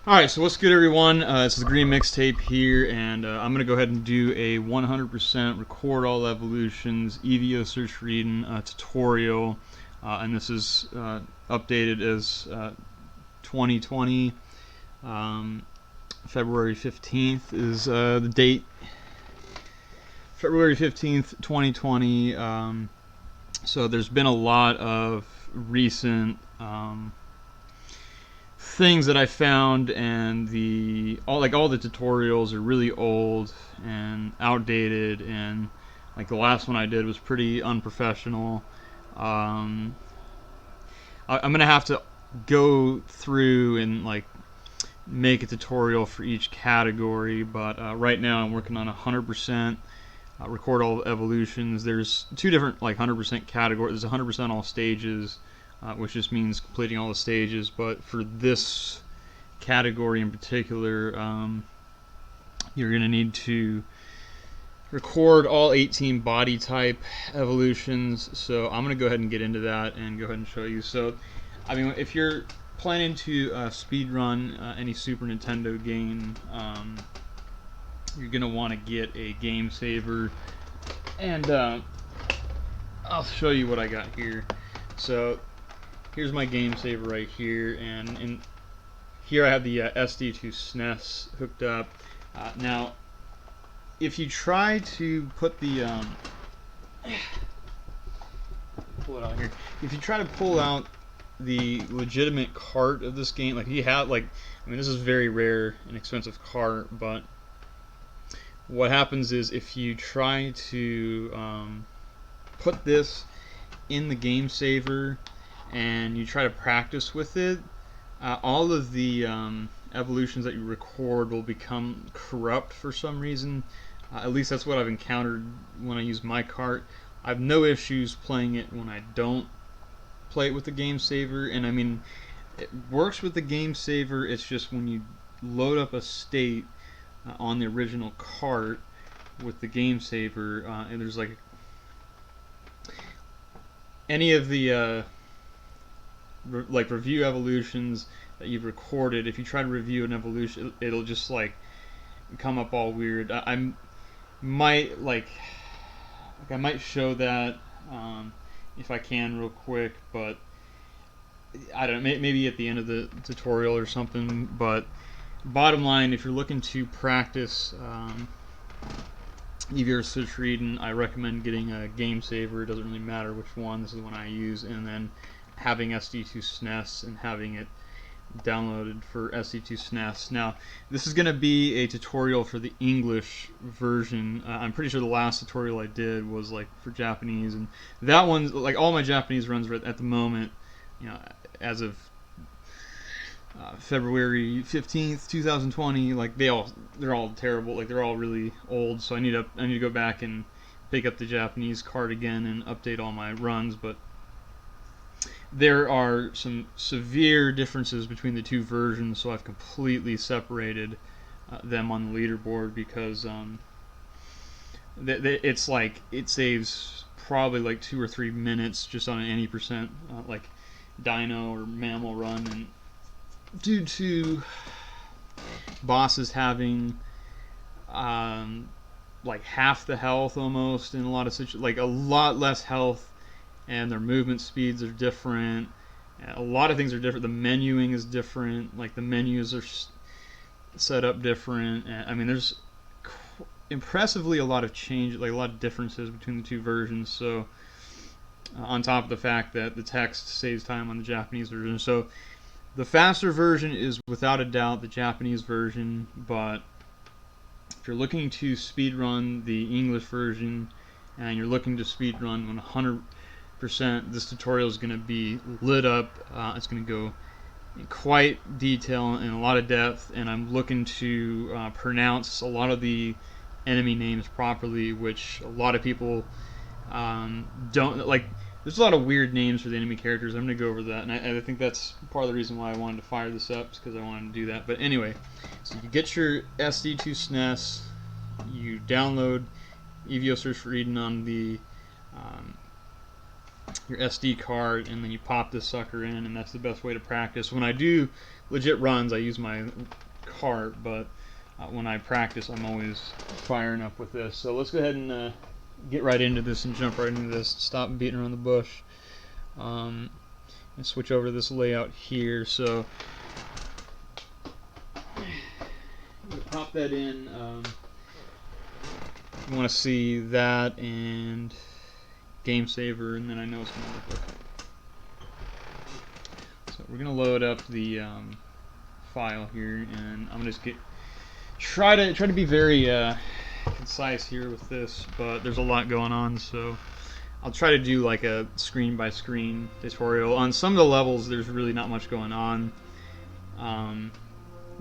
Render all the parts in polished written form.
Alright, so what's good, everyone? It's the Green Mixtape here, and I'm going to go ahead and do a 100% record all evolutions E.V.O search reading tutorial, and this is updated as 2020. February 15th is the date. February 15th, 2020. So there's been a lot of recent things that I found, and all the tutorials are really old and outdated, and like the last one I did was pretty unprofessional. I'm gonna have to go through and like make a tutorial for each category, but right now I'm working on 100% record all evolutions. There's two different like 100% categories. There's 100% all stages, which just means completing all the stages. But for this category in particular, you're going to need to record all 18 body type evolutions. So I'm going to go ahead and get into that and go ahead and show you. So, I mean, if you're planning to speed run any Super Nintendo game, you're going to want to get a game saver, and I'll show you what I got here. So here's my game saver right here, and here I have the SD to SNES hooked up. Now, if you try to put the pull it out here, if you try to pull out the legitimate cart of this game, like you have, like, I mean, this is very rare and expensive cart, but what happens is if you try to put this in the game saver and you try to practice with it, all of the evolutions that you record will become corrupt for some reason. At least that's what I've encountered when I use my cart. I have no issues playing it when I don't play it with the game saver, and I mean, it works with the game saver. It's just when you load up a state on the original cart with the game saver, and there's like any of the like review evolutions that you've recorded. If you try to review an evolution, it'll just like come up all weird. I might I might show that if I can real quick, but I don't know, maybe at the end of the tutorial or something. But bottom line, if you're looking to practice E.V.O search reading, I recommend getting a game saver. It doesn't really matter which one. This is the one I use, and then having SD2 SNES and having it downloaded for SD2 SNES. Now, this is going to be a tutorial for the English version. I'm pretty sure the last tutorial I did was like for Japanese, and that one's like all my Japanese runs are at the moment, you know, as of February 15th, 2020. Like they're all terrible. Like they're all really old. So I need to go back and pick up the Japanese card again and update all my runs. But there are some severe differences between the two versions, so I've completely separated them on the leaderboard because it's like it saves probably like 2 or 3 minutes just on an any percent like dino or mammal run, and due to bosses having like half the health almost in a lot of situations, like a lot less health, and their movement speeds are different. A lot of things are different. The menuing is different. Like the menus are set up different. I mean, there's impressively a lot of change, like a lot of differences between the two versions. So, on top of the fact that the text saves time on the Japanese version, so the faster version is without a doubt the Japanese version. But if you're looking to speedrun the English version and you're looking to speedrun 100%, this tutorial is going to be lit up. It's going to go in quite detail and a lot of depth, and I'm looking to pronounce a lot of the enemy names properly, which a lot of people don't like. There's a lot of weird names for the enemy characters. I'm going to go over that, and I think that's part of the reason why I wanted to fire this up, because I wanted to do that. But anyway, so you get your SD2 SNES, you download E.V.O search reading on the your SD card, and then you pop this sucker in, and that's the best way to practice. When I do legit runs, I use my cart, but when I practice, I'm always firing up with this. So let's go ahead and get right into this and jump right into this. Stop beating around the bush. And switch over to this layout here. So pop that in. You want to see that and game saver, and then I know it's going to work okay. So we're going to load up the file here, and I'm going to try to be very concise here with this, but there's a lot going on, so I'll try to do like a screen by screen tutorial. On some of the levels, there's really not much going on.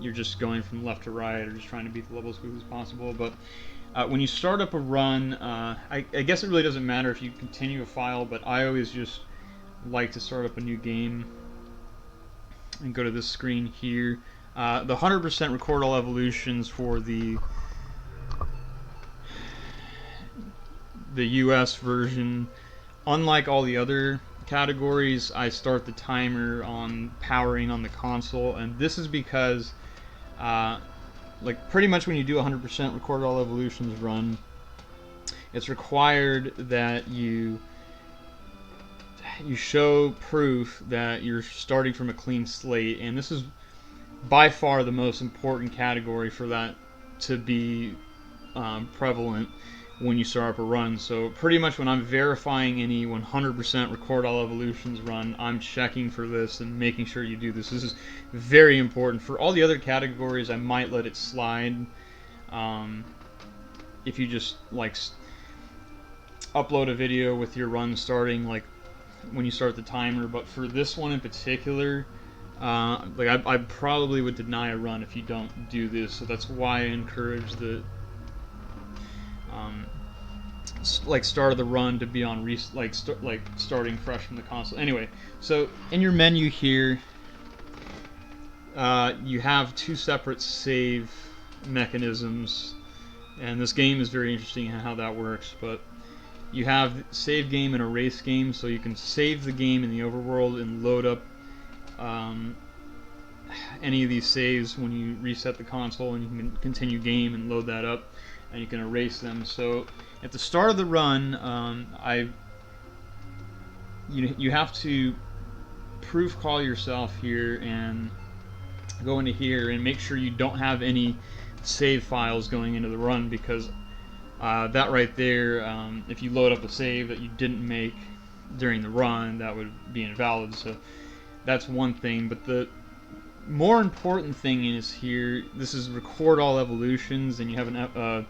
You're just going from left to right, or just trying to beat the level as quickly as possible. But when you start up a run, I guess it really doesn't matter if you continue a file, but I always just like to start up a new game and go to this screen here. The 100% record all evolutions for the US version, unlike all the other categories, I start the timer on powering on the console, and this is because like pretty much when you do 100% record all evolutions run, it's required that you show proof that you're starting from a clean slate, and this is by far the most important category for that to be prevalent when you start up a run. So pretty much when I'm verifying any 100% record all evolutions run, I'm checking for this and making sure you do this. This is very important. For all the other categories, I might let it slide. If you just like upload a video with your run starting like when you start the timer, but for this one in particular, like I probably would deny a run if you don't do this. So that's why I encourage the like start of the run to be on starting fresh from the console. Anyway, so in your menu here, you have two separate save mechanisms, and this game is very interesting in how that works. But you have save game and erase game, so you can save the game in the overworld and load up any of these saves when you reset the console, and you can continue game and load that up, and you can erase them. So at the start of the run, you have to proof call yourself here and go into here and make sure you don't have any save files going into the run, because that right there, if you load up a save that you didn't make during the run, that would be invalid. So that's one thing. But the more important thing is here, this is record all evolutions, and you have an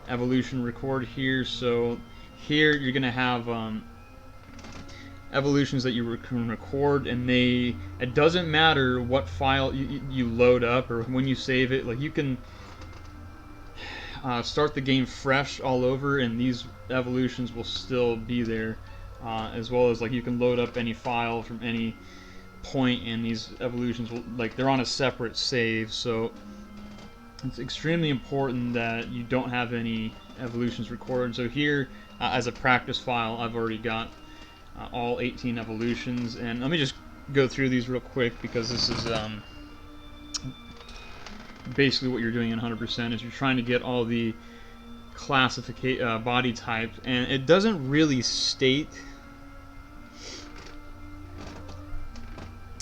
evolution record here. So here you're gonna have evolutions that you can record, and it doesn't matter what file you load up or when you save it. Like you can start the game fresh all over, and these evolutions will still be there, as well as like you can load up any file from any point, and these evolutions will, like, they're on a separate save. So it's extremely important that you don't have any evolutions recorded. So here, as a practice file, I've already got all 18 evolutions, and let me just go through these real quick, because this is basically what you're doing in 100% is you're trying to get all the body types, and it doesn't really state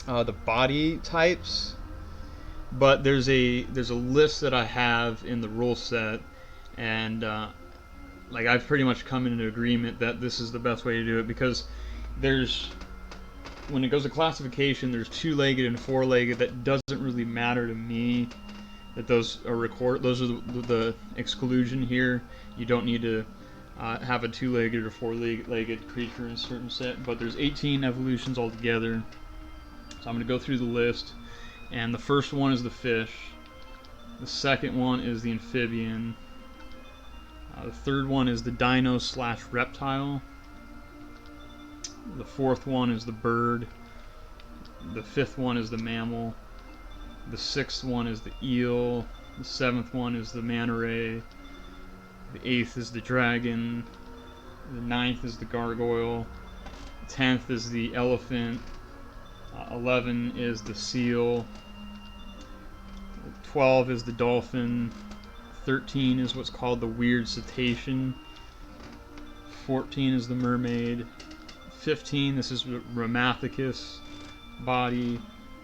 the body types, but there's a list that I have in the rule set, and like I've pretty much come into agreement that this is the best way to do it, because when it goes to classification, there's two-legged and four-legged. That doesn't really matter to me that those are those are the exclusion here. You don't need to have a two-legged or four-legged creature in a certain set, but there's 18 evolutions altogether. So I'm going to go through the list, and the first one is the fish, the second one is the amphibian, the third one is the dino/reptile, the fourth one is the bird, the fifth one is the mammal, the sixth one is the eel, the seventh one is the manta ray, the eighth is the dragon, the ninth is the gargoyle, 10th is the elephant. 11 is the seal. 12 is the dolphin. 13 is what's called the weird cetacean. 14 is the mermaid. 15, this is Ramathicus body.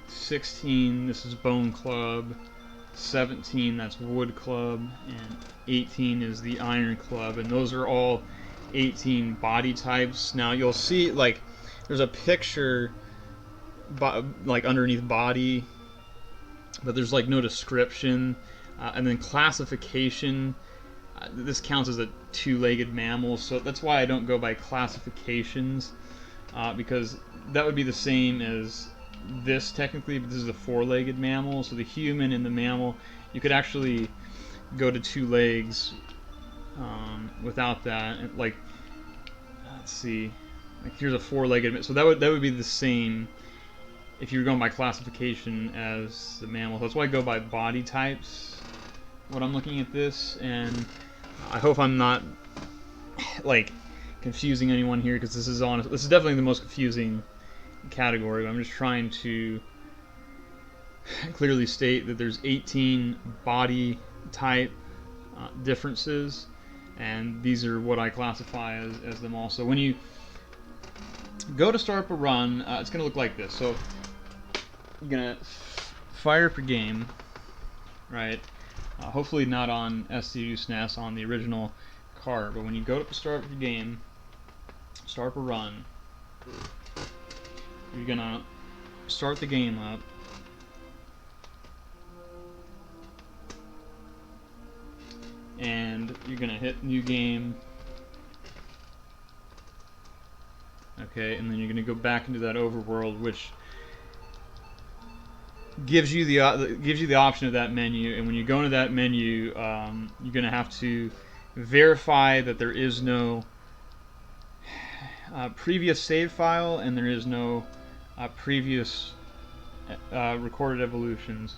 16, this is bone club. 17, that's wood club. And 18 is the iron club. And those are all 18 body types. Now you'll see, like, there's a picture like underneath body, but there's like no description. And then classification, this counts as a two-legged mammal, so that's why I don't go by classifications, because that would be the same as this technically, but this is a four-legged mammal. So the human and the mammal, you could actually go to two legs without that. And like, let's see, like here's a four-legged, so that would be the same if you were going by classification as the mammal. That's why I go by body types when I'm looking at this, and I hope I'm not like confusing anyone here, because this is definitely the most confusing category. I'm just trying to clearly state that there's 18 body type differences, and these are what I classify as them all. So when you go to start up a run, it's going to look like this. So you're going to fire up your game, right? Hopefully not on SCU SNES, on the original cart, but when you go to start up your game, start up a run, you're going to start the game up. And you're going to hit new game. Okay, and then you're going to go back into that overworld, which gives you the option of that menu. And when you go into that menu, you're going to have to verify that there is no previous save file, and there is no previous recorded evolutions.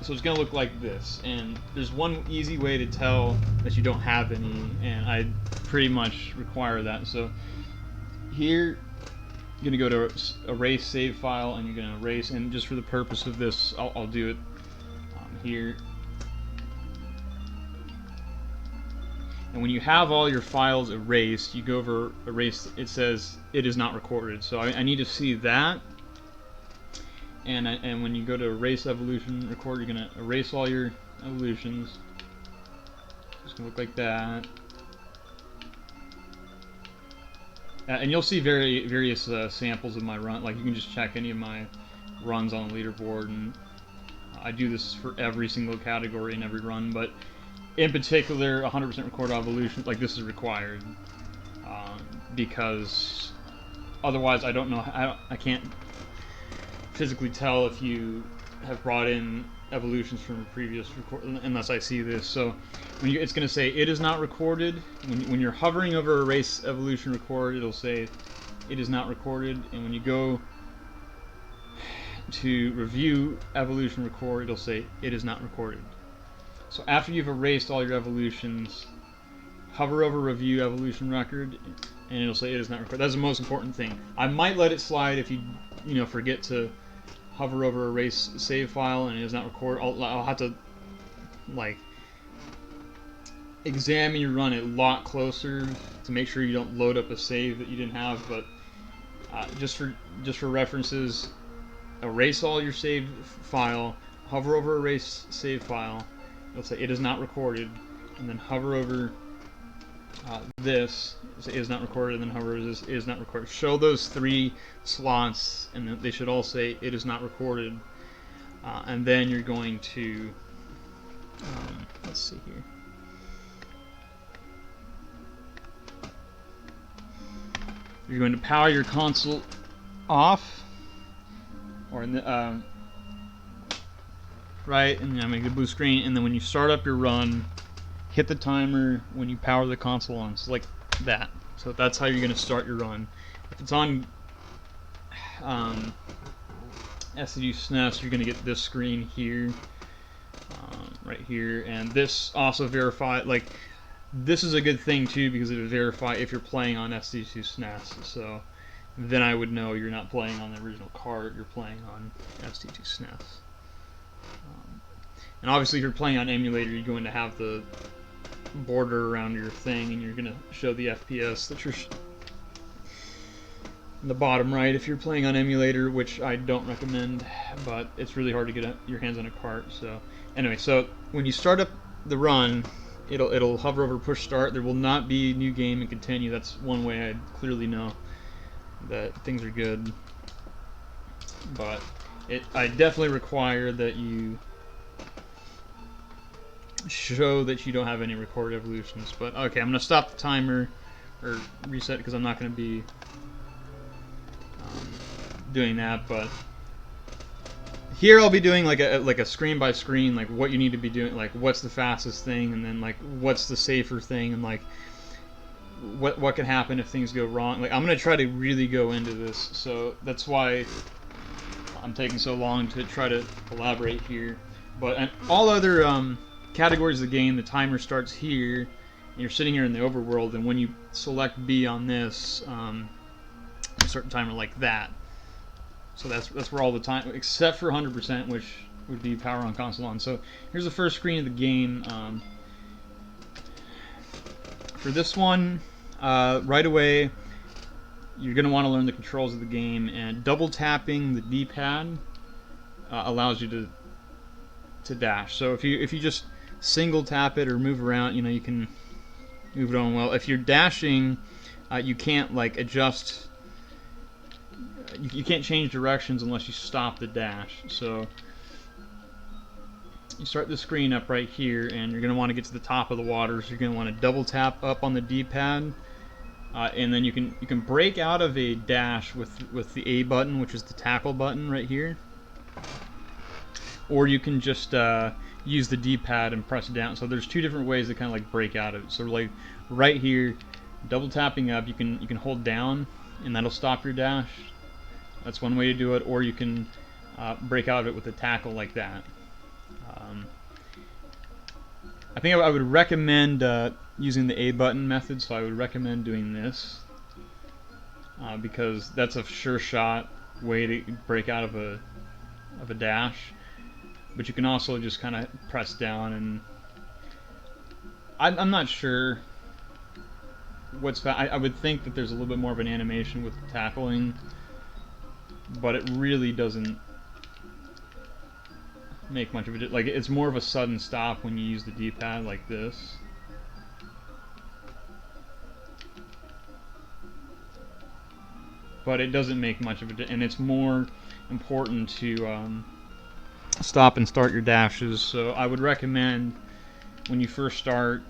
So it's going to look like this, and there's one easy way to tell that you don't have any, and I pretty much require that. So here, you're going to go to erase save file, and you're going to erase, and just for the purpose of this, I'll do it here. And when you have all your files erased, you go over erase, it says it is not recorded. So I need to see that. And when you go to erase evolution record, you're going to erase all your evolutions. It's going to look like that. And you'll see various samples of my run. Like, you can just check any of my runs on the leaderboard, and I do this for every single category in every run, but in particular 100% record evolution, like, this is required, because otherwise I don't know, I can't physically tell if you have brought in evolutions from a previous record unless I see this. So when it's going to say it is not recorded. When you're hovering over erase evolution record, it'll say it is not recorded, and when you go to review evolution record, it'll say it is not recorded. So after you've erased all your evolutions, hover over review evolution record, and it'll say it is not recorded. That's the most important thing. I might let it slide if you forget to hover over erase save file and it is not recorded. I'll have to like examine your run a lot closer to make sure you don't load up a save that you didn't have. But just for references, erase all your saved file, hover over erase save file. It'll say it is not recorded, and then hover over this, it is not recorded, and then hover over this, it is not recorded. Show those three slots, and they should all say it is not recorded. And then you're going to, let's see here. You're going to power your console off, or in the, right, and then make the blue screen, and then when you start up your run, hit the timer when you power the console on, so like that. So that's how you're going to start your run. If it's on SCU SNES, you're going to get this screen here, right here, and this also verify, like, this is a good thing too because it would verify if you're playing on SD2 SNES. So then I would know you're not playing on the original cart, you're playing on SD2 SNES. And obviously, if you're playing on emulator, you're going to have the border around your thing, and you're going to show the FPS that you're in the bottom right if you're playing on emulator, which I don't recommend, but it's really hard to get your hands on a cart. So anyway, so when you start up the run, it'll hover over push start. There will not be new game and continue. That's one way I clearly know that things are good. But I definitely require that you show that you don't have any record evolutions. But okay, I'm gonna stop the timer or reset because I'm not gonna be doing that. But here I'll be doing like a screen by screen, like what you need to be doing, like what's the fastest thing, and then like what's the safer thing, and like what can happen if things go wrong. Like I'm gonna try to really go into this, so that's why I'm taking so long to try to elaborate here. But all other categories of the game, the timer starts here, and you're sitting here in the overworld, and when you select B on this, a certain timer like that. So that's where all the time, except for 100%, which would be power on, console on. So here's the first screen of the game. For this one, right away, you're going to want to learn the controls of the game, and double tapping the D-pad allows you to dash. So if you just single tap it or move around, you can move it on well. If you're dashing, you can't like adjust. You can't change directions unless you stop the dash. So you start the screen up right here, and you're going to want to get to the top of the water. So you're going to want to double tap up on the D-pad, and then you can break out of a dash with the A button, which is the tackle button right here, or you can just use the D-pad and press down. So there's two different ways to kind of like break out of it. So like right here, double tapping up, you can hold down, and that'll stop your dash. That's one way to do it, or you can break out of it with a tackle like that. I think I would recommend using the A button method, so I would recommend doing this because that's a sure shot way to break out of a dash. But you can also just kind of press down, and I'm not sure what's I would think that there's a little bit more of an animation with tackling, but it really doesn't make much of it. Like it's more of a sudden stop when you use the D-pad like this. But it doesn't make much of it, and it's more important to stop and start your dashes. So I would recommend when you first start,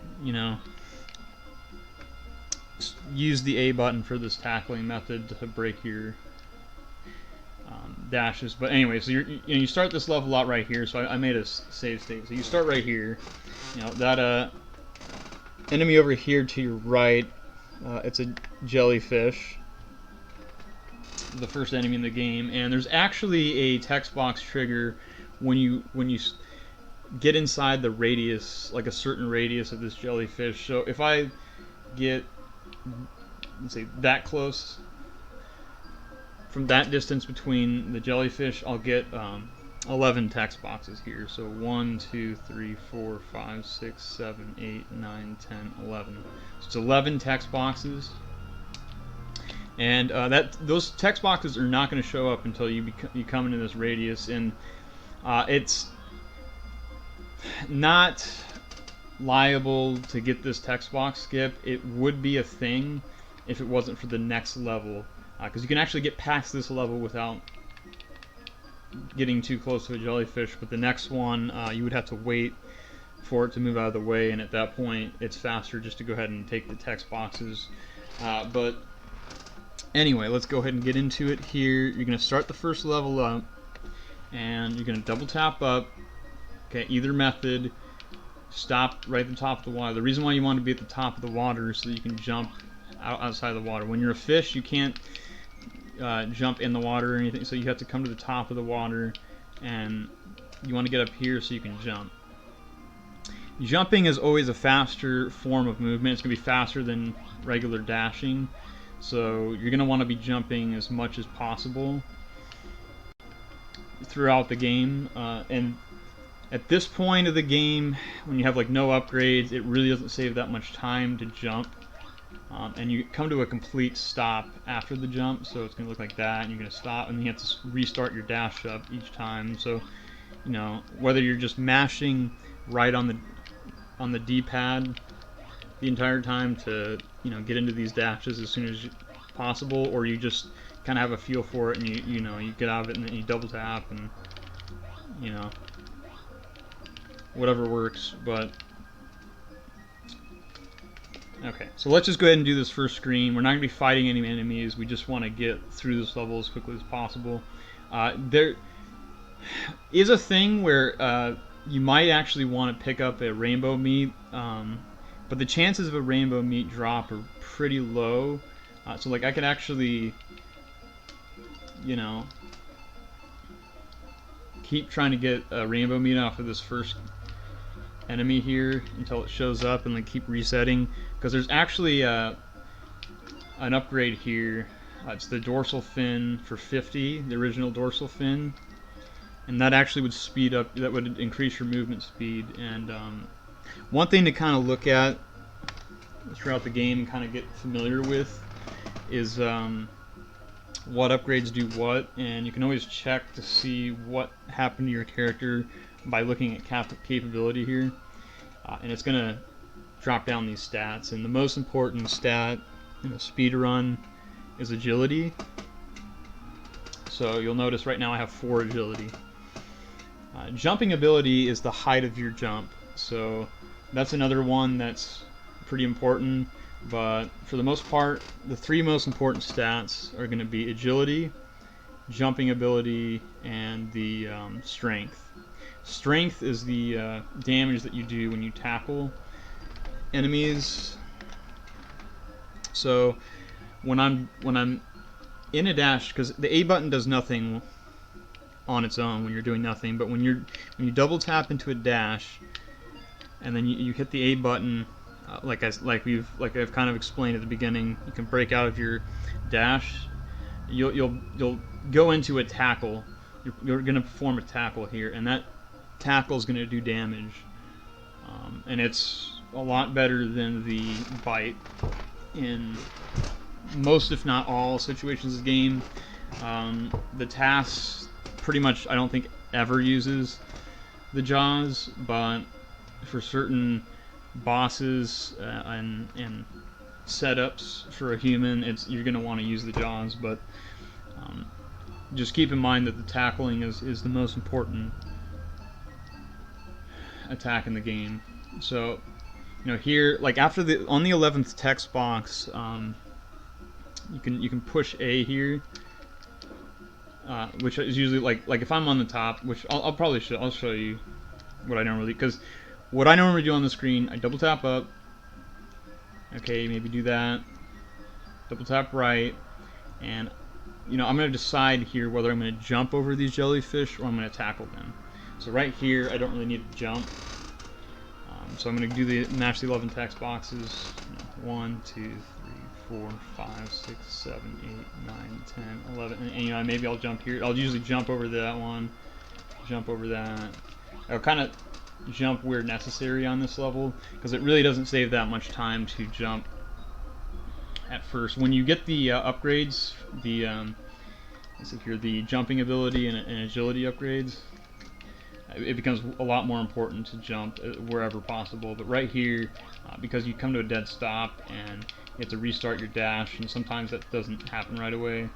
use the A button for this tackling method to break your dashes. But anyway, so you start this level out right here. So I made a save state. So you start right here. That enemy over here to your right, it's a jellyfish, the first enemy in the game, and there's actually a text box trigger when you get inside the radius, like a certain radius of this jellyfish. So if I get, let's say, that close, from that distance between the jellyfish, I'll get 11 text boxes here. So 1, 2, 3, 4, 5, 6, 7, 8, 9, 10, 11. So it's 11 text boxes. And those text boxes are not going to show up until you come into this radius, and it's not liable to get this text box skip. It would be a thing if it wasn't for the next level, because you can actually get past this level without getting too close to a jellyfish, but the next one you would have to wait for it to move out of the way, and at that point it's faster just to go ahead and take the text boxes. But anyway, let's go ahead and get into it here. You're going to start the first level up, and you're going to double tap up. Okay, either method. Stop right at the top of the water. The reason why you want to be at the top of the water is so that you can jump outside the water. When you're a fish, you can't jump in the water or anything, so you have to come to the top of the water, and you want to get up here so you can jump. Jumping is always a faster form of movement. It's going to be faster than regular dashing. So you're going to want to be jumping as much as possible throughout the game. And at this point of the game, when you have like no upgrades, it really doesn't save that much time to jump. And you come to a complete stop after the jump, so it's going to look like that, and you're going to stop, and then you have to restart your dash up each time. So, you know, whether you're just mashing right on the D-pad the entire time to, you know, get into these dashes as soon as possible, or you just kind of have a feel for it and you know, you get out of it and then you double tap and, you know, whatever works. But okay, so let's just go ahead and do this first screen. We're not going to be fighting any enemies. We just want to get through this level as quickly as possible. There is a thing where you might actually want to pick up a rainbow meat, but the chances of a rainbow meat drop are pretty low. So like I could actually, you know, keep trying to get a rainbow meat off of this first enemy here until it shows up, and then keep resetting, because there's actually an upgrade here. It's the dorsal fin for 50, the original dorsal fin, and that actually would speed up, that would increase your movement speed. And one thing to kind of look at throughout the game and kind of get familiar with is what upgrades do what, and you can always check to see what happened to your character by looking at capability here, and it's going to drop down these stats. And the most important stat in a speed run is agility. So you'll notice right now I have 4 agility. Jumping ability is the height of your jump, so that's another one that's pretty important. But for the most part, the 3 most important stats are going to be agility, jumping ability, and the strength. Strength is the damage that you do when you tackle enemies. So when I'm in a dash, because the A button does nothing on its own when you're doing nothing, but when you double tap into a dash and then you hit the A button, like I've kind of explained at the beginning, you can break out of your dash. You'll go into a tackle. You're going to perform a tackle here, and that tackle is going to do damage, and it's a lot better than the bite in most, if not all, situations of the game. The tasks pretty much, I don't think, ever uses the jaws, but for certain bosses and setups for a human, you're going to want to use the jaws. But just keep in mind that the tackling is the most important attack in the game. So, you know, here, like after on the 11th text box, you can push A here, which is usually like if I'm on the top, which I'll show you what I normally, because what I normally do on the screen, I double tap up. Okay, maybe do that. Double tap right, and you know, I'm going to decide here whether I'm going to jump over these jellyfish or I'm going to tackle them. So right here, I don't really need to jump. So I'm going to do match the 11 text boxes. 1, 2, 3, 4, 5, 6, 7, 8, 9, 10, 11. And you know, maybe I'll jump here. I'll usually jump over that one, jump over that. I'll kind of jump where necessary on this level, because it really doesn't save that much time to jump at first. When you get the upgrades, the jumping ability and agility upgrades, it becomes a lot more important to jump wherever possible. But right here, because you come to a dead stop and you have to restart your dash, and sometimes that doesn't happen right away,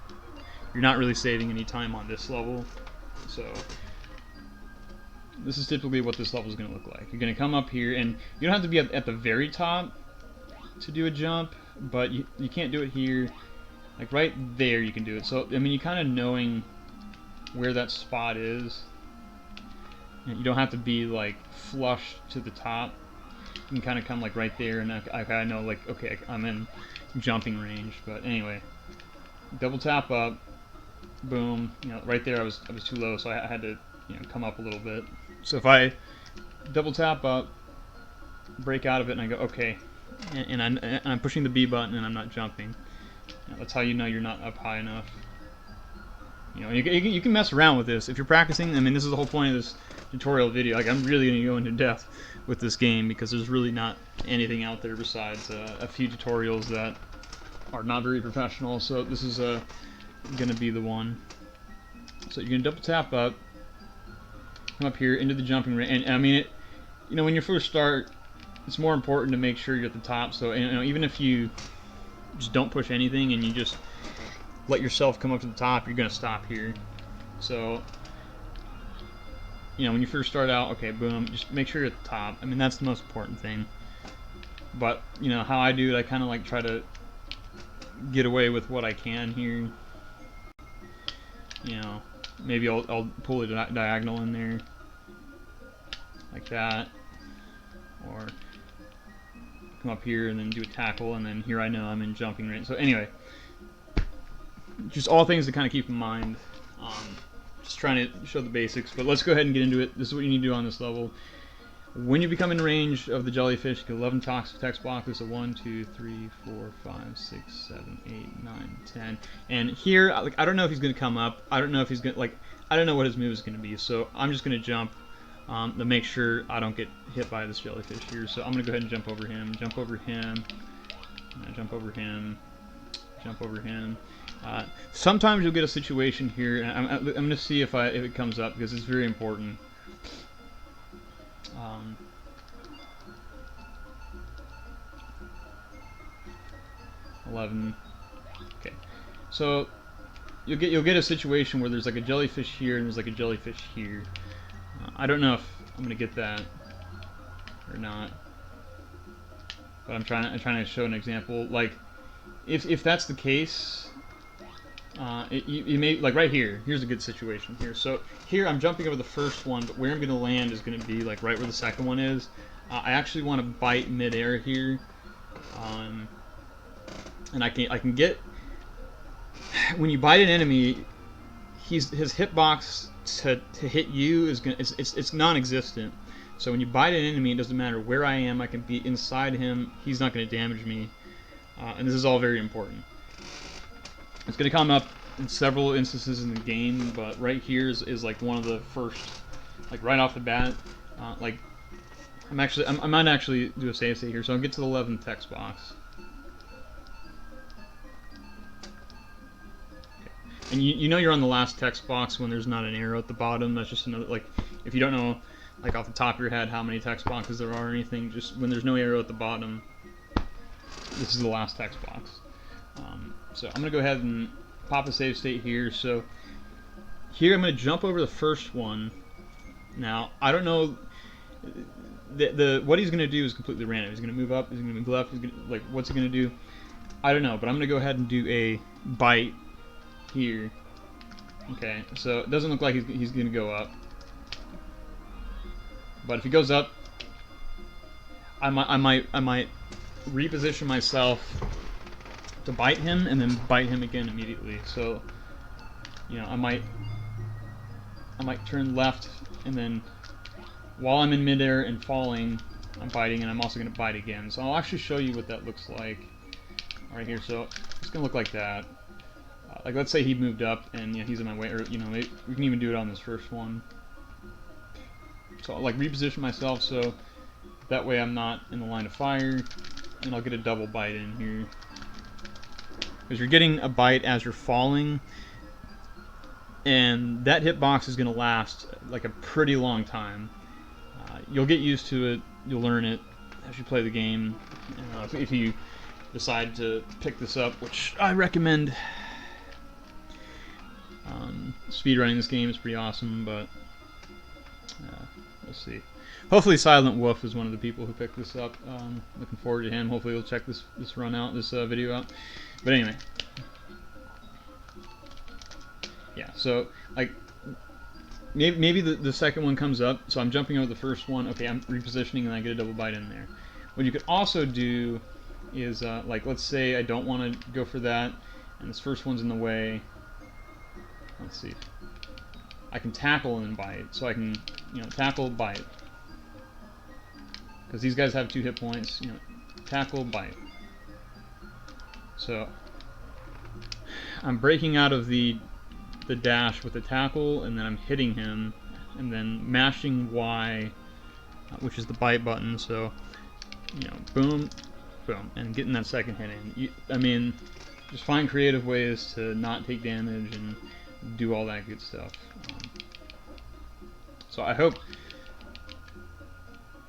you're not really saving any time on this level. So this is typically what this level is going to look like. You're going to come up here, and you don't have to be at the very top to do a jump, but you can't do it here. Like right there you can do it. So I mean, you kind of knowing where that spot is. You don't have to be like flush to the top. You can kind of come like right there, and I know, like, okay, I'm in jumping range. But anyway, double tap up, boom. You know, right there I was too low, so I had to, you know, come up a little bit. So if I double tap up, break out of it and I go, okay, and I'm pushing the B button and I'm not jumping. That's how you know you're not up high enough. You know, you can mess around with this if you're practicing. I mean, this is the whole point of this tutorial video. Like, I'm really going to go into depth with this game because there's really not anything out there besides a few tutorials that are not very professional. So this is going to be the one. So you're going to double tap up, come up here into the jumping range, and I mean you know, when you first start, it's more important to make sure you're at the top. So, you know, even if you just don't push anything and you just let yourself come up to the top, you're going to stop here. So, you know, when you first start out, okay, boom, just make sure you're at the top. I mean, that's the most important thing. But, you know, how I do it, I kind of like try to get away with what I can here. You know, maybe I'll pull a diagonal in there, like that. Or come up here and then do a tackle, and then here I know I'm in jumping range. So anyway, just all things to kind of keep in mind. Just trying to show the basics, but let's go ahead and get into it. This is what you need to do on this level. When you become in range of the jellyfish, you get 11 text boxes. So 1, 2, 3, 4, 5, 6, 7, 8, 9, 10. And here, like, I don't know if he's going to come up. I don't know if he's going to, like, I don't know what his move is going to be. So I'm just going to jump to make sure I don't get hit by this jellyfish here. So I'm going to go ahead and jump over him, jump over him, jump over him, jump over him. Sometimes you'll get a situation here, and I'm going to see if it comes up because it's very important. 11. Okay, so you'll get a situation where there's like a jellyfish here and there's like a jellyfish here. I don't know if I'm going to get that or not, but I'm trying to show an example. Like, if that's the case. You may, like right here, here's a good situation here. So here I'm jumping over the first one, but where I'm going to land is going to be like right where the second one is. I actually want to bite midair here, and I can get, when you bite an enemy, his hitbox to hit you is it's non-existent. So when you bite an enemy, it doesn't matter where I am. I can be inside him. He's not going to damage me, and this is all very important. It's going to come up in several instances in the game, but right here is like one of the first, like right off the bat. Like I might actually do a save state here, so I'll get to the 11th text box. Okay. And you know you're on the last text box when there's not an arrow at the bottom. That's just another, like, if you don't know, like off the top of your head how many text boxes there are or anything, just when there's no arrow at the bottom, this is the last text box. So I'm going to go ahead and pop a save state here. So here I'm going to jump over the first one. Now, I don't know, what he's going to do is completely random. He's going to move up, he's going to move left, he's going to, like, what's he going to do? I don't know, but I'm going to go ahead and do a bite here. Okay, so it doesn't look like he's going to go up. But if he goes up, I might reposition myself to bite him and then bite him again immediately. So, you know, I might turn left, and then while I'm in midair and falling, I'm biting, and I'm also going to bite again. So I'll actually show you what that looks like right here. So it's going to look like that. Like, let's say he moved up and, you know, he's in my way, or, you know, we can even do it on this first one. So I'll like reposition myself so that way I'm not in the line of fire, and I'll get a double bite in here. Because you're getting a bite as you're falling, and that hitbox is going to last like a pretty long time. You'll get used to it, you'll learn it as you play the game. If you decide to pick this up, which I recommend. Speedrunning this game is pretty awesome, but we'll see. Hopefully Silent Wolf is one of the people who picked this up. Looking forward to him. Hopefully he'll check this video out. But anyway, yeah. So like maybe the second one comes up. So I'm jumping over the first one. Okay, I'm repositioning and I get a double bite in there. What you could also do is like, let's say I don't want to go for that, and this first one's in the way. Let's see. I can tackle and then bite. So I can, you know, tackle, bite. because these guys have 2 hit points. You know, tackle, bite. So I'm breaking out of the dash with the tackle, and then I'm hitting him, and then mashing Y, which is the bite button. So, you know, boom, boom, and getting that second hit in. I mean, just find creative ways to not take damage and do all that good stuff. So I hope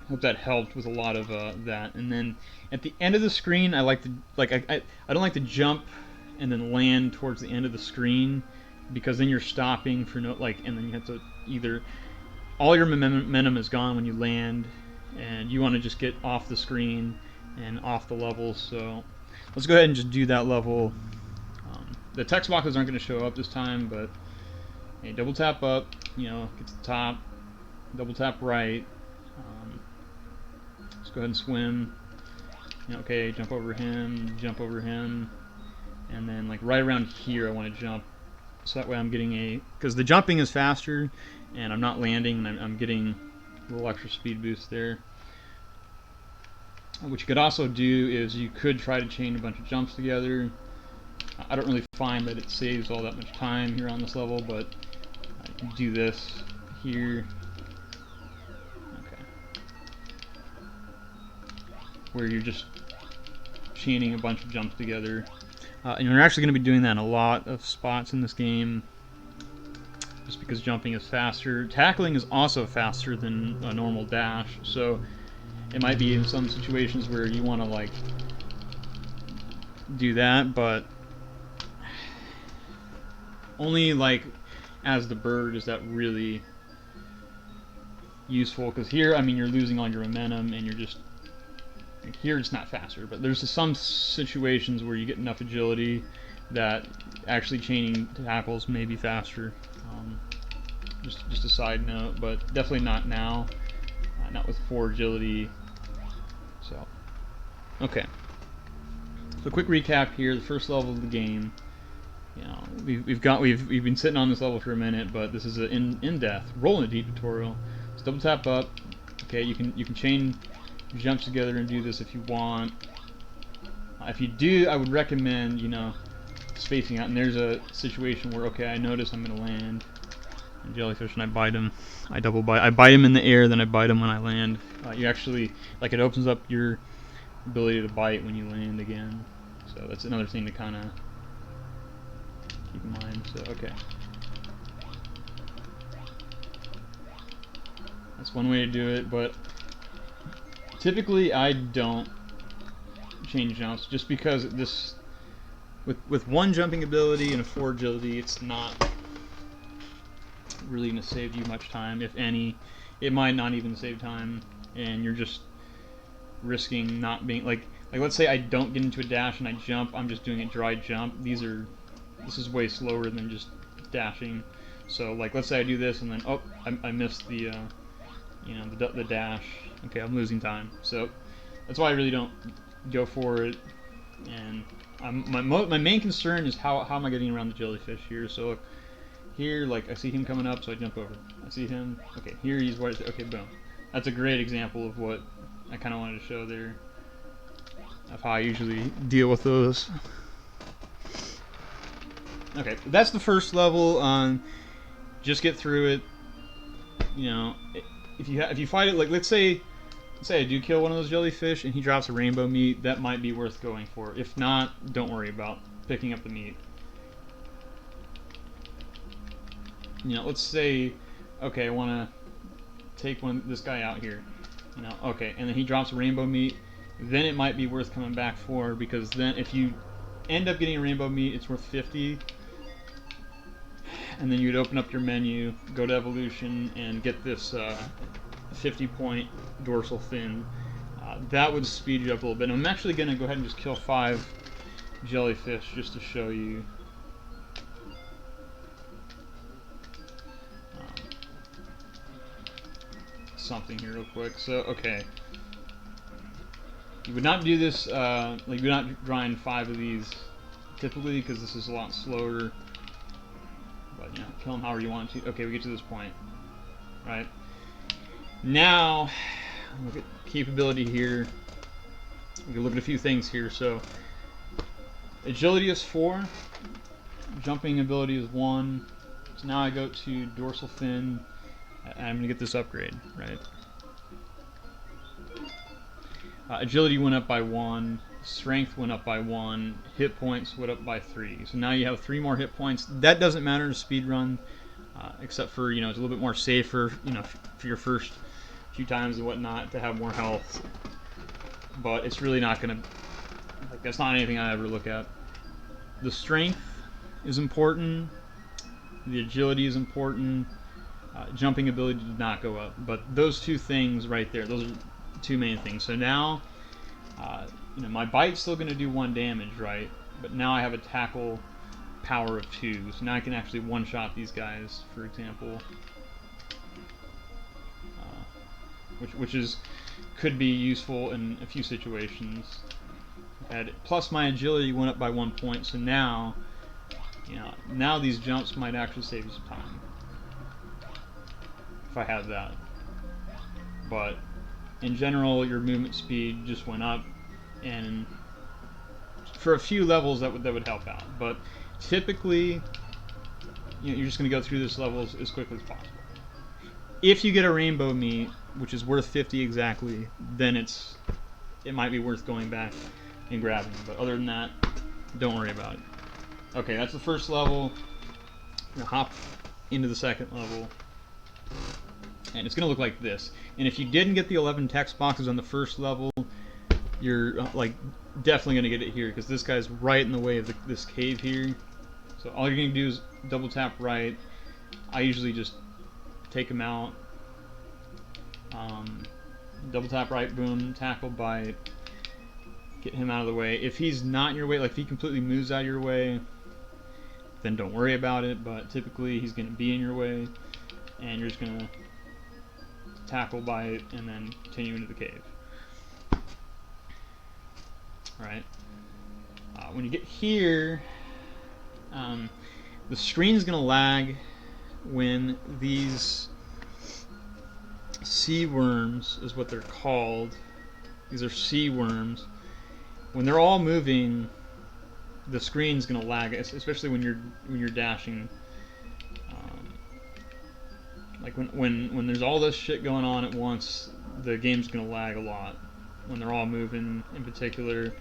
that helped with a lot of that. And then at the end of the screen, I like to I don't like to jump and then land towards the end of the screen, because then you're stopping for no, like, and then you have to either, all your momentum is gone when you land, and you want to just get off the screen and off the level. So let's go ahead and just do that level. The text boxes aren't going to show up this time, but hey, double tap up, you know, get to the top, double tap right. Let's go ahead and swim. You know, okay, jump over him, and then like right around here I want to jump, so that way I'm getting a, because the jumping is faster and I'm not landing, and I'm getting a little extra speed boost there. What you could also do is you could try to chain a bunch of jumps together. I don't really find that it saves all that much time here on this level, but you can do this here. Okay. Where you're just chaining a bunch of jumps together. And you're actually going to be doing that in a lot of spots in this game, just because jumping is faster. Tackling is also faster than a normal dash, so it might be in some situations where you want to like do that, but only like as the bird is that really useful, because here, I mean, you're losing all your momentum and you're just, here it's not faster, but there's some situations where you get enough agility that actually chaining tackles may be faster. Just a side note, but definitely not now, not with 4 agility. So, okay. So quick recap here: the first level of the game. You know, we've been sitting on this level for a minute, but this is an in-depth roll in a deep tutorial. So double tap up. Okay, you can chain jumps together and do this if you want. If you do, I would recommend, you know, spacing out. And there's a situation where, okay, I notice I'm gonna land and jellyfish, and I bite him. I double bite. I bite him in the air, then I bite him when I land. You actually, like, it opens up your ability to bite when you land again. So that's another thing to kind of keep in mind. So, okay. That's one way to do it, but typically I don't change jumps, just because this, with 1 jumping ability and a 4 agility, it's not really going to save you much time, if any. It might not even save time, and you're just risking not being, like let's say I don't get into a dash and I jump, I'm just doing a dry jump. This is way slower than just dashing. So like, let's say I do this and then, oh, I missed the you know, the dash. Okay, I'm losing time. So that's why I really don't go for it. And my main concern is how am I getting around the jellyfish here. So look, here, like, I see him coming up, so I jump over. I see him. Okay, here he's right there. Okay, boom. That's a great example of what I kind of wanted to show there, of how I usually deal with those. Okay, that's the first level. Just get through it. You know, if you fight it, like, let's say I do kill one of those jellyfish and he drops a rainbow meat, that might be worth going for. If not, don't worry about picking up the meat. You know, let's say, okay, I want to take this guy out here. You know, okay, and then he drops a rainbow meat, then it might be worth coming back for, because then if you end up getting a rainbow meat, it's worth 50. And then you'd open up your menu, go to evolution, and get this 50-point dorsal fin. That would speed you up a little bit. I'm actually going to go ahead and just kill 5 jellyfish just to show you. Something here real quick. So, okay. You would not do this, like, you would not grind 5 of these typically, because this is a lot slower. But, you know, kill them however you want to. Okay, we get to this point. Right. Now, look at capability here. We can look at a few things here. So agility is 4, jumping ability is 1. So now I go to dorsal fin, and I'm gonna get this upgrade, right? Agility went up by 1, strength went up by 1, hit points went up by 3. So now you have 3 more hit points. That doesn't matter in a speed run, except for, you know, it's a little bit more safer, you know, for your first few times and whatnot to have more health. But it's really not gonna, like, that's not anything I ever look at. The strength is important. The agility is important. Jumping ability did not go up, but those 2 things right there, those are 2 main things. So now, you know, my bite's still going to do 1 damage, right? But now I have a tackle power of 2, so now I can actually one-shot these guys, for example, which is could be useful in a few situations. Plus my agility went up by 1 point, so now, you know, now these jumps might actually save you some time if I have that. But in general, your movement speed just went up, and for a few levels that would help out. But typically, you know, you're just going to go through this level as quickly as possible. If you get a rainbow meat, which is worth 50 exactly, then it might be worth going back and grabbing. But other than that, don't worry about it. Okay, that's the first level. I'm going to hop into the second level. And it's going to look like this. And if you didn't get the 11 text boxes on the first level, you're like definitely going to get it here, because this guy's right in the way of this cave here. So all you're going to do is double tap right. I usually just take him out. Double tap right, boom, tackle, bite. Get him out of the way. If he's not in your way, like if he completely moves out of your way, then don't worry about it. But typically he's going to be in your way, and you're just going to tackle, bite, and then continue into the cave. Right. When you get here, the screen's going to lag when these sea worms, is what they're called. These are sea worms. When they're all moving, the screen's going to lag, especially when you're dashing. Like when there's all this shit going on at once, the game's going to lag a lot. When they're all moving, in particular,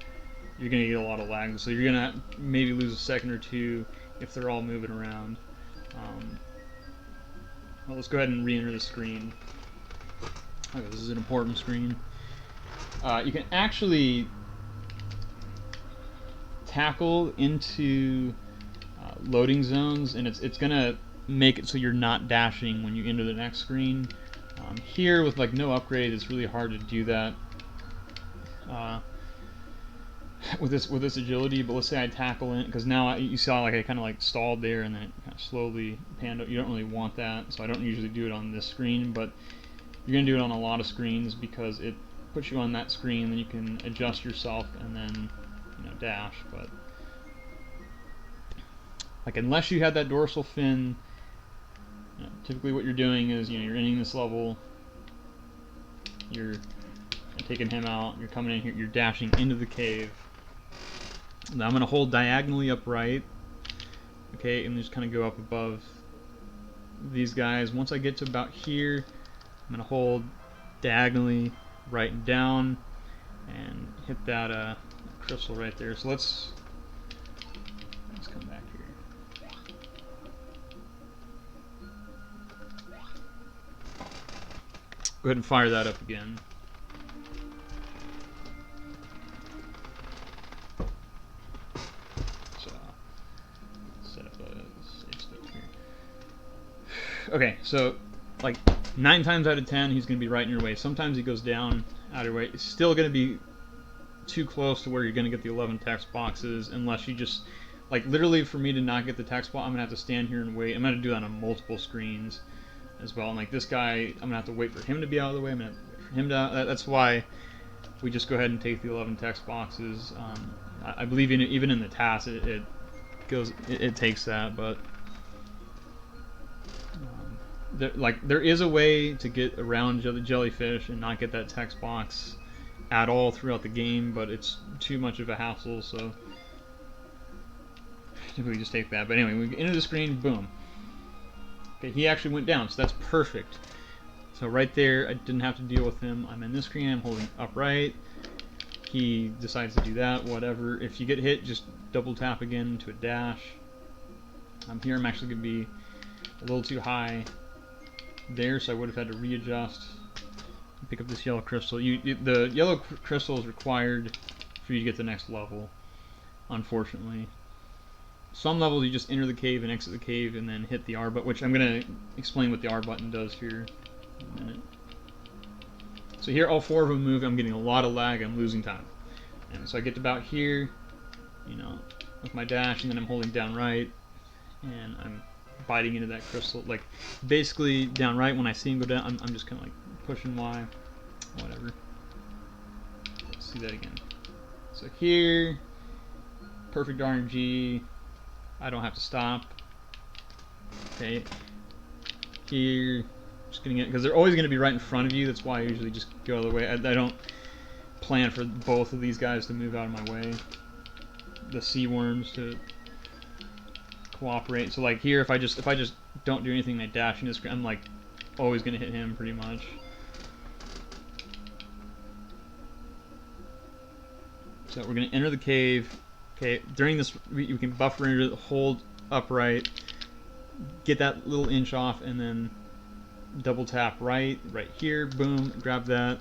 you're going to get a lot of lag. So you're going to maybe lose a second or two if they're all moving around. Well, let's go ahead and re-enter the screen. Okay, this is an important screen. You can actually tackle into loading zones, and it's going to make it so you're not dashing when you enter the next screen. Here, with like no upgrade, it's really hard to do that with this agility. But let's say I tackle in, because now you saw like I kind of like stalled there, and then it kind of slowly panned out. You don't really want that, so I don't usually do it on this screen, but you're going to do it on a lot of screens because it puts you on that screen, then you can adjust yourself and then, you know, dash. But like unless you had that dorsal fin, you know, typically what you're doing is, you know, you're ending this level, you're taking him out, you're coming in here, you're dashing into the cave. Now I'm going to hold diagonally upright, okay, and just kind of go up above these guys. Once I get to about here, I'm going to hold diagonally right and down and hit that crystal right there. So let's come back here. Go ahead and fire that up again. So set up a safe state here. Okay, so like 9 times out of 10 he's going to be right in your way. Sometimes he goes down out of your way. It's still going to be too close to where you're going to get the 11 text boxes, unless you just, like, literally for me to not get the text box, I'm going to have to stand here and wait. I'm going to do that on multiple screens as well. And like this guy, I'm going to have to wait for him to be out of the way. I'm going to have to wait for him to, that's why we just go ahead and take the 11 text boxes. I believe even in the task it takes that, but there is a way to get around the jellyfish and not get that text box at all throughout the game, but it's too much of a hassle, so typically just take that. But anyway, we enter the screen, boom. Okay, he actually went down, so that's perfect. So right there, I didn't have to deal with him. I'm in this screen, I'm holding upright. He decides to do that, whatever. If you get hit, just double tap again to a dash. Here I'm actually going to be a little too high there, so I would have had to readjust. Pick up this yellow crystal. The yellow crystal is required for you to get the next level, unfortunately. Some levels you just enter the cave and exit the cave and then hit the R button, which I'm going to explain what the R button does here in a minute. So here all four of them move, I'm getting a lot of lag, I'm losing time. And so I get to about here, you know, with my dash, and then I'm holding down right, and I'm biting into that crystal. Like, basically, down right, when I see him go down, I'm just kind of like pushing Y, whatever. Let's see that again. So here, perfect RNG, I don't have to stop. Okay, here, just getting it, because they're always going to be right in front of you, that's why I usually just go out of the way. I don't plan for both of these guys to move out of my way. The sea worms to cooperate. So like here, if I just don't do anything, they dash into the screen, I'm like always going to hit him pretty much. So we're going to enter the cave. Okay, during this, you can buffer into hold upright, get that little inch off, and then double tap right here, boom, grab that.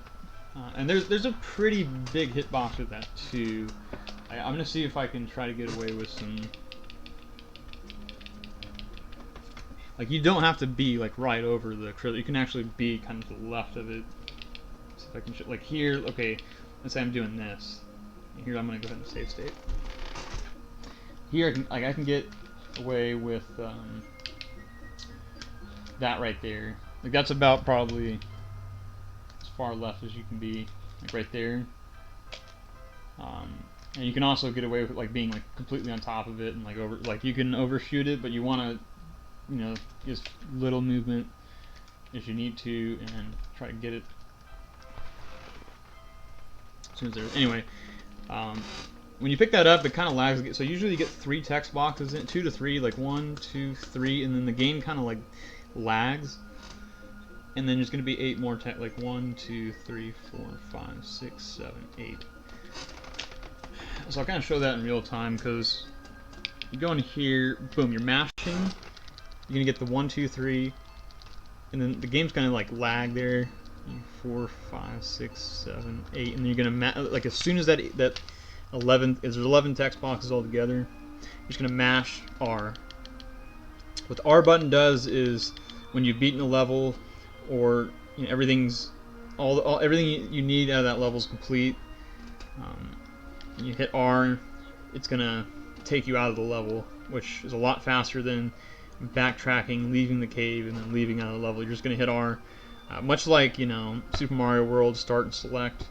And there's a pretty big hitbox with that too. I'm gonna see if I can try to get away with some. Like, you don't have to be like right over the crystal. You can actually be kind of to the left of it. See if I can like here. Okay, let's say I'm doing this. Here I'm gonna go ahead and save state. Here I can get away with that right there. Like, that's about probably as far left as you can be, like right there. And you can also get away with like being like completely on top of it and like you can overshoot it, but you want to, you know, just little movement if you need to and try to get it as soon as there's anyway. When you pick that up, it kind of lags. So usually you get 3 text boxes in, 2 to 3, like 1, 2, 3, and then the game kind of like lags. And then there's going to be 8 more text, like 1, 2, 3, 4, 5, 6, 7, 8. So I'll kind of show that in real time, because you go in here, boom, you're mashing. You're going to get the 1, 2, 3, and then the game's going to like lag there. 4, 5, 6, 7, 8, and then you're going to like as soon as that 11 is, there's 11 text boxes all together. You're just going to mash R. What the R button does is when you've beaten a level, or you know, everything's everything you need out of that level is complete. You hit R, it's gonna take you out of the level, which is a lot faster than backtracking, leaving the cave, and then leaving out of the level. You're just gonna hit R, much like, you know, Super Mario World start and select.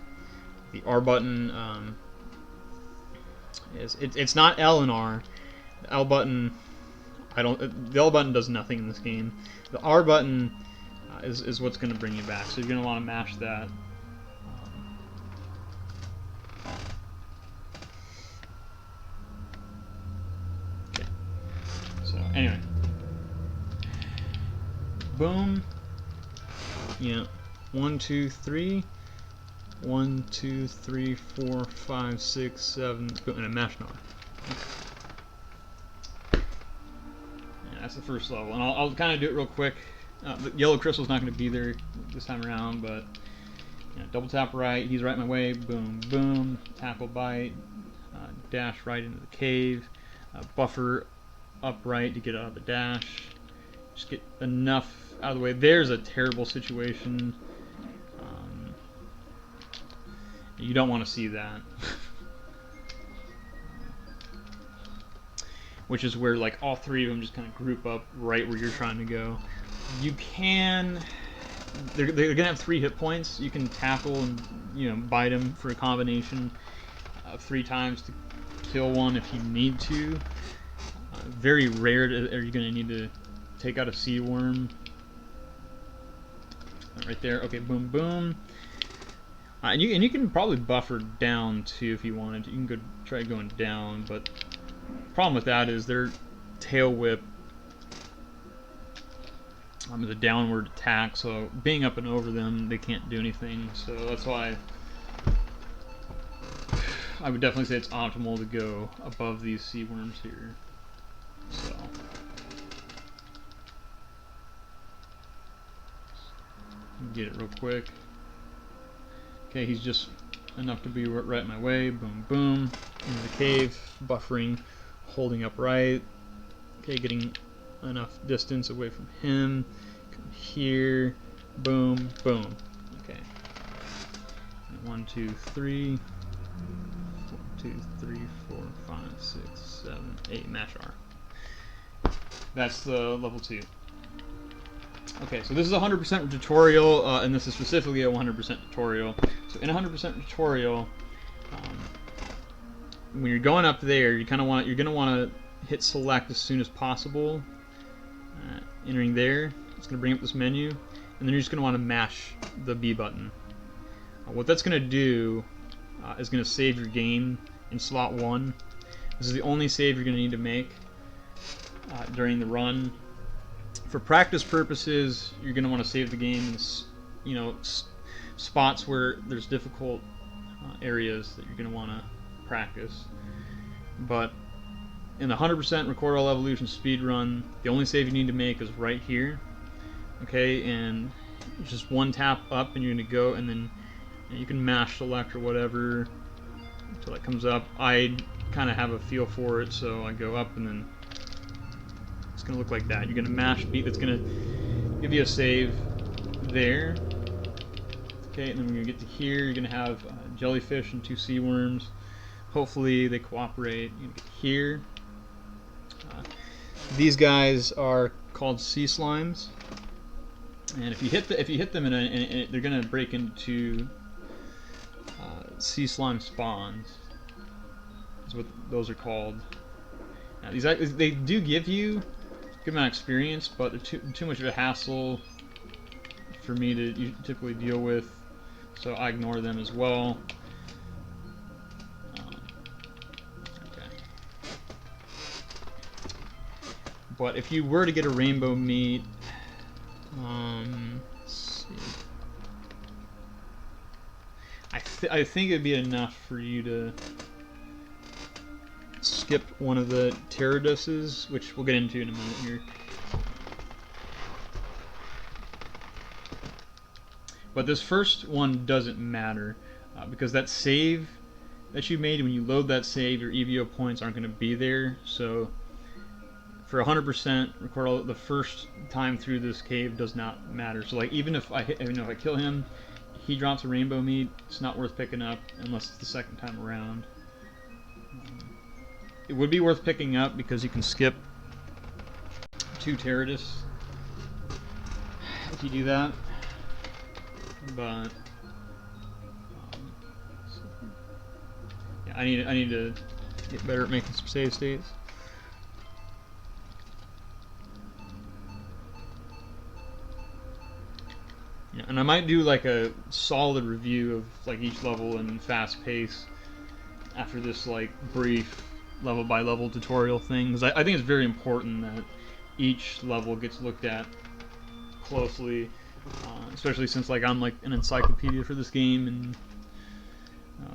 The R button it's not L and R. The L button, the L button does nothing in this game. The R button is what's going to bring you back. So you're going to want to mash that. Okay. So anyway, boom. Yeah, 1, 2, 3. 1, 2, 3, 4, 5, 6, 7, and a mash R. Yeah, that's the first level, and I'll kind of do it real quick. The yellow crystal's not going to be there this time around, but you know, double tap right, he's right in my way, boom, boom, tackle bite, dash right into the cave, buffer up right to get out of the dash, just get enough out of the way. There's a terrible situation. You don't want to see that. Which is where like all 3 of them just kind of group up right where you're trying to go. You can... They're going to have 3 hit points. You can tackle and, you know, bite them for a combination of 3 times to kill one if you need to. Very rare are you going to need to take out a sea worm. right there. Okay, boom, boom. And you can probably buffer down too if you wanted to. You can go try going down, but the problem with that is their tail whip is a downward attack, so being up and over them, they can't do anything. So that's why I would definitely say it's optimal to go above these sea worms here. So get it real quick. Okay, he's just enough to be right in my way. Boom, boom. Into the cave, buffering, holding upright. Okay, getting enough distance away from him. Come here. Boom, boom. Okay. 1, 2, 3. 2, 3, 4, 5, 6, 7, 8. Mash R. That's the level 2. Okay, so this is a 100% tutorial, and this is specifically a 100% tutorial. So in a 100% tutorial, when you're going up there, you're gonna want to hit select as soon as possible. Entering there, it's gonna bring up this menu, and then you're just gonna want to mash the B button. What that's gonna do is gonna save your game in slot 1. This is the only save you're gonna need to make during the run. For practice purposes, you're going to want to save the game in, spots where there's difficult areas that you're going to want to practice. But in the 100% Record All Evolution speedrun, the only save you need to make is right here. Okay, and it's just one tap up and you're going to go, and then you can mash select or whatever until that comes up. I kind of have a feel for it, so I go up and then it's going to look like that. You're going to mash beat. That's going to give you a save there. Okay, and then when you get to here, you're going to have jellyfish and 2 sea worms. Hopefully they cooperate. You get here. These guys are called sea slimes, and if you hit them, they're going to break into sea slime spawns. That's what those are called. Now, these guys, they do give you good amount of experience, but they're too much of a hassle for me to typically deal with, so I ignore them as well. Okay. But if you were to get a rainbow meat, let's see. I think it'd be enough for you to skip one of the Pteroduses, which we'll get into in a minute here. But this first one doesn't matter, because that save that you made, when you load that save, your E.V.O points aren't going to be there. So for 100%, record the first time through this cave does not matter. So like even if I if I kill him, he drops a rainbow meat, it's not worth picking up unless it's the second time around. It would be worth picking up because you can skip 2 Pterodus if you do that. But yeah, I need to get better at making some save states. Yeah, and I might do like a solid review of like each level in fast pace after this like brief level by level tutorial thing, because I think it's very important that each level gets looked at closely, especially since like I'm like an encyclopedia for this game, and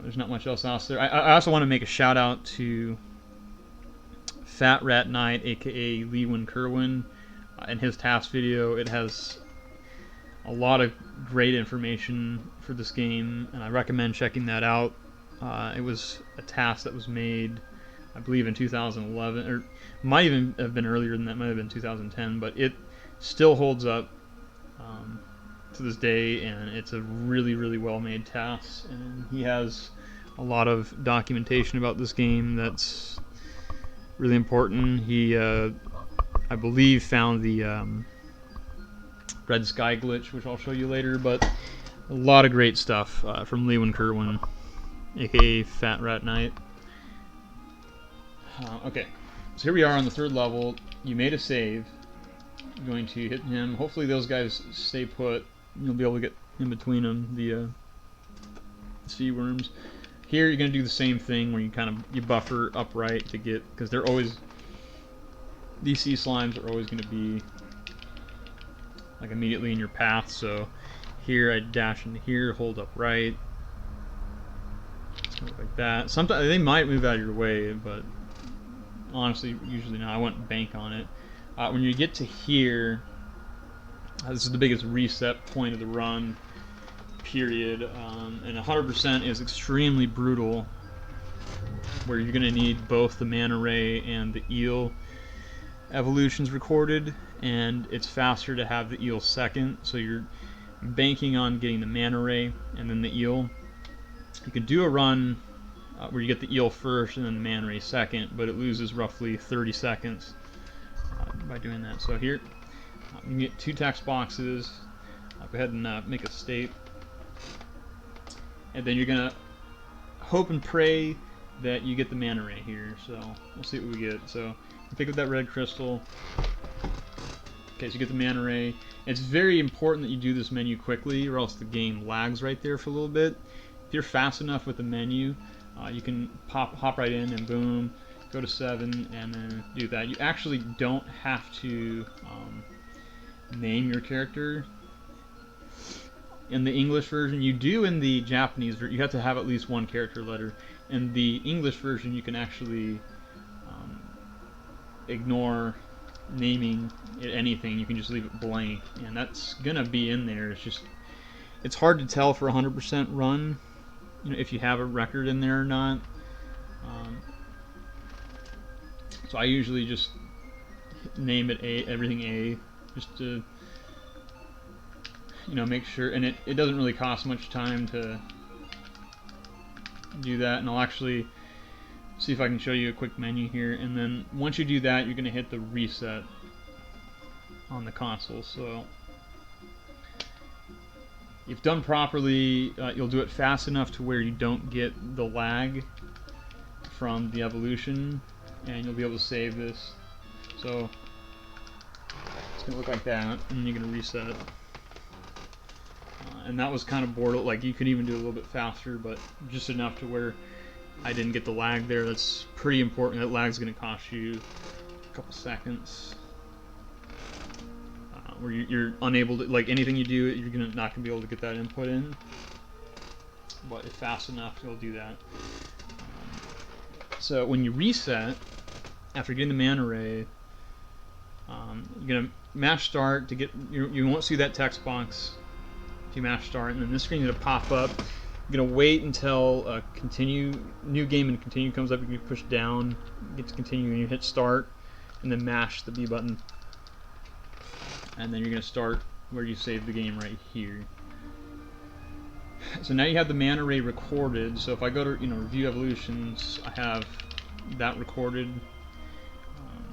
there's not much else out there. I also want to make a shout out to Fat Rat Knight, aka Lewin Kerwin, in his task video. It has a lot of great information for this game, and I recommend checking that out. It was a task that was made, I believe, in 2011, or might even have been earlier than that, might have been 2010, but it still holds up to this day, and it's a really, really well-made task, and he has a lot of documentation about this game that's really important. He, I believe, found the red sky glitch, which I'll show you later, but a lot of great stuff from Lewin Kerwin, aka Fat Rat Knight. Okay, so here we are on the 3rd level. You made a save. I'm going to hit him. Hopefully those guys stay put. You'll be able to get in between them, the sea worms. Here you're going to do the same thing where you buffer upright to get, because they're always, these sea slimes are always going to be like immediately in your path. So here I dash into here, hold upright, like that. Sometimes they might move out of your way, but honestly, usually not. I wouldn't bank on it. When you get to here, this is the biggest reset point of the run, period. And 100% is extremely brutal, where you're going to need both the manta ray and the eel evolutions recorded, and it's faster to have the eel second, so you're banking on getting the manta ray and then the eel. You can do a run where you get the eel first and then the manta ray second, but it loses roughly 30 seconds by doing that. So here, you can get 2 text boxes. Go ahead and make a state. And then you're going to hope and pray that you get the manta ray here. So we'll see what we get. So pick up that red crystal. Okay, so you get the manta ray. It's very important that you do this menu quickly, or else the game lags right there for a little bit. If you're fast enough with the menu, you can hop right in and boom, go to 7 and then do that. You actually don't have to name your character in the English version. You do in the Japanese version. You have to have at least 1 character letter. In the English version, you can actually ignore naming it anything. You can just leave it blank, and that's gonna be in there. It's hard to tell for 100% run, if you have a record in there or not. So I usually just name it everything A, just to make sure. And it doesn't really cost much time to do that. And I'll actually see if I can show you a quick menu here. And then once you do that, you're going to hit the reset on the console. So if done properly, you'll do it fast enough to where you don't get the lag from the evolution, and you'll be able to save this. So it's going to look like that, and you're going to reset. And that was kind of borderline. Like, you could even do it a little bit faster, but just enough to where I didn't get the lag there. That's pretty important. That lag's going to cost you a couple seconds. Where you're unable to, like, anything you do, you're not going to be able to get that input in. But if fast enough, you'll do that. So when you reset, after getting the manta ray, you're going to mash start to get, you won't see that text box if you mash start, and then this screen is going to pop up. You're going to wait until continue, new game and continue comes up. You can push down, get to continue, and you hit start, and then mash the B button. And then you're going to start where you saved the game right here. So now you have the manta ray recorded. So if I go to review evolutions, I have that recorded.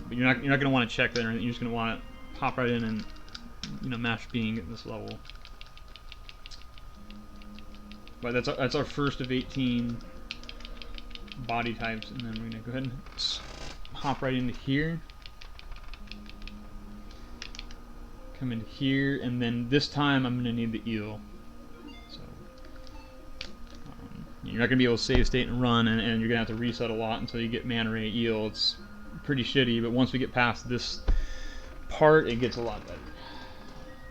But you're not going to want to check that or anything. You're just going to want to hop right in and mash being at this level. But that's our first of 18 body types, and then we're going to go ahead and hop right into here. Come in here, and then this time I'm going to need the eel. So you're not going to be able to save state and run, and you're going to have to reset a lot until you get manta ray eel. It's pretty shitty, but once we get past this part, it gets a lot better.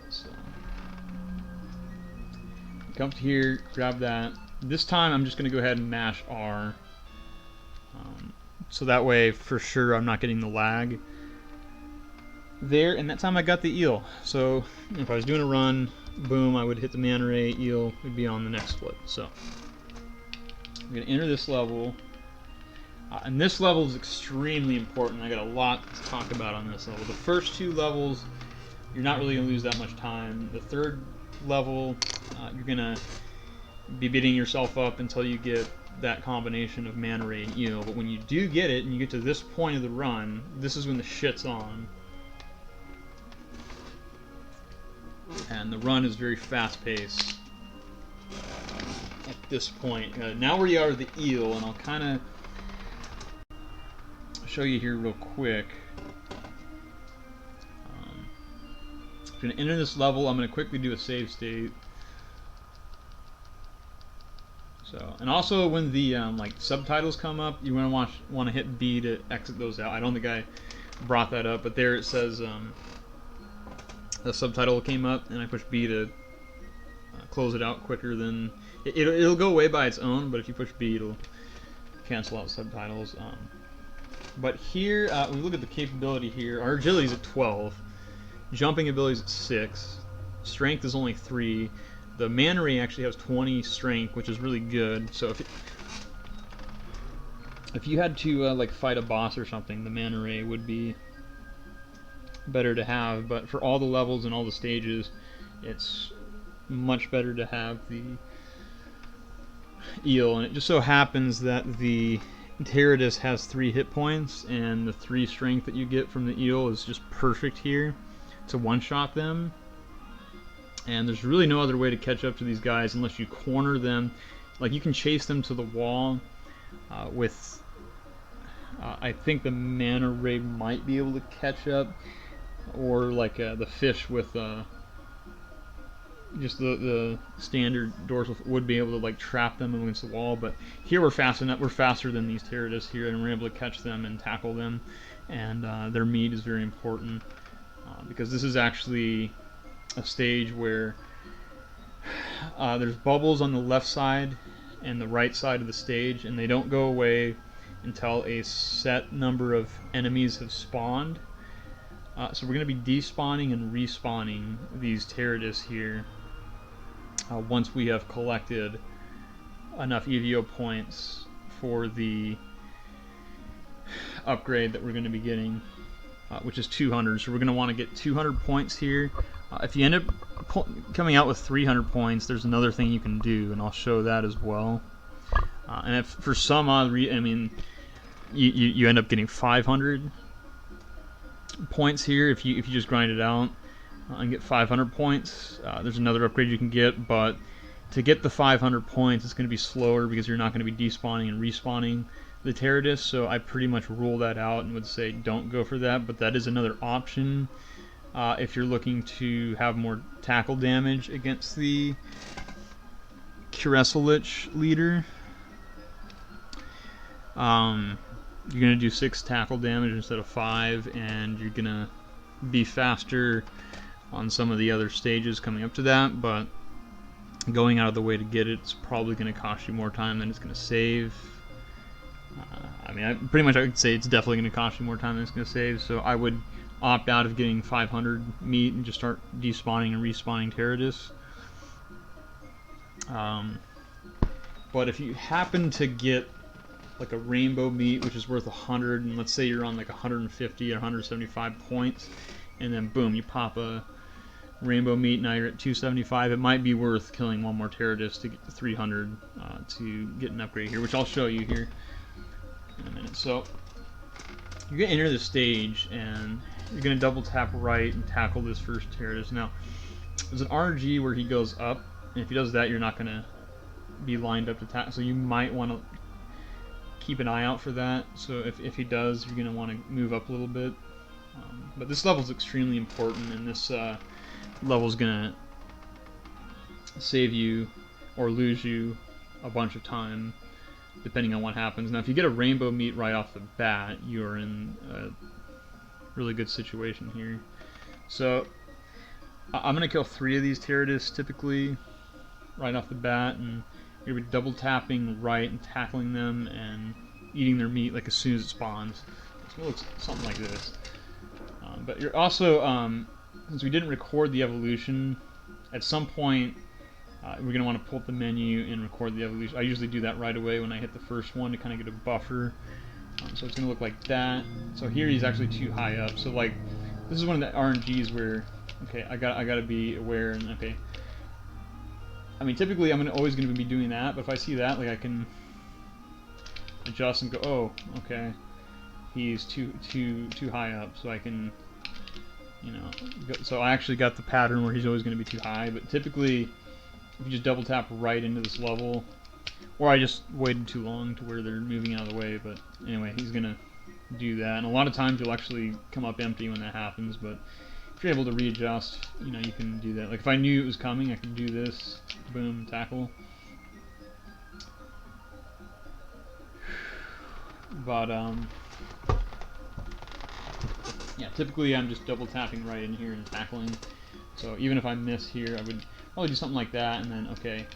So come up to here, grab that. This time I'm just going to go ahead and mash R. So that way, for sure, I'm not getting the lag there, and that time I got the eel. So if I was doing a run, boom, I would hit the manta ray, eel would be on the next split. So I'm going to enter this level, and this level is extremely important. I got a lot to talk about on this level. The first 2 levels, you're not really going to lose that much time. The 3rd level, you're going to be beating yourself up until you get that combination of manta ray and eel. But when you do get it, and you get to this point of the run, this is when the shit's on. And the run is very fast-paced at this point. Now where you are with the eel, and I'll kind of show you here real quick. I'm going to enter this level. I'm going to quickly do a save state. So, and also when the like subtitles come up, you want to hit B to exit those out. I don't think I brought that up, but there it says the subtitle came up, and I push B to close it out quicker than it'll go away by its own. But if you push B, it'll cancel out subtitles. But here, when we look at the capability here, our agility is at 12, jumping ability is at 6, strength is only 3. The mana ray actually has 20 strength, which is really good. So if you had to like fight a boss or something, the mana ray would be better to have. But for all the levels and all the stages, it's much better to have the eel. And it just so happens that the Teradus has 3 hit points, and the 3 strength that you get from the eel is just perfect here to one-shot them. And there's really no other way to catch up to these guys unless you corner them. Like, you can chase them to the wall with... I think the mana ray might be able to catch up, or like the fish with just the standard dorsal would be able to like trap them against the wall. But here we're fast enough. We're faster than these Teradus here, and we're able to catch them and tackle them. And their meat is very important because this is actually a stage where there's bubbles on the left side and the right side of the stage, and they don't go away until a set number of enemies have spawned. So we're going to be despawning and respawning these Teradus here once we have collected enough E.V.O points for the upgrade that we're going to be getting, which is 200. So we're going to want to get 200 points here. If you end up coming out with 300 points, there's another thing you can do, and I'll show that as well. And if for some odd reason, I mean, you end up getting 500 points here if you just grind it out and get 500 points. There's another upgrade you can get, but to get the 500 points, it's going to be slower because you're not going to be despawning and respawning the Teradus. So I pretty much rule that out and would say don't go for that. But that is another option if you're looking to have more tackle damage against the Kureselich leader. You're going to do 6 tackle damage instead of 5, and you're going to be faster on some of the other stages coming up to that, but going out of the way to get it's probably going to cost you more time than it's going to save. I mean, I could say it's definitely going to cost you more time than it's going to save, so I would opt out of getting 500 meat and just start despawning and respawning Teradus. But if you happen to get like a rainbow meat, which is worth 100, and let's say you're on like 150 or 175 points, and then boom, you pop a rainbow meat, now you're at 275, it might be worth killing one more Teradus to get to 300 to get an upgrade here, which I'll show you here in a minute. So you're going to enter the stage, and you're going to double tap right and tackle this first Teradus. Now, there's an RG where he goes up, and if he does that, you're not going to be lined up to tackle, so you might want to keep an eye out for that. So if he does, you're going to want to move up a little bit. But this level is extremely important, and this level is going to save you or lose you a bunch of time depending on what happens. Now, if you get a rainbow meat right off the bat, you're in a really good situation here. So I'm going to kill 3 of these Teradus typically right off the bat, and you're going to be double tapping right and tackling them and eating their meat like as soon as it spawns. It's going to look something like this. But you're also, since we didn't record the evolution, at some point we're going to want to pull up the menu and record the evolution. I usually do that right away when I hit the first one to kind of get a buffer. So it's going to look like that. So here he's actually too high up. So like, this is one of the RNGs where, okay, I got to be aware, and okay. I mean, typically I'm always going to be doing that, but if I see that, like, I can adjust and go, oh, okay, he's too high up, so I can, you know, so I actually got the pattern where he's always going to be too high. But typically, if you just double tap right into this level, or I just waited too long to where they're moving out of the way, but anyway, he's going to do that. And a lot of times you'll actually come up empty when that happens, but if you're able to readjust, you know, you can do that. Like if I knew it was coming, I could do this, boom, tackle. But yeah, typically I'm just double tapping right in here and tackling. So even if I miss here, I would probably do something like that, and then okay,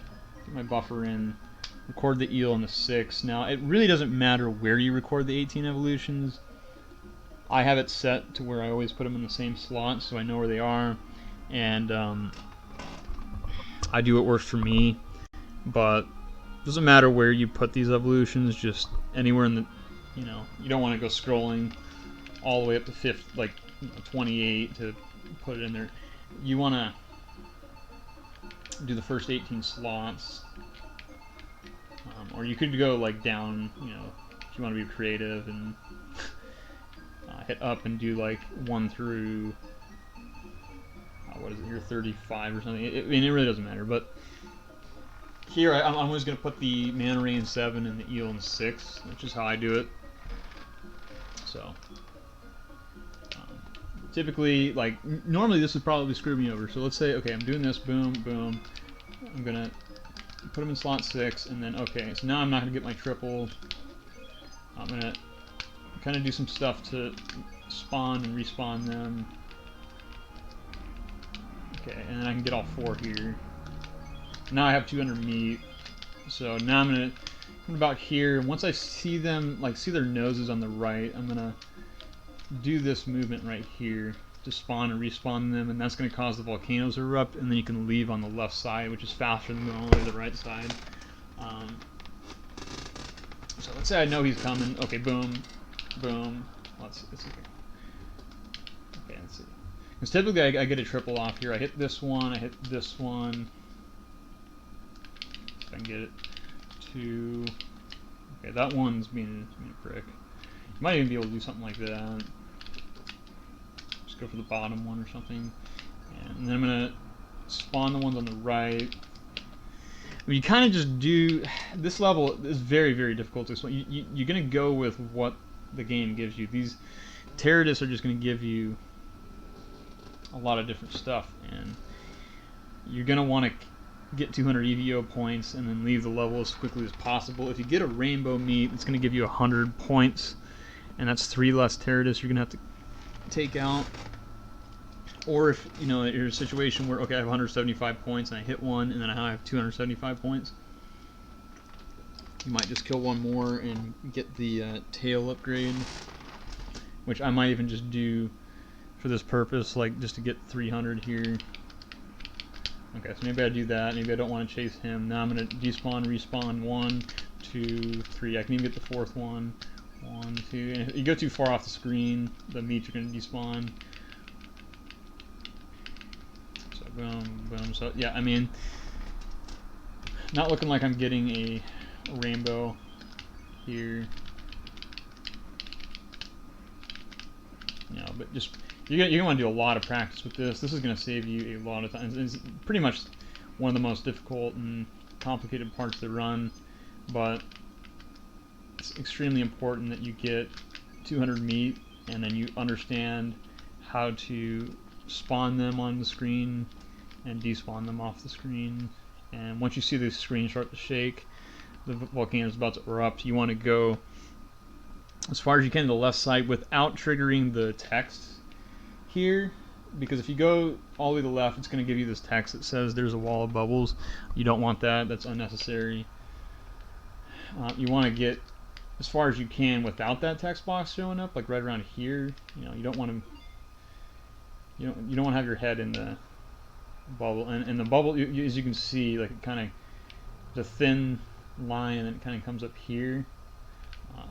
get my buffer in, record the eel on the 6. Now it really doesn't matter where you record the 18 evolutions. I have it set to where I always put them in the same slot, so I know where they are, and I do what works for me. But it doesn't matter where you put these evolutions, just anywhere in the, you know, you don't want to go scrolling all the way up to 50, like 28 to put it in there. You want to do the first 18 slots, or you could go like down, you know, if you want to be creative and hit up and do like 1 through what is it here, 35 or something. I mean, it really doesn't matter. But here I'm always going to put the manta ray in 7 and the eel in 6, which is how I do it. So typically, like normally this would probably screw me over. So let's say, okay, I'm doing this, boom, boom. I'm gonna put them in slot 6, and then okay, so now I'm not gonna get my triple. I'm gonna kind of do some stuff to spawn and respawn them. Okay, and then I can get all 4 here. Now I have 200 meat. So now I'm gonna come about here. Once I see them, like see their noses on the right, I'm gonna do this movement right here to spawn and respawn them, and that's going to cause the volcanoes to erupt, and then you can leave on the left side, which is faster than going all the way to the right side. So let's say I know he's coming. Okay, boom, boom. Let's see. Okay, let's see. Because typically I get a triple off here. I hit this one, I hit this one. If I can get it. 2. Okay, that one's being a prick. You might even be able to do something like that. Just go for the bottom one or something. And then I'm going to spawn the ones on the right. I mean, you kind of just do... This level is very, very difficult to explain. You're going to go with what the game gives you. These Terrorists are just going to give you a lot of different stuff. And you're going to want to get 200 E.V.O points and then leave the level as quickly as possible. If you get a rainbow meat, it's going to give you 100 points. And that's 3 less Terrorists you're going to have to take out. Or if, you know, you're in a situation where, okay, I have 175 points and I hit one and then I have 275 points, you might just kill one more and get the tail upgrade, which I might even just do for this purpose, like just to get 300 here. Okay, so maybe I do that. Maybe I don't want to chase him. Now I'm going to despawn, respawn 1, 2, 3. I can even get the 4th one. 1, 2. And if you go too far off the screen, the meats are going to despawn. So boom, boom. So yeah, I mean, not looking like I'm getting a rainbow here. You know, but just you're gonna want to do a lot of practice with this. This is gonna save you a lot of time. It's pretty much one of the most difficult and complicated parts to run, but it's extremely important that you get 200 meat and then you understand how to spawn them on the screen and despawn them off the screen. And once you see the screen start to shake, the volcano is about to erupt, you want to go as far as you can to the left side without triggering the text here, because if you go all the way to the left, it's going to give you this text that says there's a wall of bubbles. You don't want that. That's unnecessary. You want to get as far as you can without that text box showing up, like right around here. You know, you don't want to. You don't want to have your head in the bubble, and the bubble, as you can see, like it kind of, the thin line, and then it kind of comes up here.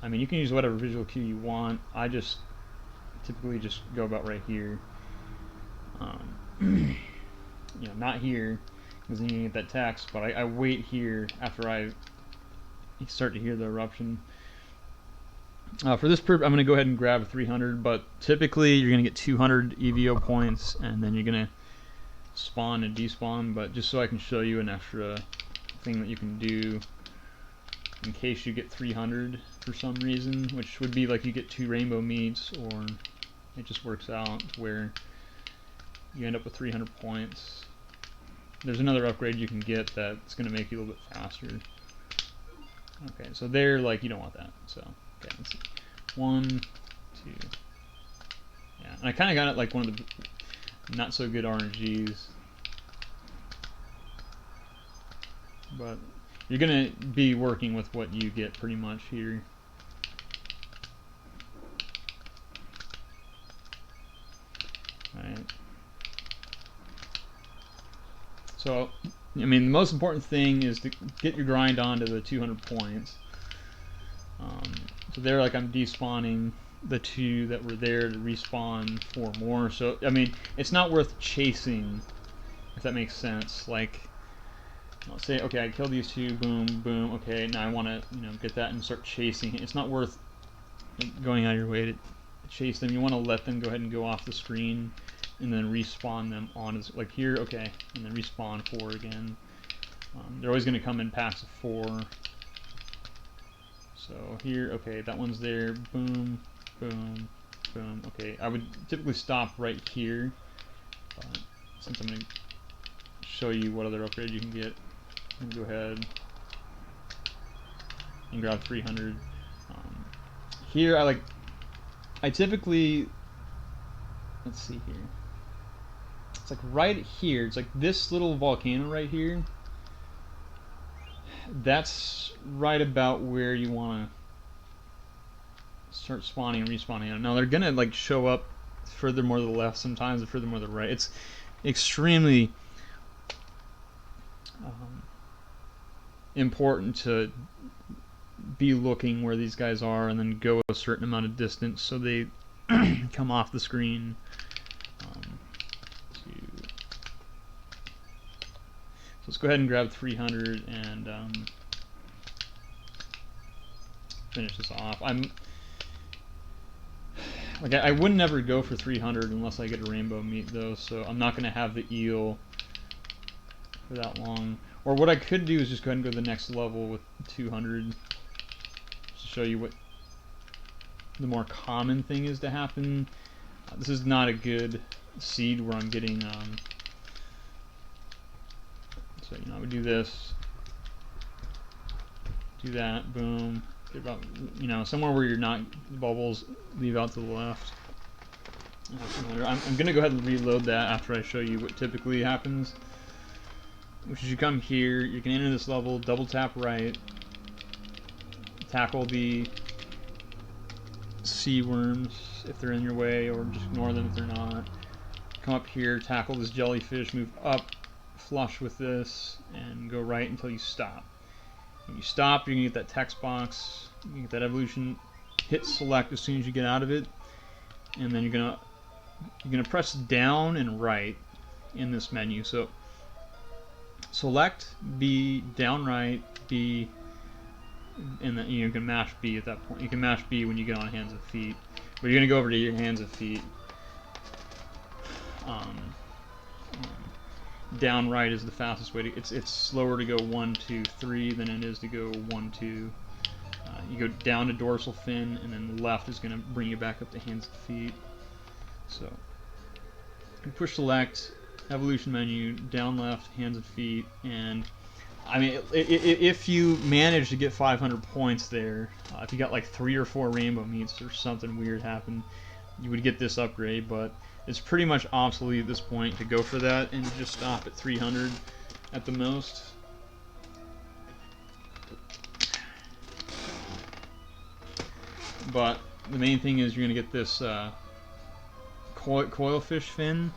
I mean, you can use whatever visual cue you want. I just typically just go about right here. You know, not here, because then you get that text, but I wait here after I start to hear the eruption. For this purpose, I'm going to go ahead and grab 300, but typically you're going to get 200 E.V.O points, and then you're going to spawn and despawn, but just so I can show you an extra thing that you can do in case you get 300 for some reason, which would be like you get 2 rainbow meats, or it just works out where you end up with 300 points. There's another upgrade you can get that's going to make you a little bit faster. Okay, so there, like, you don't want that. So, okay, let's see. 1, 2. Yeah, and I kind of got it like one of the not so good RNGs. But you're going to be working with what you get pretty much here. Alright. So, I mean, the most important thing is to get your grind on to the 200 points. So there, like, I'm despawning the 2 that were there to respawn 4 more. So, I mean, it's not worth chasing, if that makes sense. Like, I'll say, okay, I killed these 2, boom, boom, okay, now I want to, you know, get that and start chasing. It's not worth going out of your way to chase them. You want to let them go ahead and go off the screen and then respawn them on, like here, okay, and then respawn 4 again. They're always going to come in packs of 4. So here, okay, that one's there, boom, boom, boom, okay. I would typically stop right here, but since I'm going to show you what other upgrade you can get, I'm going to go ahead and grab 300. Here, I typically, let's see here. It's like right here, it's like this little volcano right here. That's right about where you want to start spawning and respawning. Now they're gonna like show up further more to the left sometimes, and further more to the right. It's extremely important to be looking where these guys are and then go a certain amount of distance so they come off the screen. So let's go ahead and grab 300 and finish this off. I wouldn't ever go for 300 unless I get a rainbow meat though, so I'm not going to have the eel for that long. Or what I could do is just go ahead and go to the next level with 200 to show you what the more common thing is to happen. This is not a good seed where I'm getting so, you know, I would do this, do that, boom, get about, you know, somewhere where you're not, bubbles leave out to the left. I'm going to go ahead and reload that after I show you what typically happens, which is you come here, you can enter this level, double tap right, tackle the sea worms if they're in your way, or just ignore them if they're not. Come up here, tackle this jellyfish, move up, flush with this, and go right until you stop. When you stop, you're going to get that text box, you get that evolution, hit select as soon as you get out of it, and then you're going to press down and right in this menu. So select B, down right, B, and then you can mash B at that point. You can mash B when you get on hands and feet, but you're going to go over to your hands and feet. Down right is the fastest way to. It's slower to go 1, 2, 3 than it is to go 1, 2. You go down to dorsal fin, and then left is going to bring you back up to hands and feet. So you push select, evolution menu, down left, hands and feet, and I mean, if you manage to get 500 points there, if you got like 3 or 4 rainbow meats or something weird happened, you would get this upgrade, but it's pretty much obsolete at this point to go for that and just stop at 300 at the most. But the main thing is you're going to get this coilfish fin,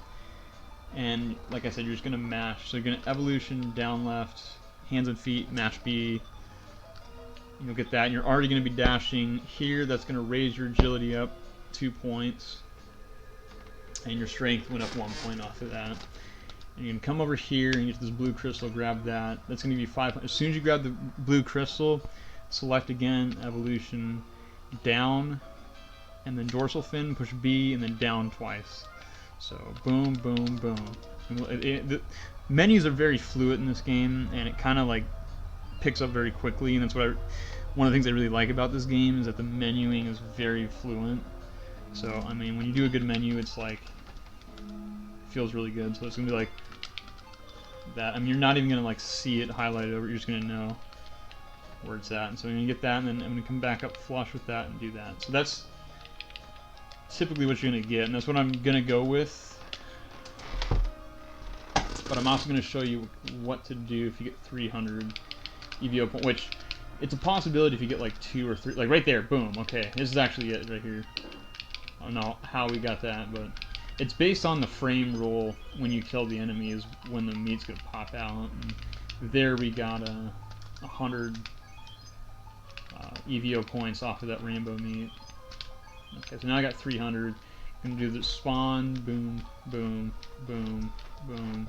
and like I said, you're just going to mash. So you're going to evolution, down left, hands and feet, mash B. You'll get that, and you're already going to be dashing here. That's going to raise your agility up 2 points. And your strength went up 1 point off of that. And you can come over here and get this blue crystal, grab that. That's going to be 5. As soon as you grab the blue crystal, select again, evolution, down, and then dorsal fin, push B, and then down twice. So boom, boom, boom. The menus are very fluid in this game, and it kind of like picks up very quickly. And that's what one of the things I really like about this game is that the menuing is very fluent. So I mean, when you do a good menu, it's like feels really good. So it's gonna be like that. I mean, you're not even gonna like see it highlighted over. You're just gonna know where it's at. And so I'm gonna get that, and then I'm gonna come back up flush with that and do that. So that's typically what you're gonna get, and that's what I'm gonna go with. But I'm also gonna show you what to do if you get 300 E.V.O points, which it's a possibility if you get like 2 or 3, like right there, boom. Okay, this is actually it right here. I don't know how we got that, but it's based on the frame roll when you kill the enemy is when the meat's gonna pop out. And there we got 100 E.V.O points off of that rainbow meat. Okay, so now I got 300. I'm gonna do the spawn, boom, boom, boom, boom.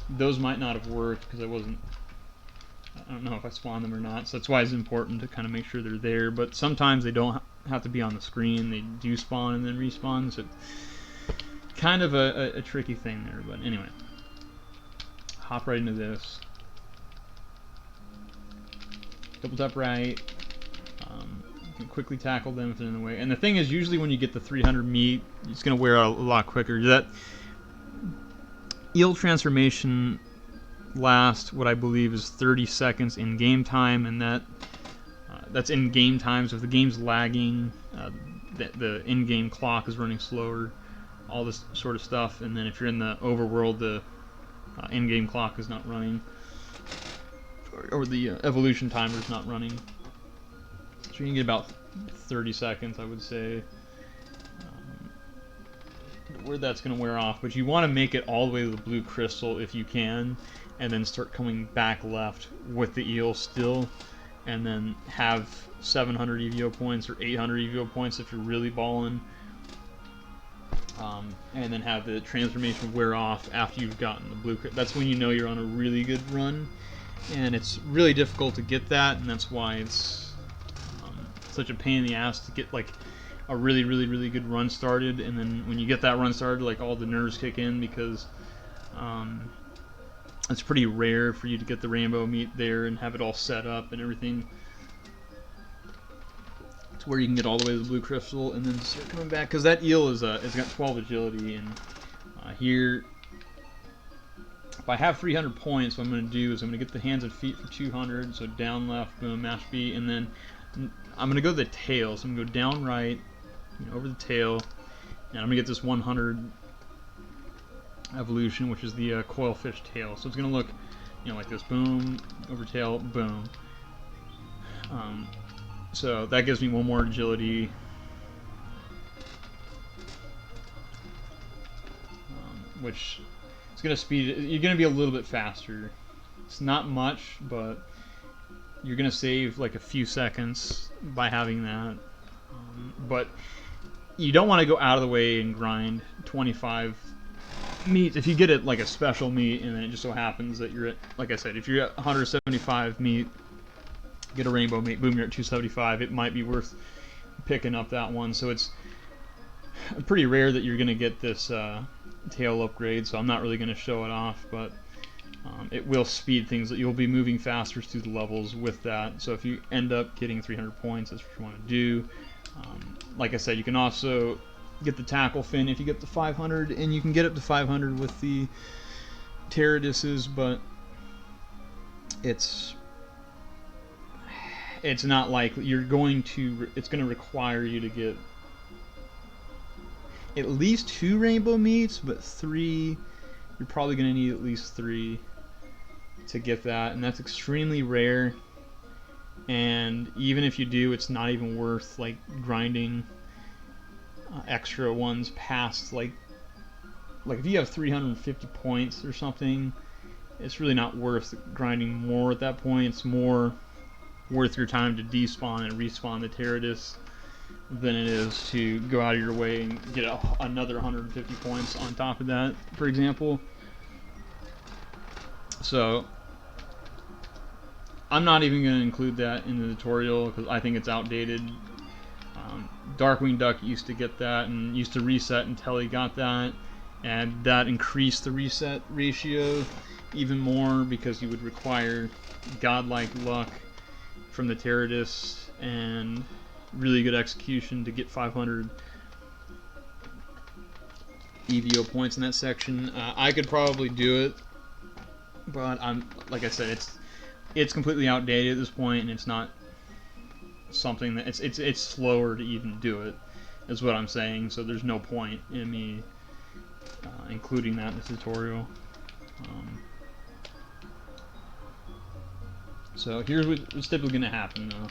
Those might not have worked because I don't know if I spawned them or not, so that's why it's important to kind of make sure they're there. But sometimes they don't have to be on the screen. They do spawn and then respawn, so kind of a tricky thing there. But anyway, hop right into this. Double tap right. You can quickly tackle them if they're in the way. And the thing is, usually when you get the 300 meat, it's going to wear out a lot quicker. That eel transformation lasts what I believe is 30 seconds in game time, and that's in game time. So if the game's lagging, the in-game clock is running slower, all this sort of stuff. And then if you're in the overworld, the in-game clock is not running, or the evolution timer is not running. So you can get about 30 seconds, I would say, where that's going to wear off. But you want to make it all the way to the blue crystal if you can, and then start coming back left with the eel still, and then have 700 E.V.O points or 800 E.V.O points if you're really balling, and then have the transformation wear off after you've gotten the blue crystal. That's when you know you're on a really good run, and it's really difficult to get that, and that's why it's such a pain in the ass to get like a really good run started. And then when you get that run started, like all the nerves kick in, because it's pretty rare for you to get the rainbow meat there and have it all set up and everything to where you can get all the way to the blue crystal and then start coming back, because that eel is it's got 12 agility. And here, if I have 300 points, what I'm going to do is I'm going to get the hands and feet for 200, so down, left, boom, mash B, and then I'm going to go to the tail, so I'm going to go down right, over the tail, and I'm going to get this 100 evolution, which is the coil fish tail. So it's going to look, like this, boom, over tail, boom. So that gives me one more agility. Which is going to speed it. You're going to be a little bit faster. It's not much, but you're going to save like a few seconds by having that. But you don't want to go out of the way and grind 25 meat. If you get it like a special meat, and then it just so happens that you're at, like I said, if you're at 175 meat, get a rainbow meat, boom, you're at 275, it might be worth picking up that one. So it's pretty rare that you're going to get this tail upgrade, so I'm not really going to show it off, but it will speed things. That you'll be moving faster through the levels with that. So if you end up getting 300 points, that's what you want to do. Like I said, you can also get the tackle fin if you get to 500, and you can get up to 500 with the Pteriduses, but it's not likely. It's going to require you to get at least 2 rainbow meats, but 3, you're probably going to need at least 3 to get that, and that's extremely rare. And even if you do, it's not even worth like grinding extra ones past like if you have 350 points or something, it's really not worth grinding more at that point. It's more worth your time to despawn and respawn the Pteridus than it is to go out of your way and get another 150 points on top of that, for example. So I'm not even going to include that in the tutorial because I think it's outdated. Darkwing Duck used to get that and used to reset until he got that, and that increased the reset ratio even more because you would require godlike luck from the Pteridus and really good execution to get 500 E.V.O points in that section. I could probably do it, but like I said, it's completely outdated at this point, and it's not something that it's slower to even do it, is what I'm saying. So there's no point in me including that in the tutorial. So here's what's typically going to happen, though.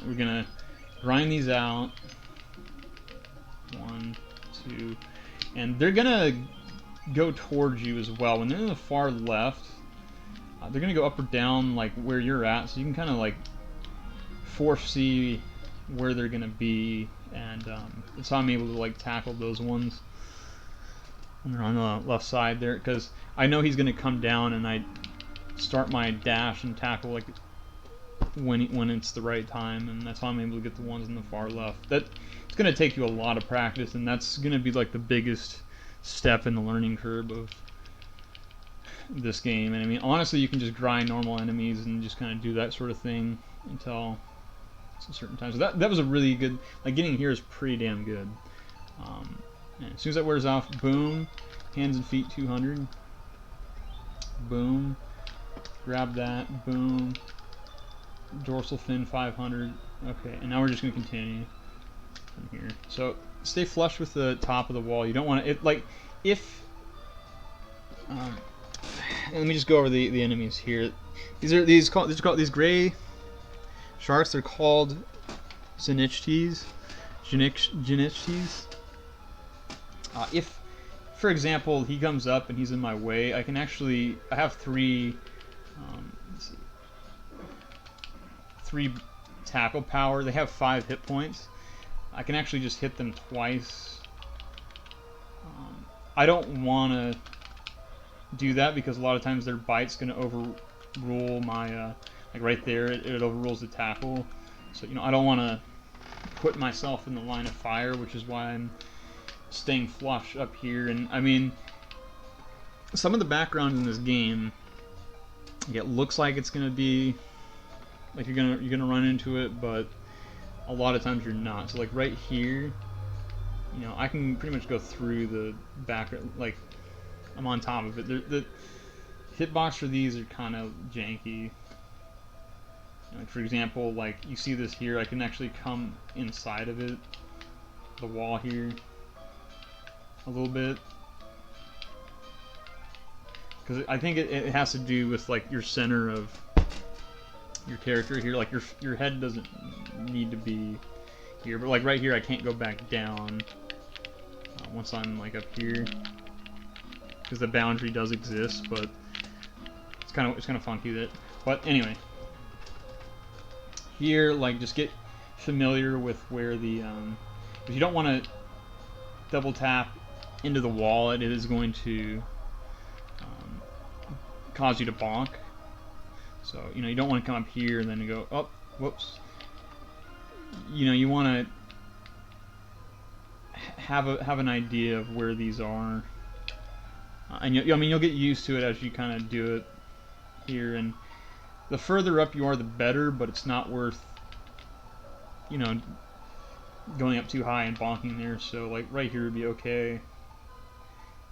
We're going to grind these out. 1, 2, and they're going to go towards you as well. When they're in the far left, they're going to go up or down like where you're at, so you can kind of like foresee where they're going to be, and that's how I'm able to like tackle those ones when they're on the left side there, because I know he's going to come down, and I start my dash and tackle like when it's the right time, and that's how I'm able to get the ones in the far left. It's going to take you a lot of practice, and that's going to be like the biggest step in the learning curve of this game. And I mean, honestly, you can just grind normal enemies and just kind of do that sort of thing until a certain time. So that was a really good, like, getting here is pretty damn good. And as soon as that wears off, boom, hands and feet 200, boom, grab that, boom, dorsal fin 500. Okay, and now we're just going to continue from here. So stay flush with the top of the wall. You don't want to, like, if let me just go over the enemies here. These are these gray sharks. They're called Zinichtes. If, for example, he comes up and he's in my way, I have three tackle power. They have 5 hit points. I can actually just hit them twice. I don't want to do that because a lot of times their bite's going to overrule my, like right there, it overrules the tackle. So, I don't want to put myself in the line of fire, which is why I'm staying flush up here. And I mean, some of the background in this game, it looks like it's going to be like you're gonna run into it, but a lot of times you're not. So like right here, I can pretty much go through the background, like I'm on top of it. The hitbox for these are kind of janky. Like for example, like you see this here, I can actually come inside of it, the wall here, a little bit. Because I think it has to do with like your center of your character here. Like your head doesn't need to be here, but like right here I can't go back down once I'm like up here, because the boundary does exist, but it's kind of funky that. But anyway, here, like, just get familiar with where the if you don't want to double tap into the wall, it is going to cause you to bonk. So you don't want to come up here and then go, oh, whoops. You want to have an idea of where these are, and you'll get used to it as you kind of do it here. And the further up you are, the better, but it's not worth going up too high and bonking there. So like right here would be okay,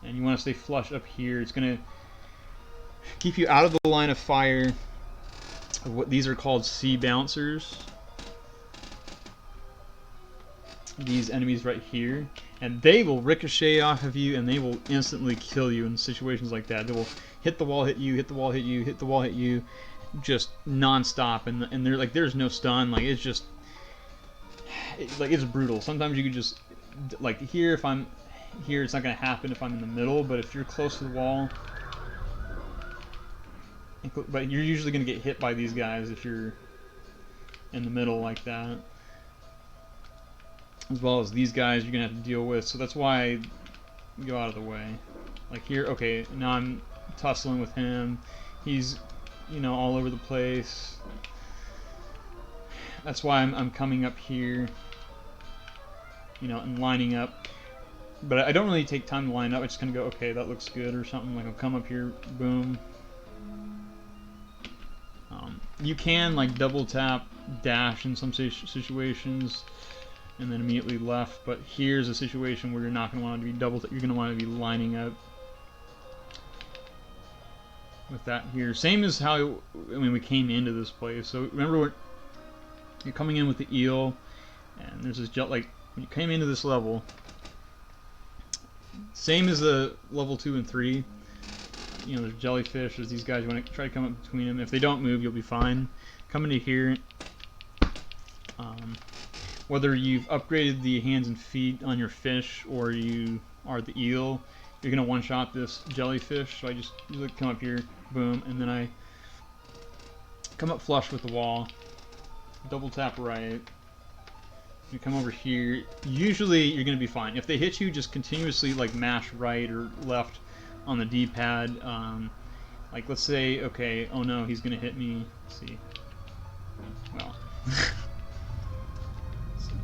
and you want to stay flush up here. It's gonna keep you out of the line of fire of what these are called sea bouncers. These enemies right here, and they will ricochet off of you, and they will instantly kill you in situations like that. They will hit the wall, hit you, hit the wall, hit you, hit the wall, hit you, just non-stop, and they're like, there's no stun. Like it's just it's brutal. Sometimes you could just, like here, if I'm here, it's not gonna happen if I'm in the middle, but if you're close to the wall, but you're usually gonna get hit by these guys if you're in the middle like that, as well as these guys you're gonna have to deal with. So that's why I go out of the way. Like here, okay, now I'm tussling with him. He's all over the place. That's why I'm coming up here, and lining up. But I don't really take time to line up. I just kind of go, okay, that looks good or something. Like I'll come up here, boom. You can like double tap dash in some situations, and then immediately left. But here's a situation where you're not going to want to be you're going to want to be lining up with that here. Same as how we came into this place. So remember, you're coming in with the eel, and there's this like when you came into this level, same as the level 2 and 3. You know, there's jellyfish. There's these guys. You want to try to come up between them. If they don't move, you'll be fine. Come into here. Whether you've upgraded the hands and feet on your fish or you are the eel, you're gonna one-shot this jellyfish. So I just usually come up here, boom, and then I come up flush with the wall, double tap right. You come over here. Usually you're gonna be fine. If they hit you, just continuously like mash right or left on the D-pad. Like let's say, okay, oh no, he's gonna hit me. Let's see. Well, it's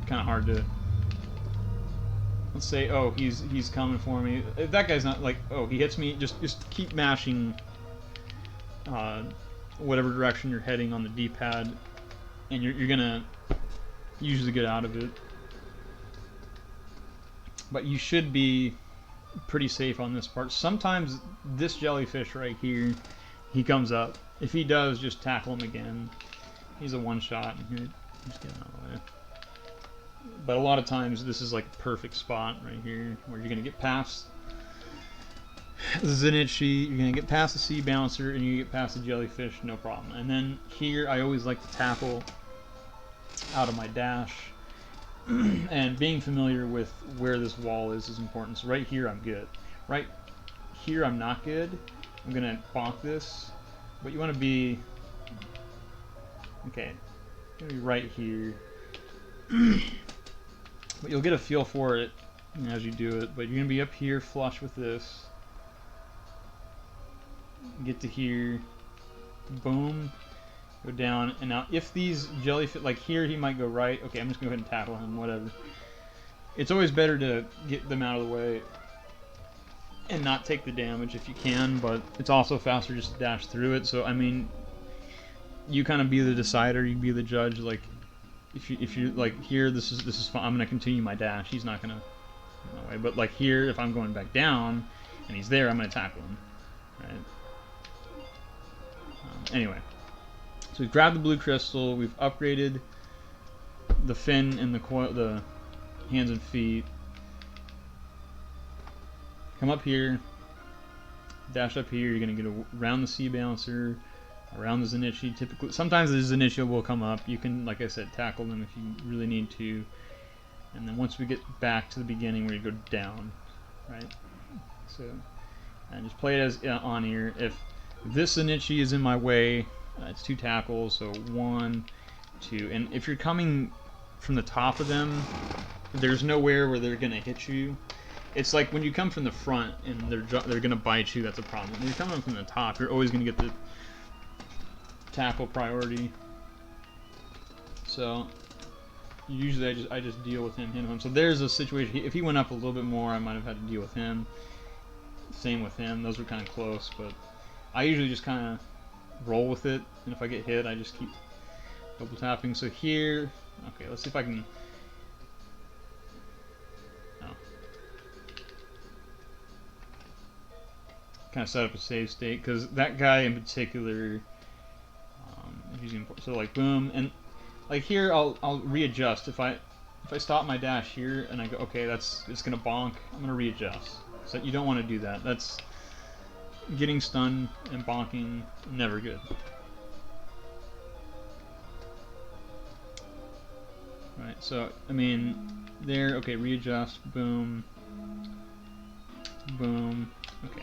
kind of hard to. Let's say, oh, he's coming for me. If that guy's not like, oh, he hits me. Just keep mashing. Whatever direction you're heading on the D-pad, and you're gonna usually get out of it. But you should be pretty safe on this part. Sometimes this jellyfish right here, he comes up. If he does, just tackle him again. He's a one-shot. Here, just get out of the way. But a lot of times this is like a perfect spot right here where you're gonna get past the Zenitsu, you're gonna get past the sea bouncer, and you get past the jellyfish, no problem. And then here I always like to tackle out of my dash. And being familiar with where this wall is important. So right here I'm good. Right here I'm not good. I'm gonna bonk this. But you want to be okay. Gonna be right here. But you'll get a feel for it as you do it. But you're gonna be up here flush with this. Get to here. Boom. Go down, and now if these jellyfish, like here he might go right, okay, I'm just going to go ahead and tackle him, whatever. It's always better to get them out of the way and not take the damage if you can, but it's also faster just to dash through it, so I mean, you kind of be the decider, you be the judge, like, if you like, here, this is fine, I'm going to continue my dash, he's not going to go away, but like here, if I'm going back down, and he's there, I'm going to tackle him, right? Anyway. So we've grabbed the blue crystal, we've upgraded the fin and the hands and feet. Come up here, dash up here, you're going to get around the sea bouncer, around the Zenitsu. Typically, sometimes the Zenitsu will come up. You can, like I said, tackle them if you really need to. And then once we get back to the beginning, we're going to go down, right? So, and just play it as on here. If this Zenitsu is in my way, it's 2 tackles, so 1, 2, and if you're coming from the top of them, there's nowhere where they're gonna hit you. It's like when you come from the front and they're gonna bite you. That's a problem. When you're coming from the top, you're always gonna get the tackle priority. So usually I just deal with him. So there's a situation. If he went up a little bit more, I might have had to deal with him. Same with him. Those were kind of close, but I usually just kind of roll with it, and if I get hit, I just keep double tapping. So here, okay, let's see if I can. Oh. Kind of set up a save state because that guy in particular, using so like boom, and like here I'll readjust if I stop my dash here and I go okay, it's gonna bonk. I'm gonna readjust. So you don't want to do that. That's getting stunned and bonking, never good. Right, so, I mean, there, okay, readjust, boom, boom, okay.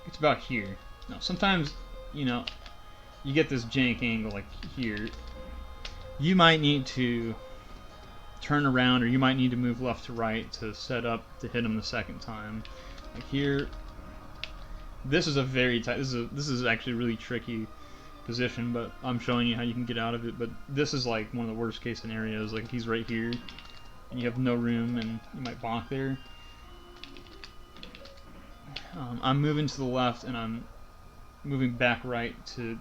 It's about here. Now, sometimes, you know, you get this jank angle like here. You might need to turn around, or you might need to move left to right to set up to hit him the second time. Like here, this is a very tight. This is actually a really tricky position, but I'm showing you how you can get out of it. But this is like one of the worst case scenarios. Like if he's right here, and you have no room, and you might bonk there. I'm moving to the left, and I'm moving back right to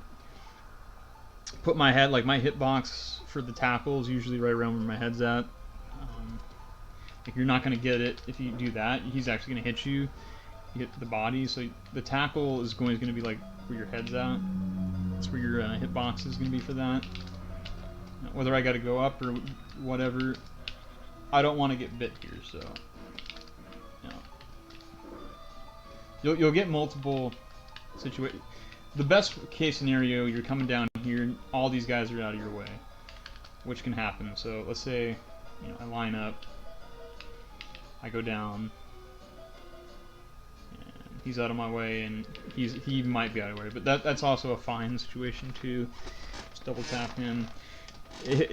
put my head, like my hitbox for the tackle is usually right around where my head's at. Like you're not going to get it if you do that. He's actually going to hit you. You hit the body, so the tackle is going to be like where your head's at. That's where your hitbox is going to be for that. Now, whether I got to go up or whatever, I don't want to get bit here, so you'll get multiple situations. The best case scenario, you're coming down here, and all these guys are out of your way, which can happen. So let's say I line up. I go down, and he's out of my way, and he might be out of my way, but that's also a fine situation too. Just double tap him.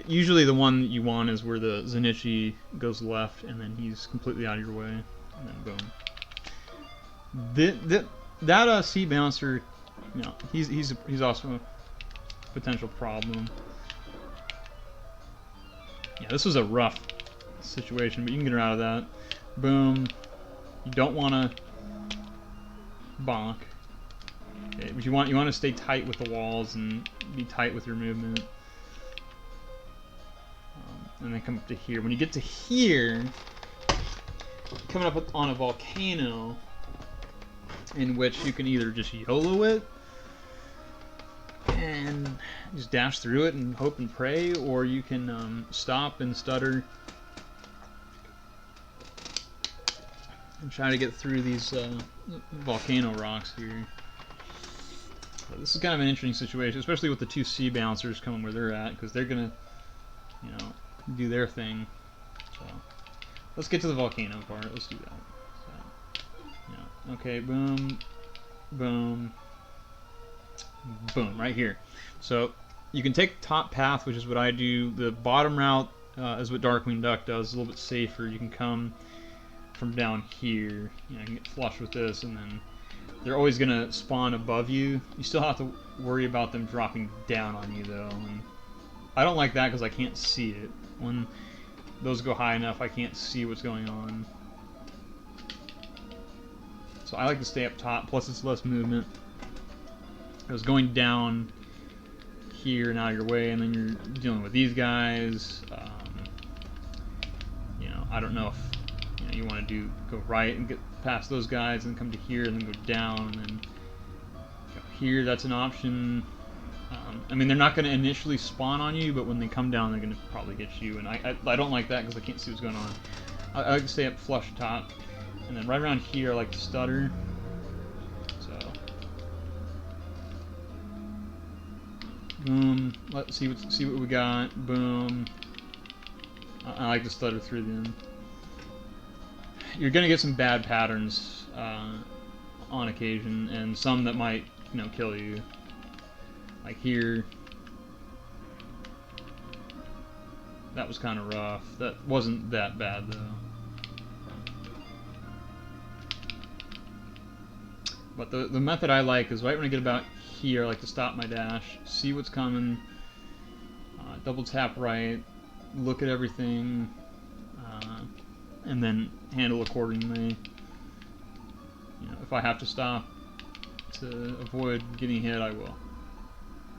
Usually the one that you want is where the Zenitsu goes left, and then he's completely out of your way, and then boom. That C bouncer, he's also a potential problem. Yeah, this was a rough situation, but you can get her out of that. Boom. You don't want to bonk. Okay, but you want to stay tight with the walls and be tight with your movement. And then come up to here. When you get to here, coming up on a volcano, in which you can either just YOLO it and just dash through it and hope and pray, or you can stop and stutter and try to get through these volcano rocks here. So this is kind of an interesting situation, especially with the two C bouncers coming where they're at, because they're gonna, do their thing. So let's get to the volcano part. Let's do that. So, okay, boom, boom, boom, right here. So you can take the top path, which is what I do. The bottom route is what Darkwing Duck does. It's a little bit safer. You can come from down here. You can get flush with this, and then they're always going to spawn above you. You still have to worry about them dropping down on you, though. And I don't like that because I can't see it. When those go high enough, I can't see what's going on. So I like to stay up top, plus it's less movement. Because going down here and out of your way, and then you're dealing with these guys. I don't know if you want to go right and get past those guys, and come to here, and then go down, and then go here. That's an option. I mean, they're not going to initially spawn on you, but when they come down, they're going to probably get you. And I don't like that because I can't see what's going on. I like to stay up flush top, and then right around here, I like to stutter. Boom. Let's see what we got. Boom. I like to stutter through them. You're gonna get some bad patterns on occasion, and some that might, kill you. Like here. That was kind of rough. That wasn't that bad though. But the method I like is right when I get about here, I like to stop my dash, see what's coming, double tap right, look at everything, and then handle accordingly. If I have to stop to avoid getting hit, I will.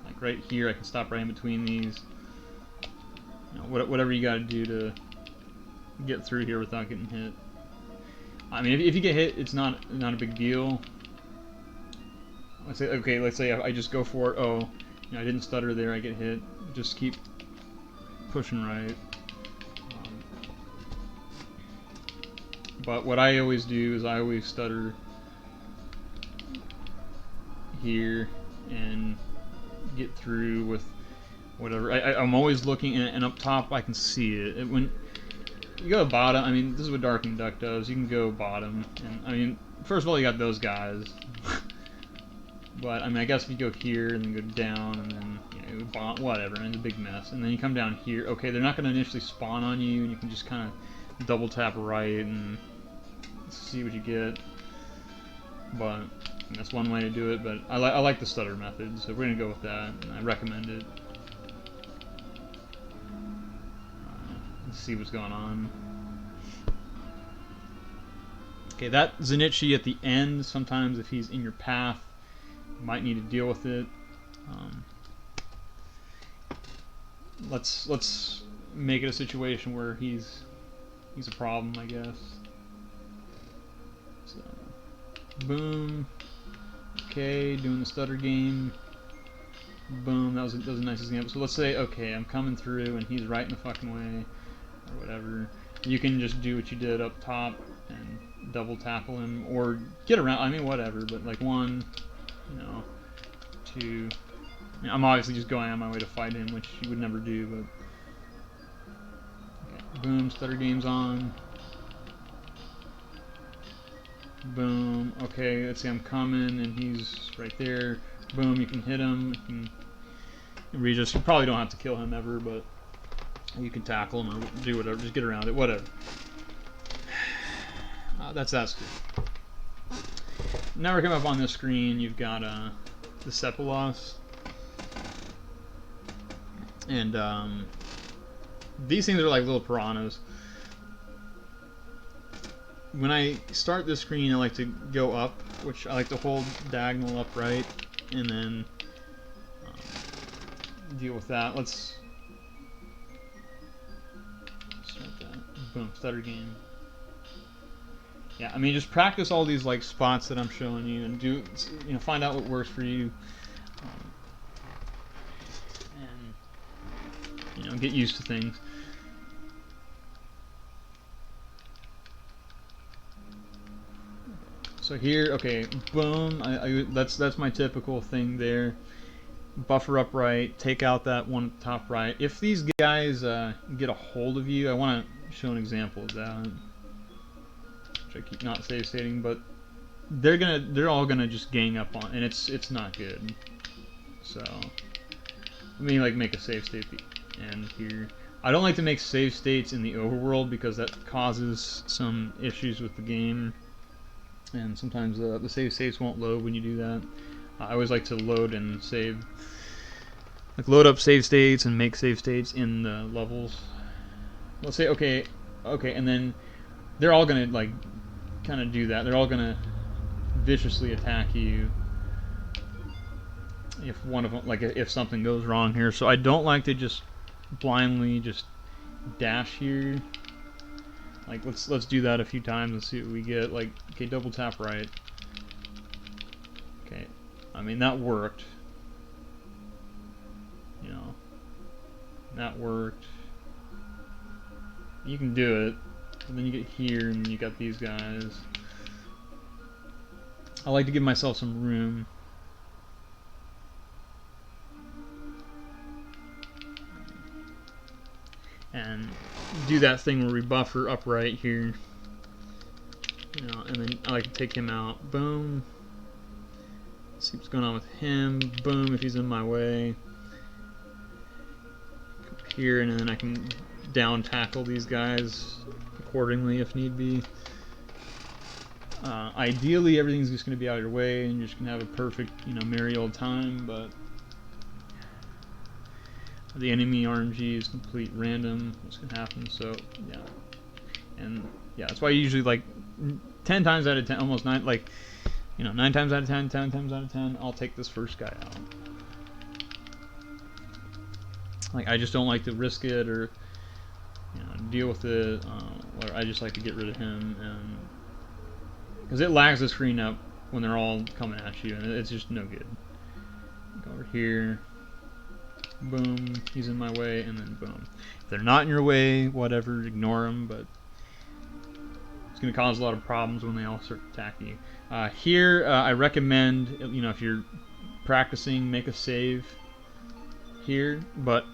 Like right here, I can stop right in between these. Whatever you got to do to get through here without getting hit. I mean, if you get hit, it's not a big deal. Let's say I just go for it. Oh, I didn't stutter there. I get hit. Just keep pushing right. But what I always do is I always stutter here and get through with whatever. I'm always looking, and up top I can see it. When you go bottom, I mean, this is what Darkwing Duck does. You can go bottom, and I mean, first of all, you got those guys. But, I mean, I guess if you go here and then go down and then, whatever, and it's a big mess. And then you come down here. Okay, they're not going to initially spawn on you, and you can just kind of double tap right and see what you get. But that's one way to do it, but I like the stutter method, so we're going to go with that, and I recommend it. Let's see what's going on. Okay, that Zenitsu at the end, sometimes if he's in your path, might need to deal with it. let's make it a situation where he's a problem, I guess. So, boom. Okay, doing the stutter game. Boom. That was a nice example. So let's say, okay, I'm coming through and he's right in the fucking way, or whatever. You can just do what you did up top and double tackle him, or get around. I mean, whatever. But like 1, you know, 2. I'm obviously just going out of my way to fight him, which you would never do. But okay. Boom. Stutter game's on. Boom. Okay, let's see, I'm coming and he's right there. Boom, you can hit him. You can Regis. You probably don't have to kill him ever, but you can tackle him or do whatever. Just get around it, whatever. That's that screen. Now we're coming up on this screen. You've got the Sepulos. And these things are like little piranhas. When I start this screen, I like to go up, which I like to hold diagonal upright, and then deal with that. Let's start that. Boom, stutter game. Yeah, I mean, just practice all these like spots that I'm showing you, and do, you know, find out what works for you, and you know, get used to things. So here, okay, boom. That's my typical thing there. Buffer upright, take out that one top right. If these guys get a hold of you, I want to show an example of that, which I keep not save stating, but they're all gonna just gang up on, and it's not good. So let me like make a save state and here. I don't like to make save states in the overworld because that causes some issues with the game. And sometimes the save states won't load when you do that. I always like to load and save, like load up save states and make save states in the levels. Let's say okay, and then they're all gonna like kind of do that. They're all gonna viciously attack you if one of them, like if something goes wrong here. So I don't like to just blindly just dash here. Like let's do that a few times and see what we get. Like, okay, double tap right. Okay, I mean that worked. You know, that worked. You can do it, and then you get here, and you got these guys. I like to give myself some room. And do that thing where we buffer upright here, you know, and then I like to take him out. Boom. See what's going on with him. Boom, if he's in my way. Come here, and then I can down tackle these guys accordingly if need be. Ideally, everything's just going to be out of your way, and you're just going to have a perfect, you know, merry old time, but the enemy RNG is complete random. What's going to happen? So, yeah. And, yeah, that's why I usually, like, 10 times out of 10, almost 9, like, you know, 9 times out of 10, 10 times out of 10, I'll take this first guy out. Like, I just don't like to risk it or, you know, deal with it. Or I just like to get rid of him, and because it lags the screen up when they're all coming at you, and it's just no good. Go over here. Boom, he's in my way, and then boom. If they're not in your way, whatever, ignore them, but it's going to cause a lot of problems when they all start attacking you. Here, I recommend, you know, if you're practicing, make a save here, but,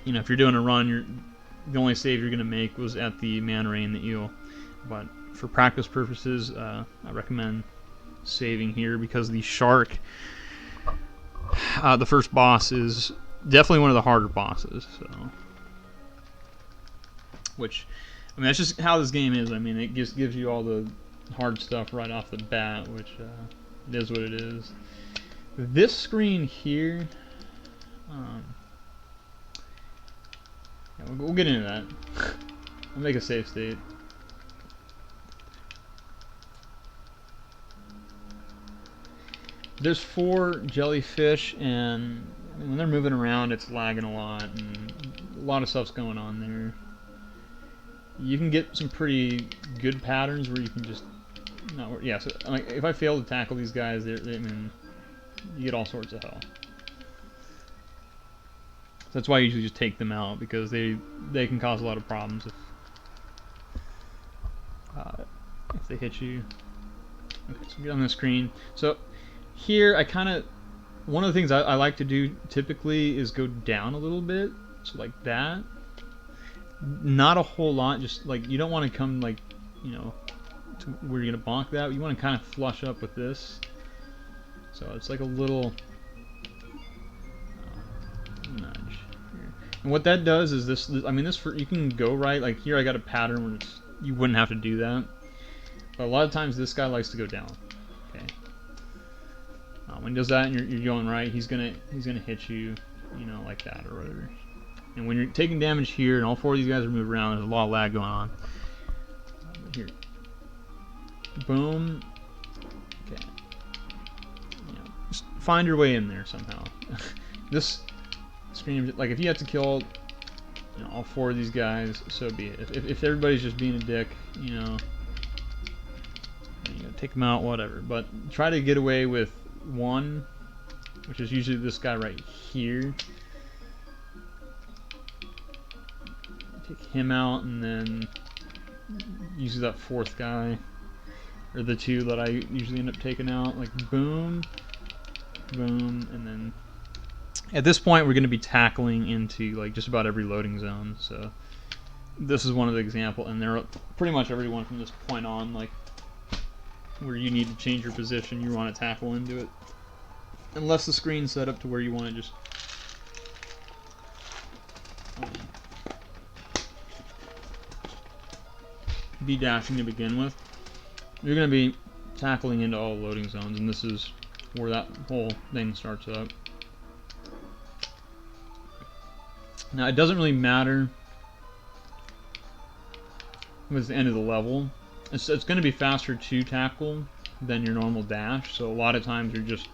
you know, if you're doing a run, the only save you're going to make was at the man ray and the eel. But for practice purposes, I recommend saving here because the shark, the first boss, is definitely one of the harder bosses. So, which, I mean, that's just how this game is. I mean, it just gives you all the hard stuff right off the bat, which it is what it is. This screen here, yeah, we'll get into that. I'll make a save state. There's 4 jellyfish, and when they're moving around, it's lagging a lot, and a lot of stuff's going on there. You can get some pretty good patterns where you can just not. Yeah, so like if I fail to tackle these guys, I mean, you get all sorts of hell. So that's why I usually just take them out, because they can cause a lot of problems if they hit you. Okay, so get on the screen. So here I kind of, one of the things I like to do typically is go down a little bit, so like that. Not a whole lot, just like you don't want to come like, you know, to where you're gonna bonk that. You want to kind of flush up with this. So it's like a little nudge here. And what that does is this. I mean, you can go right. Like here, I got a pattern where you wouldn't have to do that. But a lot of times, this guy likes to go down. Okay. When he does that, and you're going right, he's gonna hit you, you know, like that or whatever. And when you're taking damage here, and all four of these guys are moving around, there's a lot of lag going on. Here, boom. Okay. You know, just find your way in there somehow. This screams like if you have to kill, you know, all four of these guys, so be it. If everybody's just being a dick, you know, take them out, whatever. But try to get away with one, which is usually this guy right here. Take him out, and then use that fourth guy, or the two that I usually end up taking out. Like boom, boom, and then at this point we're going to be tackling into like just about every loading zone. So this is one of the examples, and they're pretty much everyone from this point on, like where you need to change your position, you want to tackle into it, unless the screen's set up to where you want to just be dashing to begin with. You're going to be tackling into all loading zones, and this is where that whole thing starts up. Now, it doesn't really matter if it's the end of the level. It's going to be faster to tackle than your normal dash, so a lot of times you're just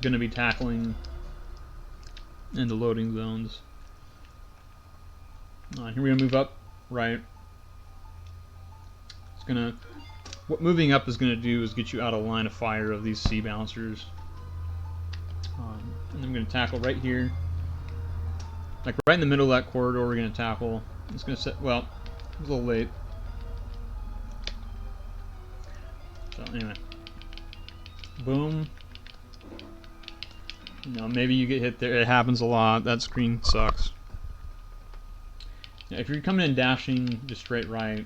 going to be tackling into loading zones. Here we're going to move up right. It's gonna. What moving up is gonna do is get you out of line of fire of these sea bouncers. And then we're gonna tackle right here, like right in the middle of that corridor. We're gonna tackle. It's gonna set. Well, it's a little late. So anyway, boom. You know, maybe you get hit there. It happens a lot. That screen sucks. If you're coming in dashing just straight right,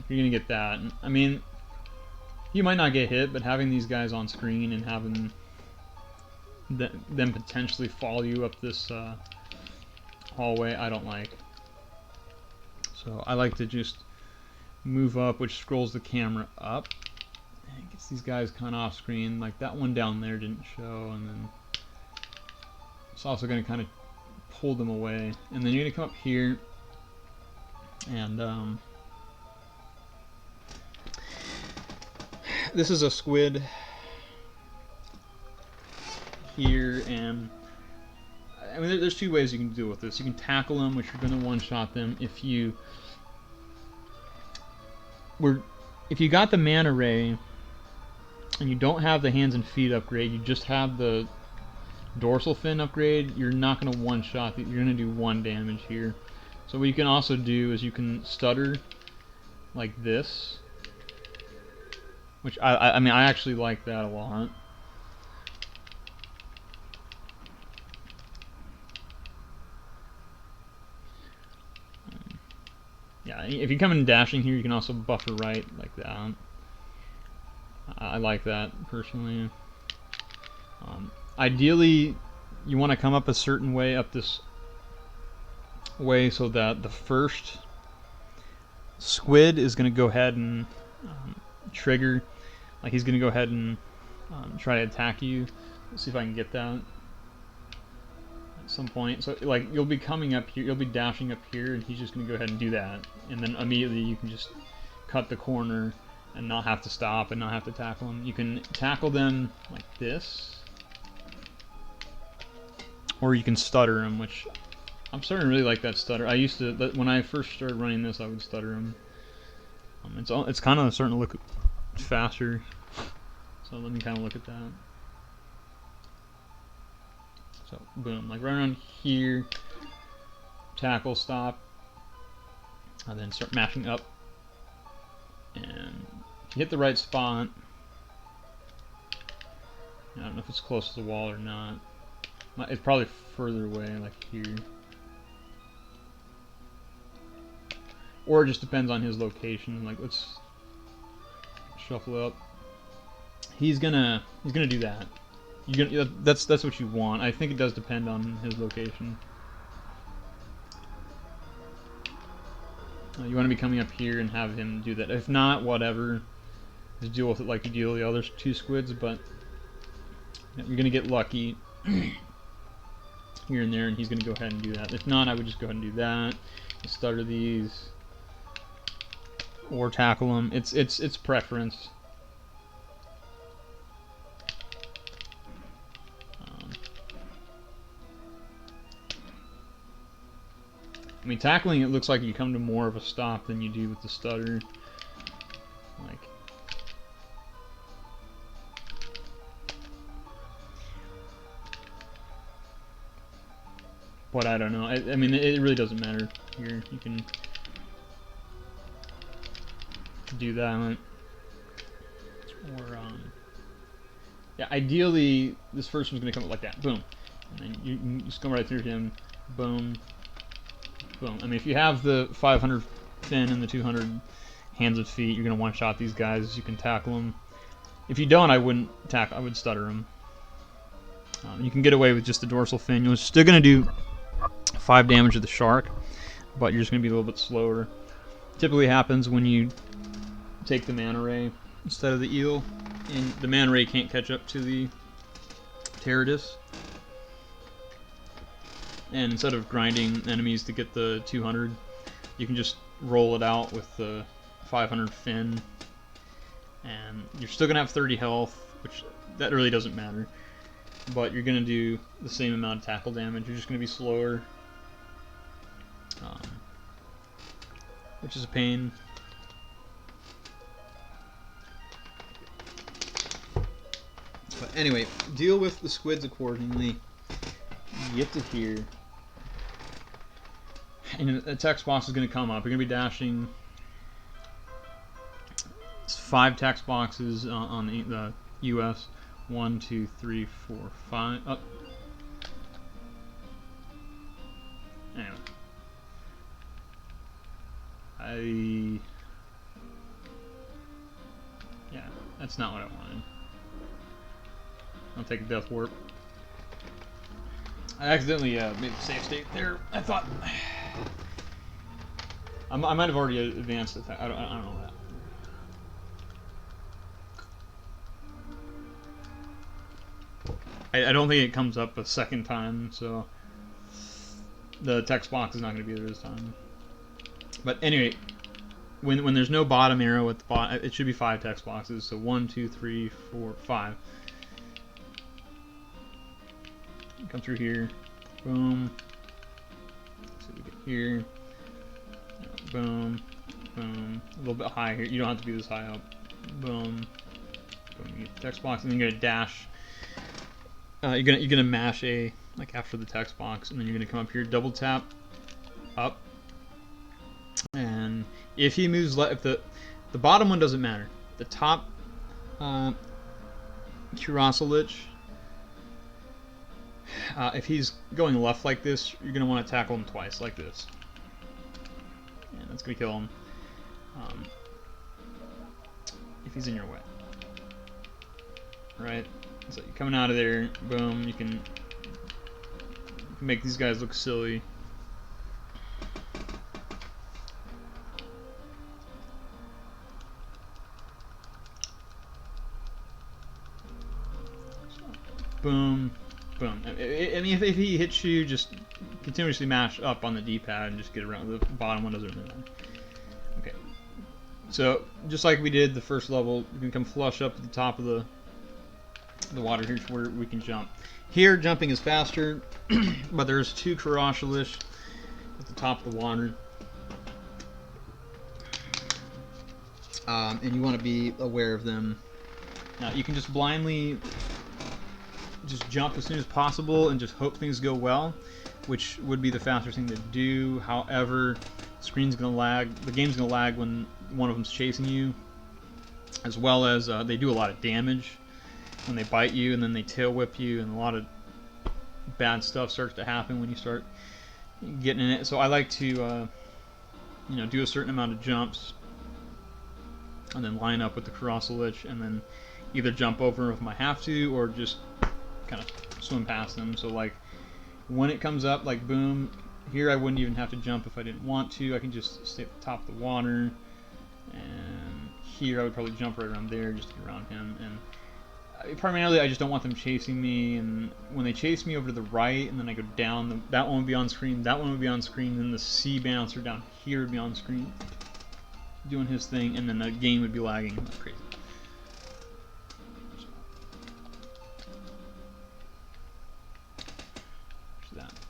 you're gonna get that. I mean, you might not get hit, but having these guys on screen and having them potentially follow you up this hallway, I don't like. So I like to just move up, which scrolls the camera up and gets these guys kind of off screen. Like that one down there didn't show, and then it's also going to kind of pull them away. And then you're going to come up here and this is a squid here, and I mean there's two ways you can deal with this. You can tackle them, which you're going to one-shot them. If you got the mana ray and you don't have the hands and feet upgrade, you just have the dorsal fin upgrade, you're not going to one-shot it. You're going to do 1 damage here. So what you can also do is you can stutter like this, which I mean I actually like that a lot. Yeah, if you come in dashing here, you can also buffer right like that. I like that personally. Ideally, you want to come up a certain way, up this way, so that the first squid is going to go ahead and trigger. Like he's going to go ahead and try to attack you. Let's see if I can get that at some point. So like you'll be coming up here, you'll be dashing up here, and he's just going to go ahead and do that. And then immediately you can just cut the corner and not have to stop and not have to tackle them. You can tackle them like this, or you can stutter them, which I'm starting to really like that stutter. I used to, when I first started running this, I would stutter them. It's kind of starting to look faster, so let me kind of look at that. So boom, like right around here, tackle, stop, and then start mashing up. And if you hit the right spot, I don't know if it's close to the wall or not. It's probably further away, like here. Or it just depends on his location. Like, let's shuffle up. He's gonna do that. That's what you want. I think it does depend on his location. You want to be coming up here and have him do that. If not, whatever. Just deal with it like you deal with the other two squids, but you're gonna get lucky here and there, and he's gonna go ahead and do that. If not, I would just go ahead and do that. Stutter these, or tackle them. It's preference. I mean, tackling, it looks like you come to more of a stop than you do with the stutter. Like, but I don't know. I mean, it really doesn't matter here. You can do that. Or, yeah, ideally, this first one's going to come up like that. Boom. And then you just come right through him. Boom. Boom. I mean, if you have the 500 fin and the 200 hands of feet, you're going to one-shot these guys. You can tackle them. If you don't, I wouldn't tackle. I would stutter them. You can get away with just the dorsal fin. You're still going to do 5 damage to the shark, but you're just going to be a little bit slower. Typically happens when you take the manta ray instead of the eel, and the manta ray can't catch up to the pterodus. And instead of grinding enemies to get the 200, you can just roll it out with the 500 fin, and you're still gonna have 30 health, which that really doesn't matter. But you're gonna do the same amount of tackle damage. You're just gonna be slower, which is a pain. But anyway, deal with the squids accordingly. You get to here, and a text box is going to come up. You're going to be dashing 5 text boxes on the US. 1, 2, 3, 4, 5. Up. Anyway, yeah, that's not what I wanted. I'll take a death warp. I accidentally made the save state there. I thought I might have already advanced it. I don't know that. I don't think it comes up a second time, so the text box is not going to be there this time. But anyway, when there's no bottom arrow at the bottom, it should be 5 text boxes. So 1, 2, 3, 4, 5. Come through here, boom. So we get here, boom, boom. A little bit high here. You don't have to be this high up. Boom, boom. You get the text box, and then you're gonna dash. You're gonna mash A like after the text box, and then you're gonna come up here, double tap, up, and if he moves left, if the bottom one doesn't matter. The top Curasa Lich. If he's going left like this, you're going to want to tackle him twice, like this. And that's going to kill him. If he's in your way. Right? So you're coming out of there, boom, you can make these guys look silly. Boom. Boom. I mean, if he hits you, just continuously mash up on the D-pad and just get around. The bottom one doesn't really matter. Okay. So just like we did the first level, we can come flush up to the top of the water. Here's where we can jump. Here, jumping is faster, but there's 2 Karashalish at the top of the water. And you want to be aware of them. Now, you can just blindly just jump as soon as possible and just hope things go well, which would be the faster thing to do. However, the screen's going to lag. The game's going to lag when one of them's chasing you, as well as they do a lot of damage when they bite you, and then they tail whip you, and a lot of bad stuff starts to happen when you start getting in it. So I like to do a certain amount of jumps and then line up with the Karasulich and then either jump over if I have to or just kind of swim past them. So like when it comes up, like boom, here I wouldn't even have to jump if I didn't want to. I can just stay at the top of the water, and here I would probably jump right around there just to get around him. And primarily I just don't want them chasing me, and when they chase me over to the right and then I go down, that one would be on screen, that one would be on screen, then the sea bouncer down here would be on screen doing his thing, and then the game would be lagging like crazy.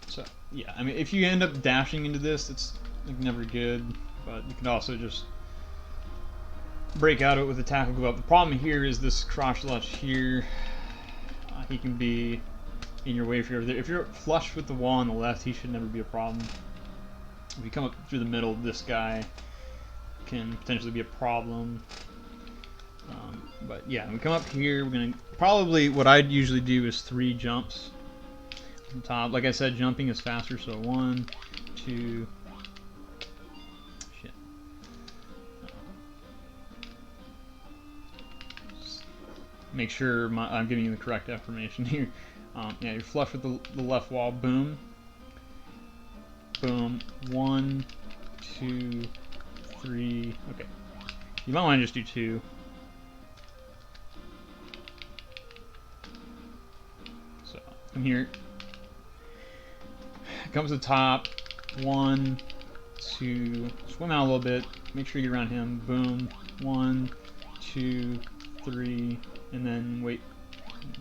So yeah, I mean, if you end up dashing into this, it's like never good, but you can also just break out of it with a tackle go up. The problem here is this Karashalish here. He can be in your way if you're flush with the wall on the left. He should never be a problem. If you come up through the middle, this guy can potentially be a problem. But yeah, we come up here. We're gonna probably, what I'd usually do is 3 jumps on top. Like I said, jumping is faster, so 1, 2. Shit. Make sure I'm giving you the correct information here. Yeah, you're flush with the left wall. Boom. Boom. 1, 2, 3. Okay. You might want to just do 2. So, come here. Come to the top. 1, 2. Swim out a little bit. Make sure you get around him. Boom. 1, 2, 3. And then wait.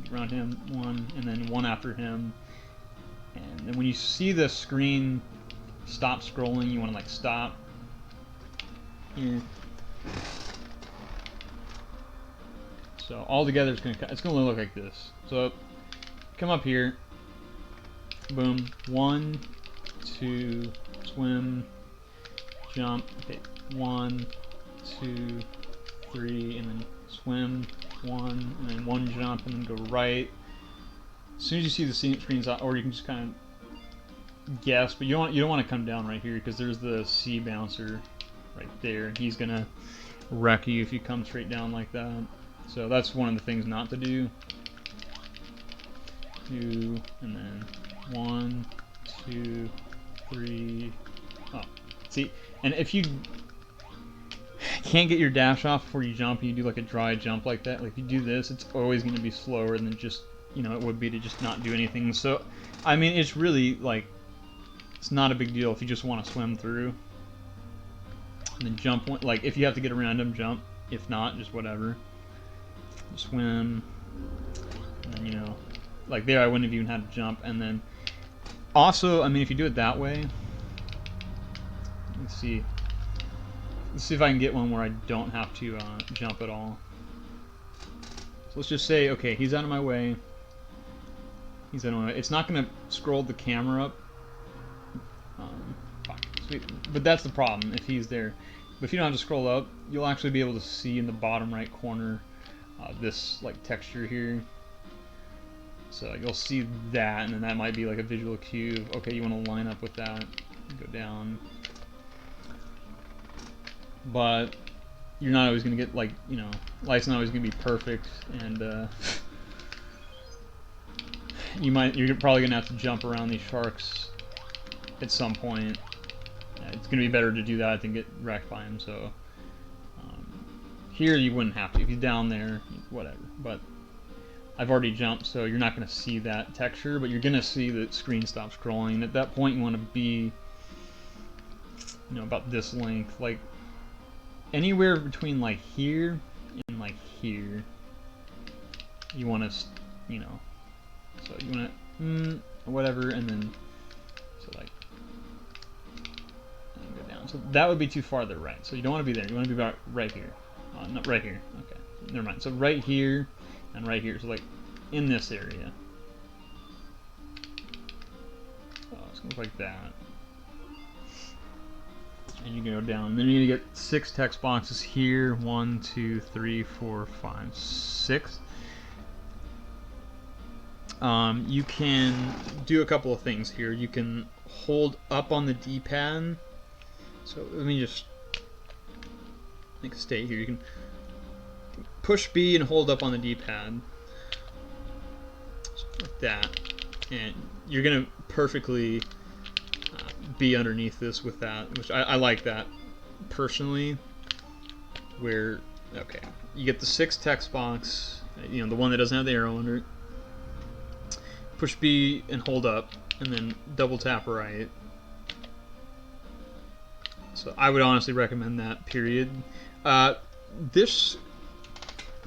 Get around him. 1. And then 1 after him. And then when you see the screen stop scrolling, you want to like stop. Here. So all together it's gonna look like this. So come up here. Boom. 1, 2, swim, jump. Okay. 1, 2, 3, and then swim. 1, and then 1 jump, and then go right. As soon as you see the screens, or you can just kind of guess, but you don't want to come down right here because there's the sea bouncer right there. He's gonna wreck you if you come straight down like that. So that's one of the things not to do. 2, and then 1, 2, 3. Oh, see, and if you can't get your dash off before you jump, and you do like a dry jump like that, like if you do this, it's always going to be slower than just, it would be to just not do anything. So, I mean, it's really like, it's not a big deal if you just want to swim through. And then jump, like if you have to get around him, jump. If not, just whatever. Swim. And then, like there I wouldn't have even had to jump. And then, also, I mean, if you do it that way, let's see if I can get one where I don't have to jump at all. So let's just say, okay, he's out of my way. He's out of my way. It's not going to scroll the camera up. Sweet. But that's the problem, if he's there. But if you don't have to scroll up, you'll actually be able to see in the bottom right corner this like texture here. So you'll see that, and then that might be like a visual cue. Okay, you want to line up with that. Go down. But you're not always going to get, like, light's not always going to be perfect, and you're probably going to have to jump around these sharks at some point. It's going to be better to do that than get wrecked by him, so here you wouldn't have to. If he's down there, whatever. But I've already jumped, so you're not going to see that texture, but you're going to see the screen stop scrolling. And at that point, you want to be, about this length. Like, anywhere between like here and like here, you want to, you know, so you want to whatever, and then so like and go down. So that would be too far to the right. So you don't want to be there. You want to be about right here. Not right here. Okay, never mind. So right here and right here. So like in this area. So it's gonna look like that. And you can go down. Then you're gonna get 6 text boxes here. 1, 2, 3, 4, 5, 6. You can do a couple of things here. You can hold up on the D-pad. So let me just make a state here. You can push B and hold up on the D-pad. Like that. And you're going to perfectly be underneath this with that, which I like that personally. Where, okay, you get the 6 text box, you know, the one that doesn't have the arrow under it. Push B and hold up, and then double tap right. So I would honestly recommend that, period. This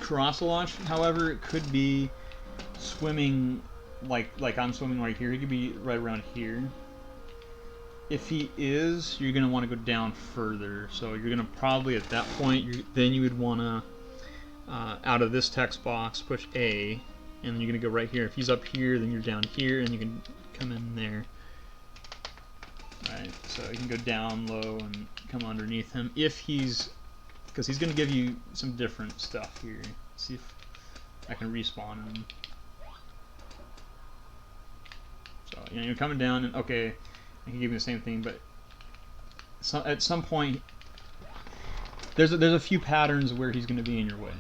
cross launch, however, it could be swimming like I'm swimming right here. He could be right around here. If he is, you're going to want to go down further. So you're going to probably, at that point, then you would want to, out of this text box, push A, and then you're going to go right here. If he's up here, then you're down here, and you can come in there. Right, so you can go down low and come underneath him. If he's, because he's going to give you some different stuff here. Let's see if I can respawn him. So, you know, you're coming down, and okay, I can give you the same thing, but at some point, there's a few patterns where he's going to be in your way.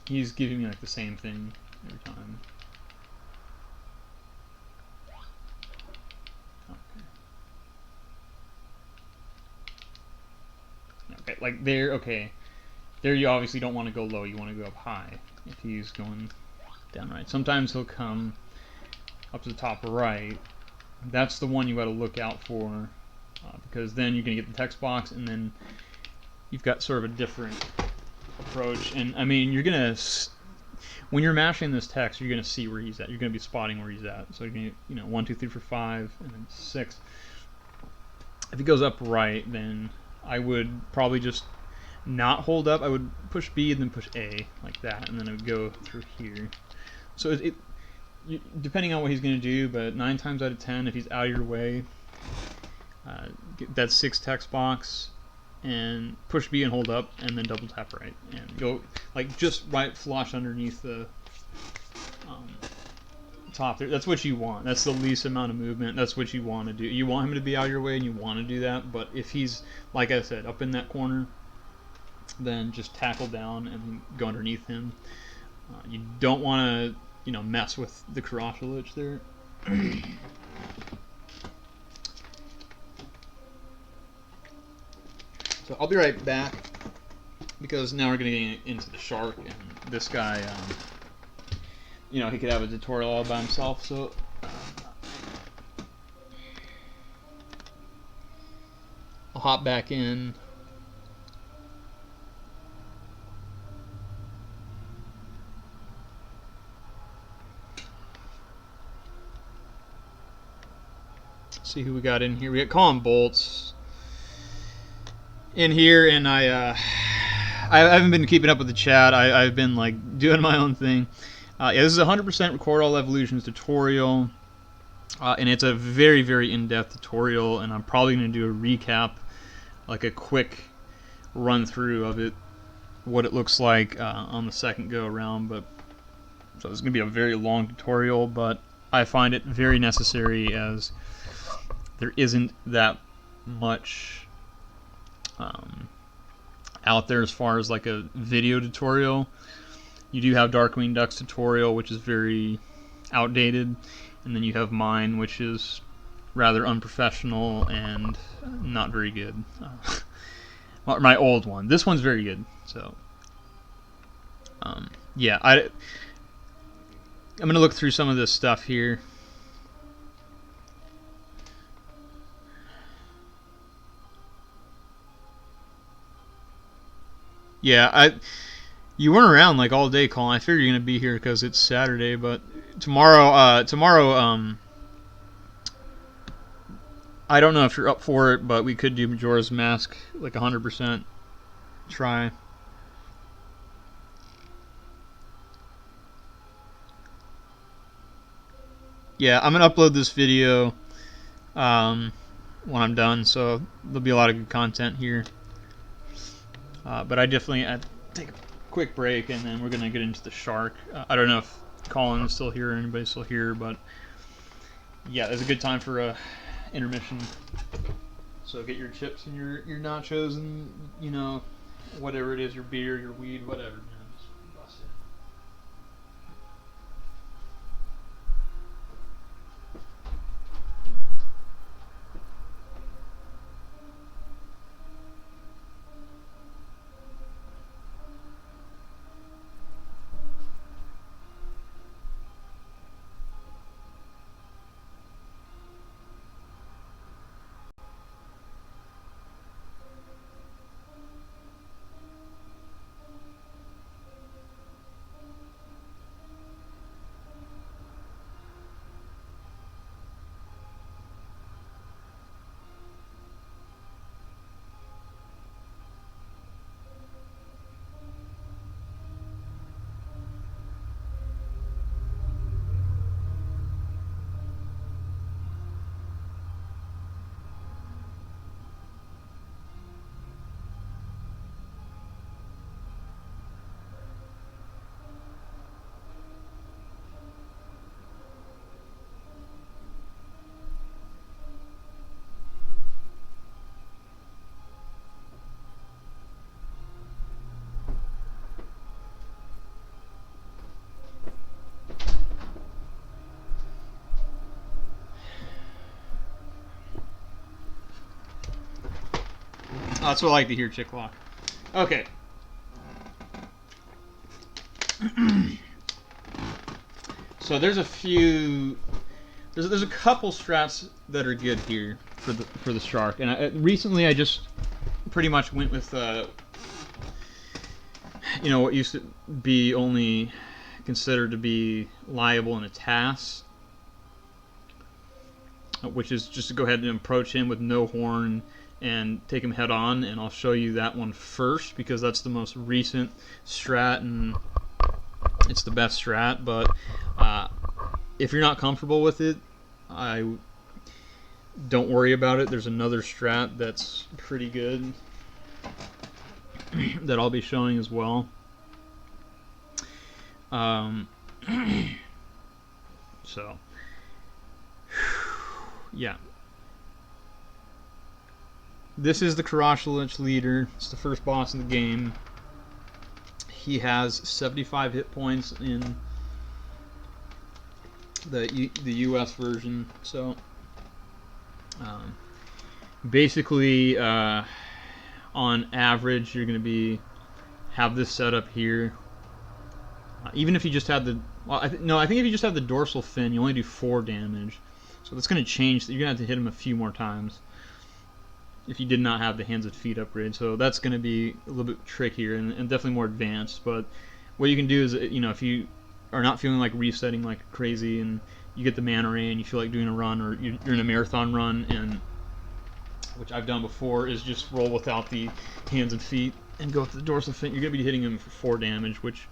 He's giving me like the same thing every time. Okay, like there, okay. There you obviously don't want to go low, you want to go up high if he's going down right. Sometimes he'll come up to the top right. That's the one you got to look out for, because then you're going to get the text box, and then you've got sort of a different approach. And I mean, you're going to, when you're mashing this text, you're going to see where he's at. You're going to be spotting where he's at. So you're going to, you know, 1, 2, 3, 4, 5, and then 6. If he goes up right, then I would probably just not hold up. I would push B and then push A like that, and then I would go through here. So depending on what he's going to do, but 9 times out of 10, if he's out of your way, get that 6 text box and push B and hold up, and then double tap right, and go like just right flush underneath the top there. That's what you want. That's the least amount of movement. That's what you want to do. You want him to be out of your way, and you want to do that. But if he's, like I said, up in that corner, then just tackle down and go underneath him. You don't want to, you know, mess with the carotulage there. So I'll be right back, because now we're going to get into the shark, and this guy, you know, he could have a tutorial all by himself. So I'll hop back in. See who we got in here. We got Colin Bolts in here, and I haven't been keeping up with the chat. I've been like doing my own thing. Yeah, this is a 100% Record All Evolutions tutorial, and it's a very, very in-depth tutorial, and I'm probably going to do a recap, like a quick run-through of it, what it looks like on the second go-around. But so it's going to be a very long tutorial, but I find it very necessary, as there isn't that much out there as far as like a video tutorial. You do have Darkwing Duck's tutorial, which is very outdated, and then you have mine, which is rather unprofessional and not very good. My old one. This one's very good. So yeah, I'm gonna look through some of this stuff here. Yeah, you weren't around like all day, Colin. I figured you're gonna be here because it's Saturday, but tomorrow, I don't know if you're up for it, but we could do Majora's Mask like 100% try. Yeah, I'm gonna upload this video um, when I'm done, so there'll be a lot of good content here. But I take a quick break, and then we're gonna get into the shark. I don't know if Colin is still here or anybody's still here, but yeah, it's a good time for a intermission. So get your chips and your nachos and whatever it is, your beer, your weed, whatever, man. Just bust it. That's what I like to hear, Chick Lock. Okay. So there's a few. There's a couple strats that are good here for the shark, and recently I just pretty much went with what used to be only considered to be liable in a TAS, which is just to go ahead and approach him with no horn and take him head on, and I'll show you that one first because that's the most recent strat and it's the best strat. But if you're not comfortable with it, don't worry about it. There's another strat that's pretty good that I'll be showing as well. So yeah, this is the Karashalich leader. It's the first boss in the game. He has 75 hit points in the US version. So basically, on average, you're going to have this set up here. Even if you just have the I think if you just have the dorsal fin, you only do 4 damage. So that's going to change. You're going to have to hit him a few more times if you did not have the hands and feet upgrade. So that's going to be a little bit trickier and definitely more advanced. But what you can do is, if you are not feeling like resetting like crazy and you get the mana ray and you feel like doing a run, or you're in a marathon run, and which I've done before, is just roll without the hands and feet and go with the dorsal fin. You're going to be hitting him for 4 damage, which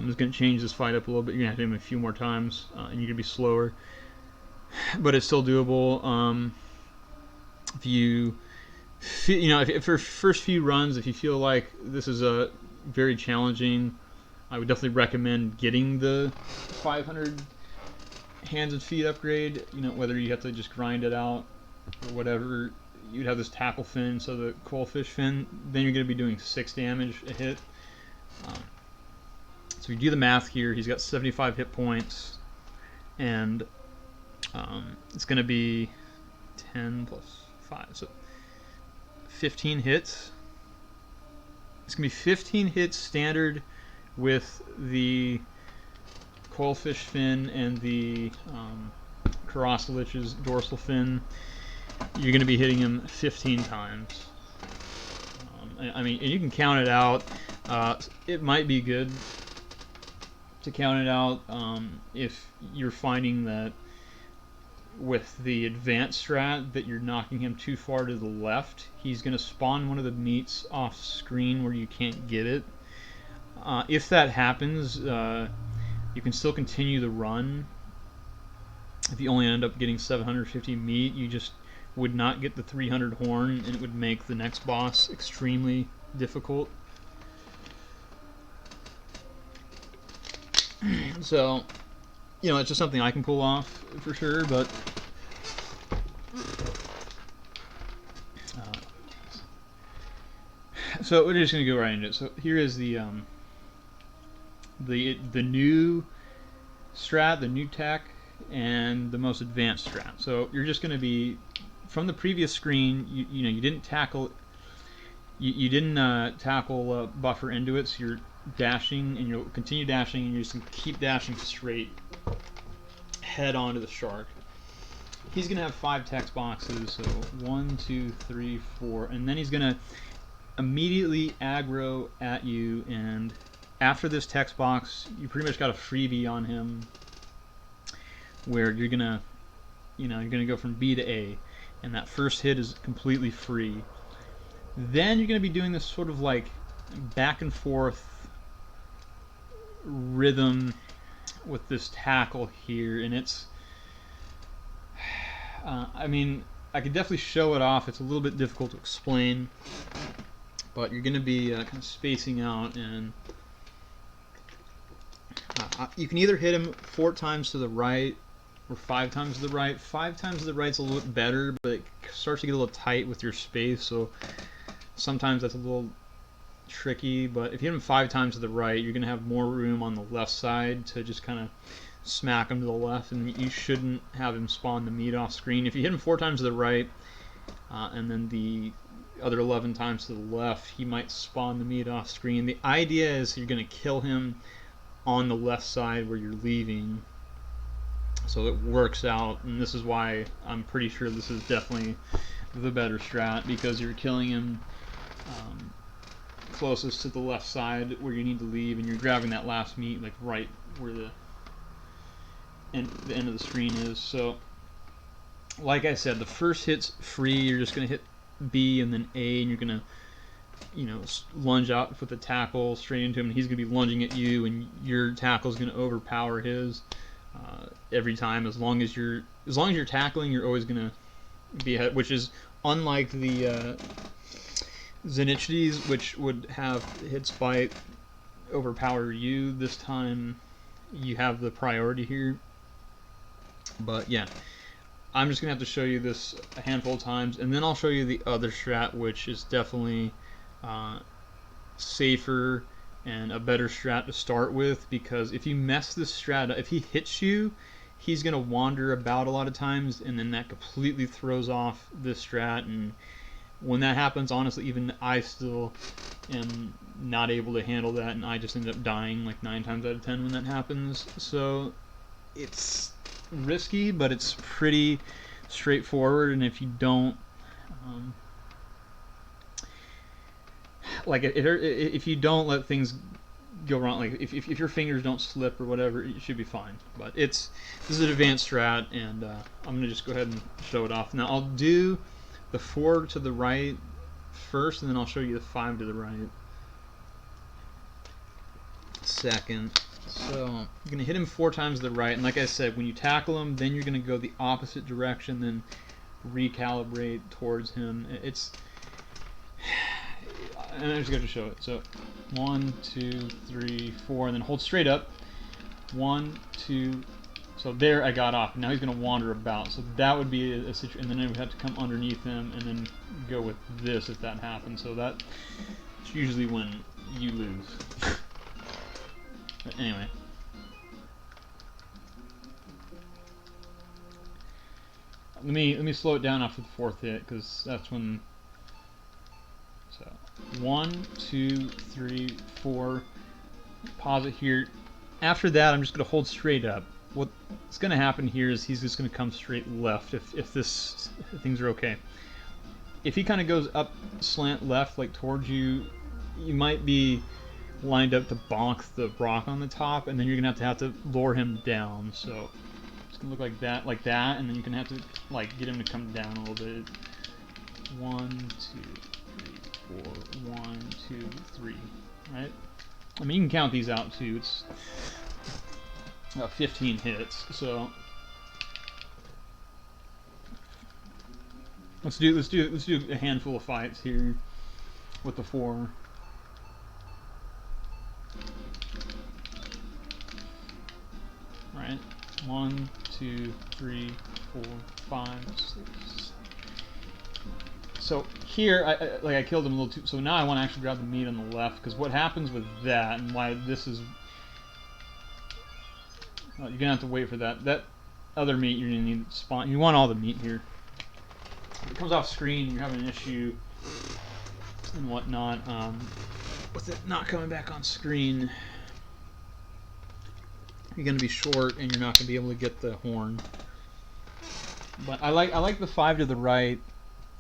is going to change this fight up a little bit. You're going to hit him a few more times, and you're going to be slower. But it's still doable. If you feel, if for first few runs, if you feel like this is a very challenging, I would definitely recommend getting the 500 hands and feet upgrade. Whether you have to just grind it out or whatever. You'd have this tackle fin, so the coalfish fin. Then you're going to be doing 6 damage a hit. So you do the math here. He's got 75 hit points, and it's going to be 10 plus 5, so 15 hits. It's going to be 15 hits standard with the coalfish fin and the Karasalich's dorsal fin. You're going to be hitting him 15 times. I mean, and you can count it out. It might be good to count it out if you're finding that with the advanced strat that you're knocking him too far to the left. He's going to spawn one of the meats off screen where you can't get it. If that happens, you can still continue the run. If you only end up getting 750 meat, you just would not get the 300 horn, and it would make the next boss extremely difficult. So, you know, it's just something I can pull off for sure, but so we're just gonna go right into it. So here is the new strat, the new tech, and the most advanced strat. So you're just gonna be from the previous screen. You know, you didn't tackle. You didn't tackle buffer into it, so you're dashing, and you'll continue dashing, and you're just gonna keep dashing straight head onto the shark. He's gonna have 5 text boxes, so 1, 2, 3, 4, and then he's gonna immediately aggro at you, and after this text box, you pretty much got a freebie on him, where you're gonna, you know, you're gonna go from B to A, and that first hit is completely free. Then you're gonna be doing this sort of like back and forth rhythm with this tackle here, and it's I mean, I could definitely show it off. It's a little bit difficult to explain, but you're going to be kind of spacing out, and you can either hit him 4 times to the right or 5 times to the right. 5 times to the right's a little bit better, but it starts to get a little tight with your space, so sometimes that's a little tricky. But if you hit him 5 times to the right, you're going to have more room on the left side to just kind of smack him to the left, and you shouldn't have him spawn the meat off screen. If you hit him 4 times to the right, and then the other 11 times to the left, he might spawn the meat off screen. The idea is you're going to kill him on the left side where you're leaving, so it works out, and this is why I'm pretty sure this is definitely the better strat, because you're killing him closest to the left side where you need to leave, and you're grabbing that last meat like right where the end of the screen is. So like I said, the first hit's free. You're just going to hit B and then A, and you're going to, you know, lunge out with the tackle straight into him, and he's going to be lunging at you, and your tackle is going to overpower his every time. As long as you're tackling, you're always going to be ahead, which is unlike the Zenichides, which would have hits bite overpower you. This time you have the priority here. But yeah, I'm just going to have to show you this a handful of times, and then I'll show you the other strat, which is definitely safer and a better strat to start with, because if you mess this strat up, if he hits you, he's going to wander about a lot of times, and then that completely throws off this strat, and when that happens, honestly, even I still am not able to handle that, and I just end up dying like 9 times out of 10 when that happens. So it's risky, but it's pretty straightforward, and if you don't like if you don't let things go wrong, like if your fingers don't slip or whatever, you should be fine. But this is an advanced strat, and I'm gonna just go ahead and show it off. Now I'll do the 4 to the right first, and then I'll show you the 5 to the right second. So you're going to hit him 4 times to the right, and like I said, when you tackle him, then you're going to go the opposite direction, then recalibrate towards him. And I'm just going to show it. So 1, 2, 3, 4, and then hold straight up. 1, 2. So there I got off. Now he's going to wander about. So that would be a situation, and then I would have to come underneath him and then go with this if that happens. So that's usually when you lose. But anyway. Let me slow it down after the 4th hit, because that's when. So 1, 2, 3, 4. Pause it here. After that, I'm just going to hold straight up. What's going to happen here is he's just going to come straight left if things are okay. if he kind of goes up slant left like towards you, you might be lined up to bonk the rock on the top, and then you're gonna have to lure him down. So it's gonna look like that, and then you're gonna have to like get him to come down a little bit. 1, 2, 3, 4. 1, 2, 3. Right? I mean, you can count these out too. It's 15 hits. So let's do a handful of fights here with the 4. Right? 1, 2, 3, 4, 5, 6. So here, I killed him a little too. So now I want to actually grab the meat on the left, because what happens with that, and why this is, well, you're gonna have to wait for that. That other meat you're gonna need to spawn. You want all the meat here. If it comes off screen, you're having an issue and whatnot with it not coming back on screen. You're gonna be short, and you're not gonna be able to get the horn. But I like the 5 to the right.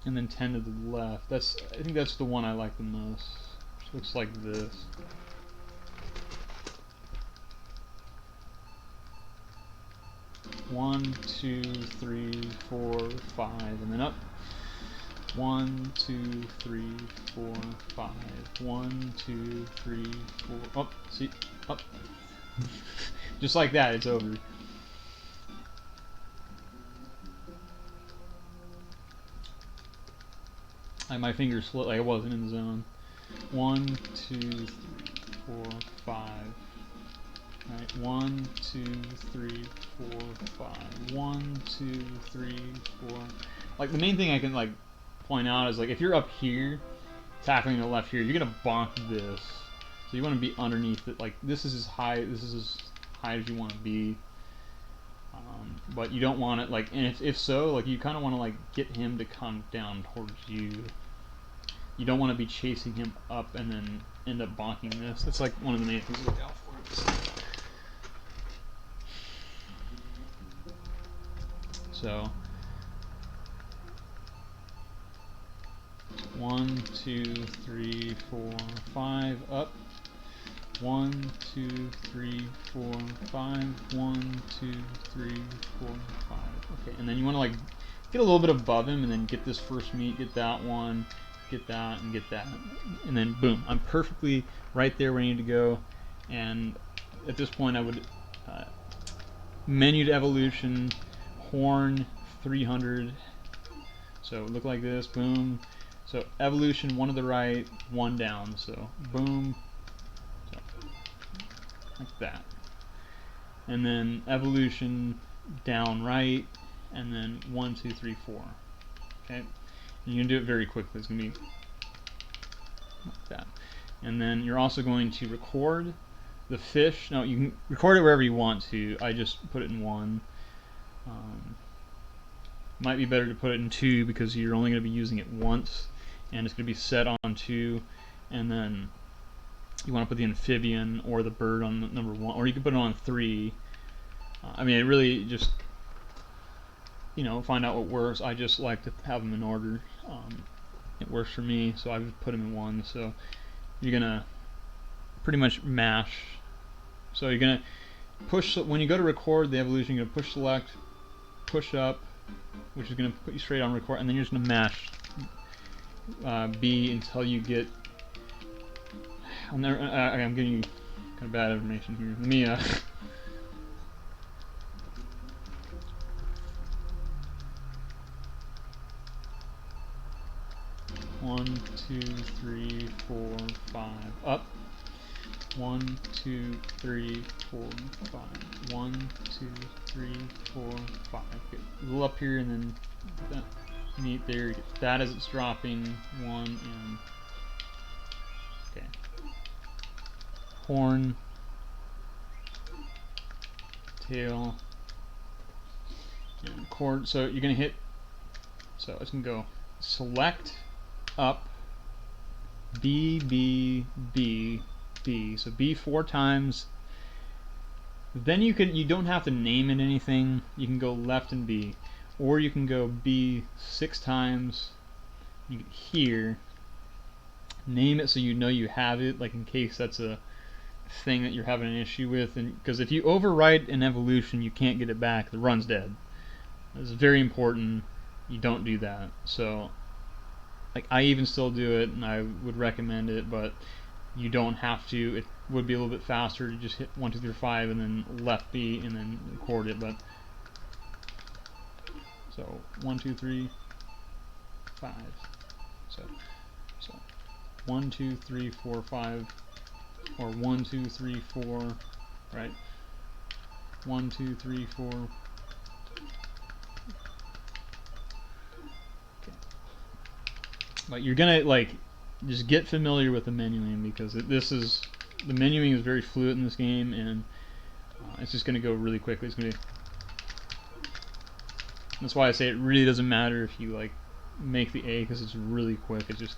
And then 10 to the left. I think that's the one I like the most. Which looks like this. One, 2, 3, 4, 5, and then up. 1, 2, 3, 4, 5. 1, 2, 3, 4. Up. See, up. Just like that, it's over. My fingers slipped like I wasn't in the zone. 1, 2, 3, 4, 5. Right, 1, 2, 3, 4, 5. 1, 2, 3, 4. Like the main thing I can like point out is like if you're up here, tackling the left here, you're gonna bonk this. So you want to be underneath it. Like this is as high. This is as high as you want to be. But you don't want it like, and if so, like you kind of want to like get him to come down towards you. You don't want to be chasing him up and then end up bonking this. That's like one of the main things to look out for. So 1, 2, 3, 4, 5 up. 1, 2, 3, 4, 5. 1, 2, 3, 4, 5. Okay, and then you want to like get a little bit above him, and then get this first meat, get that one, get that, and get that, and then boom, I'm perfectly right there where I need to go. And at this point, I would menu to evolution, horn 300. So look like this, boom. So evolution, 1 to the right, 1 down. So boom. Like that. And then evolution down right, and then 1, 2, 3, 4. Okay? And you can do it very quickly. It's going to be like that. And then you're also going to record the fish. Now, you can record it wherever you want to. I just put it in 1. Might be better to put it in 2 because you're only going to be using it once, and it's going to be set on 2. And then you want to put the amphibian or the bird on number 1, or you can put it on 3. I mean, it really just, you know, find out what works. I just like to have them in order. It works for me, so I just put them in 1. So you're gonna pretty much mash. So you're gonna push when you go to record the evolution. You're gonna push select, push up, which is gonna put you straight on record, and then you're just gonna mash B until you get. I'm giving you kind of bad information here. Let me 1, 2, 3, 4, 5 up. 1, 2, 3, 4, 5. 1, 2, 3, 4, 5. Get a little up here, and then that meat there. Get that as it's dropping. 1 and okay. Horn, tail, and cord. So you're gonna hit. So it's gonna go select up, B, B, B, B. So B 4 times. Then you don't have to name it anything. You can go left and B, or you can go B 6 times, here, name it so you know you have it, like in case that's a thing that you're having an issue with. And because if you overwrite an evolution, you can't get it back. The run's dead. It's very important you don't do that. So, like, I even still do it, and I would recommend it, but you don't have to. It would be a little bit faster to just hit 1, 2, 3, 5, and then left B, and then record it. But so 1, 2, 3, 5. So 1, 2, 3, 4, 5, or 1, 2, 3, 4, right? 1, 2, 3, 4. Okay. But you're gonna like just get familiar with the menuing, because the menuing is very fluid in this game, and it's just gonna go really quickly. That's why I say it really doesn't matter if you like make the A, because it's really quick. It's just,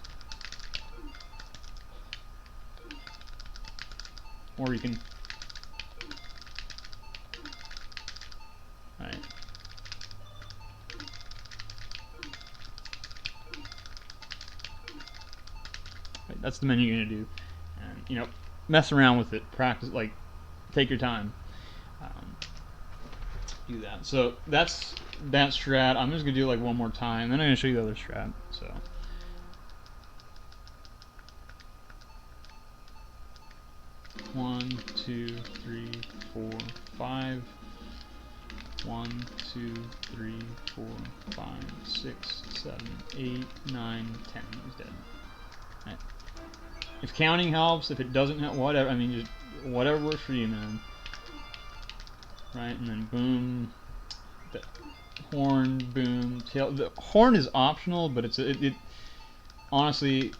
or you can, all right. Right, that's the menu you're gonna do, and you know, mess around with it, practice, like take your time, do that. So that's that strat. I'm just gonna do it like one more time, then I'm gonna show you the other strat. So 1, 2, 3, 4, 5. 1, 2, 3, 4, 5, 6, 7, 8, 9, 10. He's dead. Right. If counting helps, if it doesn't help, whatever. I mean, just whatever works for you, man. Right, and then boom, the horn, boom, tail. The horn is optional, but it honestly,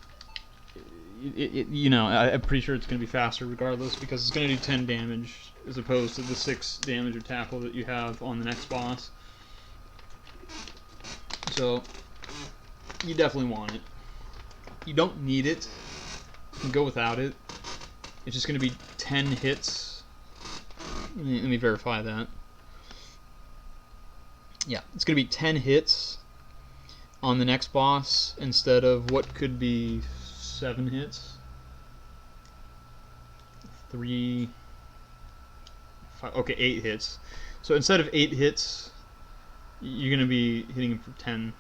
you know, I'm pretty sure it's going to be faster regardless, because it's going to do 10 damage as opposed to the 6 damage or tackle that you have on the next boss. So you definitely want it. You don't need it. You can go without it. It's just going to be 10 hits. Let me verify that. Yeah, it's going to be 10 hits on the next boss instead of what could be 7 hits. 3, 5, okay, 8 hits. So instead of 8 hits, you're going to be hitting him for 10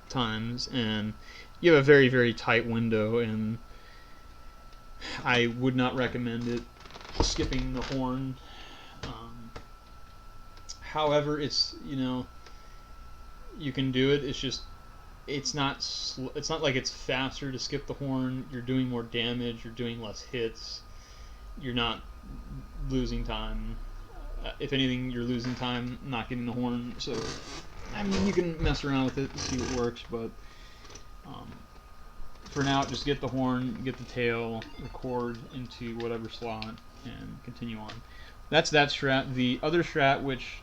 times, and you have a very, very tight window, and I would not recommend it, skipping the horn. However, it's, you know, you can do it. It's just, it's not like it's faster to skip the horn. You're doing more damage. You're doing less hits. You're not losing time. If anything, you're losing time not getting the horn. So, I mean, you can mess around with it and see what works, but for now, just get the horn, get the tail, record into whatever slot, and continue on. That's that strat. The other strat, which,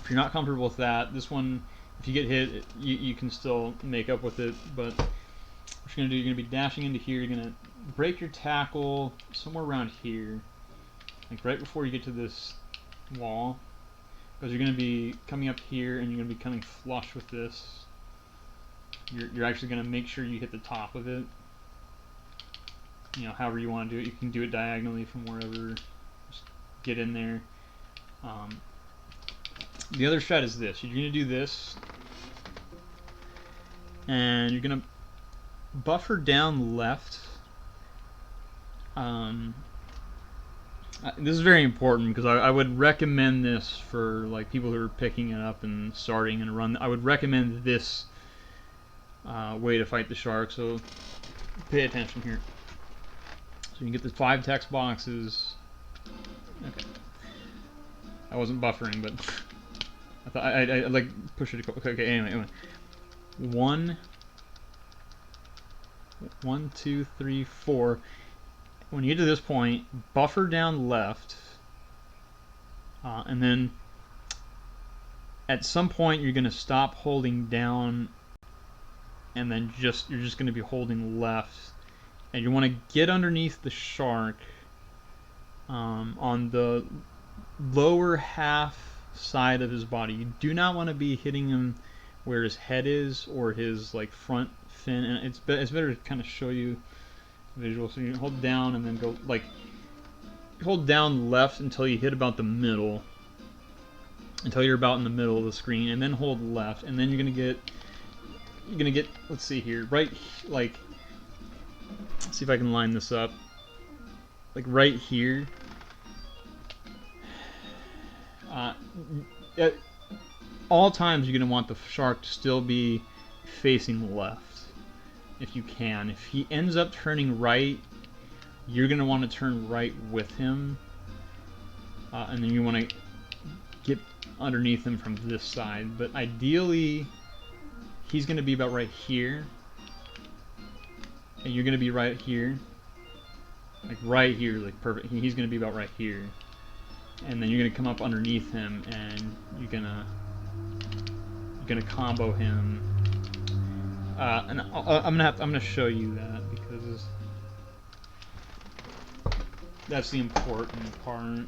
if you're not comfortable with that, this one, if you get hit, you can still make up with it, but what you're going to do, you're going to be dashing into here, you're going to break your tackle somewhere around here, like right before you get to this wall, because you're going to be coming up here, and you're going to be coming flush with this. You're actually going to make sure you hit the top of it. You know, however you want to do it. You can do it diagonally from wherever. Just get in there. The other strat is this. You're going to do this, and you're going to buffer down left. This is very important, because I would recommend this for like people who are picking it up and starting and run. I would recommend this way to fight the shark, so pay attention here. So you can get the 5 text boxes. Okay, I wasn't buffering, but I thought I like push it. Okay, anyway. 1, 2, 3, 4. When you get to this point, buffer down left, and then at some point you're going to stop holding down, and then you're just going to be holding left, and you want to get underneath the shark on the lower half side of his body. You do not want to be hitting him where his head is, or his like front thin, and it's better to kind of show you visual. So you hold down and then go like hold down left until you hit about the middle, until you're about in the middle of the screen, and then hold left, and then you're gonna get let's see here, right, like, let's see if I can line this up, like right here. At all times you're gonna want the shark to still be facing left if you can. If he ends up turning right, you're gonna want to turn right with him, and then you want to get underneath him from this side. But ideally, he's gonna be about right here, and you're gonna be right here, like right here, like perfect. He's gonna be about right here, and then you're gonna come up underneath him, and you're gonna combo him. And I'm gonna show you that because that's the important part.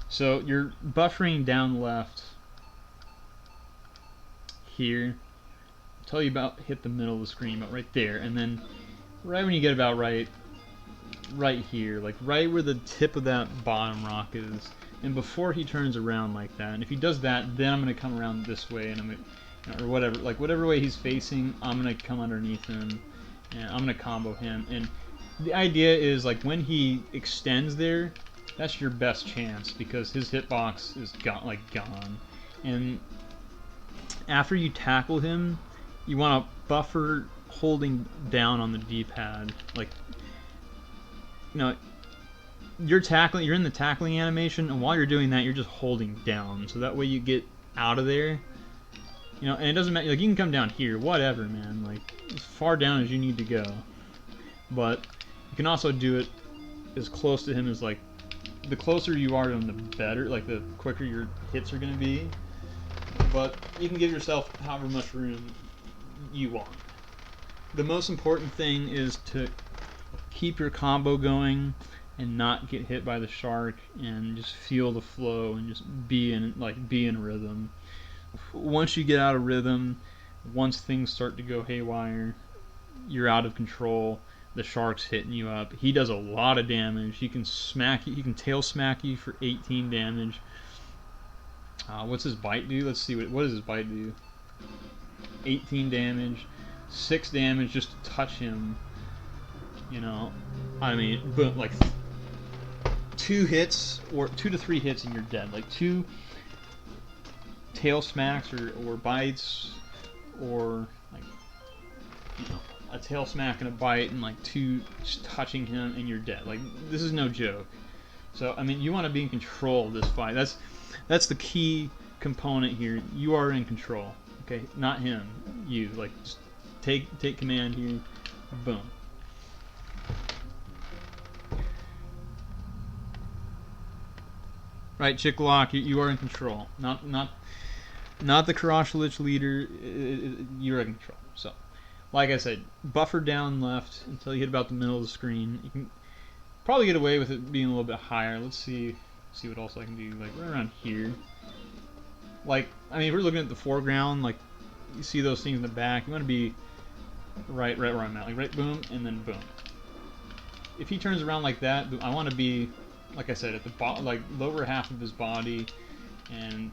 So you're buffering down left here. I'll tell you about hit the middle of the screen, about right there, and then right when you get about right here, like right where the tip of that bottom rock is, and before he turns around like that. And if he does that, then I'm gonna come around this way, and I'm gonna, or whatever, like whatever way he's facing, I'm gonna come underneath him, and I'm gonna combo him. And the idea is like when he extends there, that's your best chance because his hitbox is gone. And after you tackle him, you want to buffer holding down on the D-pad. Like, you know, you're in the tackling animation, and while you're doing that, you're just holding down, so that way you get out of there. You know, and it doesn't matter, like, you can come down here, whatever, man, like, as far down as you need to go. But you can also do it as close to him as, like, the closer you are to him, the better, like, the quicker your hits are going to be. But you can give yourself however much room you want. The most important thing is to keep your combo going and not get hit by the shark, and just feel the flow and just be in rhythm. Once you get out of rhythm, once things start to go haywire, you're out of control. The shark's hitting you up. He does a lot of damage. He can smack you. He can tail smack you for 18 damage. What's his bite do? Let's see. What does his bite do? 18 damage. 6 damage just to touch him. You know, I mean, boom, like 2 hits or 2 to 3 hits and you're dead. Like 2 tail smacks or bites, or like, you know, a tail smack and a bite, and like 2 just touching him and you're dead. Like, this is no joke. So I mean, you want to be in control of this fight. That's the key component here. You are in control. Okay, not him. You, like, just take command here. Boom. Right, Chicklock, you are in control. Not the Karashalich leader. You're in control. So, like I said, buffer down left until you hit about the middle of the screen. You can probably get away with it being a little bit higher. Let's see what else I can do. Like right around here. Like, I mean, if we're looking at the foreground, like you see those things in the back, you want to be right where I'm at. Like right, boom, and then boom. If he turns around like that, I want to be, like I said, at the like lower half of his body, and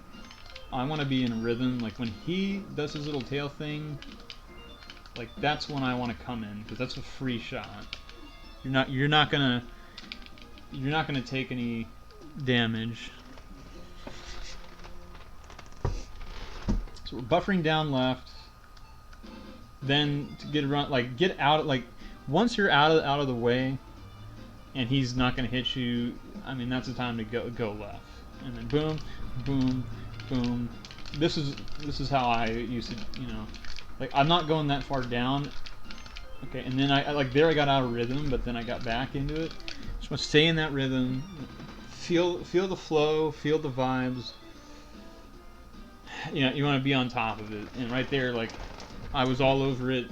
I want to be in rhythm. Like when he does his little tail thing, like that's when I want to come in, because that's a free shot. You're not gonna take any damage. So we're buffering down left. Then to get around, like get out, like once you're out of the way, and he's not gonna hit you. I mean, that's the time to go left, and then boom, boom, boom. This is how I used to, you know, like I'm not going that far down. Okay, and then I like there I got out of rhythm, but then I got back into it. Just want to stay in that rhythm, feel the flow, feel the vibes. You know, you want to be on top of it, and right there, like I was all over it.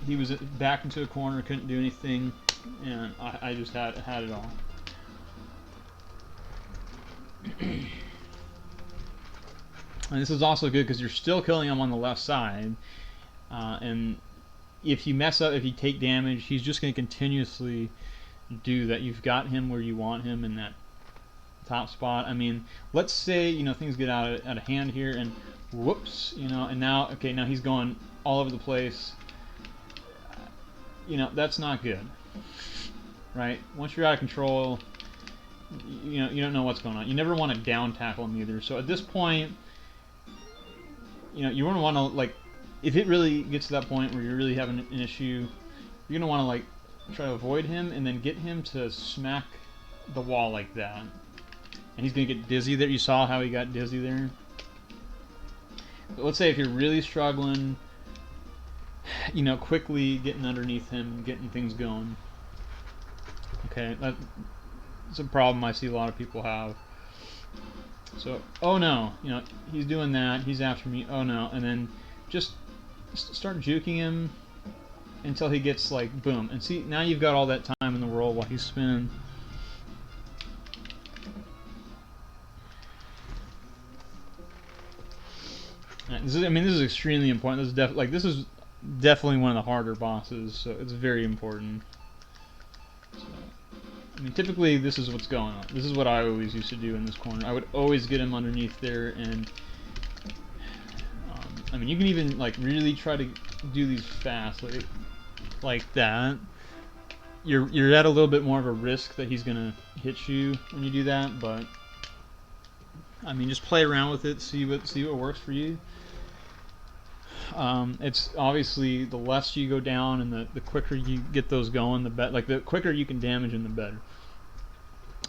He was back into a corner, couldn't do anything, and I just had it all. And this is also good because you're still killing him on the left side, and if you mess up, if you take damage, he's just going to continuously do that. You've got him where you want him in that top spot. I mean, let's say, you know, things get out of hand here, and whoops, you know, and now, okay, now he's going all over the place. You know, that's not good, right? Once you're out of control, you know, you don't know what's going on. You never want to down tackle him either. So at this point, you know, you want to like, if it really gets to that point where you're really having an issue, you're gonna want to like try to avoid him and then get him to smack the wall like that. And he's gonna get dizzy there. You saw how he got dizzy there. But let's say if you're really struggling, you know, quickly getting underneath him, getting things going. Okay, that's a problem I see a lot of people have. So, oh no, you know, he's doing that, he's after me, oh no, and then just start juking him until he gets like, boom. And see, now you've got all that time in the world while he's spinning. This is extremely important. This is definitely one of the harder bosses, so it's very important. So, I mean, typically this is what's going on. This is what I always used to do in this corner. I would always get him underneath there, and I mean, you can even like really try to do these fast, like that. You're at a little bit more of a risk that he's gonna hit you when you do that, but I mean, just play around with it, see what works for you. It's obviously the less you go down and the quicker you get those going, the better. Like the quicker you can damage them, the better.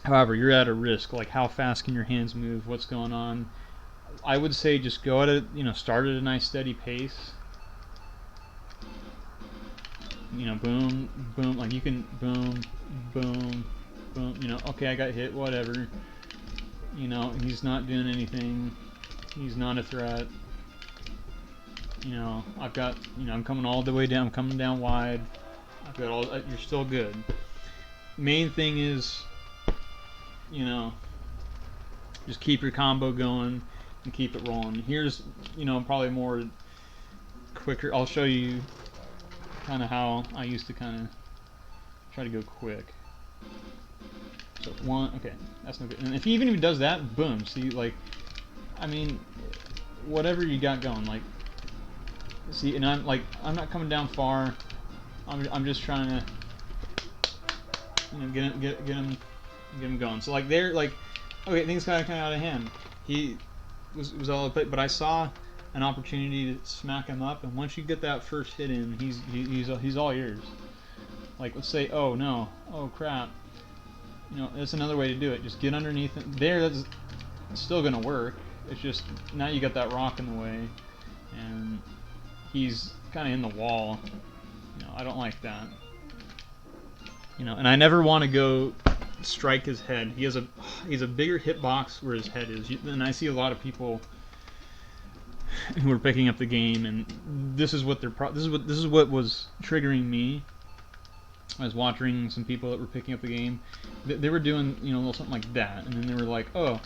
However, you're at a risk. Like how fast can your hands move? What's going on? I would say just go at it. You know, start at a nice steady pace. You know, boom, boom. Like you can boom, boom, boom. You know, okay, I got hit. Whatever. You know, he's not doing anything. He's not a threat. You know, I've got, you know, I'm coming all the way down, I'm coming down wide. I've got all, you're still good. Main thing is, you know, just keep your combo going and keep it rolling. Here's, you know, probably more quicker. I'll show you kind of how I used to kind of try to go quick. So one, okay, that's no good. And if he even does that, boom, see, like, I mean, whatever you got going, like, see, and I'm not coming down far. I'm just trying to, you know, get him going. So like there, like, okay, things got kind of out of hand. He was all up, but I saw an opportunity to smack him up, and once you get that first hit in, he's all yours. Like, let's say, oh no, oh crap, you know, that's another way to do it. Just get underneath it. There, that's still gonna work. It's just now you got that rock in the way, and he's kind of in the wall. You know, I don't like that. You know, and I never want to go strike his head. He's a bigger hitbox where his head is. And I see a lot of people who are picking up the game, and this is what this is what was triggering me. I was watching some people that were picking up the game. They were doing, you know, a little something like that, and then they were like, "Oh,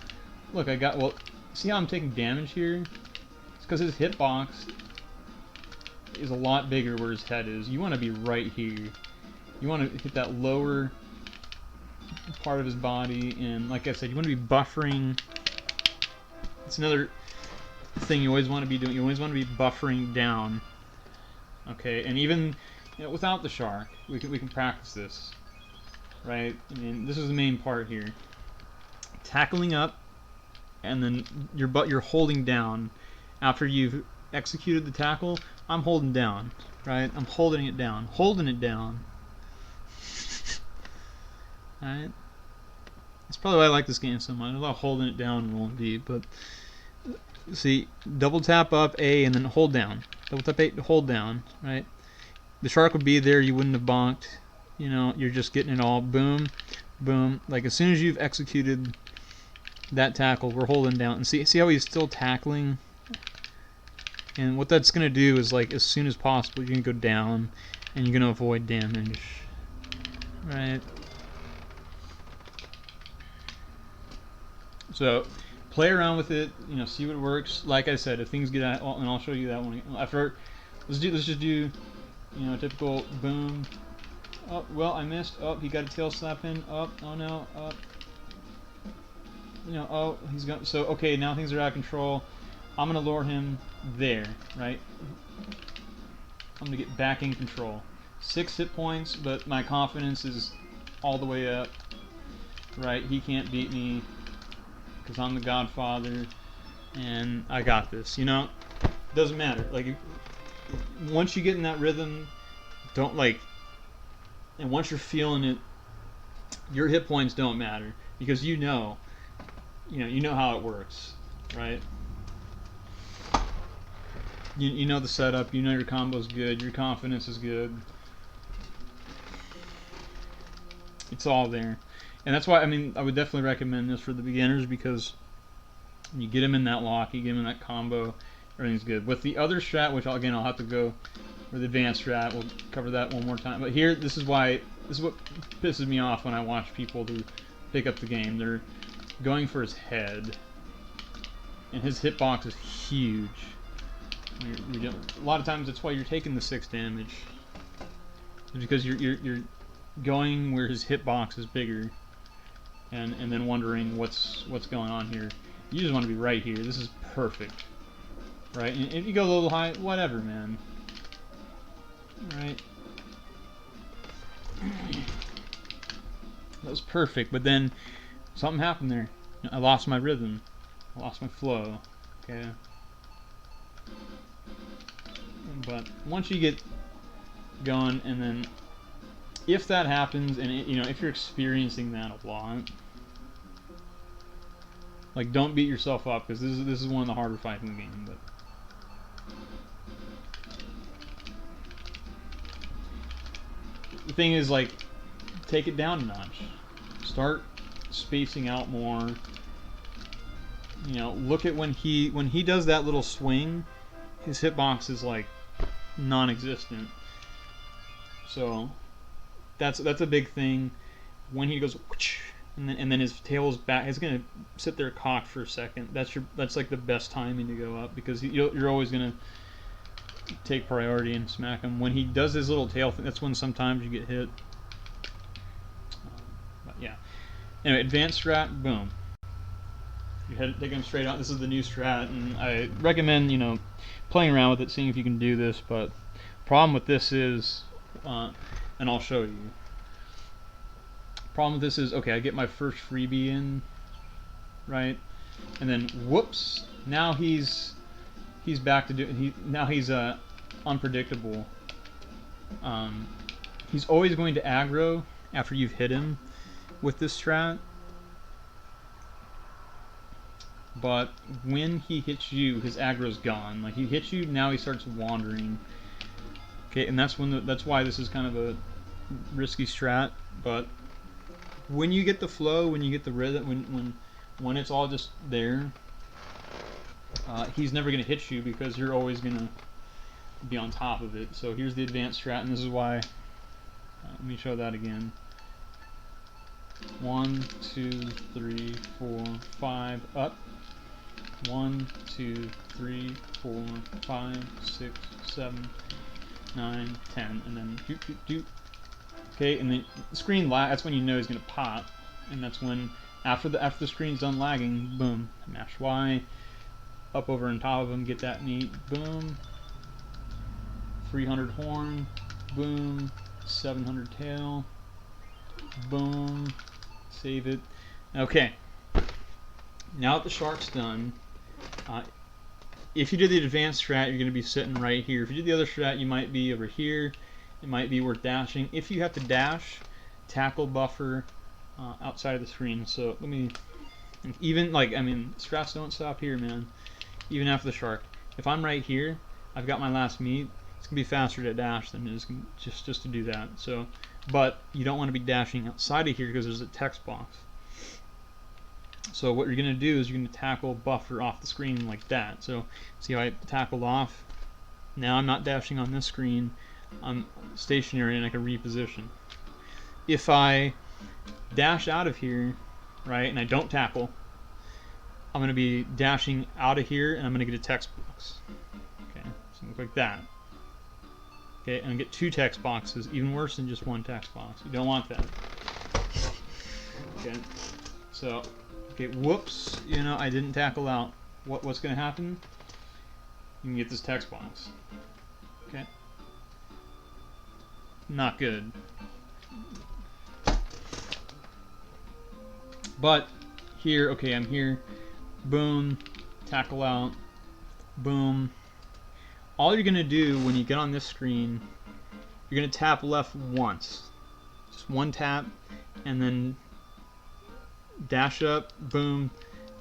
look, well, see how I'm taking damage here? It's because his hitbox is a lot bigger where his head is. You want to be right here. You want to hit that lower part of his body, and like I said, you want to be buffering. It's another thing you always want to be doing. You always want to be buffering down. Okay, and even, you know, without the shark, we can practice this, right? I mean, this is the main part here. Tackling up, and then you're holding down after you've executed the tackle. I'm holding down, right? I'm holding it down. Alright? That's probably why I like this game so much. I love holding it down and rolling deep, but see, double tap up A and then hold down. Double tap A, hold down, right? The shark would be there, you wouldn't have bonked. You know, you're just getting it all. Boom, boom. Like as soon as you've executed that tackle, we're holding down. And see how he's still tackling? And what that's going to do is, like, as soon as possible, you're going to go down, and you're going to avoid damage. Right? So, play around with it, you know, see what works. Like I said, if things get out, and I'll show you that one. Let's just do You know, typical boom. Oh, well, I missed. Oh, he got a tail slap in. Oh, oh no. Oh. You know, oh, he's going. So, okay, now things are out of control. I'm going to lure him there, right? I'm going to get back in control. 6 hit points, but my confidence is all the way up. Right? He can't beat me because I'm the Godfather, and I got this. You know, doesn't matter. Like, once you get in that rhythm, don't like, and once you're feeling it, your hit points don't matter because you know how it works, right? You know the setup, you know your combo's good, your confidence is good. It's all there. And that's why, I mean, I would definitely recommend this for the beginners because you get them in that lock, you get them in that combo, everything's good. With the other strat, which again I'll have to go with the advanced strat, we'll cover that one more time. But here, this is what pisses me off when I watch people who pick up the game. They're going for his head, and his hitbox is huge. A lot of times that's why you're taking the 6 damage, because you're going where his hitbox is bigger, and then wondering what's going on here. You just want to be right here. This is perfect, right? And if you go a little high, whatever, man. Right? That was perfect, but then something happened there. I lost my rhythm. I lost my flow. Okay. But once you get going, and then if that happens, and if you're experiencing that a lot, like, don't beat yourself up, because this is one of the harder fights in the game. But the thing is, like, take it down a notch. Start spacing out more. You know, look at when he does that little swing, his hitbox is like non-existent. So that's a big thing. When he goes, and then his tail is back, he's gonna sit there cocked for a second. That's like the best timing to go up, because you're always gonna take priority and smack him. When he does his little tail thing, that's when sometimes you get hit. But yeah. Anyway, advanced strat, boom. You take him straight out. This is the new strat, and I recommend playing around with it, seeing if you can do this. But problem with this is, and I'll show you. Problem with this is, okay, I get my first freebie in, right, and then whoops, now he's back to now he's unpredictable. He's always going to aggro after you've hit him with this strat. But when he hits you, his aggro's gone. Like, he hits you, now he starts wandering. Okay, and that's why this is kind of a risky strat. But when you get the flow, when you get the rhythm, when it's all just there, he's never going to hit you, because you're always going to be on top of it. So here's the advanced strat, and this is why. Let me show that again. 1, 2, 3, 4, 5, up. 1, 2, 3, 4, 5, 6, 7, 9, 10, and then doot, doot, doot. Okay, and then the screen that's when you know he's gonna pop, and that's when after the screen's done lagging, boom, mash Y, up over on top of him, get that meat, boom, 300 horn, boom, 700 tail, boom, save it. Okay, now that the shark's done, if you did the advanced strat, you're going to be sitting right here. If you did the other strat, you might be over here. It might be worth dashing. If you have to dash, tackle buffer outside of the screen. So let me, even like, I mean, strats don't stop here, man. Even after the shark. If I'm right here, I've got my last meat. It's going to be faster to dash than it is just to do that. So, but you don't want to be dashing outside of here because there's a text box. So what you're going to do is you're going to tackle buffer off the screen like that. So see how I tackled off? Now I'm not dashing on this screen. I'm stationary and I can reposition. If I dash out of here, right, and I don't tackle, I'm going to be dashing out of here and I'm going to get a text box. Okay, so look like that. Okay, and get 2 text boxes, even worse than just 1 text box. You don't want that. Okay, so, okay, whoops, you know, I didn't tackle out. What's going to happen? You can get this text box. Okay. Not good. But here, okay, I'm here. Boom, tackle out. Boom. All you're going to do when you get on this screen, you're going to tap left once. Just 1 tap, and then dash up, boom,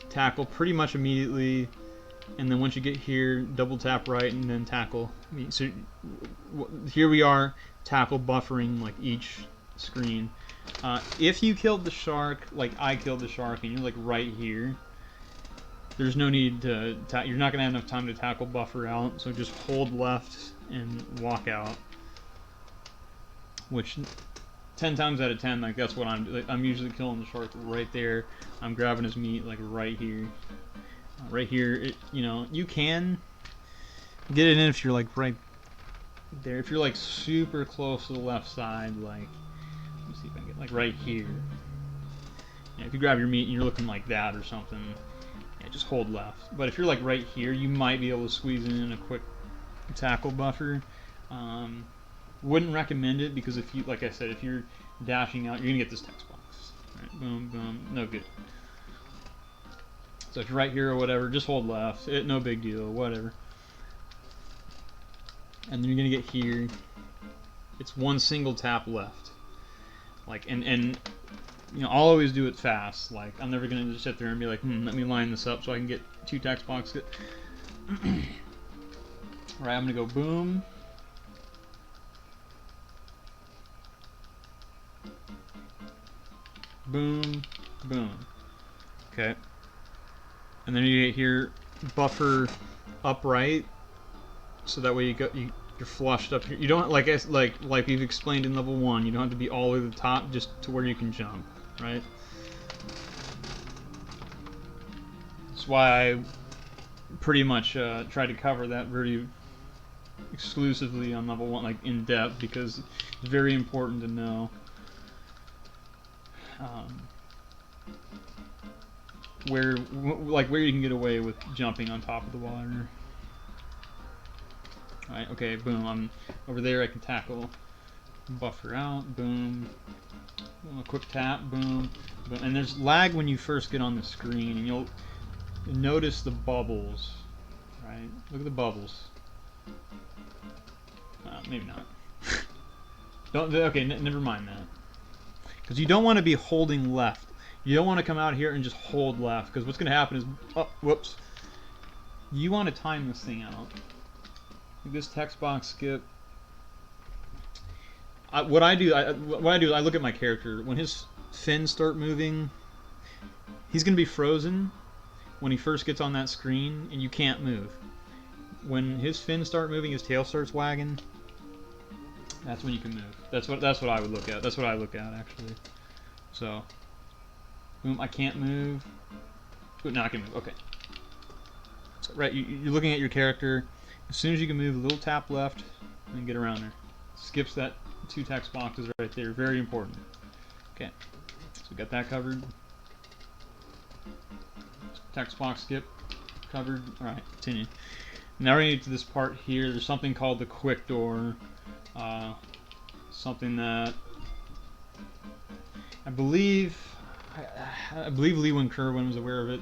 tackle pretty much immediately. And then once you get here, double tap right and then tackle. So here we are, tackle buffering like each screen. If you killed the shark, like I killed the shark, and you're like right here, there's no need to, you're not going to have enough time to tackle buffer out, so just hold left and walk out. Which 10 times out of 10, like that's what I'm usually killing the shark right there. I'm grabbing his meat like right here. Right here, you know, you can get it in if you're like right there. If you're like super close to the left side, like, let me see if I can get like right here. Yeah, if you grab your meat and you're looking like that or something, yeah, just hold left. But if you're like right here, you might be able to squeeze in a quick tackle buffer. Wouldn't recommend it because if you, like I said, if you're dashing out, you're gonna get this text box. Right, boom, boom, no good. So if you're right here or whatever, just hold left. No big deal, whatever. And then you're gonna get here. It's 1 single tap left. Like, and you know, I'll always do it fast. Like, I'm never gonna just sit there and be like, let me line this up so I can get 2 text boxes. Alright, I'm gonna go boom. Boom, boom. Okay. And then you get here, buffer upright, so that way you're flushed up here. You don't like we've explained in level 1. You don't have to be all the way to the top, just to where you can jump, right? That's why I pretty much tried to cover that very exclusively on level 1, like in depth, because it's very important to know. Where you can get away with jumping on top of the water. Alright, okay, boom, I'm over there, I can tackle, buffer out, boom, a quick tap, boom, boom, and there's lag when you first get on the screen, and you'll notice the bubbles, right, look at the bubbles, maybe not, okay, never mind that, because you don't want to be holding left. You don't want to come out here and just hold left, because what's going to happen is, oh, whoops. You want to time this thing out. This text box skip. What I do is I look at my character. When his fins start moving, he's going to be frozen when he first gets on that screen, and you can't move. When his fins start moving, his tail starts wagging. That's when you can move. That's what I would look at. That's what I look at actually. So. Boom, I can't move. Now I can move, okay. So, right, you're looking at your character. As soon as you can move, a little tap left, and get around there. Skips that 2 text boxes right there, very important. Okay, so we got that covered. Text box skip, covered. Alright, continue. Now we're going to get to this part here. There's something called the quick door. Something that I believe Lee Kerwin was aware of it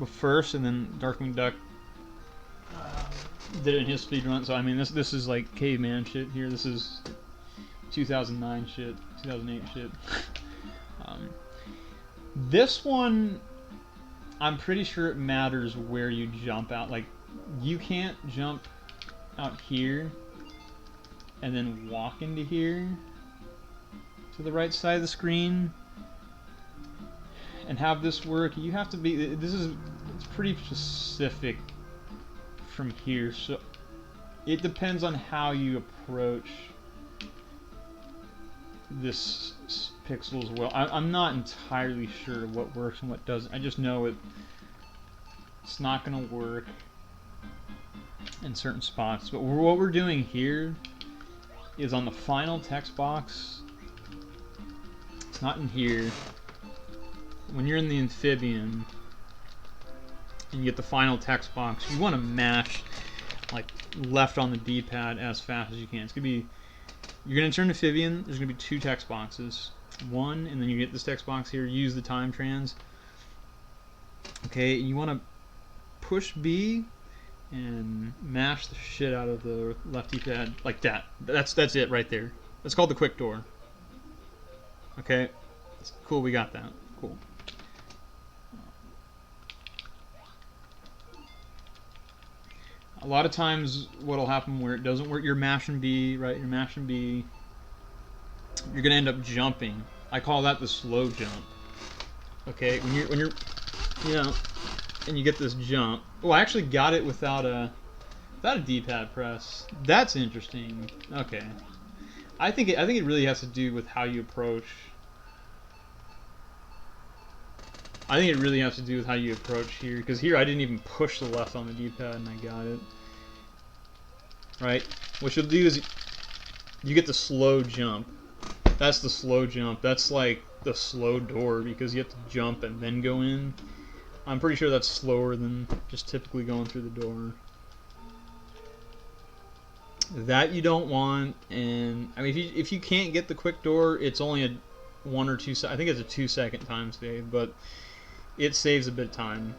first, and then Darkwing Duck did it in his speedrun. So I mean, this is like caveman shit here. This is 2009 shit, 2008 shit. This one, I'm pretty sure it matters where you jump out. Like, you can't jump out here and then walk into here to the right side of the screen and have this work. You have to be, it's pretty specific from here, so it depends on how you approach this pixel as well. I'm not entirely sure what works and what doesn't. I just know it's not going to work in certain spots. But what we're doing here is on the final text box. It's not in here. When you're in the amphibian and you get the final text box, you want to mash like left on the D-pad as fast as you can. It's gonna be, you're gonna turn amphibian. There's gonna be 2 text boxes. One, and then you get this text box here. Use the time trans. Okay, you want to push B and mash the shit out of the left D-pad like that. That's it right there. That's called the quick door. Okay, it's cool. We got that. Cool. A lot of times, what'll happen where it doesn't work, you're mashing B, right? You're mashing B. You're gonna end up jumping. I call that the slow jump. Okay, when you're, you know, and you get this jump. Oh, I actually got it without a D-pad press. That's interesting. Okay, I think it really has to do with how you approach. I think it really has to do with how you approach here, because here I didn't even push the left on the D-pad and I got it. Right? What you'll do is you get the slow jump. That's the slow jump. That's like the slow door, because you have to jump and then go in. I'm pretty sure that's slower than just typically going through the door. That you don't want, and I mean if you can't get the quick door, it's only a 1 or 2. I think it's a 2-second time save, but it saves a bit of time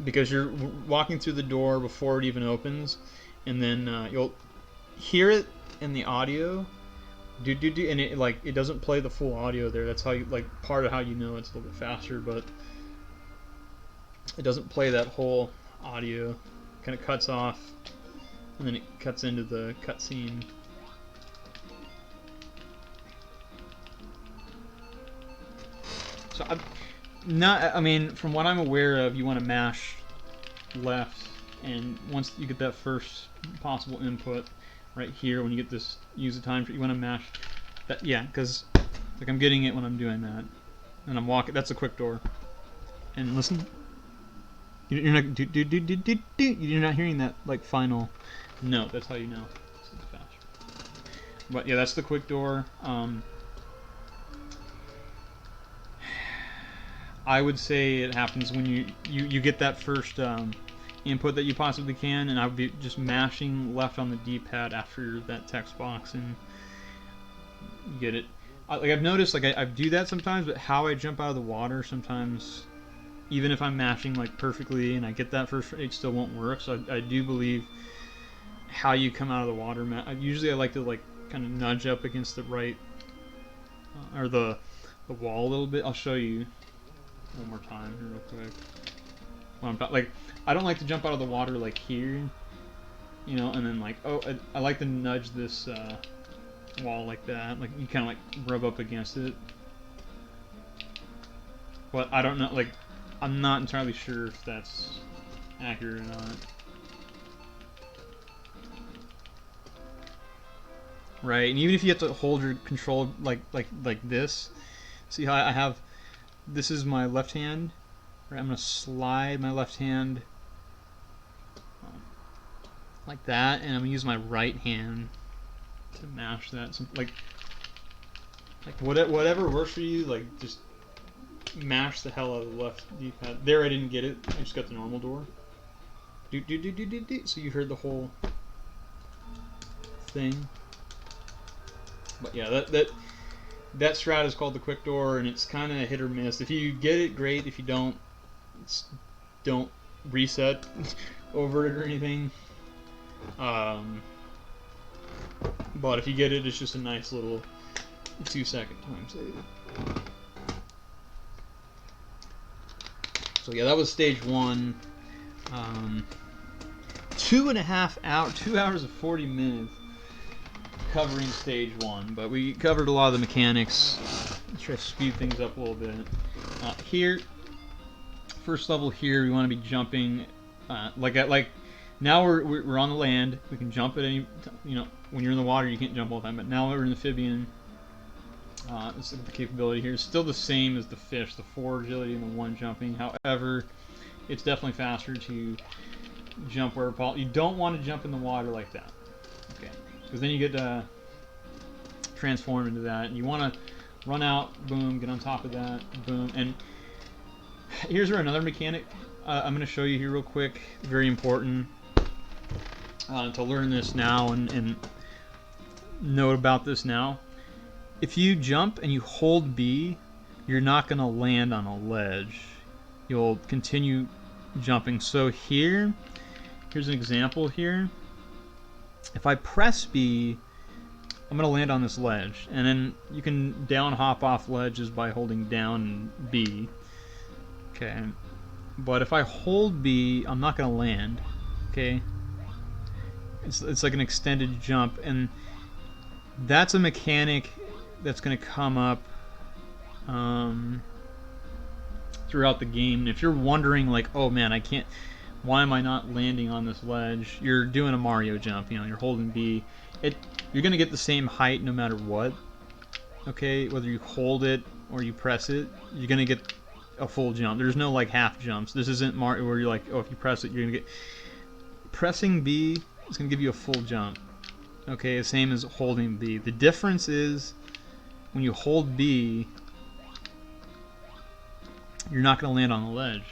because you're walking through the door before it even opens, and then you'll hear it in the audio, and it doesn't play the full audio there. That's how you, like, part of how you know it's a little bit faster, but it doesn't play that whole audio. Kind of cuts off, and then it cuts into the cutscene. So I mean, from what I'm aware of, you want to mash left, and once you get that first possible input right here, when you get this use the time, you want to mash that. Yeah, because like I'm getting it when I'm doing that, and I'm walking. That's a quick door. And listen, you're not you're not hearing that like final note. That's how you know it's faster. But yeah, that's the quick door. I would say it happens when you get that first input that you possibly can, and I would be just mashing left on the D-pad after that text box, and you get it. Like I've noticed, like I do that sometimes, but how I jump out of the water sometimes, even if I'm mashing like perfectly and I get that first, it still won't work. So I do believe how you come out of the water. Usually I like to like kind of nudge up against the right or the wall a little bit. I'll show you one more time here real quick. Like, I don't like to jump out of the water like here, you know, and then like, oh, I like to nudge this wall like that. Like, you kind of like rub up against it. But I don't know, like, I'm not entirely sure if that's accurate or not. Right, and even if you have to hold your control like this, see how I have, this is my left hand, right? I'm gonna slide my left hand like that, and I'm gonna use my right hand to mash that. So, like whatever works for you, like just mash the hell out of the left D-pad. There, I didn't get it. I just got the normal door. So you heard the whole thing. But yeah, that strat is called the quick door, and it's kind of hit or miss. If you get it, great. If you don't, don't reset over it or anything. But if you get it, it's just a nice little 2-second time save. So yeah, that was stage 1. 2.5 hours, 2 hours and 40 minutes. Covering stage 1, but we covered a lot of the mechanics. Let's try to speed things up a little bit. Here, first level here, we want to be jumping like now we're on the land. We can jump at any, you know, when you're in the water you can't jump all the time, but now we're in the amphibian. This is the capability here. It's still the same as the fish, the 4 agility and the 1 jumping. However, it's definitely faster to jump wherever possible. You don't want to jump in the water like that, okay? Because then you get transformed into that. And you want to run out, boom, get on top of that, boom. And here's where another mechanic I'm going to show you here real quick. Very important to learn this now and know about this now. If you jump and you hold B, you're not going to land on a ledge. You'll continue jumping. So here's an example here. If I press B, I'm going to land on this ledge. And then you can down hop off ledges by holding down and B. Okay. But if I hold B, I'm not going to land. Okay. It's like an extended jump. And that's a mechanic that's going to come up throughout the game. And if you're wondering, like, oh man, I can't, why am I not landing on this ledge? You're doing a Mario jump, you know, you're holding B. You're going to get the same height no matter what. Okay, whether you hold it or you press it, you're going to get a full jump. There's no like half jumps. This isn't Mario where you're like, oh, if you press it, you're going to get... Pressing B is going to give you a full jump. Okay, the same as holding B. The difference is when you hold B, you're not going to land on the ledge.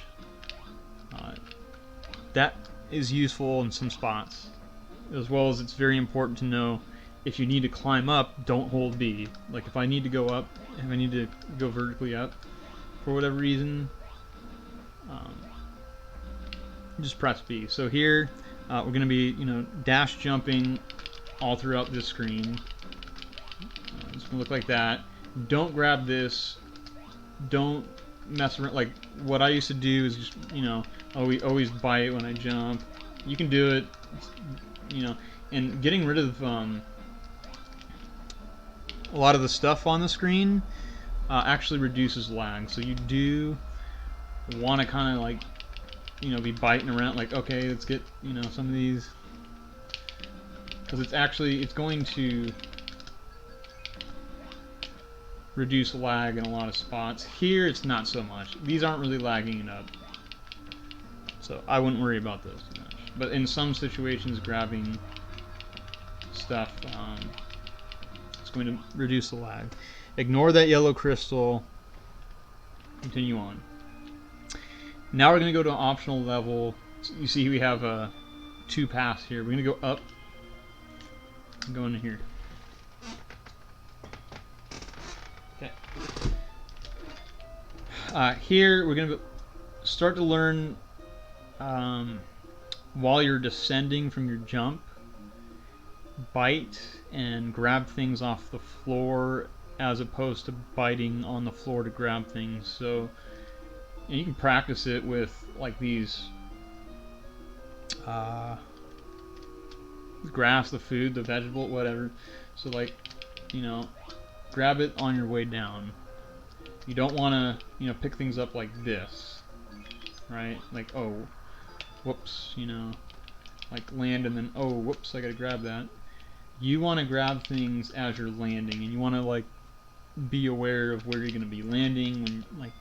That is useful in some spots, as well as it's very important to know if you need to climb up, don't hold B. Like if I need to go up, if I need to go vertically up for whatever reason, just press B. So here we're going to be, you know, dash jumping all throughout this screen. It's going to look like that. Don't grab this. Don't mess around. Like what I used to do is just, you know, always bite when I jump. You can do it, you know, and getting rid of a lot of the stuff on the screen actually reduces lag. So you do want to kind of like, you know, be biting around. Like, okay, let's get, you know, some of these, because it's going to reduce lag in a lot of spots. Here it's not so much. These aren't really lagging it up, so I wouldn't worry about those too much. But in some situations, grabbing stuff, it's going to reduce the lag. Ignore that yellow crystal. Continue on. Now we're going to go to an optional level. So you see we have 2 paths here. We're going to go up and go into here. Okay. Here we're going to start to learn while you're descending from your jump, bite and grab things off the floor as opposed to biting on the floor to grab things. So you can practice it with like these grass, the food, the vegetable, whatever. So like, you know, grab it on your way down. You don't want to, you know, pick things up like this, right? Like, oh, whoops, you know, like land and then, oh, whoops, I gotta grab that. You want to grab things as you're landing, and you want to like be aware of where you're going to be landing, when, like,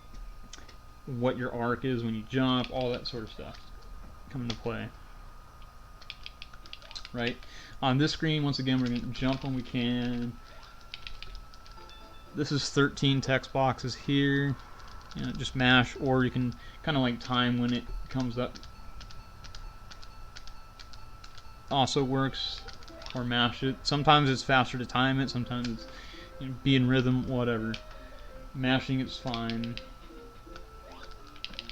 what your arc is when you jump, all that sort of stuff come into play. Right? On this screen, once again, we're going to jump when we can. This is 13 text boxes here. You know, just mash, or you can kind of like time when it comes up. Also works, or mash it. Sometimes it's faster to time it, sometimes it's, you know, be in rhythm, whatever. Mashing it's fine.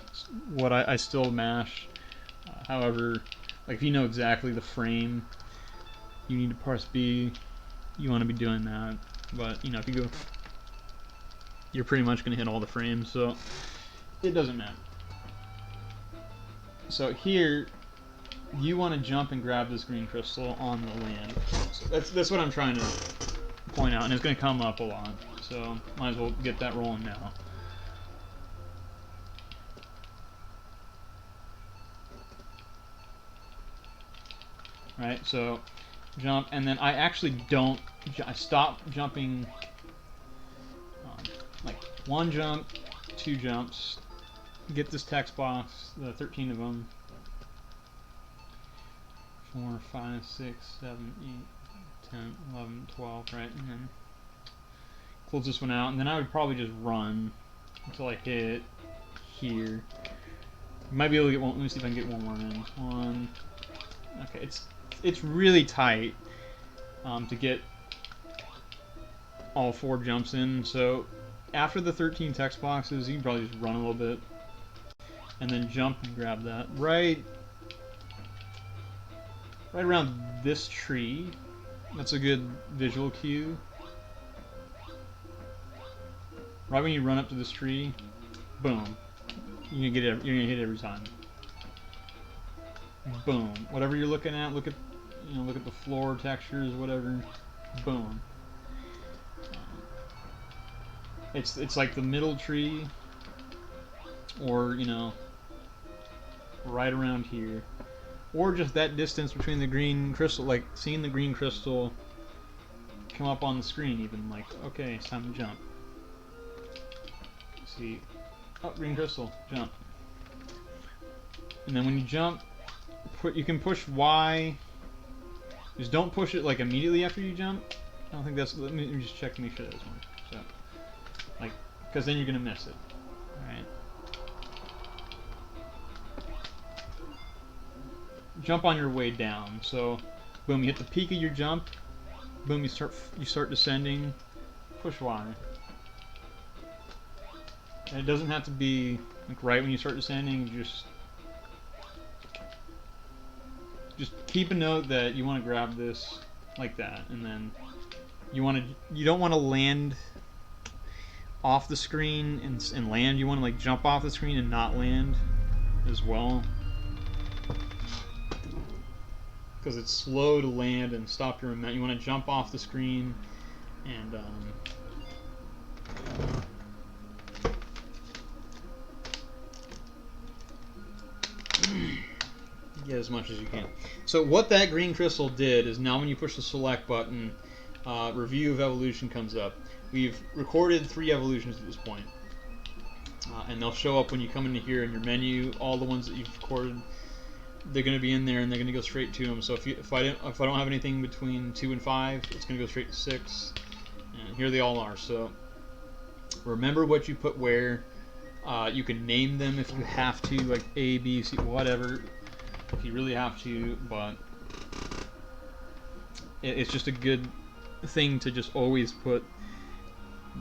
It's what I still mash. However, like if you know exactly the frame you need to press B, you want to be doing that. But you know, if you go, you're pretty much going to hit all the frames, so it doesn't matter. So here, you want to jump and grab this green crystal on the land. So that's what I'm trying to point out, and it's going to come up a lot. So might as well get that rolling now. Right, so jump, and then I actually don't. I stop jumping. Like 1 jump, 2 jumps. Get this text box, the 13 of them. 4, 5, 6, 7, 8, 10, 11, 12, right? And then close this one out, and then I would probably just run until I hit here. Might be able to get one. Let me see if I can get one more in. One. Okay, it's really tight to get all 4 jumps in. So after the 13 text boxes, you can probably just run a little bit and then jump and grab that right around this tree. That's a good visual cue. Right when you run up to this tree, boom. You're gonna hit it every time. Boom. Whatever you're looking at, look at the floor textures, whatever. Boom. It's like the middle tree, or right around here, or just that distance between the green crystal, like seeing the green crystal come up on the screen. Even like, okay, it's time to jump. See, oh, green crystal, jump. And then when you jump, you can push Y. Just don't push it like immediately after you jump. I don't think that's. Let me just check to make sure that one. So, like, because then you're gonna miss it. All right. Jump on your way down. So, boom, you hit the peak of your jump. Boom, you start descending. Push Y. And it doesn't have to be like right when you start descending. Just keep a note that you want to grab this like that, and then you don't want to land off the screen and land. You want to like jump off the screen and not land as well, because it's slow to land and stop your momentum. You want to jump off the screen and get as much as you can. So what that green crystal did is, now when you push the select button, review of evolution comes up. We've recorded 3 evolutions at this point, and they'll show up when you come into here in your menu. All the ones that you've recorded, they're going to be in there, and they're going to go straight to them. So if I don't have anything between 2 and 5, it's going to go straight to 6, and here they all are. So remember what you put where. You can name them if you have to, like A, B, C, whatever, if you really have to, but it's just a good thing to just always put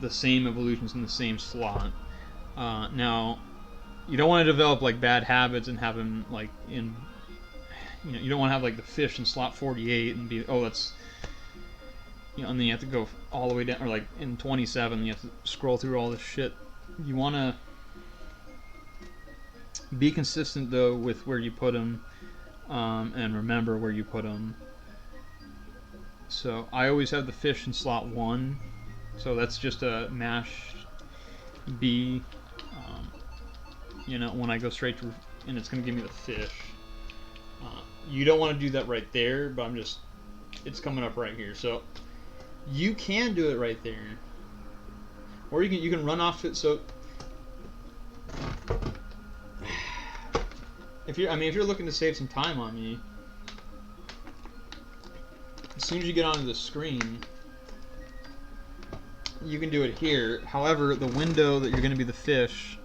the same evolutions in the same slot. Now, you don't want to develop like bad habits and have them like in, you don't want to have like the fish in slot 48 and be, oh, that's, and then you have to go all the way down, or like in 27 you have to scroll through all this shit. You want to be consistent though with where you put them, and remember where you put them. So I always have the fish in slot 1, so that's just a mash B. When I go straight to, and it's going to give me the fish. You don't want to do that right there, but it's coming up right here. So you can do it right there, or you can run off it. So if you're looking to save some time on me, as soon as you get onto the screen, you can do it here. However, the window that you're going to be the fish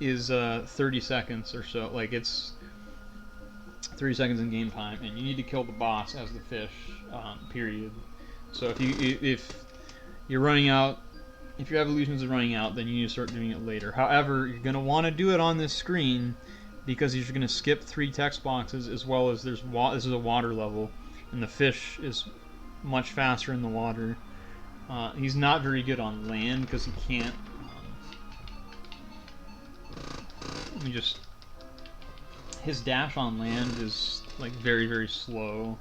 is 30 seconds or so. Like, it's 30 seconds in game time, and you need to kill the boss as the fish. Period. So if you're running out, if your evolutions are running out, then you need to start doing it later. However, you're going to want to do it on this screen, because you're going to skip 3 text boxes, as well as this is a water level, and the fish is much faster in the water. He's not very good on land because he can't. His dash on land is like very, very slow.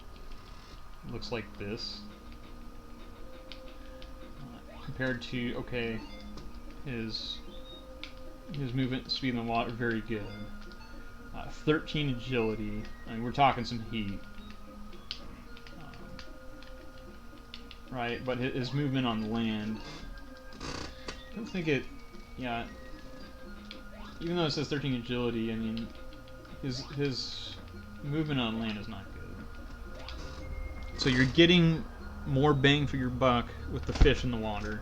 It looks like this. Compared to, his movement speed in the water, very good. 13 agility. We're talking some heat. Right, but his movement on land, I don't think it, even though it says 13 agility, his movement on land is not good. So you're getting more bang for your buck with the fish in the water.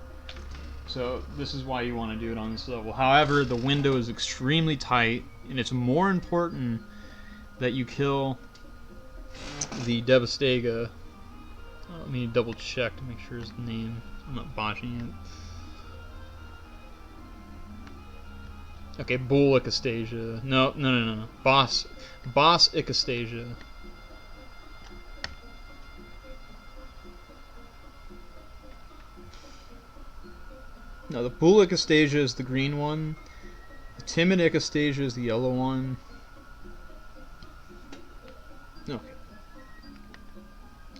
So this is why you want to do it on this level. However, the window is extremely tight, and it's more important that you kill the Devastega. Let me double check to make sure his name, I'm not botching it. Okay, Bull Icastasia. No. Boss Icastasia. No, the Bull Icastasia is the green one. The Timid Icastasia is the yellow one. Okay.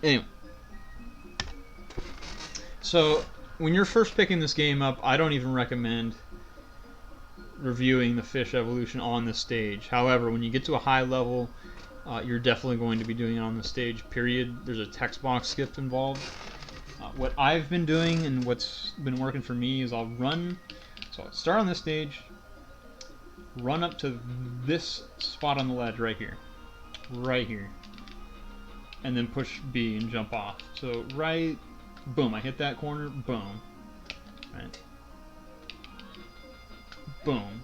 Anyway. So, when you're first picking this game up, I don't even recommend reviewing the fish evolution on this stage. However, when you get to a high level, you're definitely going to be doing it on the stage, period. There's a text box skip involved. What I've been doing and what's been working for me is I'll start on this stage, run up to this spot on the ledge right here, and then push B and jump off. So boom, I hit that corner, boom, right, boom,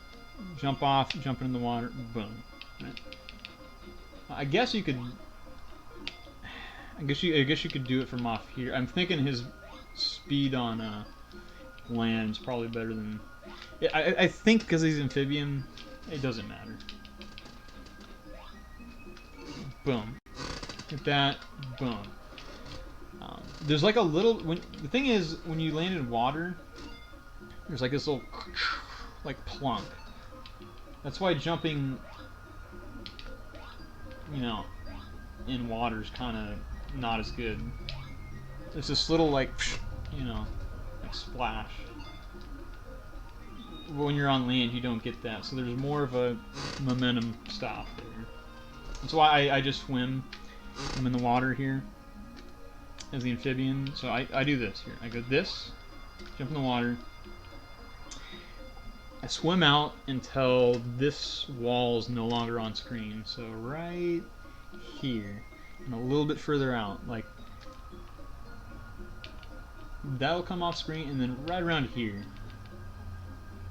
jump off, jump in the water, boom, right. I guess you could do it from off here. I'm thinking his speed on land is probably better than. I think because he's amphibian, it doesn't matter. Boom, hit that, boom. There's like a little. The thing is, when you land in water, there's like this little like plunk. That's why jumping, in water is kind of not as good. There's this little like splash. When you're on land, you don't get that, so there's more of a momentum stop there. That's why I just swim. I'm in the water here as the amphibian. So I do this here. I go this, jump in the water. I swim out until this wall is no longer on screen. So right here, and a little bit further out, like that'll come off screen, and then right around here,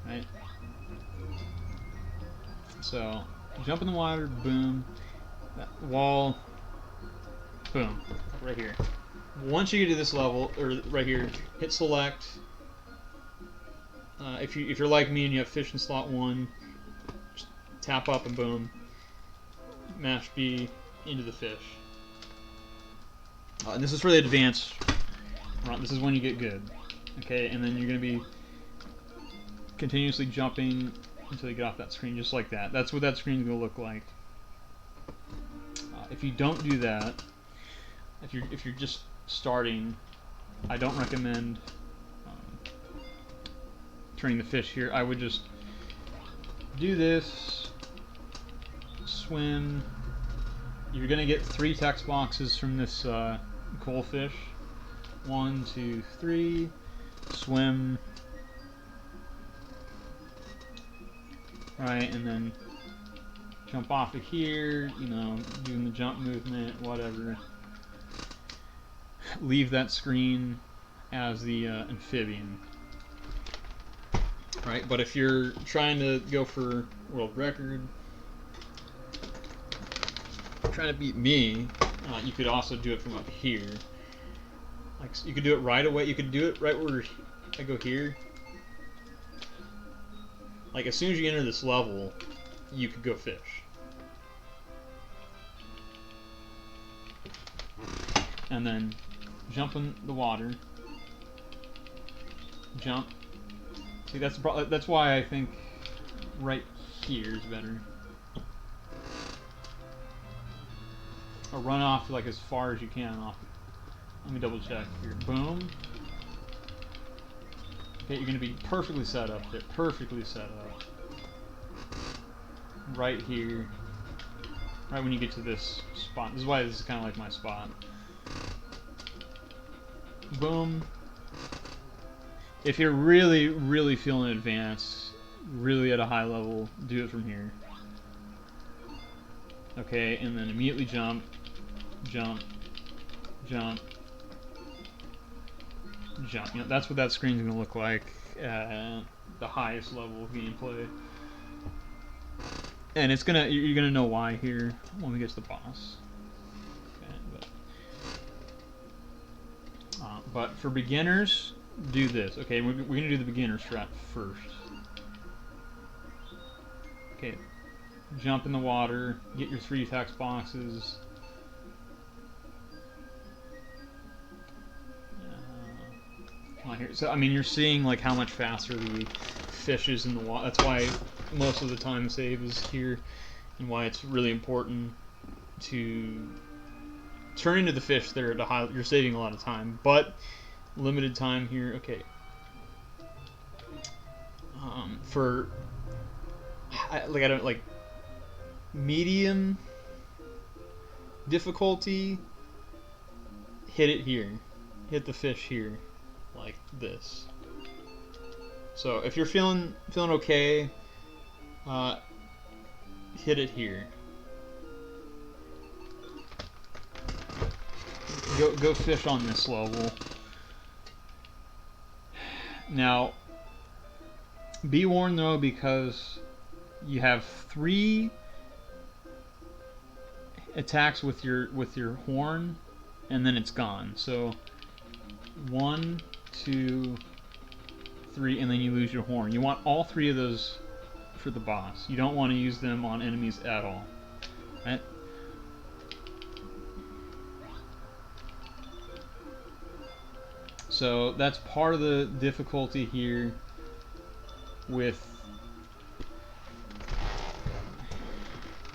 right? So jump in the water, boom, that wall, boom, right here. Once you get to this level, or right here, hit select. If you're like me and you have fish in slot 1, just tap up and boom, mash B into the fish. And this is for the advanced run. This is when you get good. Okay, and then you're going to be continuously jumping until you get off that screen, just like that. That's what that screen is going to look like. If you don't do that, if you're just starting, I don't recommend turning the fish here. I would just do this, swim. You're gonna get 3 text boxes from this coal fish. 1, 2, 3. Swim. Right, and then jump off of here. Doing the jump movement, whatever. Leave that screen as the amphibian. Right, but if you're trying to go for world record, trying to beat me, you could also do it from up here. Like, you could do it right away. You could do it right where I go here. Like, as soon as you enter this level, you could go fish. And then jump in the water. Jump. See, that's why I think right here is better. Or run off like as far as you can off. Let me double check here. Boom. Okay, you're gonna be perfectly set up there. Perfectly set up. Right here. Right when you get to this spot. This is why this is kind of like my spot. Boom. If you're really, really feeling advanced, really at a high level, do it from here. Okay, and then immediately jump, jump, jump, jump. You know, that's what that screen's gonna look like at the highest level of gameplay. And it's gonna, you're gonna know why here when we get to the boss. Okay, but for beginners, do this. Okay, we're gonna do the beginner strat first. Okay, jump in the water, get your 3 text boxes. Come on here. So I mean, you're seeing like how much faster the fish is in the water. That's why most of the time save is here, and why it's really important to turn into the fish there to high. You're saving a lot of time, but limited time here. Okay. For I don't like medium difficulty. Hit it here. Hit the fish here, like this. So if you're feeling okay, hit it here. Go fish on this level. Now, be warned though, because you have 3 attacks with your horn, and then it's gone. So 1, 2, 3, and then you lose your horn. You want all 3 of those for the boss. You don't want to use them on enemies at all. Right? So that's part of the difficulty here with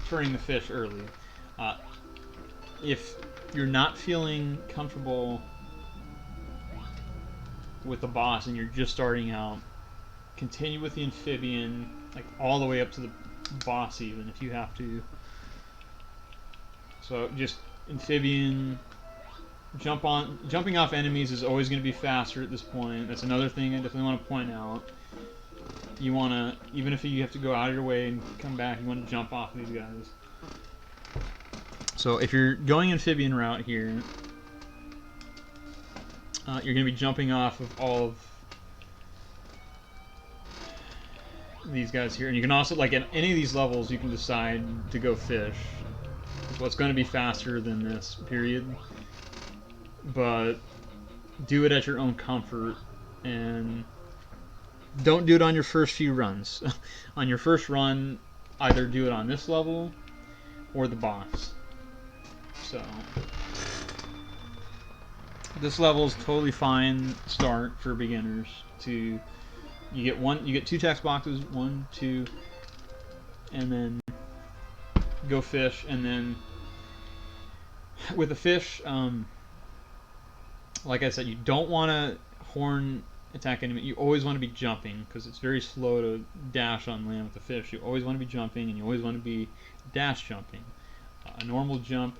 turning the fish early. If you're not feeling comfortable with the boss and you're just starting out, continue with the amphibian, like all the way up to the boss even, if you have to. So just amphibian, jumping off enemies is always going to be faster at this point. That's another thing I definitely want to point out. You want to, even if you have to go out of your way and come back, you want to jump off these guys. So if you're going amphibian route here, you're going to be jumping off of all of these guys here. And you can also, like at any of these levels, you can decide to go fish. So it's going to be faster than this, period. But do it at your own comfort, and don't do it on your first few runs. On your first run, either do it on this level or the boss. So this level is totally fine start for beginners. You get 2 text boxes, 1, 2, and then go fish. And then with the fish, like I said, you don't want to horn attack enemy. You always want to be jumping, because it's very slow to dash on land with the fish. You always want to be jumping, and you always want to be dash jumping. A normal jump,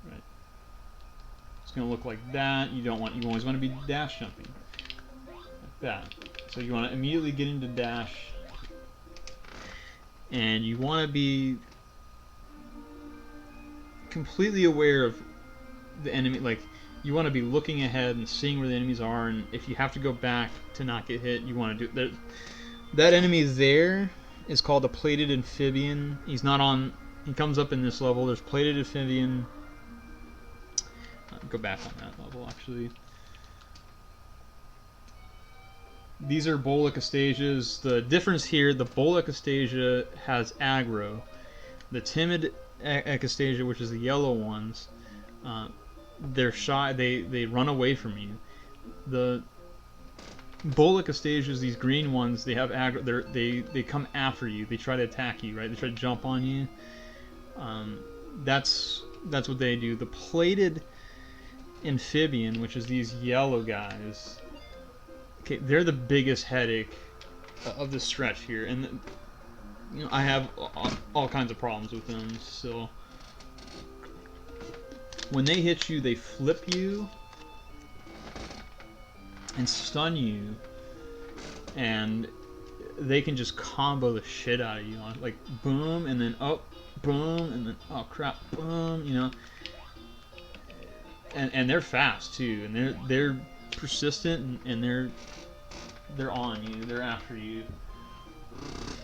right? It's going to look like that. You always want to be dash jumping, like that. So you want to immediately get into dash, and you want to be completely aware of the enemy. Like, you want to be looking ahead and seeing where the enemies are, and if you have to go back to not get hit, you want to do that. That enemy there is called a plated amphibian. He's not on. He comes up in this level. There's plated amphibian. Go back on that level, actually. These are Bolacastasias. The difference here, the Bolacastasia has aggro. The timid Ecastasia, which is the yellow ones, they're shy. They run away from you. The Bolacastasias, these green ones, they have aggro. They come after you. They try to attack you, right? They try to jump on you. That's what they do. The plated amphibian, which is these yellow guys, okay, they're the biggest headache of the stretch here, and you know, I have all kinds of problems with them. So when they hit you, they flip you and stun you, and they can just combo the shit out of you. Like boom, and then boom, and then oh crap, boom, you know. And they're fast too, and they're persistent, and they're on you, they're after you.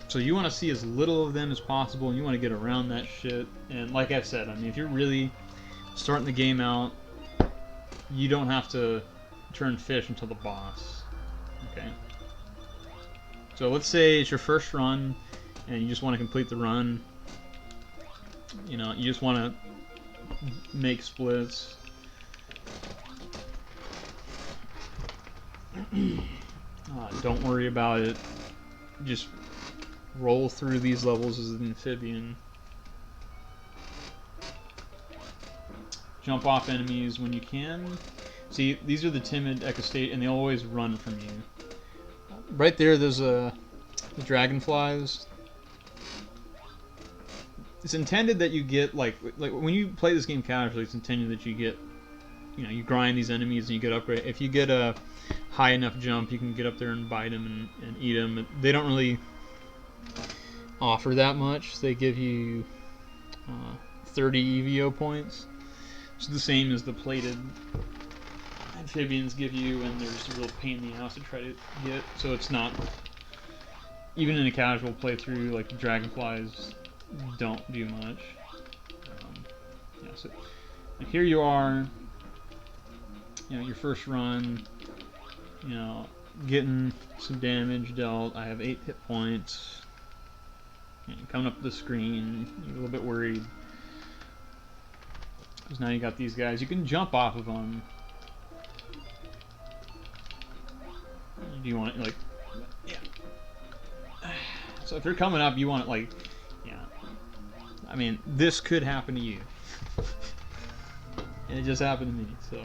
So you want to see as little of them as possible, and you want to get around that shit. And like I said, I mean, if you're really starting the game out, you don't have to turn fish until the boss. Okay. So let's say it's your first run, and you just want to complete the run. You know, you just want to make splits. Don't worry about it. Just roll through these levels as an amphibian. Jump off enemies when you can. See, these are the timid ecostate, and they always run from you. Right there, there's the dragonflies. It's intended that you get like when you play this game casually, it's intended that you get, you know, you grind these enemies and you get upgrade. If you get a high enough jump, you can get up there and bite them and eat them. They don't really offer that much. They give you 30 E.V.O points. It's the same as the plated amphibians give you, and they're just a real pain in the ass to try to get. So it's not, even in a casual playthrough, like the dragonflies don't do much. Yeah, so here you are, you know, your first run, you know, getting some damage dealt. I have 8 hit points. You know, coming up the screen, you're a little bit worried because now you got these guys. You can jump off of them. Do you want it like, yeah. So if they're coming up, you want it like, yeah. I mean, this could happen to you. And it just happened to me, so.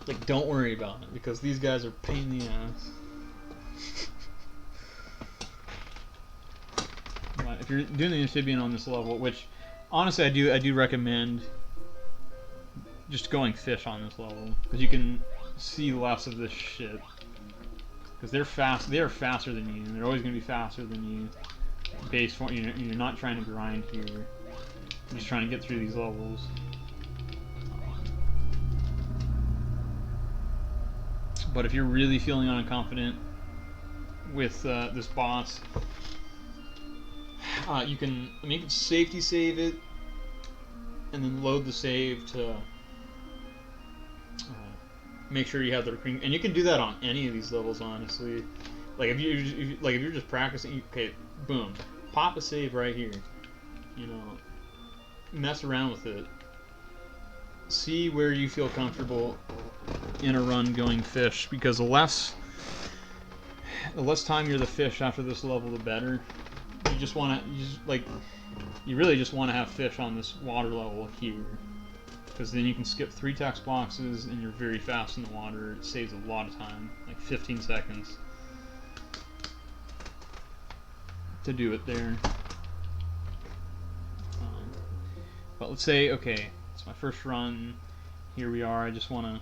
Like, don't worry about it, because these guys are pain in the ass. If you're doing the amphibian on this level, which honestly I do recommend just going fish on this level, because you can see less of this shit. Because they're fast, they are faster than you, and they're always going to be faster than you. Base form, you're not trying to grind here. You're just trying to get through these levels. But if you're really feeling unconfident with this boss, you can safety save it, and then load the save to make sure you have the recording. And you can do that on any of these levels, honestly. Like if you're just practicing, okay, boom, pop a save right here. You know, mess around with it. See where you feel comfortable in a run going fish, because the less time you're the fish after this level, the better. You really just want to have fish on this water level here, because then you can skip 3 text boxes and you're very fast in the water. It saves a lot of time, like 15 seconds to do it there. But let's say, okay, it's my first run. Here we are. I just want to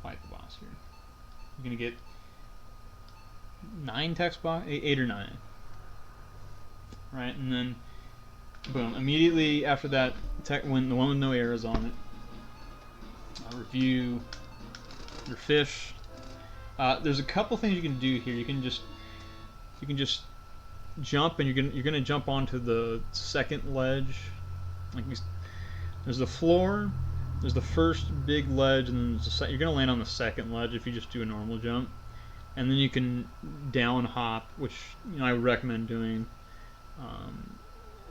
fight the boss here. You're gonna get 9 text box, 8 or 9, right? And then, boom! Immediately after that, when the one with no arrows on it, I'll review your fish. There's a couple things you can do here. You can just jump, and you're gonna jump onto the second ledge. There's the floor, there's the first big ledge, and then you're gonna land on the second ledge if you just do a normal jump. And then you can down hop, which I would recommend doing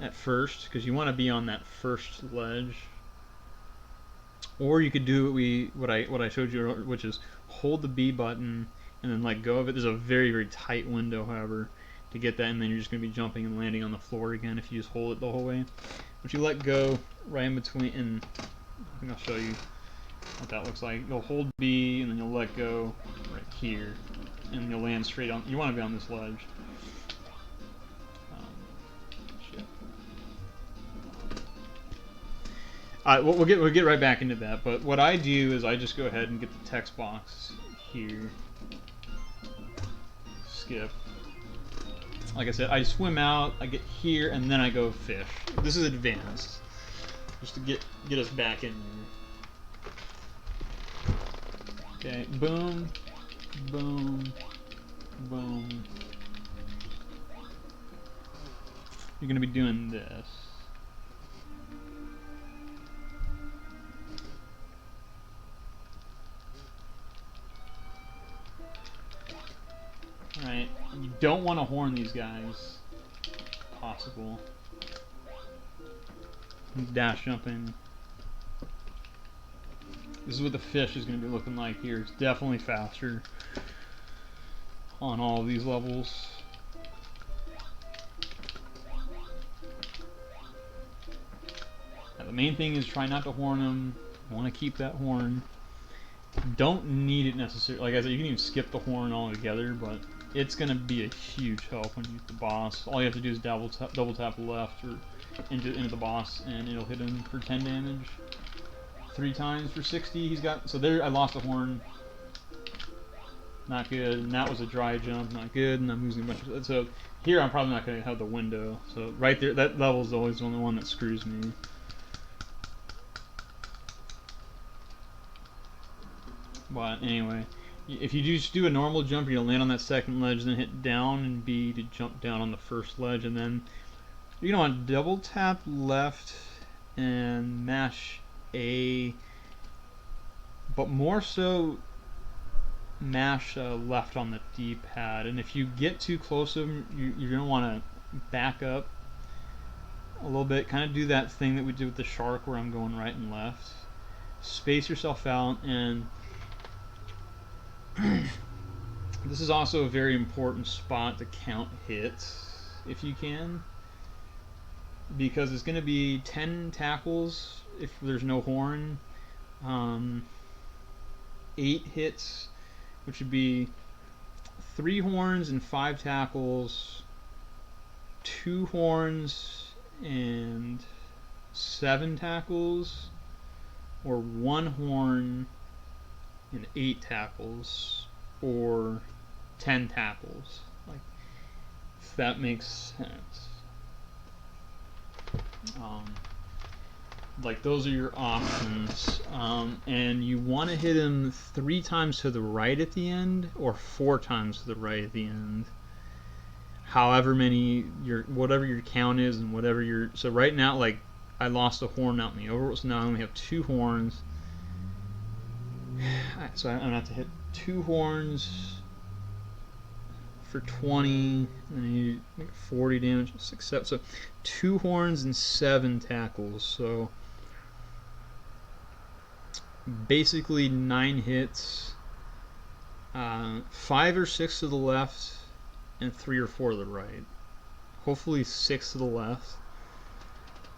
at first, because you want to be on that first ledge. Or you could do what I showed you, which is hold the B button and then let go of it. There's a very, very tight window, however, to get that, and then you're just going to be jumping and landing on the floor again if you just hold it the whole way. But you let go right in between, and I think I'll show you what that looks like. You'll hold B, and then you'll let go right here, and you'll land straight on. You want to be on this ledge. We'll get right back into that. But what I do is I just go ahead and get the text box here. Skip. like I said, I swim out, I get here, and then I go fish. This is advanced, just to get us back in there. Okay, boom, boom, boom. You're gonna be doing this. Alright, you don't want to horn these guys. If possible. Dash jumping. This is what the fish is going to be looking like here. It's definitely faster on all of these levels. Now, the main thing is try not to horn them. You want to keep that horn. Don't need it necessarily. Like I said, you can even skip the horn altogether, but it's going to be a huge help when you hit the boss. All you have to do is double tap left or into the boss, and it'll hit him for 10 damage. 3 times for 60. He's got, so there I lost a horn. Not good. And that was a dry jump. Not good. And I'm losing a bunch of. So here I'm probably not going to have the window. So right there, that level is always the only one that screws me. But anyway, if you just do a normal jump, you're gonna land on that second ledge, then hit down and B to jump down on the first ledge, and then you're gonna want to double tap left and mash A, but more so mash left on the D-pad. And if you get too close to them, you're gonna want to back up a little bit, kind of do that thing that we did with the shark where I'm going right and left. Space yourself out, and this is also a very important spot to count hits if you can, because it's going to be 10 tackles if there's no horn, 8 hits, which would be 3 horns and 5 tackles, 2 horns and 7 tackles, or 1 horn and 8 tackles, or 10 tackles. Like, if that makes sense. Like, those are your options. And you want to hit him 3 times to the right at the end, or 4 times to the right at the end. However many whatever your count is, and whatever your. So right now, like, I lost a horn out in the overworld, so now I only have 2 horns. So I'm gonna have to hit 2 horns for 20, and you make 40 damage, 6, 7. So 2 horns and 7 tackles. So basically 9 hits, 5 or 6 to the left, and 3 or 4 to the right. Hopefully 6 to the left.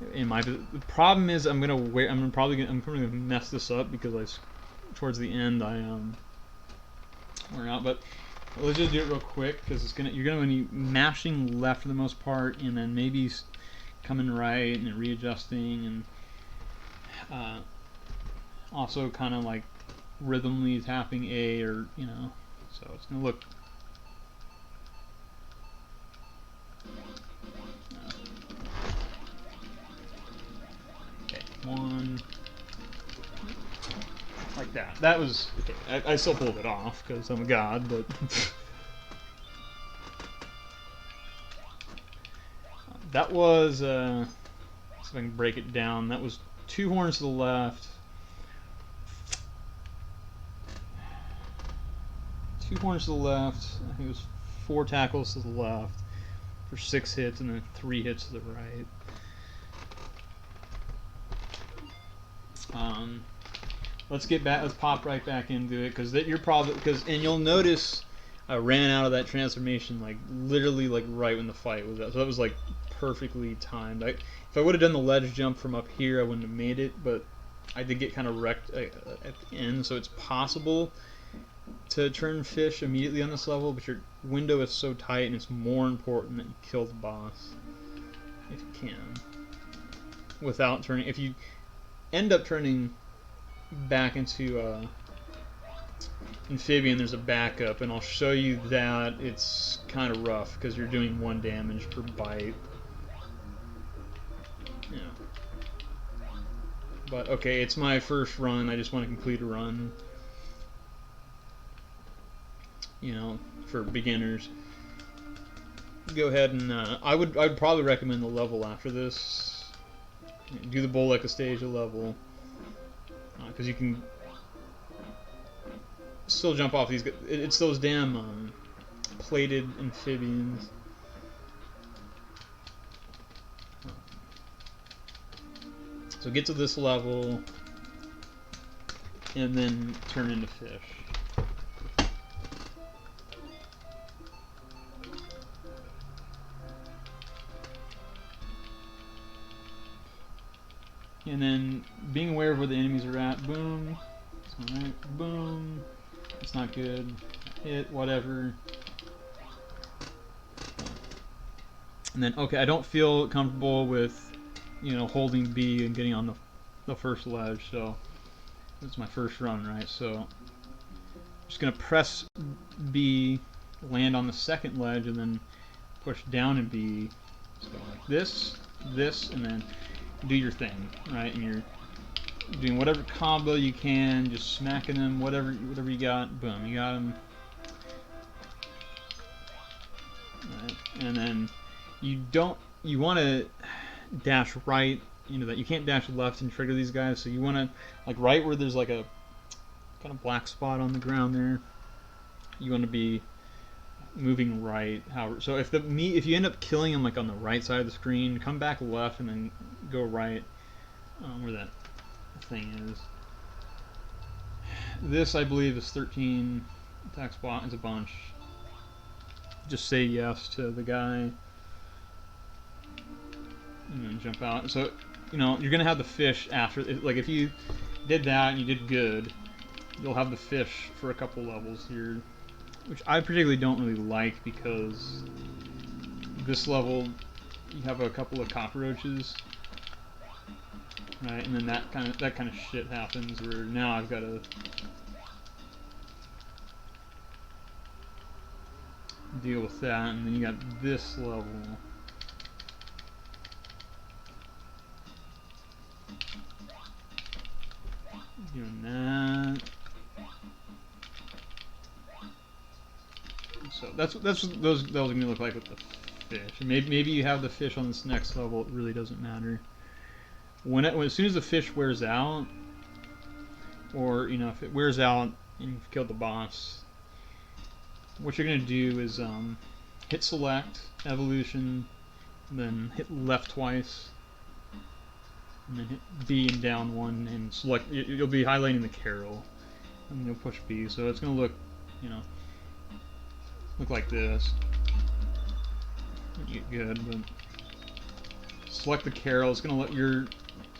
The problem is I'm probably gonna mess this up because towards the end I we're out, but let's just do it real quick because you're gonna be mashing left for the most part, and then maybe coming right and readjusting, and also kind of like rhythmly tapping A, or so it's gonna look. Okay, 1. Like that. That was okay. I still pulled it off because I'm a god, but that was. Let's see if I can break it down. That was 2 horns to the left, 2 horns to the left. I think it was 4 tackles to the left for 6 hits, and then 3 hits to the right. Let's get back. Let's pop right back into it, because and you'll notice I ran out of that transformation like literally like right when the fight was up. So that was like perfectly timed. If I would have done the ledge jump from up here, I wouldn't have made it. But I did get kind of wrecked at the end, so it's possible to turn fish immediately on this level. But your window is so tight, and it's more important that you kill the boss if you can without turning. If you end up turning back into amphibian, there's a backup, and I'll show you that it's kind of rough because you're doing 1 damage per bite. Yeah. But okay, it's my first run. I just want to complete a run. You know, for beginners. Go ahead and I'd probably recommend the level after this. Do the bowl like a stage level, because you can still jump off these. It's those damn plated amphibians. So get to this level, and then turn into fish. And then being aware of where the enemies are at. Boom. Alright, boom. It's not good. Hit, whatever. And then, okay, I don't feel comfortable with, you know, holding B and getting on the first ledge, so this is my first run, right? So I'm just gonna press B, land on the second ledge, and then push down and B. So like this, and then do your thing, right? And you're doing whatever combo you can, just smacking them, whatever you got. Boom, you got them. Right. And then you want to dash right. You know that you can't dash left and trigger these guys, so you want to, like, right where there's like a kind of black spot on the ground there. You want to be moving right. However, so if you end up killing them like on the right side of the screen, come back left and then go right where that thing is. This, I believe, is 13 attack spot. It's a bunch. Just say yes to the guy and then jump out. So, you know, you're gonna have the fish after. Like, if you did that and you did good, you'll have the fish for a couple levels here, which I particularly don't really like, because this level you have a couple of cockroaches, right? And then that kind of shit happens where now I've got to deal with that, and then you got this level. Doing that. So that's what those are gonna look like with the fish. And maybe you have the fish on this next level. It really doesn't matter. As soon as the fish wears out, or, you know, if it wears out and you've killed the boss, what you're gonna do is hit select, evolution, then hit left twice, and then hit B and down one, and select. You'll be highlighting the carol, and you'll push B. So it's gonna look, you know, look like this. You get good, but select the carol. It's gonna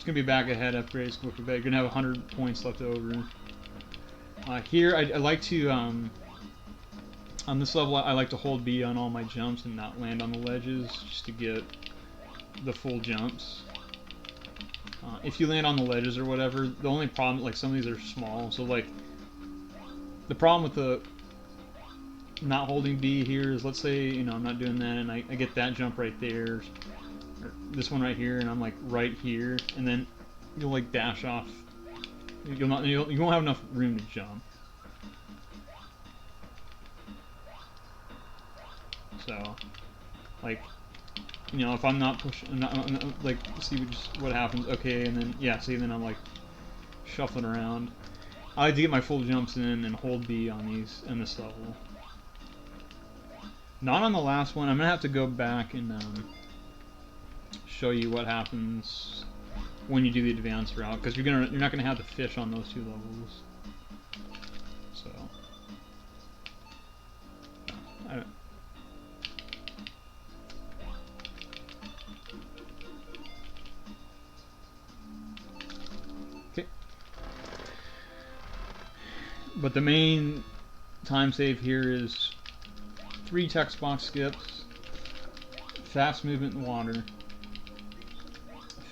be back ahead upgrades. You're gonna have 100 points left over. Here, I like to on this level, I like to hold B on all my jumps and not land on the ledges, just to get the full jumps. If you land on the ledges or whatever, the only problem, like, some of these are small, so, like, the problem with the not holding B here is, let's say, you know, I'm not doing that, and I get that jump right there, or this one right here, and I'm, like, right here, and then you'll, like, dash off. You won't have enough room to jump. So, like, you know, if I'm not pushing, like, see what happens. Okay, and then, yeah, see, then I'm, like, shuffling around. I like to get my full jumps in and hold B on this level. Not on the last one. I'm gonna have to go back and show you what happens when you do the advanced route, because you're not gonna have the fish on those 2 levels. So, okay. But the main time save here is 3 text box skips, fast movement in water.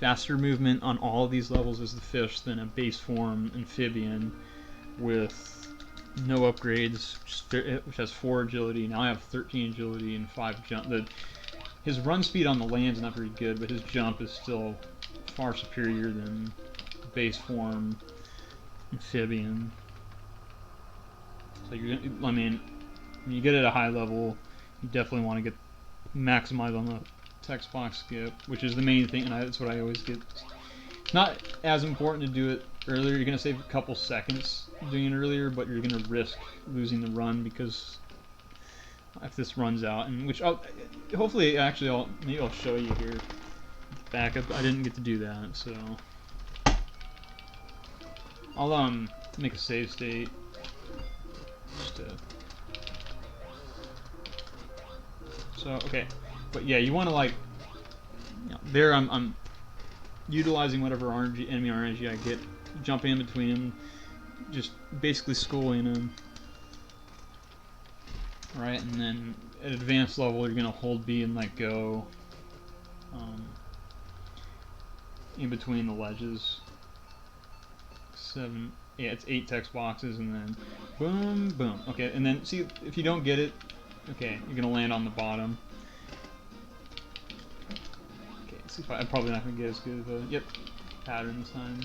Faster movement on all of these levels as the fish than a base form amphibian with No upgrades, which has 4 agility. Now I have 13 agility and 5 jump. His run speed on the land's not very good, but his jump is still far superior than base form amphibian. So you're gonna, I mean, when you get at a high level, you definitely want to get maximize on the text box skip, which is the main thing, and that's what I always get. It's not as important to do it earlier. You're going to save a couple seconds doing it earlier, but you're going to risk losing the run because if this runs out, and which hopefully actually maybe I'll show you here. Backup. I didn't get to do that, so I'll make a save state. Just so okay, but yeah, you want to like, you know, there I'm utilizing whatever RNG, enemy RNG I get, jumping in between them, just basically schooling them. Right, and then at advanced level, you're gonna hold B and let go in between the ledges. Yeah, it's 8 text boxes, and then boom, boom. Okay, and then see if you don't get it. Okay, you're gonna land on the bottom. Okay, see if I'm probably not gonna get as good of a pattern this time.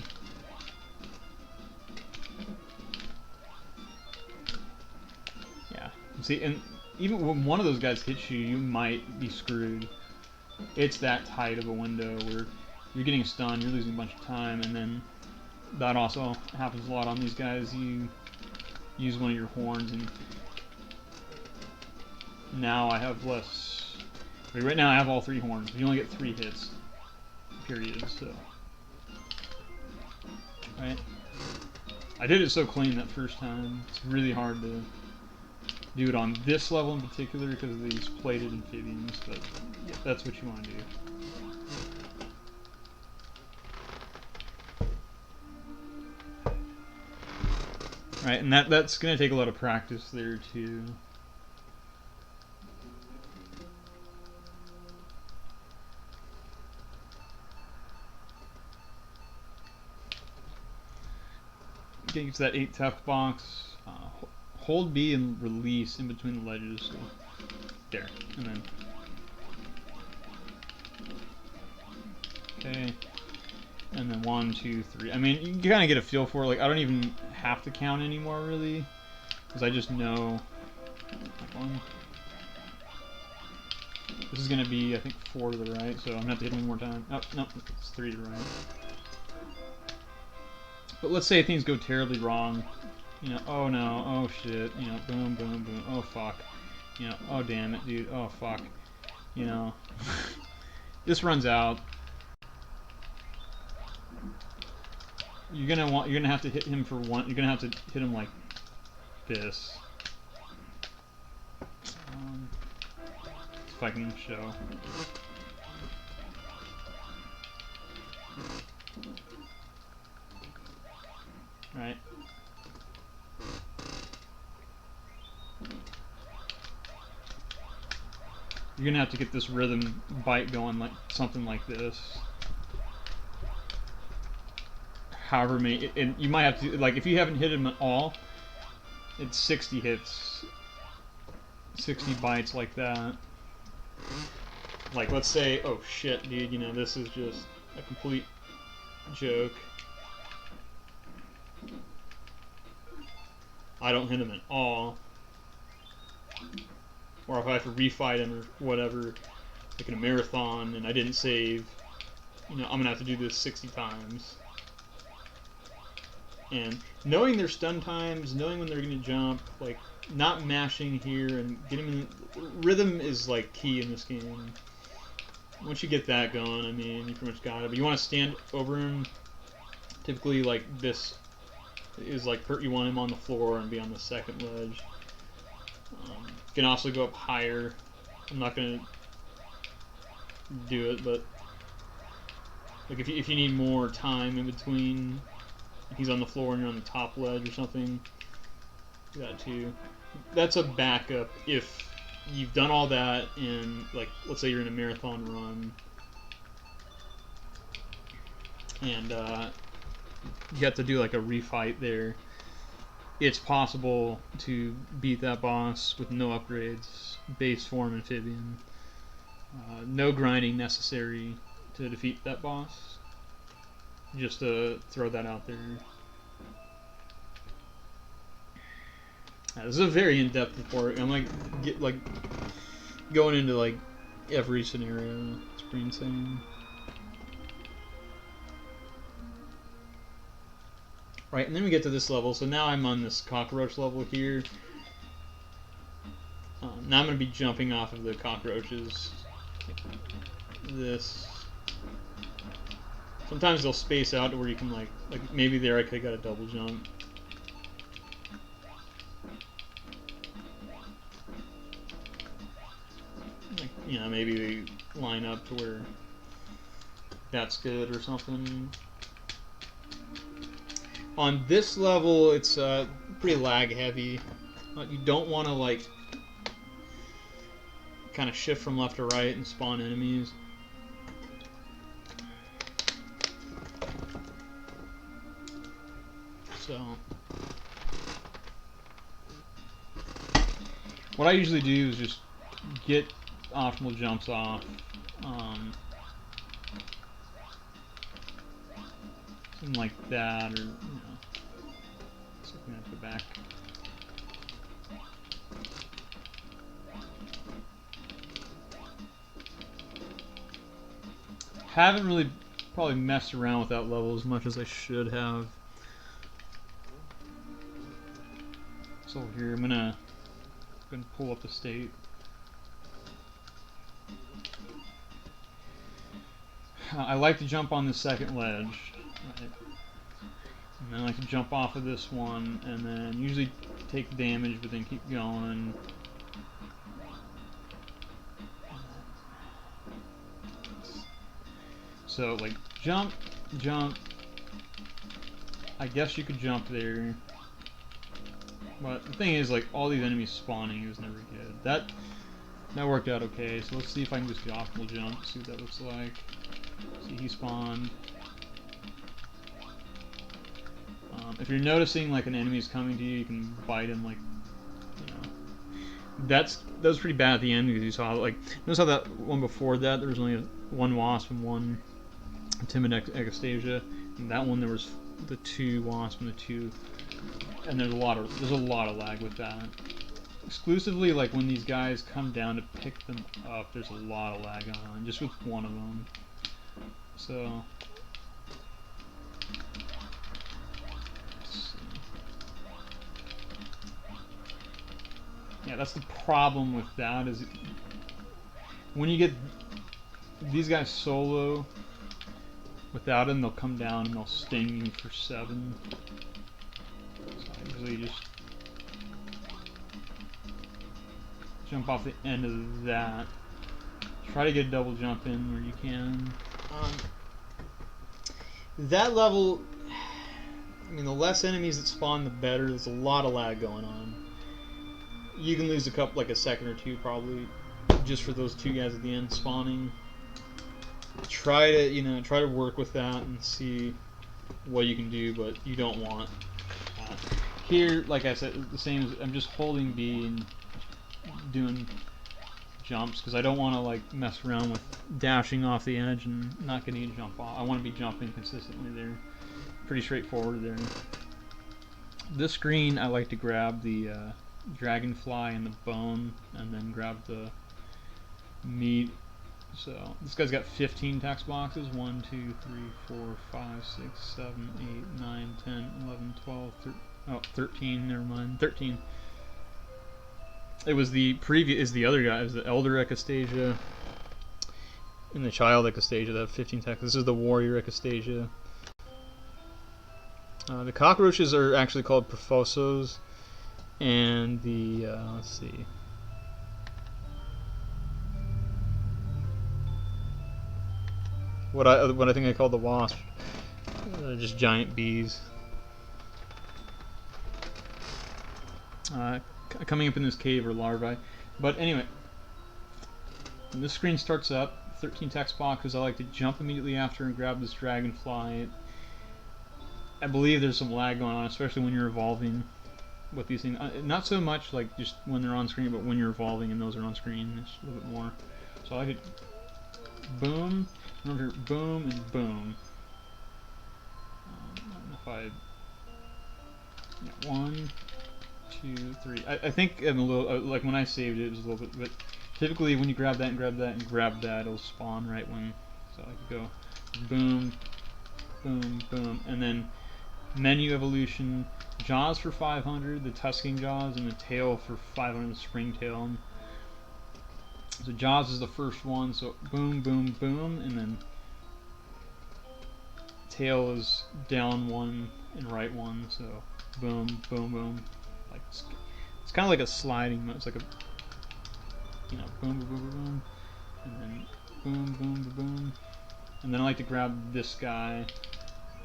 Yeah, see, and even when one of those guys hits you, you might be screwed. It's that tight of a window where you're getting stunned, you're losing a bunch of time, and then that also happens a lot on these guys. You use one of your horns, and now I have less. Right now I have all 3 horns, but you only get 3 hits, period. So, right? I did it so clean that first time. It's really hard to do it on this level in particular because of these plated amphibians, but yeah, that's what you want to do. Right, and that's going to take a lot of practice there too. Getting to that 8 text box, hold B and release in between the ledges. So there, and then okay, and then 1, 2, 3. I mean, you kind of get a feel for it. Like I don't even have to count anymore really, because I just know. This is going to be, I think, 4 to the right, so I'm going to have to hit one more time. Oh, no, it's 3 to the right. But let's say things go terribly wrong. You know, oh no, oh shit, you know, boom, boom, boom, oh fuck. You know, oh damn it, dude, oh fuck. You know, this runs out. You're gonna have to hit him for one. You're gonna have to hit him like this. If I can show. Right. You're gonna have to get this rhythm bite going, like something like this. However many, and you might have to, like, if you haven't hit him at all, it's 60 hits, 60 bites like that. Like, let's say, oh shit, dude, you know, this is just a complete joke. I don't hit him at all. Or if I have to refight him or whatever, like in a marathon, and I didn't save, you know, I'm gonna have to do this 60 times. And knowing their stun times, knowing when they're gonna jump, like not mashing here and getting in rhythm is like key in this game. Once you get that going, I mean, you pretty much got it. But you want to stand over him. Typically, like this is like you want him on the floor and be on the second ledge. You can also go up higher. I'm not gonna do it, but like if you need more time in between, he's on the floor and you're on the top ledge or something. Do that too. That's a backup if you've done all that and, like, let's say you're in a marathon run and you have to do like a refight there. it's possible to beat that boss with no upgrades, base form amphibian. No grinding necessary to defeat that boss. Just to throw that out there. This is a very in-depth report. I'm like going into like every scenario. It's pretty insane. Right, and then we get to this level. So now I'm on this cockroach level here. Now I'm going to be jumping off of the cockroaches. This. Sometimes they'll space out to where you can like maybe there I could have got a double jump. Like, you know, maybe they line up to where that's good or something. On this level, it's pretty lag heavy. You don't want to like kind of shift from left to right and spawn enemies. So what I usually do is just get optimal jumps off. Something like that, or, you know. So I'm going to go back. Haven't really probably messed around with that level as much as I should have. So here, I'm gonna pull up the state. I like to jump on the second ledge, right? And then I like to jump off of this one, and then usually take damage, but then keep going. So, like, jump, jump. I guess you could jump there. But the thing is, like, all these enemies spawning is never good. That worked out okay, so let's see if I can just do optimal jump, see what that looks like. See, he spawned. If you're noticing, like, an enemy is coming to you, you can bite him, like, you know. That was pretty bad at the end, because you saw, like, notice how that one before that, there was only one wasp and one timid ecstasia, and that one there was the 2 wasp and the 2. And there's a lot of lag with that. Exclusively, like when these guys come down to pick them up, there's a lot of lag on, just with one of them. So, yeah, that's the problem with that, is when you get these guys solo, without them, they'll come down and they'll sting you for 7. Usually just jump off the end of that. Try to get a double jump in where you can. That level, I mean, the less enemies that spawn, the better. There's a lot of lag going on. You can lose like a second or 2 probably, just for those 2 guys at the end spawning. Try to work with that and see what you can do, but you don't want that. Here, like I said, the same as I'm just holding B and doing jumps, because I don't want to like mess around with dashing off the edge and not getting a jump off. I want to be jumping consistently there. Pretty straightforward there. This screen, I like to grab the dragonfly and the bone, and then grab the meat. So this guy's got 15 text boxes. 1, 2, 3, 4, 5, 6, 7, 8, 9, 10, 11, 12, 13. Oh, 13, never mind. 13. It was the the other guy. It was the Elder Echistasia and the Child Echistasia that have 15 text. This is the Warrior Echistasia. The cockroaches are actually called Profosos, and the, let's see. What I think I call the wasp. Just giant bees. Coming up in this cave are larvae. But anyway, when this screen starts up, 13 text boxes, I like to jump immediately after and grab this dragonfly. I believe there's some lag going on, especially when you're evolving. with these things. Not so much like just when they're on screen, but when you're evolving and those are on screen, it's a little bit more. So I could boom, remember boom and boom. I don't know if I, yeah, 1, 2, 3. I think in a little like when I saved it, it was a little bit, but typically when you grab that and grab that and grab that, it'll spawn right when. So I could go boom, boom, boom, and then menu evolution, jaws for 500, the tusking jaws, and the tail for 500, the spring tail. So jaws is the first one, so boom, boom, boom, and then tail is down 1 and right 1, so boom, boom, boom. Like it's kind of like a sliding, it's like a, you know, boom, boom, boom, boom, and then boom, boom, boom, boom. And then I like to grab this guy,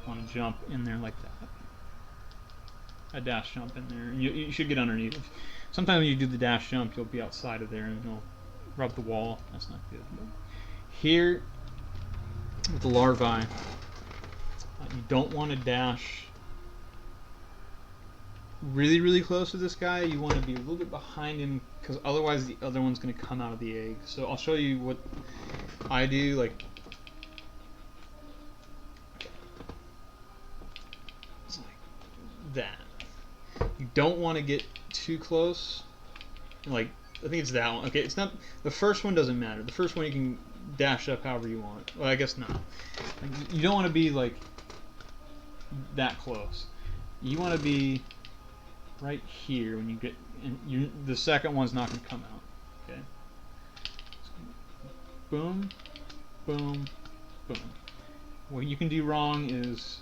I want to jump in there like that. A dash jump in there. You should get underneath. Sometimes when you do the dash jump, you'll be outside of there and you'll rub the wall. That's not good. But here, with the larvae, you don't want to dash really, really close to this guy. You want to be a little bit behind him because otherwise the other one's going to come out of the egg. So I'll show you what I do. Like, it's like that. You don't want to get too close. Like, I think it's that one. Okay, it's not, the first one doesn't matter. The first one you can dash up however you want. Well, I guess not. Like, you don't want to be like that close. You want to be right here when you get, and the second one's not going to come out. Okay. So, boom, boom, boom. What you can do wrong is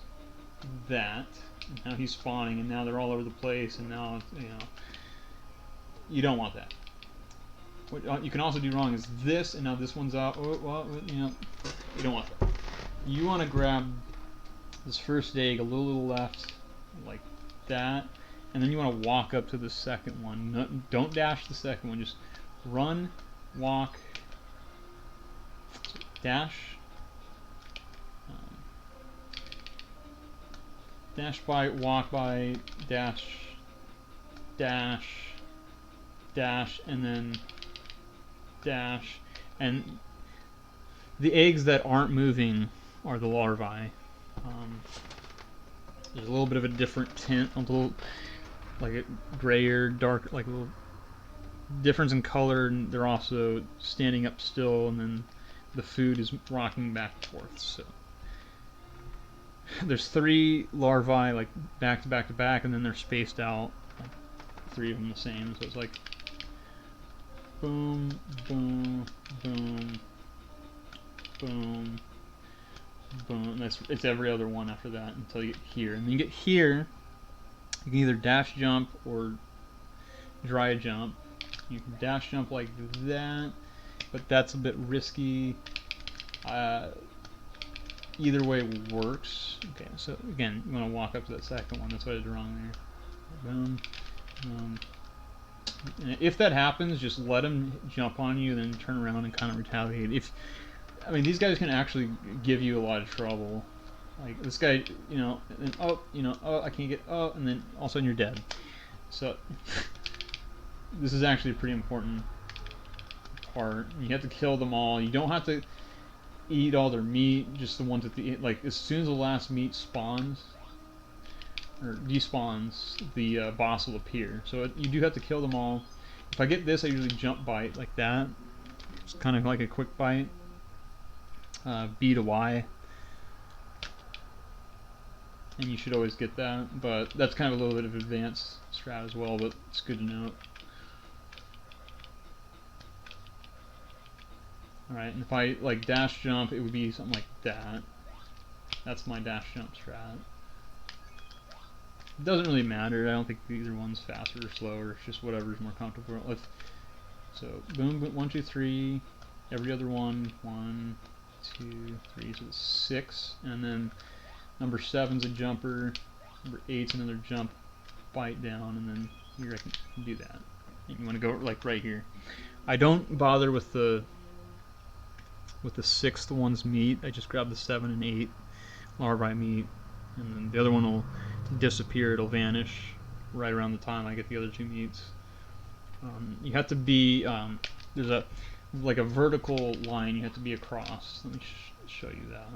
that. And now he's spawning, and now they're all over the place, and now, you know, you don't want that. What you can also do wrong is this, and now this one's out. Oh, well, you know, you don't want that. You want to grab this first egg a little left, like that, and then you want to walk up to the second one. No, don't dash the second one. Just run, walk, dash. Dash by, walk by, dash, dash, dash, and then dash. And the eggs that aren't moving are the larvae. There's a little bit of a different tint, a little like a grayer, dark, like a little difference in color, and they're also standing up still, and then the food is rocking back and forth. So there's 3 larvae like back to back to back, and then they're spaced out, like 3 of them the same. So it's like boom, boom, boom, boom, boom. And it's every other one after that until you get here. And then you get here, you can either dash jump or dry jump. You can dash jump like that, but that's a bit risky. Either way works. Okay, so again, you want to walk up to that second one. That's what I did wrong there. Boom, boom. And if that happens, just let them jump on you, then turn around and kind of retaliate. I mean, these guys can actually give you a lot of trouble. Like this guy, you know, and oh, you know, oh, I can't get, oh, and then all of a sudden you're dead. So this is actually a pretty important part. You have to kill them all. You don't have to eat all their meat, just the ones at the end. Like as soon as the last meat spawns or despawns, the boss will appear. So you do have to kill them all. If I get this, I usually jump bite like that. It's kind of like a quick bite. B to Y. And you should always get that, but that's kind of a little bit of advanced strat as well, but it's good to note. Alright, and if I like dash jump, it would be something like that. That's my dash jump strat. It doesn't really matter. I don't think either one's faster or slower. It's just whatever's more comfortable. So boom, boom, 1, 2, 3. Every other one. 1, 2, 3. So it's 6, and then number 7's a jumper. Number 8's another jump, bite down, and then here I can do that. And you want to go like right here. I don't bother with the 6th one's meat. I just grab the 7 and 8 larvae meat, and then the other one will disappear. It'll vanish right around the time I get the other two meats. You have to be there's a like a vertical line you have to be across. Let me show you that.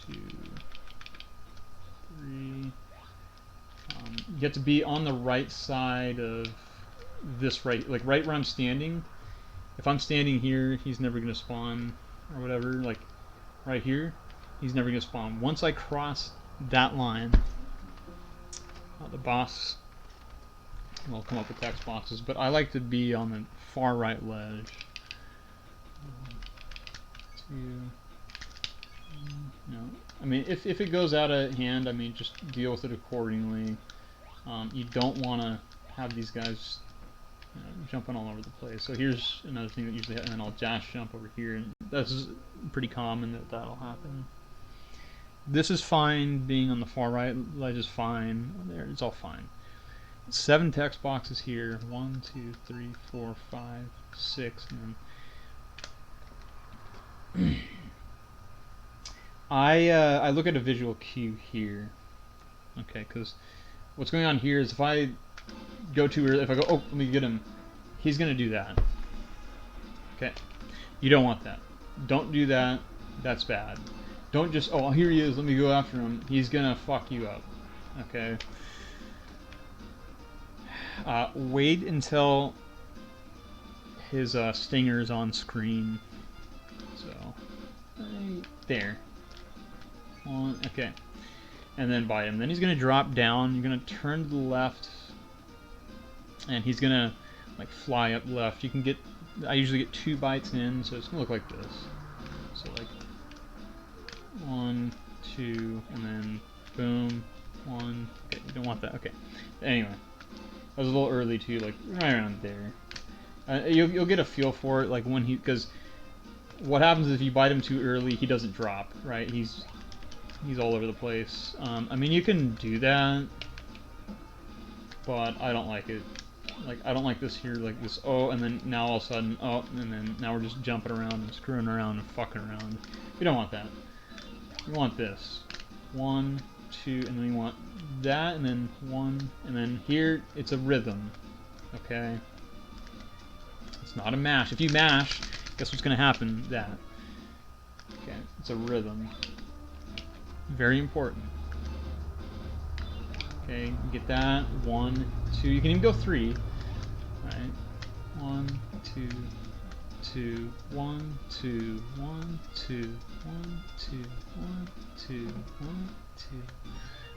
1, 2, 3. You have to be on the right side of this like right where I'm standing. If I'm standing here, he's never gonna spawn or whatever. Like right here, he's never gonna spawn. Once I cross that line, the boss will come up with text boxes, but I like to be on the far right ledge. 2. No, I mean if it goes out of hand, I mean just deal with it accordingly. You don't want to have these guys jumping all over the place. So here's another thing that usually happens, and then I'll dash jump over here, and that's pretty common that'll happen. This is fine, being on the far right ledge is fine. There, it's all fine. 7 text boxes here. 1, 2, 3, 4, 5, 6, and then I look at a visual cue here. Okay, because what's going on here is if I go too early, if I go, oh, let me get him, he's gonna do that. Okay, you don't want that. Don't do that. That's bad. Don't just, oh, here he is, let me go after him. He's gonna fuck you up. Okay. Wait until his stinger is on screen. So, right there. Okay. And then bite him. Then he's gonna drop down. You're gonna turn to the left, and he's gonna like fly up left. You can get, I usually get 2 bites in, so it's gonna look like this. So like 1, 2, and then boom, 1. Okay, you don't want that. Okay. Anyway, that was a little early too, like right around there. You'll get a feel for it, like when he, because what happens is if you bite him too early, he doesn't drop, right? He's all over the place. I mean, you can do that, but I don't like it. Like, I don't like this here, like this, oh, and then now all of a sudden, oh, and then now we're just jumping around and screwing around and fucking around. You don't want that. You want this. 1, 2, and then you want that, and then 1, and then here, it's a rhythm, okay? It's not a mash. If you mash, guess what's going to happen? That. Okay, it's a rhythm. Very important. Okay, get that. 1, 2. You can even go 3. Alright. 1, 2, 2, 1, 2, 1, 2, 1, 2, 1, 2, 1, 2.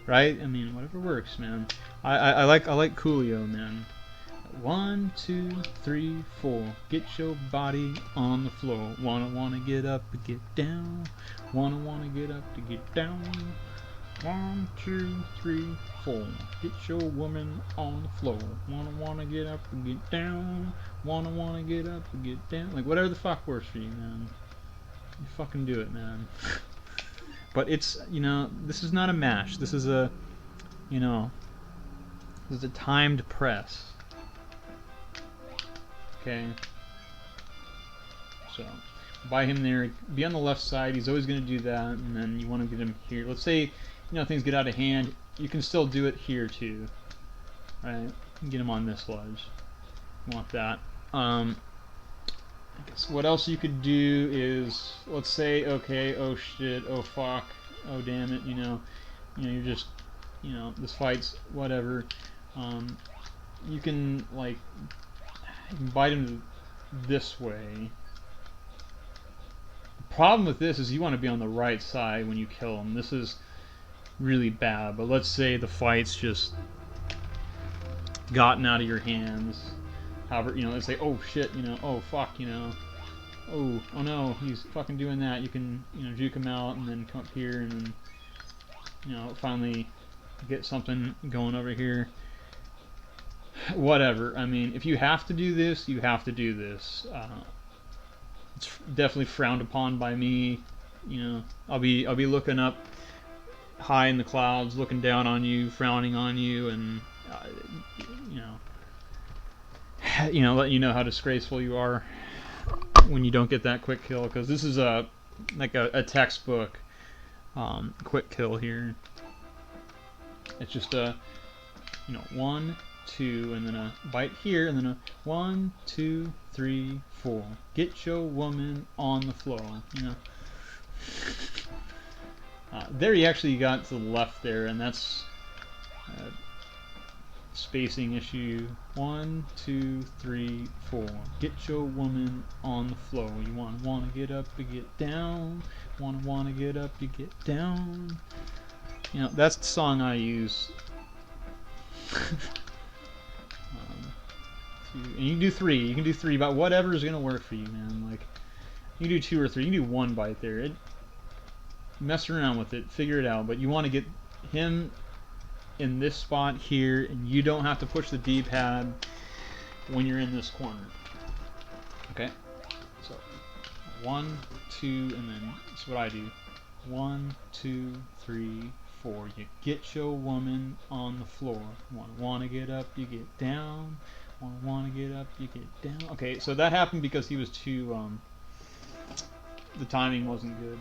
Right? I mean, whatever works, man. I like Coolio, man. 1, 2, 3, 4. Get your body on the floor. Wanna get up to get down. Wanna get up to get down. 1, 2, 3, 4. Get your woman on the floor. Wanna get up and get down. Wanna get up and get down. Like whatever the fuck works for you, man. You fucking do it, man. But it's, you know, this is not a mash. This is a, you know, this is a timed press. Okay. So, buy him there. Be on the left side. He's always going to do that. And then you want to get him here. Let's say, you know, things get out of hand. You can still do it here too. Right? Get him on this ledge. You want that. I guess what else you could do is, let's say, okay, oh shit, oh fuck, oh damn it, you know, you're just, you know, this fight's whatever. You can like bite him this way. The problem with this is you want to be on the right side when you kill him. This is really bad, but let's say the fight's just gotten out of your hands. However, you know, let's say, oh shit, you know, oh fuck, you know, oh no, he's fucking doing that. You can, you know, juke him out and then come up here and then, you know, finally get something going over here. Whatever. I mean, if you have to do this, you have to do this. It's definitely frowned upon by me. You know, I'll be looking up high in the clouds, looking down on you, frowning on you, and you know, letting you know how disgraceful you are when you don't get that quick kill. Because this is like a textbook quick kill here. It's just a, you know, 1, 2, and then a bite here, and then a 1, 2, 3, 4. Get your woman on the floor. You know. There you actually got to the left there, and that's a spacing issue. 1, 2, 3, 4. Get your woman on the floor. You wanna get up, you get down. Wanna get up, you get down. You know, that's the song I use. And you can do 3. You can do 3, but whatever is gonna work for you, man. Like, you can do 2 or 3. You can do 1 bite there. Mess around with it, figure it out. But you want to get him in this spot here, and you don't have to push the D-pad when you're in this corner. Okay, so 1, 2, and then that's what I do. 1, 2, 3, 4. You get your woman on the floor. Wanna get up, you get down. Wanna get up, you get down. Okay, so that happened because he was too. The timing wasn't good.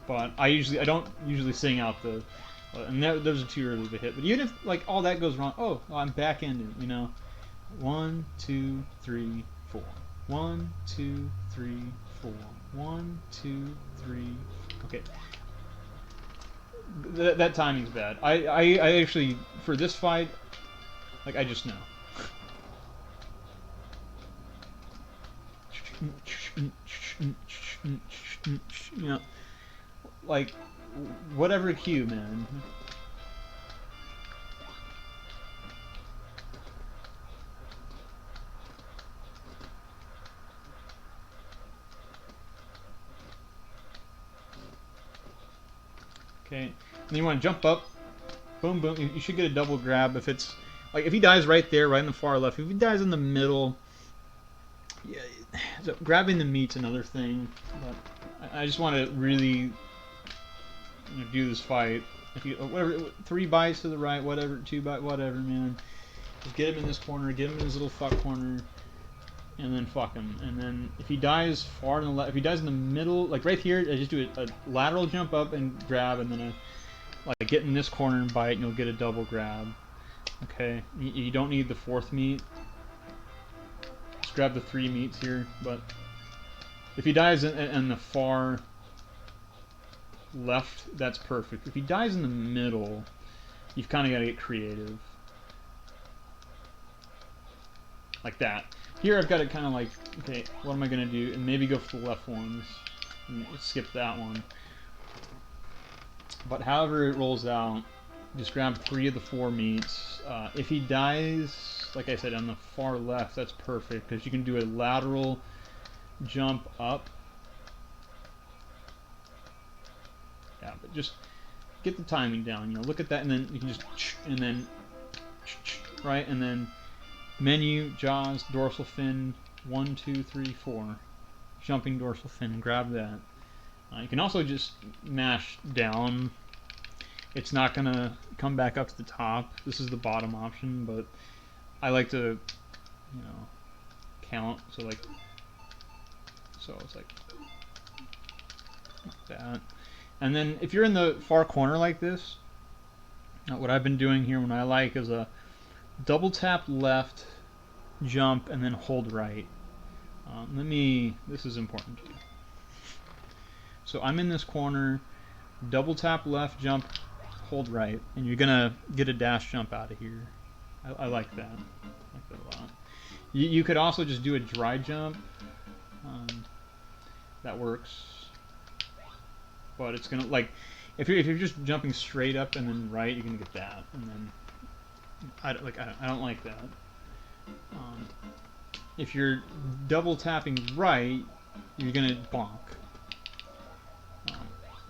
But I don't usually sing out the, and those are too early to hit. But even if like all that goes wrong, oh, I'm back ended, you know. 1, 2, 3, 4. 1, 2, 3, 4. 1, 2, 3. Okay. That timing's bad. I actually, for this fight, like, I just know. You know, like, whatever cue, man. Okay, and then you want to jump up, boom, boom. You should get a double grab if it's like if he dies right there, right in the far left. If he dies in the middle, yeah, so grabbing the meat's another thing. But I just want to really do this fight. If you whatever, 3 bites to the right, whatever, 2 bites, whatever, man. Just get him in this corner, get him in his little fuck corner, and then fuck him. And then if he dies far to the left, if he dies in the middle, like right here, I just do a lateral jump up and grab, and then like get in this corner and bite, and you'll get a double grab. Okay, you don't need the 4th meat. Just grab the 3 meats here. But if he dies in the far left, that's perfect. If he dies in the middle, you've kind of got to get creative. Like that. Here I've got it kind of like, okay, what am I going to do? And maybe go for the left ones. And skip that one. But however it rolls out, just grab 3 of the 4 meats. If he dies, like I said, on the far left, that's perfect. Because you can do a lateral jump up. Yeah, but just get the timing down. You know, look at that, and then you can just, and then, right, and then menu, jaws, dorsal fin, 1, 2, 3, 4. Jumping dorsal fin, grab that. You can also just mash down. It's not going to come back up to the top. This is the bottom option, but I like to, you know, count. So like, it's like that. And then if you're in the far corner like this, what I've been doing here, what I like is a double tap left, jump, and then hold right. This is important. So I'm in this corner, double tap left, jump, hold right, and you're gonna get a dash jump out of here. I like that. I like that a lot. You could also just do a dry jump. That works. But it's gonna, like, if you're just jumping straight up and then right, you're gonna get that, and then I don't like that. If you're double tapping right, you're gonna bonk.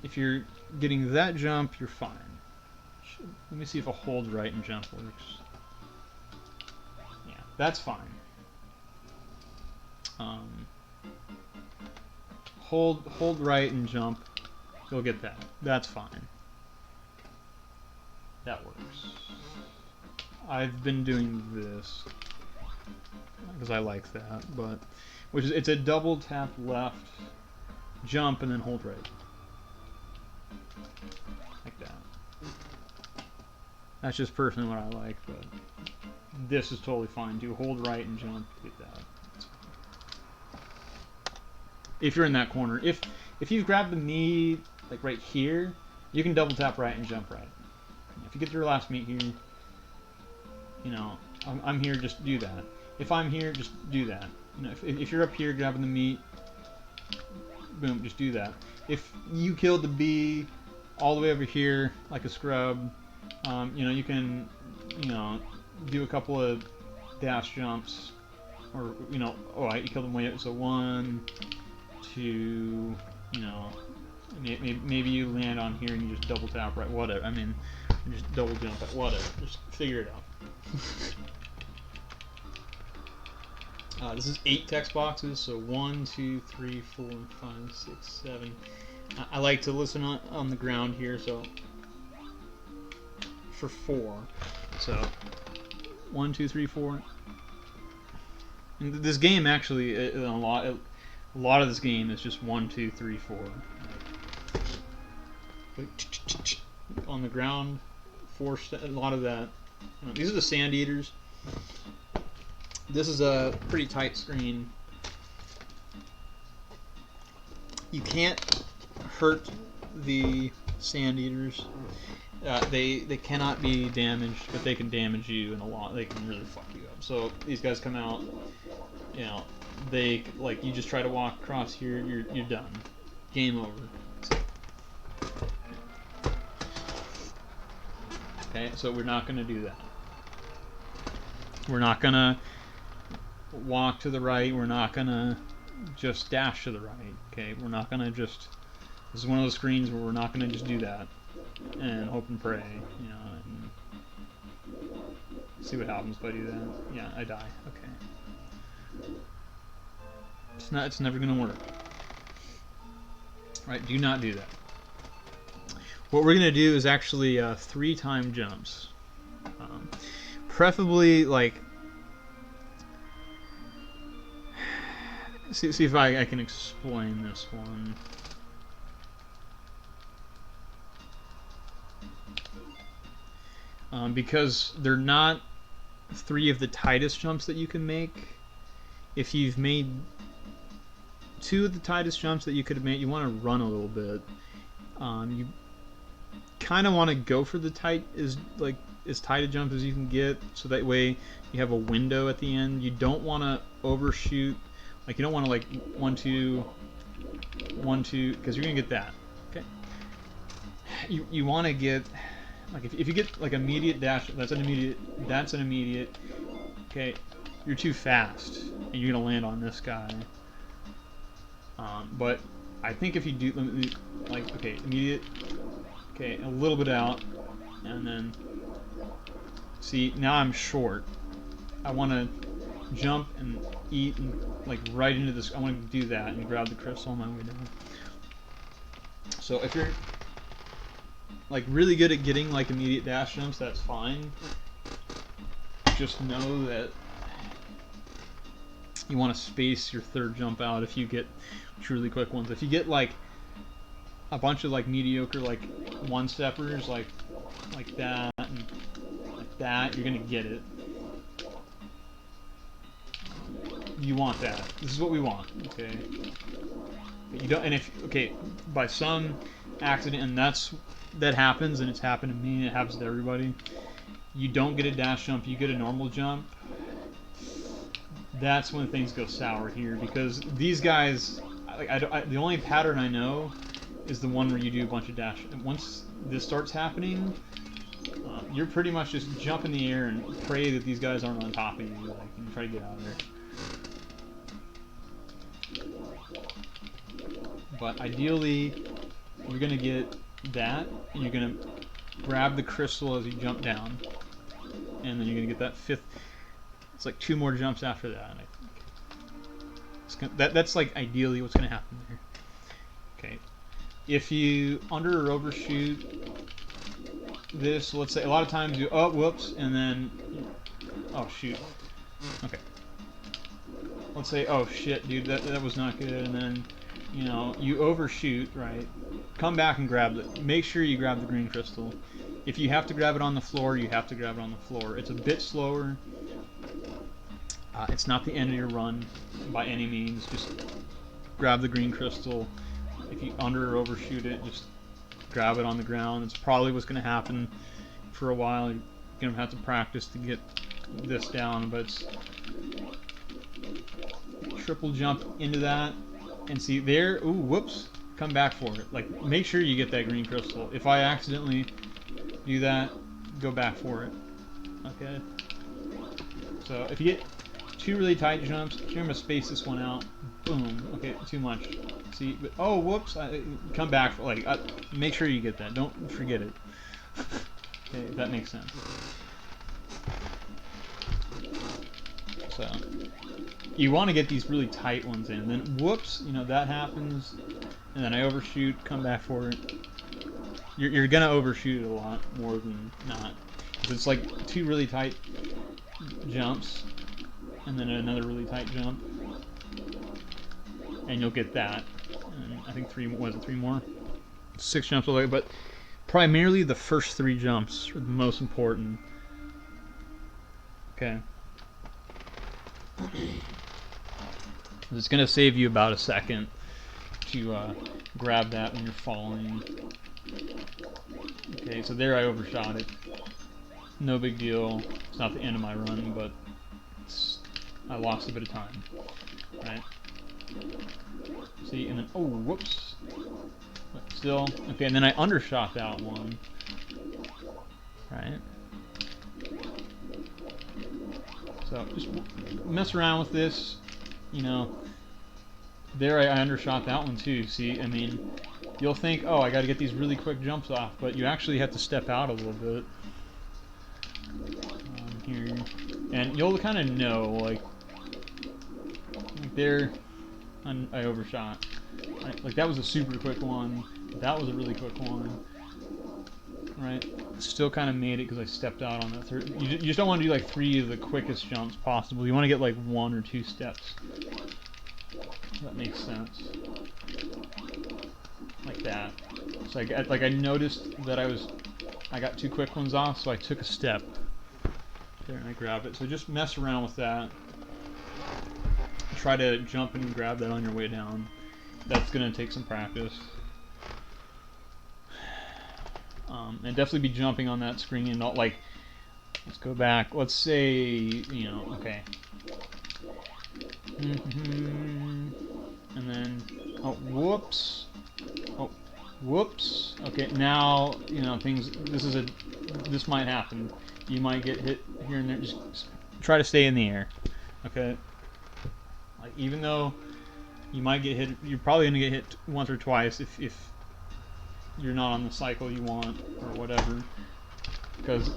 If you're getting that jump, you're fine. Let me see if a hold right and jump works. Yeah, that's fine. Hold right and jump. You'll get that. That's fine. That works. I've been doing this because I like that, but it's a double tap left, jump, and then hold right, like that. That's just personally what I like, but this is totally fine too. Hold right and jump. Get that. If you're in that corner, if you've grabbed the meat like right here, you can double tap right and jump right. If you get your last meat here, you know, I'm here, just do that. If I'm here, just do that. You know, if you're up here grabbing the meat, boom, just do that. If you killed the bee all the way over here like a scrub, you know, you can, you know, do a couple of dash jumps, or you know, oh, you killed them way up. So 1, 2, you know, maybe you land on here and you just double tap right, whatever. I mean, just double jump at whatever. Just figure it out. This is 8 text boxes, so 1, 2, 3, 4, 5, 6, 7. I like to listen on the ground here, so for 4. So 1, 2, 3, 4. And this game actually, a lot of this game is just 1, 2, 3, 4. On the ground, 4. A lot of that. These are the sand eaters. This is a pretty tight screen. You can't hurt the sand eaters. They cannot be damaged, but they can damage you in a lot. They can really fuck you up. So these guys come out, you know, they like you just try to walk across here, you're done. Game over. Okay, so we're not gonna do that. We're not gonna walk to the right. We're not gonna just dash to the right. Okay, we're not gonna just. This is one of those screens where we're not gonna just do that and hope and pray, you know, and see what happens if I do that. Yeah, I die. Okay. It's never gonna work. Right? Do not do that. What we're gonna do is actually 3-time jumps. Preferably like. See if I can explain this one. Because they're not 3 of the tightest jumps that you can make. If you've made 2 of the tightest jumps that you could have made, you want to run a little bit. You kind of want to go for the as tight a jump as you can get, so that way you have a window at the end. You don't want to overshoot. Like, you don't want to, like, 1, 2, 1, 2, because you're going to get that. Okay? You want to get, like, if you get, like, immediate dash, that's an immediate, okay, you're too fast, and you're going to land on this guy. But I think if you do, like, okay, immediate, okay, a little bit out, and then, see, now I'm short. I want to jump and eat and like right into this. I want to do that and grab the crystal on my way down. So if you're like really good at getting like immediate dash jumps, that's fine. Just know that you want to space your 3rd jump out if you get truly quick ones. If you get like a bunch of like mediocre like 1-steppers like that and like that, you're gonna get it. You want that. This is what we want, okay? But you don't, and if, okay, by some accident, and that happens, and it's happened to me, and it happens to everybody, you don't get a dash jump, you get a normal jump, that's when things go sour here, because these guys, the only pattern I know is the one where you do a bunch of dash, and once this starts happening, you're pretty much just jump in the air and pray that these guys aren't on top of you, like, and try to get out of there. But ideally, you're going to get that, and you're going to grab the crystal as you jump down, and then you're going to get that 5th. It's like 2 more jumps after that, I think. That's like ideally what's going to happen there. Okay. If you under or overshoot this, let's say a lot of times you, oh, whoops, and then, oh, shoot. Okay. Let's say, oh, shit, dude, that was not good, and then, you know, you overshoot, right? Come back and grab it. Make sure you grab the green crystal. if you have to grab it on the floor, you have to grab it on the floor. It's a bit slower. It's not the end of your run by any means. Just grab the green crystal. If you under or overshoot it, just grab it on the ground. It's probably what's going to happen for a while. You're going to have to practice to get this down, but it's triple jump into that and see there. Ooh, whoops. Come back for it. Like, make sure you get that green crystal. If I accidentally do that, go back for it. Okay? So if you get two really tight jumps, you're going to space this one out. Boom. Okay, too much. See, but oh, whoops. Come back for, like, make sure you get that. Don't forget it. Okay, if that makes sense. So you want to get these really tight ones in. Then, whoops, you know, that happens. And then I overshoot, come back for it. You're going to overshoot it a lot more than not. It's like two really tight jumps, and then another really tight jump. And you'll get that. And I think three more? 6 jumps away, but primarily the first 3 jumps are the most important. Okay. It's going to save you about a second to grab that when you're falling. Okay, so there I overshot it. No big deal. It's not the end of my run, but I lost a bit of time. Right? See, and then, oh, whoops. But still, okay, and then I undershot that one. Right? So just mess around with this, you know. There I undershot that one too. See, I mean, you'll think, oh, I got to get these really quick jumps off, but you actually have to step out a little bit here, and you'll kind of know, like there, I overshot. Right? Like that was a super quick one. That was a really quick one. Right? Still kind of made it because I stepped out on that third. You just don't want to do like 3 of the quickest jumps possible. You want to get like 1 or 2 steps. That makes sense. Like that. So I noticed that I got 2 quick ones off, so I took a step. There, and I grabbed it. So just mess around with that. Try to jump and grab that on your way down. That's gonna take some practice. And definitely be jumping on that screen and not like, let's go back. Let's say, you know, okay. And then, oh, whoops. Oh, whoops. Okay, now, you know, this might happen. You might get hit here and there. Just try to stay in the air. Okay? Like, even though you might get hit, you're probably going to get hit once or twice if you're not on the cycle you want or whatever. Because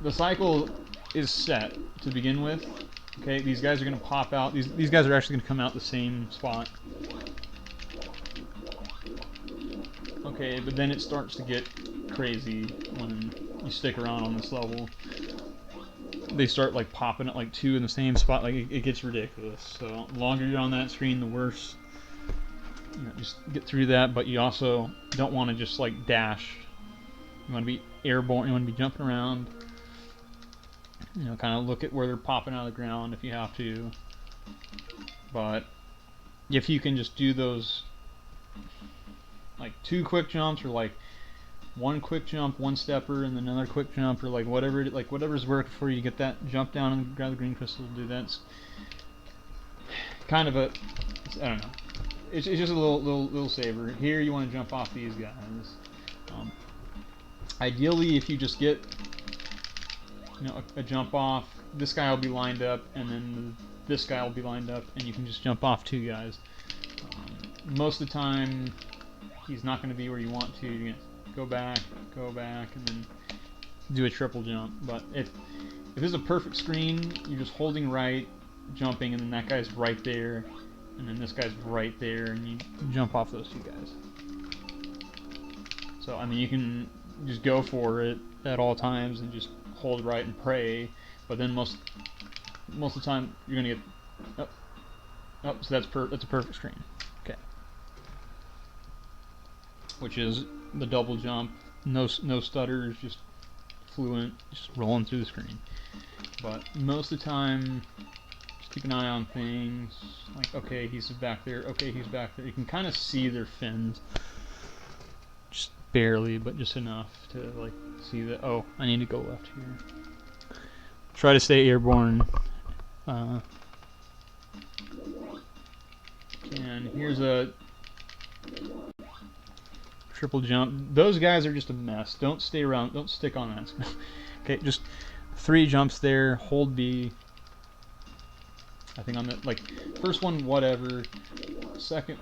the cycle is set to begin with. Okay, these guys are going to pop out. These guys are actually going to come out the same spot. Okay, but then it starts to get crazy when you stick around on this level. They start like popping at like 2 in the same spot. Like it gets ridiculous. So the longer you're on that screen, the worse. You know, just get through that. But you also don't want to just like dash. You want to be airborne. You want to be jumping around. You know, kind of look at where they're popping out of the ground if you have to. But if you can just do those like 2 quick jumps, or like 1 quick jump, 1 stepper, and then another quick jump, or like whatever's working for you, get that jump down and grab the green crystal to do that. It's kind of I don't know. It's just a little saver. Here you want to jump off these guys. Ideally, if you just get, you know, a jump off, this guy will be lined up, and then this guy will be lined up, and you can just jump off 2 guys. Most of the time, he's not going to be where you want to. You're going to go back, and then do a triple jump. But if it's a perfect screen, you're just holding right, jumping, and then that guy's right there, and then this guy's right there, and you jump off those 2 guys. So, I mean, you can just go for it at all times and just hold right and pray, but then most of the time you're gonna get so that's a perfect screen. Okay, which is the double jump, no stutters, just fluent, just rolling through the screen. But most of the time, just keep an eye on things. Like, okay, he's back there. Okay, he's back there. You can kind of see their fins. Just barely, but just enough to like see that, oh, I need to go left here. Try to stay airborne. And here's a triple jump. Those guys are just a mess. Don't stay around. Don't stick on that. Okay, just 3 jumps there. Hold B. I think on the like first one, whatever. Second,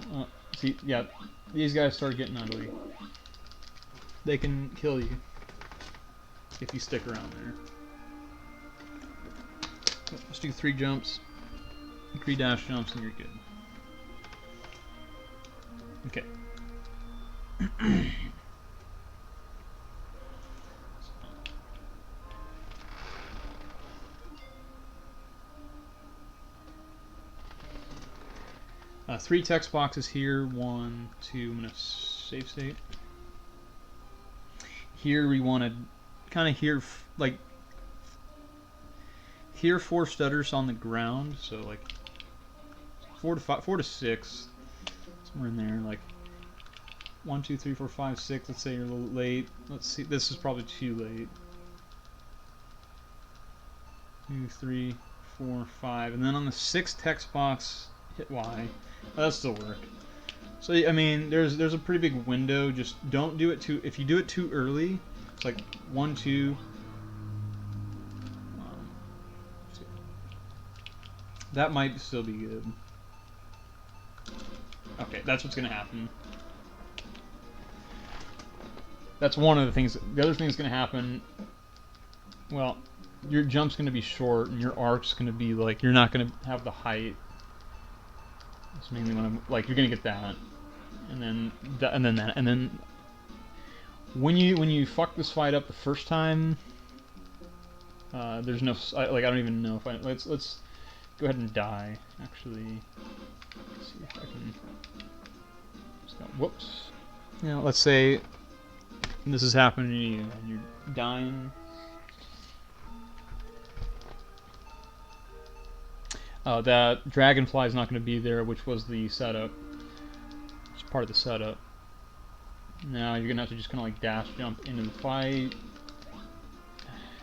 see, yeah, these guys start getting ugly. They can kill you if you stick around there. Let's do 3 jumps, 3 dash jumps, and you're good. Okay. 3 text boxes here. 1, 2. I'm gonna save state. Here we want to kind of hear like hear 4 stutters on the ground. So like 4 to 5, 4 to 6, somewhere in there. Like 1, 2, 3, 4, 5, 6. Let's say you're a little late. Let's see. This is probably too late. 2, 3, 4, 5, and then on the 6th text box, hit Y. That'll still work. So I mean, there's a pretty big window. Just don't do it too. If you do it too early, it's like 1, 2. That might still be good. Okay, that's what's gonna happen. That's one of the things. The other thing that's gonna happen. Well, your jump's gonna be short, and your arc's gonna be like you're not gonna have the height. That's mainly when I'm like you're gonna get that, and then that, and then that, and then when you fuck this fight up the first time, there's no like I don't even know if I let's go ahead and die actually. Let's see if I can. Whoops. You know, let's say this is happening to you and you're dying. That dragonfly is not going to be there, which was the setup. It's part of the setup. Now you're going to have to just kind of like dash jump into the fight.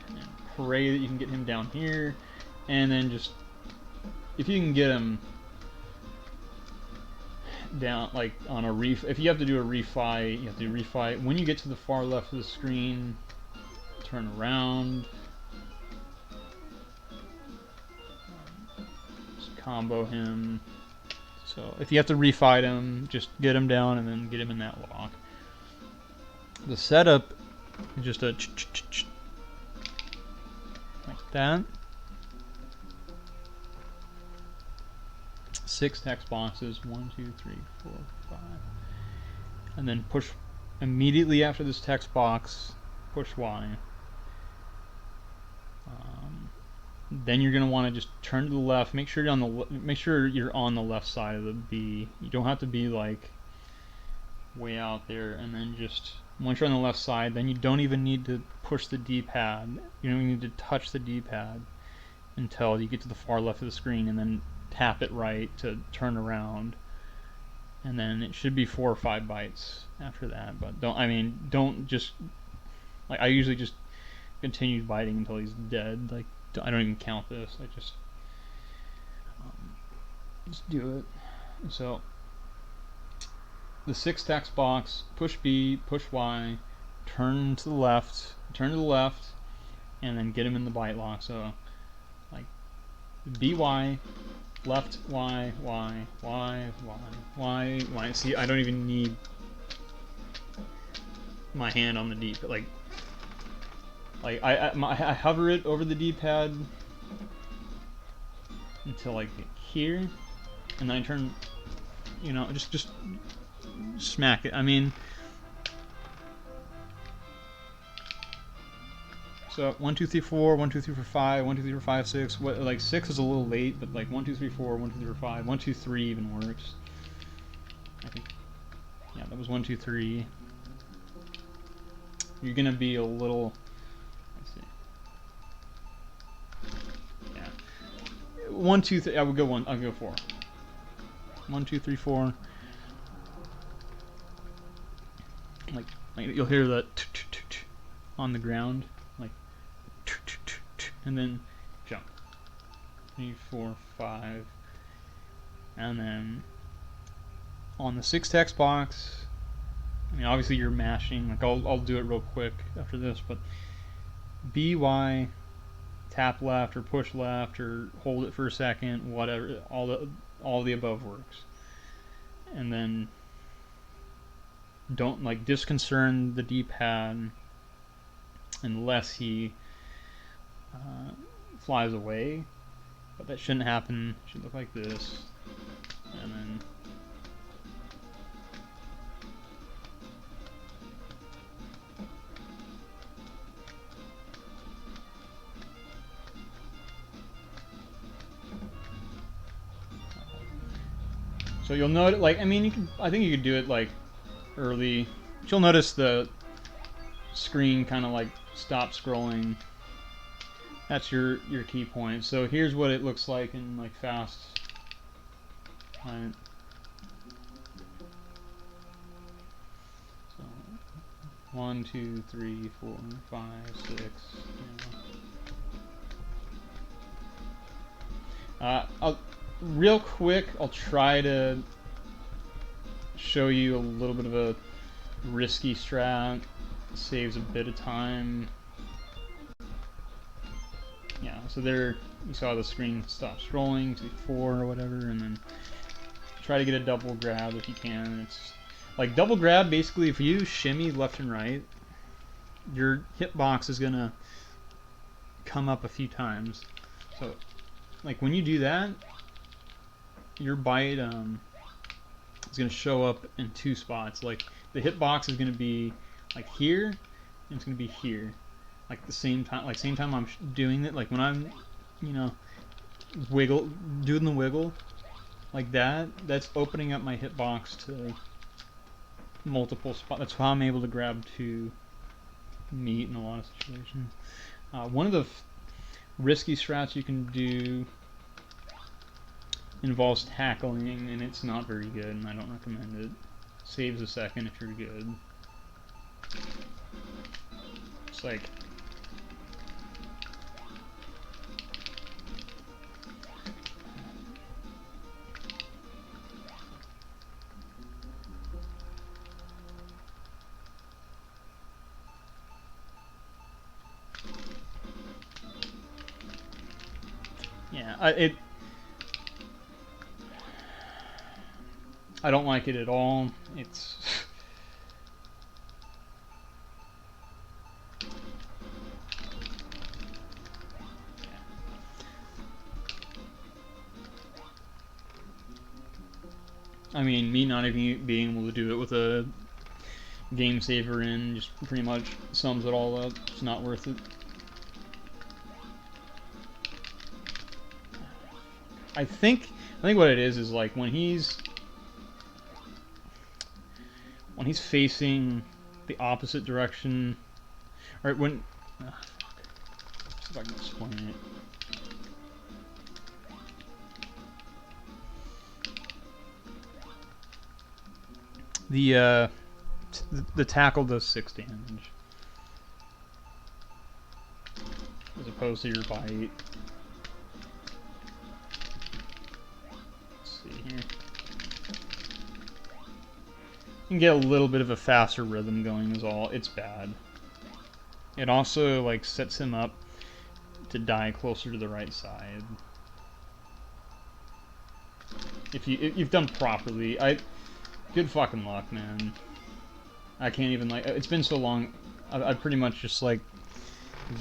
And pray that you can get him down here. And then just, if you can get him down, like on a if you have to do a refight, you have to do refight. When you get to the far left of the screen, turn around. Combo him. So if you have to refight him, just get him down and then get him in that lock. The setup is just a like that. 6 text boxes. 1, 2, 3, 4, 5. And then push immediately after this text box. Push Y. Then you're gonna want to just turn to the left. Make sure you're on the left side of the B. You don't have to be like way out there. And then just once you're on the left side, then you don't even need to push the D-pad. You don't even need to touch the D-pad until you get to the far left of the screen, and then tap it right to turn around. And then it should be 4 or 5 bites after that. But don't just like I usually just continue biting until he's dead. Like. I don't even count this. I just do it. So the 6th text box, push B, push Y, turn to the left, and then get him in the bite lock. So like BY, left Y, Y, Y, Y, Y, Y. See, I don't even need my hand on the D, but like I hover it over the D-pad until I get here, and then I turn, you know, just smack it. I mean, so 1, 2, 3, 4, 1, 2, 3, 4, 5, 1, 2, 3, 4, 5, 6. What, like 6 is a little late, but like 1, 2, 3, 4, 1, 2, 3, 4, 5, 1, 2, 3 even works. I think, yeah, that was 1, 2, 3. You're gonna be a little. 1, 2, 3. I would go 1. I'll go 4. 1, 2, 3, 4. Like you'll hear that on the ground, like, and then jump. 3, 4, 5, and then on the 6 text box. I mean, obviously you're mashing. Like I'll do it real quick after this, but BY, tap left or push left or hold it for a second, whatever. All the above works. And then don't like disconcern the D-pad unless he flies away. But that shouldn't happen. It should look like this, and then. So you'll notice, like, I mean, you can. I think you could do it like early. But you'll notice the screen kind of like stop scrolling. That's your key point. So here's what it looks like in like fast. Right. So 1, 2, 3, 4, 5, 6. Real quick, I'll try to show you a little bit of a risky strat. Saves a bit of time. Yeah, so there you saw the screen stop scrolling to 4 or whatever, and then try to get a double grab if you can. It's like double grab. Basically, if you shimmy left and right, your hitbox is gonna come up a few times. So, like when you do that, your bite is gonna show up in 2 spots. Like the hitbox is gonna be like here, and it's gonna be here. Like the same time, I'm doing it. Like when I'm, you know, doing the wiggle, like that. That's opening up my hitbox to multiple spots. That's how I'm able to grab 2 meat in a lot of situations. One of the risky strats you can do involves tackling, and it's not very good, and I don't recommend it. Saves a second if you're good. It's like. Yeah, I don't like it at all. It's I mean, me not even being able to do it with a game saver in just pretty much sums it all up. It's not worth it. I think what it is like when he's facing the opposite direction, or when. Fuck. Let's see if I can explain it. The tackle does 6 damage as opposed to your bite. Let's see here. You can get a little bit of a faster rhythm going is all. It's bad. It also like sets him up to die closer to the right side. If you've done properly, good fucking luck, man. I can't even like. It's been so long. I've pretty much just like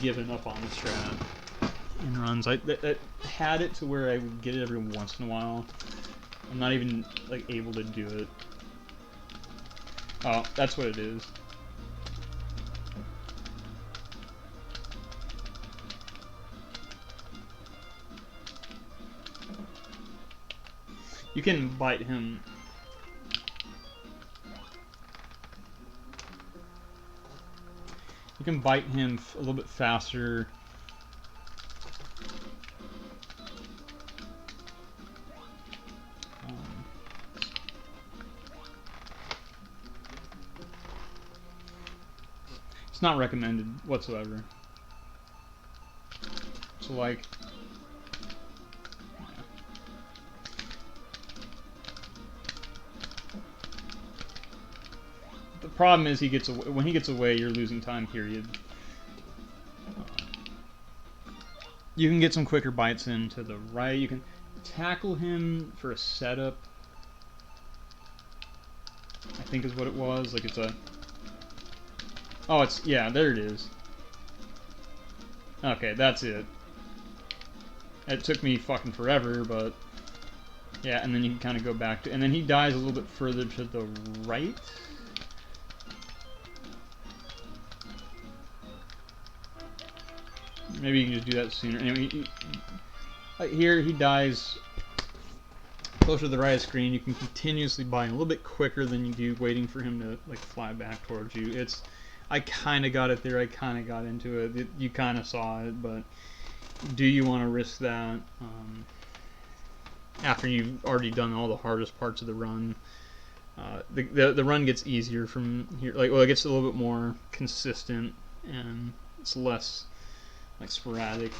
given up on the strat in runs. I had it to where I would get it every once in a while. I'm not even like able to do it. Oh, that's what it is. You can bite him. You can bite him a little bit faster It's not recommended whatsoever. So like, the problem is he gets away, when he gets away, you're losing time. Period. You can get some quicker bites in to the right. You can tackle him for a setup. I think is what it was. Like it's a. Oh, it's yeah. There it is. Okay, that's it. It took me fucking forever, but yeah. And then you can kind of go back to, and then he dies a little bit further to the right. Maybe you can just do that sooner. Anyway, here he dies closer to the right of the screen. You can continuously bind a little bit quicker than you do waiting for him to like fly back towards you. It's, I kind of got it there. I kind of got into it. You kind of saw it, but do you want to risk that after you've already done all the hardest parts of the run? The run gets easier from here. Like, well, it gets a little bit more consistent and it's less like sporadic.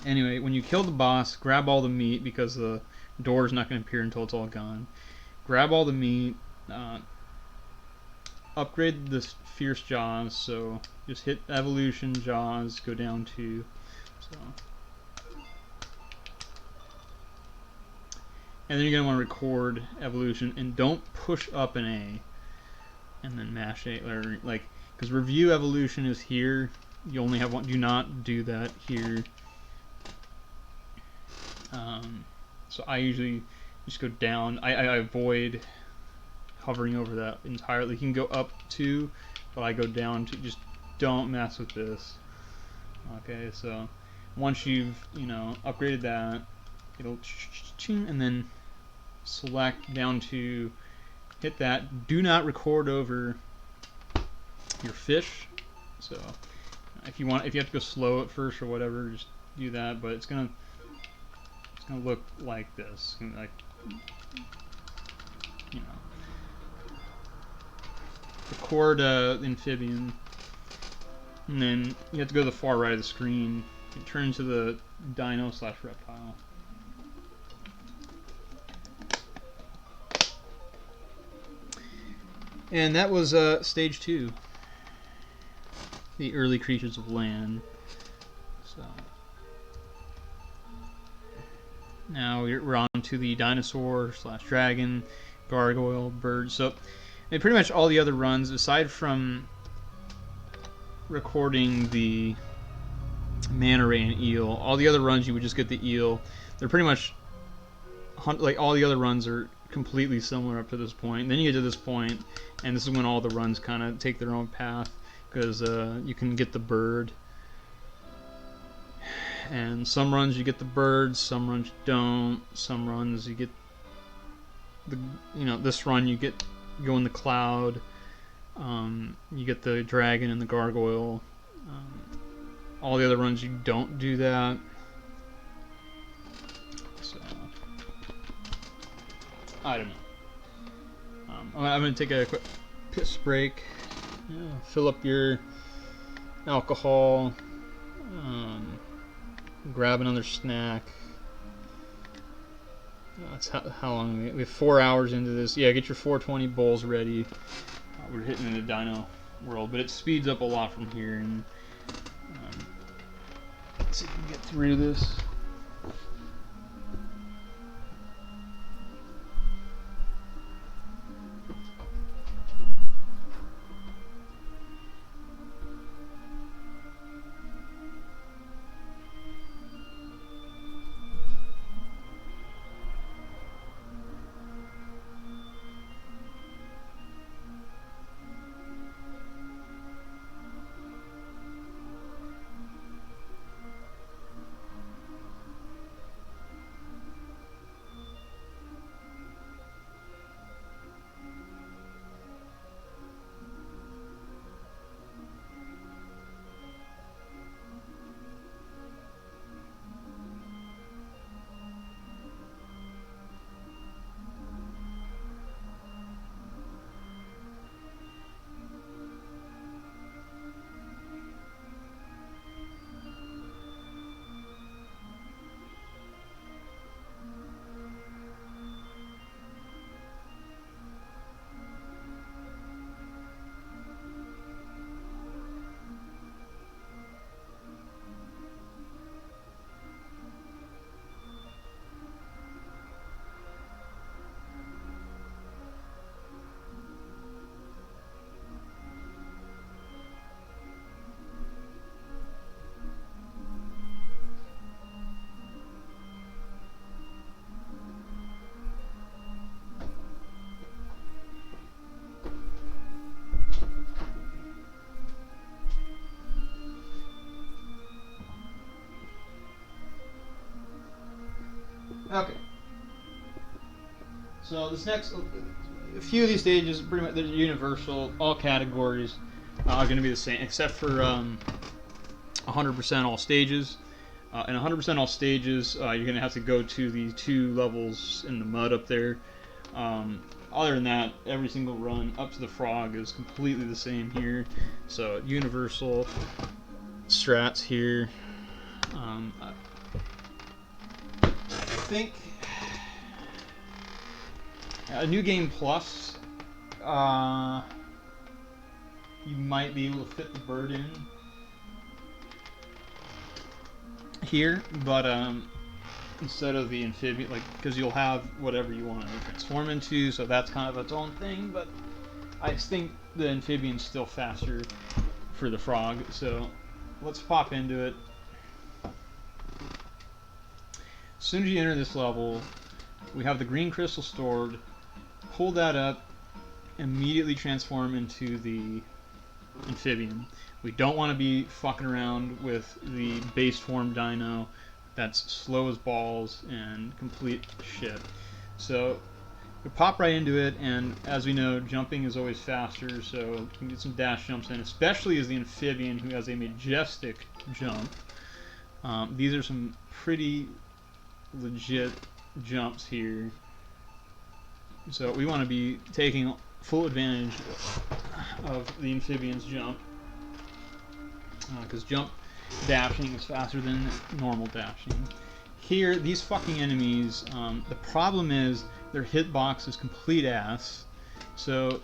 Anyway, when you kill the boss, grab all the meat because the door is not going to appear until it's all gone. Grab all the meat. Upgrade the fierce jaws. So just hit evolution jaws. Go down to so. And then you're going to want to record evolution and don't push up an A and then mash A, or like, because review evolution is here. You only have one. Do not do that here. So I usually just go down. I avoid hovering over that entirely. You can go up to, but I go down to. Just don't mess with this. Okay, so once you've upgraded that, it'll and then select down to hit that. Do not record over your fish. So if you have to go slow at first or whatever, just do that. But it's gonna look like this, like record amphibian, and then you have to go to the far right of the screen and turn to the dino/reptile. And that was stage 2, the early creatures of land. So now we're on to the dinosaur/dragon, gargoyle, bird. So and pretty much all the other runs, aside from recording the manta ray and eel, all the other runs you would just get the eel. They're pretty much like all the other runs are completely similar up to this point. And then you get to this point, and this is when all the runs kind of take their own path, because you can get the bird. And some runs you get the bird, some runs you don't. Some runs you get the, this run you go in the cloud. You get the dragon and the gargoyle. All the other runs you don't do that. So I don't know. I'm going to take a quick piss break. Fill up your alcohol. Grab another snack. That's how long we have 4 hours into this. Yeah, get your 420 bowls ready. We're hitting the dino world, but it speeds up a lot from here. And let's see if we can get through this. So this next, a few of these stages, pretty much they're universal. All categories are going to be the same, except for 100% all stages. And 100% all stages, you're going to have to go to the 2 levels in the mud up there. Other than that, every single run up to the frog is completely the same here. So universal strats here. I think a new game plus, you might be able to fit the bird in here, but instead of the amphibian, like, because you'll have whatever you want to transform into, so that's kind of its own thing. But I think the amphibian's still faster for the frog, so let's pop into it. As soon as you enter this level, we have the green crystal stored. Pull that up, immediately transform into the amphibian. We don't want to be fucking around with the base form dino that's slow as balls and complete shit. So we pop right into it, and as we know, jumping is always faster, so we can get some dash jumps in, especially as the amphibian, who has a majestic jump. These are some pretty legit jumps here. So we want to be taking full advantage of the amphibian's jump, because jump dashing is faster than normal dashing. Here, these fucking enemies, the problem is their hitbox is complete ass. So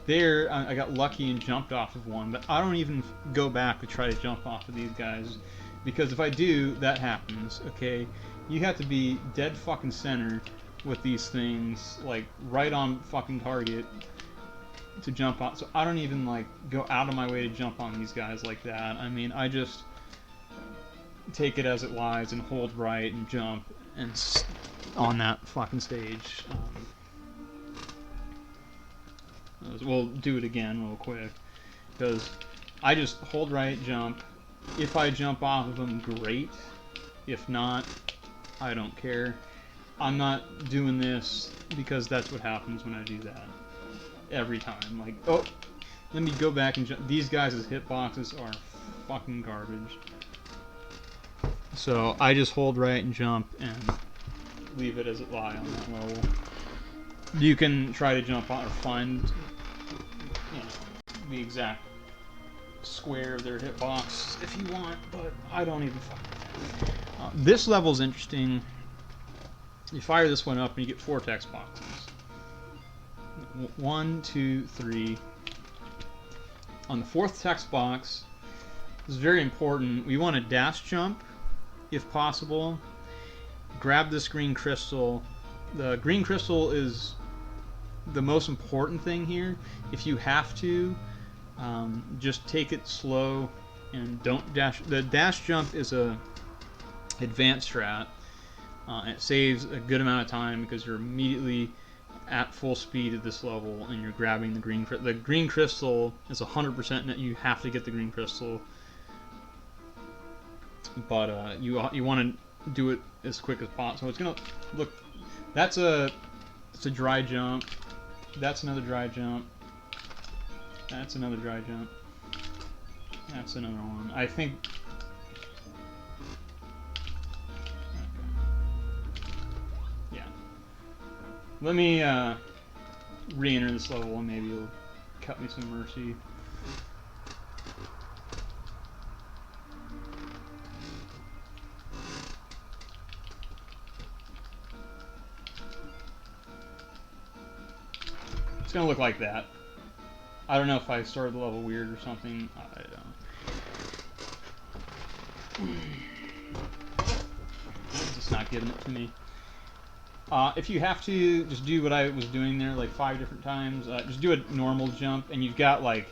there, I got lucky and jumped off of one, but I don't even go back to try to jump off of these guys, because if I do, that happens, okay? You have to be dead fucking center with these things, like right on fucking target to jump off. So I don't even like go out of my way to jump on these guys like that. I mean, I just take it as it lies and hold right and jump and on that fucking stage. We'll do it again real quick, because I just hold right, jump. If I jump off of them, great. If not, I don't care. I'm not doing this because that's what happens when I do that every time. Like, oh, let me go back and jump. These guys' hitboxes are fucking garbage. So I just hold right and jump and leave it as it lie on that level. You can try to jump on or find, you know, the exact square of their hitbox if you want, but I don't even fucking. This level's interesting. You fire this one up and you get 4 text boxes. 1, 2, 3. On the 4th text box, this is very important. We want to dash jump, if possible. Grab this green crystal. The green crystal is the most important thing here. If you have to, just take it slow and don't dash. The dash jump is a advanced strat. It saves a good amount of time because you're immediately at full speed at this level and you're grabbing the green crystal. The green crystal is 100% that you have to get the green crystal, but you want to do it as quick as possible. So it's gonna look. It's a dry jump. That's another dry jump. That's another dry jump. That's another one. I think. Let me re-enter this level and maybe it'll cut me some mercy. It's gonna look like that. I don't know if I started the level weird or something. I don't. It's just not giving it to me. If you have to, just do what I was doing there like 5 different times. Just do a normal jump, and you've got like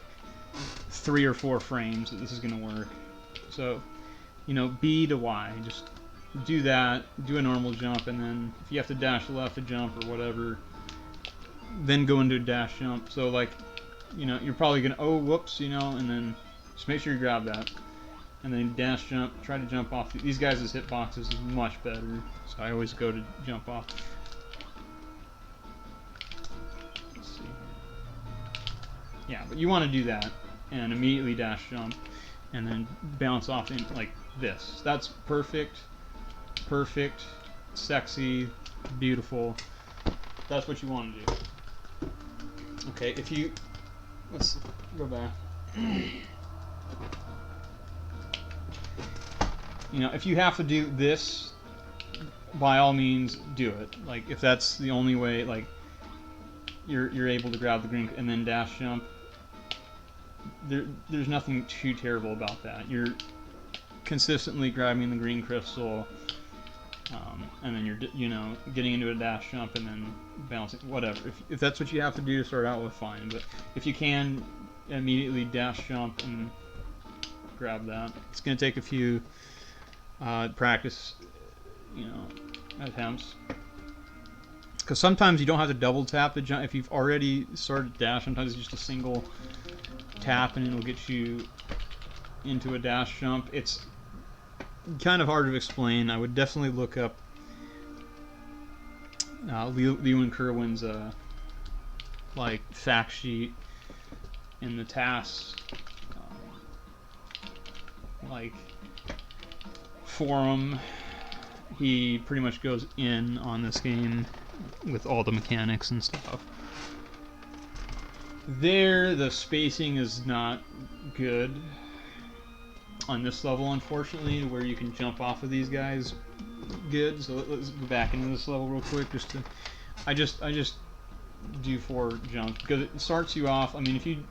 3 or 4 frames that this is going to work. So, you know, B to Y. Just do that, do a normal jump, and then if you have to dash left to jump or whatever, then go into a dash jump. So, like, you know, you're probably going to, oh, whoops, you know, and then just make sure you grab that. And then dash jump, try to jump off. These guys' hitboxes is much better, so I always go to jump off. Yeah, but you want to do that and immediately dash jump and then bounce off in like this. That's perfect, perfect, sexy, beautiful. That's what you want to do. Okay, if you, let's go back. You know, if you have to do this, by all means do it. Like if that's the only way, like you're able to grab the green and then dash jump. There's nothing too terrible about that. You're consistently grabbing the green crystal, and then you're getting into a dash jump and then bouncing. Whatever. If that's what you have to do to start out with, fine. But if you can immediately dash jump and grab that, it's going to take a few practice, attempts. Because sometimes you don't have to double tap to jump. If you've already started to dash, sometimes it's just a single tap and it'll get you into a dash jump. It's kind of hard to explain. I would definitely look up Liu and Kerwin's like fact sheet in the tasks like forum. He pretty much goes in on this game with all the mechanics and stuff. There, the spacing is not good on this level, unfortunately, where you can jump off of these guys good. So let's go back into this level real quick. I just do 4 jumps because it starts you off. I mean, if you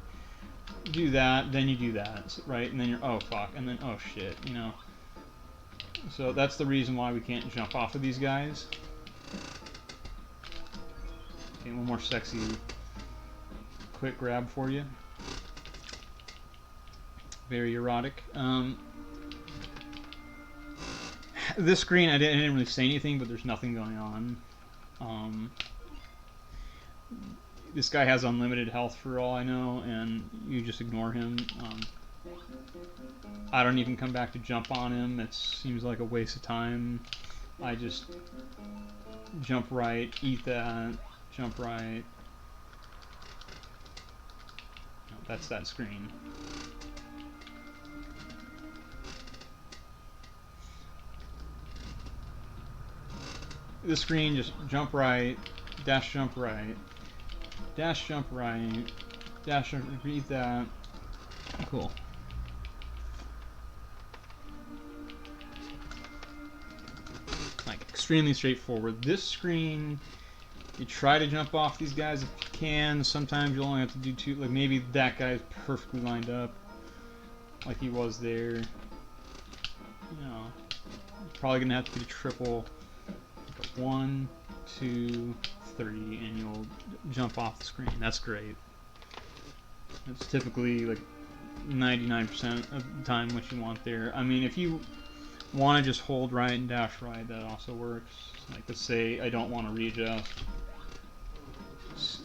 do that, then you do that, right? And then you're, oh fuck, and then oh shit, So that's the reason why we can't jump off of these guys. Okay, one more sexy quick grab for you. Very erotic. This screen, I didn't really say anything, but there's nothing going on. This guy has unlimited health for all I know, and you just ignore him. I don't even come back to jump on him. It seems like a waste of time. I just jump right, eat that, jump right. No, that's that screen. This screen, just jump right, dash jump right, dash jump right, dash jump, eat that. Cool. Like, extremely straightforward. This screen, you try to jump off these guys if you can. Sometimes you'll only have to do 2. Like, maybe that guy's perfectly lined up, like he was there. Probably gonna have to do triple. Like a 1, 2, 3, and you'll jump off the screen. That's great. That's typically like 99% of the time what you want there. I mean, if you want to just hold right and dash right, that also works. Like, let's say I don't want to readjust,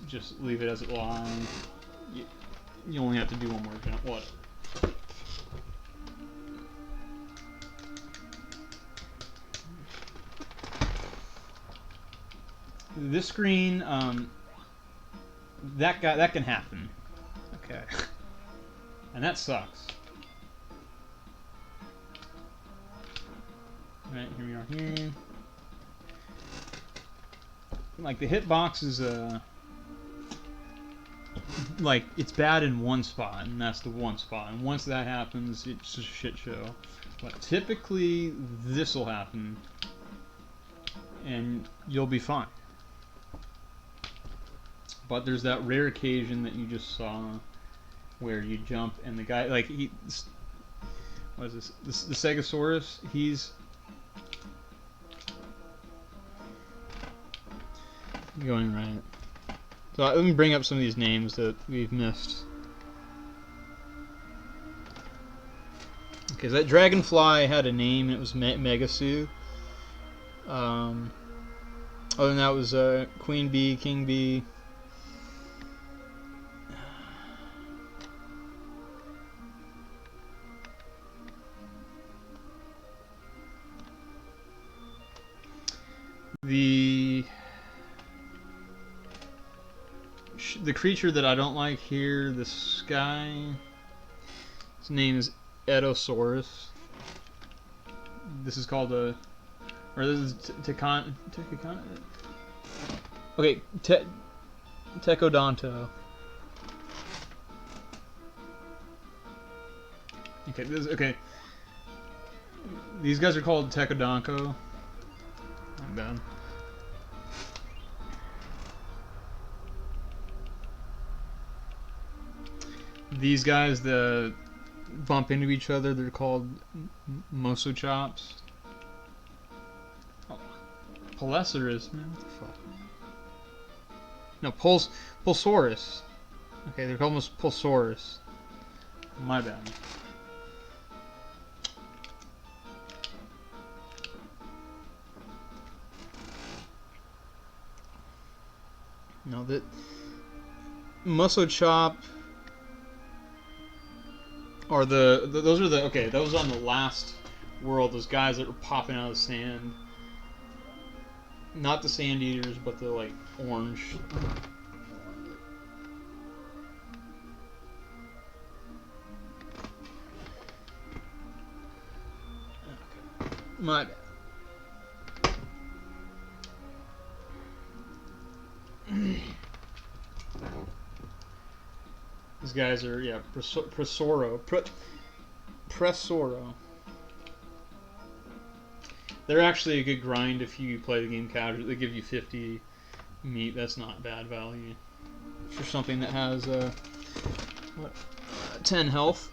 just leave it as it lies. You only have to do 1 more jump. What? This screen, that can happen. Okay, and that sucks. Alright, here we are here. Like, the hitbox is, like, it's bad in one spot, and that's the one spot. And once that happens, it's just a shit show. But typically, this will happen, and you'll be fine. But there's that rare occasion that you just saw where you jump, and the guy, like, what is this? The Stegosaurus, he's going right. So let me bring up some of these names that we've missed. Okay, so that dragonfly had a name, and it was Megasu. Other than that was Queen Bee, King Bee. the creature that I don't like here, this guy, his name is Edosaurus. This is called a, or this is Tekon. Okay, Tecodonto. Okay, okay. These guys are called Tecodonko. I'm done. These guys that bump into each other, they're called Moso Chops. Oh, Pelesaurus, man, what the fuck? No, Pulsaurus. Okay, they're called Pulsaurus. My bad. No, that Muscle Chop are those are the okay. Those on the last world. Those guys that were popping out of the sand. Not the sand eaters, but the like orange. Okay. My bad. These guys are, yeah, Presoro. They're actually a good grind if you play the game casually. They give you 50 meat. That's not bad value for something that has 10 health.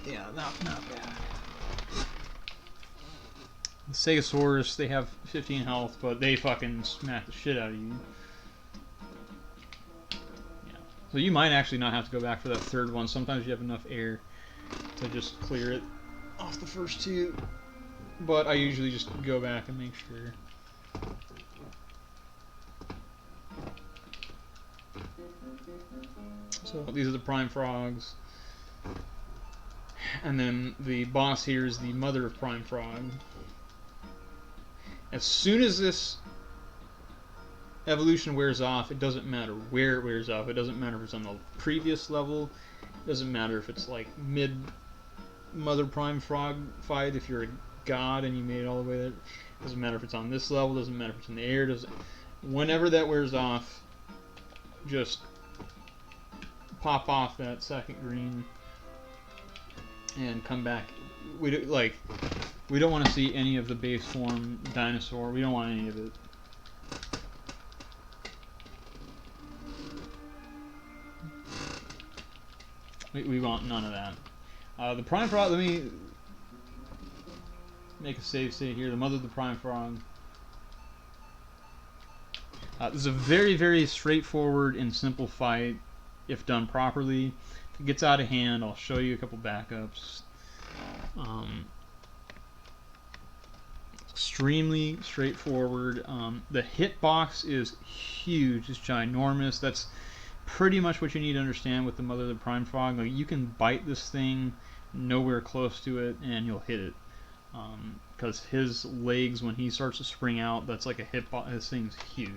Yeah, not bad. The Stegosaurus, they have 15 health, but they fucking smack the shit out of you. So you might actually not have to go back for that third one. Sometimes you have enough air to just clear it off the first two. But I usually just go back and make sure. So these are the prime frogs. And then the boss here is the mother of prime frog. As soon as this evolution wears off, it doesn't matter where it wears off. It doesn't matter if it's on the previous level. It doesn't matter if it's like mid Mother Prime Frog fight, if you're a god and you made it all the way there. It doesn't matter if it's on this level. It doesn't matter if it's in the air. Whenever that wears off, just pop off that second green and come back. We don't want to see any of the base form dinosaur. We don't want any of it. We want none of that. The prime frog, let me make a save state here. The mother of the prime frog. This is a very, very straightforward and simple fight if done properly. If it gets out of hand, I'll show you a couple backups. Extremely straightforward. The hitbox is huge. It's ginormous. That's pretty much what you need to understand with the mother of the prime frog. Like, you can bite this thing nowhere close to it and you'll hit it, because his legs, when he starts to spring out, that's like a hitbox. This thing's huge.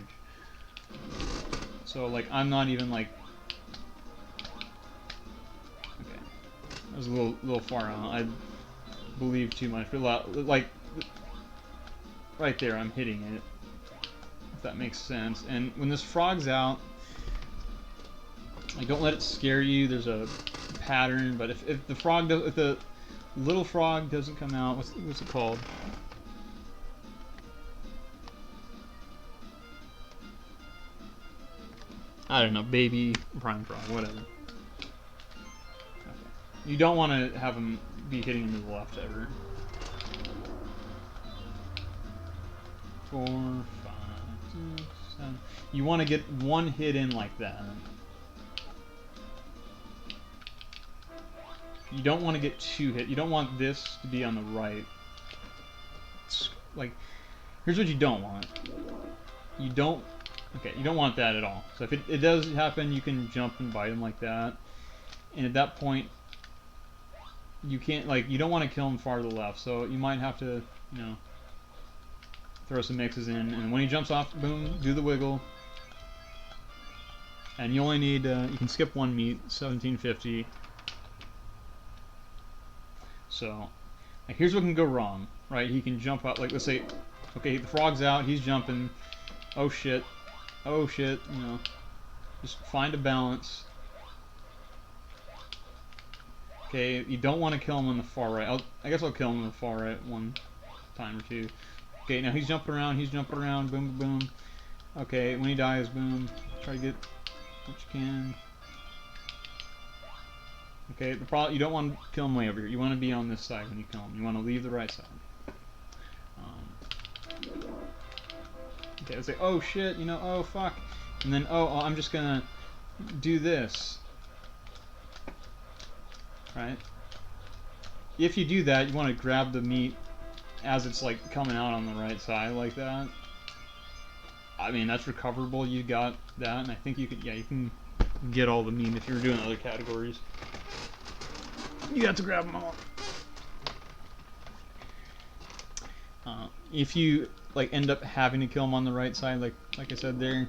So like, I'm not even like, okay, that was a little far out. I believe too much, but like right there, I'm hitting it, if that makes sense. And when this frog's out, like, don't let it scare you. There's a pattern, but if the frog does, if the little frog doesn't come out, what's it called? I don't know, baby prime frog, whatever. Okay. You don't want to have him be hitting him to the left ever. 4, 5, 6, 7. You want to get one hit in like that. You don't want to get 2 hit. You don't want this to be on the right. It's like, here's what you don't want. You don't want that at all. So if it does happen, you can jump and bite him like that. And at that point, you can't, like, you don't want to kill him far to the left. So you might have to, you know, throw some mixes in. And when he jumps off, boom, do the wiggle. And you only need, you can skip one meat, 1750. So, like, here's what can go wrong, right? He can jump out, like, let's say, okay, the frog's out, he's jumping. Oh shit, you know. Just find a balance. Okay, you don't want to kill him on the far right. I guess I'll kill him on the far right one time or two. Okay, now he's jumping around, boom, boom, boom. Okay, when he dies, boom. Try to get what you can. Okay, the problem, you don't want to kill him way over here. You want to be on this side when you kill him. You want to leave the right side. Okay, let's say, oh shit, you know, oh fuck. And then, oh, I'm just gonna do this. Right? If you do that, you want to grab the meat as it's like coming out on the right side like that. I mean, that's recoverable. You got that, and I think you could, yeah, you can get all the meat if you're doing other categories. You got to grab them all. If you like end up having to kill them on the right side, like I said there,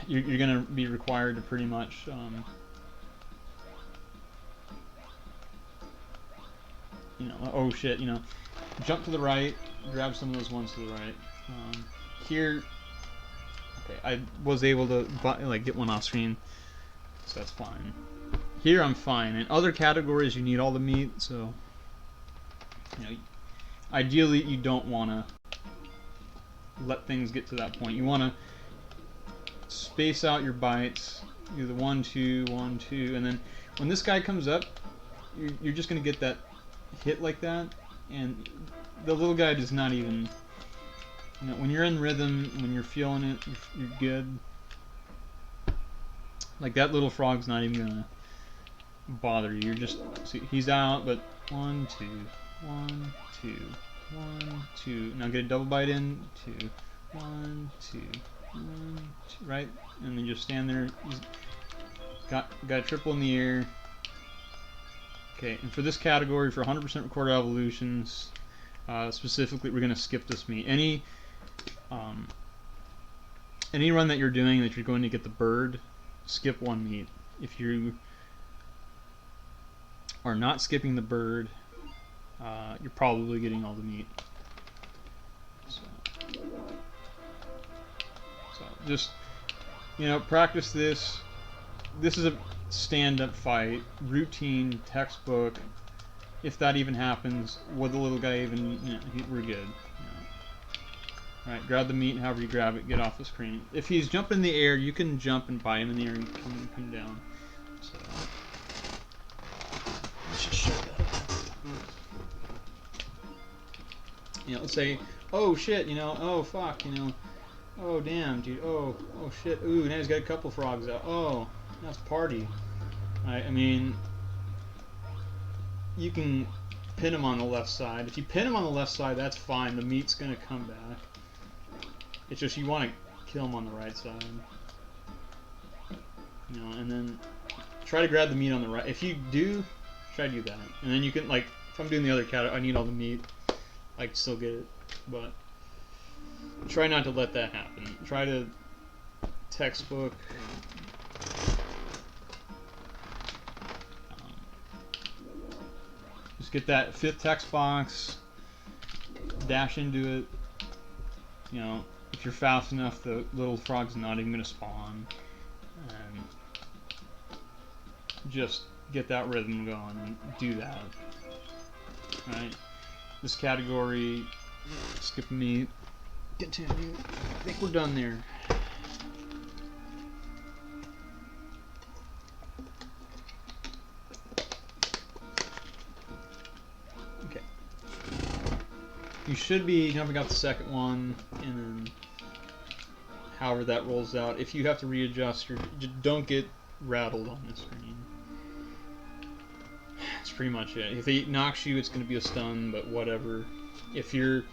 you're gonna be required to pretty much you know, oh shit, you know, jump to the right, grab some of those ones to the right. Here, okay, I was able to like get one off screen, so that's fine. Here I'm fine. In other categories, you need all the meat, so you know, ideally you don't want to let things get to that point. You want to space out your bites, do the 1, 2, 1, 2, and then when this guy comes up, you're just gonna get that hit like that, and the little guy does not even, you know, when you're in rhythm, when you're feeling it, you're good. Like that little frog's not even gonna bother you. You're just, see, he's out, but 1, 2, 1, 2, 1, 2. Now get a double bite in, 2, 1, 2, 1, 2, right? And then just stand there. He's got a triple in the air. Okay, and for this category, for 100% recorded evolutions, specifically, we're going to skip this meat. Any run that you're doing that you're going to get the bird, skip one meat. If you are not skipping the bird, you're probably getting all the meat. So just, you know, practice this. This is a stand-up fight, routine, textbook. If that even happens, would the little guy even, you know, we're good. You know. Alright, grab the meat, however you grab it, get off the screen. If he's jumping in the air, you can jump and bite him in the air and come down. So, let's just show that. You know, let's say, oh shit, you know, oh fuck, you know, oh damn, dude, oh shit, ooh, now he's got a couple frogs out, oh, that's party. I mean, you can pin him on the left side. If you pin him on the left side, that's fine. The meat's going to come back. It's just you want to kill him on the right side. You know, and then try to grab the meat on the right. If you do, try to do that. And then you can, like, if I'm doing the other cat, I need all the meat. I can still get it. But try not to let that happen. Try to textbook. Just get that 5th text box, dash into it. You know, if you're fast enough, the little frog's not even going to spawn. And just get that rhythm going and do that. Alright, this category, skip meat, continue. I think we're done there. You should be jumping out the second one, and then however that rolls out. If you have to readjust, don't get rattled on the screen. That's pretty much it. If it knocks you, it's going to be a stun, but whatever. If your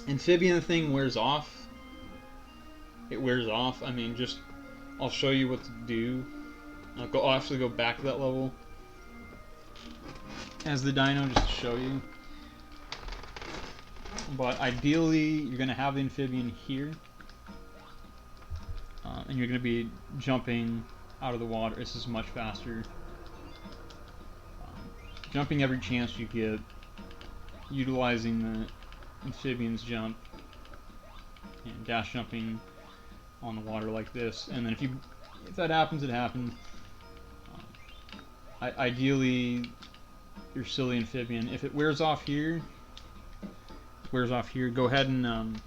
amphibian thing wears off, it wears off. I mean, just, I'll show you what to do. I'll actually go back to that level as the dino just to show you. But ideally, you're going to have the amphibian here. and you're going to be jumping out of the water. This is much faster. Jumping every chance you get, utilizing the amphibian's jump, and dash jumping on the water like this. And then if that happens, it happens. Ideally, your silly amphibian, if it wears off here, go ahead and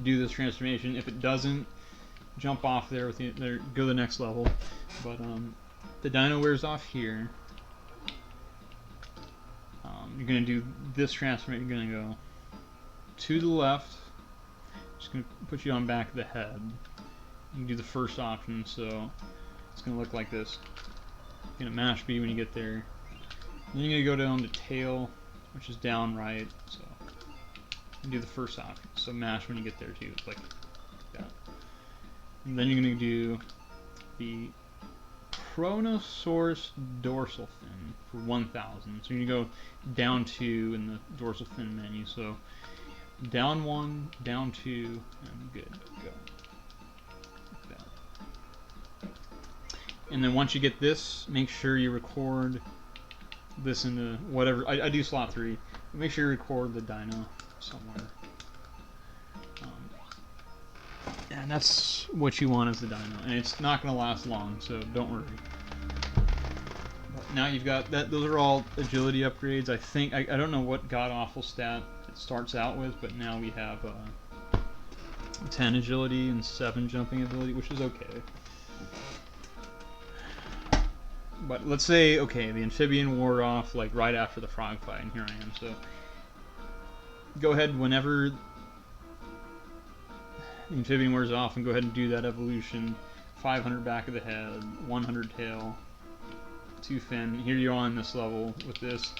do this transformation. If it doesn't, jump off there with go to the next level. But the dino wears off here. You're gonna do this transformation. You're gonna go to the left. Just gonna put you on back of the head. You can do the first option, so it's gonna look like this. You're gonna mash B when you get there. Then you're gonna go down to tail, which is down right. So you do the first option. So mash when you get there too. It's like that. And then you're gonna do the Chronosaurus dorsal fin for 1000. So you go down 2 in the dorsal fin menu. So down 1, down 2, and good. Go. Like that. And then once you get this, make sure you record this into whatever. I do slot 3. Make sure you record the dino somewhere. And that's what you want as the dino. And it's not going to last long, so don't worry. But now you've got that. Those are all agility upgrades. I think I don't know what god awful stat it starts out with, but now we have 10 agility and 7 jumping ability, which is okay. But let's say, okay, the amphibian wore off like right after the frog fight, and here I am. So go ahead whenever the amphibian wears off, and go ahead and do that evolution. 500 back of the head, 100 tail, 2 fin. Here you are on this level with this.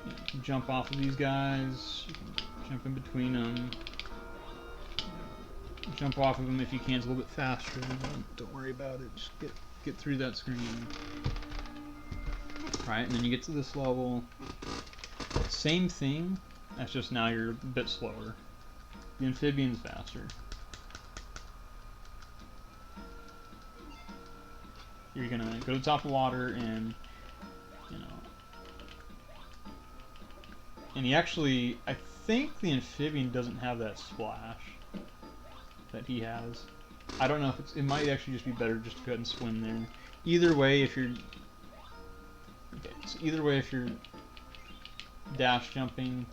You can jump off of these guys. You can jump in between them. Jump off of them if you can. It's a little bit faster. Don't worry about it. Just get through that screen. Alright, and then you get to this level. Same thing. That's just now you're a bit slower. The amphibian's faster. You're gonna go to the top of the water and, you know, and he actually, I think the amphibian doesn't have that splash that he has. I don't know if it might actually just be better just to go ahead and swim there. Either way, if you're, okay, so either way, if you're dash jumping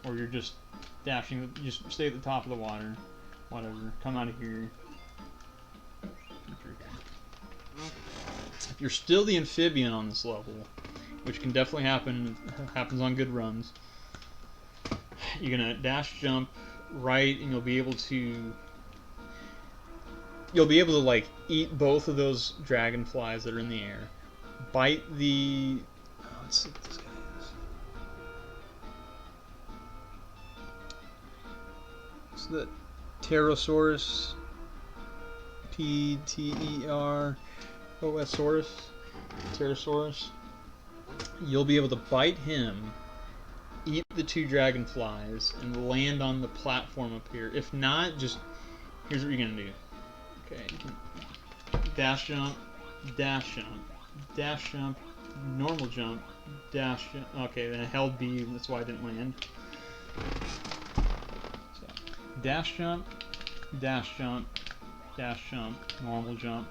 or you're just dashing, just stay at the top of the water, whatever, come out of here. If you're still the amphibian on this level, which can definitely happens on good runs, you're gonna dash jump right, and you'll be able to like eat both of those dragonflies that are in the air. Bite the, let's see what this guy is. It's the Pterosaurus, Pterosaurus. You'll be able to bite him, eat the 2 dragonflies, and land on the platform up here. If not, just here's what you're gonna do. Okay, you can dash jump, dash jump, dash jump, normal jump, dash jump. Okay, then I held B, that's why I didn't land. So, dash jump, dash jump, dash jump, normal jump,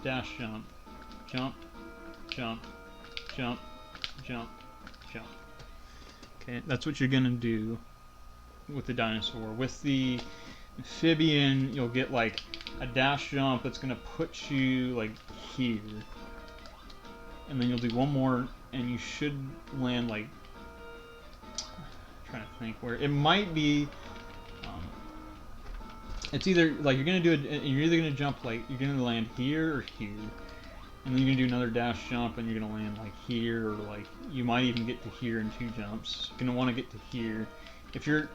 dash jump, jump, jump, jump, jump, jump. Okay, that's what you're gonna do with the dinosaur. With the amphibian, you'll get like a dash jump that's gonna put you like here, and then you'll do one more, and you should land like, I'm trying to think where it might be. It's either like you're either gonna jump like you're gonna land here or here, and then you're gonna do another dash jump, and you're gonna land like here, or like you might even get to here in 2 jumps. You're gonna want to get to here. If you're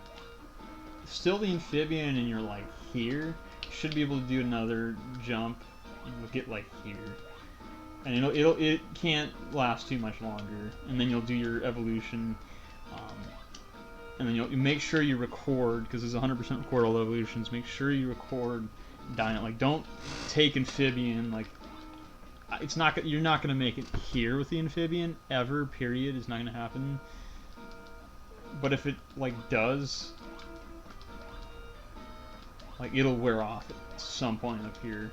still the amphibian and you're like here, you should be able to do another jump, and you'll get like here, and it can't last too much longer, and then you'll do your evolution. and then you make sure you record, because it's 100% record all evolutions. Make sure you record Dino. Like, don't take Amphibian. Like, it's not. You're not gonna make it here with the Amphibian ever. Period. It's not gonna happen. But if it like does, like it'll wear off at some point up here,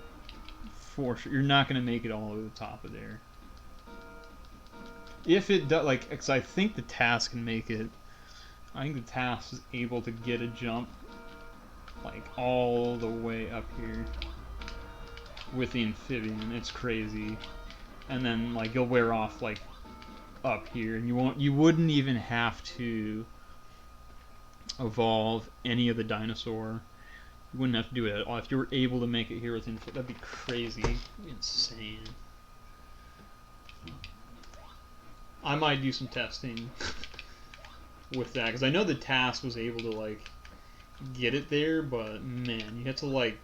for sure. You're not gonna make it all the way to the top of there. If it does, like, because I think the task can make it. I think the task is able to get a jump, like all the way up here with the Amphibian. It's crazy, and then like you'll wear off like up here, and you wouldn't even have to evolve any of the dinosaur. You wouldn't have to do it at all if you were able to make it here with Amphibian. That'd be crazy, that'd be insane. I might do some testing with that, because I know the task was able to like get it there, but man, you have to like,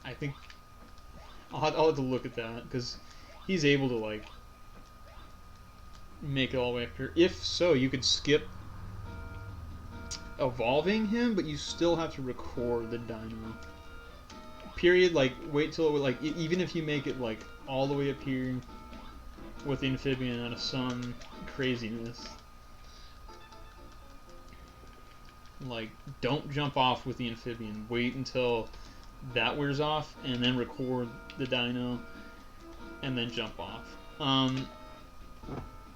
I think I'll have to look at that, because he's able to like make it all the way up here. If so, you could skip evolving him, but you still have to record the dino. Period. Like, wait till it would, like, even if you make it like all the way up here with the Amphibian out of some craziness, like, don't jump off with the Amphibian. Wait until that wears off, and then record the dino, and then jump off.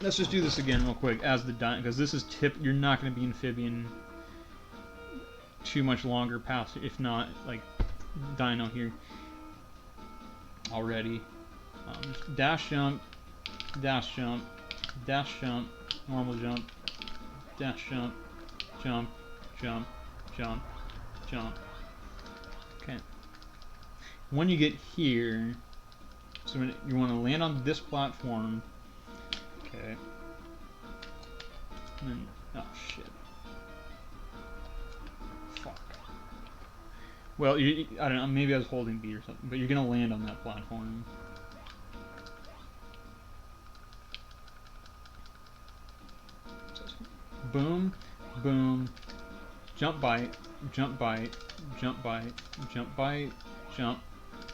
Let's just do this again real quick as the dino, because this is you're not going to be Amphibian too much longer past, if not like dino here already. Dash jump, dash jump, dash jump, normal jump, dash jump, jump, jump, jump, jump. Okay. When you get here, so when you want to land on this platform. Okay. And then, oh shit. Fuck. Well, I don't know, maybe I was holding B or something, but you're gonna land on that platform. Boom, boom, jump bite, jump bite, jump bite, jump bite, jump,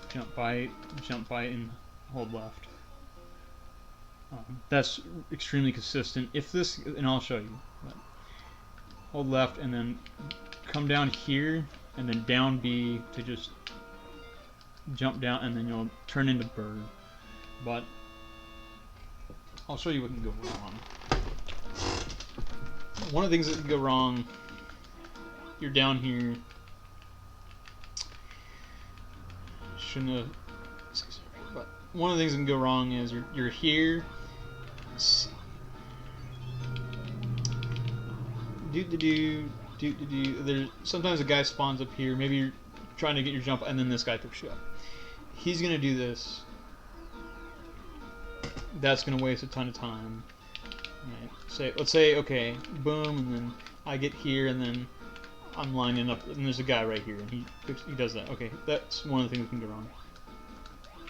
jump bite, jump bite, and hold left. That's extremely consistent. If this, and I'll show you. But hold left and then come down here and then down B to just jump down, and then you'll turn into bird. But I'll show you what can go wrong. One of the things that can go wrong, you're down here. Shouldn't have. But one of the things that can go wrong is you're here. Let's see. There's sometimes a guy spawns up here. Maybe you're trying to get your jump, and then this guy picks you up. He's gonna do this. That's gonna waste a ton of time. Right. Let's say okay, boom, and then I get here, and then I'm lining up, and there's a guy right here, and he does that. Okay, that's one of the things that can go wrong.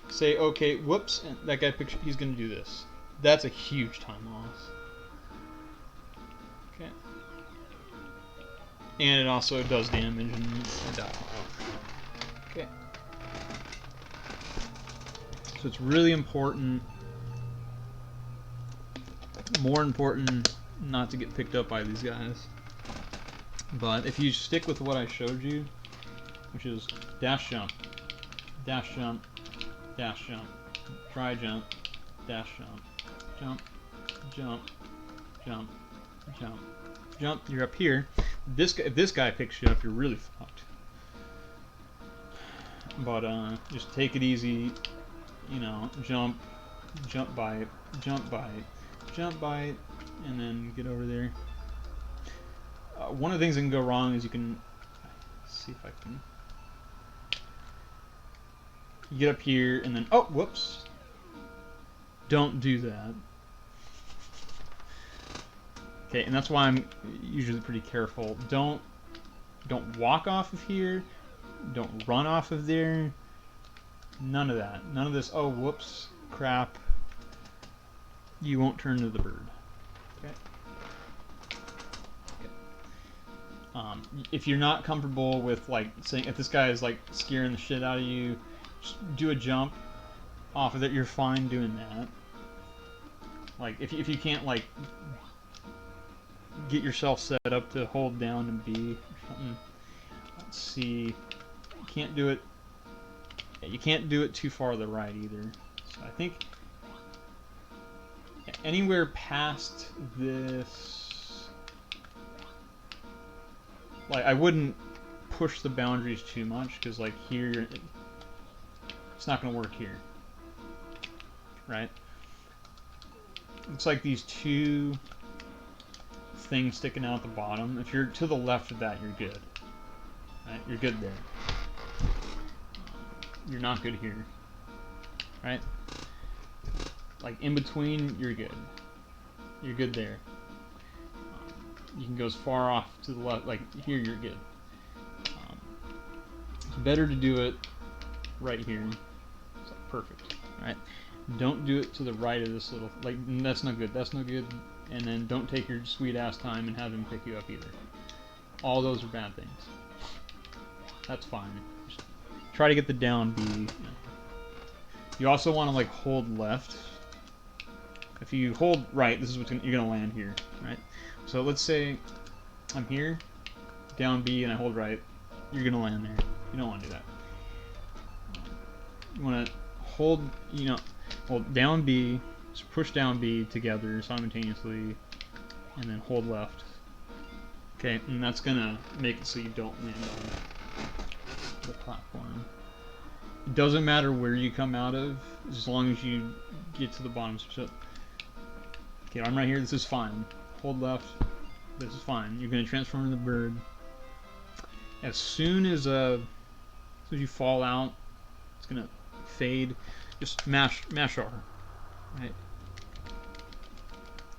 Say okay, whoops, and that guy picks. He's gonna do this. That's a huge time loss. Okay. And it also does damage and die. Okay. So it's really important, more important, not to get picked up by these guys. But if you stick with what I showed you, which is dash jump, dash jump, dash jump, try jump, dash jump, jump, jump, jump, jump, jump, you're up here. If this guy picks you up, you're really fucked. But just take it easy, you know, jump, jump bite, jump bite, jump bite, and then get over there. One of the things that can go wrong is you can, see if I can, you get up here and then, oh, whoops, don't do that. Okay, and that's why I'm usually pretty careful. Don't walk off of here. Don't run off of there. None of that. None of this, oh, whoops, crap. You won't turn into the bird. Okay. Okay. If you're not comfortable with like saying if this guy is like scaring the shit out of you, just do a jump off of it. You're fine doing that. Like if you can't like get yourself set up to hold down and B or something. Let's see. You can't do it. Yeah, you can't do it too far to the right either. So I think anywhere past this, like I wouldn't push the boundaries too much because like here, it's not going to work here, right? It's like these two things sticking out at the bottom. If you're to the left of that, you're good. Right? You're good there. You're not good here. Right? Like in between, you're good. You're good there. You can go as far off to the left. Like here, you're good. It's better to do it right here. It's like perfect. Right? Don't do it to the right of this little. Like that's not good. That's no good. And then don't take your sweet ass time and have him pick you up either. All those are bad things. That's fine. Just try to get the down B. You also want to like hold left. If you hold right, this is what's you're gonna land here, right? So let's say I'm here, down B, and I hold right. You're gonna land there. You don't want to do that. You want to hold, hold down B. Just push down B together simultaneously, and then hold left. Okay, and that's gonna make it so you don't land on the platform. It doesn't matter where you come out of, as long as you get to the bottom. So, okay, I'm right here. This is fine. Hold left. This is fine. You're gonna transform into the bird. As soon as you fall out, it's gonna fade. Just mash R. Right.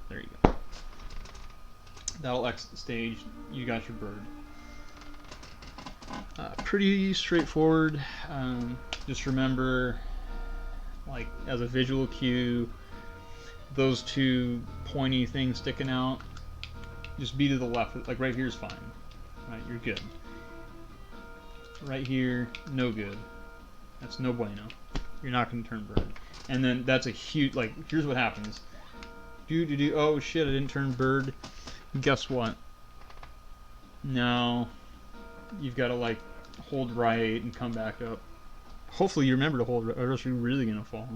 There you go. That'll exit the stage. You got your bird. Pretty straightforward. Just remember, like as a visual cue, those two pointy things sticking out. Just be to the left. Like right here is fine. Right, you're good. Right here, no good. That's no bueno. You're not going to turn bird. And then that's a huge, like, here's what happens. Oh shit, I didn't turn bird. Guess what? Now, you've got to, like, hold right and come back up. Hopefully you remember to hold right, or else you're really going to fall.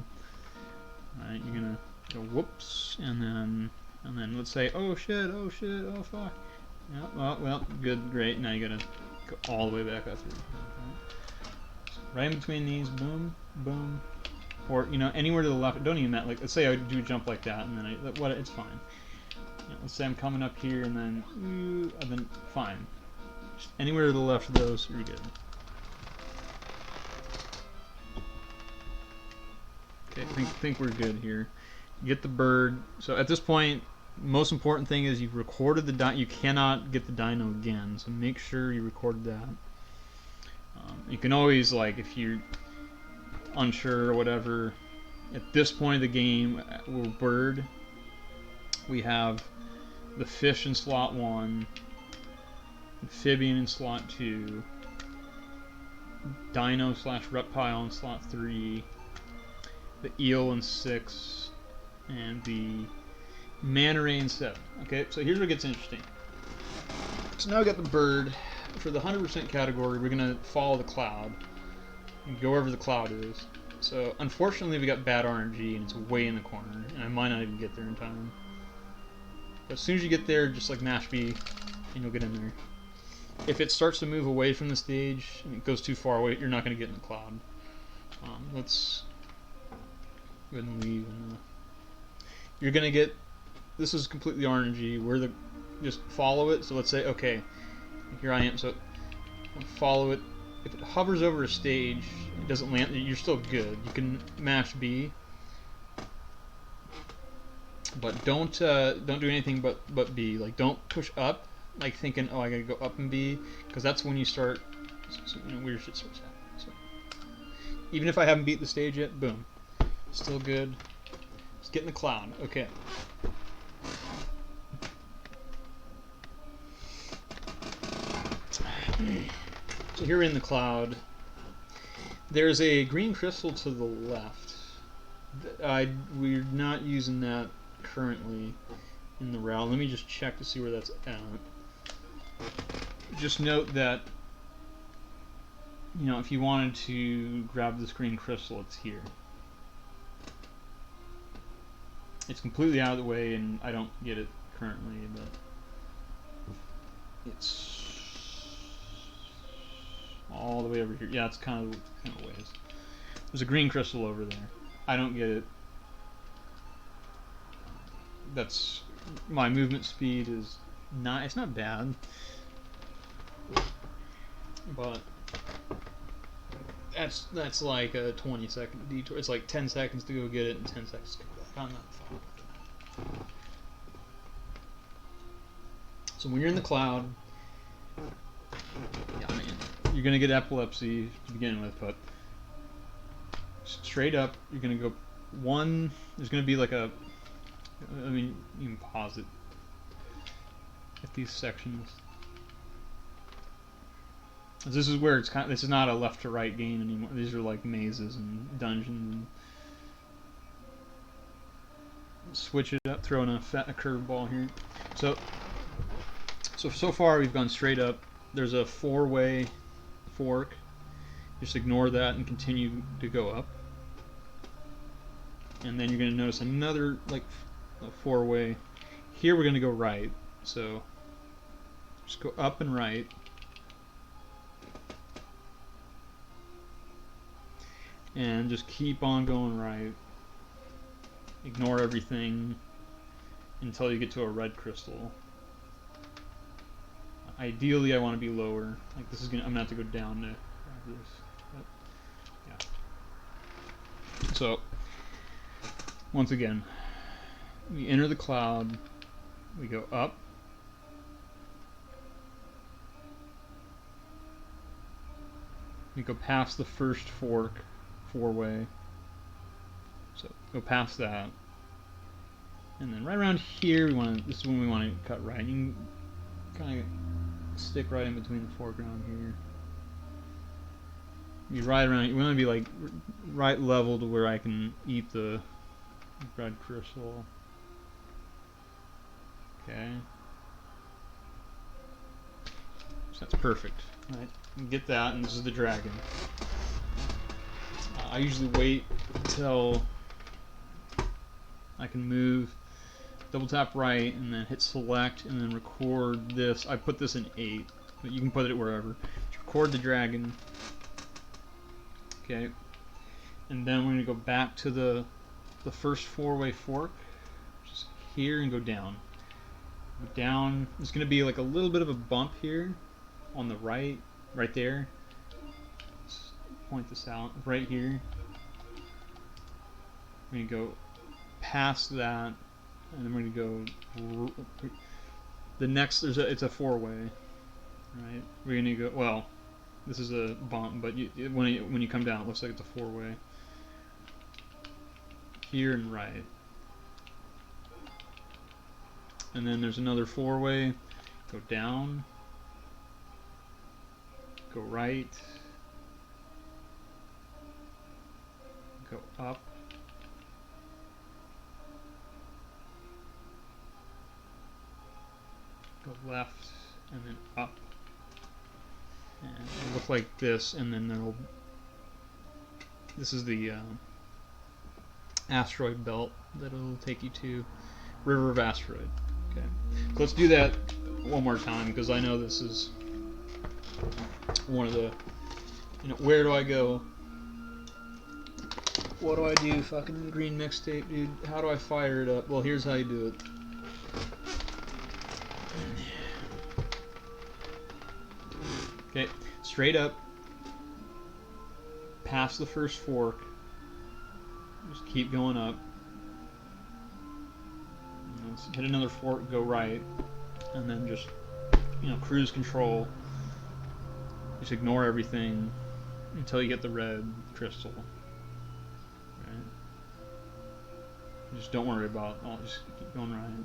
Alright, you're going to go whoops, and then let's say, oh shit, oh fuck. Yeah, well, good, great. Now you got to go all the way back up through. So right in between these, boom, boom. Or, anywhere to the left. Don't even matter. Like, let's say I do a jump like that, and then it's fine. Let's say I'm coming up here, and then fine. Just anywhere to the left of those, you're good. Okay, I think we're good here. Get the bird. So at this point, most important thing is you've recorded the dyno. You cannot get the dyno again, so make sure you recorded that. You can always, like, if you're unsure or whatever, at this point of the game, we're bird. We have the fish in slot 1, amphibian in slot 2, dino/reptile in slot 3, the eel in 6, and the manta ray in 7. Okay, so here's where it gets interesting. So now we got the bird. For the 100% category, we're gonna follow the cloud. Go wherever the cloud is. So unfortunately we got bad RNG and it's way in the corner and I might not even get there in time. But as soon as you get there, just like mash B and you'll get in there. If it starts to move away from the stage and it goes too far away, you're not going to get in the cloud. Let's go ahead and leave. You're going to get, this is completely RNG, just follow it. So let's say, okay, here I am, so follow it. If it hovers over a stage, it doesn't land, you're still good. You can mash B, but don't do anything but B. Like, don't push up, like thinking, oh, I gotta go up and B, because that's when you start, weird shit starts happening. So, even if I haven't beat the stage yet, boom, still good. Just get in the cloud. Okay. So here in the cloud, there's a green crystal to the left. We're not using that currently in the route. Let me just check to see where that's at. Just note that, you know, if you wanted to grab this green crystal, it's here. It's completely out of the way, and I don't get it currently, but it's all the way over here. Yeah, it's kind of ways. There's a green crystal over there. I don't get it. That's my movement speed is not. It's not bad, but that's like a 20-second detour. It's like 10 seconds to go get it and 10 seconds to come back. I'm not fine with that. So when you're in the cloud, yeah, I mean, you're gonna get epilepsy to begin with, but straight up, you're gonna go one. There's gonna be like a. I mean, you can pause it at these sections. This is where it's kind of, this is not a left to right game anymore. These are like mazes and dungeons. And switch it up, throw in a curveball here. So far we've gone straight up. There's a 4-way fork. Just ignore that and continue to go up. And then you're going to notice another like a 4-way. Here we're going to go right. So just go up and right. And just keep on going right. Ignore everything until you get to a red crystal. Ideally, I want to be lower. Like this is gonna, I'm gonna have to go down to grab this. But yeah. So once again, we enter the cloud. We go up. We go past the first fork, 4-way. So go past that, and then right around here we want to. This is when we want to cut right. You can kind of stick right in between the foreground here. You right around. You want to be like right level to where I can eat the red crystal. Okay. So that's perfect. Right. You get that, and this is the dragon. I usually wait until I can move, double tap right, and then hit select, and then record this. I put this in 8, but you can put it wherever. Just record the dragon. Okay, and then we're going to go back to the first 4-way fork, just here, and go down. Go down. There's going to be like a little bit of a bump here on the right there. Let's point this out right here. We're going to go past that, and then we're going to go the next. It's a 4-way, right? We're going to go, well, this is a bump, but when you come down, it looks like it's a 4-way. Here and right, and then there's another 4-way. Go down, go right, go up, go left, and then up, and it'll look like this, and then this is the asteroid belt that it'll take you to, River of Asteroid. Okay, so let's do that one more time, because I know this is one of the, where do I go? What do I do? Fucking green mixtape, dude. How do I fire it up? Well, here's how you do it. Okay, straight up, past the first fork, just keep going up. Let's hit another fork, go right, and then just, cruise control. Just ignore everything until you get the red crystal. Right? Just don't worry about it. Just keep going right.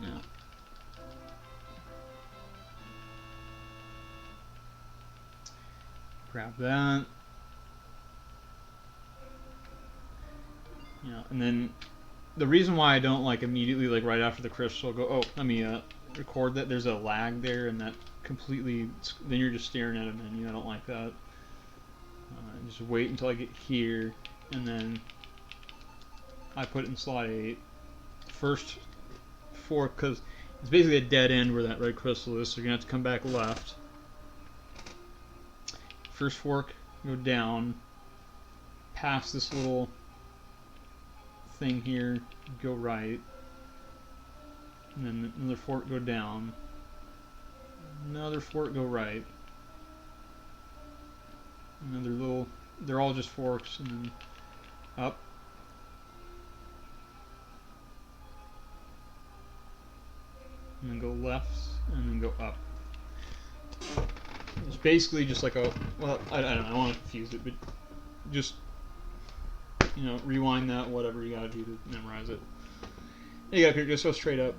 Yeah. like that. And then the reason why I don't like immediately, like right after the crystal, go, oh, let me record that. There's a lag there, and that completely. Then you're just staring at a menu. I don't like that. Just wait until I get here, and then I put it in slot 8. First fork, because it's basically a dead end where that red crystal is, so you're gonna have to come back left. First fork, go down, past this little thing here, go right, and then another fork, go down, another fork, go right, another little, they're all just forks, and then up, and then go left, and then go up. It's basically just like a, well, I don't know, I don't want to confuse it, but just, rewind that, whatever you gotta do to memorize it. And you gotta just go straight up.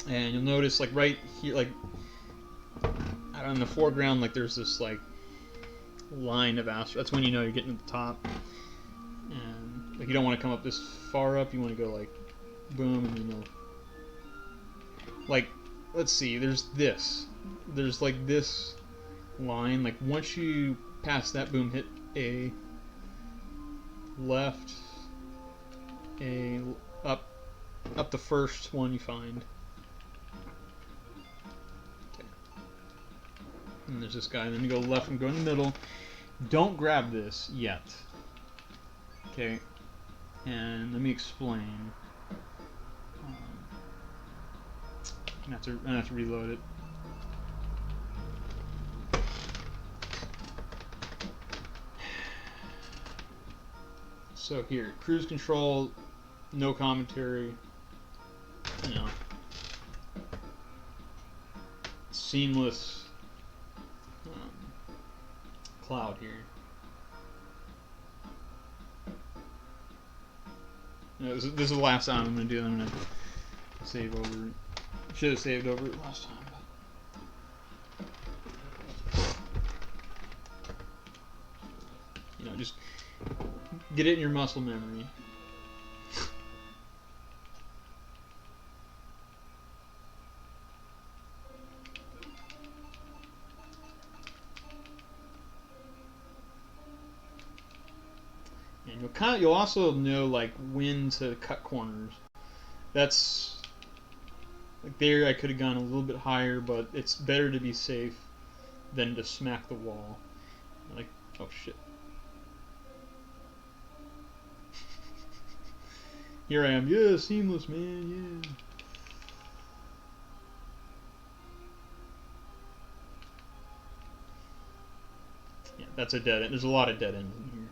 And you'll notice, like, right here, like, out in the foreground, like, there's this, like, line of astro. That's when you know you're getting to the top. And, like, you don't want to come up this far up. You want to go, like, boom, and then like, let's see, there's this. There's, like, this line. Like, once you pass that, boom, hit A, left, A, up the first one you find. And there's this guy, and then you go left and go in the middle. Don't grab this yet. Okay, and let me explain. I have to reload it. So here, cruise control, no commentary. Seamless cloud here. This is the last time I'm going to do it. I'm going to save over. Should have saved over it last time. But, just get it in your muscle memory. And you'll also know, like, when to cut corners. That's like there I could have gone a little bit higher, but it's better to be safe than to smack the wall. Like, oh shit. Here I am, yeah, seamless, man, yeah. Yeah, that's a dead end. There's a lot of dead ends in here.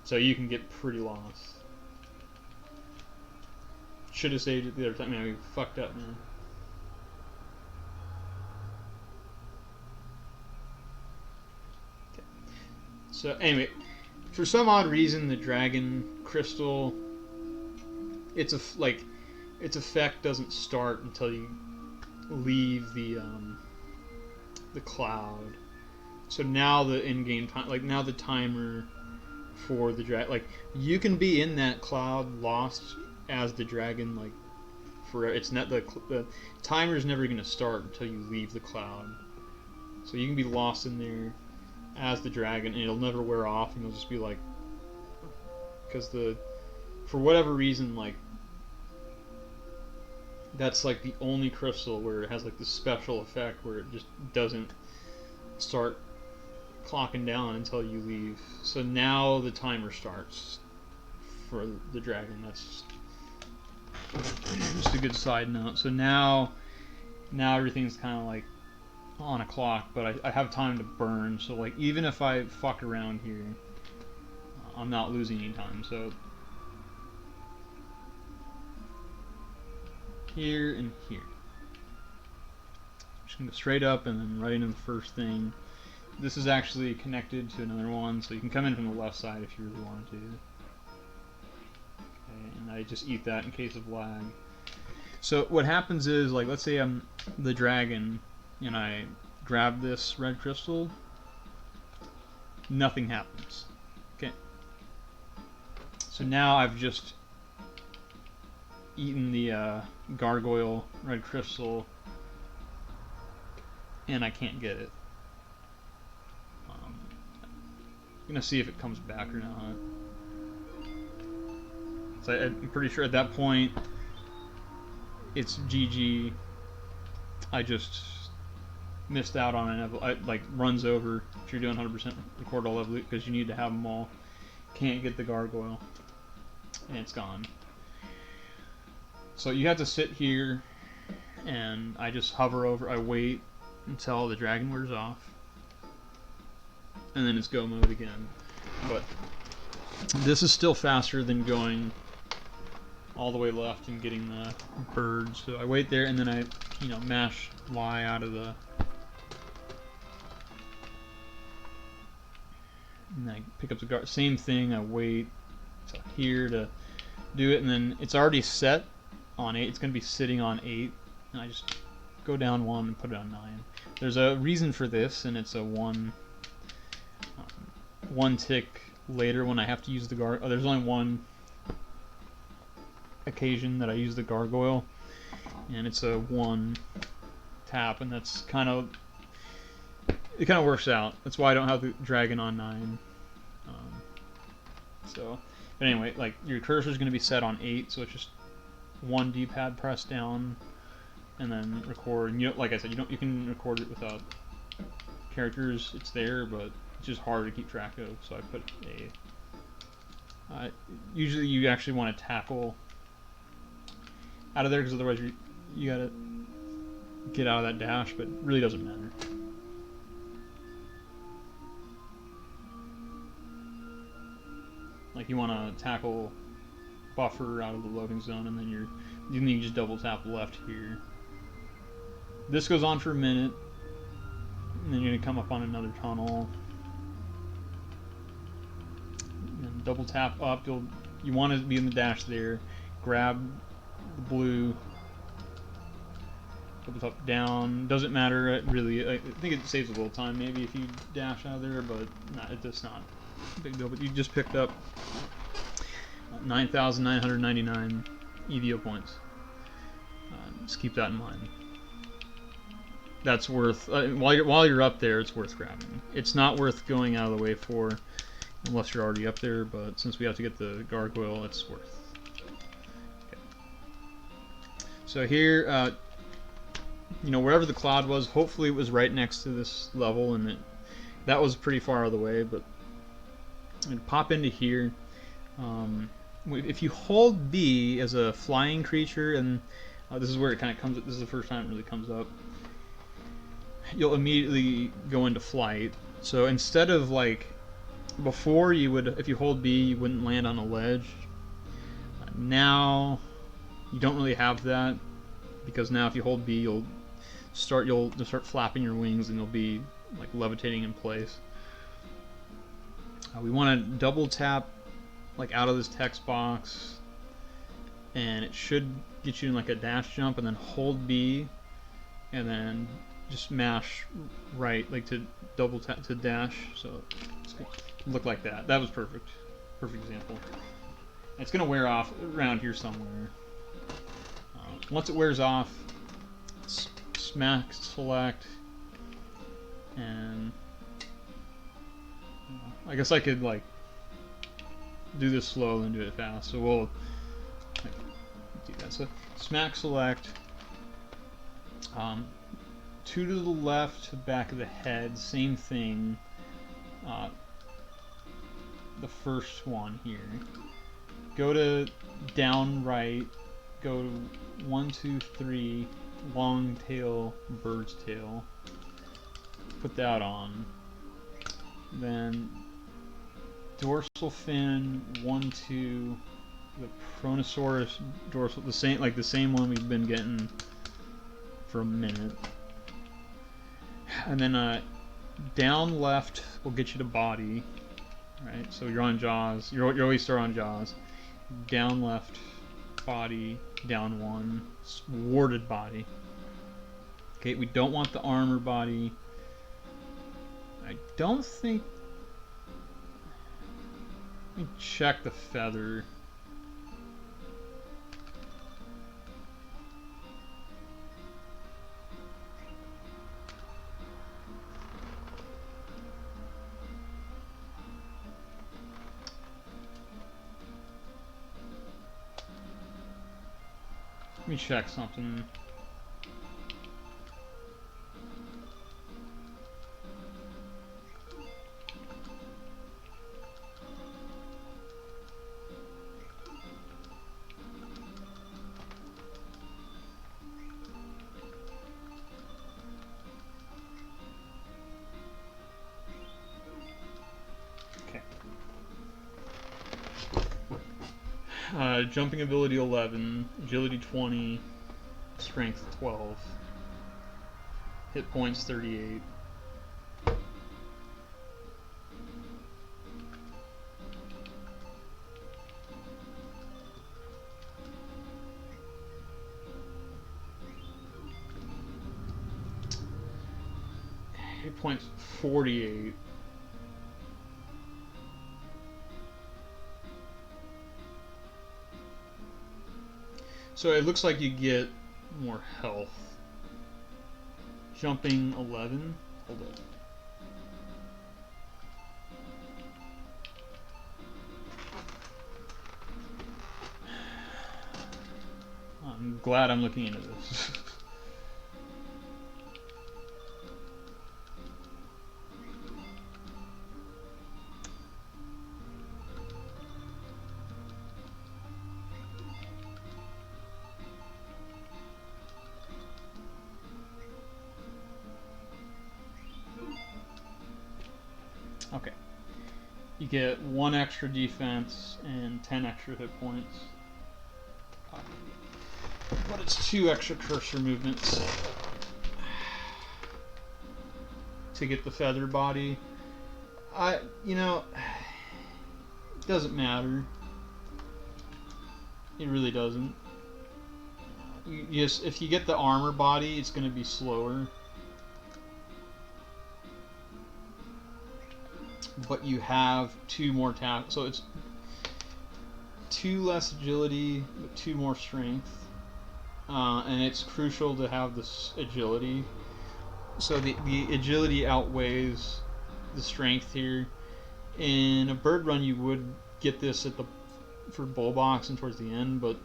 So you can get pretty lost. Should have saved it the other time. Man, we fucked up, man. Okay. So anyway, for some odd reason, the dragon crystal, its effect doesn't start until you leave the cloud. So now the in-game time, like now the timer for the dragon, like you can be in that cloud lost as the dragon, like for it's not the timer's never going to start until you leave the cloud. So you can be lost in there as the dragon, and it'll never wear off, and you'll just be like, because for whatever reason, like that's like the only crystal where it has like this special effect where it just doesn't start clocking down until you leave. So now the timer starts for the dragon. That's just a good side note. So now everything's kind of like on a clock, but I have time to burn. So like even if I fuck around here, I'm not losing any time. So here and here. Just gonna go straight up and then right into the first thing. This is actually connected to another one, so you can come in from the left side if you really wanted to. Okay, and I just eat that in case of lag. So what happens is, like, let's say I'm the dragon, and I grab this red crystal, nothing happens. Okay. So now I've just eaten the gargoyle red crystal, and I can't get it. I'm gonna see if it comes back or not. So I'm pretty sure at that point it's GG. I just missed out on an like runs over if you're doing 100% record all evolute because you need to have them all. Can't get the gargoyle, and it's gone. So you have to sit here, and I just hover over. I wait until the dragon wears off, and then it's go mode again. But this is still faster than going all the way left and getting the birds. So I wait there, and then I, mash Y out of the. And I pick up the guard. Same thing. I wait till here to do it, and then it's already set on 8. It's going to be sitting on 8, and I just go down 1 and put it on 9. There's a reason for this, and it's a one tick later when I have to use the gar. Oh, there's only one occasion that I use the gargoyle, and it's a 1 tap, and that's kind of. It kind of works out. That's why I don't have the dragon on 9. But anyway, like your cursor is going to be set on 8, so it's just 1 D-pad press down, and then record. And like I said, you can record it without characters. It's there, but it's just hard to keep track of. So I put a. Usually, you actually want to tackle out of there because otherwise you gotta get out of that dash. But it really doesn't matter. Like you want to tackle buffer out of the loading zone, and then you just double tap left here. This goes on for a minute, and then you're gonna come up on another tunnel, and double tap up. You want to be in the dash there. Grab the blue. Double tap down. Doesn't matter really. I think it saves a little time maybe if you dash out of there, but it does not. Big deal, but you just picked up 9,999 E.V.O points. Just keep that in mind. That's worth while you're up there. It's worth grabbing. It's not worth going out of the way for unless you're already up there. But since we have to get the gargoyle, it's worth. Okay. So here, wherever the cloud was, hopefully it was right next to this level, and that was pretty far out of the way, but. And pop into here. If you hold B as a flying creature, and this is where it kind of comes. This is the first time it really comes up. You'll immediately go into flight. So instead of like before, you would, if you hold B, you wouldn't land on a ledge. Now you don't really have that because now if you hold B, you'll start flapping your wings, and you'll be like levitating in place. We want to double tap like out of this text box, and it should get you in like a dash jump, and then hold B, and then just mash right like to double tap to dash. So it's gonna look like that. That was perfect. Perfect example. And it's gonna wear off around here somewhere. Once it wears off, smack select, and I guess I could like do this slow and do it fast. So we'll do that. So smack select, 2 to the left, back of the head, same thing. The first one here. Go to down right. Go to 1, 2, 3. Long tail, bird's tail. Put that on. Then dorsal fin 1, 2, the Pronosaurus dorsal, the same one we've been getting for a minute. And then down left will get you to body, right? So you're on Jaws. You always start on Jaws. Down left, body, down 1, warded body. Okay, we don't want the armor body. I don't think. Let me check the feather. Let me check something. Jumping ability 11, agility 20, strength 12, hit points 38. Hit points 48. So it looks like you get more health. Jumping 11. Hold up. I'm glad I'm looking into this. Okay. You get 1 extra defense and 10 extra hit points. But it's 2 extra cursor movements to get the feather body. You know, it doesn't matter. It really doesn't. If you get the armor body, it's going to be slower. But you have 2 more tackles, so it's 2 less agility, but 2 more strength. And it's crucial to have this agility. So the agility outweighs the strength here. In a bird run, you would get this for bull box and towards the end, but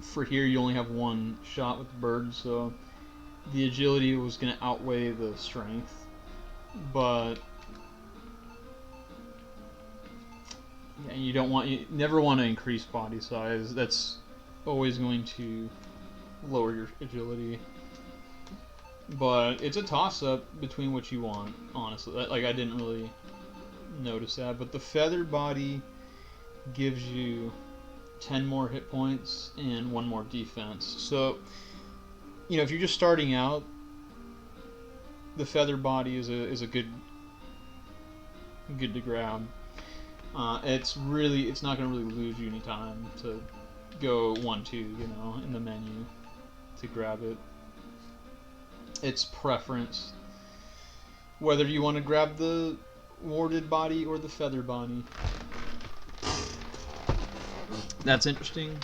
for here you only have 1 shot with the bird, so the agility was going to outweigh the strength. But yeah, you never want to increase body size. That's always going to lower your agility. But it's a toss-up between what you want, honestly. Like, I didn't really notice that, but the feather body gives you 10 more hit points and 1 more defense. So, you know, if you're just starting out, the feather body is a good to grab. It's not going to really lose you any time to go 1-2, you know, in the menu to grab it. It's preference whether you want to grab the warded body or the feather body. That's interesting.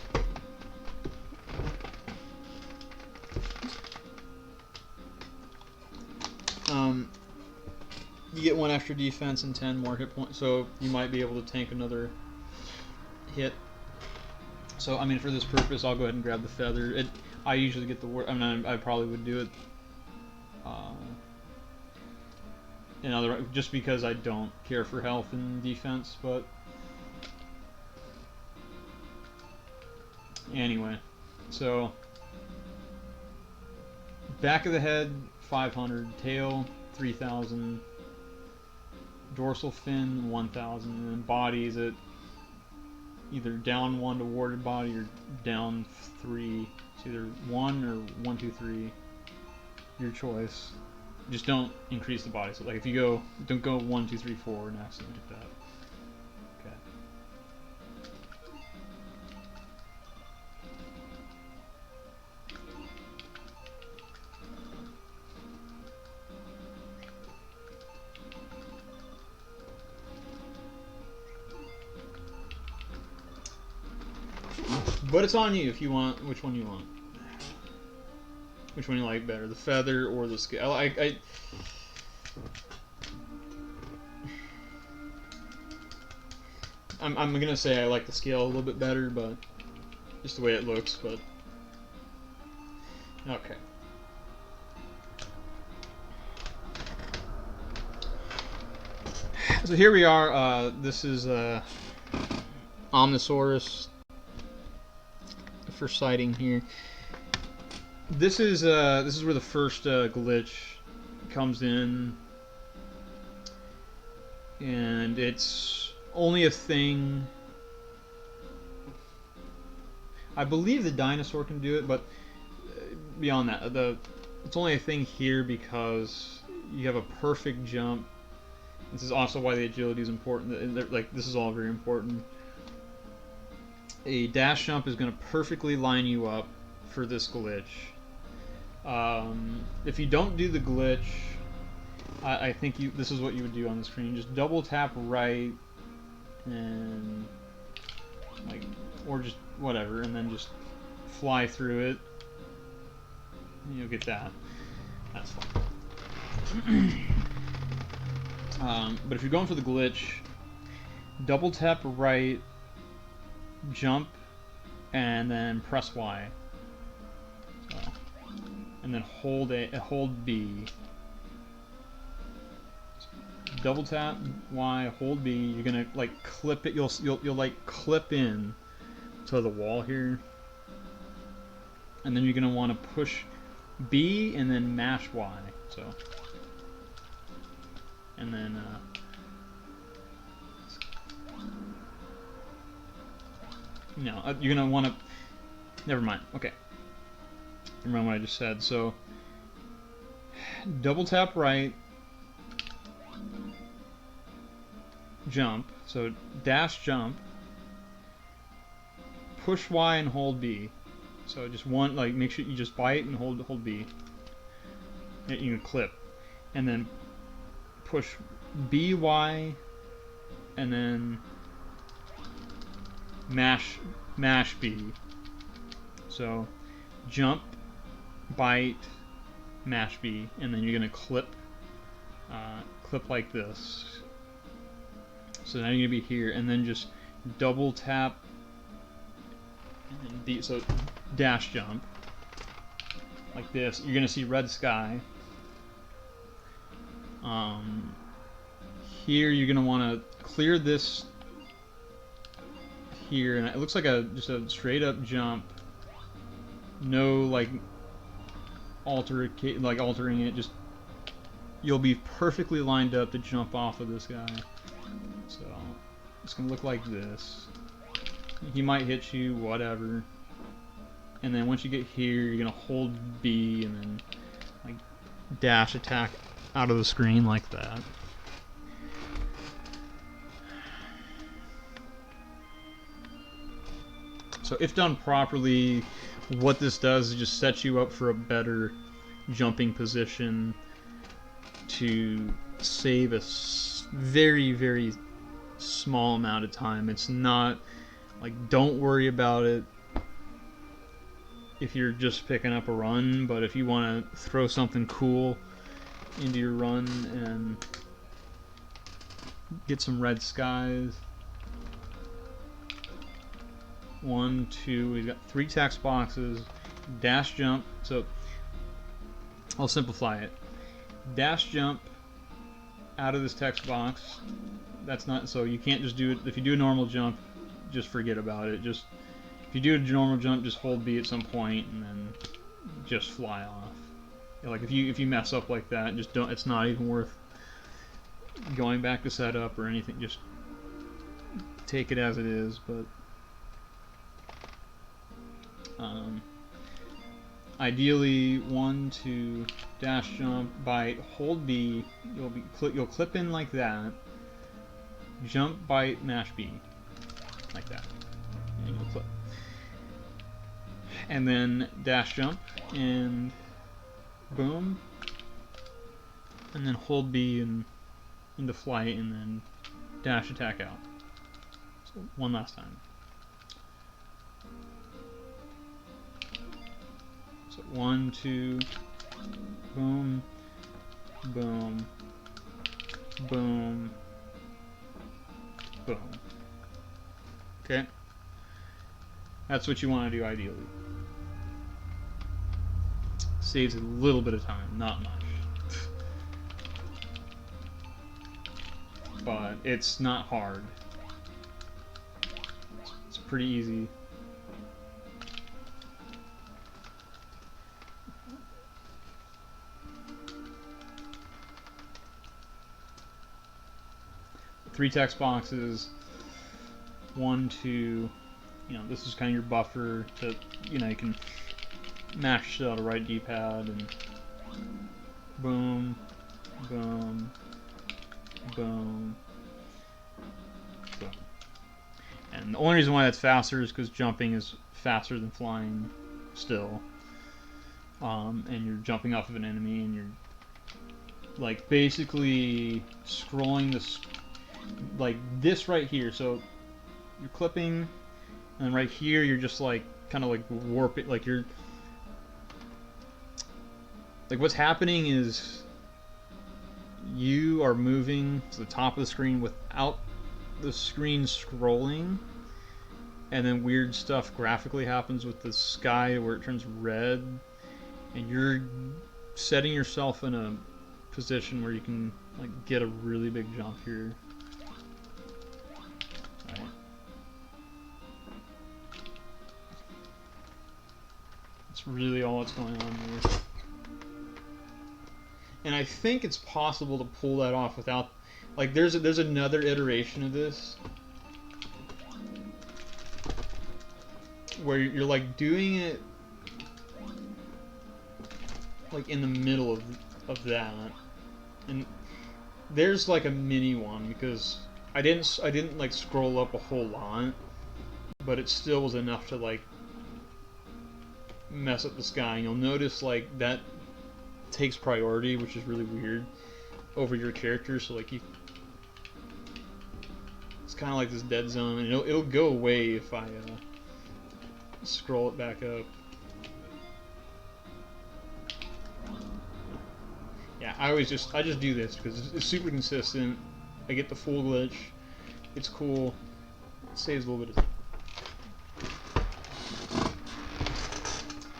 You get 1 extra defense and 10 more hit points, so you might be able to tank another hit. So, I mean, for this purpose, I'll go ahead and grab the feather. I usually get the ward. I mean, I probably would do it. Just because I don't care for health and defense, but anyway. So, back of the head, 500, tail, 3,000, dorsal fin, 1,000, and then bodies at either down 1 to warded body or down 3. It's either 1 or 1, 2, 3. Your choice. Just don't increase the body. So, like, if you don't go 1, 2, 3, 4 and accidentally hit that. Okay. But it's on you if you want which one you want. Which one you like better, the feather or the scale? I'm gonna say I like the scale a little bit better, but just the way it looks. But okay. So here we are. This is Omnisaurus. The first sighting here. This is where the first glitch comes in, and it's only a thing. I believe the dinosaur can do it, but beyond that, it's only a thing here because you have a perfect jump. This is also why the agility is important. Like, this is all very important. A dash jump is going to perfectly line you up for this glitch. If you don't do the glitch, I think this is what you would do on the screen. Just double tap right, and like, or just whatever, and then just fly through it. And you'll get that. That's fine. But if you're going for the glitch, double tap right, jump, and then press Y. So, and then hold B. Double tap Y, hold B. You're gonna like clip it. You'll like clip in to the wall here, and then you're gonna want to push B and then mash Y. So. And then, no, you're gonna want to. Never mind. Okay. Remember what I just said. So, double tap right, jump. So dash jump, push Y and hold B. So just make sure you just bite and hold B. You can clip, and then push B, Y, and then mash B. So jump, bite, mash B, and then you're gonna clip like this. So now you're gonna be here, and then just double tap and D, so dash jump like this. You're gonna see red sky. Here you're gonna want to clear this here, and it looks like just a straight up jump. No like altering it. Just you'll be perfectly lined up to jump off of this guy. So it's gonna look like this. He might hit you, whatever. And then once you get here, you're gonna hold B and then like dash attack out of the screen like that. So if done properly, what this does is just sets you up for a better jumping position to save a very, very small amount of time. It's not like, don't worry about it if you're just picking up a run, but if you want to throw something cool into your run and get some red skies. 1, 2, we've got 3 text boxes, dash jump, so I'll simplify it. Dash jump out of this text box, that's not, so you can't just do it, if you do a normal jump, just forget about it. Just, if you do a normal jump, just hold B at some point and then just fly off. Like if you mess up like that, just don't, it's not even worth going back to setup or anything, just take it as it is. But ideally 1, 2, dash jump, bite, hold B, you'll clip in like that, jump, bite, mash B, like that, and you'll clip. And then dash jump, and boom, and then hold B and into flight, and then dash attack out. So one last time. So 1, 2, boom, boom, boom, boom. Okay? That's what you want to do ideally. Saves a little bit of time, not much. But it's not hard. It's pretty easy. Three text boxes. 1, 2. You know, this is kind of your buffer to, you know, you can mash out a right D-pad and boom, boom, boom, boom. And the only reason why that's faster is because jumping is faster than flying still. And you're jumping off of an enemy and you're like basically scrolling this, like this right here. So you're clipping, and right here you're just like kind of like warping, like you're like what's happening is you are moving to the top of the screen without the screen scrolling, and then weird stuff graphically happens with the sky where it turns red, and you're setting yourself in a position where you can like get a really big jump here. Right. That's really all that's going on here. And I think it's possible to pull that off without, like, there's another iteration of this where you're like doing it like in the middle of that, and there's like a mini one because I didn't like scroll up a whole lot, but it still was enough to like mess up the sky. And you'll notice like that takes priority, which is really weird, over your character. So like it's kind of like this dead zone, and it'll go away if I scroll it back up. Yeah, I just do this because it's super consistent. I get the full glitch. It's cool. It saves a little bit of time.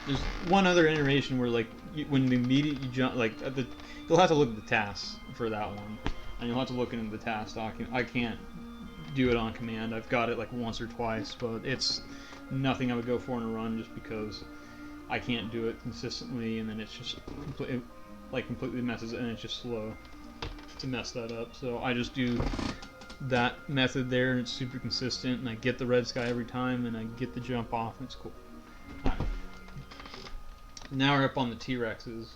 There's one other iteration where like when the immediate you jump, like you'll have to look at the tasks for that one, and you'll have to look into the task document. I can't do it on command. I've got it like once or twice, but it's nothing I would go for in a run just because I can't do it consistently, and then it's just completely messes it, and it's just slow to mess that up. So I just do that method there, and it's super consistent, and I get the red sky every time, and I get the jump off, and it's cool. All right. Now we're up on the T-Rexes.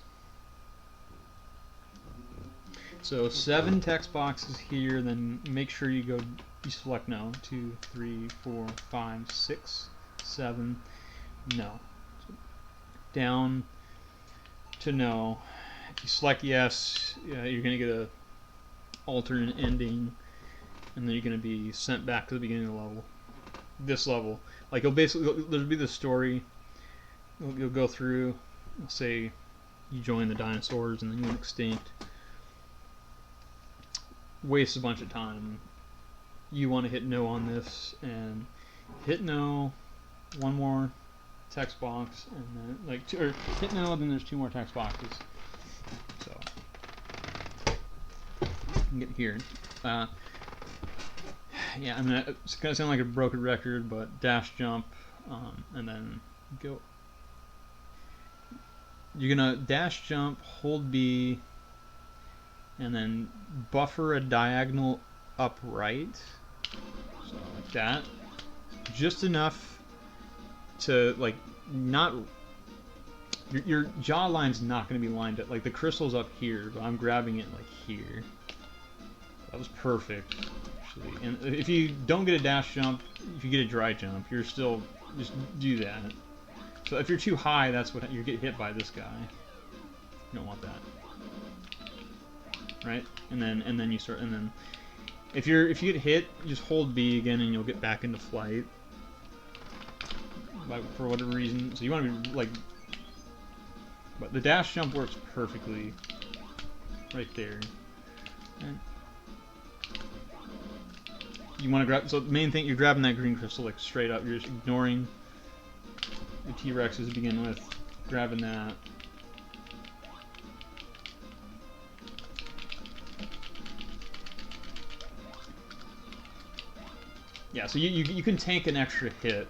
So 7 text boxes here, then make sure you select no. 2, 3, 4, 5, 6, 7, no. So down to no. If you select yes, you're going to get a alternate ending, and then you're going to be sent back to the beginning of the level. This level. Like there'll be the story. You'll go through, say you join the dinosaurs and then you went extinct. Waste a bunch of time. You want to hit no on this, and hit no, one more text box, and then like hit no, then there's 2 more text boxes. So get here. Yeah, I mean it's gonna sound like a broken record, but dash jump, and then go. You're gonna dash jump, hold B, and then buffer a diagonal upright, so like that, just enough to like not your jaw line's not going to be lined up, like the crystal's up here, but I'm grabbing it like here. That was perfect actually. And if you don't get a dash jump, if you get a dry jump, you're still just do that. So if you're too high, that's what you get hit by. This guy, you don't want that, right? And then you start, and then if you get hit, just hold B again, and you'll get back into flight. For whatever reason, so you want to be like But the dash jump works perfectly right there. And you want to grab, so the main thing, you're grabbing that green crystal like straight up. You're just ignoring the T-Rexes to begin with, grabbing that. Yeah, so you can tank an extra hit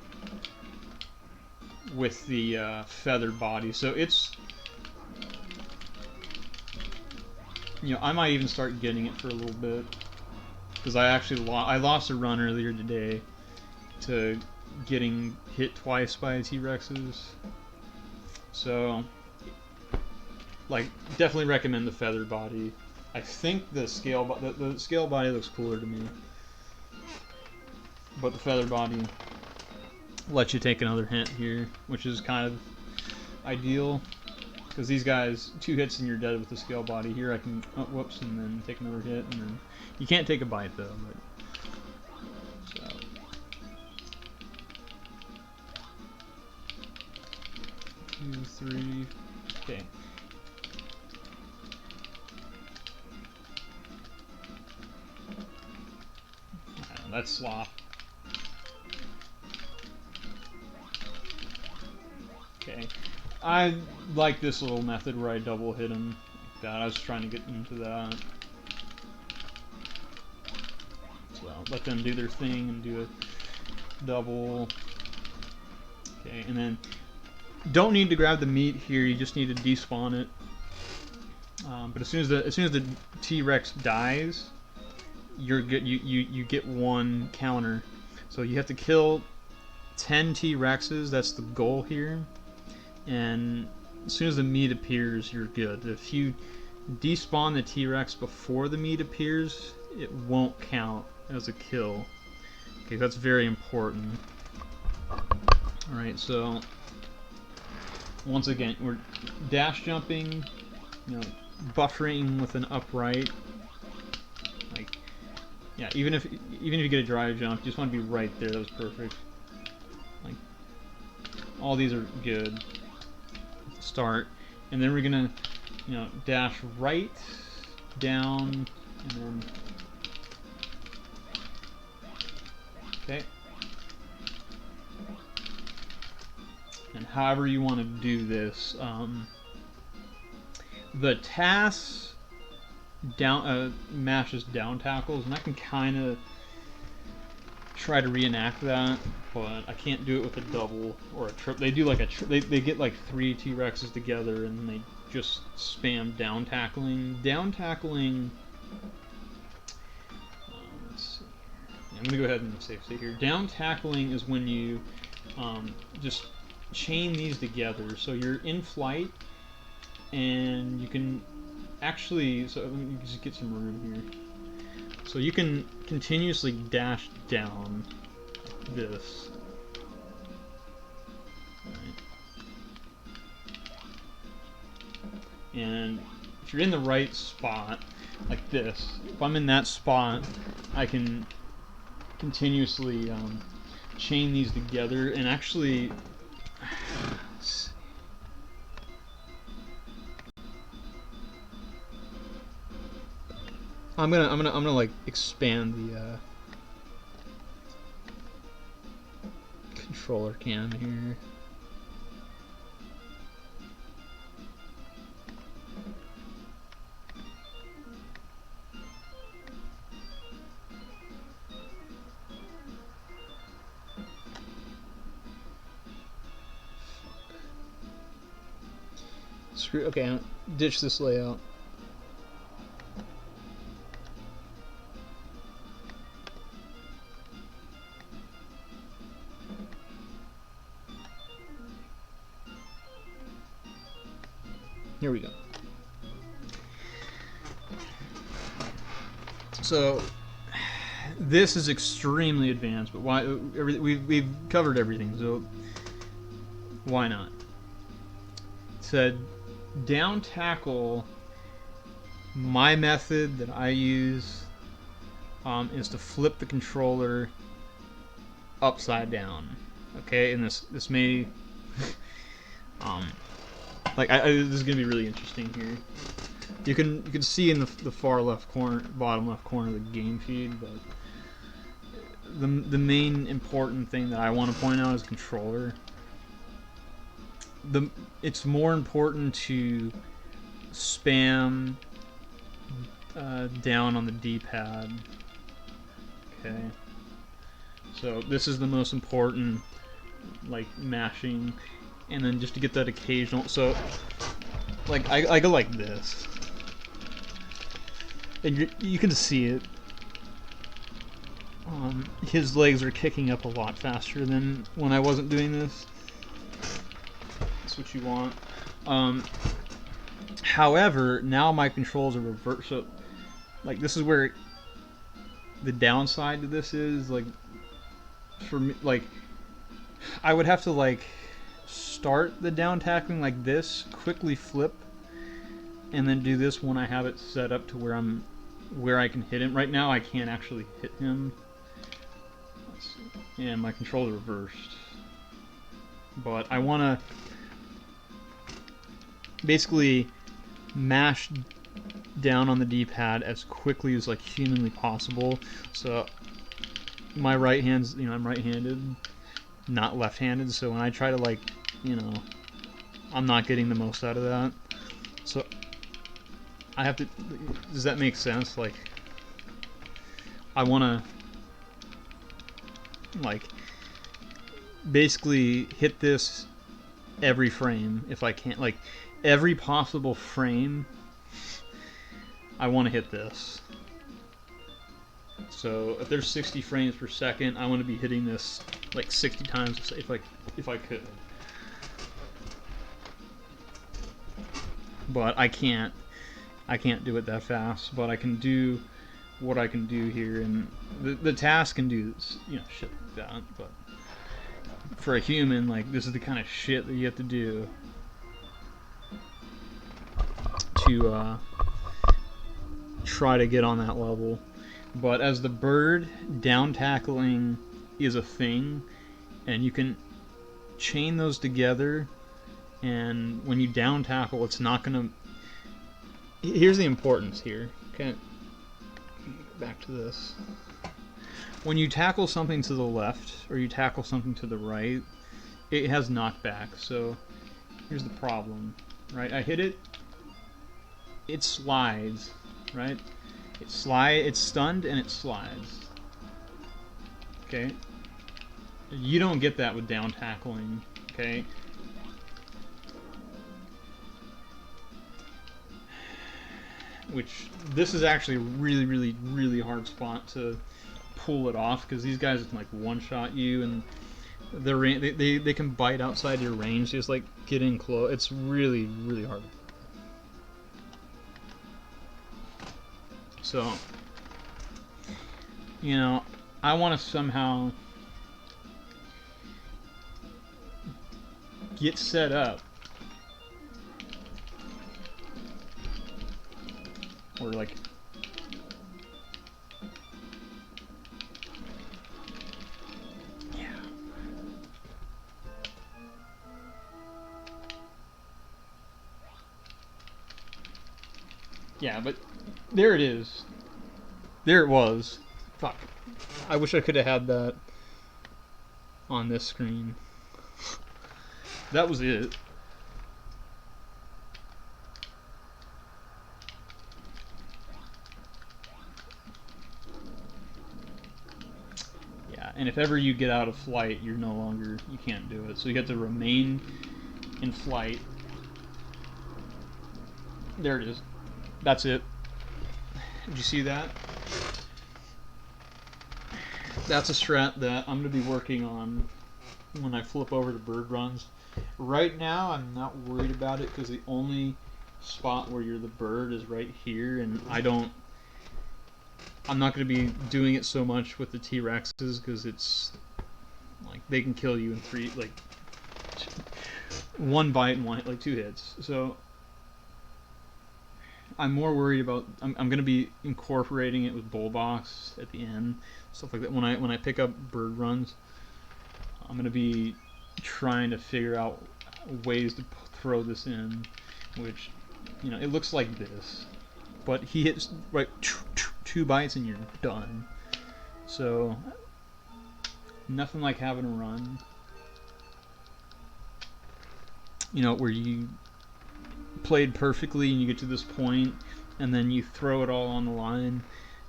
with the feathered body. So it's, you know, I might even start getting it for a little bit, because I actually I lost a run earlier today to getting hit twice by T-Rexes. So, like, definitely recommend the feathered body. I think the scale body looks cooler to me, but the feathered body lets you take another hit here, which is kind of ideal. Because these guys, 2 hits and you're dead with the scale body. Here I can, oh, whoops, and then take another hit, and then you can't take a bite though. But, so. 2, 3, okay. That's slop. Okay. I like this little method where I double hit him like that. I was trying to get into that. So I'll let them do their thing and do a double. Okay, and then don't need to grab the meat here. You just need to despawn it. But as soon as the T-Rex dies, you're good. You get 1 counter. So you have to kill 10 T-Rexes. That's the goal here. And as soon as the meat appears, you're good. If you despawn the T-Rex before the meat appears, it won't count as a kill. Okay, that's very important. Alright, so once again, we're dash jumping, you know, buffering with an upright. Like, yeah, even if you get a dry jump, you just want to be right there. That was perfect. Like, all these are good. Start, and then we're gonna, you know, dash right, down, and then, okay, and however you want to do this, the TAS down mashes down tackles, and I can kind of try to reenact that, but I can't do it with a double or a trip. They do like a they get like 3 T-Rexes together and they just spam down tackling. Down tackling. Let's see. Yeah, I'm gonna go ahead and save state here. Down tackling is when you just chain these together. So you're in flight and you can actually. So let me just get some room here. So you can continuously dash down like this. Right. And if you're in the right spot, like this, if I'm in that spot, I can continuously chain these together and actually. I'm gonna like expand the controller cam here. Screw. Okay, I'll ditch this layout. Here we go. So this is extremely advanced, but why? We've covered everything, so why not? It said down tackle. My method that I use is to flip the controller upside down. Okay, and this may Like this is gonna be really interesting here. You can see in the far left corner, bottom left corner, the game feed, but the main important thing that I want to point out is controller. It's more important to spam down on the D-pad. Okay. So this is the most important, like, mashing, and then just to get that occasional. So, like, I go like this, and you can see it. His legs are kicking up a lot faster than when I wasn't doing this. That's what you want. However, now my controls are reversed. So, like, this is where the downside to this is, like, for me, like, I would have to, like, start the down tackling like this, quickly flip, and then do this when I have it set up to where I can hit him. Right now I can't actually hit him. And my controls are reversed. But I want to basically mash down on the D-pad as quickly as, like, humanly possible. So my right hand's, I'm right-handed, not left-handed, so when I try to, like, I'm not getting the most out of that. So I have to, does that make sense? Like, I want to, like, basically hit this every frame if I can. Like, every possible frame, I want to hit this. So if there's 60 frames per second, I want to be hitting this like 60 times if I could. But I can't do it that fast. But I can do what I can do here, and the task can do shit like that. But for a human, like, this is the kind of shit that you have to do to try to get on that level. But as the bird, down tackling is a thing, and you can chain those together, and when you down tackle, it's not gonna. Here's the importance here. Okay, back to this. When you tackle something to the left or you tackle something to the right, it has knockback. So here's the problem, right? I hit it, it slides, right? It's stunned and it slides. Okay? You don't get that with down tackling, okay? Which, this is actually a really, really, really hard spot to pull it off, because these guys can, like, one-shot you, and they can bite outside your range. Just, like, get in close. It's really, really hard. So, I want to somehow get set up, or, like, yeah, but there it is. There it was. Fuck. I wish I could have had that on this screen. That was it. Yeah, and if ever you get out of flight, you can't do it. So you have to remain in flight. There it is. That's it. Did you see that? That's a strat that I'm going to be working on when I flip over to bird runs. Right now, I'm not worried about it because the only spot where you're the bird is right here, and I'm not going to be doing it so much with the T-Rexes because it's like they can kill you in one bite and like 2 hits. So I'm more worried about. I'm going to be incorporating it with bullbox at the end, stuff like that. When I pick up bird runs, I'm going to be trying to figure out ways to throw this in, which, you know, it looks like this, but he hits right two bites and you're done. So nothing like having a run, you know, where you played perfectly and you get to this point and then you throw it all on the line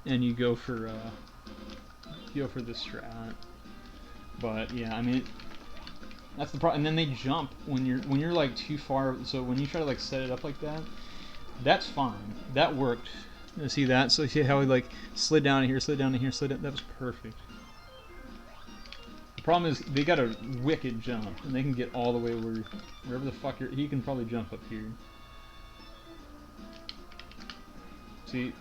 and you go for this strat. But yeah, I mean, that's the problem. And then they jump when you're like too far. So when you try to like set it up like that, that's fine. That worked. You see that? So see how he like slid down to here, slid down to here, slid down. That was perfect. The problem is they got a wicked jump, and they can get all the way wherever the fuck he can probably jump up here. See,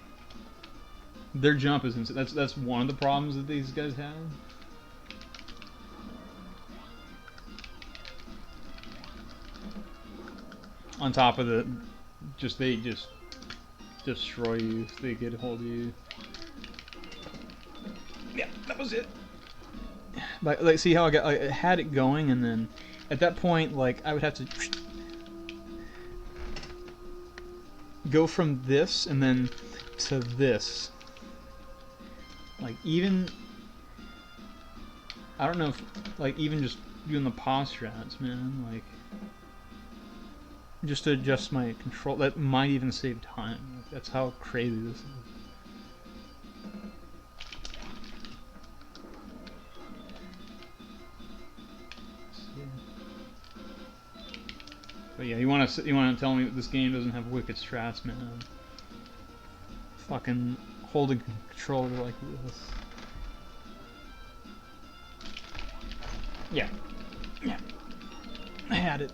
their jump is insane. That's one of the problems that these guys have. On top of the, they just destroy you if they get a hold of you. Yeah, that was it. Like see how I had it going, and then at that point, like, I would have to go from this and then to this. Like, even, I don't know if, like, even just doing the pause strats, man, like, just to adjust my control, that might even save time. Like, that's how crazy this is. But yeah, you want to tell me that this game doesn't have wicked strats, man? Fucking holding controller like this. Yeah, yeah, I had it.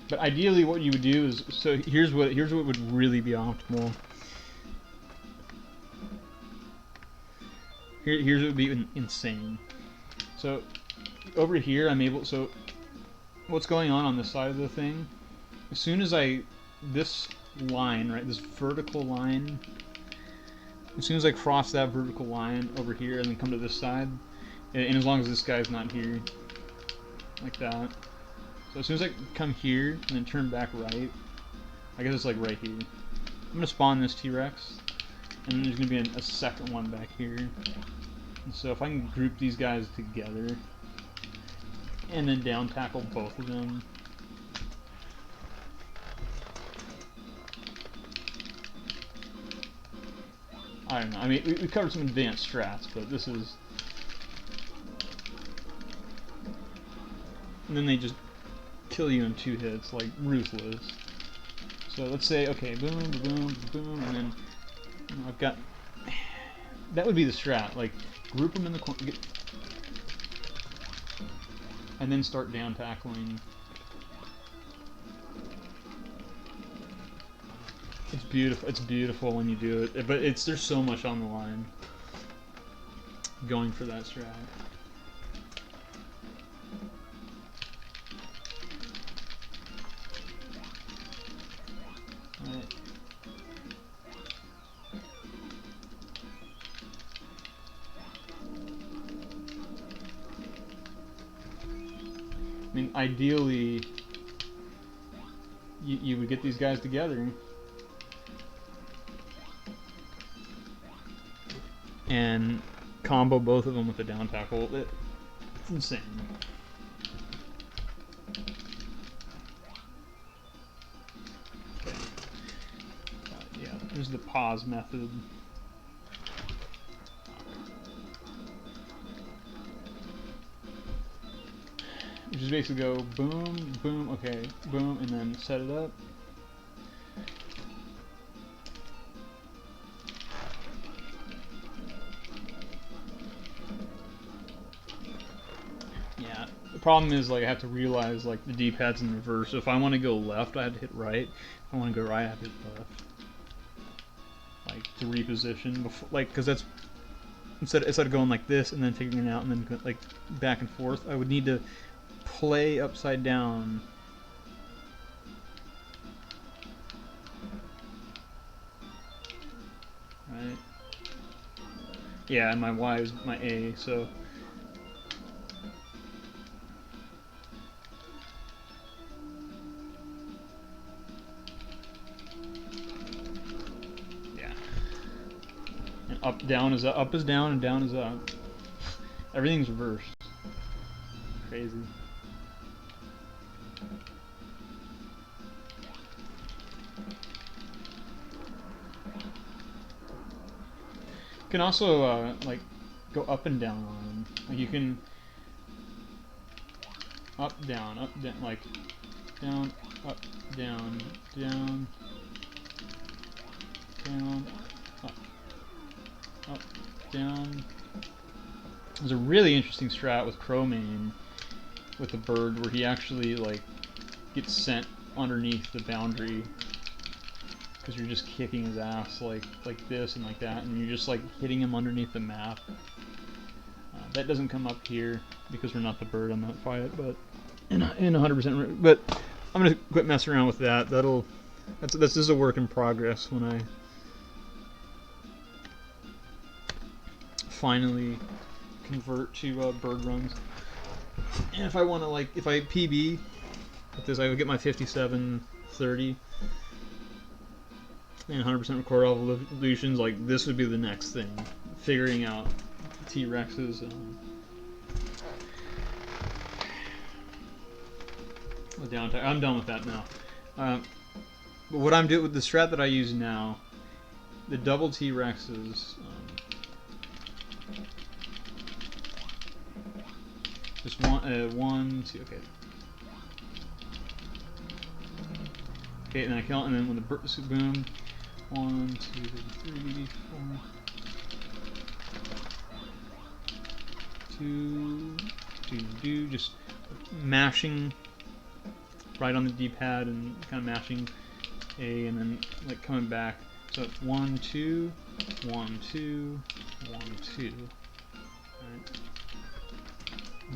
But ideally, what you would do is, so here's what would really be optimal. Here's what would be insane. So over here, I'm able. So what's going on this side of the thing? As soon as this line, right, this vertical line. As soon as I cross that vertical line over here and then come to this side, and as long as this guy's not here, like that. So as soon as I come here and then turn back right, I guess it's like right here. I'm gonna spawn this T-Rex, and then there's gonna be a second one back here. And so if I can group these guys together, and then down tackle both of them. I don't know. I mean, we covered some advanced strats, but this is. And then they just kill you in 2 hits, like ruthless. So let's say, okay, boom, boom, boom, and then I've got. That would be the strat, like group them in the corner, and then start down tackling. It's beautiful. It's beautiful when you do it, but there's so much on the line. Going for that strat. Alright. I mean, ideally, you would get these guys together and combo both of them with the down tackle. It's insane. Yeah, there's the pause method. Which is basically go boom, boom, okay, boom, and then set it up. Yeah, the problem is, like, I have to realize, like, the D-pad's in reverse. So if I want to go left, I have to hit right. If I want to go right, I have to hit left. Like, to reposition before, like, because that's instead of going like this and then figuring it out and then like back and forth, I would need to play upside down Yeah, and my Y is my A, so. Yeah. And down is up is down, and down is up. Everything's reversed. Crazy. You can also like go up and down on them. Like you can up, down, like down, up, down, down, down, up, down. There's a really interesting strat with Crowmain with the bird where he actually like gets sent underneath the boundary because you're just kicking his ass like this and like that, and you're just like hitting him underneath the map. That doesn't come up here because we're not the bird on that fight, but in 100%. But I'm gonna quit messing around with that. This is a work in progress when I finally convert to bird runs. And if I want to, like, if I PB with this, I would get my 5730 and 100% record all evolutions. Like, this would be the next thing. Figuring out T-Rexes. I'm done with that now. But what I'm doing with the strat that I use now, the double T-Rexes. Just one, two, okay. Okay, and I count, and then when the boom, 1, 2, 3, 4, 2, just mashing right on the D-pad and kind of mashing A, and then like coming back. So 1, 2, 1, 2, 1, 2. All right.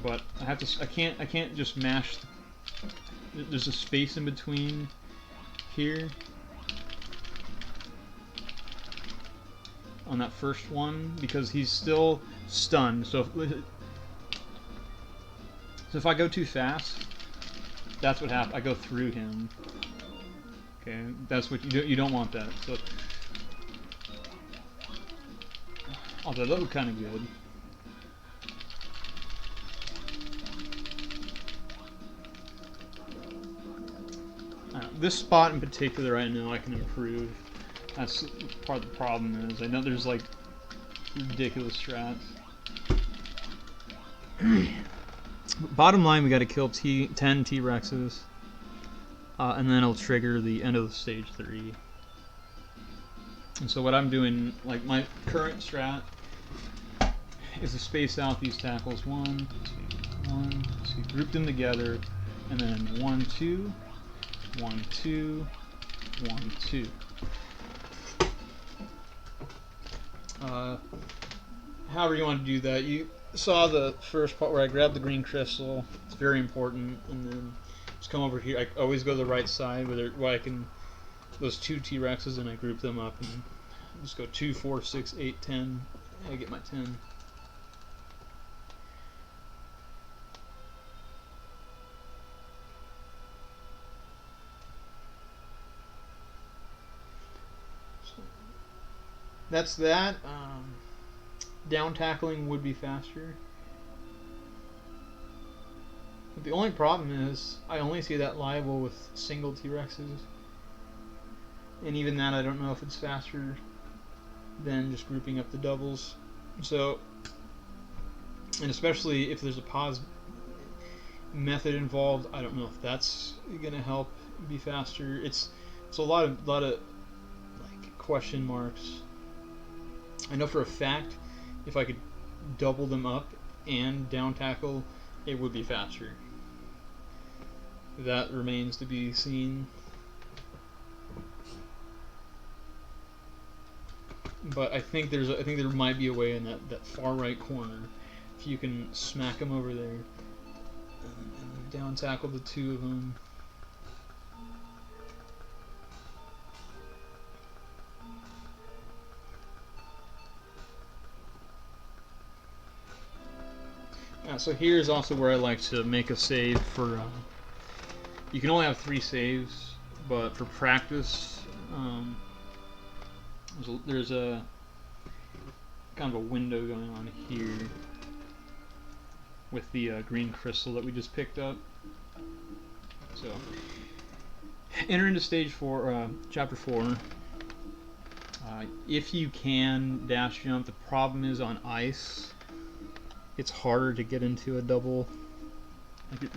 But I can't just mash. There's a space in between here on that first one because he's still stunned. So if I go too fast, that's what happens. I go through him. Okay, that's what you don't want that. So although that looked kind of good. This spot in particular, I know I can improve. That's part of the problem is I know there's like ridiculous strats. Bottom line, we got to kill 10 T-Rexes, and then it'll trigger the end of the stage 3. And so what I'm doing, like my current strat, is to space out these tackles 1, 2, 1, 2, group them together, and then 1, 2. 1, 2, 1, 2. However you want to do that, you saw the first part where I grabbed the green crystal. It's very important, and then just come over here. I always go to the right side where I can those 2 T-Rexes, and I group them up and just go 2, 4, 6, 8, 10. I get my 10. That's that. Down tackling would be faster. But the only problem is I only see that liable with single T-Rexes. And even that, I don't know if it's faster than just grouping up the doubles. So, and especially if there's a pause method involved, I don't know if that's gonna help be faster. It's a lot of like question marks. I know for a fact if I could double them up and down tackle, it would be faster. That remains to be seen. But I think there might be a way in that far right corner if you can smack them over there and down tackle the 2 of them. So here's also where I like to make a save for. You can only have 3 saves, but for practice, there's a kind of a window going on here with the green crystal that we just picked up. So enter into stage 4, chapter 4. If you can dash jump, the problem is on ice, it's harder to get into a double. Like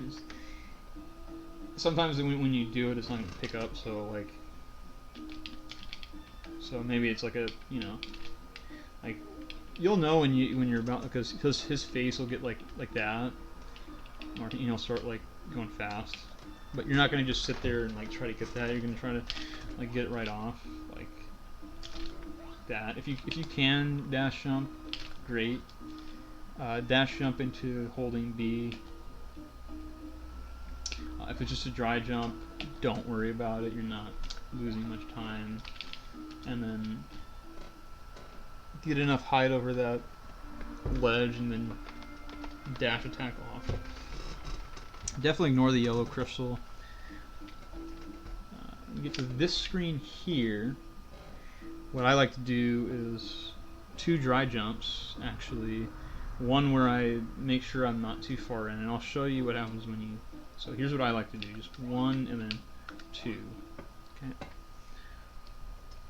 sometimes when you do it, it's not going to pick up. So maybe it's like a like you'll know when you're about because his face will get like that, or start like going fast. But you're not going to just sit there and like try to get that. You're going to try to like get it right off like that. If you can dash jump, great. Dash jump into holding B. If it's just a dry jump, don't worry about it. You're not losing much time. And then get enough height over that ledge and then dash attack off. Definitely ignore the yellow crystal. You get to this screen here. What I like to do is 2 dry jumps, actually. One where I make sure I'm not too far in, and I'll show you what happens when you... So here's what I like to do, just 1 and then 2. Okay.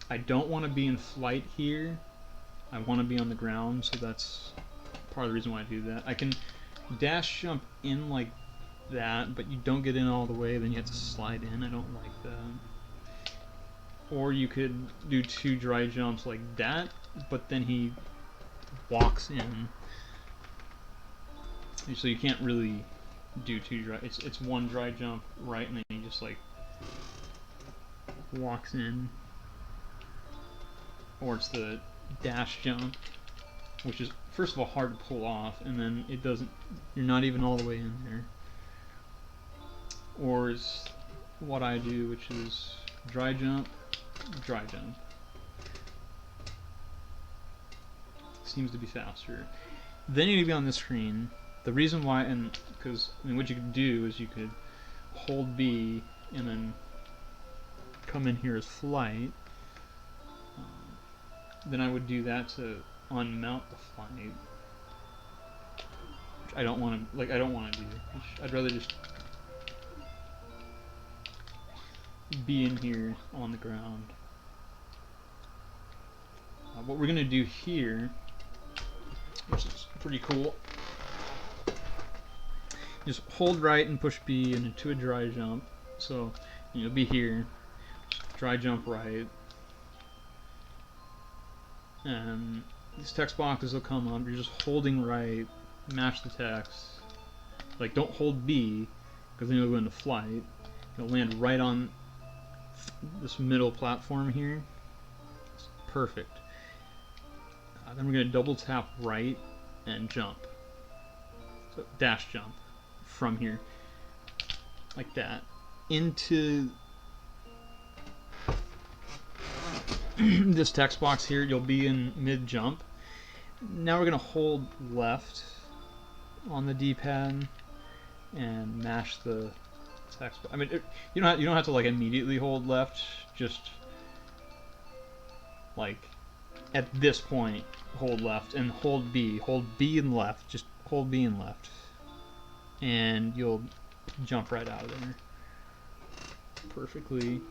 I don't want to be in flight here. I want to be on the ground, so that's part of the reason why I do that. I can dash jump in like that, but you don't get in all the way, then you have to slide in. I don't like that. Or you could do 2 dry jumps like that, but then he walks in. So you can't really do 2 dry. It's 1 dry jump right, and then he just like walks in. Or it's the dash jump, which is first of all hard to pull off, and then it doesn't. You're not even all the way in there. Or is what I do, which is dry jump, dry jump. Seems to be faster. Then you need to be on this screen. The reason why, and because what you could do is you could hold B and then come in here as flight. Then I would do that to unmount the flight, which I don't want to. I don't want to do. I'd rather just be in here on the ground. What we're gonna do here, which is pretty cool, just hold right and push B into a dry jump. So you'll be here, dry jump right, and these text boxes will come up. You're just holding right, match the text. Like don't hold B, because then you'll go into flight. You'll land right on this middle platform here. It's perfect. Then we're going to double tap right and jump. So dash jump from here, like that, into this text box here. You'll be in mid jump. Now we're going to hold left on the D-pad and mash the text. I mean, you don't have to like immediately hold left. Just like at this point, hold left and hold B. Hold B and left. Just hold B and left, and you'll jump right out of there perfectly.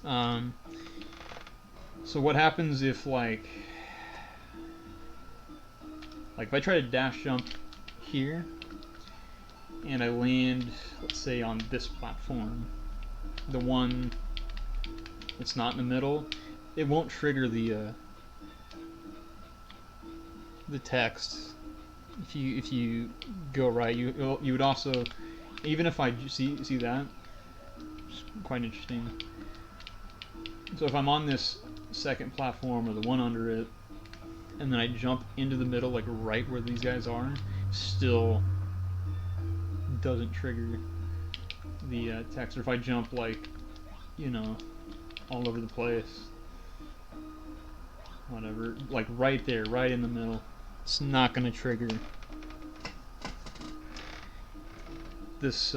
So what happens if like if I try to dash jump here and I land, let's say, on this platform, the one that's not in the middle, it won't trigger the text. If you go right, you would also, even if I see that, it's quite interesting. So if I'm on this second platform or the one under it, and then I jump into the middle, like right where these guys are, still doesn't trigger the text. Or if I jump like, all over the place, whatever, like right there, right in the middle, it's not going to trigger this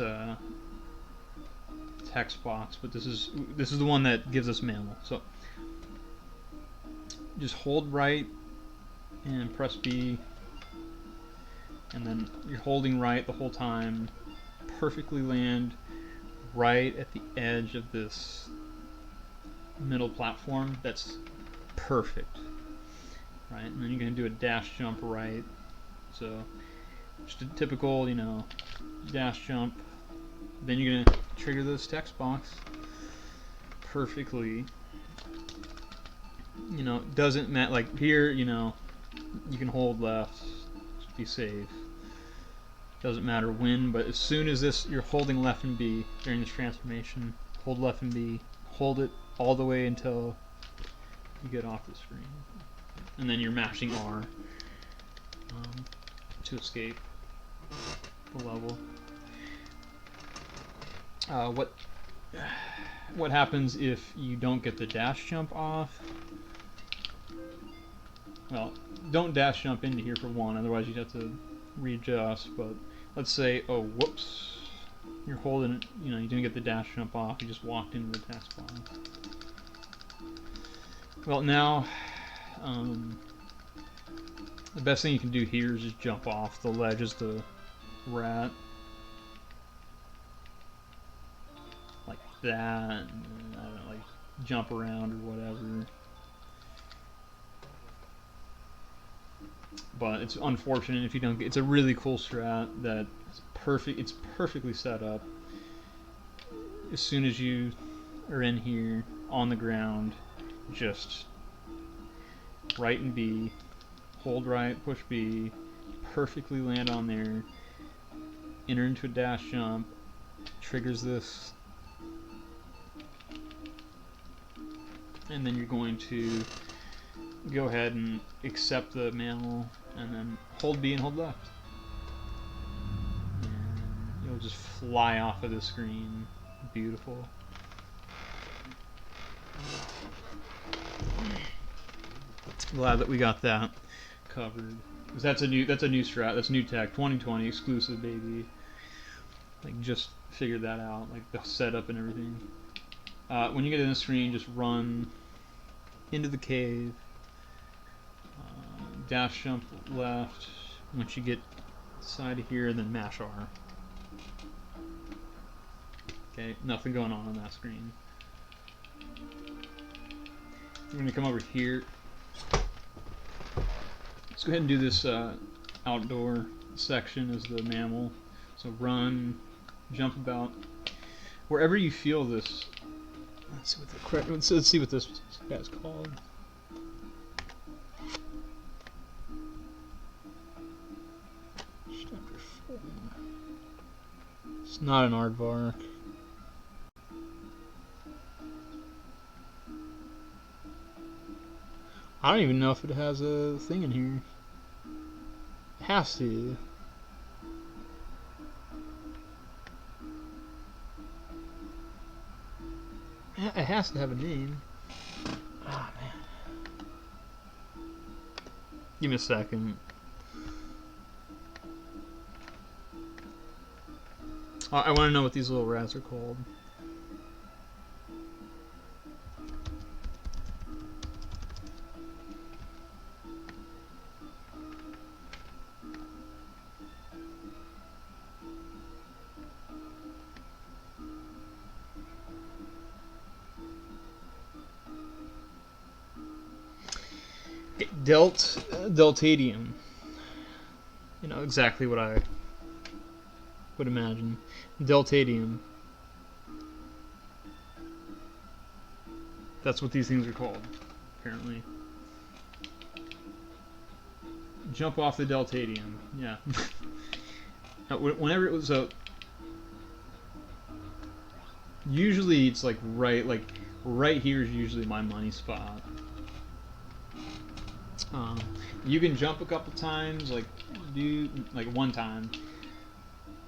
text box, but this is the one that gives us mammal. So just hold right and press B, and then you're holding right the whole time. Perfectly land right at the edge of this middle platform. That's perfect, right? And then you're going to do a dash jump right. So just a typical, you know, dash jump. Then you're going to trigger this text box perfectly. You know, doesn't matter, like here, you know, you can hold left, just be safe. Doesn't matter when, but as soon as this, you're holding left and B during this transformation, hold left and B, hold it all the way until you get off the screen. And then you're mashing R to escape the level. What happens if you don't get the dash jump off? Well, don't dash jump into here for one, otherwise you'd have to readjust. But let's say, oh, whoops, you're holding it, you know, you didn't get the dash jump off, you just walked into the text box. Well, now, the best thing you can do here is just jump off the ledge as the rat. Like that, and I don't know, like jump around or whatever. But it's unfortunate if you don't get, it's a really cool strat that it's perfect, it's perfectly set up. As soon as you are in here on the ground, just right and B, hold right, push B, perfectly land on there, enter into a dash jump, triggers this, and then you're going to go ahead and accept the mammal, and then hold B and hold left. And you'll just fly off of the screen. Beautiful. Glad that we got that covered. Because that's a new strat, that's new tech, 2020 exclusive, baby. Like, just figured that out, like the setup and everything. When you get in the screen, just run into the cave. Dash jump left. Once you get side of here, then mash R. Okay, nothing going on that screen. We're gonna come over here. Let's go ahead and do this outdoor section as the mammal. So run, jump about wherever you feel this. Let's see what the correct. Let's see what this guy's called. It's not an aardvark. I don't even know if it has a thing in here. It has to. It has to have a name. Ah, man. Give me a second. I want to know what these little rats are called. Deltadium. You know exactly what I would imagine. Deltadium. That's what these things are called, apparently. Jump off the Deltadium. Yeah. Whenever it was a, usually it's like right here is usually my money spot. You can jump a couple times, like do like one time,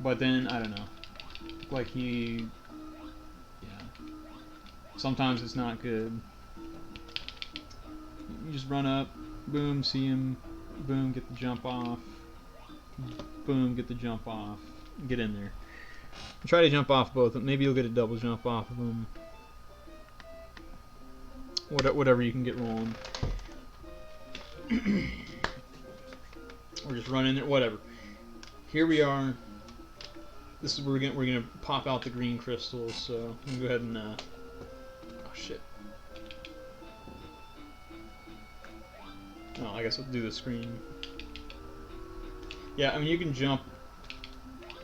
but then I don't know, like yeah. Sometimes it's not good. You just run up, boom, see him, boom, get the jump off, boom, get the jump off, get in there. Try to jump off both. Maybe you'll get a double jump off of them. Whatever you can get rolling. Or just run in there. Whatever. Here we are. This is where we're gonna pop out the green crystals. So I'm gonna go ahead and oh shit. Oh, I guess I'll do the screen. Yeah, I mean you can jump to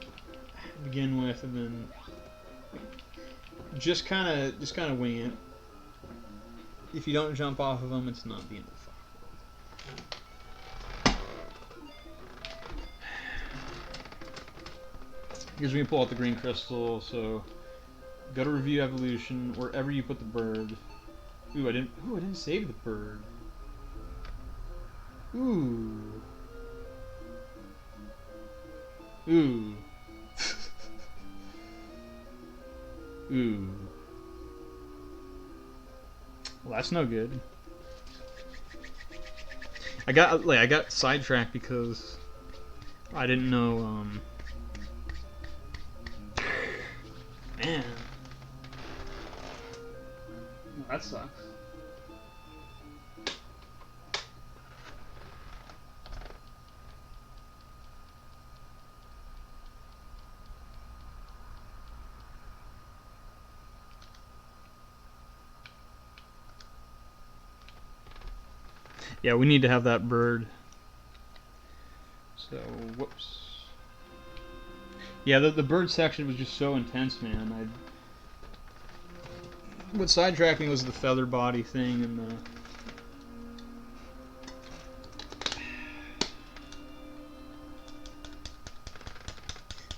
begin with, and then just kind of wing it. If you don't jump off of them, it's not the end of the fucking world. Here's when you pull out the green crystal. So go to review evolution wherever you put the bird. Ooh, I didn't save the bird. Ooh. Ooh. Ooh. Well, that's no good. I got sidetracked because I didn't know. Man, well, that sucks. Yeah, we need to have that bird. So, whoops. Yeah, the bird section was just so intense, man. What sidetracked me was the feather body thing and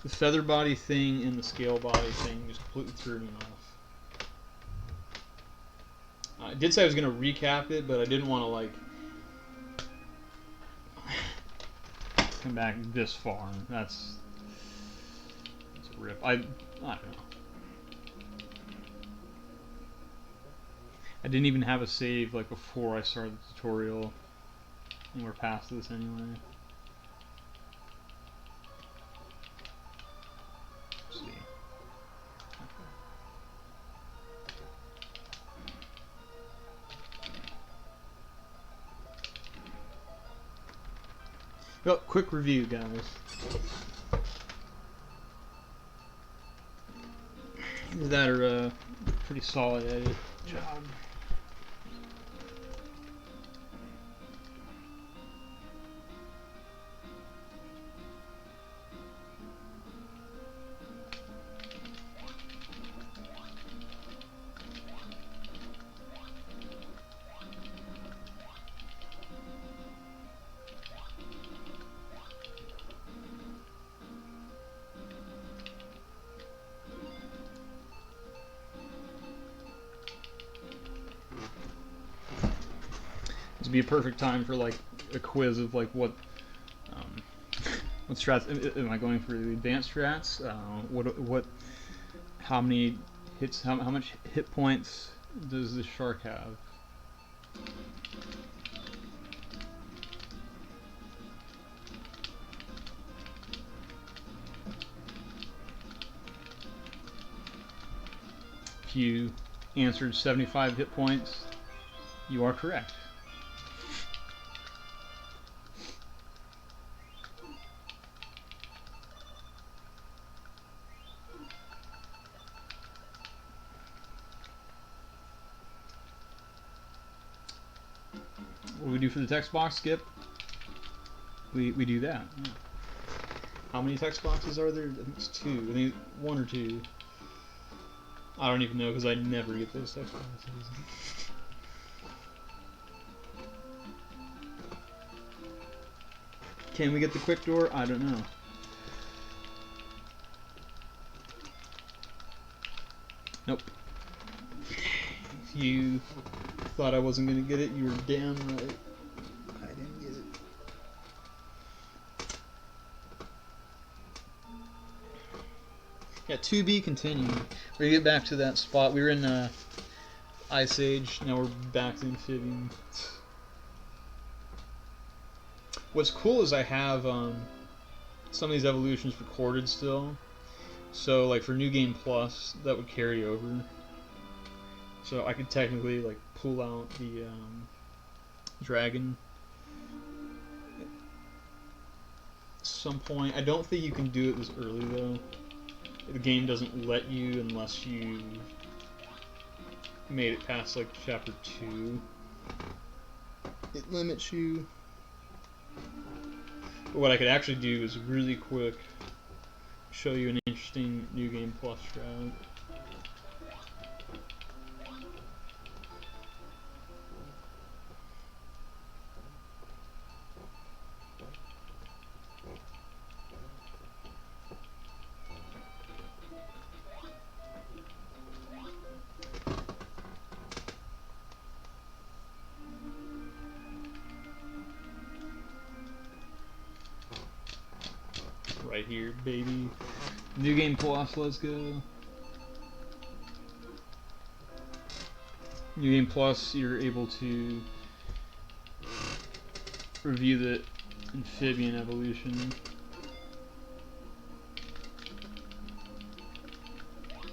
the feather body thing and the scale body thing just completely threw me off. I did say I was going to recap it, but I didn't want to like come back this far. That's a rip. I don't know. I didn't even have a save like before I started the tutorial, and we're past this anyway. Let's see. Well, quick review, guys. That are pretty solid at it. Job. This would be a perfect time for like a quiz of like what strats am I going for? The advanced strats? How many hits? How much hit points does this shark have? If you answered 75 hit points, you are correct. What do we do for the text box, Skip? We do that. Yeah. How many text boxes are there? I think it's 2. I think 1 or 2. I don't even know because I never get those text boxes. Can we get the quick door? I don't know. Nope. If you thought I wasn't going to get it, you were damn right. I didn't get it. Yeah, to be continued. We're going to get back to that spot. We were in Ice Age. Now we're back to Amphibian. What's cool is I have some of these evolutions recorded still. So like for New Game Plus, that would carry over. So I could technically like pull out the dragon at some point. I don't think you can do it this early though. The game doesn't let you unless you made it past like chapter 2. It limits you. But what I could actually do is really quick show you an interesting New Game Plus strat. Right here, baby. New Game Plus, let's go. New Game Plus, you're able to review the amphibian evolution.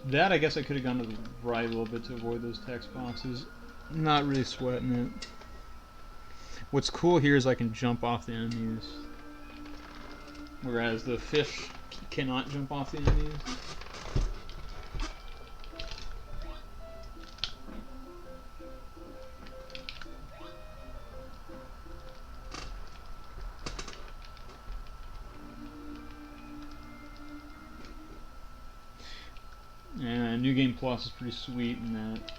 That, I guess I could have gone to the right a little bit to avoid those text boxes. Not really sweating it. What's cool here is I can jump off the enemies, whereas the fish cannot jump off the enemies. And New Game Plus is pretty sweet in that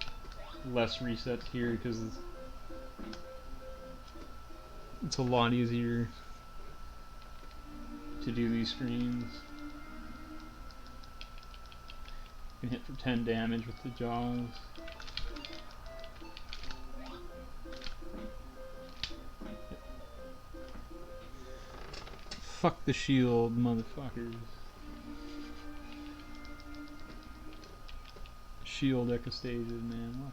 less resets here because it's a lot easier to do these screens. You can hit for 10 damage with the jaws. Fuck the shield, motherfuckers. Shield echostasis, man. What?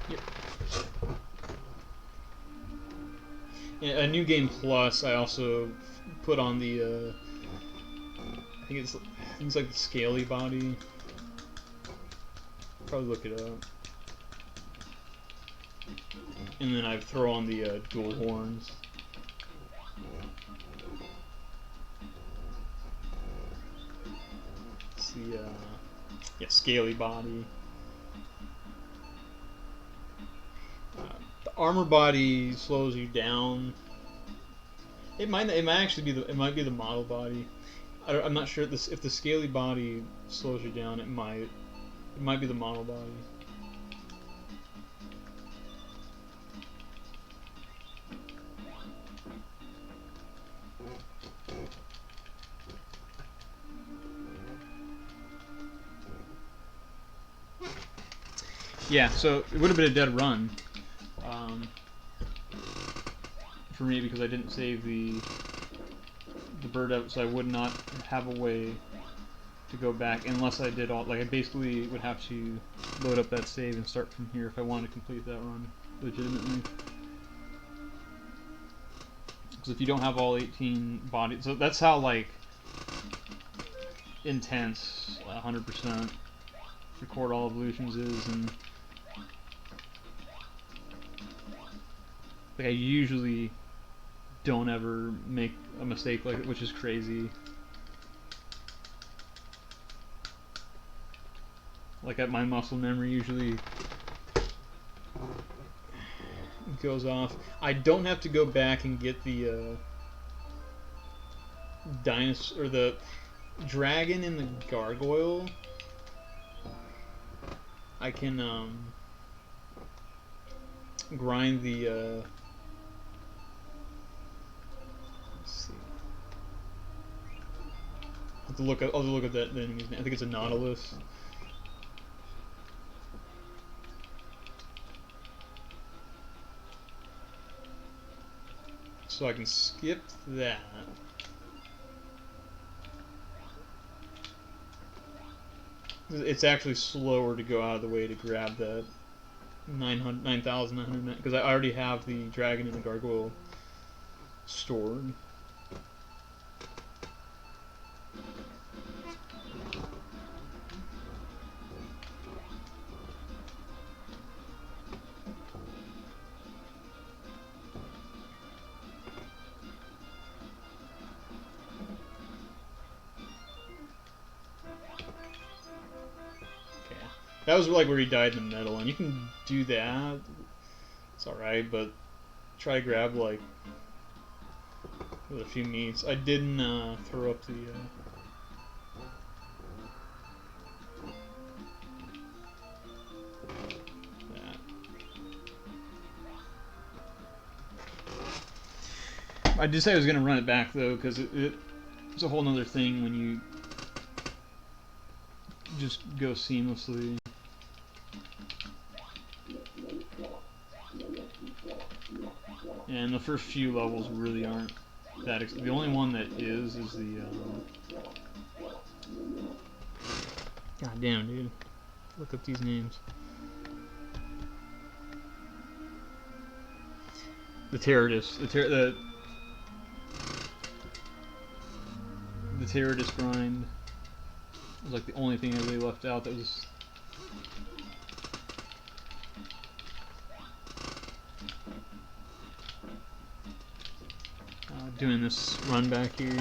Yep. Yeah, a New Game Plus, I also put on the, I think it's things like the scaly body. Probably look it up. And then I throw on the dual horns. It's the, yeah, scaly body. The armor body slows you down. It might actually be the model body. I'm not sure if the scaly body slows you down. It might be the model body. Yeah, so it would have been a dead run for me because I didn't save the bird out, so I would not have a way to go back unless I did all. Like I basically would have to load up that save and start from here if I wanted to complete that run legitimately. Because if you don't have all 18 bodies, so that's how like intense 100% record all evolutions is, and like I usually don't ever make a mistake like it, which is crazy. Like my muscle memory usually goes off. I don't have to go back and get the dinosaur or the dragon and the gargoyle. I can grind the I'll look at that enemy's name. I think it's a Nautilus. So I can skip that. It's actually slower to go out of the way to grab that 9,900 because I already have the dragon and the gargoyle stored. That was like where he died in the middle, and you can do that. It's alright, but try to grab like with a few meats. I didn't throw up the. That. I did say I was gonna run it back though, because it's a whole nother thing when you just go seamlessly. And the first few levels really aren't that. The only one that is the. God damn, dude! Look up these names. The Terrorist. The Terrorist grind was like the only thing I really left out that was. Doing this run back here.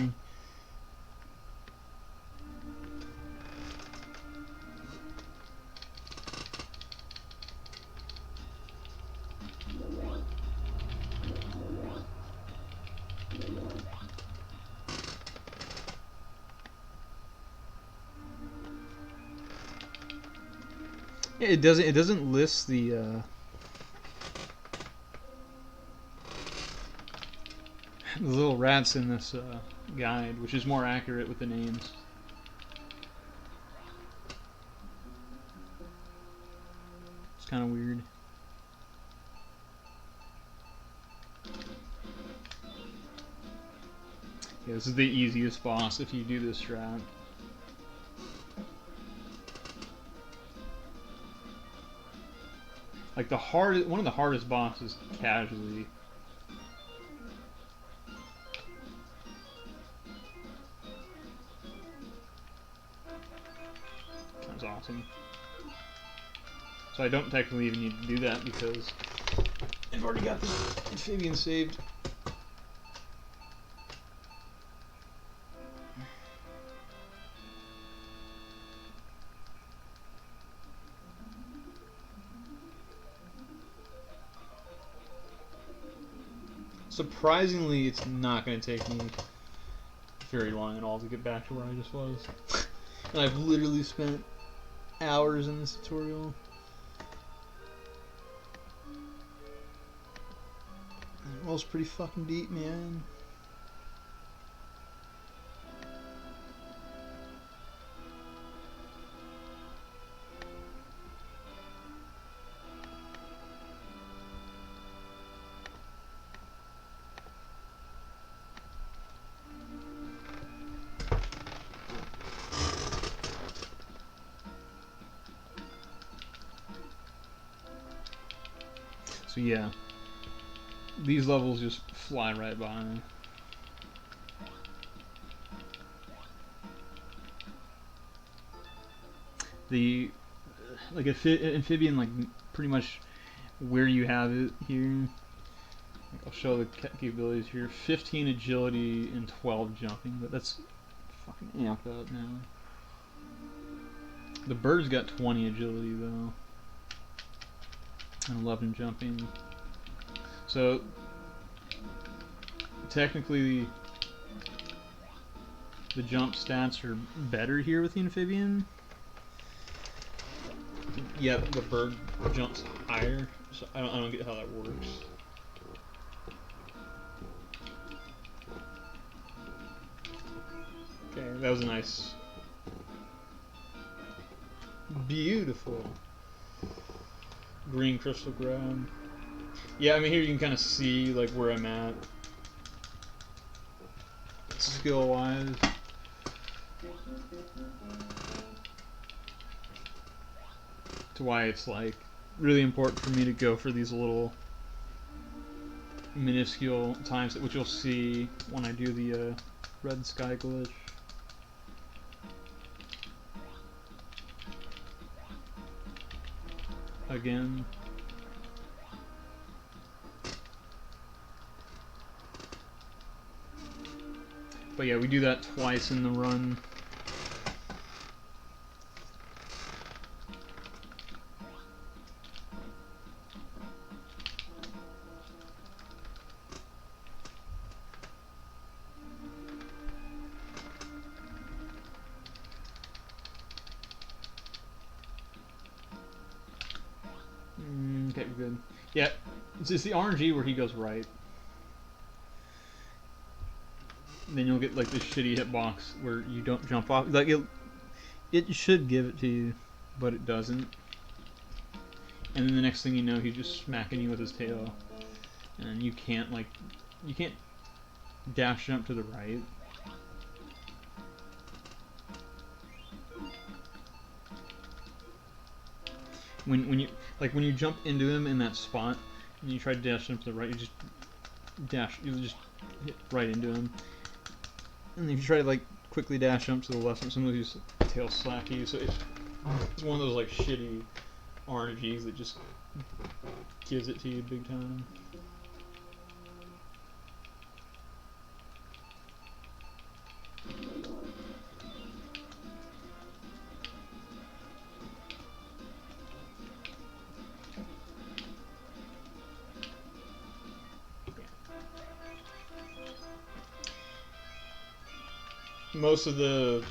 Yeah, it doesn't list the little rats in this guide, which is more accurate with the names. It's kind of weird. Yeah, this is the easiest boss if you do this strat. Like one of the hardest bosses casually. That's awesome. So I don't technically even need to do that because I've already got the amphibian saved. Surprisingly, it's not going to take me very long at all to get back to where I just was. And I've literally spent hours in this tutorial. That well's pretty fucking deep, man. So yeah, these levels just fly right by me. The like amphibian, like pretty much where you have it here. I'll show the capabilities here: 15 agility and 12 jumping, but that's fucking amped up now. The bird's got 20 agility though. And 11 jumping. So technically the jump stats are better here with the amphibian. Yeah, the bird jumps higher. So I don't get how that works. Okay, That was a nice, beautiful green crystal grab. Yeah, I mean here you can kind of see like where I'm at skill wise. To why it's like really important for me to go for these little minuscule times, which you'll see when I do the red sky glitch. Again. But yeah, we do that twice in the run. Okay, we're good. Yeah, it's the RNG where he goes right. Then you'll get like this shitty hitbox where you don't jump off. Like it should give it to you, but it doesn't. And then the next thing you know, he's just smacking you with his tail, and you can't dash jump to the right. When you jump into him in that spot and you try to dash jump to the right, you just hit right into him. And if you try to like quickly dash jump to the left, some of these tail slack you. So it's one of those like shitty RNGs that just gives it to you big time. Most of the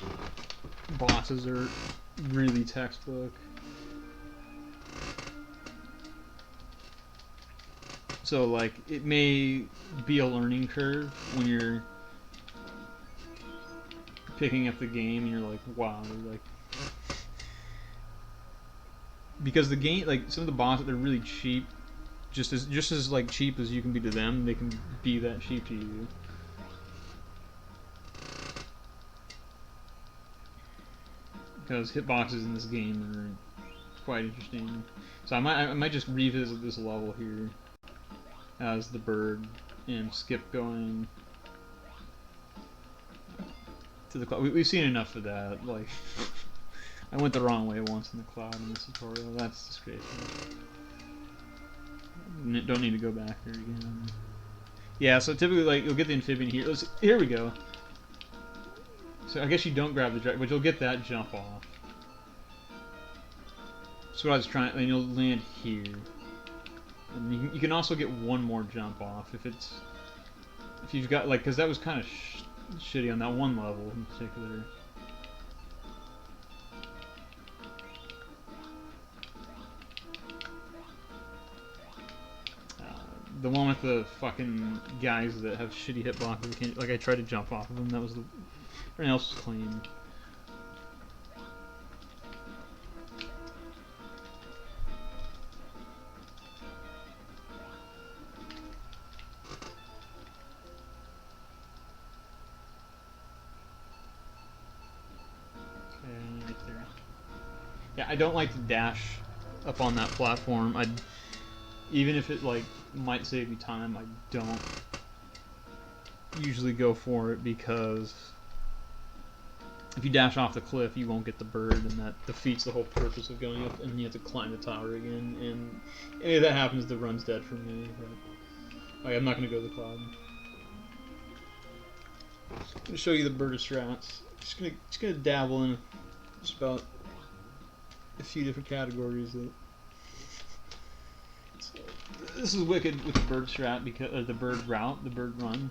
bosses are really textbook. So like it may be a learning curve when you're picking up the game and you're like, wow, like because the game, like some of the bosses, they're really cheap. Just as like cheap as you can be to them, they can be that cheap to you. Because hitboxes in this game are quite interesting. So I might just revisit this level here as the bird and skip going to the cloud. We've seen enough of that. Like I went the wrong way once in the cloud in this tutorial. That's disgraceful. Don't need to go back here again. Yeah, so typically like you'll get the amphibian here. Here we go. So I guess you don't grab the dragon, but you'll get that jump off. That's what I was trying, and you'll land here. And you can also get one more jump off if you've got like, because that was kind of shitty on that one level in particular. The one with the fucking guys that have shitty hitboxes. Like I tried to jump off of them. That was everything else was clean. Okay, right there. Yeah, I don't like to dash up on that platform. Even if it like might save me time, I don't usually go for it because if you dash off the cliff, you won't get the bird, and that defeats the whole purpose of going up, and you have to climb the tower again. And if that happens, the run's dead for me. But, like, I'm not going to go to the cloud. I'm going to show you the bird strats. Just gonna dabble in just about a few different categories. So, this is wicked with the bird strat because the bird route, the bird run.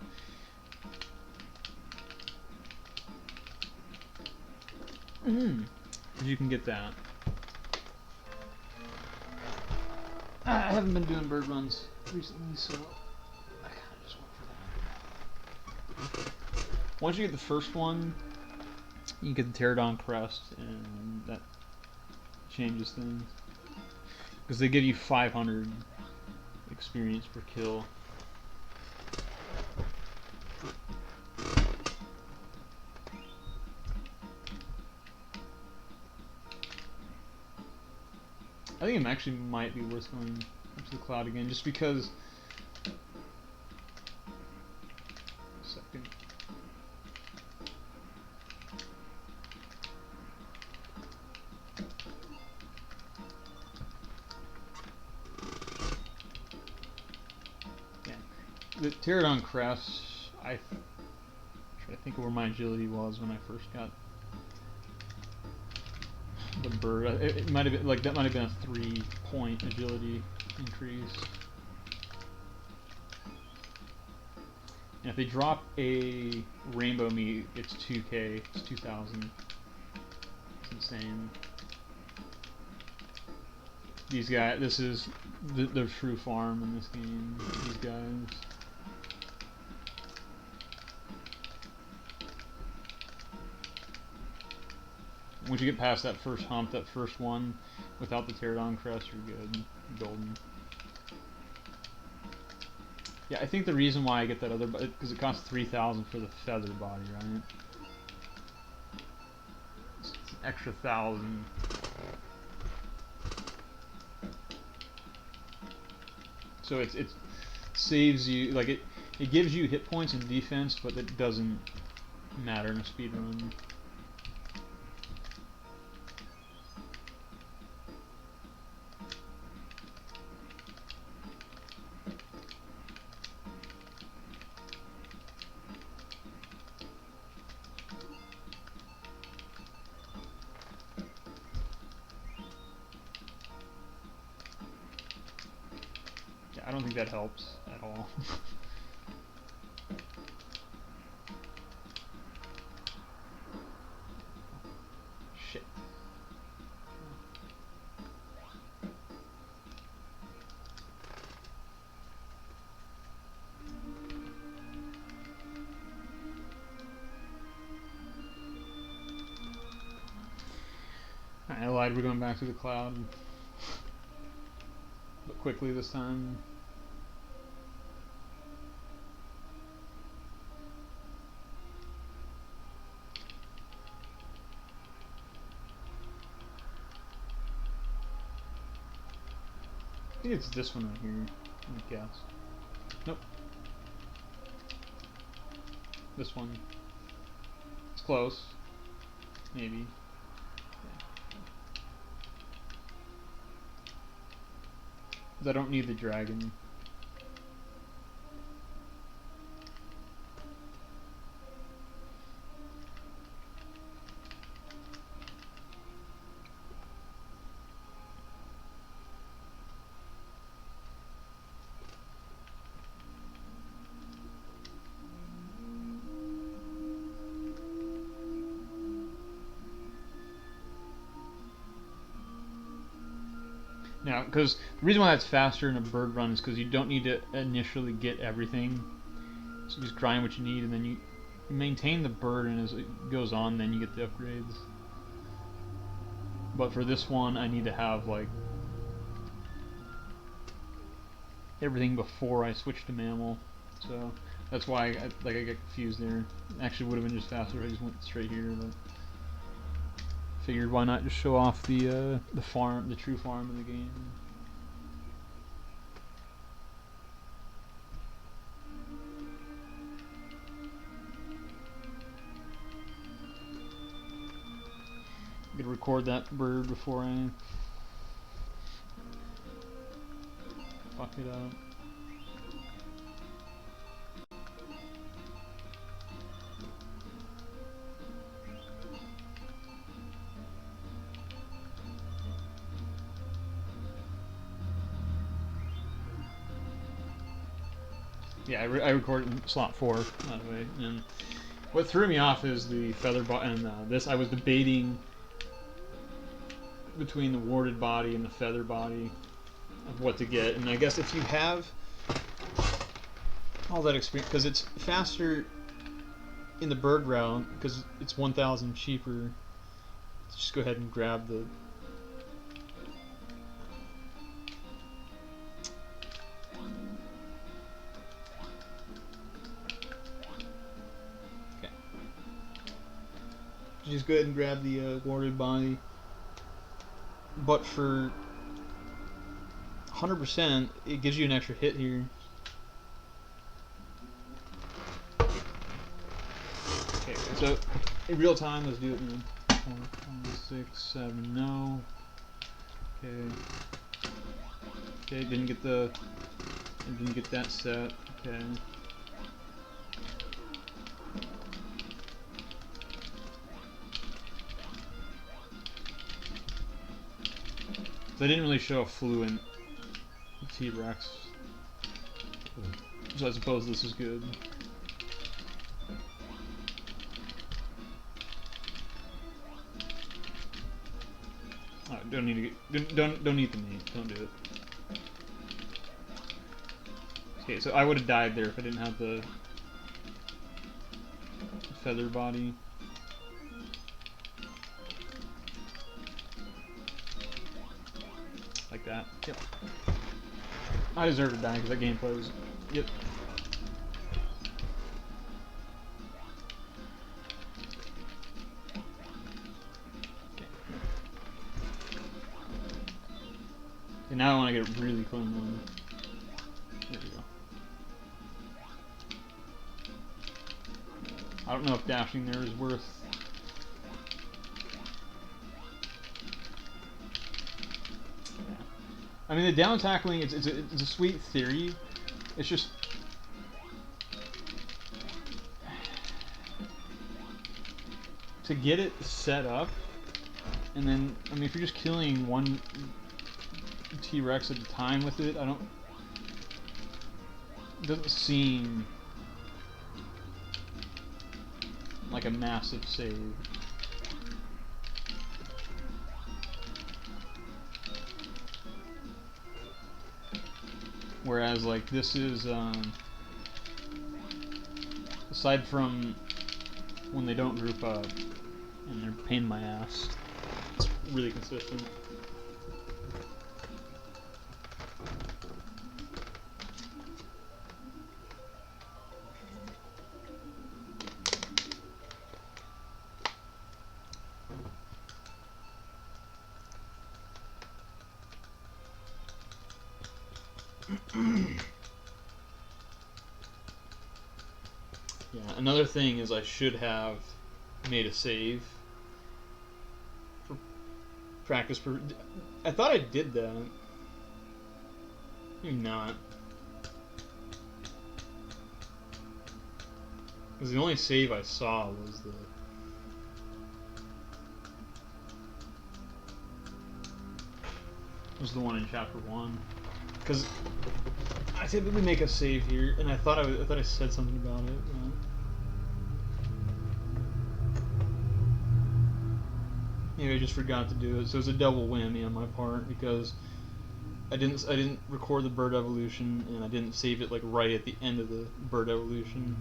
You can get that. I haven't been doing bird runs recently, so I kind of just went for that. Once you get the first one, you get the Pterodon crest, and that changes things because they give you 500 experience per kill. I think it actually might be worth going up to the cloud again, just because. Second. Yeah. The Pterodon crest, I try to think of where my agility was when I first got the bird. It might have been like that. Might have been a 3-point agility increase. And if they drop a rainbow meat, it's 2k. It's 2,000. It's insane. These guys. This is the true farm in this game. These guys. Once you get past that first hump, that first one, without the Pterodon crest, you're good. You're golden. Yeah, I think the reason why I get that other, because it costs 3,000 for the feather body, right? It's an extra 1,000. So it saves you, like it gives you hit points and defense, but it doesn't matter in a speed run. I don't think that helps at all. Shit. I lied, we're going back to the cloud. But quickly this time. I think it's this one right here. I guess. Nope. This one. It's close. Maybe. Because I don't need the dragon. Now, because the reason why that's faster in a bird run is because you don't need to initially get everything. So you just grind what you need, and then you maintain the bird, and as it goes on, then you get the upgrades. But for this one, I need to have like everything before I switch to mammal. So that's why I get confused there. Actually, would have been just faster if I just went straight here, but figured why not just show off the farm, the true farm in the game. I'm gonna record that bird before I fuck it up. Yeah, I recorded in slot 4, by the way. And what threw me off is the feather body, and this I was debating between the warded body and the feather body of what to get. And I guess if you have all that experience, because it's faster in the bird route, because it's 1,000 cheaper, just go ahead and grab the... Okay. Just go ahead and grab the warded body. But for 100%, it gives you an extra hit here. Okay, so in real time, let's do it in 4, 5, 6, 7, no. Okay. Okay, didn't get that set. Okay. So they didn't really show a fluent T-Rex. So I suppose this is good. Alright, don't need to get, don't eat the meat. Don't do it. Okay, so I would have died there if I didn't have the feather body. Like that. Yep. I deserve to die because that gameplay was... Yep. Okay. And now I want to get a really clean one. There we go. I don't know if dashing there is worth... I mean, the down tackling, it's a sweet theory. It's just... to get it set up, and then, I mean, if you're just killing one T-Rex at a time with it, I don't... It doesn't seem like a massive save. Whereas, like, this is, aside from when they don't group up and they're a pain in my ass, it's really consistent. Yeah, another thing is I should have made a save for practice. I thought I did that. Maybe not. Because the only save I saw was the one in chapter 1. Because I typically make a save here, and I thought I said something about it. Maybe I just forgot to do it. So it's a double whammy on my part because I didn't record the bird evolution, and I didn't save it like right at the end of the bird evolution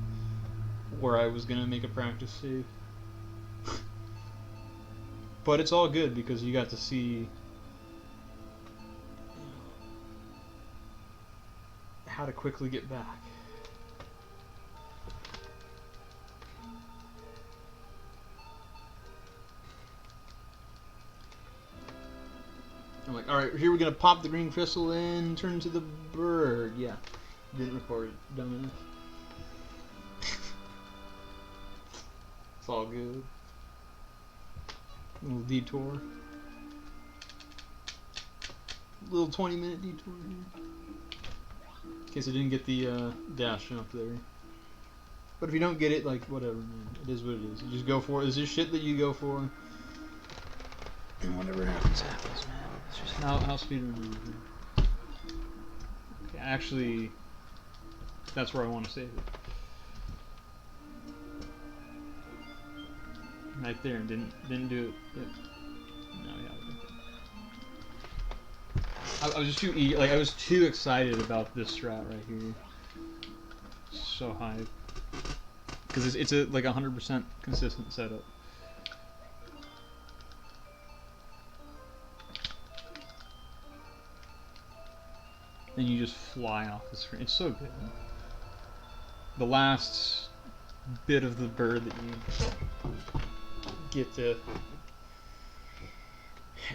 where I was gonna make a practice save. But it's all good because you got to see how to quickly get back. I'm like, alright, here we're gonna pop the green crystal in, turn into the bird. Yeah. Didn't record it, dumbass. It's all good. Little detour. Little 20-minute detour here. In case I didn't get the dash jump there. But if you don't get it, like, whatever, man. It is what it is. You just go for it. This is shit that you go for. And whatever happens, happens, man. It's just how speedrunners do. Okay, actually, that's where I want to save it. Right there, didn't do it. Yep. No, yeah. I was just too eager, like I was too excited about this strat right here. So hype. because it's a like 100% consistent setup. And you just fly off the screen. It's so good. The last bit of the bird that you get to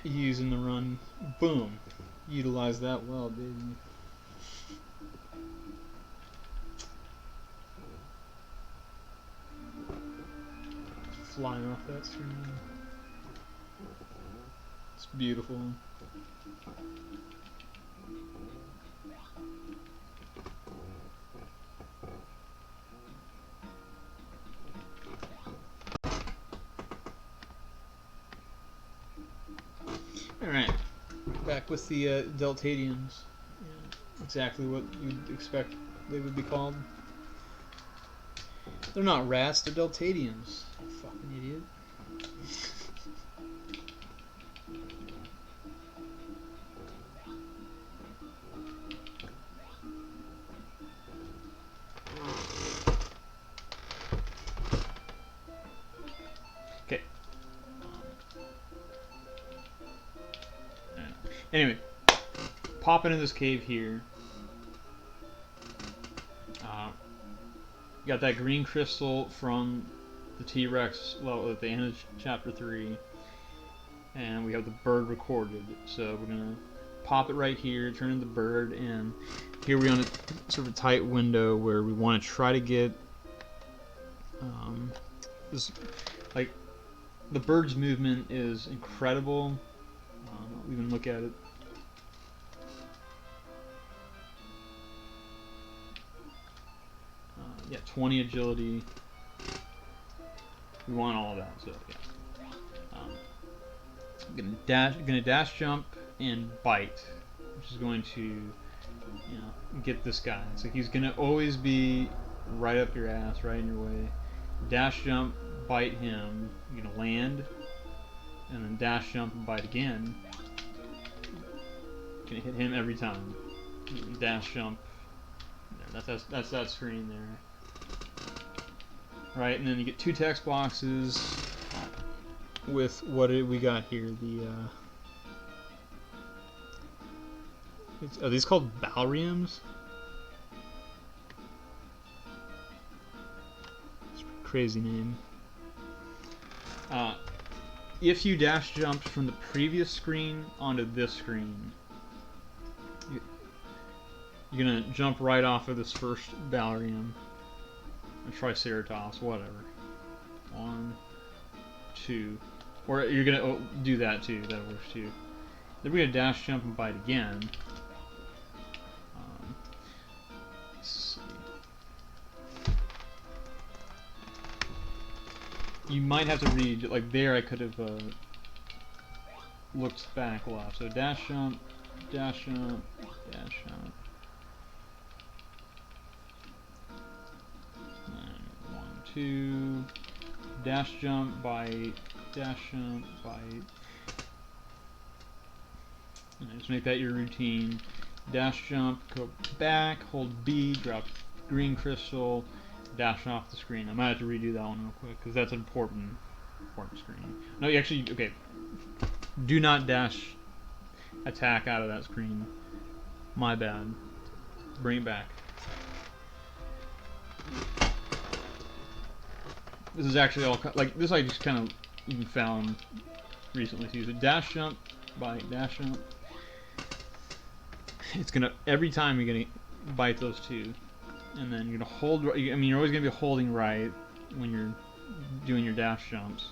use in the run, boom, utilize that well, baby. Flying off that screen. It's beautiful. Alright, back with the Deltadians. Yeah, exactly what you'd expect they would be called. They're not rats, they're Deltadians. You fucking idiot. Okay. Anyway, pop into this cave here. You got that green crystal from the T-Rex level at the end of chapter 3. And we have the bird recorded. So we're going to pop it right here, turn in the bird, and here we're on a sort of a tight window where we want to try to get this, like, the bird's movement is incredible. We can look at it. Yeah, 20 agility. We want all of that, so yeah. Gonna dash jump and bite, which is going to, get this guy. So he's gonna always be right up your ass, right in your way. Dash jump, bite him. You're gonna land, and then dash jump and bite again. Gonna hit him every time. Dash jump. That's that screen there. Right, and then you get 2 text boxes with what we got here. Are these called balleriums? It's a crazy name. If you dash jumped from the previous screen onto this screen, you're gonna jump right off of this first ballerium. A triceratops, whatever. 1, 2, or you're gonna do that too. That works too. Then we're gonna dash, jump, and bite again. Let's see. You might have to read, like there. I could have looked back left. So dash, jump, dash, jump, dash, jump. 2, dash jump, bite, dash jump, bite. And just make that your routine. Dash jump, go back, hold B, drop green crystal, dash off the screen. I might have to redo that one real quick because that's an important screen. No, you actually, okay. Do not dash attack out of that screen. My bad. Bring it back. This is actually all like this. I just kind of even found recently. So use a dash jump, bite, dash jump. It's gonna every time you're gonna bite those 2, and then you're gonna hold. I mean, you're always gonna be holding right when you're doing your dash jumps.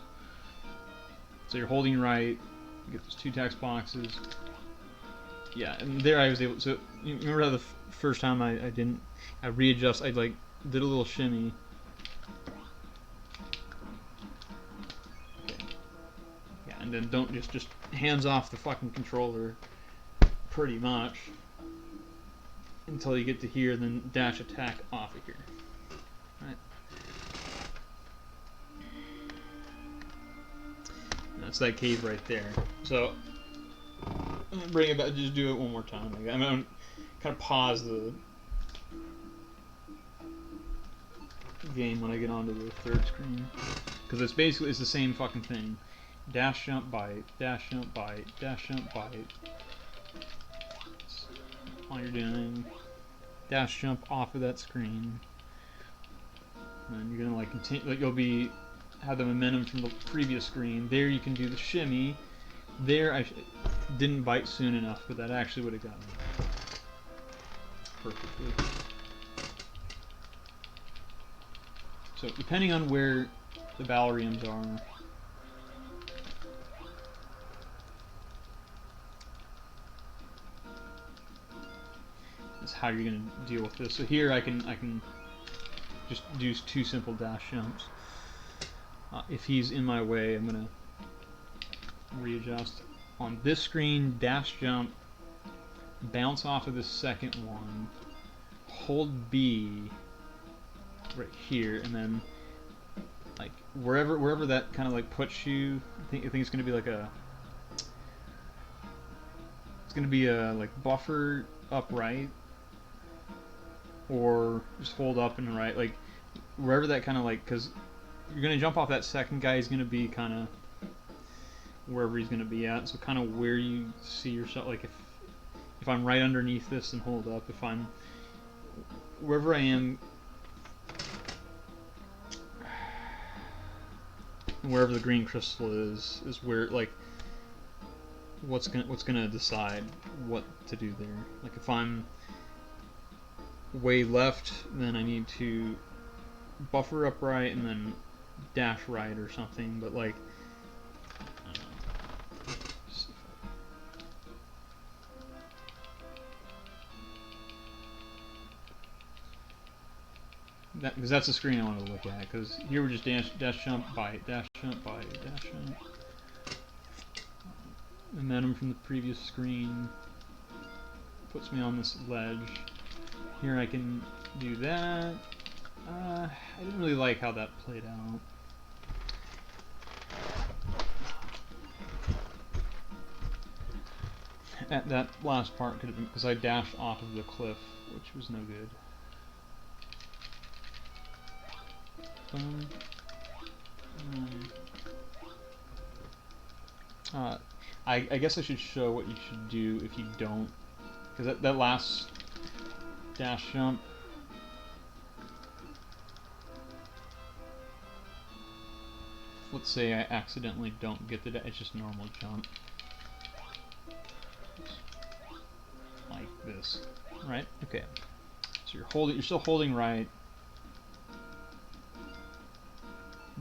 So you're holding right. You get those 2 text boxes. Yeah, and there I was able. So you remember how the first time I readjust. I like did a little shimmy. And then don't just hands off the fucking controller, pretty much, until you get to here, then dash attack off of here. Right. That's that cave right there. So bring it back. Just do it one more time. I'm gonna kind of pause the game when I get onto the third screen, because it's the same fucking thing. Dash jump bite, dash jump bite, dash jump bite. That's all you're doing. Dash jump off of that screen, and you're gonna like continue. Like you'll have the momentum from the previous screen. There you can do the shimmy. There I didn't bite soon enough, but that actually would have gotten me perfectly. So depending on where the balleriums are, is how you're going to deal with this. So here I can just do 2 simple dash jumps. If he's in my way, I'm going to readjust. On this screen, dash jump, bounce off of the second one, hold B right here, and then like wherever that kind of like puts you, I think it's going to be like a like buffer upright, or just hold up and right, like wherever that kind of like, because you're going to jump off that second guy, he's going to be kind of wherever he's going to be at, so kind of where you see yourself, like if I'm right underneath this and hold up, if I'm wherever I am, wherever the green crystal is where, like, what's gonna decide what to do there. Like if I'm way left, then I need to buffer up right and then dash right or something, but like I don't know. Because that's the screen I want to look at, because here we're just dash jump bite, dash jump bite, dash jump. Momentum from the previous screen puts me on this ledge. Here I can do that. I didn't really like how that played out. That last part could have been because I dashed off of the cliff, which was no good. I guess I should show what you should do if you don't, because that last dash jump, let's say I accidentally don't get the it's just normal jump. Like this, right? Okay. So you're still holding right.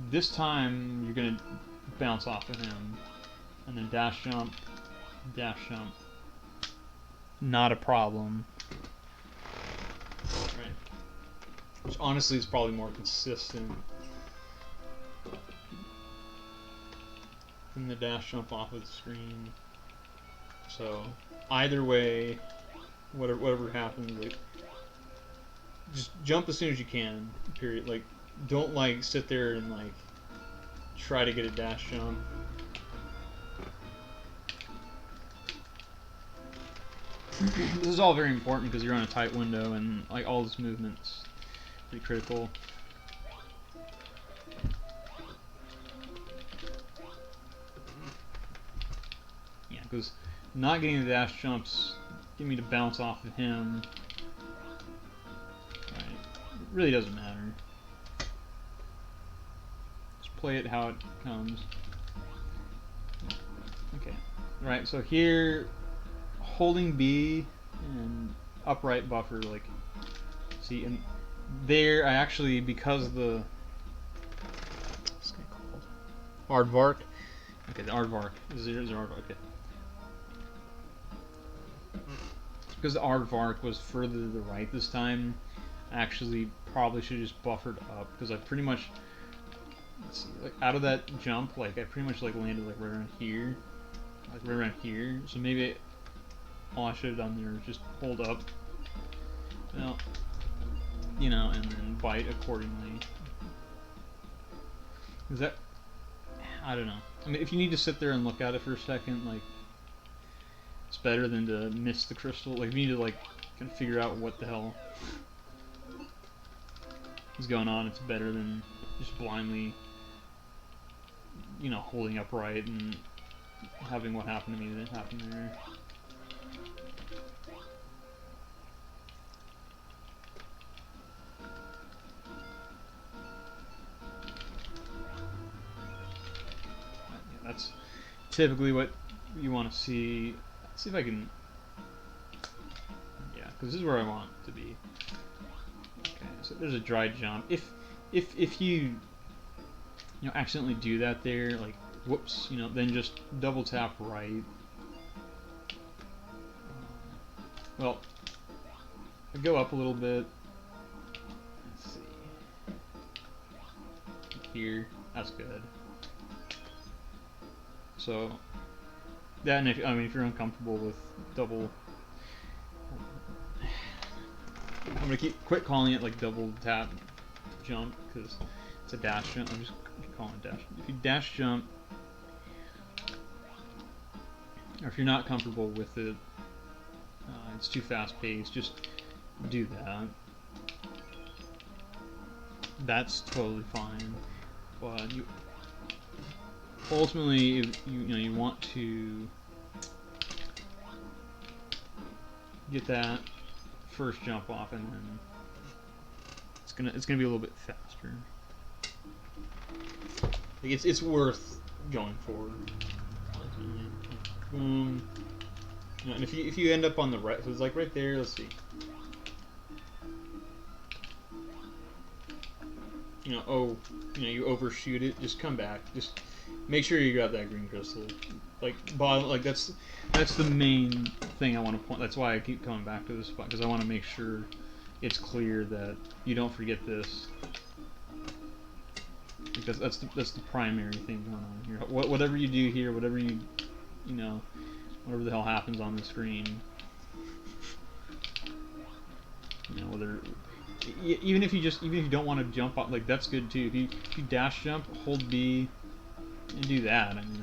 This time you're gonna bounce off of him, and then dash jump, not a problem. Right. Which honestly is probably more consistent than the dash jump off of the screen. So either way, whatever happens, like, just jump as soon as you can. Period. Like, don't like sit there and like try to get a dash jump. This is all very important because you're on a tight window and like all this movement's pretty critical. Yeah, because not getting the dash jumps get me to bounce off of him. Right. It really doesn't matter. Just play it how it comes. Okay. Right, so here, holding B and upright buffer, like, see, and there I actually, because the, what's this guy called? Aardvark. Okay, the Aardvark. Is there Aardvark? Okay. Because the Aardvark was further to the right this time, I actually probably should have just buffered up, because I pretty much, let's see, like out of that jump, like I pretty much like landed like right around here, so maybe all I should have done there was just hold up, well, you know, and then bite accordingly. Is that, I don't know. I mean, if you need to sit there and look at it for a second, like, it's better than to miss the crystal. Like, if you need to, like, kind of figure out what the hell. is going on, it's better than just blindly, holding upright and having what happened to me that happened there. That's typically what you want to see. Let's see if I can. Yeah, because this is where I want it to be. Okay, so there's a dry jump. If you accidentally do that there, like whoops, then just double tap right. Well, I go up a little bit. Let's see. Here, that's good. So that, and if you're uncomfortable with double, I'm gonna quit calling it like double tap jump because it's a dash jump. I'm just calling it dash. If you dash jump, or if you're not comfortable with it, it's too fast paced, just do that. That's totally fine. But ultimately, you want to get that first jump off, and then it's gonna be a little bit faster. Like it's worth going forward. Boom. And if you end up on the right, so it's like right there. Let's see. You overshoot it. Just come back. Just make sure you got that green crystal. Like bottom. Like that's the main thing I want to point. That's why I keep coming back to this spot, because I want to make sure it's clear that you don't forget this. Because that's the primary thing going on here. Whatever you do here, whatever whatever the hell happens on the screen, whether even if you don't want to jump up, like that's good too. If you dash jump, hold B, and do that. I mean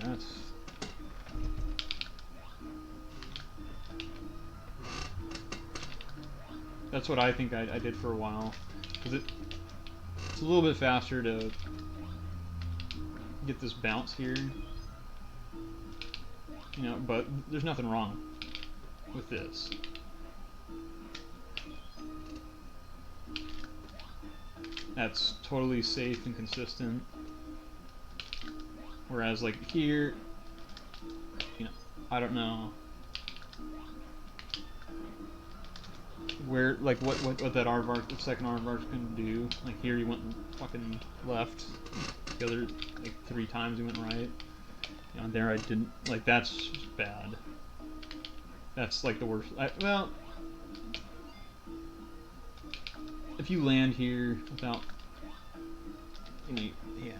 that's what I think I did for a while, because it's a little bit faster to get this bounce here. But there's nothing wrong with this. That's totally safe and consistent. Whereas like here, I don't know where, like what that aardvark, the second aardvark's gonna do. Like here, he went fucking left. The other like 3 times he went right. There I didn't. Like that's bad. That's like the worst. Well, if you land here without, yeah.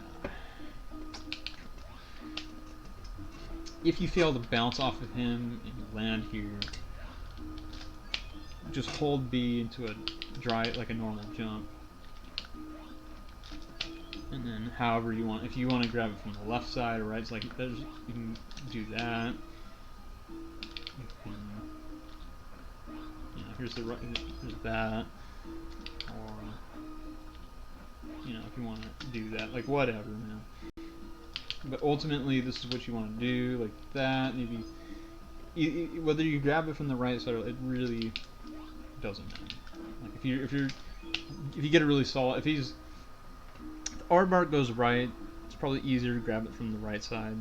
If you fail to bounce off of him and you land here, just hold B into a like a normal jump, and then however you want. If you want to grab it from the left side or right, it's like you can do that. You can, here's the right, here's that, or if you want to do that, like whatever, man. But ultimately, this is what you want to do, like that. Maybe whether you grab it from the right side, it really doesn't matter. Like if you get it really solid, if the aardvark goes right, it's probably easier to grab it from the right side.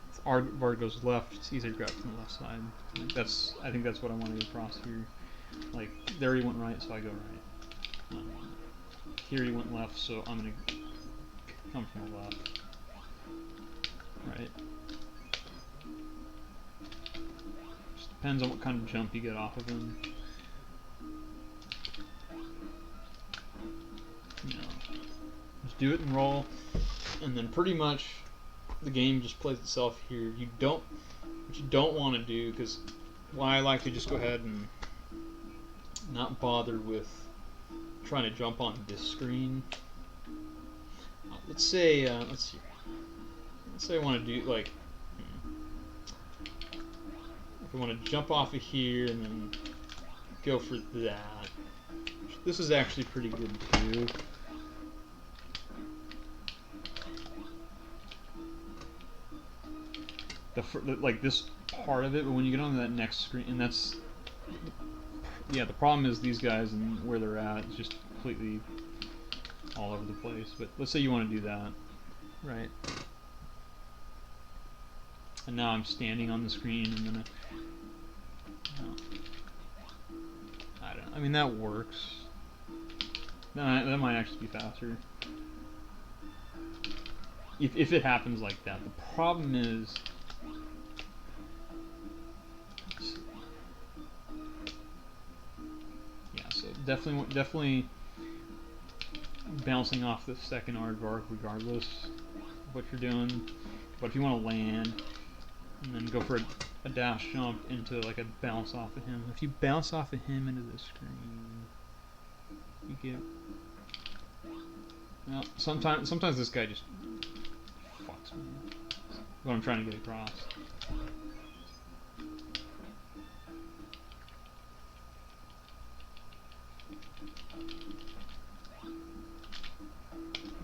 If the aardvark goes left, it's easier to grab it from the left side. Like I think that's what I want to get across here. Like there he went right, so I go right. Here he went left, so I'm gonna come from the left. Right. Just depends on what kind of jump you get off of him. Just do it and roll, and then pretty much the game just plays itself here. What you don't want to do, because why I like to just go ahead and not bother with trying to jump on this screen. Let's say I want to do like if I want to jump off of here and then go for that. This is actually pretty good too. Like this part of it, but when you get onto that next screen, and that's yeah, the problem is these guys and where they're at is just completely all over the place. But let's say you want to do that, right? And now I'm standing on the screen. I'm gonna. No, I don't know. I mean that works. That might actually be faster. If it happens like that. The problem is. Yeah, so definitely bouncing off the second aardvark regardless of what you're doing. But if you want to land and then go for a dash jump into like a bounce off of him, if you bounce off of him into the screen, you get. Well, sometimes this guy just fucks me. What I'm trying to get across.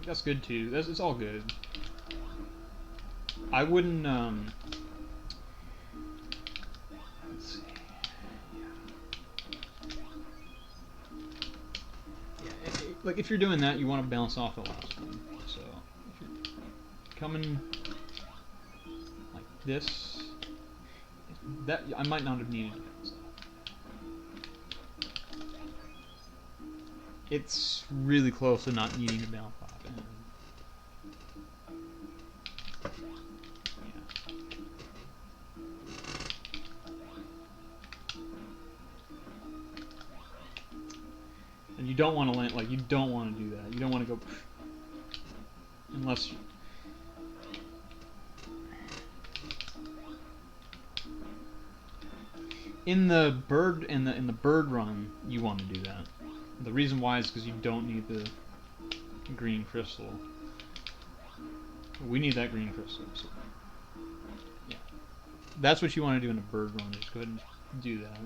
That's good too. It's all good. I wouldn't. Let's see. Yeah, like if you're doing that, you want to bounce off the last one. So if you're coming like this, that I might not have needed to bounce off. It's really close to not needing to bounce off. And you don't want to land, like, you don't want to do that. You don't want to go, unless, in the bird run, you want to do that. The reason why is because you don't need the green crystal. We need that green crystal. So, yeah, that's what you want to do in a bird run. Just go ahead and do that.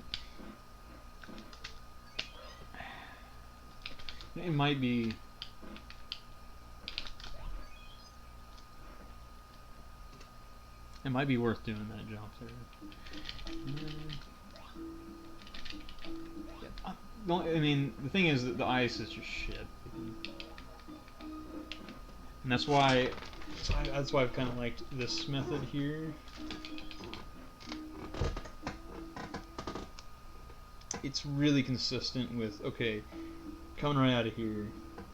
It might be. It might be worth doing that jump there. Yeah, I mean, the thing is that the ice is just shit. And that's why I've kind of liked this method here. It's really consistent with, okay, coming right out of here.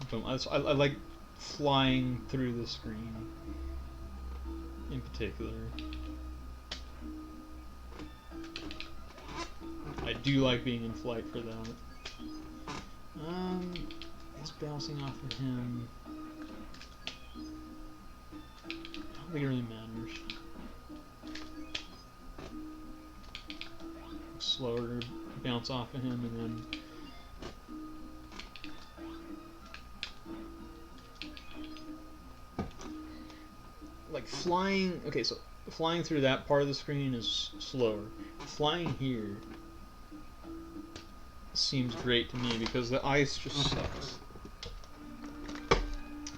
Boom. I like flying through the screen in particular. I do like being in flight for that. It's bouncing off of him. I don't think it really matters. Slower bounce off of him and then like flying. Okay, so flying through that part of the screen is slower. Flying here seems great to me because the ice just sucks.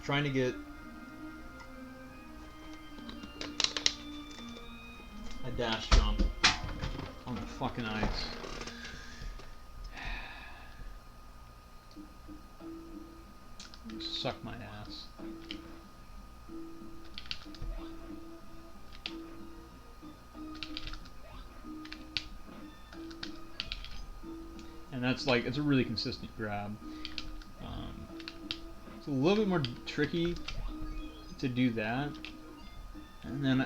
Trying to get a dash jump on the fucking ice. Suck my ass. And that's like, it's a really consistent grab. It's a little bit more tricky to do that. And then,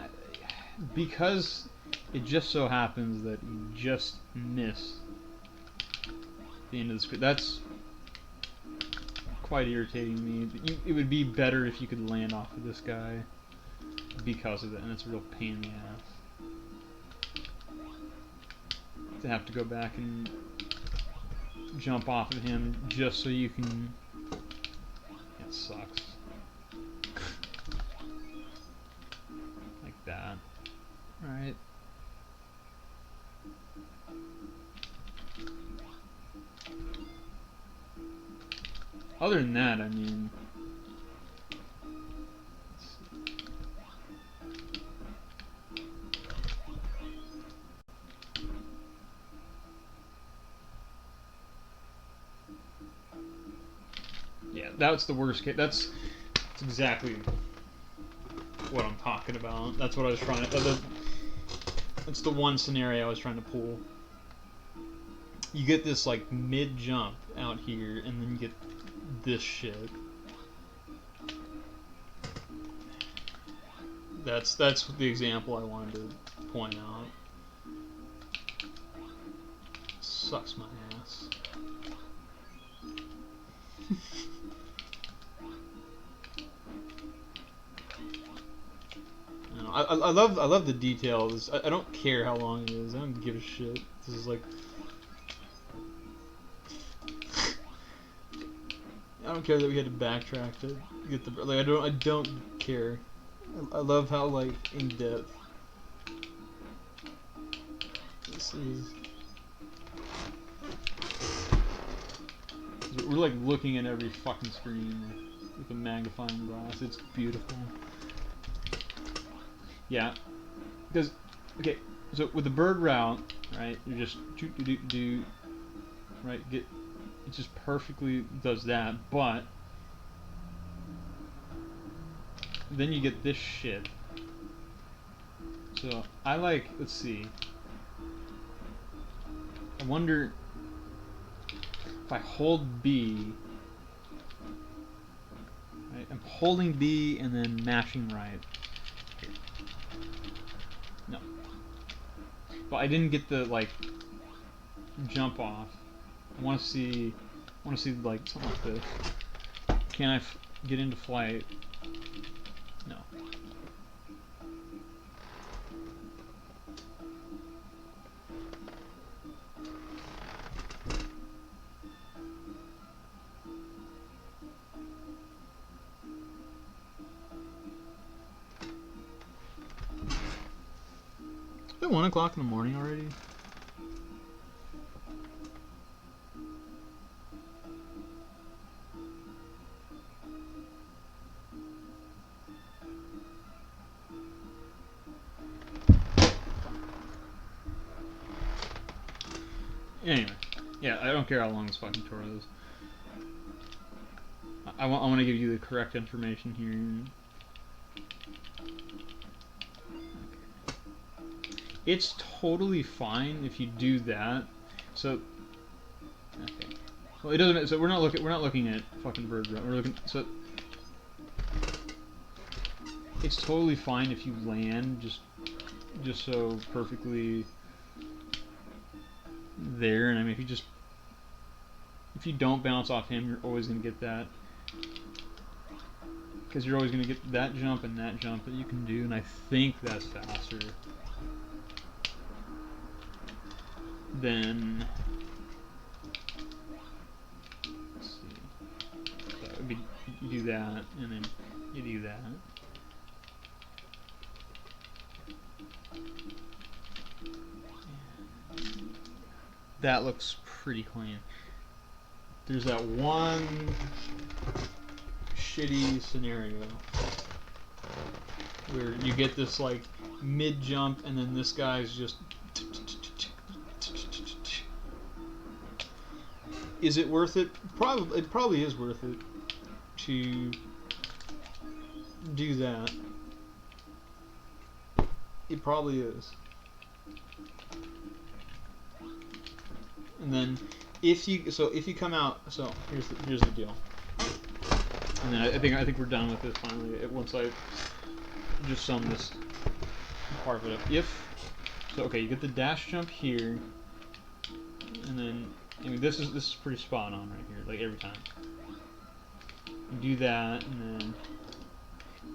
because it just so happens that you just miss the end of the screen, that's quite irritating to me. It would be better if you could land off of this guy because of that, and it's a real pain in the ass to have to go back and jump off of him just so you can. It sucks. Like that. Alright. Other than that, I mean, yeah, that's the worst case. That's exactly what I'm talking about. That's what I was trying to. That's the one scenario I was trying to pull. You get this like mid jump out here, and then you get this shit. That's the example I wanted to point out. Sucks my ass. I love the details. I don't care how long it is. I don't give a shit. This is like I don't care that we had to backtrack to get the like. I don't care. I love how like in depth this is. We're like looking at every fucking screen with a magnifying glass. It's beautiful. Yeah, because okay, so with the bird route, right? You just do right. Get it just perfectly does that, but then you get this shit. So I like. Let's see. I wonder if I hold B. Right, I'm holding B and then mashing right. No, but I didn't get the like jump off. I want to see. I want to see like something like this. Can I get into flight? No. Is it 1 o'clock in the morning already? Anyway, yeah, I don't care how long this fucking tour is. I want to give you the correct information here. It's totally fine if you do that. So, okay. Well, it doesn't. So we're not looking at fucking bird route. We're looking. So it's totally fine if you land just so perfectly there. And I mean, if you don't bounce off him, you're always gonna get that. Because you're always gonna get that jump and that jump that you can do, and I think that's faster than. Let's see. So it would be, you do that, and then you do that. That looks pretty clean. There's that one shitty scenario where you get this like mid jump and then this guy's just. Is it worth it? Probably. It probably is worth it to do that. It probably is. And then if you come out, so here's the deal. And then I think we're done with this finally. Once I just sum this part of it up. Okay, you get the dash jump here, and then I mean this is pretty spot on right here, like every time. You do that, and then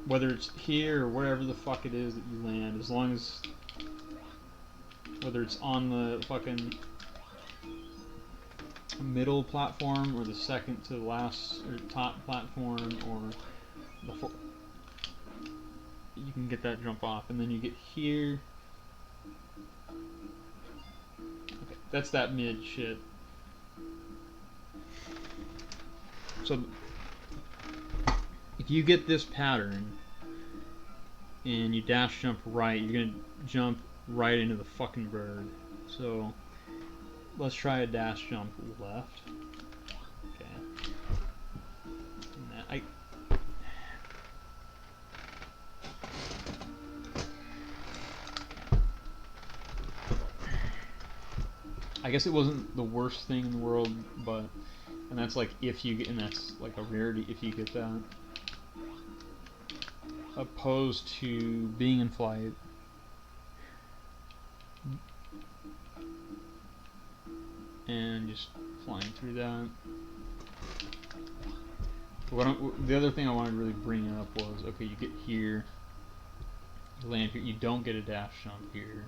whether it's here or wherever the fuck it is that you land, as long as whether it's on the fucking middle platform or the second to the last or top platform or the you can get that jump off, and then you get here. Okay, that's that mid shit. So if you get this pattern and you dash jump right, you're gonna jump right into the fucking bird. So let's try a dash jump left. Okay. I guess it wasn't the worst thing in the world, but and that's like if you get, and that's like a rarity if you get that, opposed to being in flight and just flying through that. The other thing I wanted to really bring up was, okay, you get here, you land here, you don't get a dash jump here,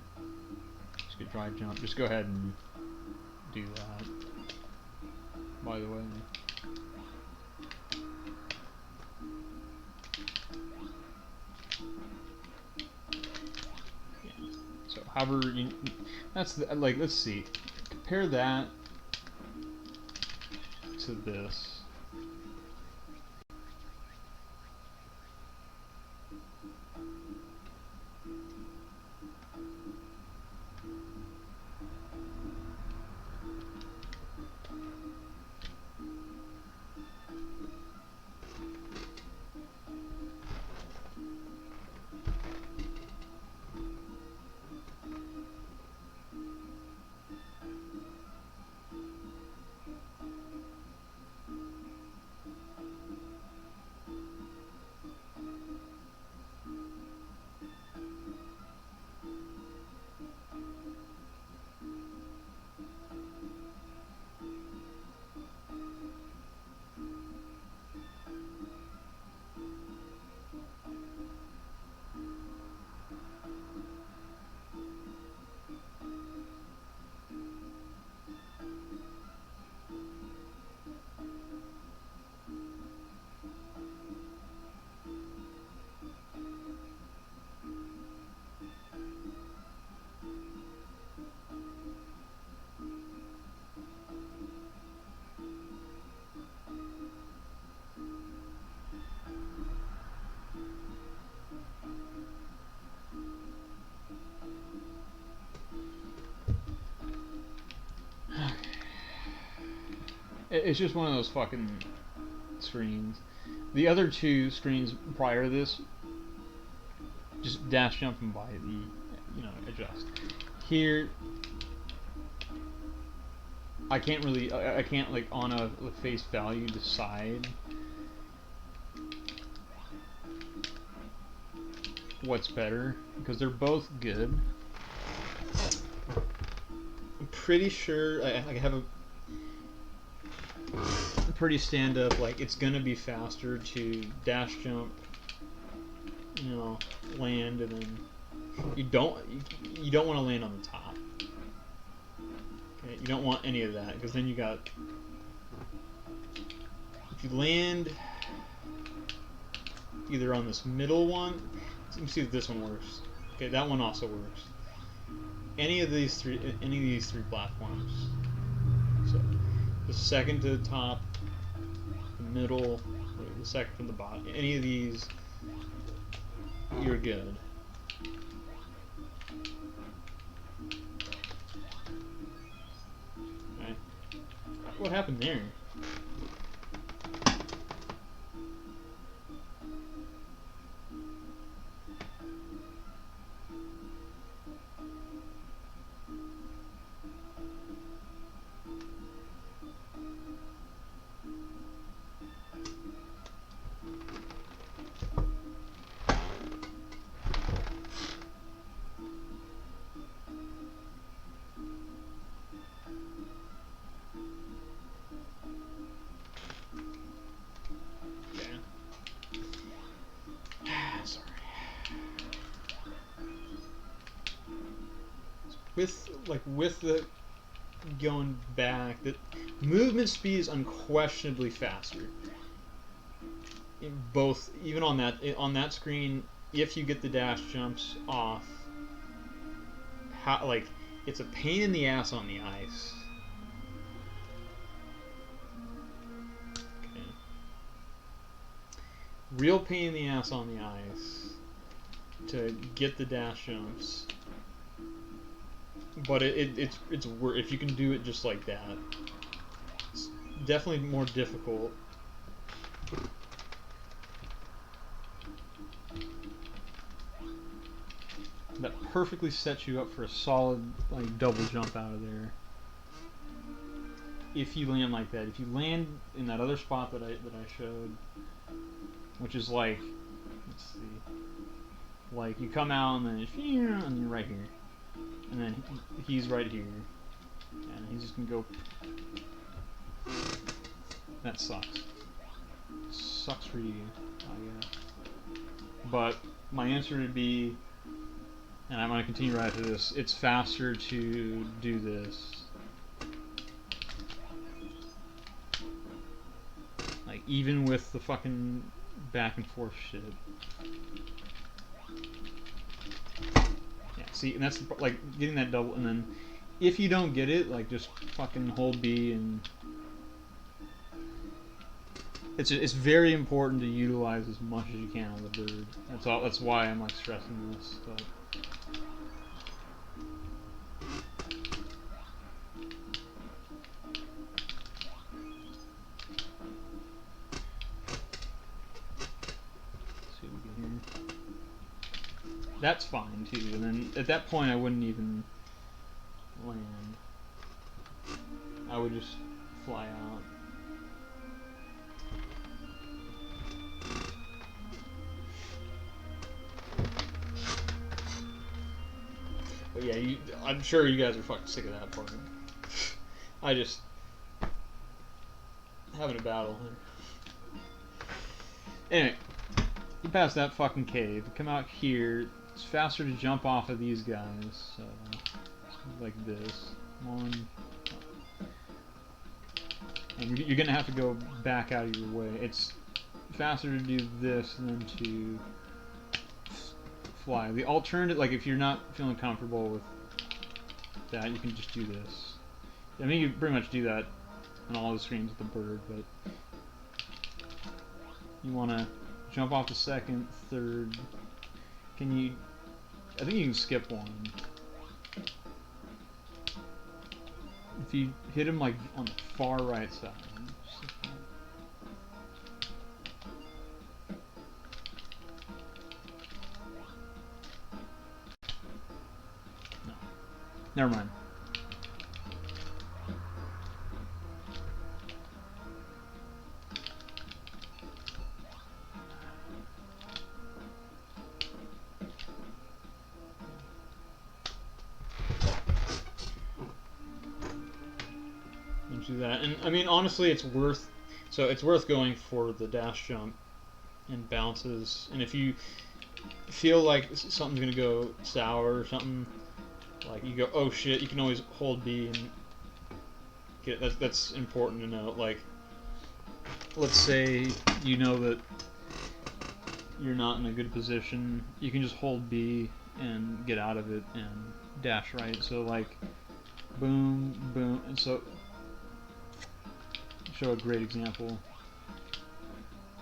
just get dry jump. Just go ahead and do that, by the way. Yeah. So however, that's like, let's see, compare that to this. It's just one of those fucking screens. The other two screens prior to this, just dash jumping by the, adjust. Here, I can't really, I can't like on a face value decide what's better because they're both good. I'm pretty sure I have a pretty stand up, like it's gonna be faster to dash jump, land, and then you don't want to land on the top. Okay, you don't want any of that because then you got, if you land either on this middle one, let me see if this one works. Okay, that one also works. Any of these three platforms. So the second to the top, the middle, the second from the bottom. Any of these, you're good. Okay. What happened there? With the going back, the movement speed is unquestionably faster. In both, even on that screen, if you get the dash jumps off, it's a pain in the ass on the ice. Okay. real pain in the ass on the ice to get the dash jumps. But it's worth if you can do it just like that. It's definitely more difficult. That perfectly sets you up for a solid like double jump out of there. If you land like that, if you land in that other spot that I showed, which is like, let's see, like you come out and then and you're right here, and then he's right here, and he's just gonna go. That sucks. Sucks for you, I guess. But my answer would be, and I'm gonna continue right after this. It's faster to do this. Like, even with the fucking back and forth shit. Yeah, see, and that's, like, getting that double, and then, if you don't get it, like, just fucking hold B, and... It's very important to utilize as much as you can on the bird. That's why I'm, like, stressing this, but... That's fine too, and then at that point I wouldn't even land. I would just fly out. But yeah, I'm sure you guys are fucking sick of that part. I just having a battle here. Anyway, you pass that fucking cave, come out here. It's faster to jump off of these guys, so like this. One. And you're gonna have to go back out of your way. It's faster to do this than to fly. The alternative, like if you're not feeling comfortable with that, you can just do this. I mean, you pretty much do that on all the screens with the bird, but you want to jump off the second, third. Can you? I think you can skip one. If you hit him like on the far right side. No. Never mind. Do that, and I mean honestly, it's worth going for the dash jump and bounces, and if you feel like something's gonna go sour or something, like you go, oh shit, you can always hold B and get it. That's important to know. Like, let's say you know that you're not in a good position, you can just hold B and get out of it and dash right. So like, boom, boom, and so. Show a great example.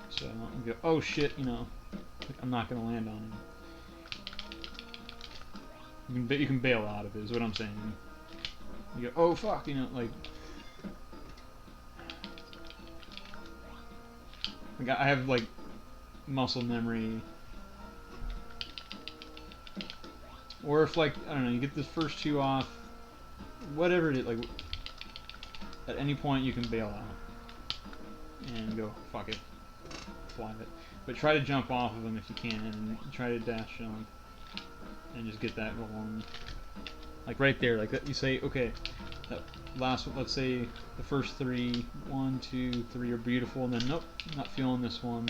So you go, oh shit, you know, I'm not gonna land on him. You can bail out of it, is what I'm saying. You go, oh fuck, you know, like I have like muscle memory. Or if like, I don't know, you get the first two off, whatever it is, like at any point you can bail out. And go, fuck it, fly it. But try to jump off of them if you can, and try to dash jump, and just get that going. Like right there, like that, you say, okay, that last one, let's say the first three, 1, 2, 3 are beautiful, and then nope, not feeling this one.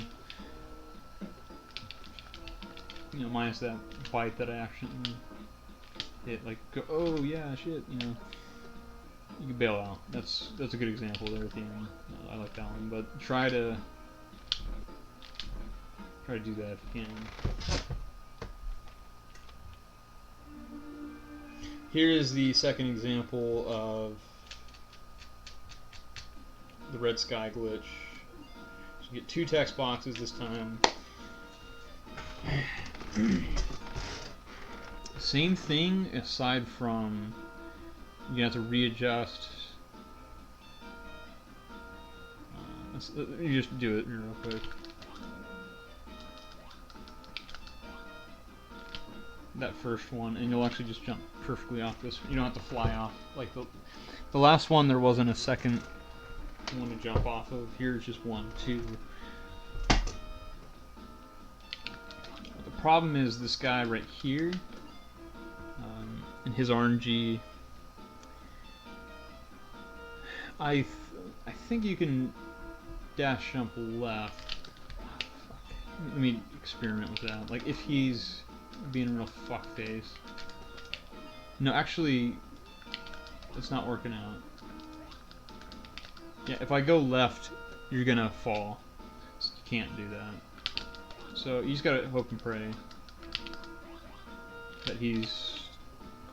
You know, minus that bite that I actually hit, like, go, oh yeah, shit, you know. You can bail out. That's a good example there at the end. I like that one, but try to do that if you can. Here is the second example of the red sky glitch. So you get two text boxes this time. Same thing aside from you have to readjust. You just do it real quick. That first one, and you'll actually just jump perfectly off this. You don't have to fly off like the last one. There wasn't a second one to jump off of. Here's just 1, 2. The problem is this guy right here, and his RNG. I think you can dash jump left. Let me experiment with that. Like if he's being a real fuckface. No, actually, it's not working out. Yeah, if I go left, you're gonna fall. So you can't do that. So you just gotta hope and pray that he's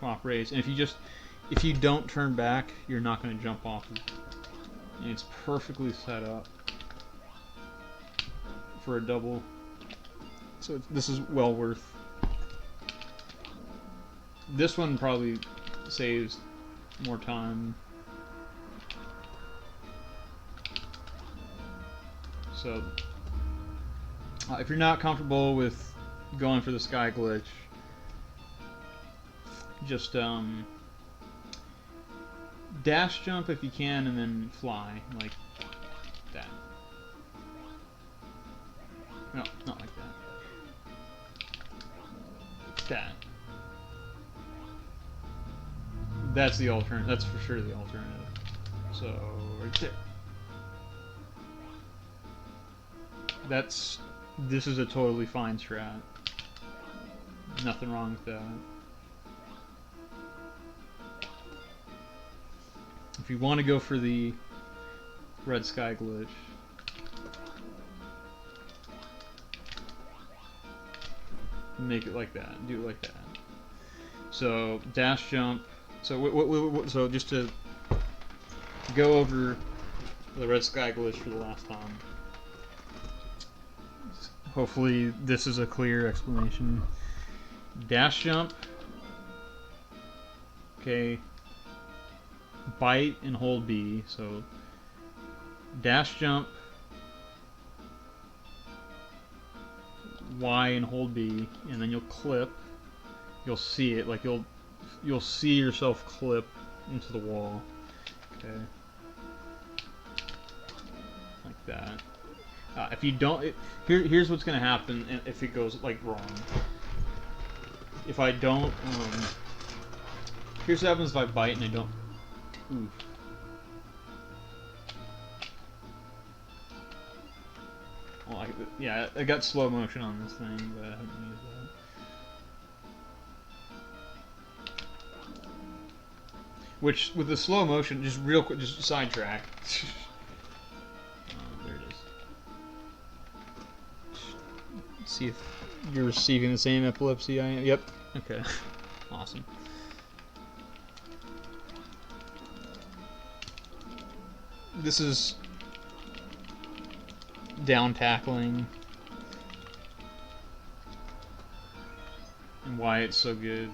cooperates. And if you don't turn back, you're not gonna jump off. And it's perfectly set up for a double. So this is well worth. This one probably saves more time. So if you're not comfortable with going for the sky glitch, just dash jump if you can and then fly like that. No, not like that. That. That's the alternative. That's for sure the alternative. So right there. This is a totally fine strat. Nothing wrong with that. If you want to go for the red sky glitch, make it like that. Do it like that. So dash jump. So so just to go over the red sky glitch for the last time. Hopefully this is a clear explanation. Dash jump. Okay. Bite and hold B. So dash jump. Y and hold B, and then you'll clip. You'll see it, like you'll see yourself clip into the wall. Okay. Like that. If you don't, here's what's gonna happen if it goes like wrong. If I don't, here's what happens if I bite and I don't. Oof. Well, yeah, I got slow motion on this thing, but I haven't used that. Which, with the slow motion, just real quick, just sidetrack. There it is. See if you're receiving the same epilepsy I am. Yep. Okay. Awesome. This is down tackling and why it's so good.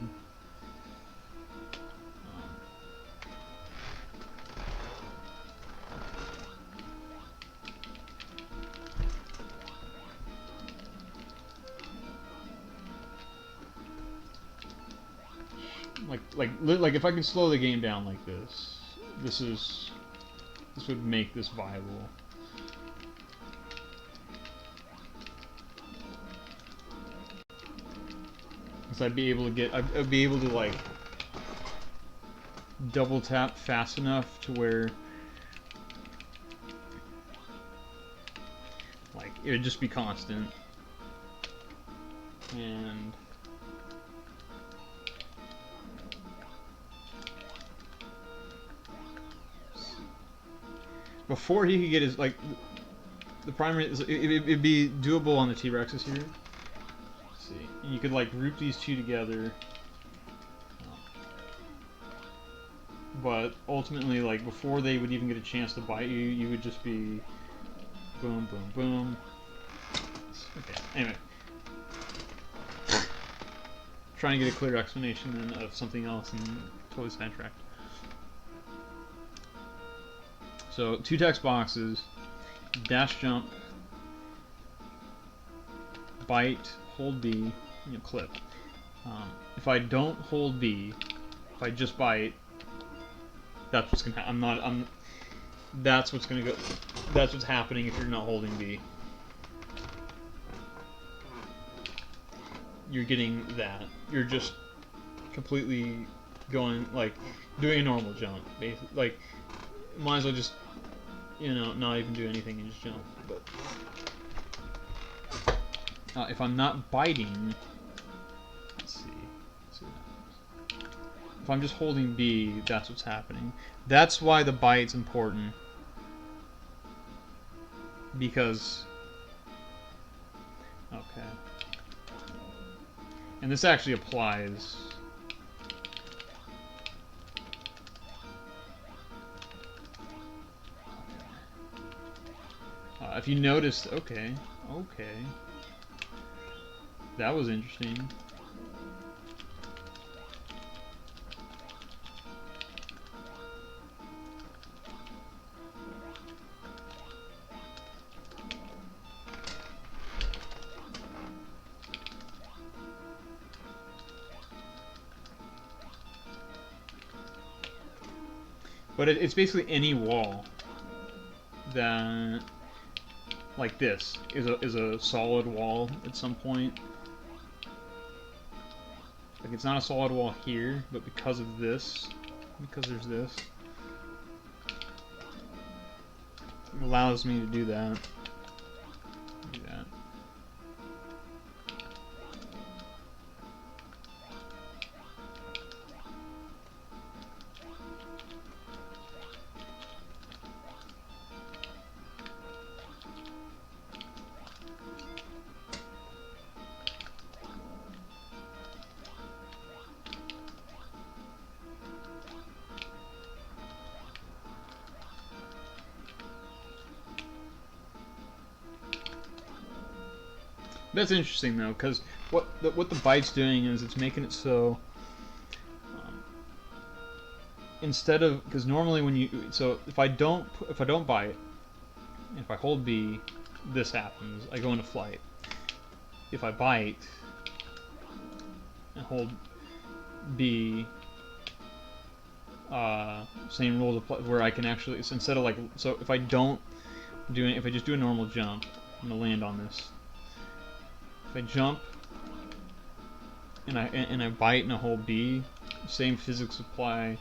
Like if I can slow the game down like this, this would make this viable. Because I'd be able to like double tap fast enough to where like it would just be constant. And before he could get his, like, the primary, it'd be doable on the T-Rexes here. Let's see. And you could, like, group these two together. But ultimately, like, before they would even get a chance to bite you, you would just be boom, boom, boom. Okay, anyway. trying to get a clear explanation of something else and totally sidetracked. So 2 text boxes, dash jump, bite, hold B, clip. If I don't hold B, if I just bite, that's what's gonna happen. That's what's gonna go. That's what's happening if you're not holding B. You're getting that. You're just completely going, like, doing a normal jump. Basically, like, might as well just, not even do anything and just jump. But if I'm not biting, let's see what happens. If I'm just holding B, that's what's happening. That's why the bite's important. Because, okay. And this actually applies. If you noticed, okay. That was interesting. But it's basically any wall that, like this, is a solid wall at some point. Like, it's not a solid wall here, but because of this, because there's this, it allows me to do that. Do that. That's interesting though, because what the bite's doing is it's making it so instead of, because normally when you, so if I don't bite, if I hold B, this happens. I go into flight. If I bite and hold B, same rules apply, where I can actually, so instead of like, so if I don't do it, if I just do a normal jump, I'm gonna land on this. If I jump and I bite and I hold B, same physics apply,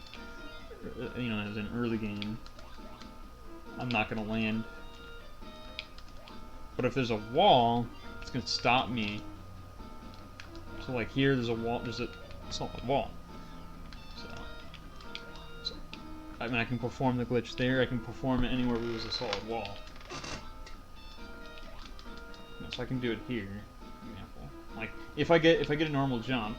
as in early game. I'm not gonna land. But if there's a wall, it's gonna stop me. So like here, there's a wall. There's a solid wall. So I mean, I can perform the glitch there. I can perform it anywhere where there's a solid wall. So I can do it here. For example, like if I get a normal jump.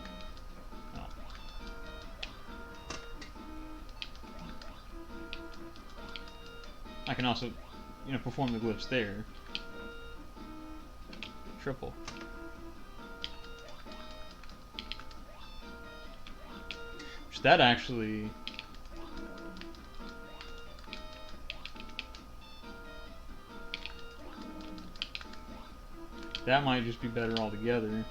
I can also, perform the glitch there. Triple. Which that actually... That might just be better altogether.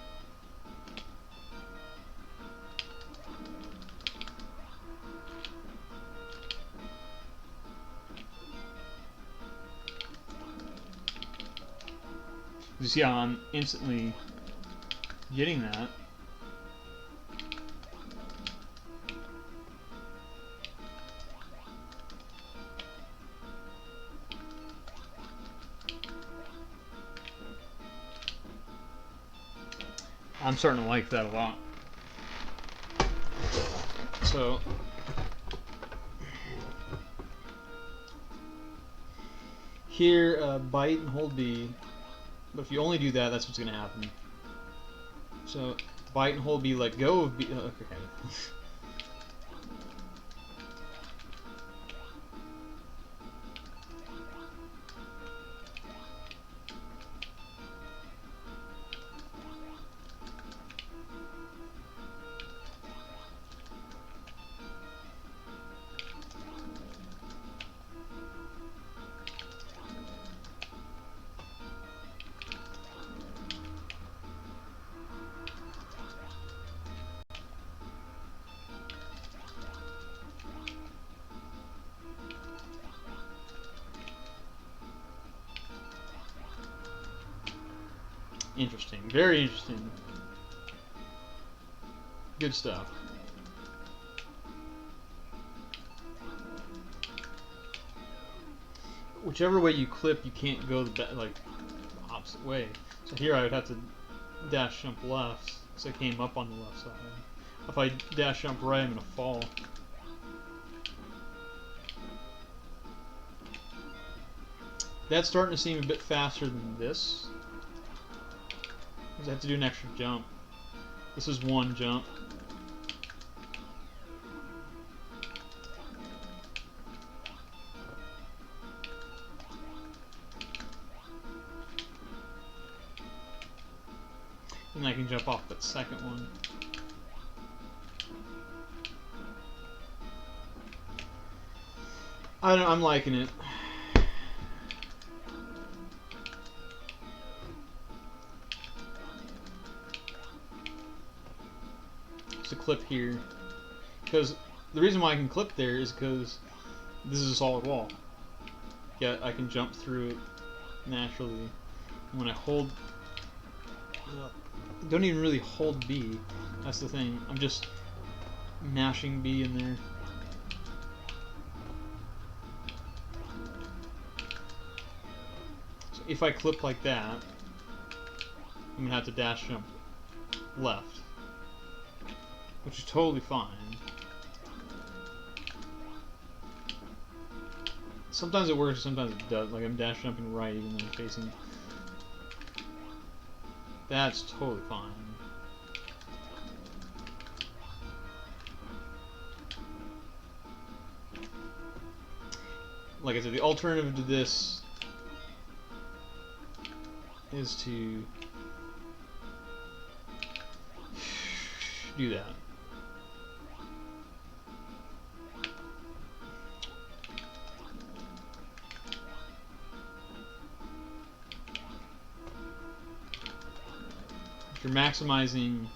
You see how I'm instantly getting that. I'm starting to like that a lot. So here, bite and hold B. But if you only do that, that's what's going to happen. So, bite and hold B, let go of B. Okay. Interesting. Very interesting. Good stuff. Whichever way you clip, you can't go the opposite way. So here I would have to dash jump left, so I came up on the left side. If I dash jump right, I'm gonna fall. That's starting to seem a bit faster than this, because I have to do an extra jump. This is one jump. And I can jump off that second one. I'm liking it. Just a clip here. Because the reason why I can clip there is because this is a solid wall. Yeah, I can jump through it naturally. And when I hold... don't even really hold B. That's the thing. I'm just mashing B in there. So if I clip like that, I'm going to have to dash jump left. Which is totally fine. Sometimes it works, sometimes it doesn't. Like I'm dash jumping right even though I'm facing... That's totally fine. Like I said, the alternative to this is to do that. If you're maximizing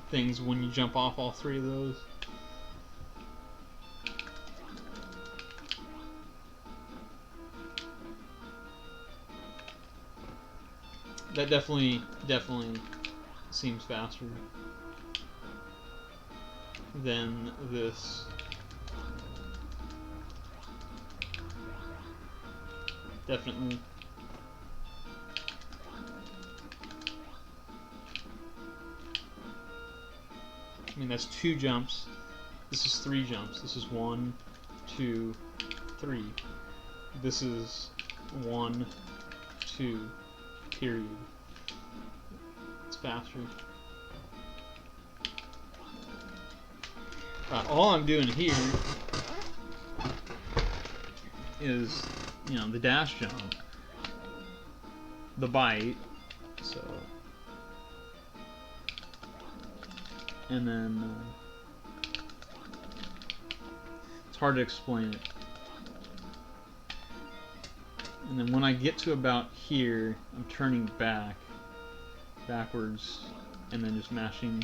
things when you jump off all three of those. That definitely seems faster than this. Definitely. I mean, that's 2 jumps. This is 3 jumps. This is 1, 2, 3. This is 1, 2, period. It's faster. All I'm doing here is, you know, the dash jump, the bite, so, and then it's hard to explain it. And then when I get to about here, I'm turning backwards, and then just mashing.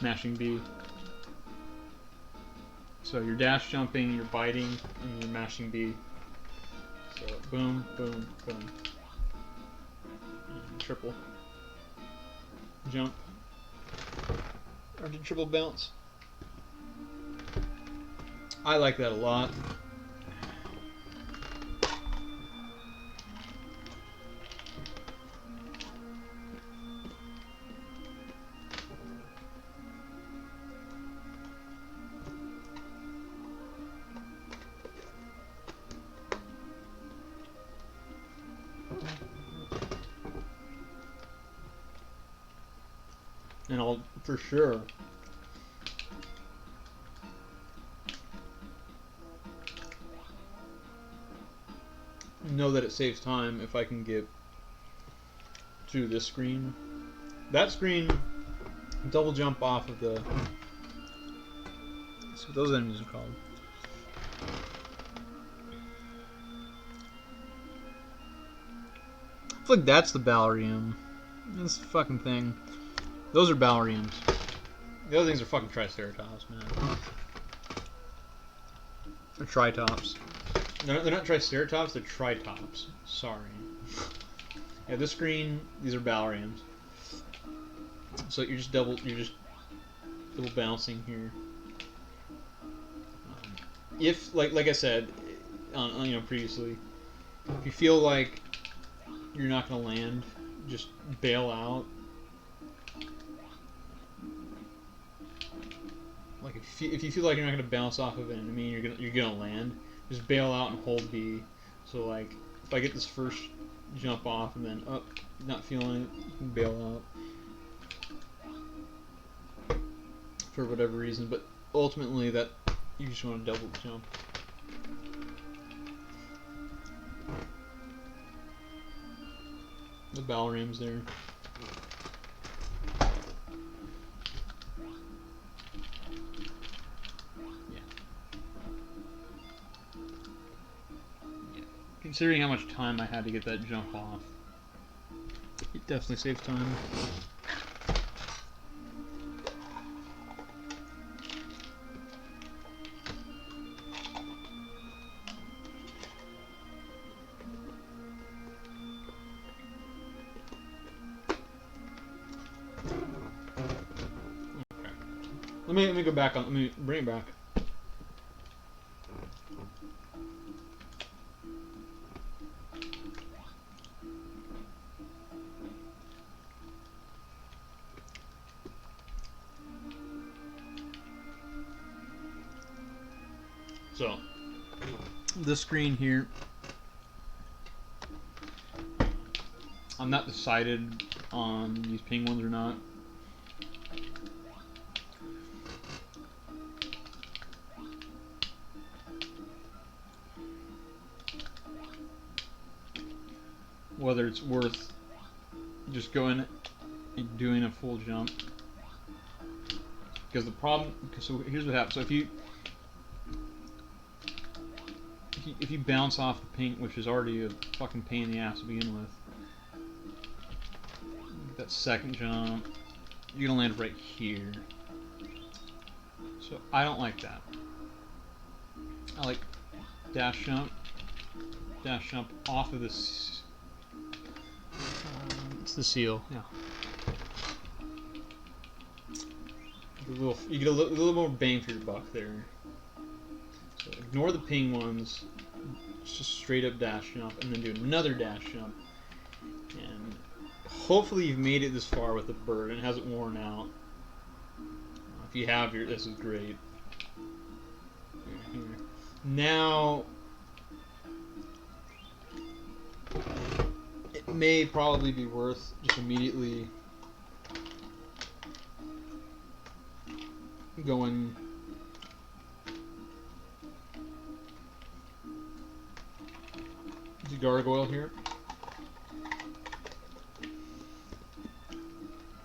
Mashing B. So you're dash jumping, you're biting, and you're mashing B. So boom, boom, boom. And triple. Jump. Or did triple bounce? I like that a lot. And I'll for sure know that it saves time if I can get to this screen. That screen, double jump off of the... That's what those enemies are called. I feel like that's the ballerium. This fucking thing. Those are balleriums. The other things are fucking triceratops, man. Or tritops. They're not triceratops, they're tritops. Sorry. Yeah, this screen, these are balleriums. So you're just double bouncing here. If like I said, previously, if you feel like you're not gonna land, just bail out. Like if you feel like you're not gonna bounce off of it, and I mean you're gonna land, just bail out and hold B. So like if I get this first jump off and then up, not feeling it, you can bail out for whatever reason. But ultimately, that you just want to double jump. The ballerium's there. Considering how much time I had to get that jump off, it definitely saves time. Okay. Let me go back on. Let me bring it back. So, this screen here, I'm not decided on these penguins or not. Whether it's worth just going and doing a full jump. Because the problem, so here's what happens. So if you bounce off the pink, which is already a fucking pain in the ass to begin with, that second jump, you're gonna land right here. So I don't like that. I like dash jump off of this. It's the seal, yeah. You get a little more bang for your buck there. So ignore the ping ones, just straight up dash jump, and then do another dash jump. And hopefully you've made it this far with the bird and it hasn't worn out. If you have, this is great. Here. Now, it may probably be worth just immediately going to gargoyle here.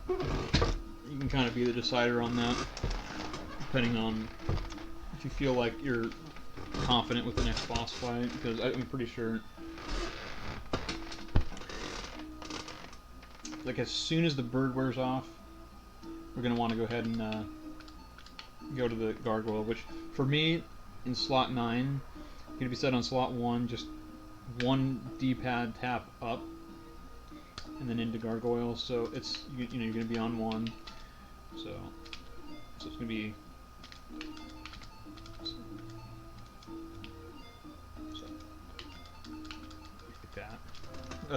You can kind of be the decider on that, depending on if you feel like you're confident with the next boss fight, because I'm pretty sure, like, as soon as the bird wears off, we're going to want to go ahead and go to the gargoyle, which for me in slot 9 going to be set on slot 1, just one D-pad tap up and then into gargoyle, so it's you're going to be on 1, so it's going to be like that.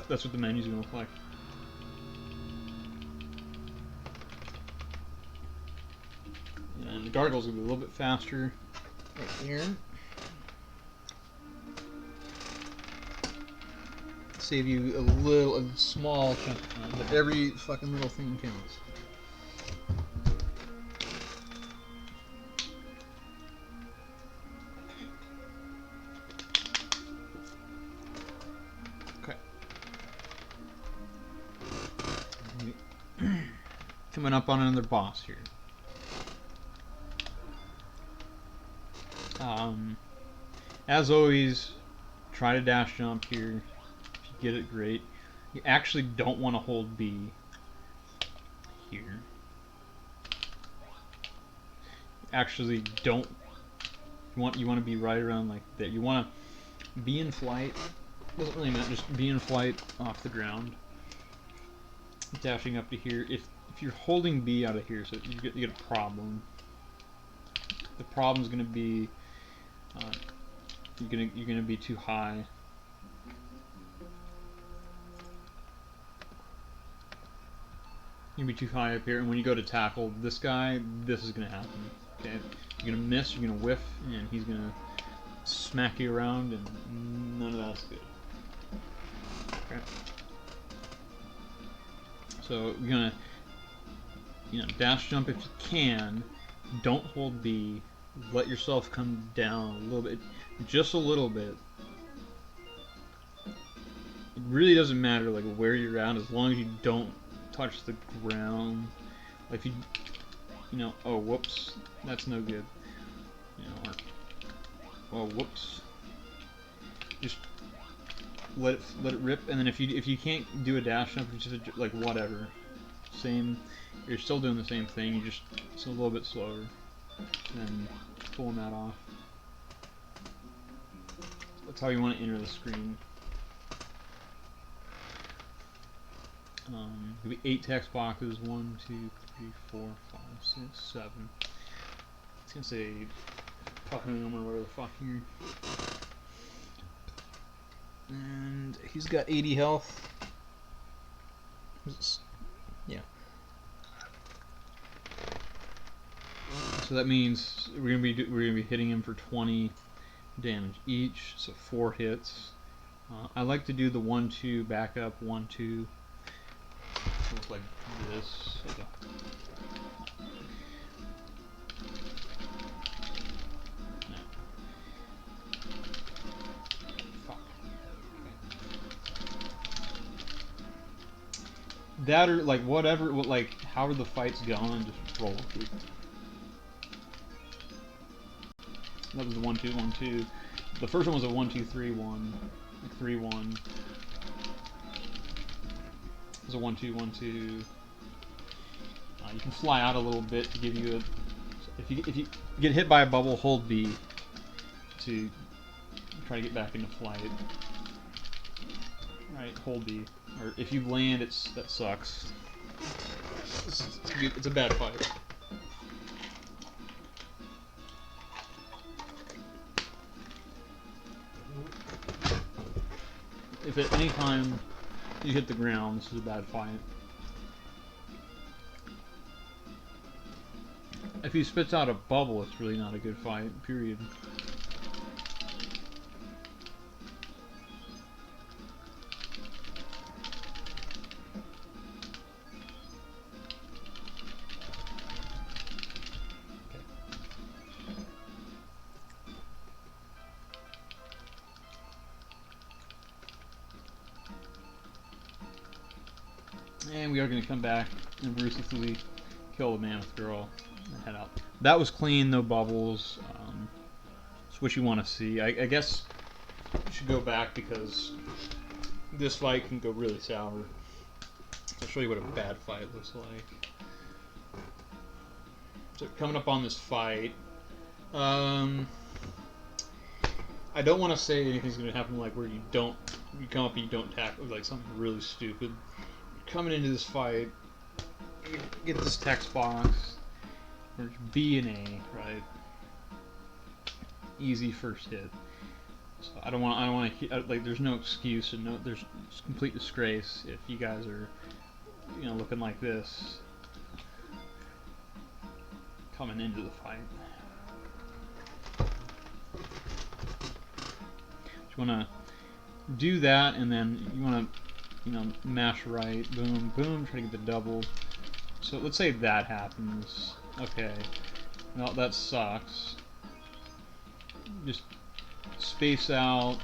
That's what the menu's going to look like. And the gargoyle's going to be a little bit faster right here. Save you a small chunk of time, but every fucking little thing counts. Okay. Coming up on another boss here. As always, try to dash jump here. If you get it, great. You actually don't want to hold B. here. Actually, don't you want to be right around like that. You want to be in flight. Doesn't really matter. Just be in flight off the ground. Dashing up to here. If you're holding B out of here, so you get a problem. The problem is going to be you're gonna be too high. You're gonna be too high up here, and when you go to tackle this guy, this is gonna happen. Okay, you're gonna miss, you're gonna whiff, and he's gonna smack you around, and none of that's good. Okay. So you're gonna, dash jump if you can. Don't hold B. Let yourself come down a little bit, just a little bit. It really doesn't matter like where you're at, as long as you don't touch the ground. Like if you, oh whoops, that's no good. Or, oh whoops. Just let it rip, and then if you can't do a dash jump, just like whatever. Same, you're still doing the same thing. You just it's a little bit slower, and pulling that off. That's how you want to enter the screen. There'll be 8 text boxes. 1, 2, 3, 4, 5, 6, 7. It's gonna say fucking number, whatever the fuck here. And he's got 80 health. Yeah. So that means we're gonna be hitting him for 20 damage each. So 4 hits. I like to do the 1-2 backup 1-2. Look like this. Fuck. That or like whatever, like however the fight's going, just roll with it. That was the 1-2, 1-2. The first one was a 1-2, 3-1, like 3-1. It was a 1-2, 1-2. You can fly out a little bit to give you a. If you get hit by a bubble, hold B to try to get back into flight. Right, hold B. Or if you land, that sucks. It's a bad fight. If at any time you hit the ground, this is a bad fight. If he spits out a bubble, it's really not a good fight, period. And we are going to come back and ruthlessly kill the mammoth girl and head out. That was clean, no bubbles. It's what you want to see. I guess you should go back because this fight can go really sour. I'll show you what a bad fight looks like. So coming up on this fight, I don't want to say anything's going to happen like where you come up and you don't tackle like something really stupid. Coming into this fight, you get this text box, or B and A, right? Easy first hit. So I don't want to like. There's no excuse and there's complete disgrace if you guys are, looking like this coming into the fight. You want to do that, and then you want to. Mash right, boom, boom, try to get the double. So let's say that happens. Okay. Well, that sucks. Just space out,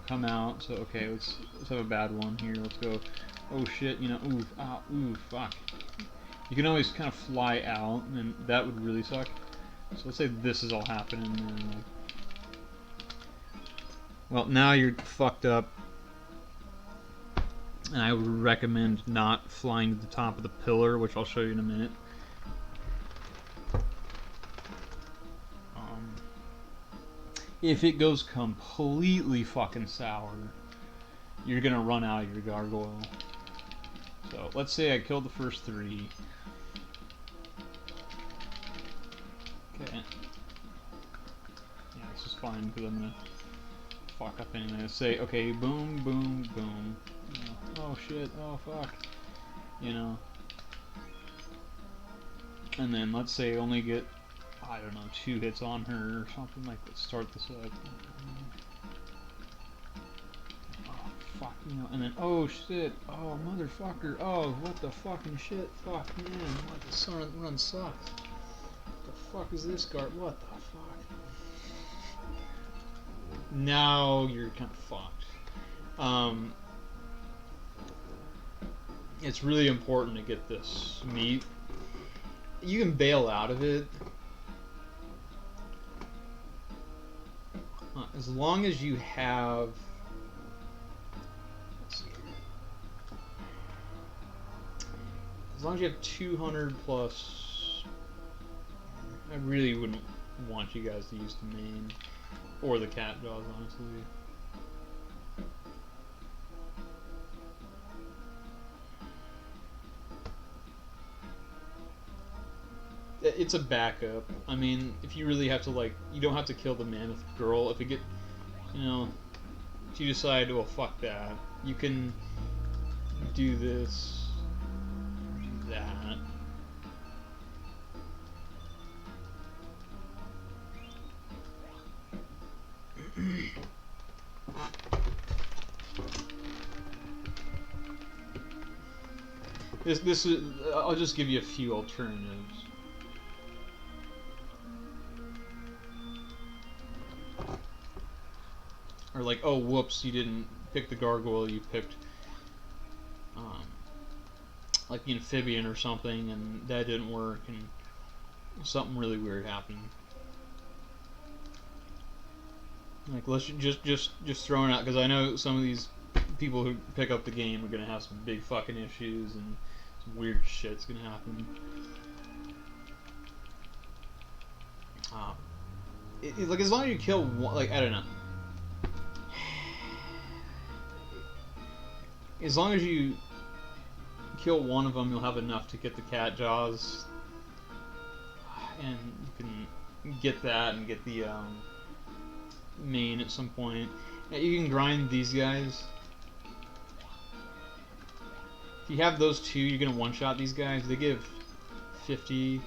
come out. So, okay, let's have a bad one here. Let's go. Oh shit, ooh, ah, ooh, fuck. You can always kind of fly out, and that would really suck. So let's say this is all happening, and like, well, now you're fucked up. And I would recommend not flying to the top of the pillar, which I'll show you in a minute. If it goes completely fucking sour, you're gonna run out of your gargoyle. So let's say I killed the first 3. Okay. Yeah, this is fine because I'm gonna fuck up anyway. Let's say, okay, boom, boom, boom. You know, oh shit, oh fuck. You know. And then let's say I only get, I don't know, 2 hits on her or something. Like, let's start this up. Oh fuck, you know. And then, oh shit, oh motherfucker, oh what the fucking shit, fuck man, what the sun run sucks. What the fuck is this guard? What the fuck? Now you're kind of fucked. It's really important to get this meat. You can bail out of it as long as you have. Let's see. As long as you have 200 plus. I really wouldn't want you guys to use the main or the cat jaws, honestly. It's a backup. I mean, if you really have to, like, you don't have to kill the mammoth girl. If you get, you know, if you decide, well, fuck that, you can do this, do that. This is. I'll just give you a few alternatives. Or like, oh, whoops, you didn't pick the gargoyle, you picked like the amphibian or something, and that didn't work, and something really weird happened. Like, let's just throwing out, because I know some of these people who pick up the game are gonna have some big fucking issues, and some weird shit's gonna happen. Like, as long as you kill one, like, I don't know. As long as you kill one of them, you'll have enough to get the cat jaws, and you can get that and get the main at some point. Yeah, you can grind these guys. If you have those 2, you're gonna one-shot these guys. They give 50,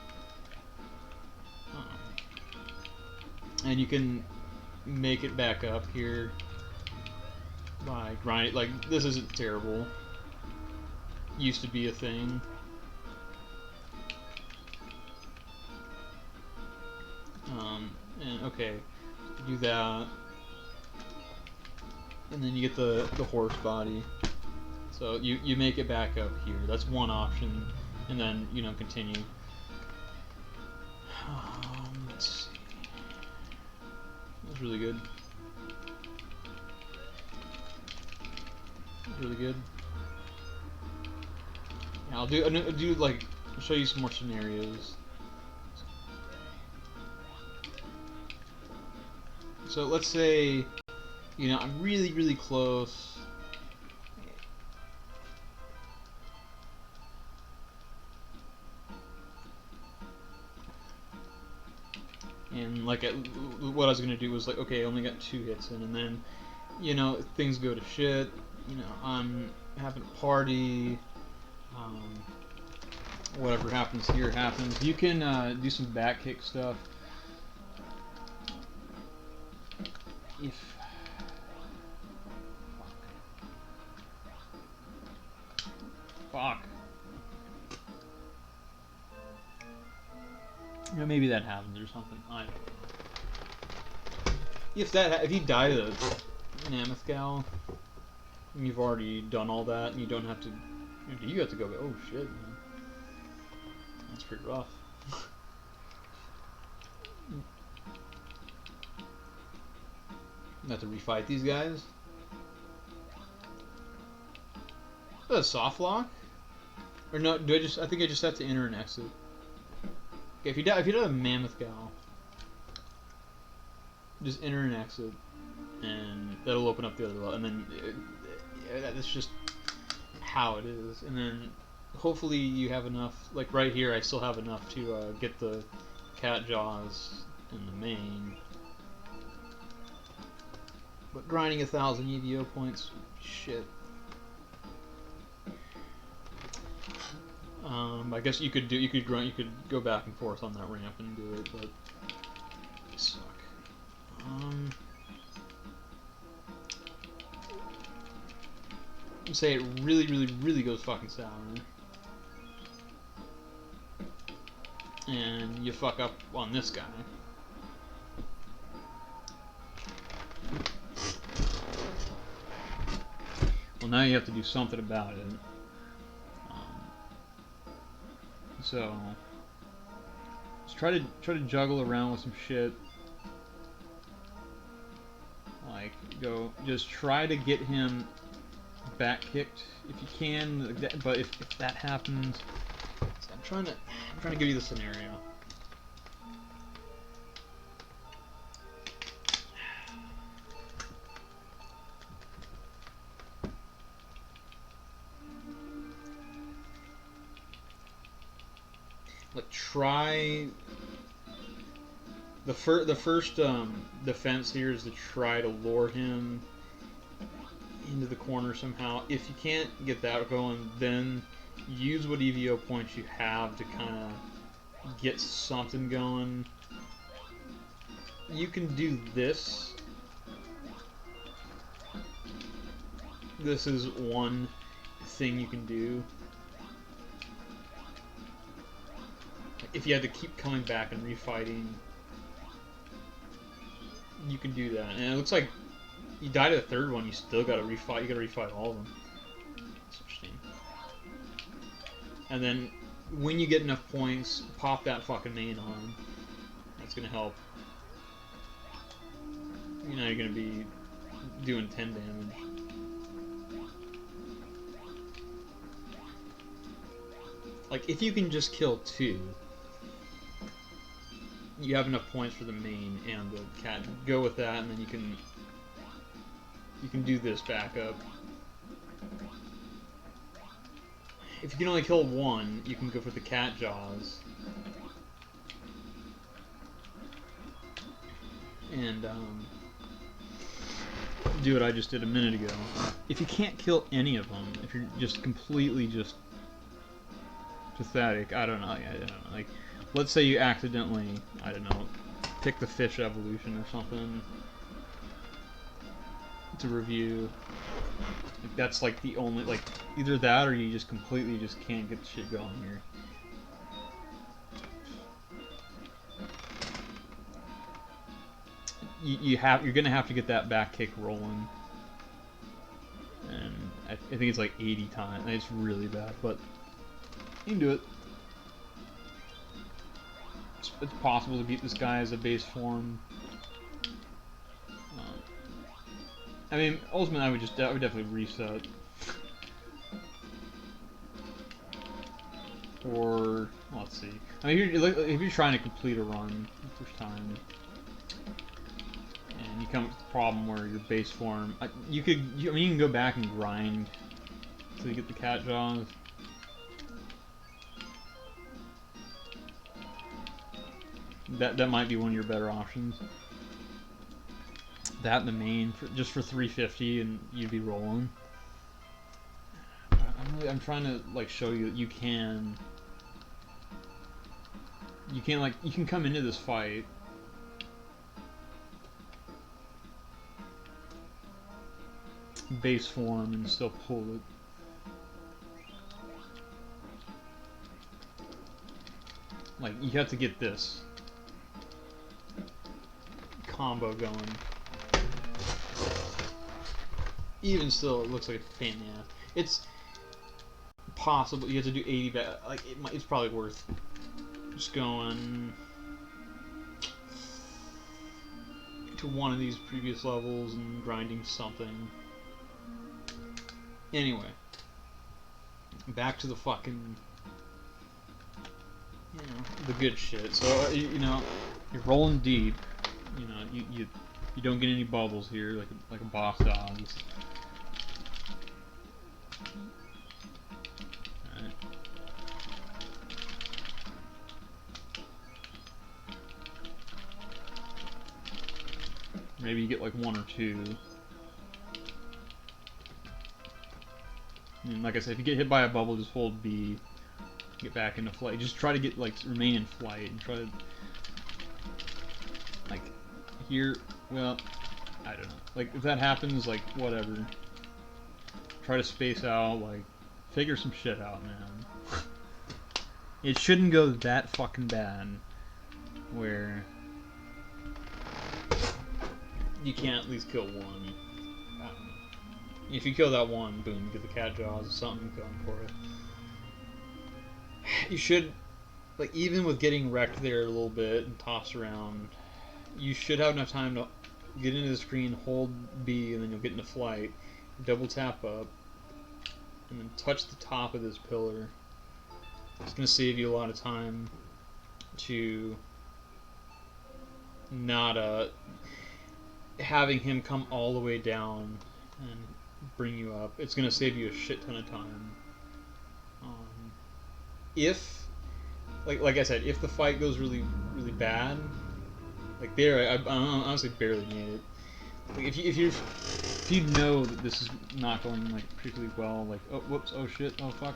and you can make it back up here by grinding. Like, this isn't terrible. Used to be a thing. And okay, do that, and then you get the horse body. So you make it back up here. That's one option, and then, you know, continue. Let's see. That's really good. Really good. Yeah, I'll do like, I'll show you some more scenarios. So let's say, you know, I'm really close. And like, what I was gonna do was like, okay, I only got 2 hits in, and then, you know, things go to shit. You know, I'm having a party. Whatever happens here happens. You can do some back kick stuff. If fuck. Yeah, maybe that happens or something. I don't know. If you die to the mammoth gal, and you've already done all that, and you don't have to. You have to go. Oh shit, man. That's pretty rough. You have to refight these guys. a soft lock? Or no? Do I just? I think I just have to enter and exit. Okay, if you do a mammoth gal, just enter and exit, and that'll open up the other level. And then that's just how it is. And then hopefully you have enough. Like right here, I still have enough to get the cat jaws in the main. But grinding 1,000 E.V.O points, shit. I guess you could go back and forth on that ramp and do it, but they suck. Say it really goes fucking sour, and you fuck up on this guy. Well, now you have to do something about it. So just try to juggle around with some shit. Like just try to get him back kicked if you can. But if that happens, so I'm trying to give you the scenario. Like try the first defense here is to try to lure him into the corner somehow. If you can't get that going, then use what E.V.O points you have to kind of get something going. You can do this. This is one thing you can do. If you had to keep coming back and refighting, you can do that. And it looks like you died at the third one, you still gotta refight. You gotta refight all of them. That's interesting. And then when you get enough points, pop that fucking main on. That's gonna help. You know, you're gonna be doing 10 damage. Like, if you can just kill 2, you have enough points for the main and the cat. Go with that, and then you can do this backup. If you can only kill 1, you can go for the cat jaws. And do what I just did a minute ago. If you can't kill any of them, if you're just completely just pathetic, I don't know. Like, let's say you accidentally, I don't know, pick the fish evolution or something to review. Like, that's like the only, like, either that or you just completely just can't get the shit going here. You're gonna have to get that back kick rolling, and I think it's like 80 times. It's really bad, but you can do it. It's possible to beat this guy as a base form. I mean, ultimately, I would definitely reset, or let's see. I mean, if you're trying to complete a run the first time, and you come with the problem where your base form, you can go back and grind until you get the cat jaws. That might be one of your better options. That in the main, just for 350, and you'd be rolling. I'm trying to like show you that you can come into this fight base form and still pull it. Like, you have to get this combo going. Even still, it looks like a pain in the ass. It's possible you have to do 80 back. Like, it's probably worth just going to one of these previous levels and grinding something. Anyway, back to the fucking, the good shit. So you're rolling deep. You don't get any bubbles here like a boss does. Alright. Maybe you get like one or two. And like I said, if you get hit by a bubble, just hold B. Get back into flight. Just try to get remain in flight and try to here. Well, I don't know. Like if that happens, whatever. Try to space out. Figure some shit out, man. It shouldn't go that fucking bad where you can't at least kill one. If you kill that one, boom, you get the cat jaws or something going for it. You should, even with getting wrecked there a little bit and tossed around, you should have enough time to get into the screen, hold B, and then you'll get into flight. Double tap up, and then touch the top of this pillar. It's going to save you a lot of time to not having him come all the way down and bring you up. It's going to save you a shit ton of time. If, like I said, if the fight goes really, really bad, I honestly barely made it. If you know that this is not going particularly well, oh whoops, oh shit, oh fuck,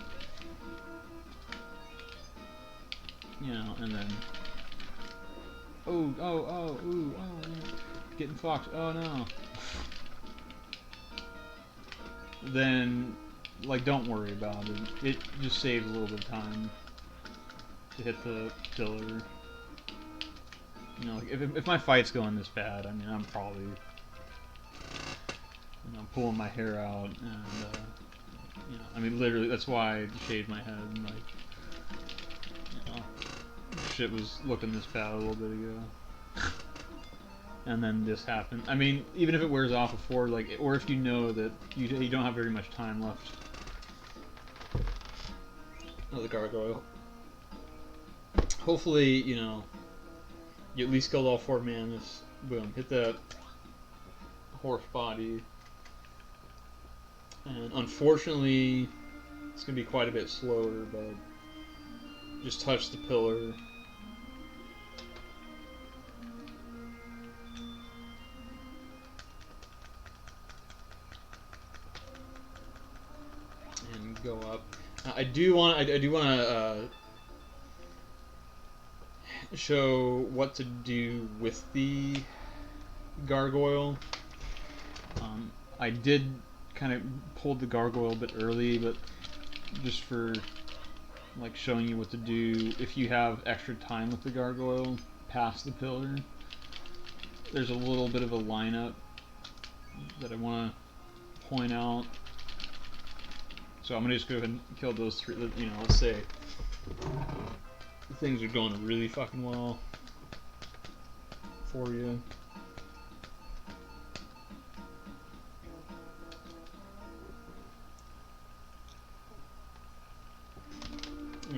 and then ooh, getting fucked, oh no. Then don't worry about it. It just saves a little bit of time to hit the pillar. If my fight's going this bad, I mean, I'm probably pulling my hair out, and I mean, literally, that's why I shaved my head. And, shit was looking this bad a little bit ago, and then this happened. I mean, even if it wears off before, or if you know that you don't have very much time left. Oh, the gargoyle. Hopefully, you at least killed all 4 mammoths. Boom, hit that horse body. And unfortunately, it's going to be quite a bit slower, but just touch the pillar. And go up. Now, I do want to show what to do with the gargoyle. I did kind of pull the gargoyle a bit early, but just for showing you what to do if you have extra time with the gargoyle past the pillar. There's a little bit of a lineup that I want to point out. So I'm gonna just go ahead and kill those 3. Let's say things are going really fucking well for you.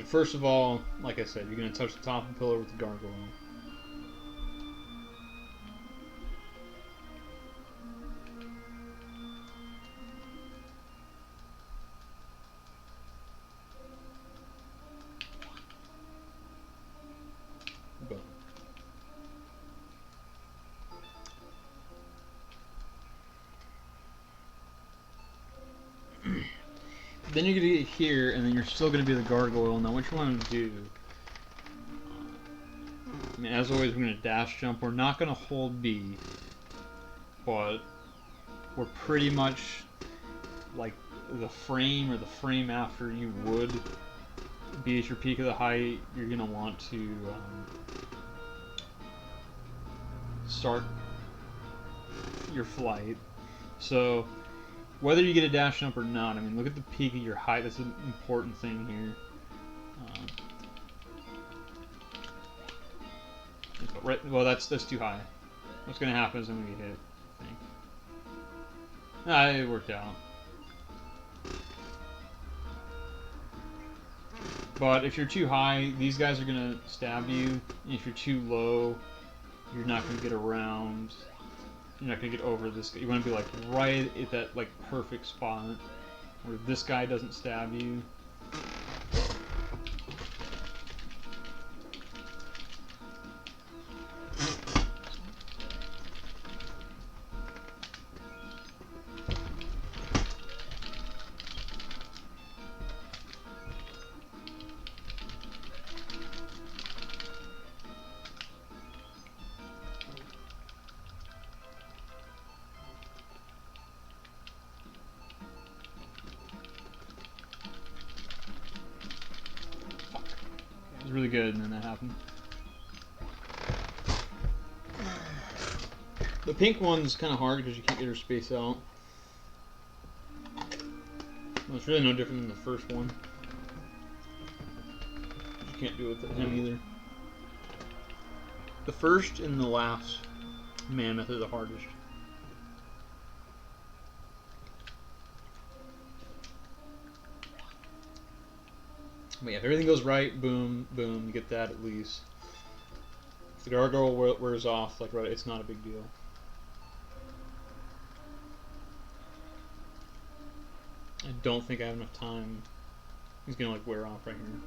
First of all, like I said, you're going to touch the top of the pillar with the gargoyle. Boom. Then you're going to get here, and then you're still going to be the gargoyle. Now, what you want to do... I mean, as always, we're going to dash jump. We're not going to hold B, but we're pretty much the frame or the frame after you would be at your peak of the height. You're going to want to start your flight. So whether you get a dash jump or not, I mean, look at the peak of your height. That's an important thing here. Right, well, that's too high. What's going to happen is I'm going to get hit, I think. Nah, it worked out. But if you're too high, these guys are gonna stab you. And if you're too low, you're not gonna get around. You're not gonna get over this guy. You want to be like right at that like perfect spot where this guy doesn't stab you. It was really good, and then that happened. The pink one's kind of hard because you can't get her space out. Well, it's really no different than the first one. You can't do it with him either. The first and the last mammoth are the hardest. But yeah, if everything goes right, boom, boom, you get that at least. If the gargoyle wears off, like right, it's not a big deal. I don't think I have enough time. He's gonna like wear off right here.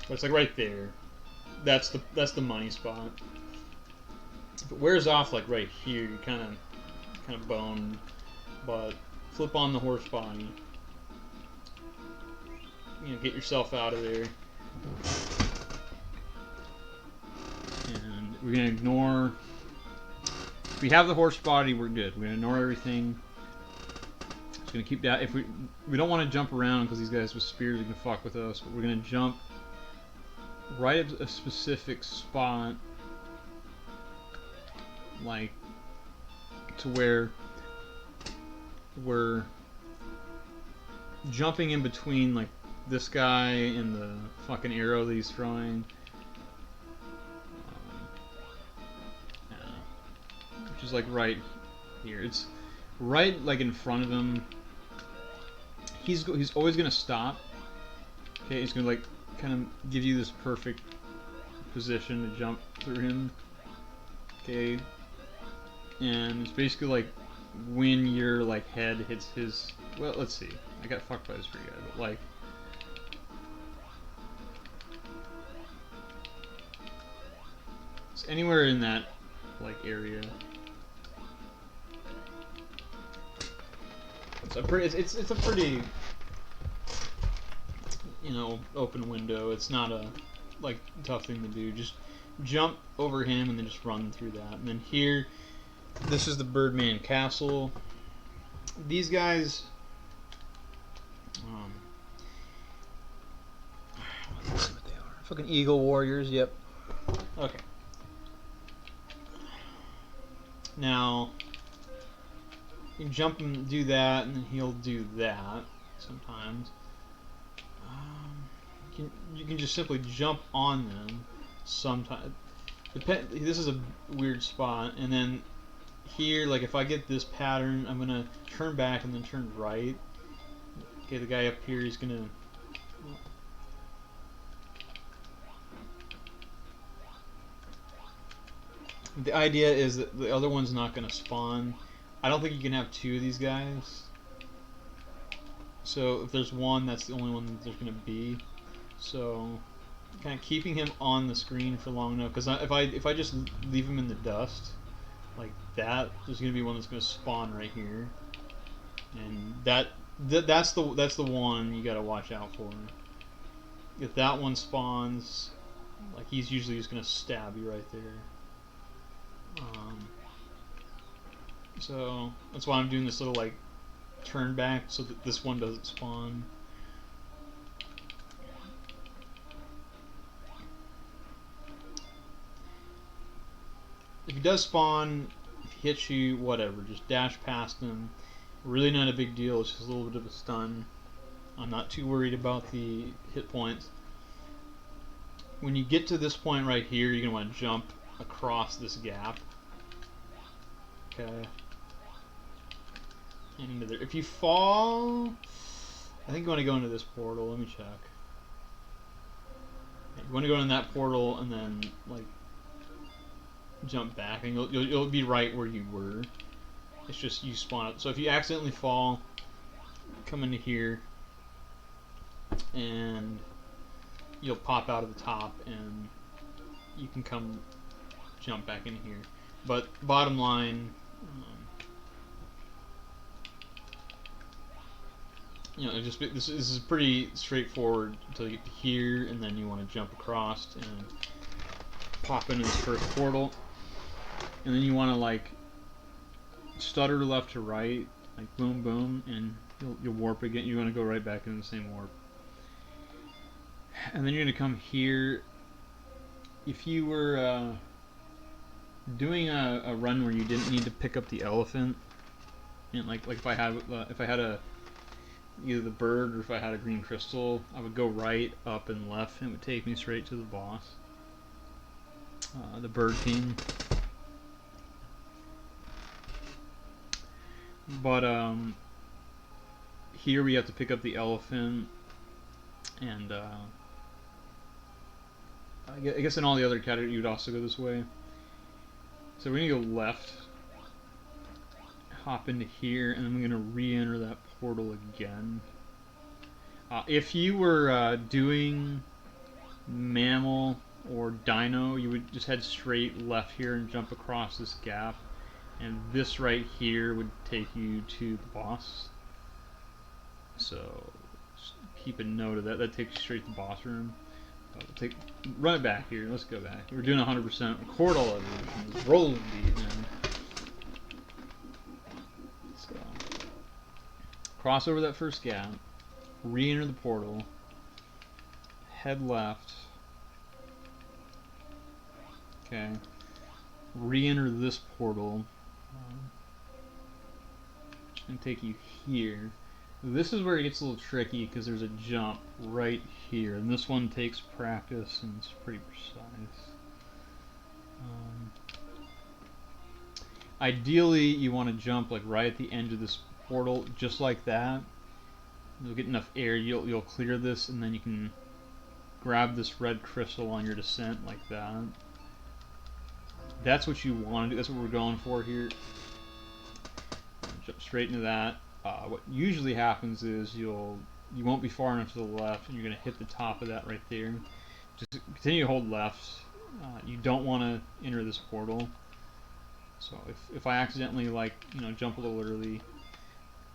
But it's like right there. That's the money spot. If it wears off like right here, you kind of boned. But flip on the horse body. You know, get yourself out of there. And we're gonna ignore. If we have the horse body, we're good. We're gonna ignore everything. Just gonna keep that. If we don't want to jump around because these guys with spears are gonna fuck with us. But we're gonna jump right at a specific spot, like to where we're jumping in between like this guy and the fucking arrow that he's throwing. Which is like right here. It's right like in front of him. He's always gonna stop. Okay, he's gonna like kind of give you this perfect position to jump through him. Okay, and it's basically like when your like head hits his. Well, let's see. I got fucked by this free guy, but like. It's anywhere in that like area. It's a pretty you know, open window. It's not a like tough thing to do. Just jump over him and then just run through that. And then here, this is the Birdman Castle. These guys, let's see what they are. Fucking Eagle Warriors. Yep. Okay. Now, you can jump and do that, and then he'll do that sometimes. You can just simply jump on them sometimes. This is a weird spot, and then here, like if I get this pattern, I'm gonna turn back and then turn right. Okay, the guy up here, he's gonna. The idea is that the other one's not gonna spawn. I don't think you can have two of these guys. So if there's one, that's the only one that there's gonna be. So, kind of keeping him on the screen for long enough, because if I just leave him in the dust, like that, there's gonna be one that's gonna spawn right here, and that's the one you gotta watch out for. If that one spawns, like he's usually just gonna stab you right there. So that's why I'm doing this little like turn back so that this one doesn't spawn. If he does spawn, if he hits you, whatever, just dash past him. Really not a big deal, it's just a little bit of a stun. I'm not too worried about the hit points. When you get to this point right here, you're going to want to jump across this gap. Okay. And into there. If you fall, I think you want to go into this portal. Let me check. You want to go in that portal and then like jump back, and you'll be right where you were. It's just you spawn up. So if you accidentally fall, come into here, and you'll pop out of the top, and you can come jump back in here. But bottom line, you know, this is pretty straightforward until you get to here, and then you want to jump across and pop into this first portal, and then you want to like stutter left to right, like boom boom, and you'll warp again. You want to go right back into the same warp, and then you're gonna come here. If you were doing a run where you didn't need to pick up the elephant, and like if I had a either the bird or if I had a green crystal, I would go right, up, and left, and it would take me straight to the boss. The bird king. But here we have to pick up the elephant, and I guess in all the other categories you would also go this way. So we're gonna go left, hop into here, and then we're gonna re-enter that portal again. If you were doing mammal or dino, you would just head straight left here and jump across this gap, and this right here would take you to the boss. So just keep a note of that. That takes you straight to the boss room. Run it back here. Let's go back. We're doing 100%. Record all evolutions. Rolling beat, man. So cross over that first gap. Re-enter the portal. Head left. Okay. Re-enter this portal. It's going to take you here. This is where it gets a little tricky because there's a jump right here, and this one takes practice and it's pretty precise. Ideally, you want to jump like right at the end of this portal, just like that. You'll get enough air, you'll clear this, and then you can grab this red crystal on your descent like that. That's what you want to do. That's what we're going for here. Jump straight into that. What usually happens is you won't be far enough to the left, and you're going to hit the top of that right there. Just continue to hold left. You don't want to enter this portal. So if I accidentally jump a little early,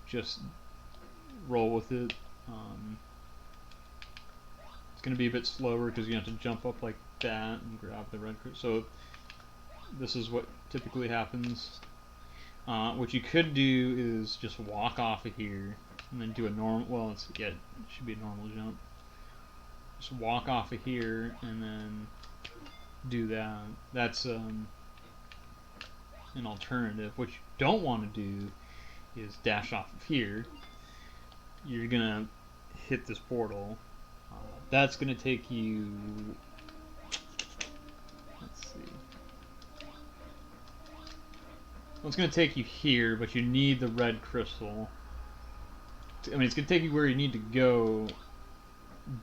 just roll with it. It's going to be a bit slower because you have to jump up like that and grab the red crystal. So this is what typically happens. What you could do is just walk off of here and then do a normal. Well, it should be a normal jump. Just walk off of here and then do that. That's an alternative. What you don't want to do is dash off of here. You're gonna hit this portal. That's gonna take you. Let's see. Well, it's going to take you here, but you need the red crystal. I mean, it's going to take you where you need to go,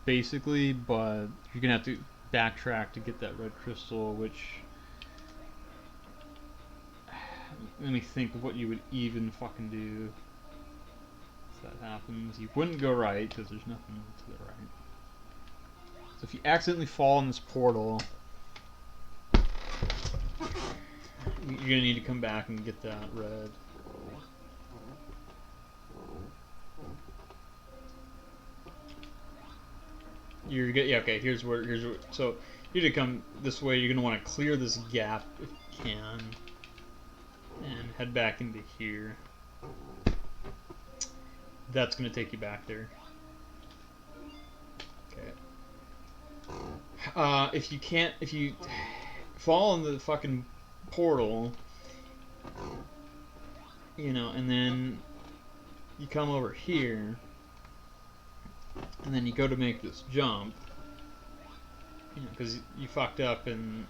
basically, but you're going to have to backtrack to get that red crystal, which... Let me think of what you would even fucking do if that happens. You wouldn't go right, because there's nothing to the right. So if you accidentally fall in this portal... You're gonna need to come back and get that red. Yeah, okay. Here's where. So you're gonna come this way. You're gonna want to clear this gap if you can, and head back into here. That's gonna take you back there. Okay. If you fall in the fucking portal, and then you come over here, and then you go to make this jump, because you fucked up, and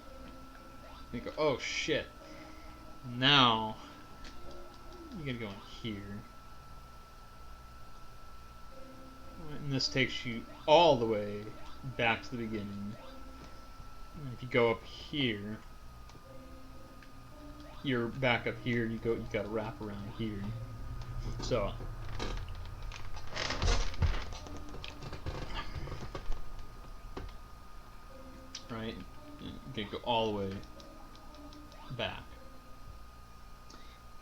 you go, oh shit, now you gotta go in here. And this takes you all the way back to the beginning. And if you go up here, you're back up here. You gotta wrap around here. So right, you gotta go all the way back.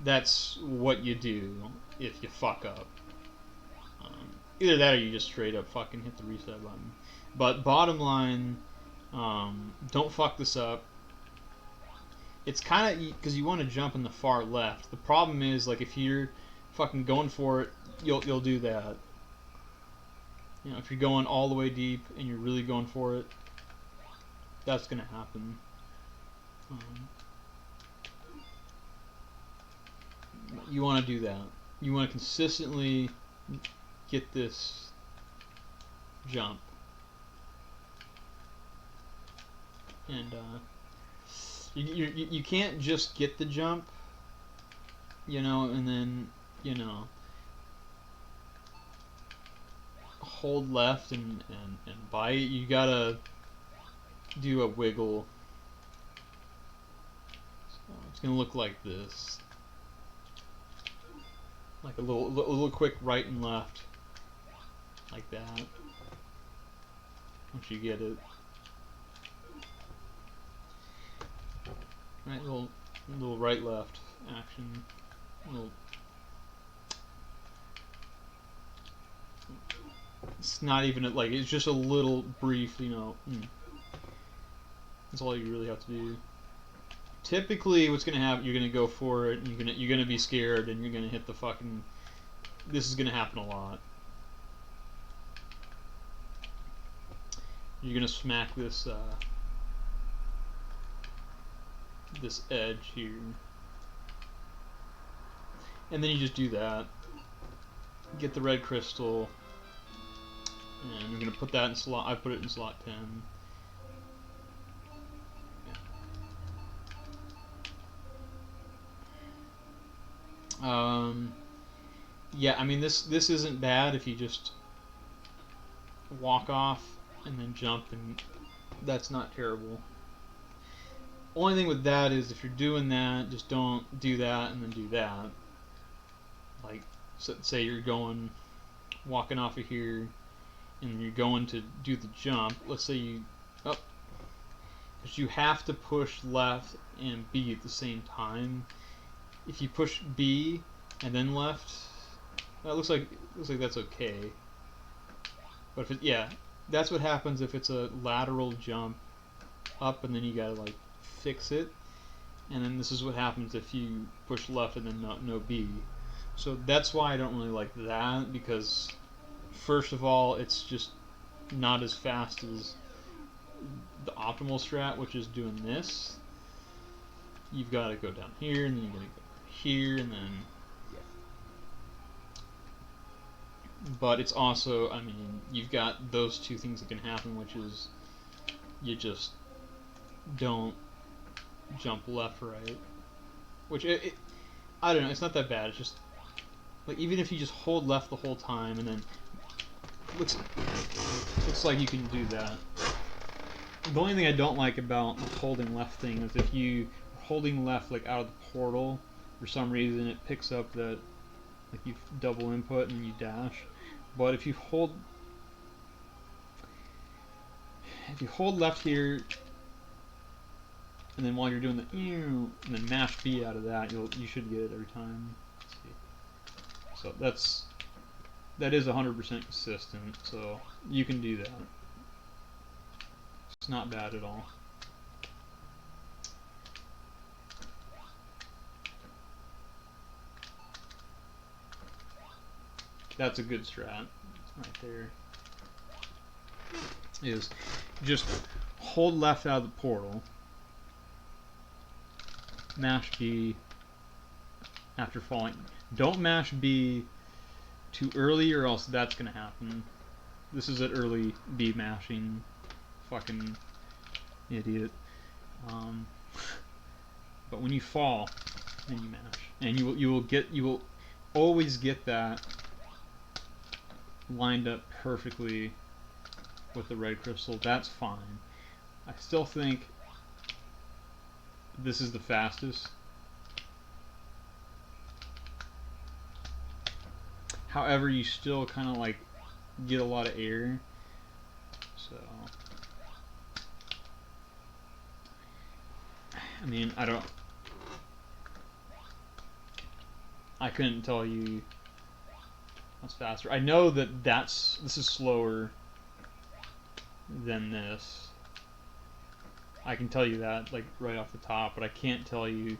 That's what you do if you fuck up. Either that or you just straight up fucking hit the reset button. But bottom line, don't fuck this up. It's kind of because you want to jump in the far left. The problem is, like, if you're fucking going for it, you'll do that. You know, if you're going all the way deep and you're really going for it, that's gonna happen. You want to do that. You want to consistently get this jump, and you can't just get the jump, you know, and then, you know, hold left and bite. You gotta do a wiggle. So it's gonna look like this, like a little quick right and left, like that. Once you get it, right, little right left action, little. It's not even like, it's just a little brief, you know. That's all you really have to do. Typically, what's gonna happen? You're gonna go for it, and you're gonna be scared, and you're gonna hit the fucking. This is gonna happen a lot. You're gonna smack this this edge here, and then you just do that. Get the red crystal, and you're gonna put that in slot. I put it in slot 10. Yeah, I mean, this isn't bad if you just walk off and then jump, and that's not terrible. Only thing with that is if you're doing that, just don't do that and then do that. Like, so, say you're walking off of here, and you're going to do the jump. Let's say you, because you have to push left and B at the same time. If you push B and then left, that looks like that's okay. But if yeah, that's what happens if it's a lateral jump up, and then you gotta like fix it. And then this is what happens if you push left and then no B. So that's why I don't really like that, because first of all, it's just not as fast as the optimal strat, which is doing this. You've got to go down here, and then you're going to go here, and then but it's also, I mean, you've got those two things that can happen, which is you just don't jump left, right, which I don't know, it's not that bad. It's just like, even if you just hold left the whole time, and then looks like you can do that. The only thing I don't like about the holding left thing is if you are holding left like out of the portal, for some reason it picks up that like you double input and you dash. But if you hold left here, and then while you're doing the and then mash B out of that, you should get it every time. Let's see. So that is 100% consistent, so you can do that. It's not bad at all. That's a good strat right there. Is just hold left out of the portal, mash B after falling. Don't mash B too early, or else that's gonna happen. This is an early B mashing. Fucking idiot. But when you fall, and you mash, and you will always get that lined up perfectly with the red crystal. That's fine. I still think this is the fastest. However, you still kind of like get a lot of air. So, I mean, I couldn't tell you what's faster. I know that this is slower than this. I can tell you that, like, right off the top, but I can't tell you,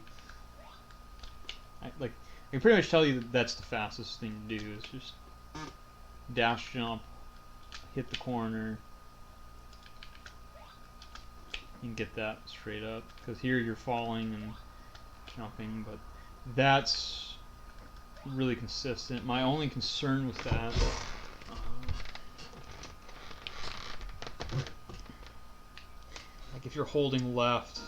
I can pretty much tell you that that's the fastest thing to do, is just dash jump, hit the corner, and get that straight up, because here you're falling and jumping, but that's really consistent. My only concern with that, like if you're holding left,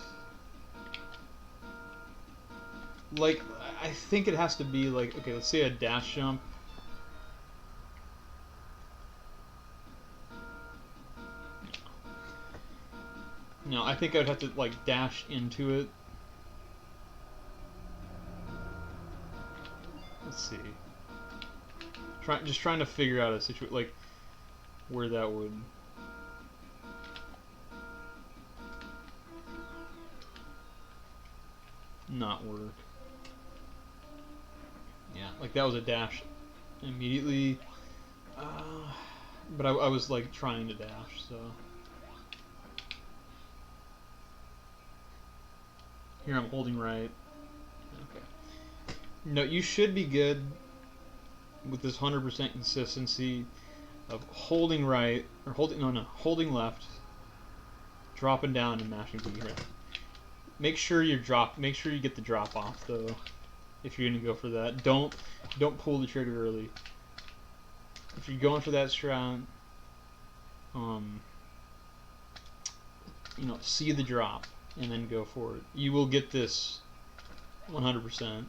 like I think it has to be like, okay, let's say a dash jump. No, I think I'd have to like dash into it. Let's see. Just trying to figure out a situation like where that would. Not work. Yeah, like that was a dash immediately. But I was like trying to dash, so. Here I'm holding right. Okay. No, you should be good with this 100% consistency of holding right, or holding left, dropping down and mashing B right. Make sure you get the drop off though. If you're gonna go for that, don't pull the trigger early. If you're going for that strat, see the drop and then go for it. You will get this 100%.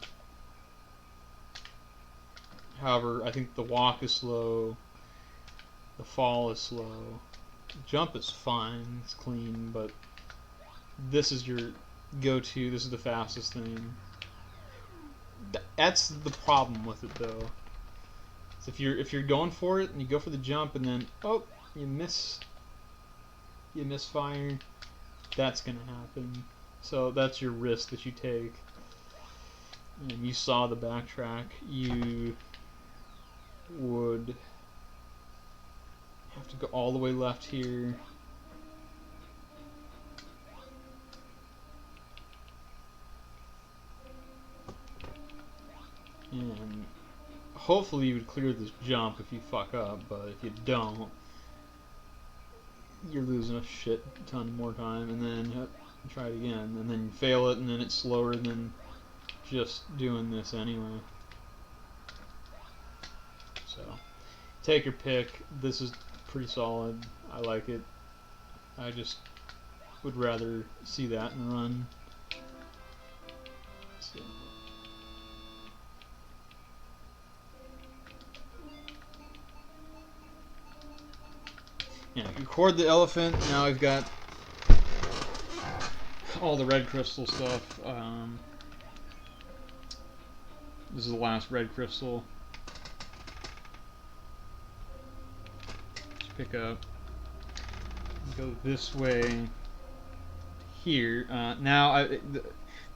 However, I think the walk is slow, the fall is slow, the jump is fine, it's clean, but this is your go-to. This is the fastest thing. That's the problem with it though. So if you're going for it and you go for the jump and then you misfire, that's gonna happen. So that's your risk that you take. And you saw the backtrack. You would have to go all the way left here. And hopefully you would clear this jump if you fuck up, but if you don't, you're losing a shit ton more time, and then try it again, and then you fail it, and then it's slower than just doing this anyway. So, take your pick. This is pretty solid. I like it. I just would rather see that and run. So. Yeah, record the elephant. Now I've got all the red crystal stuff. This is the last red crystal. Just pick up. Go this way. Here. Now,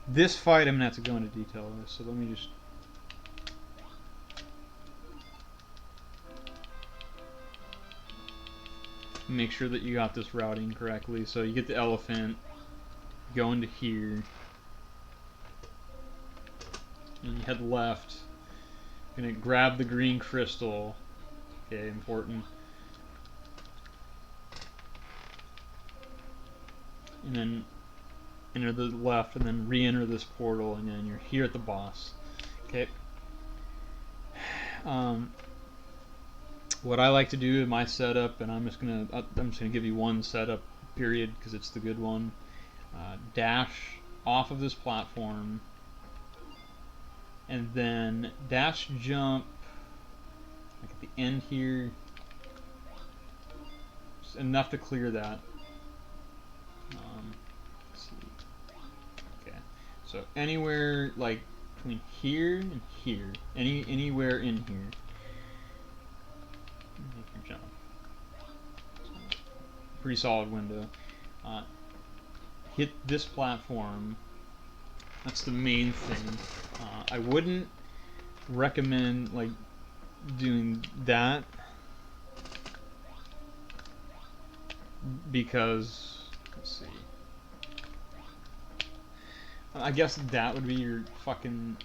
this fight I'm going to have to go into detail with, so let me just. Make sure that you got this routing correctly. So you get the elephant, go into here, and you head left. You're going to grab the green crystal. Okay, important. And then enter the left, and then re-enter this portal, and then you're here at the boss. Okay. What I like to do in my setup, and I'm just gonna give you one setup period because it's the good one. Dash off of this platform, and then dash jump like at the end here, just enough to clear that. Let's see. Okay, so anywhere like between here and here, anywhere in here, make your jump. Pretty solid window. Hit this platform. That's the main thing. I wouldn't recommend like doing that because, let's see, I guess that would be your fucking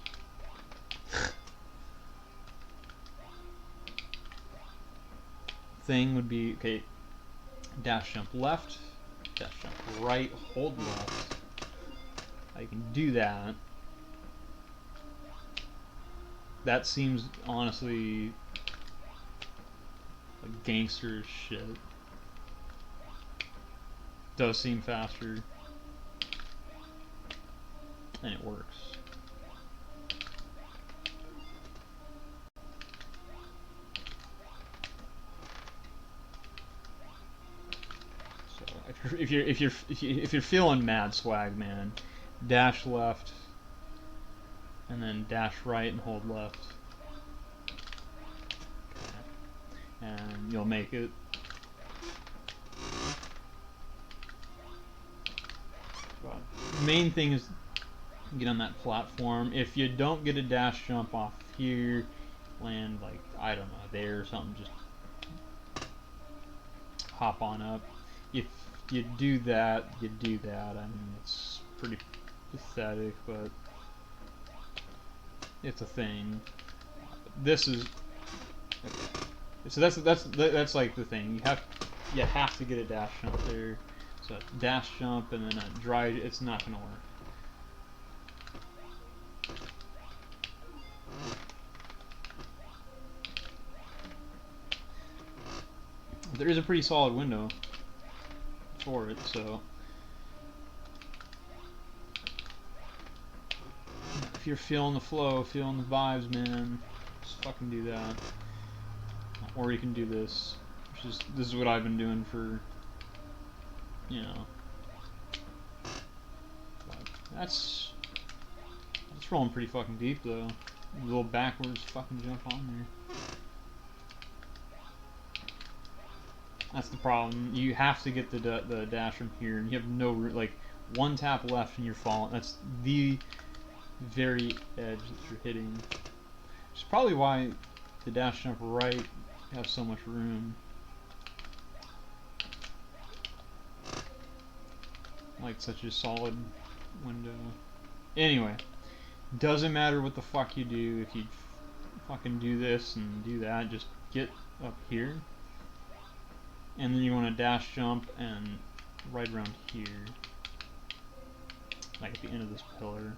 thing would be, okay, dash jump left, dash jump right, hold left. I can do that. That seems honestly like gangster shit. Does seem faster. And it works. So if you're feeling mad swag, man, dash left and then dash right and hold left. Okay. And you'll make it. But the main thing is get on that platform. If you don't get a dash jump off here, land like, I don't know, there or something, just hop on up. If you do that, you do that. I mean, it's pretty pathetic, but it's a thing. This is okay. So that's like the thing. You have to get a dash jump there. So dash jump and then a dry. It's not gonna work. There is a pretty solid window for it, so if you're feeling the flow, feeling the vibes, man, just fucking do that. Or you can do this, which is this is what I've been doing for, you know. But that's rolling pretty fucking deep though. A little backwards fucking jump on there. That's the problem. You have to get the dash from here, and you have no like one tap left and you're falling. That's the very edge that you're hitting. Which is probably why the dash jump right has so much room. Like such a solid window. Anyway, doesn't matter what the fuck you do. If you fucking do this and do that, just get up here. And then you want to dash jump and right around here. Like at the end of this pillar.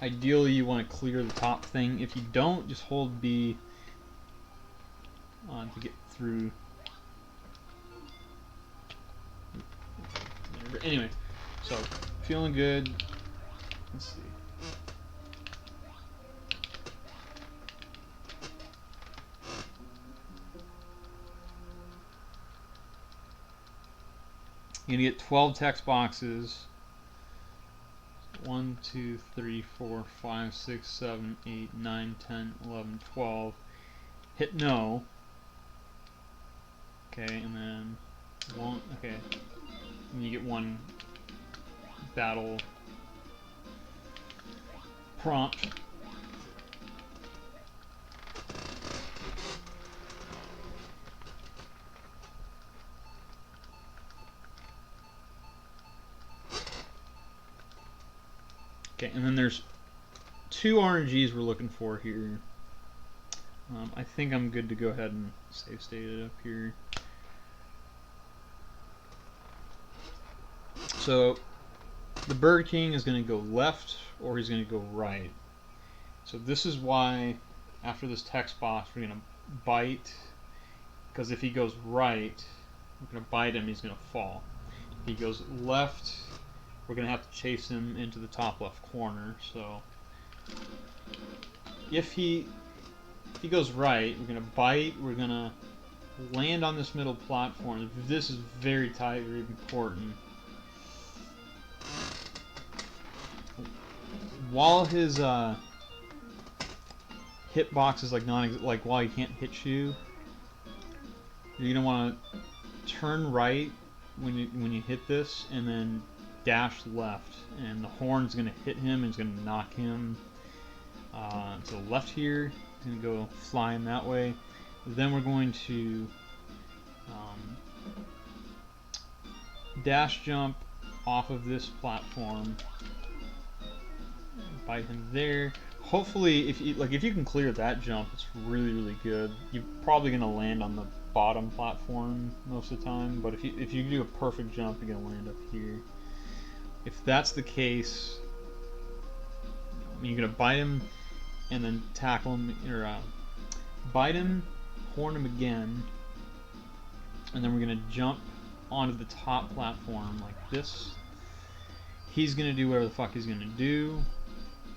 Ideally you want to clear the top thing. If you don't, just hold B to get through. But anyway, so feeling good. Let's see. You're gonna get 12 text boxes. 1, 2, 3, 4, 5, 6, 7, 8, 9, 10, 11, 12. Hit no. Okay, and then one. Okay, and you get one battle prompt. Okay, and then there's 2 RNGs we're looking for here. I think I'm good to go ahead and save state it up here. So the Burger King is going to go left or he's going to go right. So this is why after this text box we're going to bite, because if he goes right, we're going to bite him, he's going to fall. If he goes left, we're going to have to chase him into the top left corner. So if he goes right, we're going to bite, we're going to land on this middle platform. This is very tight, very important. While his hitbox is like while he can't hit you, you're gonna want to turn right when you hit this, and then dash left, and the horn's gonna hit him and it's gonna knock him to the left here. He's gonna go flying that way. Then we're going to dash jump off of this platform, bite him there. Hopefully, if you can clear that jump, it's really good. You're probably gonna land on the bottom platform most of the time, but if you do a perfect jump, you're gonna land up here. If that's the case, you're gonna bite him and then tackle him, or bite him, horn him again, and then we're gonna jump onto the top platform like this. He's gonna do whatever the fuck he's gonna do.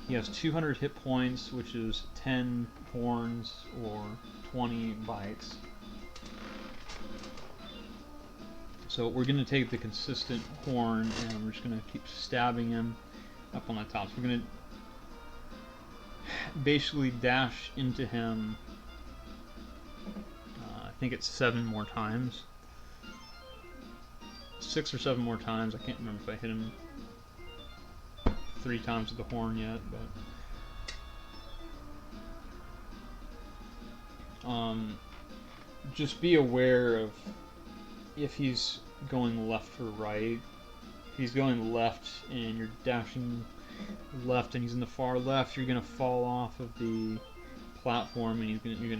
He has 200 hit points, which is 10 horns or 20 bites. So we're going to take the consistent horn and we're just going to keep stabbing him up on the top. So we're going to basically dash into him, I think it's 7 more times. 6 or 7 more times. I can't remember if I hit him 3 times with the horn yet, but just be aware of if he's going left or right. If he's going left and you're dashing left and he's in the far left, you're gonna fall off of the platform and you're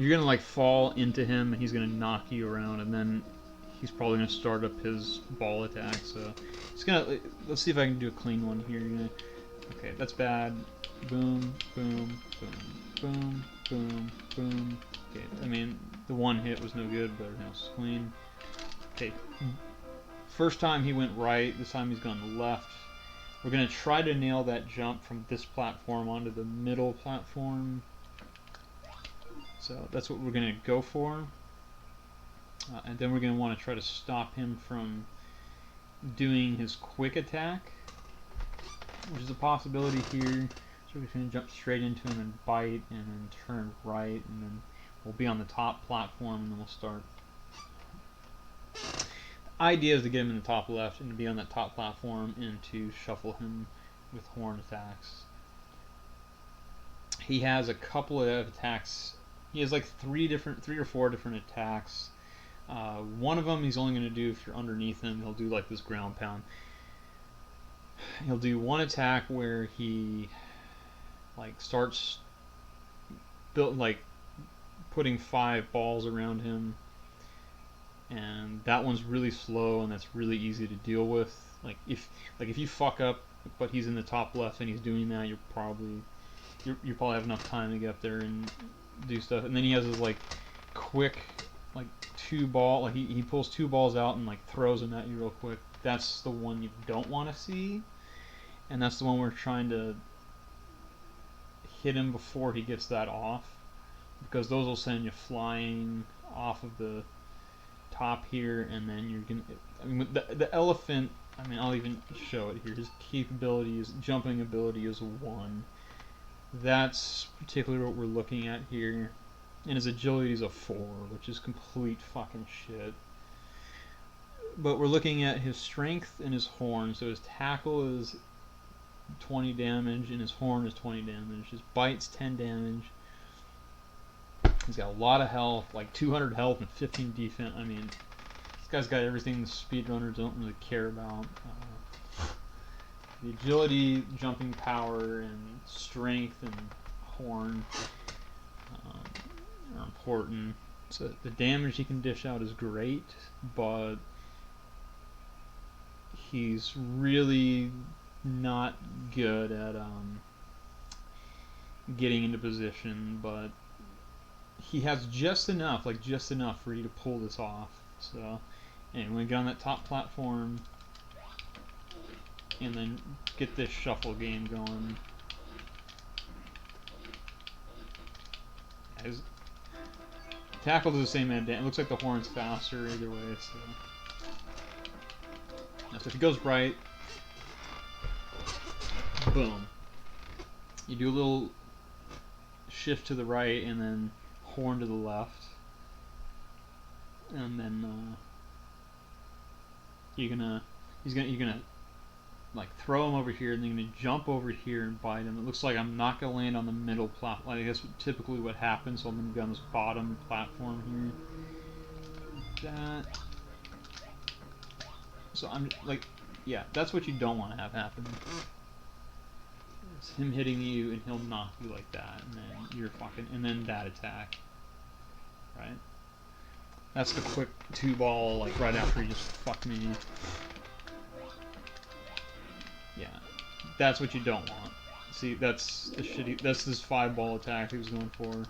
gonna like fall into him and he's gonna knock you around, and then he's probably gonna start up his ball attack. So it's gonna, let's see if I can do a clean one here. Okay, that's bad. Boom, boom, boom, boom, boom, boom. Okay, I mean the one hit was no good, but everything else is clean. Okay, first time he went right. This time he's gone left. We're gonna try to nail that jump from this platform onto the middle platform. So that's what we're gonna go for. And then we're going to want to try to stop him from doing his quick attack, which is a possibility here. So we're going to jump straight into him and bite, and then turn right, and then we'll be on the top platform, and then we'll start. The idea is to get him in the top left and to be on that top platform and to shuffle him with horn attacks. He has a couple of attacks. He has like 3 or 4 different attacks. One of them he's only going to do if you're underneath him. He'll do like this ground pound. He'll do one attack where he like starts putting 5 balls around him, and that one's really slow and that's really easy to deal with. Like if you fuck up but he's in the top left and he's doing that, you probably have enough time to get up there and do stuff. And then he has his like quick like 2 ball, like he pulls 2 balls out and like throws them at you real quick. That's the one you don't want to see, and that's the one we're trying to hit him before he gets that off, because those will send you flying off of the top here, and then you're gonna. I mean, the elephant. I mean, I'll even show it here. His capabilities, jumping ability is 1. That's particularly what we're looking at here. And his agility is a 4, which is complete fucking shit. But we're looking at his strength and his horn. So his tackle is 20 damage and his horn is 20 damage. His bite's 10 damage. He's got a lot of health, like 200 health and 15 defense. I mean, this guy's got everything the speedrunners don't really care about. The agility, jumping power, and strength and horn are important. So the damage he can dish out is great, but he's really not good at getting into position. But he has just enough, like just enough for you to pull this off. So, and when we get on that top platform, and then get this shuffle game going. As tackle does the same end. It looks like the horn's faster either way. So, now, so if he goes right, boom. You do a little shift to the right and then horn to the left, and then you're gonna like throw him over here, and then you're gonna jump over here and bite him. It looks like I'm not gonna land on the middle platform. I guess typically what happens. So I'm gonna be on this bottom platform here. That. So I'm like, yeah, that's what you don't want to have happen. It's him hitting you, and he'll knock you like that, and then you're fucking, and then that attack, right? That's the quick 2-ball, like right after he just fucked me. Yeah, that's what you don't want. See, that's the shitty. That's this 5-ball attack he was going for.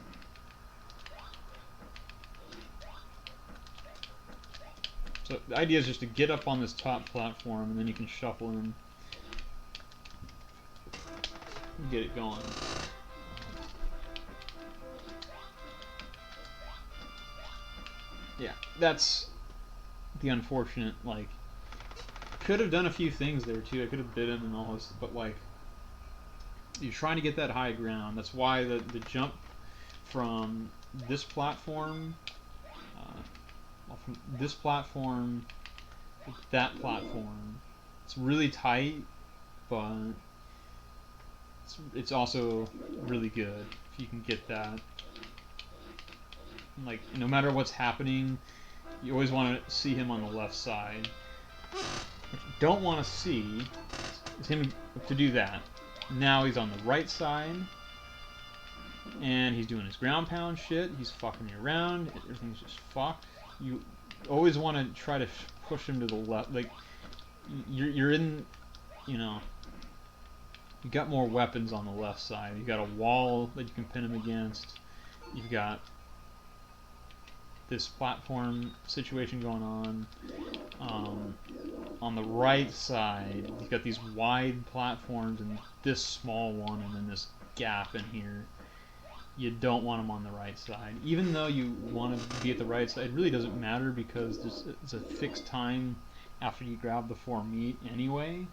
So the idea is just to get up on this top platform, and then you can shuffle him, and get it going. Yeah, that's the unfortunate, like, could have done a few things there too. I could have bit him and all this, but like, you're trying to get that high ground. That's why the jump from this platform, from this platform to that platform, it's really tight, but it's also really good if you can get that. Like, no matter what's happening, you always want to see him on the left side. What you don't want to see is him to do that. Now he's on the right side, and he's doing his ground pound shit. He's fucking you around. Everything's just fucked. You always want to try to push him to the left. Like, you're in, you know, you got more weapons on the left side. You got a wall that you can pin him against. You've got this platform situation going on. On the right side, you've got these wide platforms and this small one, and then this gap in here. You don't want them on the right side. Even though you want to be at the right side, it really doesn't matter because it's a fixed time after you grab the 4 meat anyway,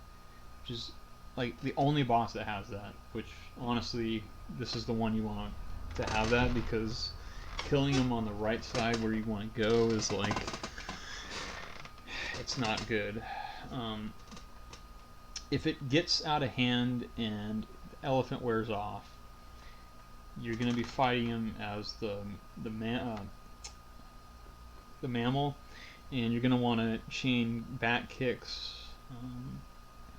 which is like the only boss that has that, which honestly, this is the one you want to have that because killing him on the right side where you want to go is like, it's not good. If it gets out of hand and the elephant wears off, you're going to be fighting him as the mammal, and you're going to want to chain back kicks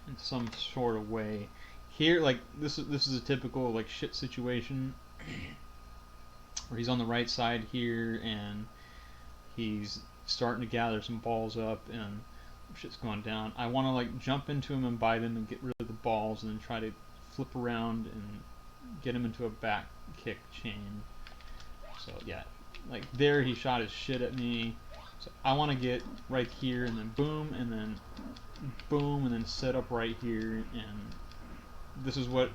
in some sort of way. Here, like this is a typical like shit situation where he's on the right side here, and he's starting to gather some balls up, and shit's going down. I want to like jump into him and bite him and get rid of the balls, and then try to flip around and get him into a back kick chain. So yeah, like there he shot his shit at me. So I want to get right here, and then boom, and then boom, and then set up right here, and this is what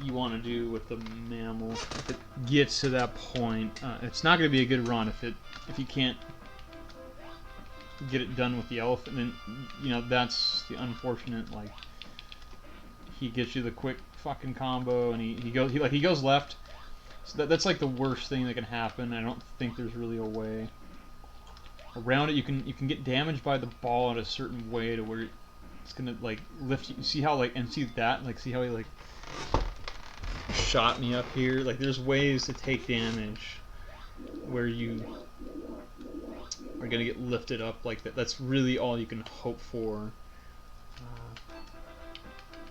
you want to do with the mammal. If it gets to that point, it's not going to be a good run if you can't get it done with the elephant. Then you know that's the unfortunate. Like he gets you the quick fucking combo, and he goes left. So that's like the worst thing that can happen. I don't think there's really a way around it. You can get damaged by the ball in a certain way to where it's gonna like lift you. See how like, and see that, like see how he like shot me up here. Like there's ways to take damage where you are gonna get lifted up like that. That's really all you can hope for.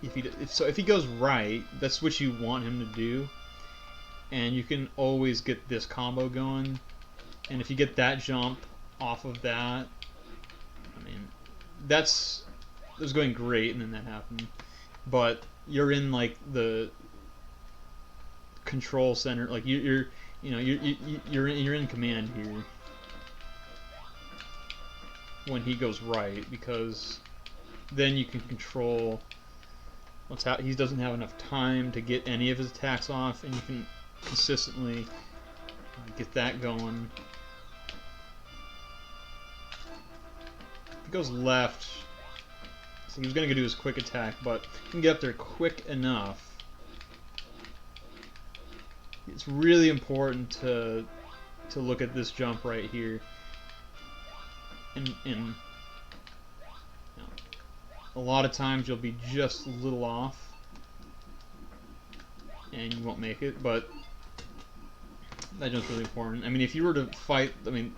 If he goes right, that's what you want him to do, and you can always get this combo going. And if you get that jump off of that, I mean, that was going great, and then that happened. But you're in like the control center. Like you're you know you're in command here when he goes right, because then you can control what's how he doesn't have enough time to get any of his attacks off, and you can consistently get that going. If he goes left, so he was going to do his quick attack, but he can get up there quick enough. It's really important to look at this jump right here. And you know, a lot of times you'll be just a little off and you won't make it, but that jump's really important. I mean, if you were to fight, I mean,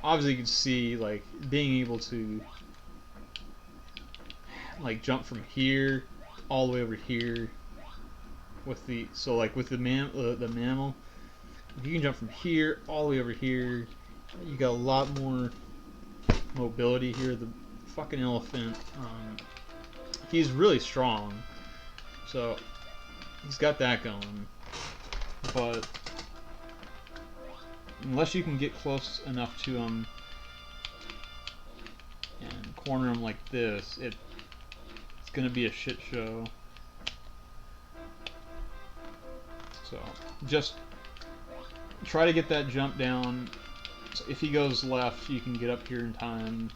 obviously you can see, like, being able to, like, jump from here all the way over here with the, so like with the mammal, if you can jump from here all the way over here, you got a lot more mobility here. The fucking elephant, he's really strong, so he's got that going, but unless you can get close enough to him and corner him like this, it's gonna be a shit show. So just try to get that jump down. So if he goes left, you can get up here in time.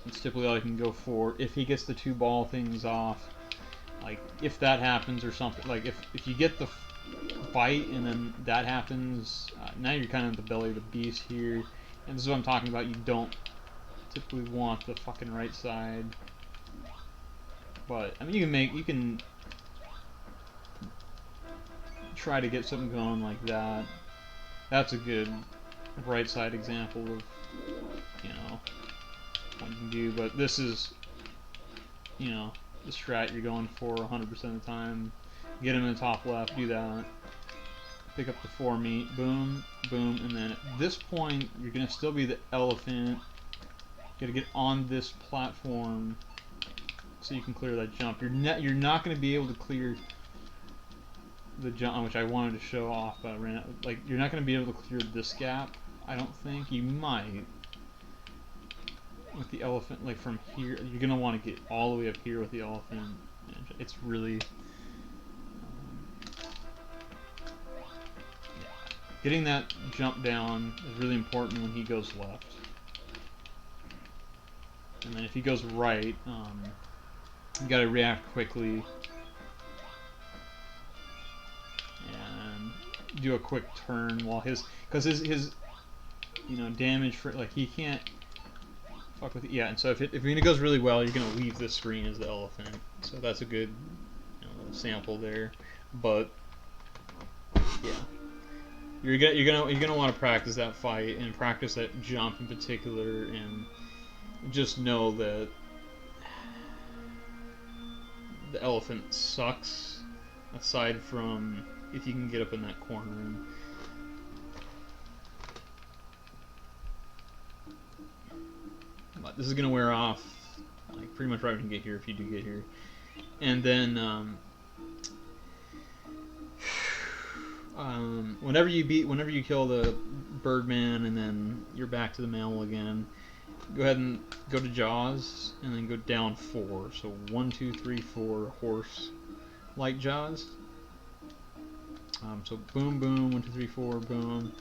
It's typically all you can go for. If he gets the two ball things off, like if that happens or something, like if you get the bite and then that happens, now you're kind of the belly of the beast here. And this is what I'm talking about. You don't typically want the fucking right side. But I mean, you can try to get something going like that. That's a good right side example of, you know, what you can do. But this is, you know, the strat you're going for 100% of the time. Get him in the top left, do that. Pick up the foremeat, boom, boom, and then at this point you're gonna still be the elephant. You gotta get on this platform so you can clear that jump. You're not gonna be able to clear the jump, which I wanted to show off, but I ran out. Like, you're not gonna be able to clear this gap. I don't think. You might with the elephant. Like from here, you're gonna want to get all the way up here with the elephant. It's really getting that jump down is really important when he goes left. And then if he goes right, you gotta react quickly and do a quick turn while because his you know, damage for, like, he can't fuck with it. Yeah, and so if it goes really well, you're gonna leave this screen as the elephant. So that's a good, you know, little sample there. But yeah. You're gonna want to practice that fight and practice that jump in particular, and just know that the elephant sucks. Aside from if you can get up in that corner. But this is gonna wear off like pretty much right when you get here, if you do get here, and then whenever you kill the Birdman, and then you're back to the mammal again, go ahead and go to Jaws, and then go down 4. So 1, 2, 3, 4, horse, like Jaws. So boom, boom, 1, 2, 3, 4, boom.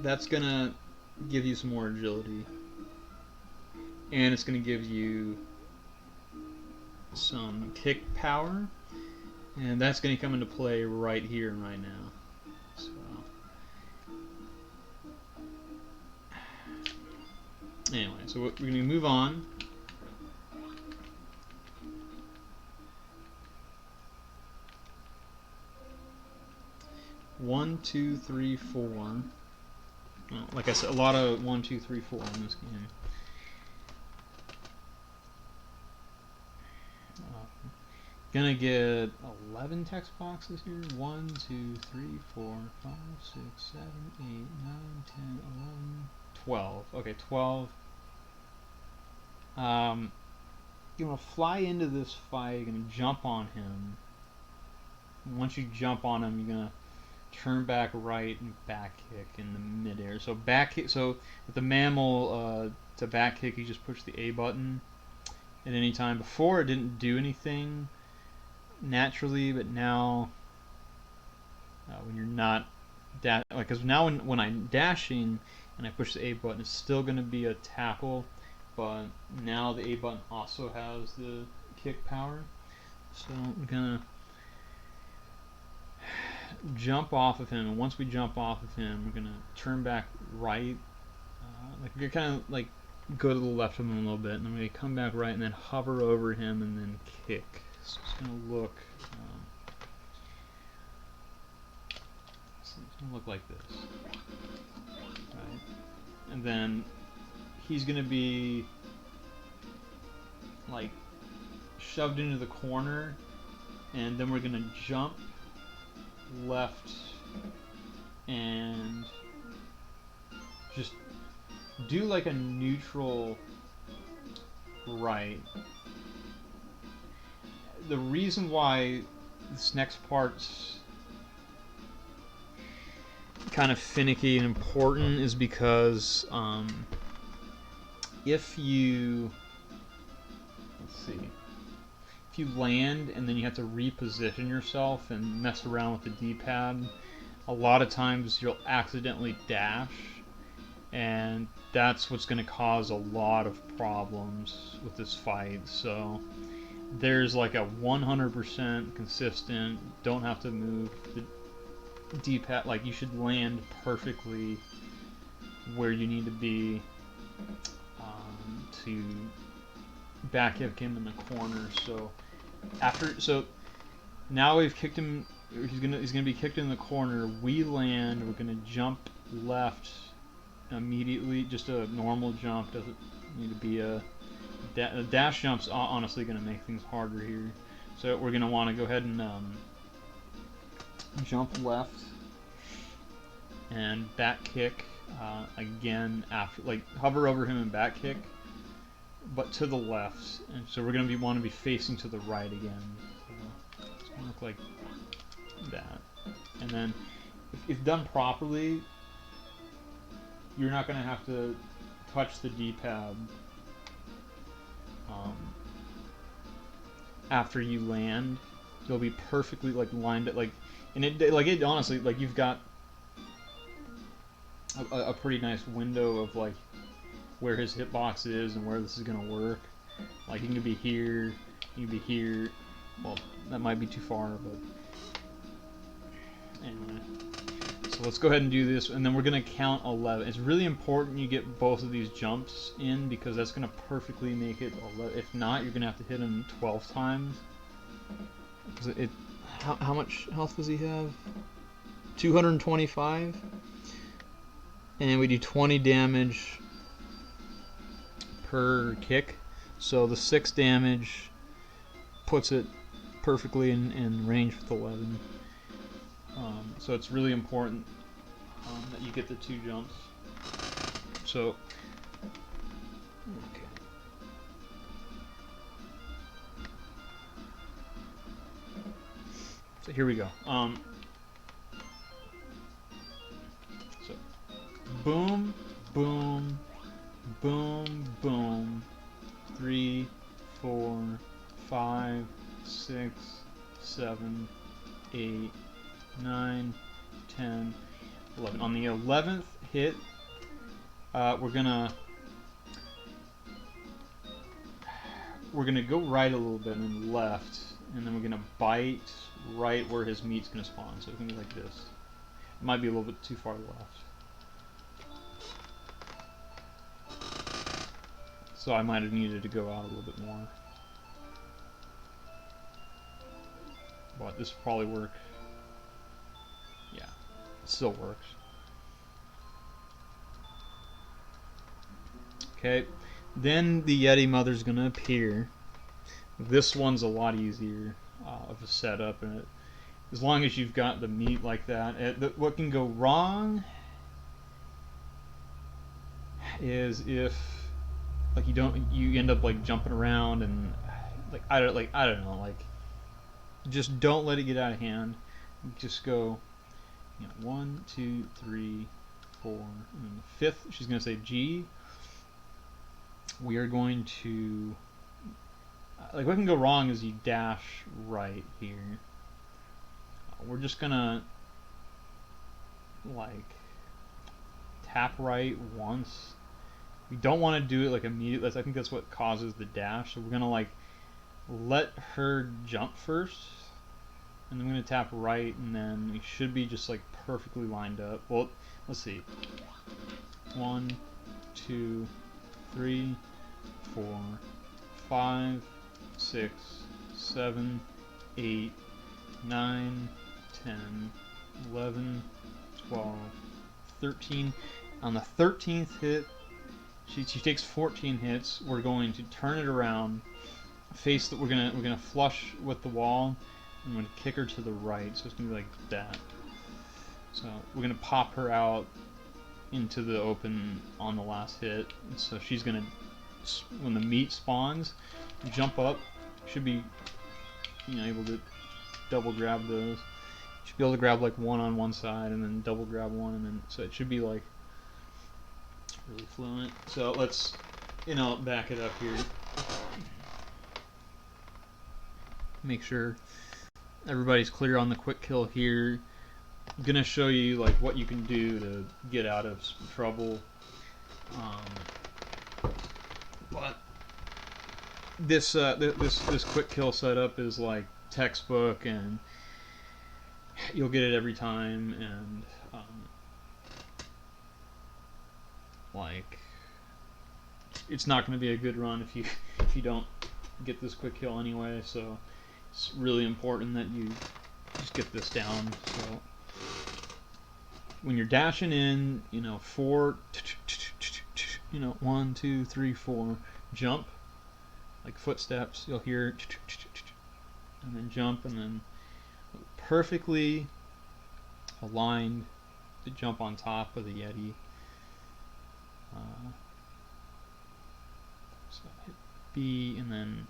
That's gonna give you some more agility, and it's gonna give you some kick power. And that's going to come into play right here and right now. So, anyway, so we're going to move on. One, two, three, four. Well, like I said, a lot of 1, 2, 3, 4 in this game. Gonna get 11 text boxes here. 1, 2, 3, 4, 5, 6, 7, 8, 9, 10, 11, 12. Okay, 12. You're gonna fly into this fight. You're gonna jump on him. once you jump on him, you're gonna turn back right and back kick in the midair. So back kick. So with the mammal, to back kick, you just push the A button at any time. Before it didn't do anything naturally, but now when you're not because now when I'm dashing and I push the A button, it's still going to be a tackle, but now the A button also has the kick power. So I'm gonna jump off of him, and once we jump off of him, we're gonna turn back right. Like we're kind of like go to the left of him a little bit, and then we come back right, and then hover over him, and then kick. So it's gonna look. It's gonna look like this, right? And then he's gonna be like shoved into the corner, and then we're gonna jump left and just do like a neutral right. The reason why this next part's kind of finicky and important is because if you if you land and then you have to reposition yourself and mess around with the D-pad, a lot of times you'll accidentally dash, and that's what's going to cause a lot of problems with this fight. So there's like a 100% consistent, don't have to move the D-pad, like you should land perfectly where you need to be to back kick him in the corner. So now we've kicked him. He's gonna be kicked in the corner. We land. We're gonna jump left immediately. Just a normal jump. Doesn't need to be a dash jump's honestly gonna make things harder here. So we're gonna want to go ahead and jump left and back kick again after, like hover over him and back kick, but to the left. And so we're going to want to be facing to the right again. So it's going to look like that. And then if done properly, you're not going to have to touch the D-pad after you land. You'll be perfectly like lined up, like, and it honestly, like, you've got a pretty nice window of like where his hitbox is and where this is gonna work. Like he can be here, he can be here. Well, that might be too far, but anyway. So let's go ahead and do this, and then we're gonna count 11. It's really important you get both of these jumps in because that's gonna perfectly make it 11. If not, you're gonna have to hit him 12 times. How much health does he have? 225. And we do 20 damage per kick. So the 6 damage puts it perfectly in range with 11. So it's really important that you get the 2 jumps. So, okay. So here we go. So, boom, boom, boom, boom. 3, 4, 5, 6, 7, 8, 9, 10, 11. On the 11th hit, we're gonna go right a little bit and then left, and then we're gonna bite right where his meat's gonna spawn. So it's gonna be like this. It might be a little bit too far left. So I might have needed to go out a little bit more. But this will probably work. Yeah, it still works. Okay, then the Yeti Mother's gonna appear. This one's a lot easier of a setup, and as long as you've got the meat like that. What can go wrong is if you end up like jumping around and like I don't know, like Just don't let it get out of hand. Just go, 1, 2, 3, 4, and the fifth, she's going to say G. We are going to, like, what can go wrong is you dash right here. We're just going to, like, tap right once. We don't want to do it, like, immediately. I think that's what causes the dash. So we're going to, like, let her jump first. And then I'm going to tap right, and then we should be just, like, perfectly lined up. Well, let's see. 1, 2, 3, 4, 5, 6, 7, 8, 9, 10, 11, 12, 13. On the 13th hit, she takes 14 hits. We're going to turn it around, face that we're gonna flush with the wall. I'm gonna kick her to the right, so it's gonna be like that. So we're gonna pop her out into the open on the last hit. And so she's gonna, when the meat spawns, jump up. Should be, able to double grab those. Should be able to grab like one on one side and then double grab one, and then so it should be like really fluent. So let's, back it up here. Make sure everybody's clear on the quick kill here. I'm gonna show you like what you can do to get out of trouble. But this quick kill setup is like textbook, and you'll get it every time. And like, it's not going to be a good run if you don't get this quick kill anyway. So it's really important that you just get this down. So when you're dashing in, 4, 1, 2, 3, 4, jump, like footsteps, you'll hear, and then jump, and then perfectly aligned to jump on top of the Yeti. So hit B, and then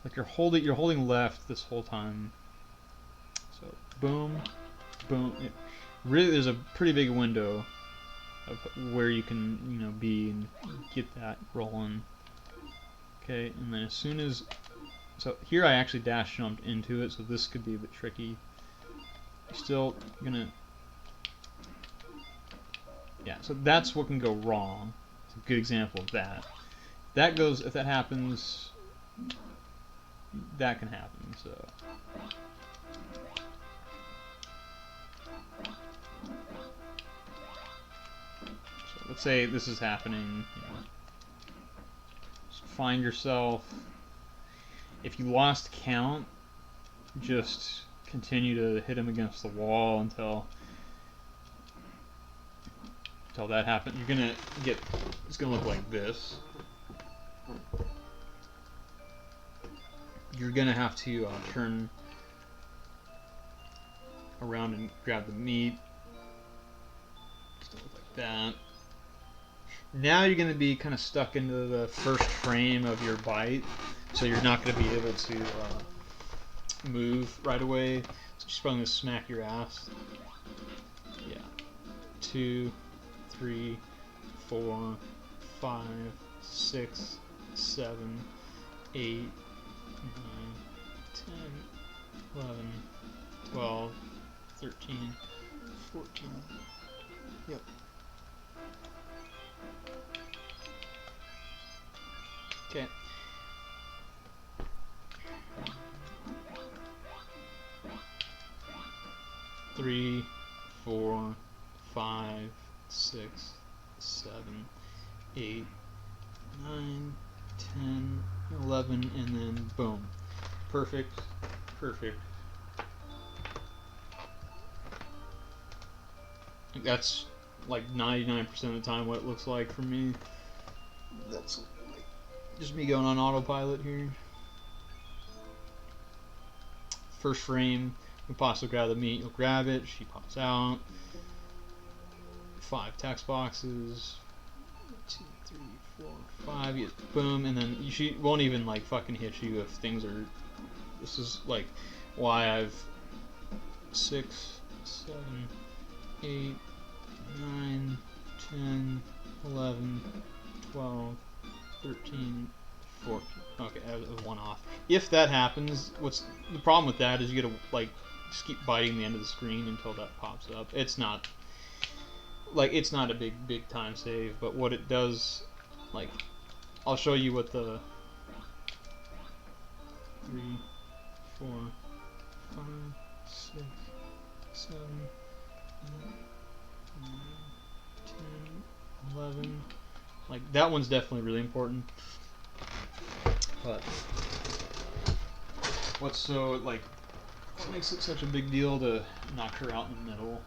like you're holding left this whole time. So boom, boom. Really, there's a pretty big window of where you can be and get that rolling. Okay, and then as soon as, so here I actually dash jumped into it, so this could be a bit tricky. Still gonna, yeah. So that's what can go wrong. It's a good example of that. If that happens, that can happen. So let's say this is happening. Just find yourself. If you lost count, just continue to hit him against the wall until that happens. You're gonna get. It's gonna look like this. You're gonna have to turn around and grab the meat. It's gonna look like that. Now you're gonna be kind of stuck into the first frame of your bite, so you're not gonna be able to move right away. So she's probably gonna smack your ass. Yeah. 2, 3, 4, 5, 6, 7, 8, 9, 10, 11, 12, 13, 14. Yep. Okay. Three, 4, 5, 6, 7, 8, 9, 10, 11, and then boom. Perfect. Perfect. That's like 99% of the time what it looks like for me. That's like just me going on autopilot here. First frame, you possibly grab the meat, you'll grab it, she pops out. 5 text boxes. 2, 3, 4, 5. You boom, and then she won't even like fucking hit you if things are This is like why I've 6, 7, 8, 9, 10, 11, 12, 13, 14. Okay, I have one off. If that happens, what's the problem with that is you gotta like just keep biting the end of the screen until that pops up. It's not a big time save, but what it does, like, I'll show you what the 3, 4, 5, 6, 7, 8, 9, 10, 11. Like, that one's definitely really important. But what makes it such a big deal to knock her out in the middle?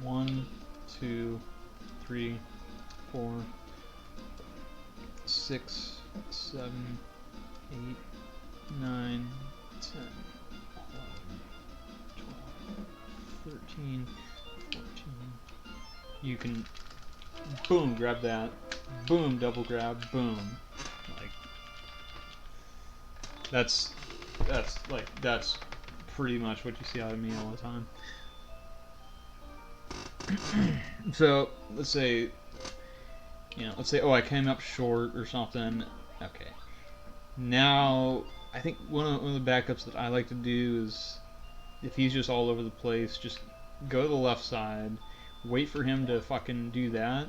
One, 2, 3, 4, 6, 7, 8, 9, 10, 11, 12, 13, 14. You can boom, grab that, boom, double grab, boom. Like that's that's pretty much what you see out of me all the time. So let's say, oh, I came up short or something. Okay. Now, I think one of the backups that I like to do is, if he's just all over the place, just go to the left side, wait for him to fucking do that.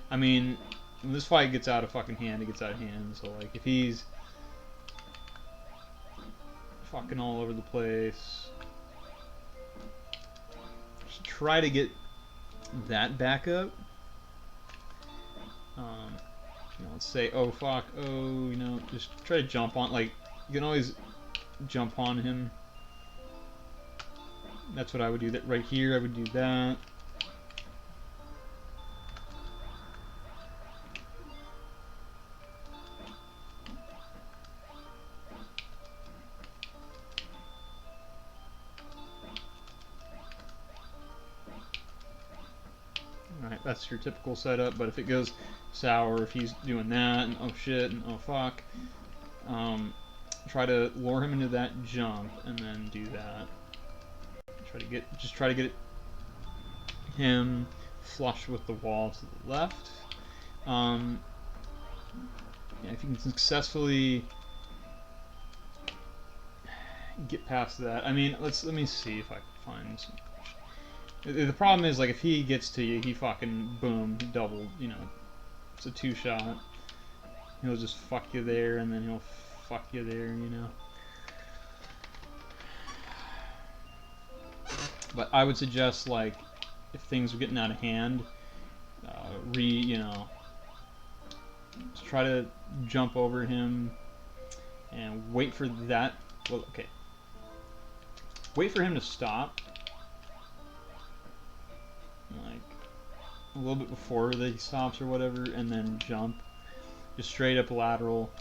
I mean, when this fight gets out of fucking hand, it gets out of hand. So, like, if he's fucking all over the place, just try to get that backup. Let's say, oh fuck, oh, just try to jump on, like, you can always jump on him. That's what I would do. That right here, I would do that. Alright, that's your typical setup, but if it goes sour, if he's doing that, and oh shit, and oh fuck, try to lure him into that jump, and then do that. Try to get him flush with the wall to the left. Yeah, if you can successfully get past that, I mean, let me see if I can find some. The problem is, like, if he gets to you, he fucking boom, double, it's a 2-shot. He'll just fuck you there, and then he'll fuck you there, But I would suggest, like, if things are getting out of hand, just try to jump over him and wait for that. Well, okay. Wait for him to stop, like a little bit before that he stops or whatever, and then jump. Just straight up lateral.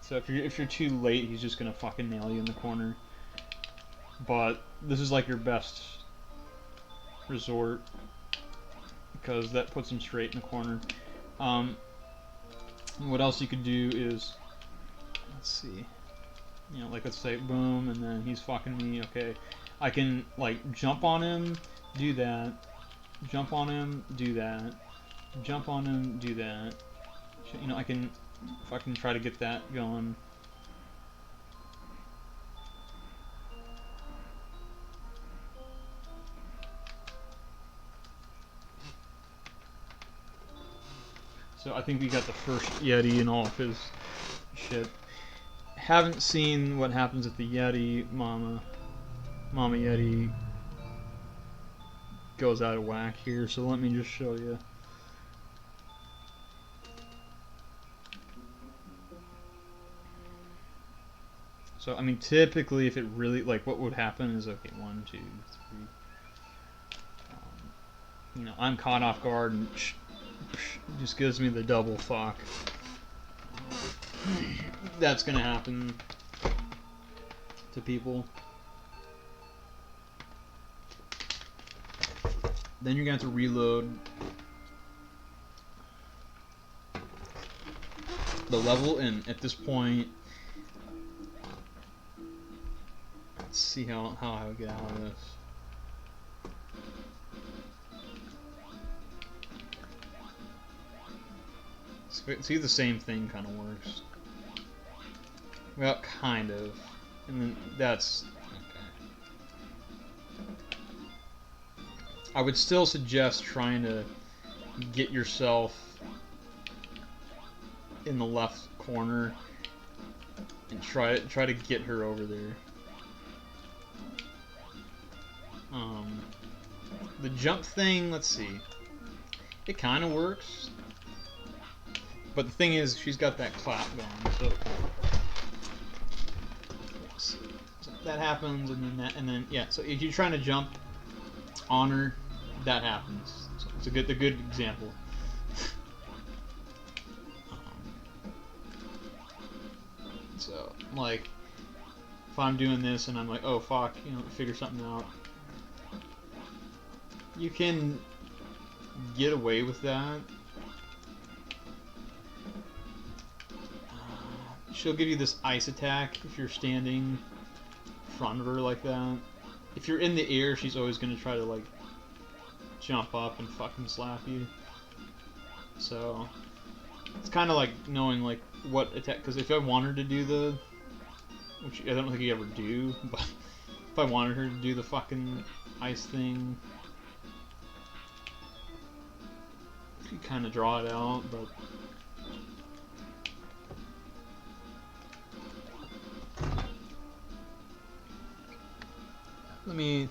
So if you're too late, he's just gonna fucking nail you in the corner. But this is like your best resort, because that puts him straight in the corner. What else you could do is, let's see, like, let's say boom, and then he's fucking me. Okay, I can, like, jump on him, do that, jump on him, do that, jump on him, do that. I can fucking try to get that going. So I think we got the first Yeti and all of his shit. Haven't seen what happens at the Yeti. Mama Yeti goes out of whack here, so let me just show you. So I mean, typically, if it really like, what would happen is okay, 1, 2, 3. I'm caught off guard and just gives me the double fuck. That's gonna happen to people. Then you're gonna have to reload the level, and at this point, let's see how I get out of this. See, the same thing kind of works. Well, kind of. And then that's... Okay. I would still suggest trying to get yourself in the left corner and try to get her over there. The jump thing, let's see. It kind of works. But the thing is, she's got that clap going, so that happens, and then yeah. So if you're trying to jump on her, that happens. So it's a good example. So like, if I'm doing this and I'm like, oh fuck, figure something out, you can get away with that. She'll give you this ice attack if you're standing in front of her like that. If you're in the air, she's always going to try to, like, jump up and fucking slap you. So, it's kind of like knowing, like, what attack... Because if I want her to do the... Which I don't think you ever do, but if I wanted her to do the fucking ice thing, you kind of draw it out, but... Let me...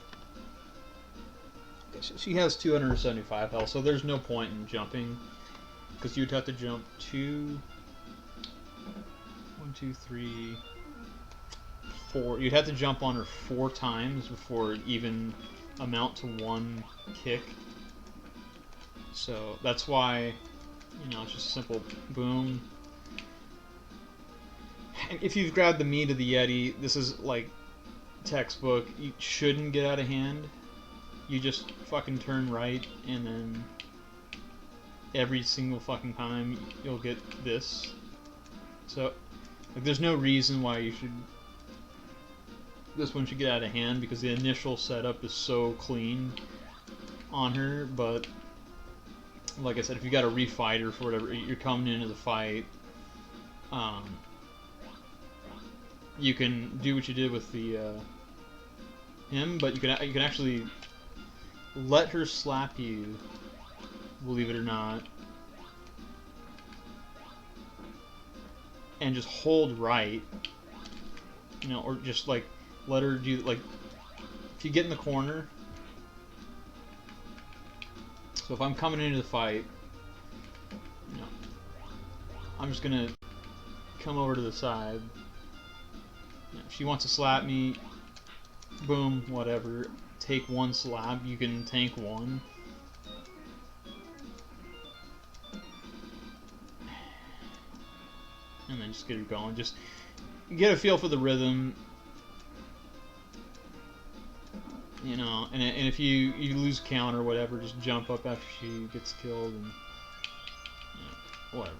She has 275 health, so there's no point in jumping, because you'd have to jump 1, 2, 3, 4. You'd have to jump on her 4 times before it even amount to 1 kick. So that's why, it's just a simple boom. And if you've grabbed the meat of the Yeti, this is like textbook. You shouldn't get out of hand. You just fucking turn right, and then every single fucking time you'll get this. So, like, there's no reason why this one should get out of hand, because the initial setup is so clean on her. But like I said, if you got to refight her for whatever, you're coming into the fight, you can do what you did with the him, but you can actually let her slap you, believe it or not, and just hold right, or just like let her do, like, if you get in the corner. So if I'm coming into the fight, I'm just gonna come over to the side. If she wants to slap me, boom, whatever. Take 1 slap, you can tank 1. And then just get her going. Just get a feel for the rhythm. And if you lose count or whatever, just jump up after she gets killed and whatever.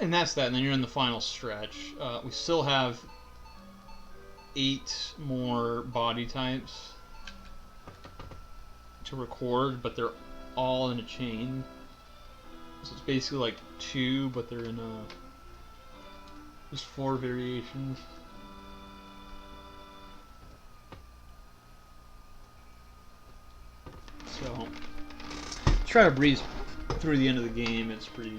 And that's that, and then you're in the final stretch. We still have 8 more body types to record, but they're all in a chain. So it's basically like 2, but they're in there's 4 variations. So try to breeze through the end of the game. It's pretty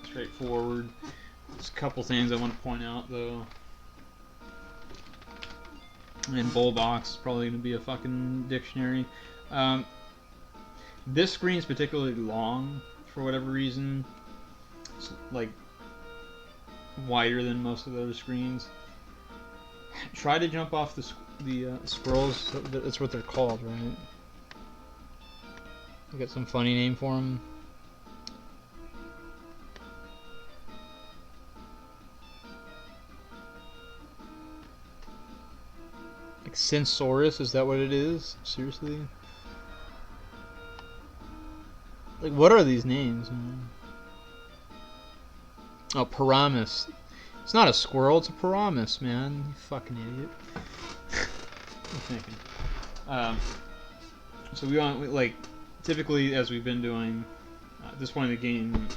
straightforward. There's a couple things I want to point out though. And Bullbox is probably going to be a fucking dictionary. Um, this screen's particularly long for whatever reason. It's like wider than most of the other screens. Try to jump off the squirrels. That's what they're called, right? You got some funny name for them. Like Sensoris, is that what it is? Seriously? Like, what are these names, man? Oh, Paramus. It's not a squirrel, it's a Paramus, man. You fucking idiot. I'm thinking. So we want, like, typically, as we've been doing, at this point in the game,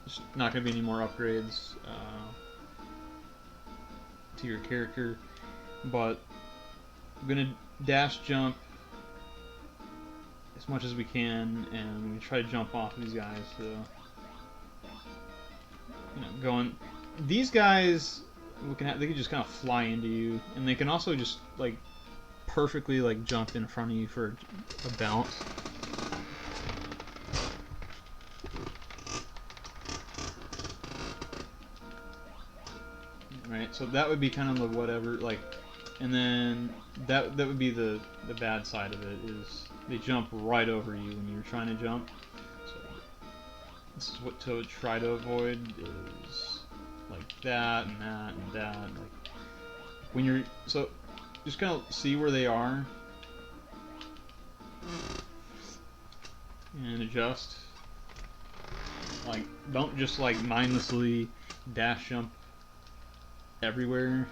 there's not going to be any more upgrades to your character, but I'm going to dash jump as much as we can, and we try to jump off of these guys. So, you know, going. These guys, they can just kind of fly into you, and they can also just like perfectly like jump in front of you for a bounce. Right, so that would be kind of the whatever, like, and then that would be the bad side of it is they jump right over you when you're trying to jump. So this is what to try to avoid is like that and that and that. Like when you're so just kind of see where they are and adjust. Like don't just like mindlessly dash jump everywhere.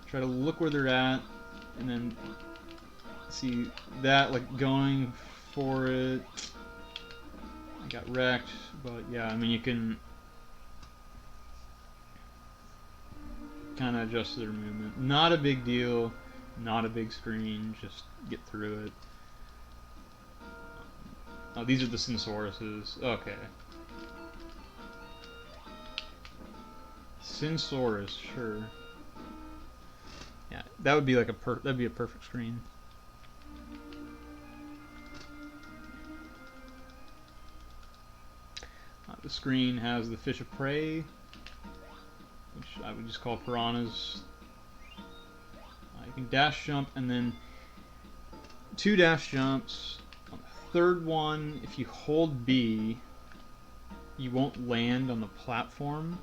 Try to look where they're at and then see that like going for it. I got wrecked, but yeah, I mean you can kind of adjust their movement. Not a big deal, not a big screen, just get through it. Oh, these are the Sensorises. Okay. Sensoris, sure. Yeah, that would be like that'd be a perfect screen. The screen has the fish of prey, which I would just call piranhas. You can dash jump and then 2 dash jumps. On the third one, if you hold B, you won't land on the platform.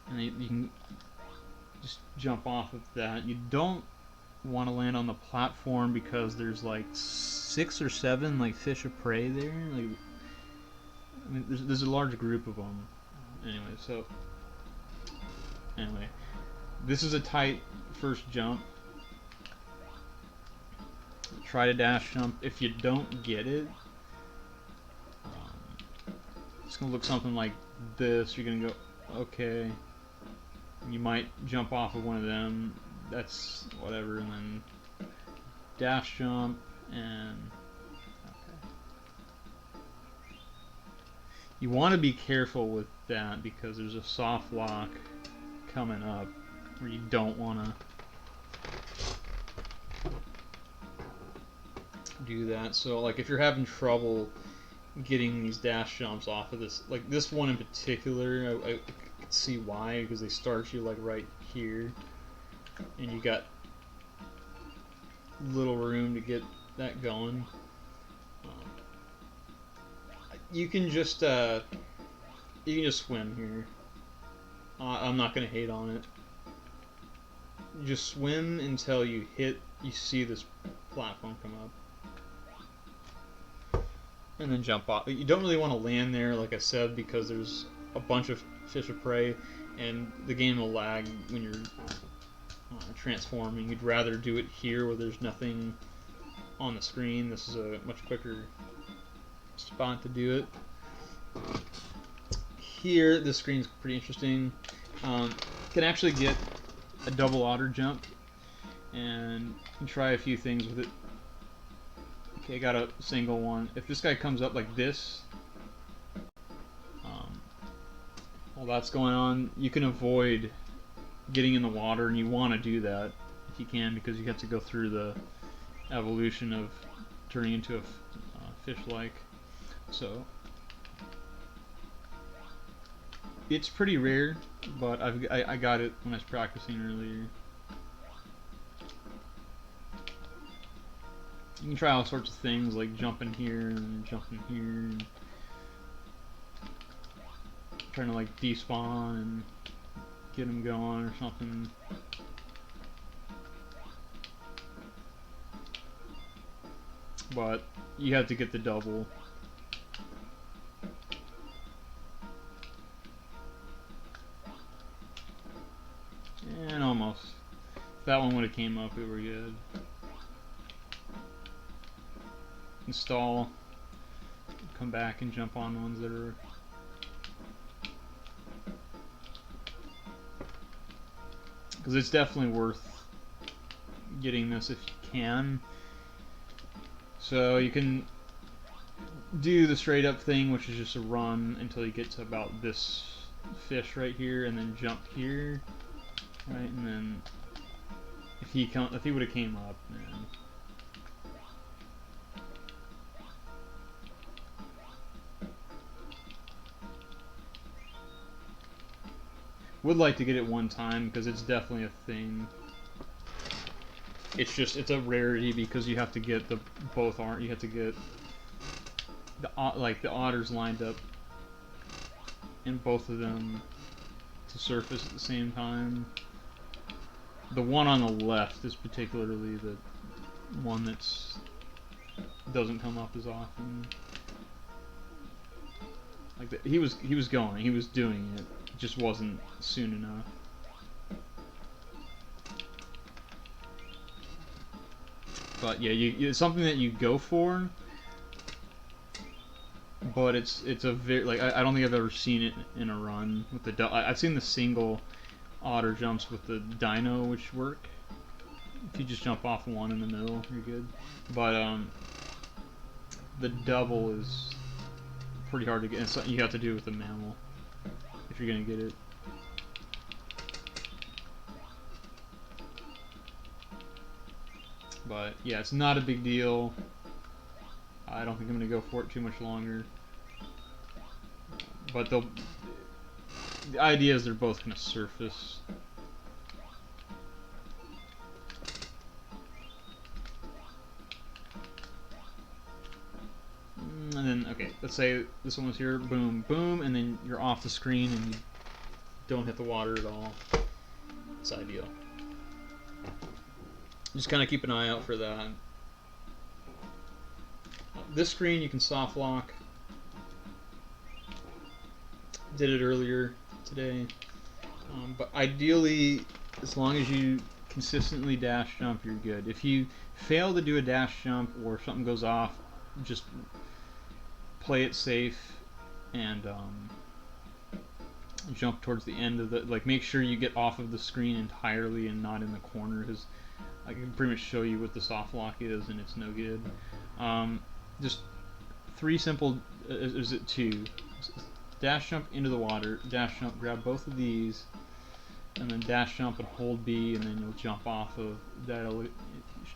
And you can just jump off of that. You don't want to land on the platform because there's like 6 or 7 like fish of prey there. Like, I mean, there's a large group of them. Anyway, this is a tight first jump. Try to dash jump. If you don't get it, it's gonna look something like this. You're gonna go, okay. You might jump off of one of them. That's whatever, and then dash jump and okay. You want to be careful with that because there's a soft lock coming up where you don't want to do that. So like if you're having trouble getting these dash jumps off of this, like this one in particular, I could see why, because they start you like right here and you got little room to get that going. You can just swim here. I'm not gonna hate on it. Just swim until you see this platform come up, and then jump off. You don't really want to land there, like I said, because there's a bunch of fish of prey, and the game will lag when you're transforming. You'd rather do it here where there's nothing on the screen. This is a much quicker spot to do it. Here, this screen's pretty interesting. Can actually get a double otter jump and try a few things with it. Okay, I got a single one. If this guy comes up like this, while that's going on, you can avoid getting in the water, and you want to do that if you can, because you have to go through the evolution of turning into a fish-like. So it's pretty rare, but I got it when I was practicing earlier. You can try all sorts of things like jumping here and jumping here, and trying to like despawn and get them going or something. But you have to get the double. And almost. If that one would have came up, we were good. Install. Come back and jump on ones that are... Because it's definitely worth getting this if you can. So you can do the straight up thing, which is just a run until you get to about this fish right here, and then jump here, right? And then if he would have came up, man. Would like to get it one time because it's definitely a thing. It's just, it's a rarity because you have to get the both aren't. You have to get the like the otters lined up and both of them to surface at the same time. The one on the left is particularly the one that's doesn't come up as often. Like he was going, he was doing it, just wasn't soon enough. But yeah, it's something that you go for, but it's a very like I don't think I've ever seen it in a run with the I've seen the single otter jumps with the dino, which work. If you just jump off one in the middle, you're good. But the double is pretty hard to get. And so you have to do it with a mammal if you're gonna get it. But yeah, it's not a big deal. I don't think I'm gonna go for it too much longer. But the idea is they're both gonna surface. And then, okay, let's say this one was here, boom, boom, and then you're off the screen and you don't hit the water at all. It's ideal. Just kind of keep an eye out for that. This screen you can soft lock. Did it earlier today. But ideally, as long as you consistently dash jump, you're good. If you fail to do a dash jump or something goes off, just play it safe and jump towards the end of the, like, make sure you get off of the screen entirely and not in the corner, because I can pretty much show you what the soft lock is and it's no good. Just three simple, is it two? Dash jump into the water, dash jump, grab both of these, and then dash jump and hold B, and then you'll jump off of that.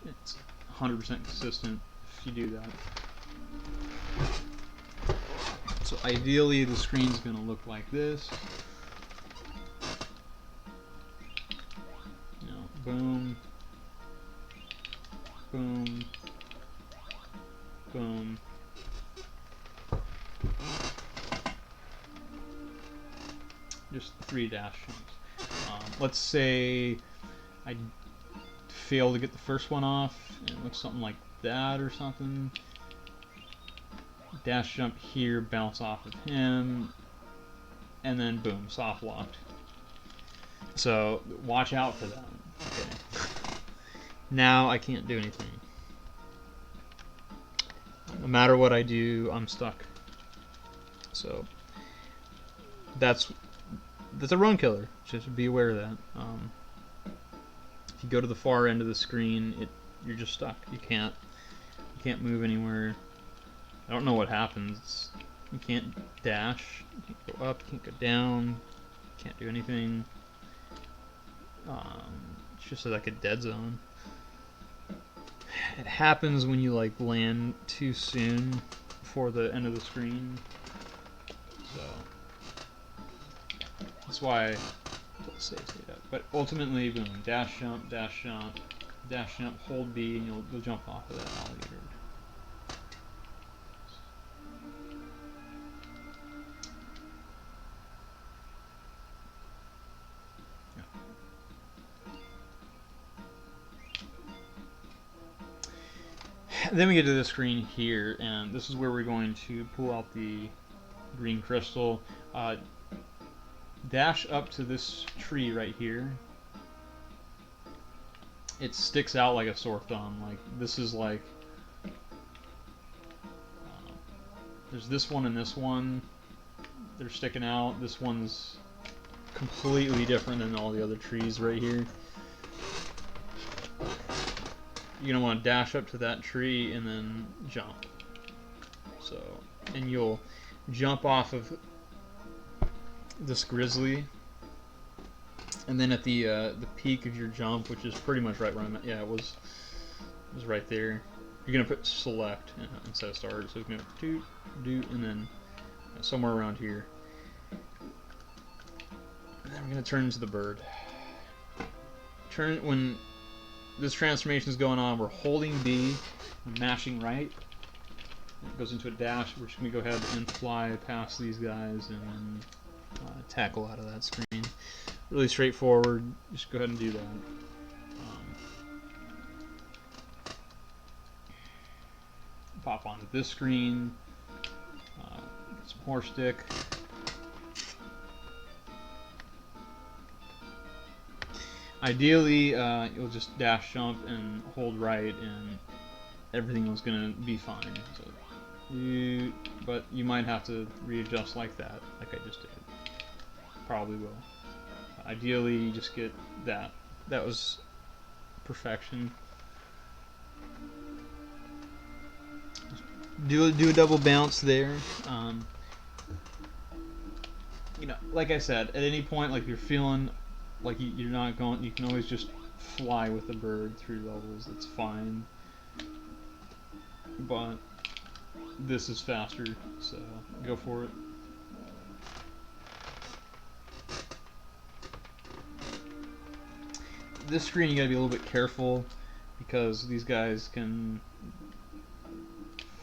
It's 100% consistent if you do that. So ideally the screen's going to look like this. You know, boom, boom, boom. Just 3 dash jumps. Let's say I fail to get the first one off, and it looks something like that or something. Dash jump here, bounce off of him, and then boom, soft locked. So watch out for that. Okay. Now I can't do anything. No matter what I do, I'm stuck. So that's a run killer. Just be aware of that. If you go to the far end of the screen, you're just stuck. You can't move anywhere. I don't know what happens. You can't dash. You can't go up. You can't go down. You can't do anything. It's just like a dead zone. It happens when you like land too soon before the end of the screen. So that's why I put the save state up. But ultimately, boom, dash jump, dash jump, dash jump, hold B, and you'll jump off of that alligator. Then we get to the screen here, and this is where we're going to pull out the green crystal. Dash up to this tree right here. It sticks out like a sore thumb. Like this is like there's this one and this one. They're sticking out. This one's completely different than all the other trees right here. You're gonna want to dash up to that tree and then jump. So, and you'll jump off of this grizzly, and then at the peak of your jump, which is pretty much right where I'm at. Yeah, it was right there. You're gonna put select instead of start. So it's gonna do, and then somewhere around here. And then we're gonna turn into the bird. When this transformation is going on, we're holding B and mashing right. It goes into a dash. We're just going to go ahead and fly past these guys and then tackle out of that screen. Really straightforward. Just go ahead and do that. Pop onto this screen. Get some horse stick. Ideally, you'll just dash jump and hold right, and everything was going to be fine. So, but you might have to readjust like that, like I just did. Probably will. Ideally, you just get that. That was perfection. Do a double bounce there. You know, like I said, at any point, like you're feeling like you're not going, you can always just fly with the bird through levels. That's fine. But this is faster, so go for it. This screen you gotta be a little bit careful because these guys can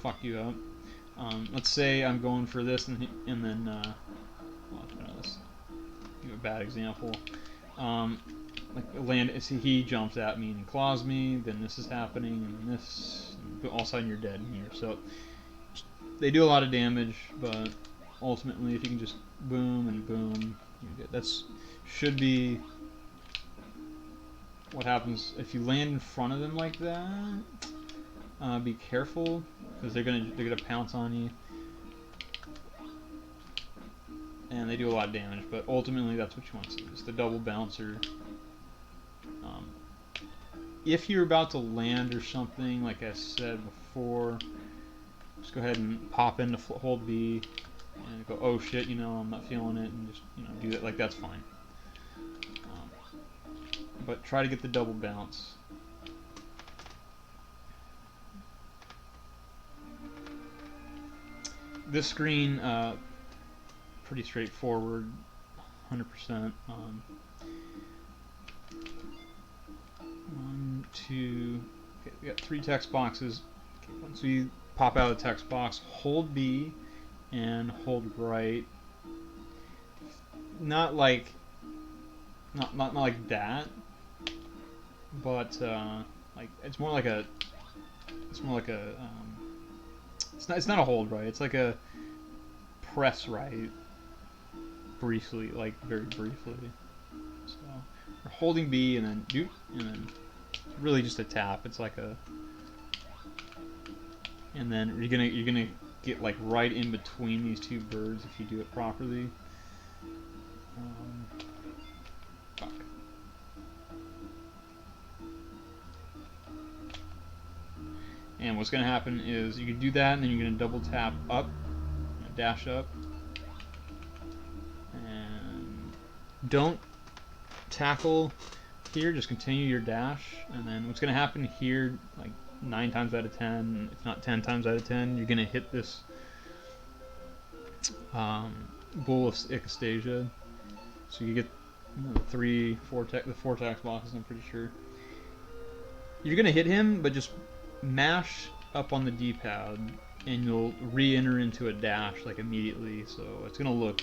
fuck you up. Let's say I'm going for this and then well, let's give a bad example. Like land, see, he jumps at me and claws me, then this is happening, and this, and all of a sudden you're dead in here. So they do a lot of damage, but ultimately, if you can just boom and boom, you're good. That's should be what happens if you land in front of them like that. Be careful because they're gonna pounce on you, and they do a lot of damage. But ultimately, that's what you want to see: is the double bouncer. If you're about to land or something, like I said before, just go ahead and pop into hold B and go, oh shit, you know, I'm not feeling it, and just, you know, do that. Like, that's fine. But try to get the double bounce. This screen, pretty straightforward, 100%. 1, 2, okay, we got 3 text boxes. Okay, once we pop out of the text box, hold B and hold right. Not like that, but like it's more like a it's not a hold right. It's like a press right, briefly, like very briefly. So we're holding B and then it's really just a tap. It's like a and then you're gonna get like right in between these two birds if you do it properly. Fuck. And what's gonna happen is you can do that, and then you're gonna double tap up, dash up, and don't tackle here. Just continue your dash, and then what's gonna happen here, like 9 times out of 10, if not 10 times out of 10, you're gonna hit this bull of Icastasia. So you get the 4 tax bosses, I'm pretty sure. You're gonna hit him, but just mash up on the D-pad, and you'll re-enter into a dash like immediately. So it's gonna look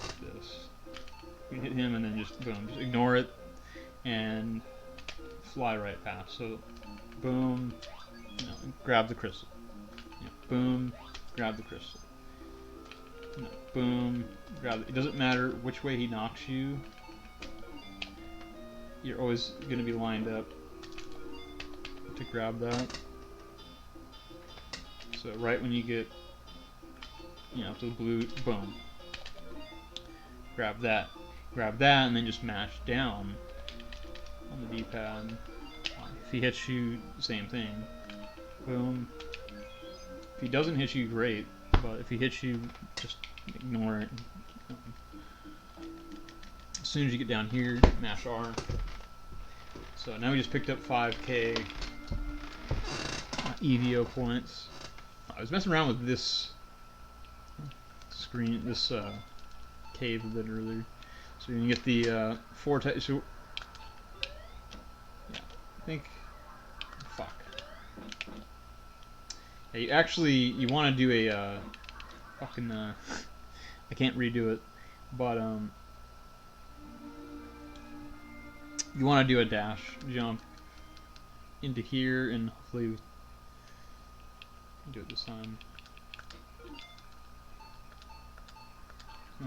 like this. You hit him, and then just boom, just ignore it, and fly right past. So boom, grab the crystal. Boom, grab the crystal. Boom, grab it. It doesn't matter which way he knocks you. You're always going to be lined up to grab that. So right when you get, to the blue, boom. Grab that, and then just mash down on the D-pad. If he hits you, same thing. Boom. If he doesn't hit you, great. But if he hits you, just ignore it. As soon as you get down here, mash R. So now we just picked up 5k E.V.O points. I was messing around with this screen, this cave a bit earlier. So you can get the 4 types. So yeah, I think. Fuck. Yeah, you want to do a fucking. I can't redo it, but you want to do a dash jump into here, and hopefully do it this time.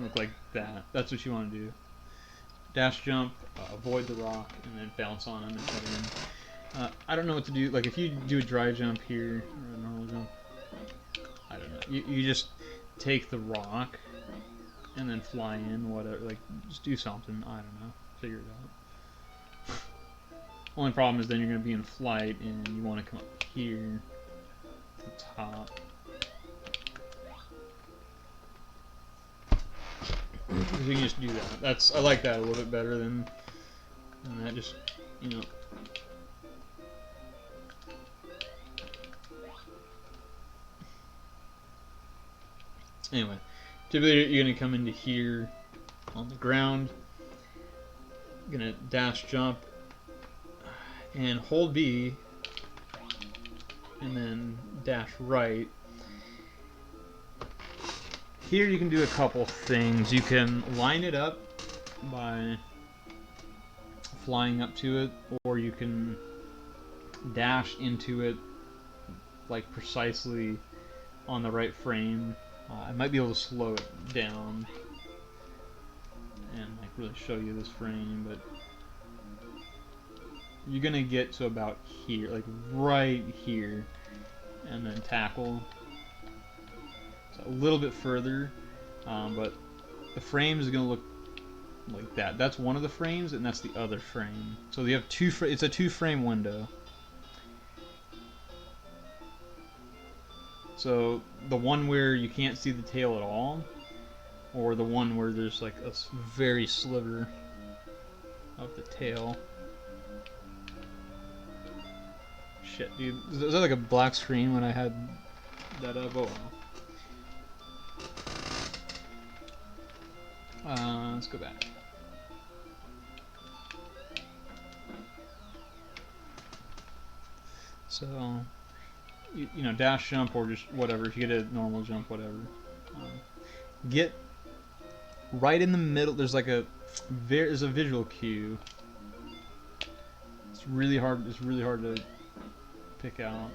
Look like that. That's what you want to do. Dash jump, avoid the rock, and then bounce on him and cut in. I don't know what to do. Like if you do a dry jump here or a normal jump, I don't know. You just take the rock and then fly in. Whatever. Like just do something. I don't know. Figure it out. Only problem is then you're going to be in flight and you want to come up here to the top. So you can just do that. I like that a little bit better than that. Just Anyway, typically you're gonna come into here on the ground. You're gonna dash jump and hold B, and then dash right. Here you can do a couple things. You can line it up by flying up to it, or you can dash into it like precisely on the right frame. I might be able to slow it down and like really show you this frame, but you're gonna get to about here, like right here, and then tackle. A little bit further, but the frame is going to look like that. That's one of the frames, and that's the other frame. So you have two. It's a 2-frame window. So the one where you can't see the tail at all, or the one where there's like a very sliver of the tail. Shit, dude. Was that like a black screen when I had that up? Oh well. Let's go back. So, dash jump or just whatever. If you get a normal jump, whatever. Get right in the middle. There's like there's a visual cue. It's really hard. It's really hard to pick out.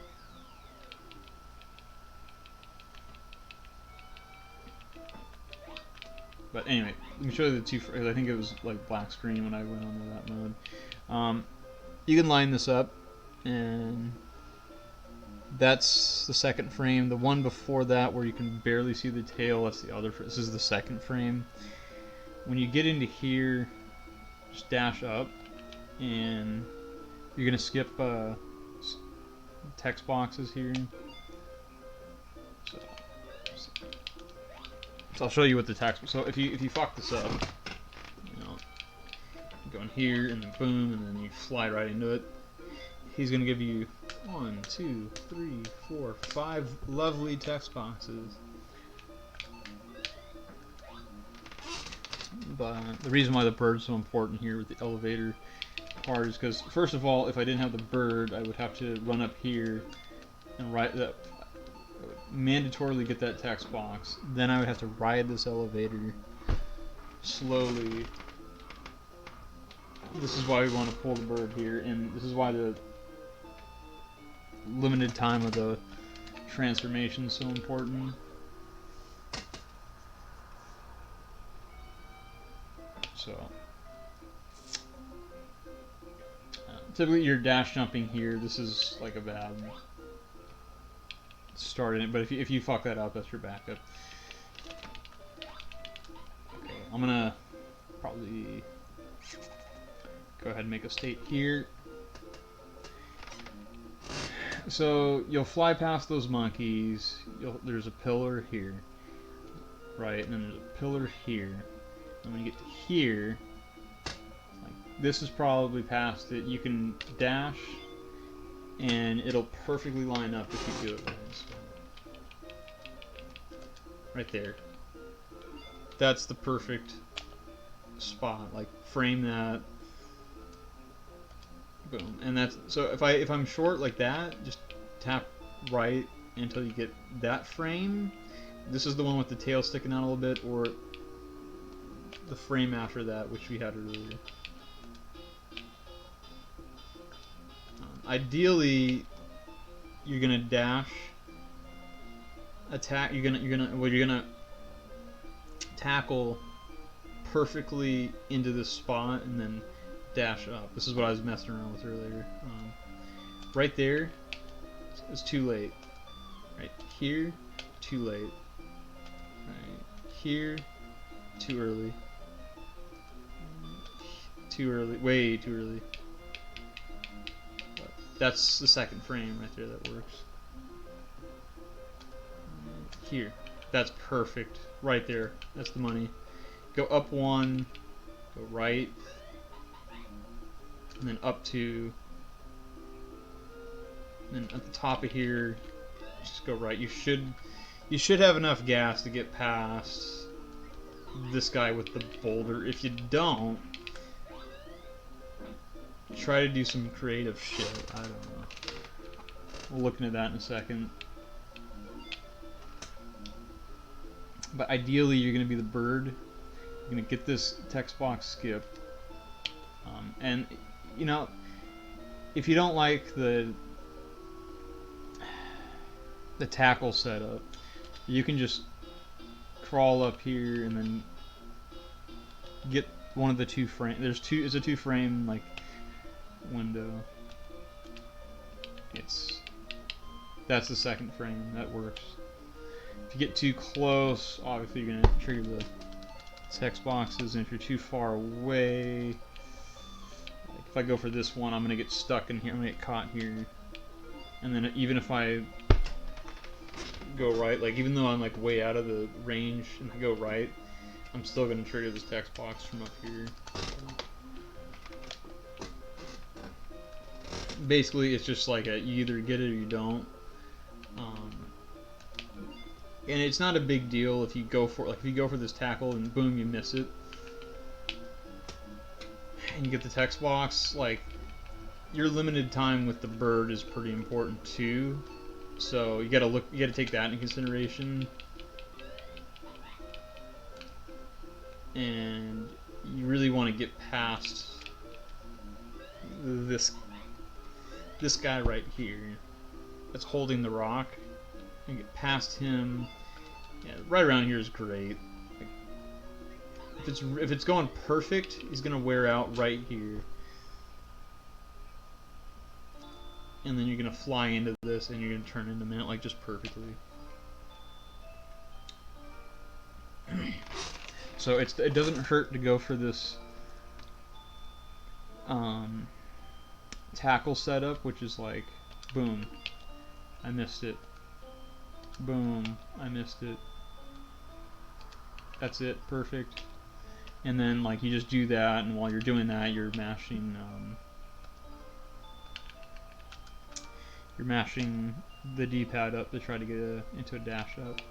But anyway, let me show you the two. I think it was like black screen when I went onto that mode. You can line this up and That's the second frame. The one before that, where you can barely see the tail, that's the other. This is the second frame. When you get into here, just dash up, and you're gonna skip text boxes here. So I'll show you what the text. So if you fuck this up, you know, go in here and then boom, and then you slide right into it. He's gonna give you 1, 2, 3, 4, 5 lovely text boxes. But the reason why the bird's so important here with the elevator part is because, first of all, if I didn't have the bird, I would have to run up here and write that. I would mandatorily get that text box. Then I would have to ride this elevator slowly. This is why we want to pull the bird here, and this is why the limited time of the transformation is so important. So typically you're dash jumping here. This is like a bad start in it, but if you fuck that up, that's your backup. Okay, I'm gonna probably go ahead and make a state here. So you'll fly past those monkeys. There's a pillar here, right? And then there's a pillar here. And when you get to here, like this is probably past it. You can dash, and it'll perfectly line up if you do it right. So, right there. That's the perfect spot. Like frame that. Boom. And that's so if I'm short like that, just tap right until you get that frame. This is the one with the tail sticking out a little bit, or the frame after that, which we had earlier. Ideally, you're gonna dash, attack. You're gonna tackle perfectly into this spot, and then dash up. This is what I was messing around with earlier. Right there, it's too late. Right here, too late. Right here, too early. Too early, way too early. But that's the second frame right there that works. Here, that's perfect. Right there, that's the money. Go up one, go right, and then up two, and then at the top of here, just go right. You should have enough gas to get past this guy with the boulder. If you don't, try to do some creative shit. I don't know. We'll look into that in a second. But ideally, you're going to be the bird. You're going to get this text box skipped. And, you know, if you don't like the tackle setup, you can just crawl up here and then get one of the two frame. It's a two frame like window. That's the second frame. That works. If you get too close, obviously you're gonna trigger the text boxes, and if you're too far away, like if I go for this one, I'm gonna get stuck in here. I'm gonna get caught here, and then even if I go right, like even though I'm like way out of the range and I go right, I'm still gonna trigger this text box from up here. Basically, it's just like you either get it or you don't. And it's not a big deal if you go for this tackle and boom, you miss it, and you get the text box. Like, your limited time with the bird is pretty important too, so you gotta take that into consideration. And you really want to get past this guy right here that's holding the rock, and get past him. Yeah, right around here is great. Like, if it's going perfect, he's gonna wear out right here. and then you're gonna fly into this, and you're gonna turn into Mint like just perfectly. So it doesn't hurt to go for this tackle setup, which is like, boom, I missed it. Boom, I missed it. That's it, perfect. And then like you just do that, and while you're doing that, you're mashing the D-pad up to try to get into a dash up.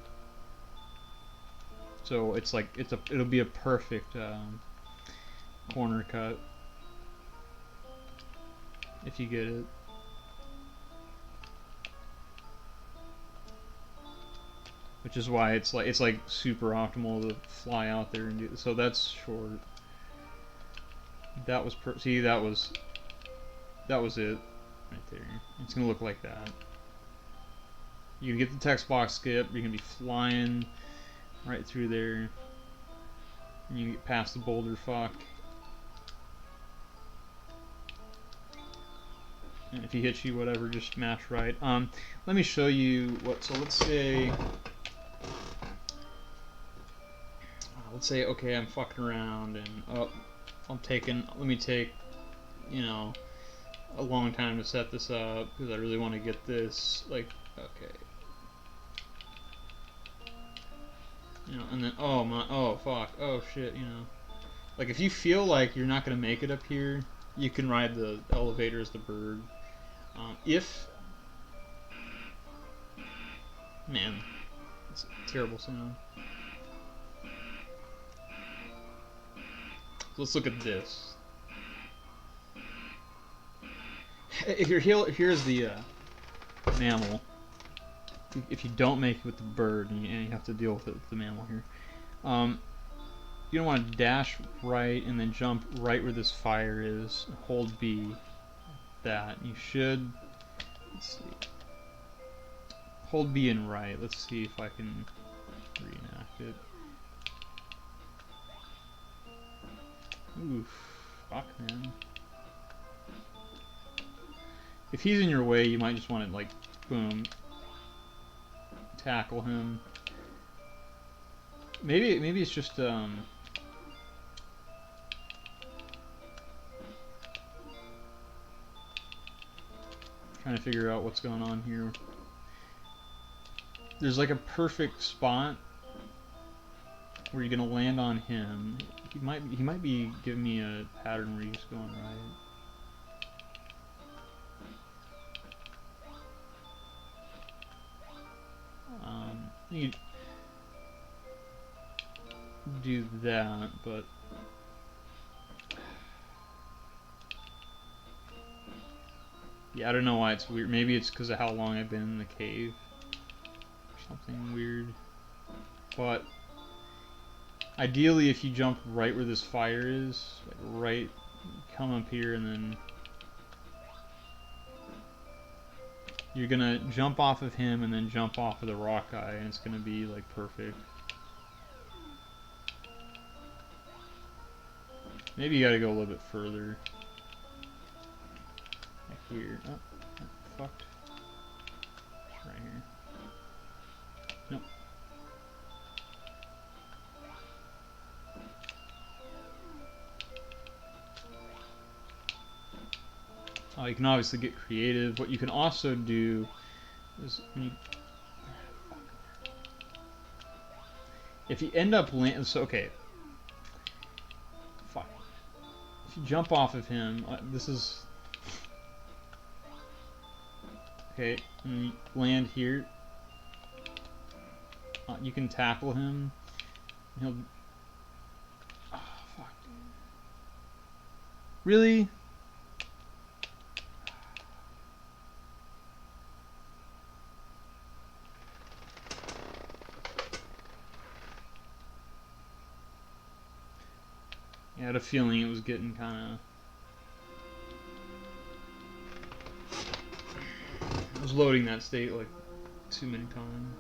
So it's like it'll be a perfect corner cut if you get it. Which is why it's like super optimal to fly out there and do. So that's short. That was see that was it right there. It's gonna look like that. You can get the text box skip. You're gonna be flying right through there. And you get past the boulder fuck. And if he hits you, whatever, just smash right. Let me show you what. So let's say okay, I'm fucking around and let me take, you know, a long time to set this up because I really want to get this, like, okay. You know, and then, oh fuck, oh shit, you know. Like, if you feel like you're not going to make it up here, you can ride the elevator as the bird. Man, it's a terrible sound. Let's look at this. If you're here's the mammal. If you don't make it with the bird, and you have to deal with it with the mammal here, you don't want to dash right and then jump right where this fire is. Hold B. That you should. Let's see. Hold B and right. Let's see if I can reenact it. Oof. Fuck, man. If he's in your way, you might just want to, like, boom, tackle him. Maybe it's just trying to figure out what's going on here. There's like a perfect spot where you're gonna land on him. He might be giving me a pattern where he's going right. You do that, but yeah, I don't know why it's weird. Maybe it's because of how long I've been in the cave or something weird. But ideally, if you jump right where this fire is, like right, come up here and then you're gonna jump off of him and then jump off of the rock guy, and it's gonna be like perfect. Maybe you gotta go a little bit further. Like weird. Oh, fucked. It's right here. Nope. You can obviously get creative. What you can also do is when you, if you end up land, so okay, fuck. If you jump off of him, this is okay. And you land here. You can tackle him. He'll. Oh, fuck. Really? I had a feeling it was getting kind of. I was loading that state like too many times.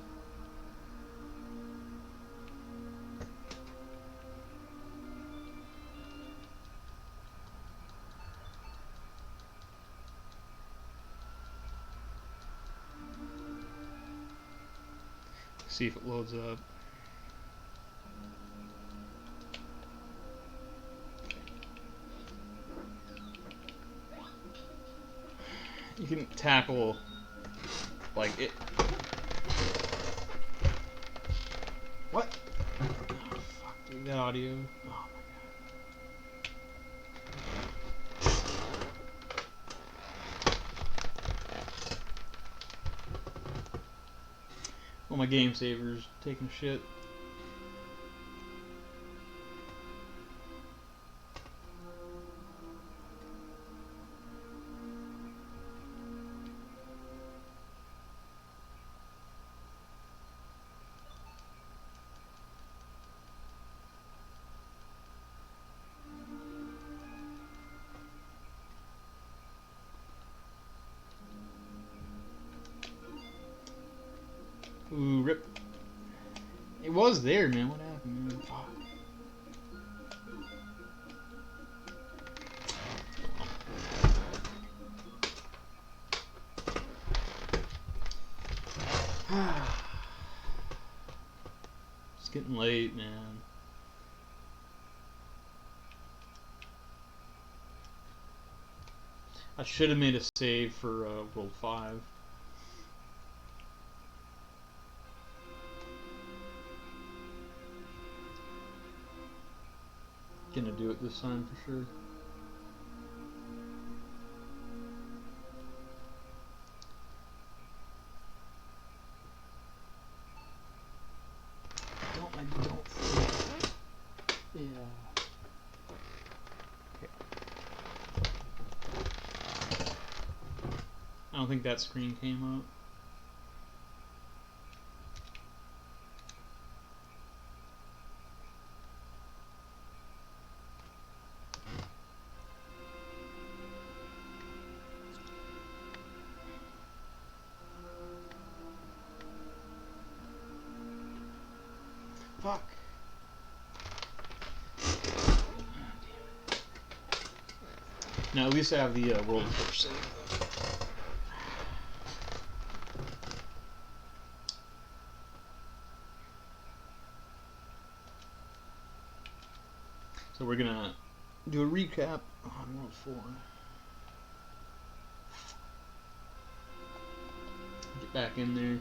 See if it loads up. You can tackle like it. What? Oh, fuck, dude, that audio. Oh my god. Well, my game saver's taking shit. Ooh, rip. It was there, man. What happened, man? Fuck. It's getting late, man. I should have made a save for World 5. Gonna do it this time for sure. I don't think. Yeah. Okay. I don't think that screen came up. Fuck. Now at least I have the World 4 save. So we're gonna do a recap on World 4. Get back in there.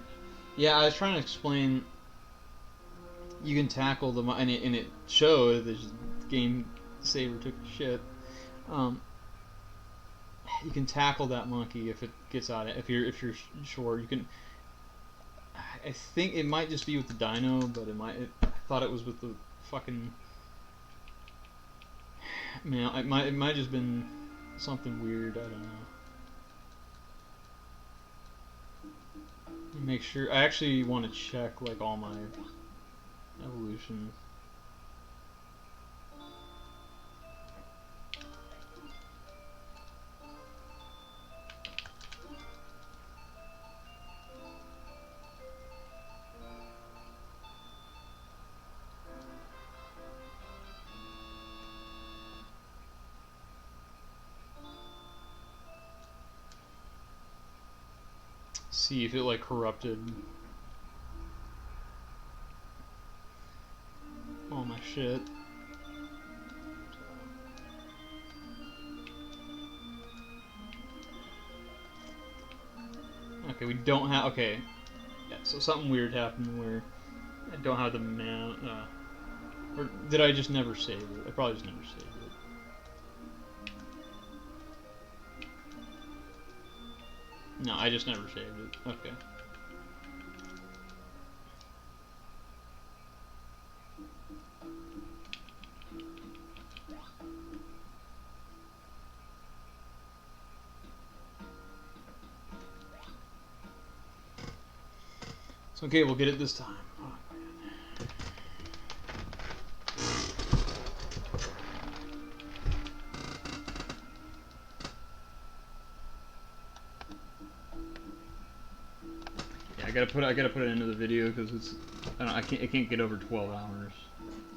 Yeah, I was trying to explain. You can tackle the and it showed the game saver took shit. You can tackle that monkey if it gets out. If you're sure you can. I think it might just be with the dino, but it might. I thought it was with the fucking. Man, it might just been something weird. I don't know. Make sure. I actually want to check like all my evolutions. See if it like corrupted all my shit. Okay, we don't have. Okay, yeah. So something weird happened where I don't have the man. Or did I just never save it? I probably just never saved it. No, I just never saved it. Okay. It's okay, we'll get it this time. Oh, yeah, I gotta put it into the video because it's I can't get over 12 hours.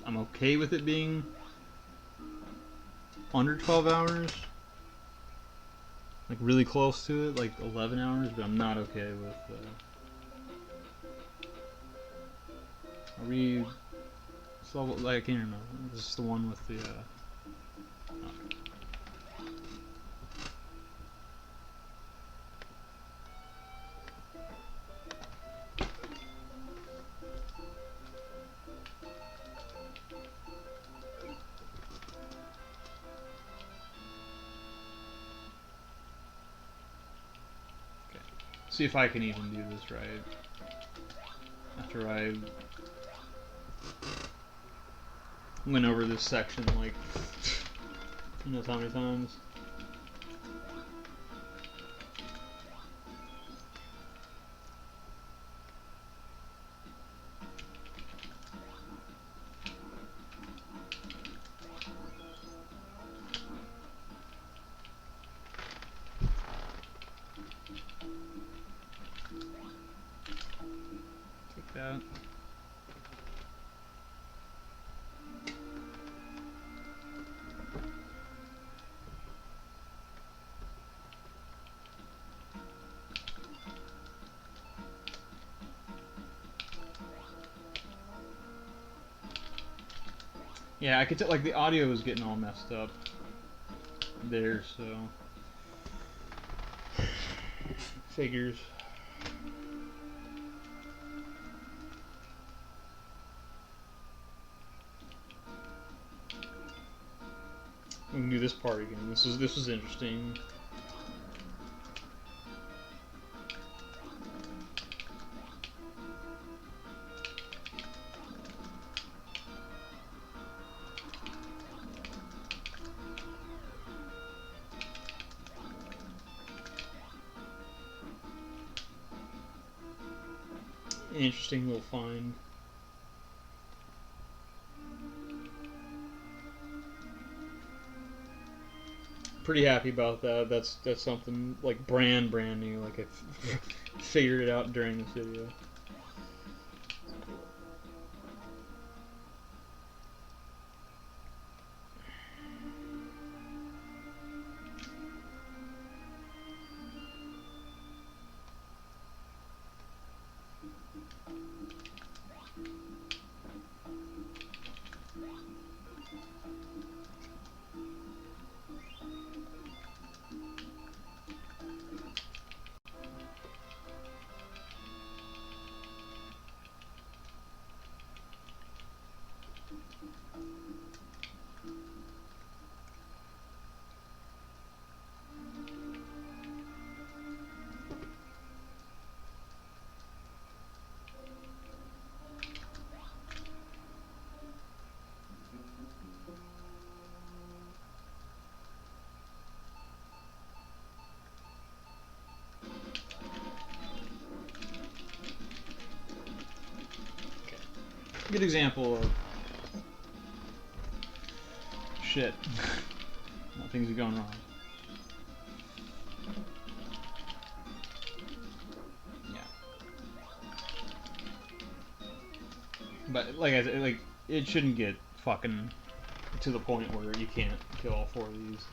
I'm okay with it being under 12 hours, like really close to it, like 11 hours, but I'm not okay with Are we... This level, like, I can't remember. This is the one with the... See if I can even do this right. After I went over this section like who knows how many times. Take that. Yeah, I could tell, like, the audio was getting all messed up there, so... Figures. We can do this part again. This is interesting. Interesting little find. Pretty happy about that. That's something like brand new. Like I figured it out during this video. Good example of shit. Things are going wrong. Yeah. But like I said, like it shouldn't get fucking to the point where you can't kill all four of these.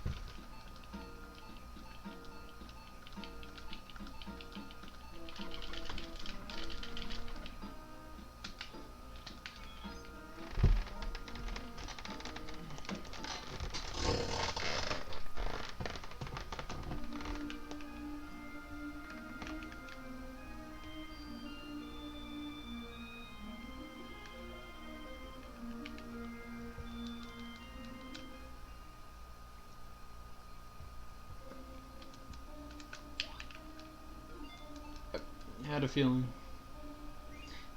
I had a feeling.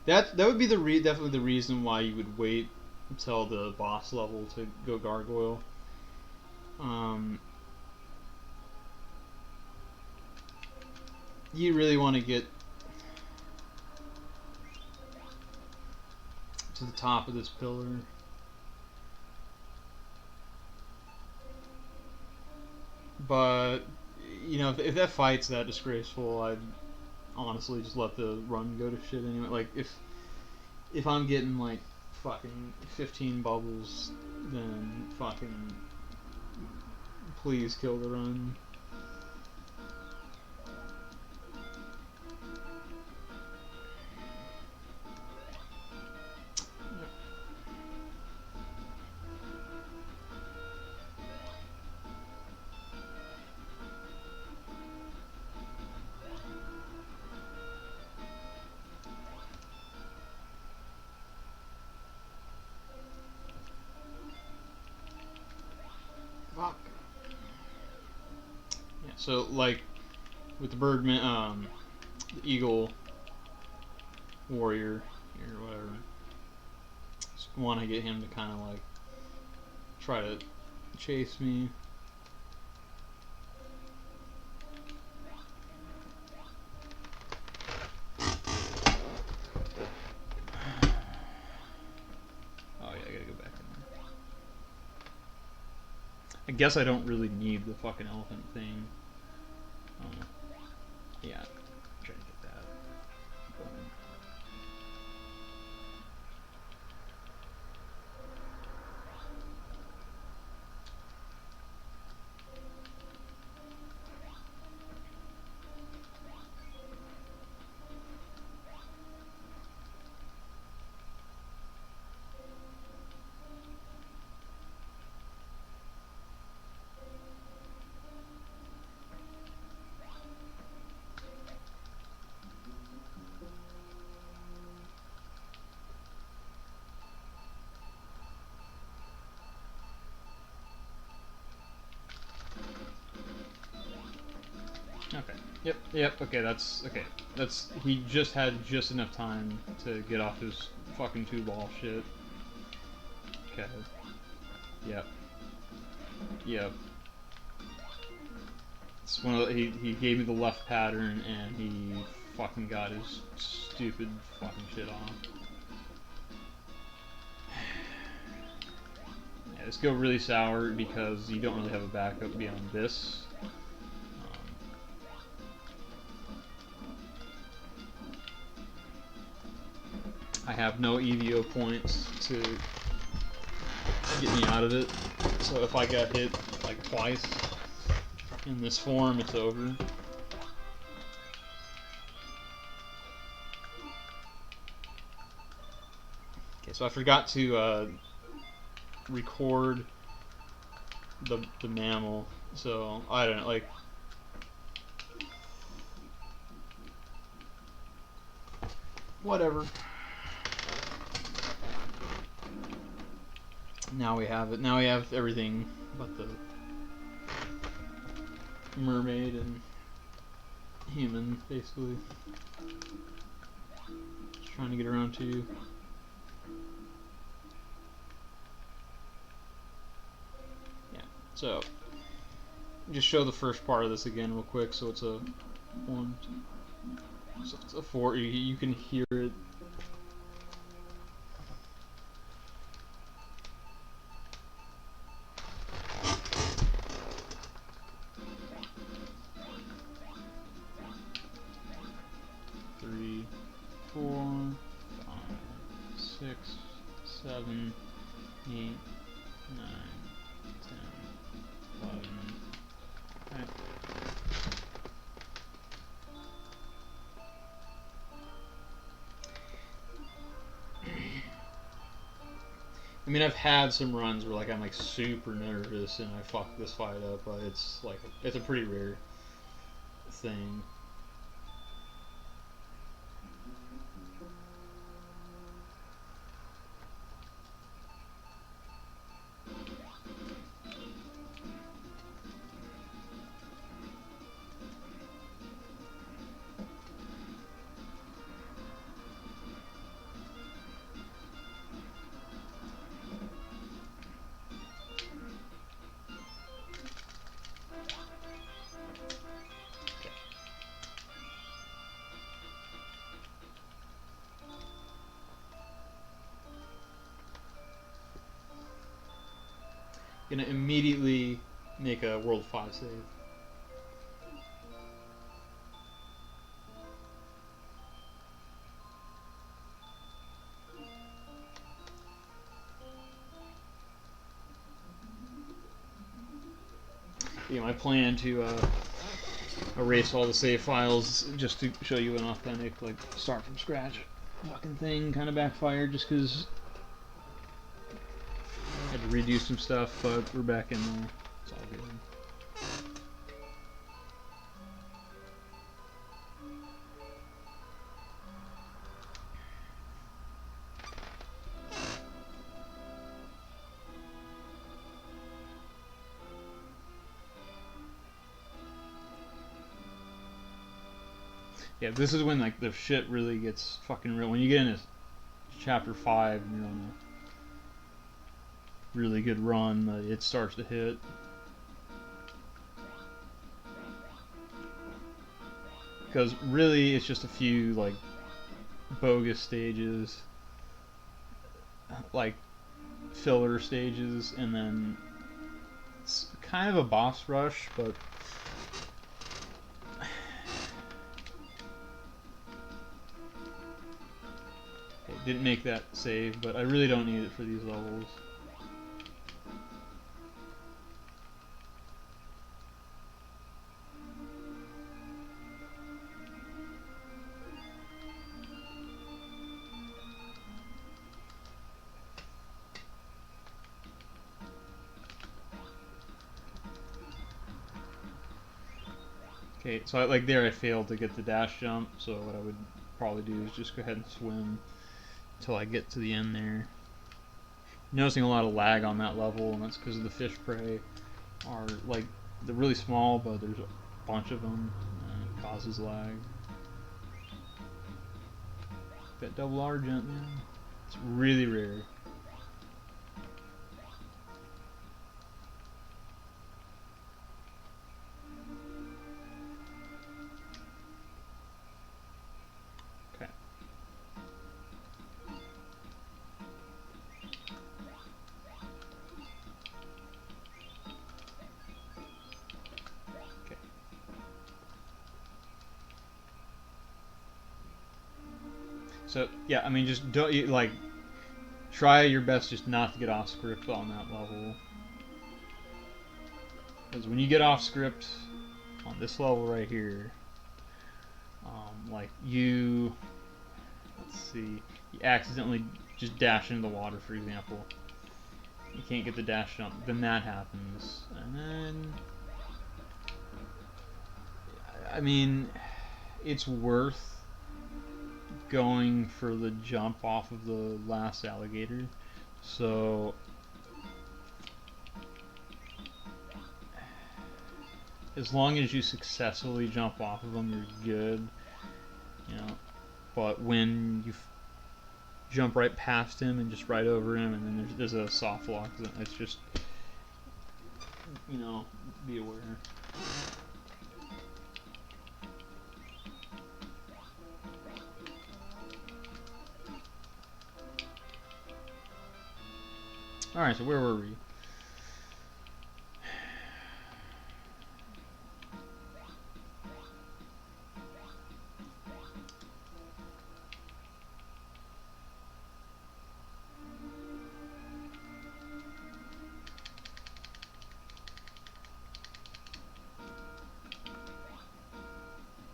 That would be definitely the reason why you would wait until the boss level to go gargoyle. You really want to get to the top of this pillar. But you know, if that fight's that disgraceful, I'd honestly just let the run go to shit anyway. Like if I'm getting like fucking 15 bubbles, then fucking please kill the run. So like with the birdman, the eagle warrior or whatever, just want to get him to kind of like try to chase me. Oh yeah, I gotta go back in there. I guess I don't really need the fucking elephant thing. Yeah, try to get that. Boom. Okay. Yep. Yep. Okay. That's okay. That's he just had just enough time to get off his fucking two ball shit. Okay. Yep. Yep. It's one of the, he gave me the left pattern and he fucking got his stupid fucking shit off. Yeah, this go really sour because you don't really have a backup beyond this. I have no E.V.O points to get me out of it, so if I got hit like twice in this form, it's over. Okay, so I forgot to record the mammal, so I don't know, like whatever. Now we have it. Now we have everything but the mermaid and human, basically. Just trying to get around to. Yeah. So just show the first part of this again real quick. So it's a 1, 2, so it's a 4. You can hear it. Three, 4, 5, 6, 7, 8, 9, 10, 11. Okay. I mean, I've had some runs where like I'm like super nervous and I fuck this fight up, but it's like it's a pretty rare thing. Gonna immediately make a World 5 save. Yeah, my plan to erase all the save files just to show you an authentic, like, start from scratch fucking thing kind of backfired just because I had to redo some stuff, but we're back in there. It's all good. Yeah, this is when like the shit really gets fucking real. When you get into chapter 5, you're on a really good run. It starts to hit. Because really, it's just a few like bogus stages, like filler stages, and then it's kind of a boss rush, but it didn't make that save. But I really don't need it for these levels. Okay, so like there I failed to get the dash jump, so what I would probably do is just go ahead and swim until I get to the end there. Noticing a lot of lag on that level, and that's because the fish prey are like they're really small, but there's a bunch of them, and it causes lag. That double R jump, man, it's really rare. Okay. Okay. So yeah, I mean, just don't like try your best just not to get off script on that level, because when you get off script on this level right here, like let's see, you accidentally just dash into the water, for example. You can't get the dash jump, then that happens, and then I mean, it's worth going for the jump off of the last alligator. So as long as you successfully jump off of them, you're good. You know, but when you jump right past him and just right over him, and then there's a soft lock, it's just, you know, be aware. All right, so where were we?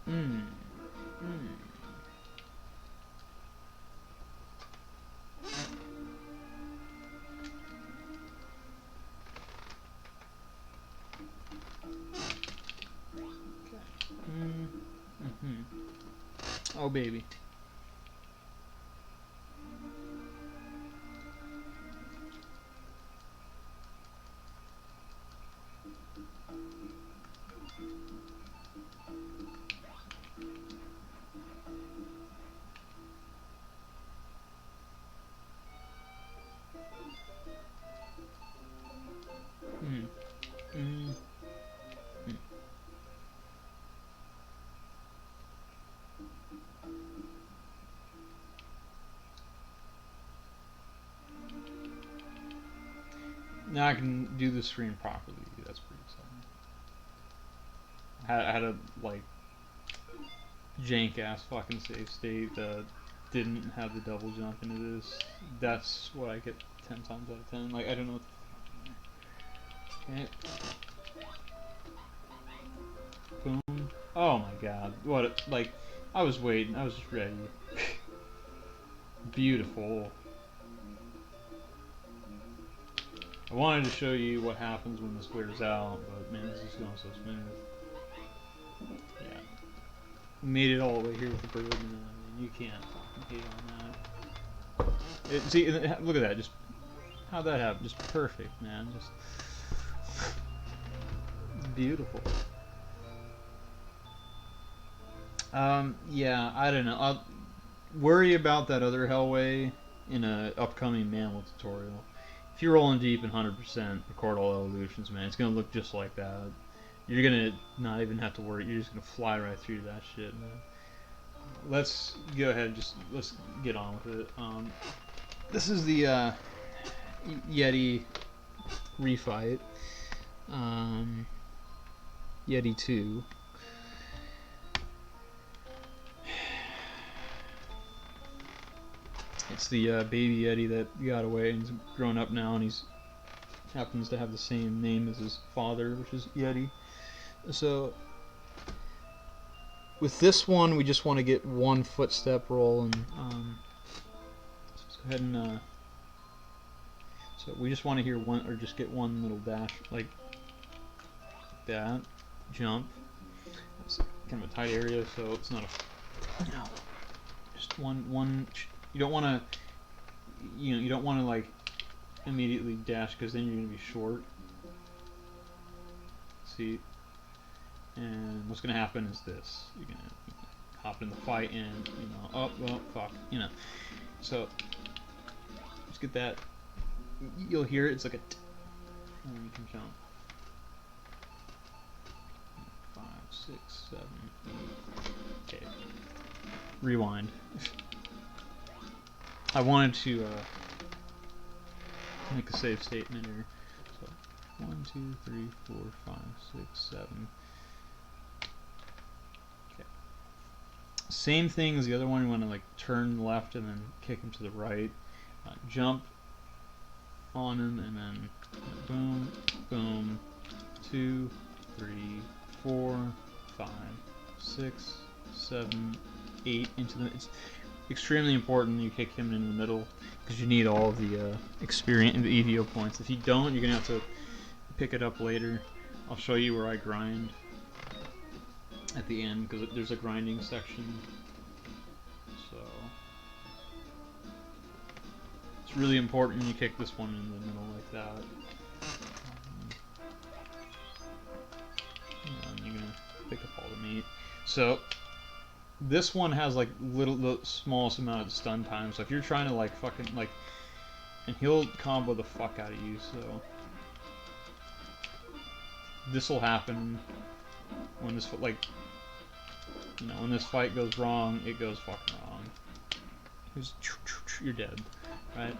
Hmm. Hmm. Mm. Hmm. Oh baby. Hmm. Mm. Mm. Now I can do the screen properly. That's pretty exciting. I had a like jank ass fucking save state that didn't have the double jump into this. That's what I get 10 times out of 10. Like I don't know. Okay. Boom. Oh my god. What like I was waiting. I was just ready. Beautiful. I wanted to show you what happens when this wears out, but man, this is going so smooth. Yeah. Made it all the way here with the bird, and I mean, you can't fucking hate on that. See, look at that. Just how'd that happen? Just perfect, man. Just beautiful. Yeah, I don't know. I'll worry about that other Hellway in a upcoming Mammal tutorial. If you're rolling deep in 100%, record all evolutions, man, it's gonna look just like that. You're gonna not even have to worry. You're just gonna fly right through that shit, man. Let's go ahead. Just let's get on with it. This is the Yeti refight. Yeti 2. It's the baby Yeti that got away and he's grown up now, and he's happens to have the same name as his father, which is Yeti. So with this one, we just want to get one footstep roll, and let's go ahead and so we just want to hear one, or just get one little dash like that, jump. It's kind of a tight area, so it's not a, you know, just one. You don't want to, you don't want to like immediately dash, because then you're gonna be short. See, and what's gonna happen is this: you're gonna hop in the fight, and oh well, fuck, So just get that. You'll hear it. It's like a, and then you can jump. 5, 6, 7, 8. Okay. Rewind. I wanted to make a save statement here. So 1, 2, 3, 4, 5, 6, 7. Okay. Same thing as the other one. You want to like turn left and then kick him to the right. Jump on him and then boom, boom. 2, 3, 4, 5, 6, 7, 8 into the. It's extremely important you kick him in the middle, because you need all of the experience and the E.V.O points. If you don't, you're gonna have to pick it up later. I'll show you where I grind at the end, because there's a grinding section. So it's really important you kick this one in the middle like that. And you're gonna pick up all the meat. So this one has like the smallest amount of stun time. So if you're trying to like fucking like, and he'll combo the fuck out of you. So this will happen when this like, when this fight goes wrong, it goes fucking wrong. You're dead, right?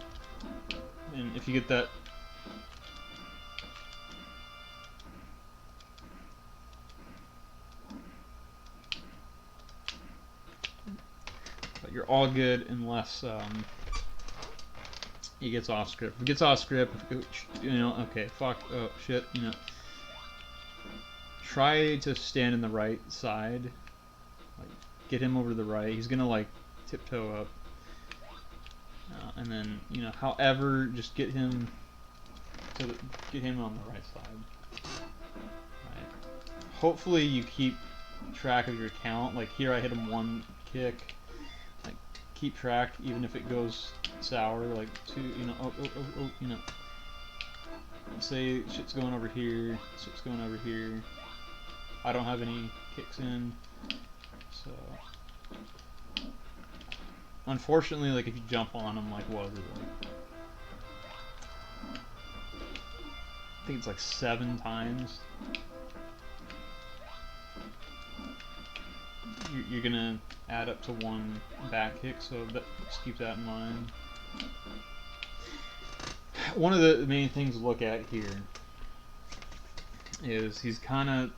And if you get that. But you're all good unless he gets off script. If he gets off script, okay, fuck, oh shit, Try to stand in the right side. Like, get him over to the right. He's gonna like tiptoe up. And then, however, just get him on the right side. Right. Hopefully you keep track of your count. Like here I hit him one kick. Like keep track even if it goes sour, like 2, say shit's going over here, shit's going over here. I don't have any kicks in. So unfortunately, like if you jump on him, like what is it, like I think it's like 7 times. You're gonna add up to 1 back kick, so just keep that in mind. One of the main things to look at here is he's got a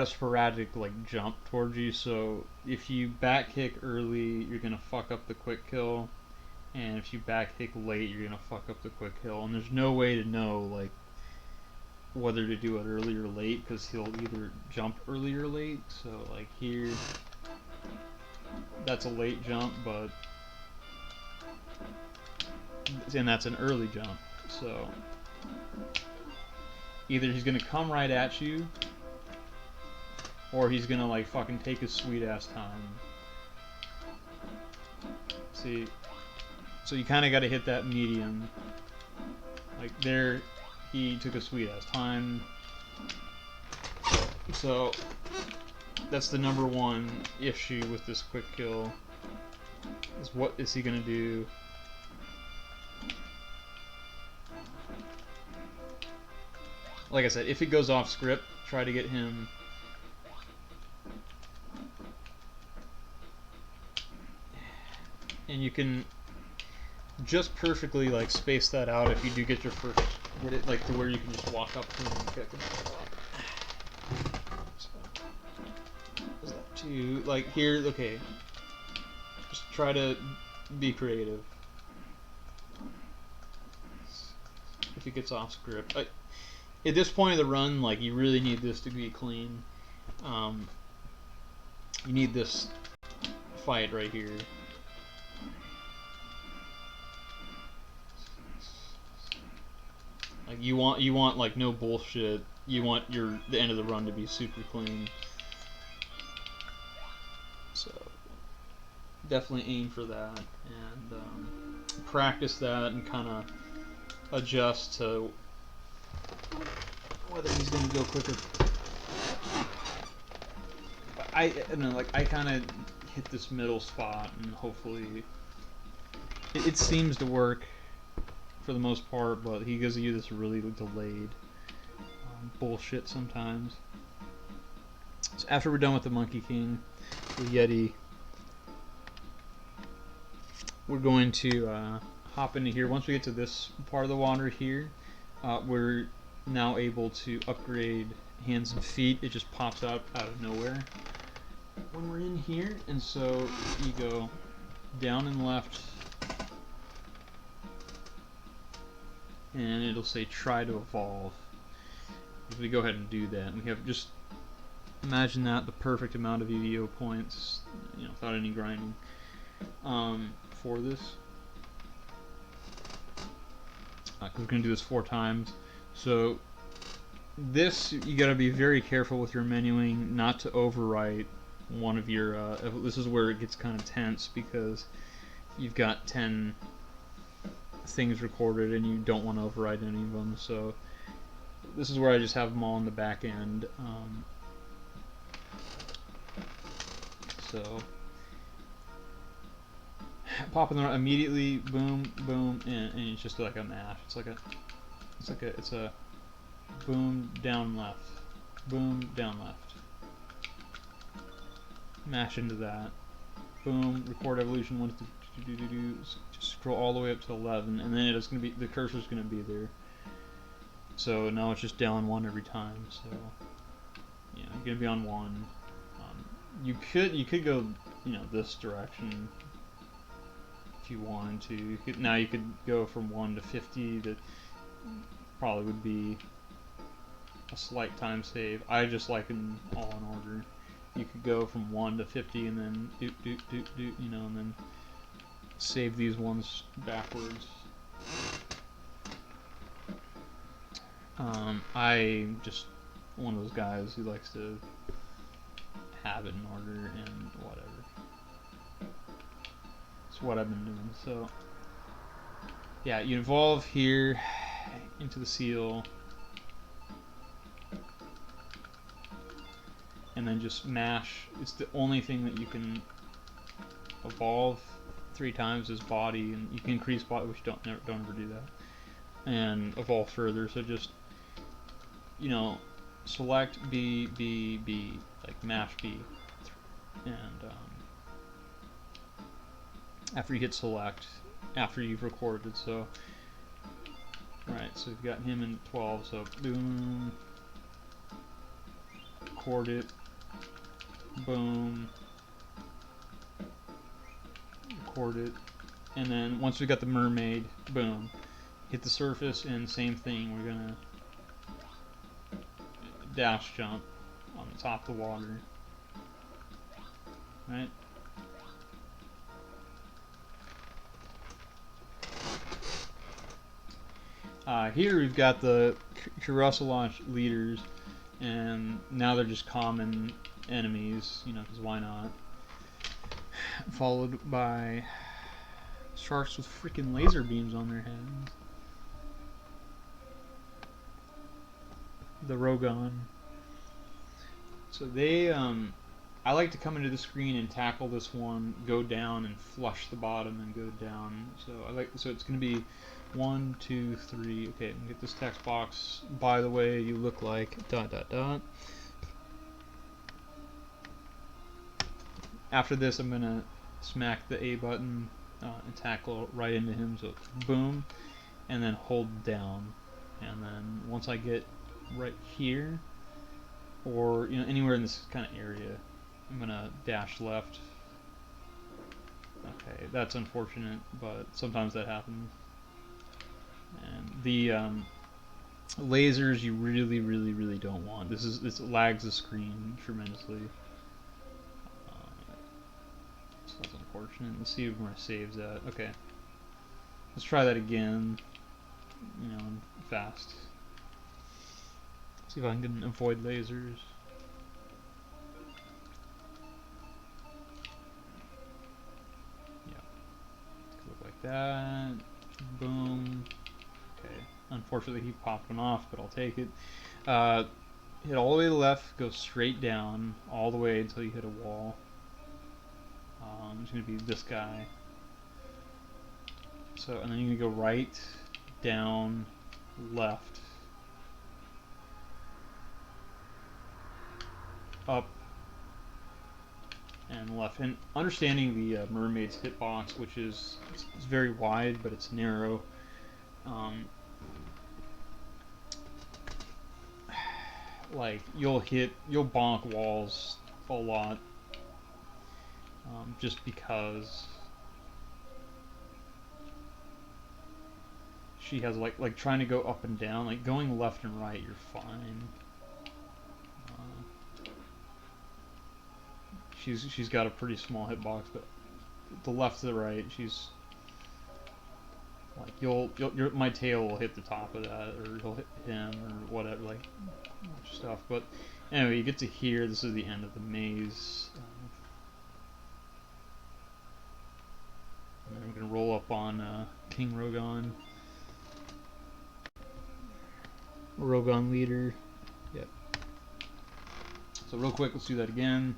sporadic like jump towards you, so if you back kick early, you're gonna fuck up the quick kill, and if you back kick late, you're gonna fuck up the quick kill, and there's no way to know like whether to do it early or late, because he'll either jump early or late. So like here, that's a late jump, and that's an early jump. So either he's gonna come right at you, or he's gonna like fucking take his sweet ass time. See, so you kind of got to hit that medium. Like there, he took a sweet ass time. So that's the number one issue with this quick kill. Is what is he gonna do? Like I said, if it goes off script, try to get him. And you can just perfectly like space that out if you do get your first hit it, like to where you can just walk up to him and kick him. So, is that too like here? Okay, just try to be creative. If it gets off script, at this point of the run, like you really need this to be clean. You need this fight right here. Like you want like no bullshit. You want the end of the run to be super clean. So definitely aim for that and practice that and kind of adjust to whether he's going to go quicker. I don't know, like I kind of hit this middle spot and hopefully it seems to work for the most part, but he gives you this really delayed bullshit sometimes. So after we're done with the Monkey King, the Yeti, we're going to hop into here. Once we get to this part of the water here, we're now able to upgrade hands and feet. It just pops out of nowhere when we're in here, and so you go down and left, and it'll say try to evolve. If we go ahead and do that, we have just imagine that the perfect amount of E.V.O points, you know, without any grinding for this. Because we're going to do this 4 times. So this, you got to be very careful with your menuing not to overwrite one of your, this is where it gets kind of tense because you've got 10 things recorded and you don't want to overwrite any of them. So this is where I just have them all in the back end. So popping them immediately, boom, boom, and it's just like a mash. It's a boom, down, left, boom, down, left. Mash into that. Boom, record evolution 1, 2, just scroll all the way up to 11, and then it's gonna be the cursor's gonna be there. So now it's just down 1 every time. So yeah, you're gonna be on 1. You could go, you know, this direction if you wanted to. Now you could go from 1 to 50. That probably would be a slight time save. I just like them all in order. You could go from 1 to 50 and then do, you know, and then save these ones backwards. I'm just one of those guys who likes to have it in order and whatever. It's what I've been doing. So yeah, you evolve here into the seal, and then just mash. It's the only thing that you can evolve 3 times is body, and you can increase body, which don't ever do that, and evolve further. So just, you know, select B, B, B, like mash B, and after you hit select, after you've recorded. So right, so we've got him in 12. So boom, record it, boom, record it, and then once we got the mermaid, boom, hit the surface, and same thing, we're gonna dash jump on the top of the water, right? Here we've got the Kurosalach leaders, and now they're just common enemies, you know, because why not? Followed by sharks with freaking laser beams on their heads. The Rogon. So they I like to come into the screen and tackle this one, go down and flush the bottom and go down. So it's going to be 1, 2, 3. Okay, I'm gonna get this text box. By the way, you look like ... After this, I'm gonna smack the A button and tackle right into him. So boom, and then hold down, and then once I get right here, or anywhere in this kind of area, I'm gonna dash left. Okay, that's unfortunate, but sometimes that happens. And the lasers you really, really, really don't want. This lags the screen tremendously. So that's unfortunate. Let's see where my save's at. Okay, let's try that again. Fast. See if I can avoid lasers. Yeah, look like that. Boom. Okay. Unfortunately, he popped one off, but I'll take it. Hit all the way to the left, go straight down, all the way until you hit a wall. It's going to be this guy. So, and then you're going to go right, down, left, up, and left. And understanding the mermaid's hitbox, which is it's very wide, but it's narrow. Like you'll bonk walls a lot, just because she has like trying to go up and down, like going left and right, you're fine. She's got a pretty small hitbox, but the left to the right, she's like my tail will hit the top of that, or he'll hit him, or whatever, like stuff. But anyway, you get to here. This is the end of the maze. And then we're gonna roll up on King Rogon. Rogon leader. Yep. So real quick, let's do that again.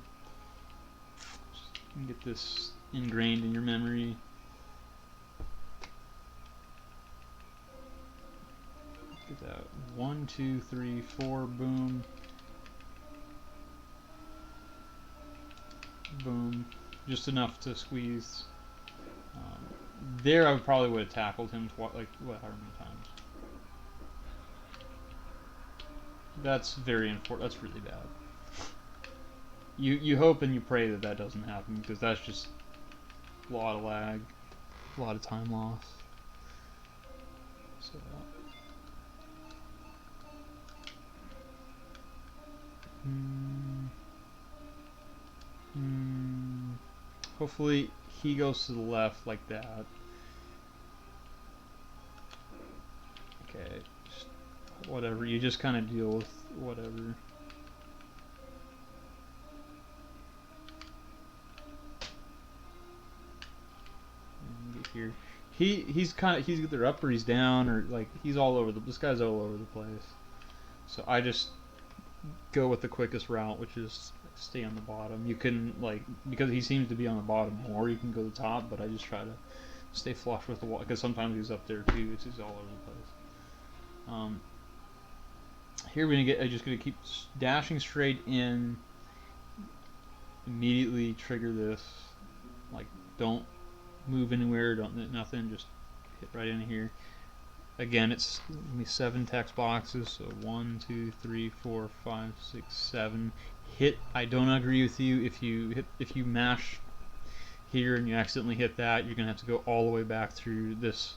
Get this ingrained in your memory. Get that 1, 2, 3, 4. Boom. Boom. Just enough to squeeze. There, I probably would have tackled him however many times. That's very important. That's really bad. You hope and you pray that that doesn't happen, because that's just a lot of lag, a lot of time loss. So. Hopefully he goes to the left like that. Okay, just whatever. You just kind of deal with whatever. Get here. He's either up or he's down, or like he's all over this guy's all over the place. So I just go with the quickest route, which is stay on the bottom. You can because he seems to be on the bottom more, you can go to the top, but I just try to stay flush with the wall, because sometimes he's up there too. He's all over the place. Here I'm just gonna keep dashing straight in. Immediately trigger this. Like, don't move anywhere. Don't nothing. Just hit right in here. Again, it's gonna be 7 text boxes. So 1, 2, 3, 4, 5, 6, 7. Hit. I don't agree with you. If you mash here and you accidentally hit that, you're gonna have to go all the way back through this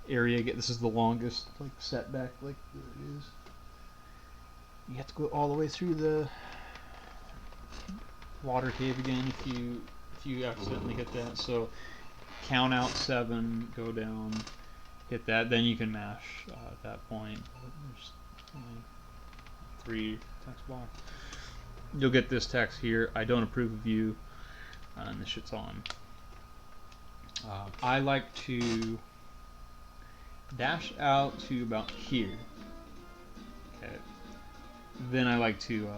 area. This is the longest setback. There it is. You have to go all the way through the water cave again if you accidentally hit that. So count out 7, go down, hit that, then you can mash at that point. There's only 3 text box. You'll get this text here: I don't approve of you, and this shit's on. I like to dash out to about here. Okay. Then I like to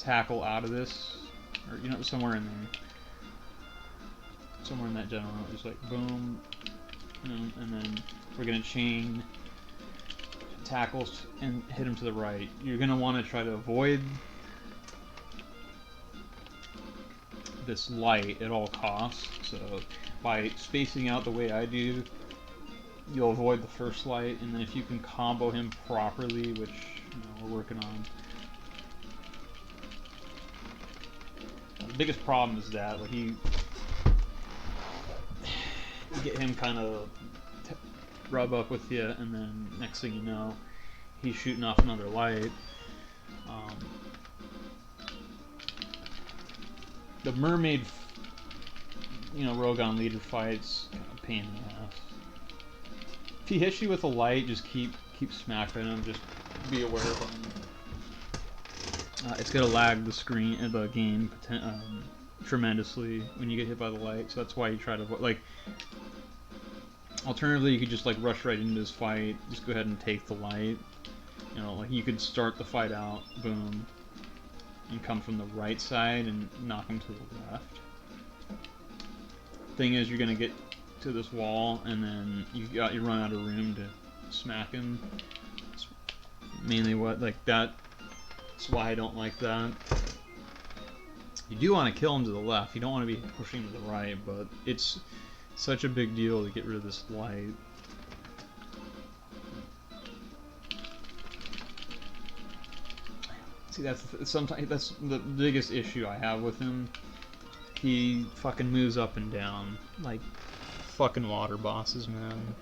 tackle out of this, or you know, somewhere in there, somewhere in that general, just like boom, and then we're gonna chain tackles and hit him to the right. You're gonna want to try to avoid this light at all costs. So by spacing out the way I do, you'll avoid the first light, and then if you can combo him properly, which we're working on. The biggest problem is that like you get him kind of rub up with you, and then next thing you know, he's shooting off another light. The mermaid, Rogon leader fights kind of pain in the ass. If he hits you with a light, just keep smacking him. Just be aware of him. It's gonna lag the game tremendously when you get hit by the light. So that's why you try to like. Alternatively, you could just like rush right into this fight. Just go ahead and take the light. Like you could start the fight out, boom, and come from the right side and knock him to the left. Thing is, you're gonna get to this wall, and then you run out of room to smack him. It's mainly what that's why I don't like that. You do want to kill him to the left. You don't want to be pushing him to the right, but it's such a big deal to get rid of this light. See, that's the biggest issue I have with him. He fucking moves up and down like fucking water bosses, man.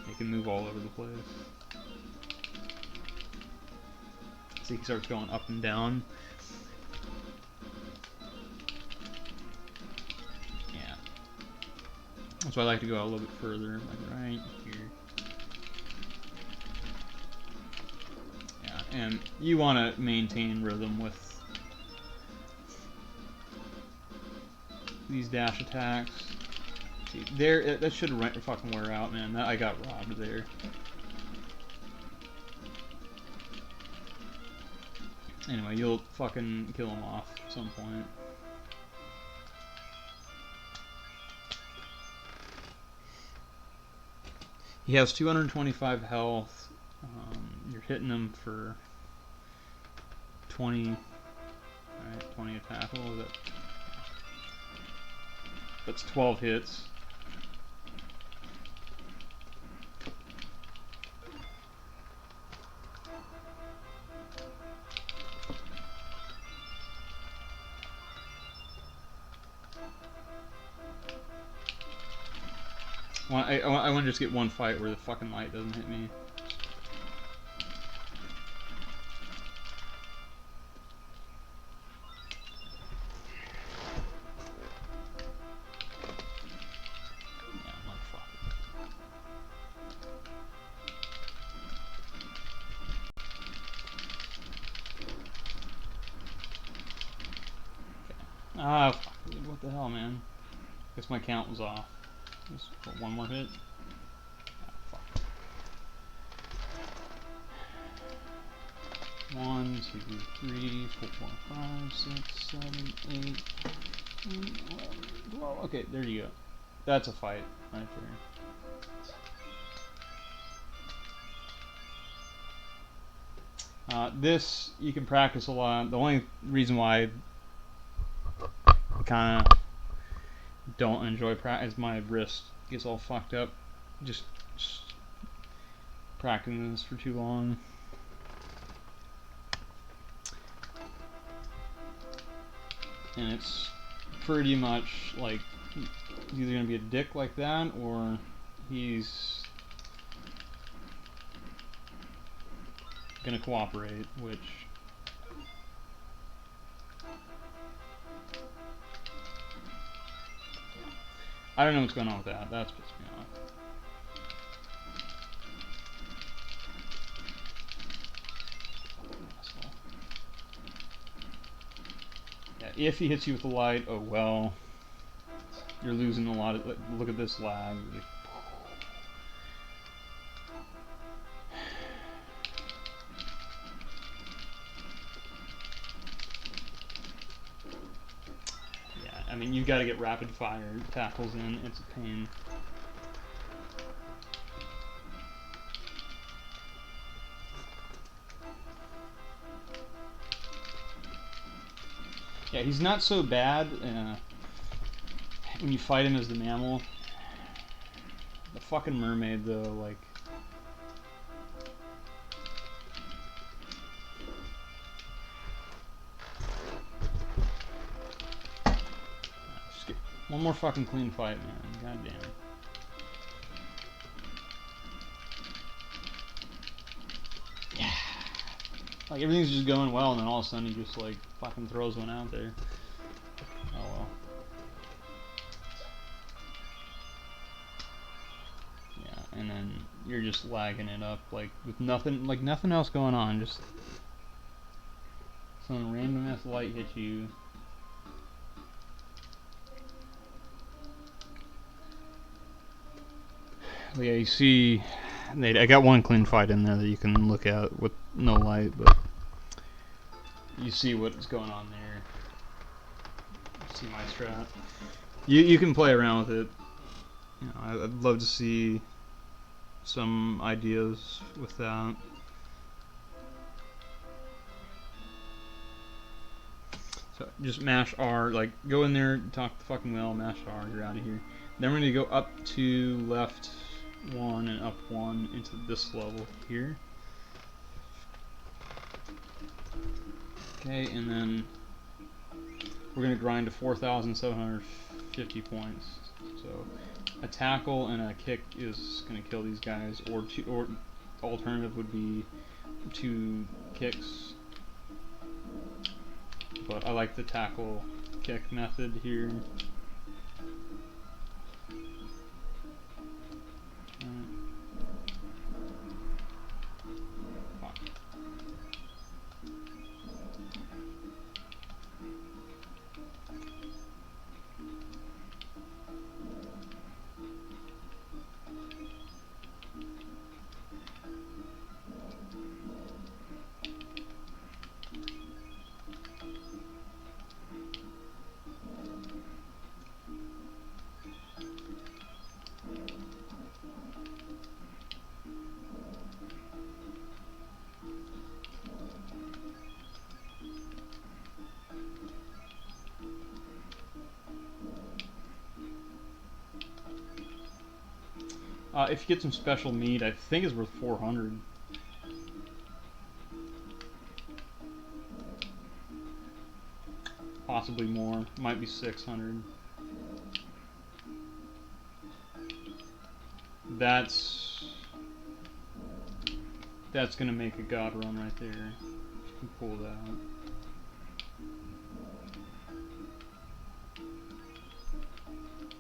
He can move all over the place. See, he starts going up and down. Yeah. That's why I like to go a little bit further, like right here. Yeah, and you want to maintain rhythm with these dash attacks. See, there, that should fucking wear out, man. I got robbed there. Anyway, you'll fucking kill him off at some point. He has 225 health. You're hitting him for 20. Alright, 20 attack. What was that? That's 12 hits. I want to just get one fight where the fucking light doesn't hit me. Ah, fuck, what the hell, man? Guess my count was off. Just one more hit. Ah, fuck. 1, 2, 3, 4, 5, 6, 7, 8, 9, 11, 12. Okay, there you go. That's a fight right there. This you can practice a lot. The only reason why I kind of don't enjoy practice is my wrist gets all fucked up. Just practicing this for too long. And it's pretty much like he's either gonna be a dick like that, or he's gonna cooperate, which I don't know what's going on with that. That's pissed me off. Yeah, if he hits you with the light, oh well. You're losing a lot of. Look at this lag. I mean, you've got to get rapid fire tackles in. It's a pain. Yeah, he's not so bad when you fight him as the mammal. The fucking mermaid, though, like... Just get one more fucking clean fight, man. God damn. Yeah. Like, everything's just going well, and then all of a sudden he just, like, fucking throws one out there. Oh, well. Yeah, and then you're just lagging it up, like, with nothing else going on, just... Some random ass light hits you. But yeah, you see, I got one clean fight in there that you can look at with no light, but you see what's going on there. You see my strat. You can play around with it. You know, I'd love to see some ideas with that. So just mash R, like go in there, talk the fucking whale, mash R, you're out of here. Then we're gonna go up to left 1 and up 1 into this level here. Okay, and then we're gonna grind to 4,750 points. So a tackle and a kick is gonna kill these guys, or alternative would be 2 kicks. But I like the tackle kick method here. If you get some special meat, I think it's worth 400. Possibly more. Might be 600. That's gonna make a god run right there. You can pull that.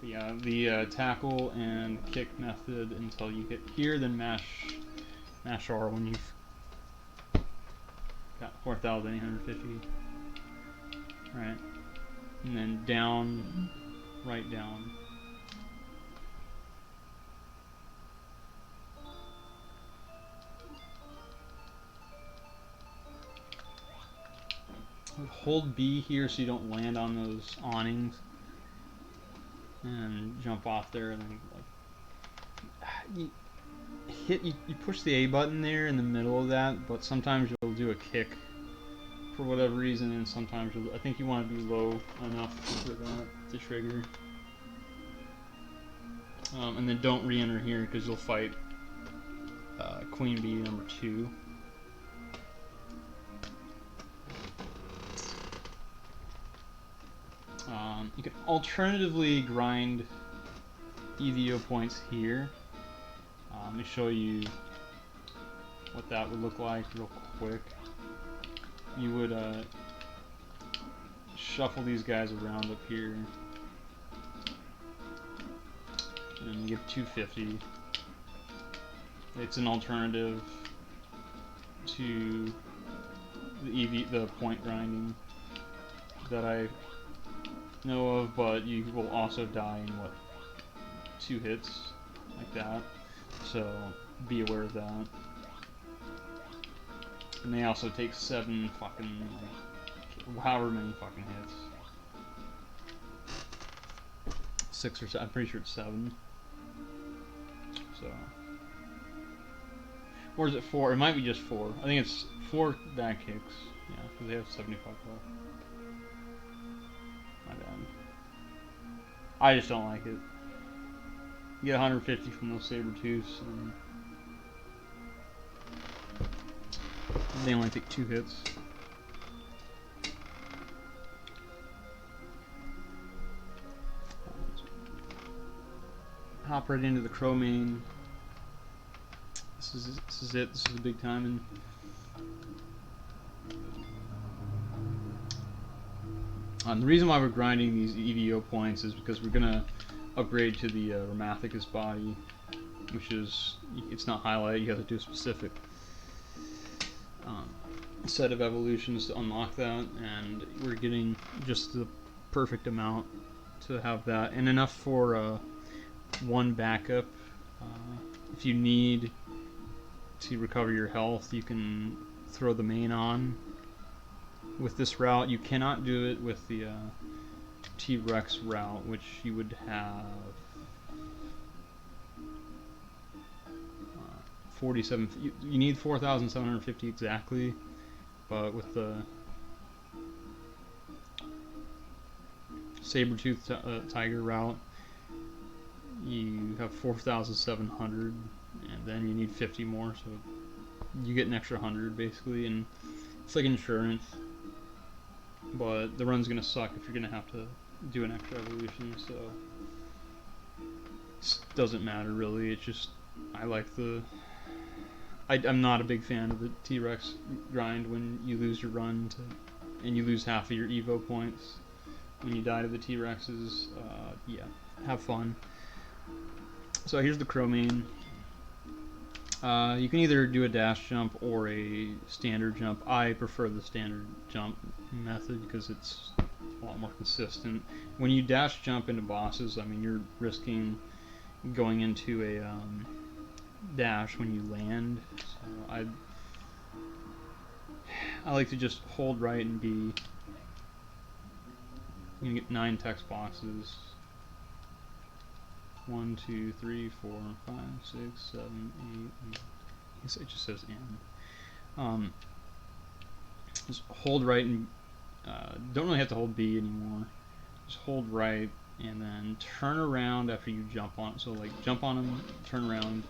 But yeah, the tackle and kick method until you hit here, then mash R when you've got 4,850. Right, and then down, right down. Hold B here so you don't land on those awnings, and jump off there, and then like you push the A button there in the middle of that, but sometimes you'll do a kick for whatever reason, and sometimes I think you want to be low enough for that to trigger. And then don't re-enter here because you'll fight Queen Bee number 2. You can alternatively grind E.V.O points here. Let me show you what that would look like real quick. You would shuffle these guys around up here, and you get 250. It's an alternative to the point grinding that I know of, but you will also die in 2 hits like that, so be aware of that. And they also take 7 fucking, like, however many fucking hits. 6 or 7. I'm pretty sure it's 7. So, or is it 4? It might be just 4. I think it's 4 back kicks. Yeah, because they have 75 health. My bad. I just don't like it. You get 150 from those saber tooths, and they only take 2 hits. Hop right into the Crow main. This is it. This is the big time. And the reason why we're grinding these E.V.O points is because we're gonna upgrade to the Ramathicus body, which is, it's not highlighted. You have to do a specific set of evolutions to unlock that, and we're getting just the perfect amount to have that, and enough for 1 backup. If you need to recover your health, you can throw the main on with this route. You cannot do it with the T-Rex route, which you would have 47. You need 4,750 exactly, but with the saber-tooth tiger route, you have 4,700, and then you need 50 more, so you get an extra 100 basically, and it's like insurance. But the run's gonna suck if you're gonna have to do an extra evolution, so it doesn't matter really. It's just, I like the. I'm not a big fan of the T-Rex grind when you lose your run and you lose half of your E.V.O points when you die to the T-Rexes. Yeah, have fun. So here's the Crow main. You can either do a dash jump or a standard jump. I prefer the standard jump method because it's a lot more consistent. When you dash jump into bosses, I mean, you're risking going into a dash when you land. So I like to just hold right and be. You can get 9 text boxes. 1, 2, 3, 4, 5, 6, 7, 8. I guess it just says N. Just hold right and don't really have to hold B anymore. Just hold right and then turn around after you jump on it. So like jump on them, turn around,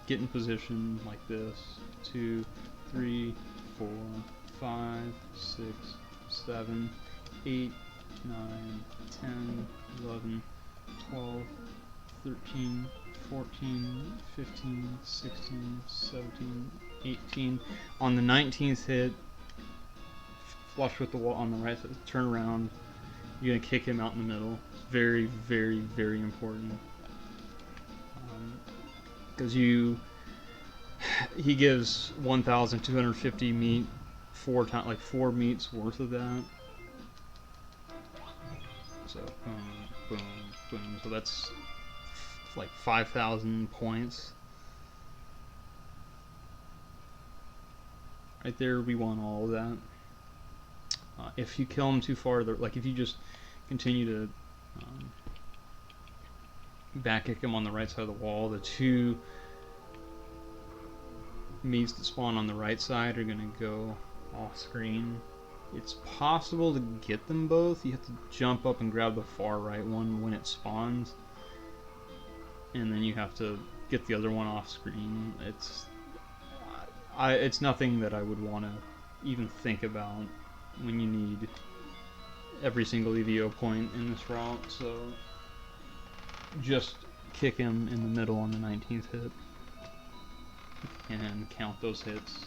get in position like this. 2, 3, 4, 5, 6, 7, 8, 9, 10, 11, 12, 13, 14, 15, 16, 17, 18. On the 19th hit, flush with the wall on the right side, turn around, you're going to kick him out in the middle. It's very, very, very important. Because he gives 1,250 meat, 4 times, like 4 meats worth of that. So boom, boom, boom. So that's like 5,000 points. Right there, we want all of that. If you kill him too far, like if you just continue to back kick him on the right side of the wall, the 2 meats that spawn on the right side are going to go off screen. It's possible to get them both. You have to jump up and grab the far right one when it spawns, and then you have to get the other one off screen. It's nothing that I would want to even think about when you need every single E.V.O point in this route. So just kick him in the middle on the 19th hit and count those hits.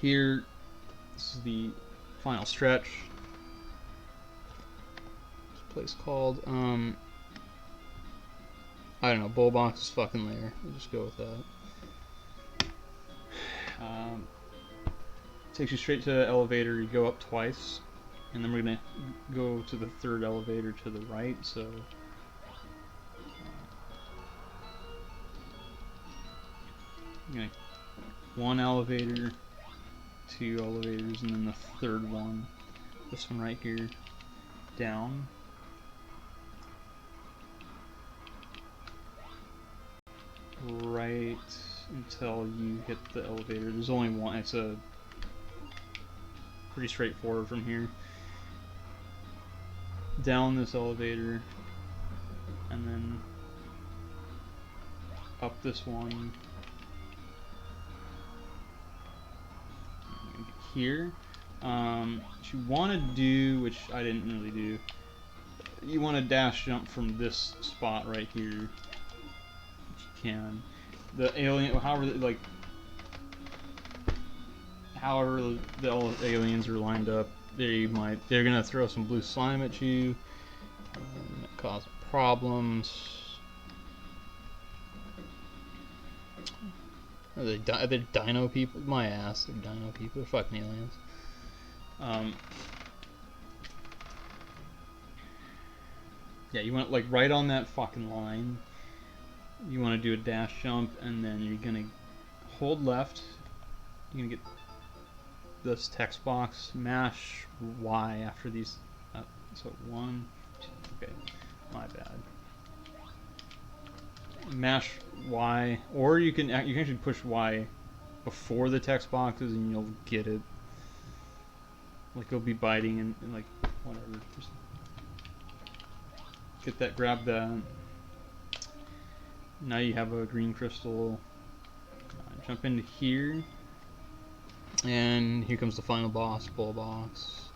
Here, this is the final stretch. This place called, I don't know, Bullbox is fucking lair. We'll just go with that. Takes you straight to the elevator. You go up twice, and then we're gonna go to the 3rd elevator to the right. So you're gonna 1 elevator, 2 elevators, and then the third one, this one right here, down. Right until you hit the elevator. There's only one. It's a pretty straightforward from here. Down this elevator, and then up this one. Here. What you want to do, which I didn't really do, you want to dash jump from this spot right here. Which you can. The alien, however the aliens are lined up, they're gonna throw some blue slime at you, cause problems. Are they dino people? My ass, they're dino people. They're fucking aliens. Yeah, you want like right on that fucking line. You want to do a dash jump, and then you're gonna hold left. You're gonna get this text box. Mash Y after these. So 1, 2. Okay, my bad. Mash Y, or you can actually push Y before the text boxes, and you'll get it. Like you'll be biting and like whatever. Just get that. Grab that. Now you have a green crystal. Jump into here, and here comes the final boss, bull boss.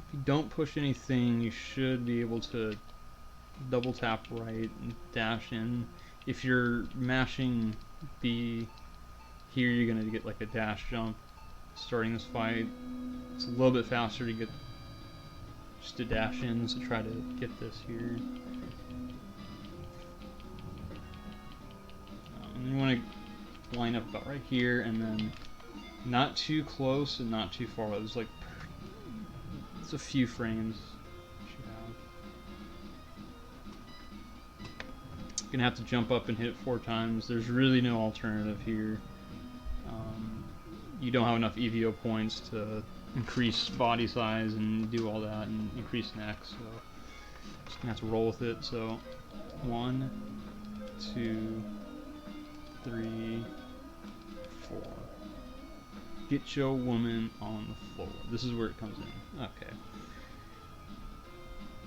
If you don't push anything, you should be able to double tap right and dash in. If you're mashing B here, you're gonna get like a dash jump starting this fight. It's a little bit faster to get just to dash in, so try to get this here. And you want to line up about right here, and then not too close and not too far. There's like it's a few frames you should have. You're gonna have to jump up and hit it 4 times. There's really no alternative here. You don't have enough E.V.O points to increase body size and do all that and increase neck, so just gonna have to roll with it. So 1, 2, 3, 4. Get your woman on the floor. This is where it comes in. Okay.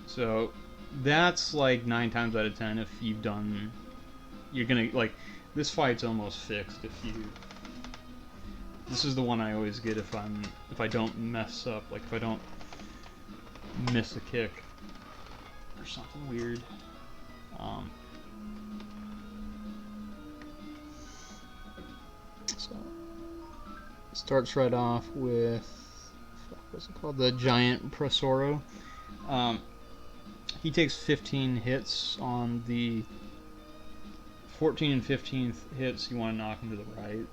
So that's like 9 times out of 10 if you've done. You're gonna like this fight's almost fixed if you. This is the one I always get if I don't mess up, like if I don't miss a kick or something weird. So it starts right off with what's it called? The giant Prosoro. He takes 15 hits on the 14 and 15th hits. You want to knock him to the right.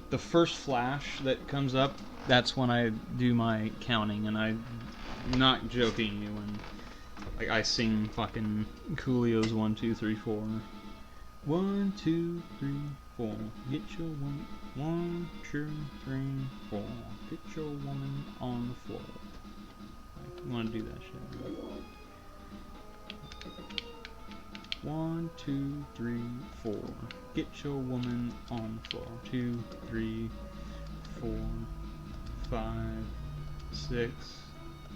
The first flash that comes up, that's when I do my counting, and I'm not joking you when like I sing fucking Coolio's 1, 2, 3, 4. 1, 2, 3, 4. Get your woman. 1, 2, 3, 4. Get your woman on the floor. Like, you want to do that shit. 1, 2, 3, 4. Get your woman on the floor. 2, 3, 4, 5, 6,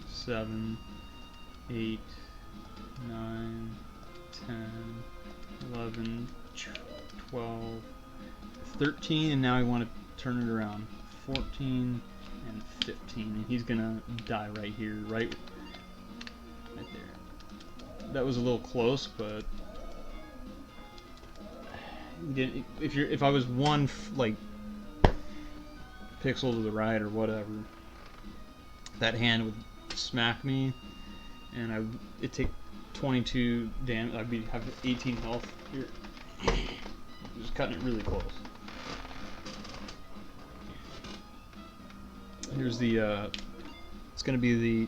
7, 8, 9, 10, 11, 12, 13, and now I want to turn it around. 14 and 15, and he's gonna die right here, right there. That was a little close, but if I was one like pixel to the right or whatever, that hand would smack me, and it'd take 22 damage. I'd have 18 health here. Just cutting it really close. Here's the. It's gonna be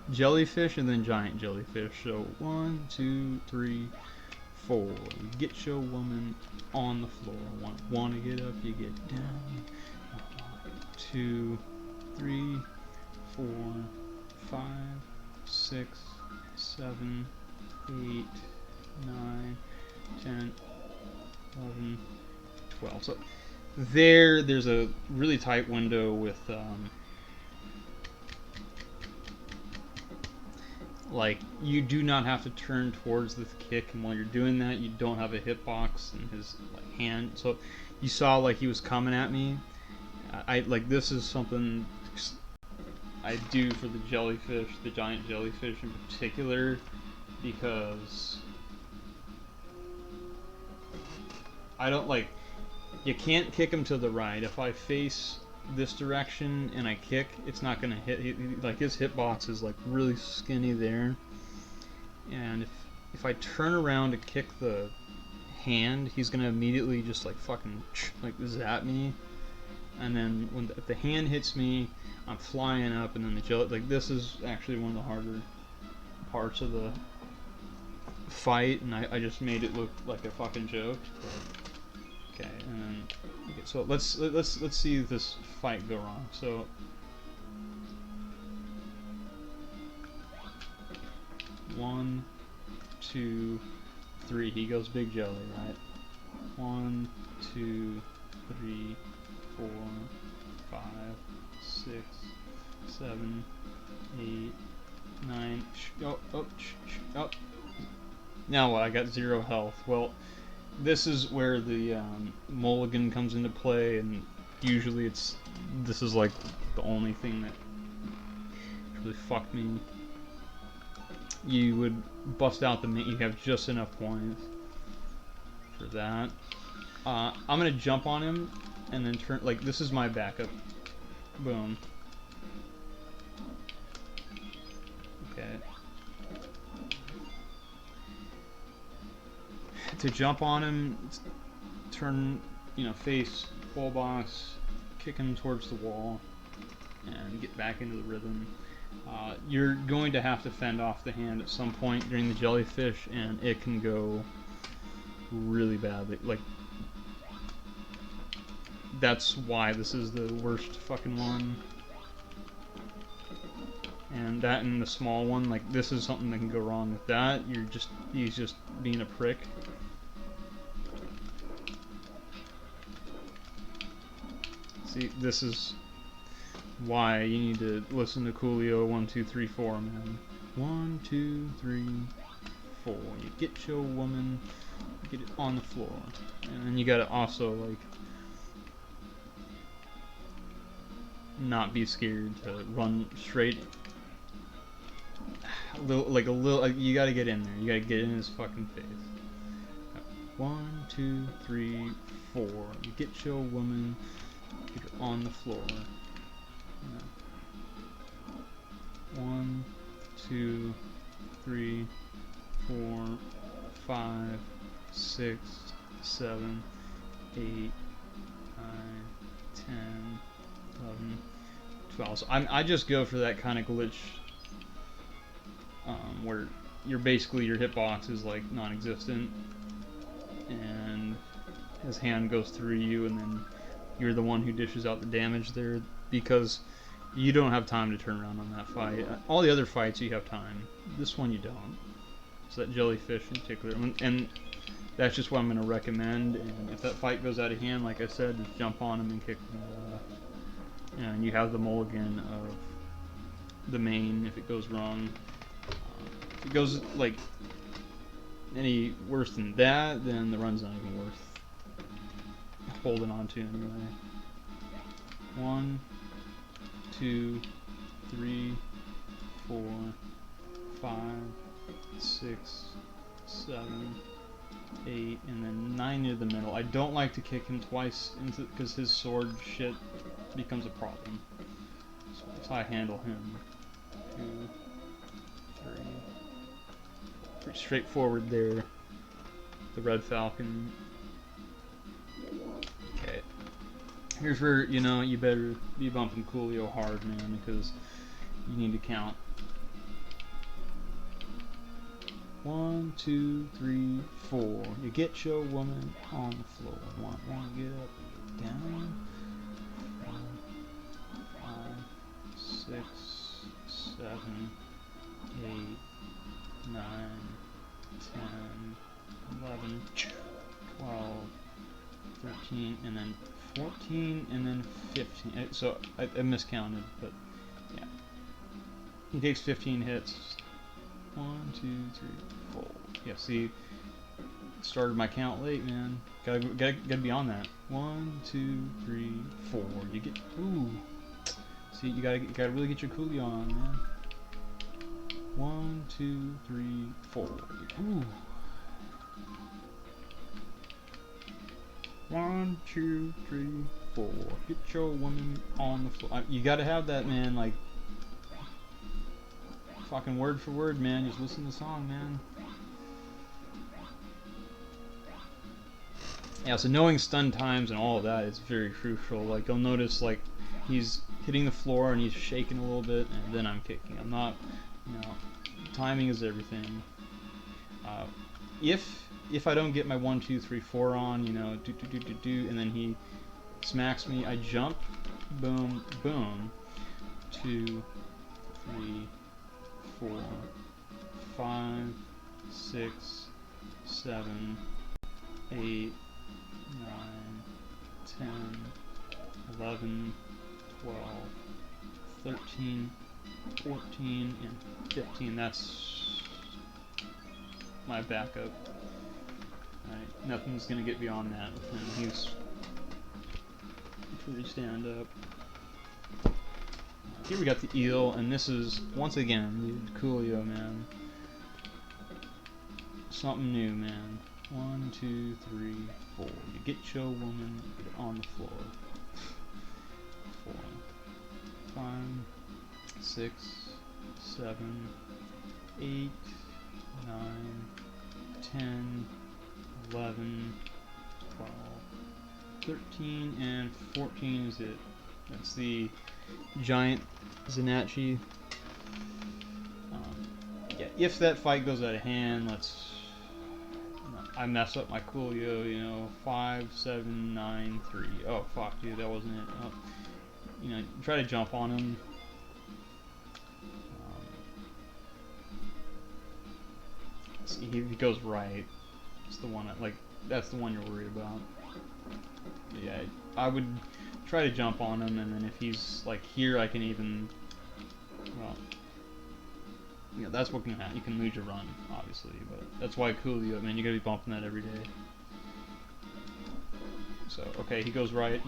the jellyfish and then giant jellyfish. So 1, 2, 3, 4. You get your woman on the floor. Want to get up, you get down. 2, 3, 4, 5, 6, 7, 8, 9, 10, 11, 12. So there's a really tight window with like you do not have to turn towards the kick, and while you're doing that, you don't have a hitbox in his like hand. So you saw like he was coming at me. I like this is something I do for the jellyfish, the giant jellyfish in particular, because I don't like you can't kick him to the right. If I face this direction and I kick, it's not gonna hit. Like his hitbox is like really skinny there, and if I turn around to kick the hand, he's gonna immediately just like fucking like zap me, and then if the hand hits me, I'm flying up, and then the jelly like this is actually one of the harder parts of the fight, and I just made it look like a fucking joke. Okay, and then okay, so let's see this fight go wrong. So one, 2, 3. He goes big jelly, right? 1, 2, 3, 4, 5, 6, 7, 8, 9. Oh. Now what? I got 0 health. Well, this is where the mulligan comes into play, and usually this is like the only thing that really fucked me. You would bust out you have just enough points for that. I'm gonna jump on him and then turn, like this is my backup. Boom. Okay. To jump on him, turn, face full box, kick him towards the wall, and get back into the rhythm. You're going to have to fend off the hand at some point during the jellyfish, and it can go really badly. Like, that's why this is the worst fucking one. And that and the small one, like this is something that can go wrong with that. He's just being a prick. See, this is why you need to listen to Coolio 1, 2, 3, 4, man. 1, 2, 3, 4. You get your woman, get it on the floor, and then you gotta also like not be scared to run straight. You gotta get in there. You gotta get in his fucking face. 1, 2, 3, 4. You get your woman, get her on the floor. 1, 2, 3, 4, 5, 6, 7, 8, 9, 10, 11, 12. So I just go for that kind of glitch where your hitbox is like non-existent, and his hand goes through you, and then you're the one who dishes out the damage there, because you don't have time to turn around on that fight. All the other fights you have time. This one you don't. So that jellyfish in particular, and that's just what I'm going to recommend. And if that fight goes out of hand, like I said, just jump on him and kick him. And you have the mulligan of the main if it goes wrong. If it goes like any worse than that, then the run's not even worth holding on to anyway. 1, 2, 3, 4, 5, 6, 7, 8, and then 9 near the middle. I don't like to kick him twice because his sword shit becomes a problem. So that's how I handle him. 2, 3. Pretty straightforward there. The Red Falcon. Okay. Here's where, you better be bumping Coolio hard, man, because you need to count 1, 2, 3, 4. You get your woman on the floor. Want to get up, get down. 4, 5, 6, 7, 8, 9, 10, 11, 12, 13, and then 14, and then 15. So I miscounted, but yeah. He takes 15 hits. 1, 2, 3, 4. Yeah, see, started my count late, man. Gotta be on that. 1, 2, 3, 4. You get, ooh. See, you gotta really get your Coolio on, man. 1, 2, 3, 4. Ooh. 1, 2, 3, 4. Get your woman on the floor. You gotta have that, man. Like, fucking word for word, man. Just listen to the song, man. Yeah, so knowing stun times and all of that is very crucial. Like, you'll notice, like, he's hitting the floor and he's shaking a little bit, and then I'm kicking. I'm not, you know, timing is everything. If I don't get my 1, 2, 3, 4 on, you know, and then he smacks me, I jump, boom, boom, 2, 3, 4, 5, 6, 7, 8, 9, 10, 11, 12, 13, 14, and 15. That's my backup. Alright, nothing's gonna get beyond that with him. He's pretty stand up. Here we got the eel, and this is, once again, dude, Coolio, man. Something new, man. 1, 2, 3, 4. You get your woman, get it on the floor. 4, 5, 6, 7, 8, 9, 10, 11, 12, 13, and 14 is it. That's the giant Zanachi. Yeah, if that fight goes out of hand, I mess up my Coolio, you know, 5, 7, 9, 3. Oh, fuck, dude, that wasn't it. Oh, you know, try to jump on him. See, he goes right. It's the one, that's the one you're worried about. But yeah, I would try to jump on him, and then if he's, like, here, I can even, well, you know, that's what can happen. You can lose your run, obviously, but that's why Coolio, man, you gotta be bumping that every day. So, okay, he goes right.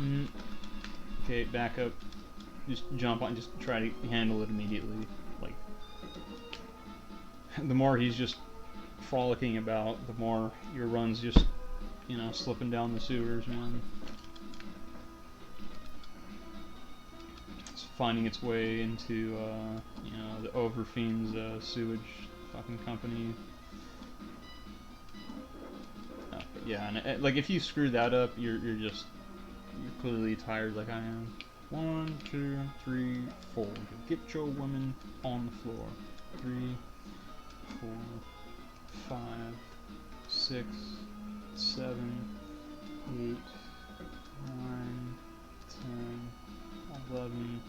Okay, back up. Just jump on, just try to handle it immediately. Like, the more he's just frolicking about, the more your run's just, you know, slipping down the sewers, man. It's finding its way into, you know, the Overfiend's sewage fucking company. But yeah, and like if you screw that up, you're clearly tired, like I am. 1, 2, 3, 4. Get your woman on the floor. 3, 4, 5, 6, 7, 8, 9, 10, 11,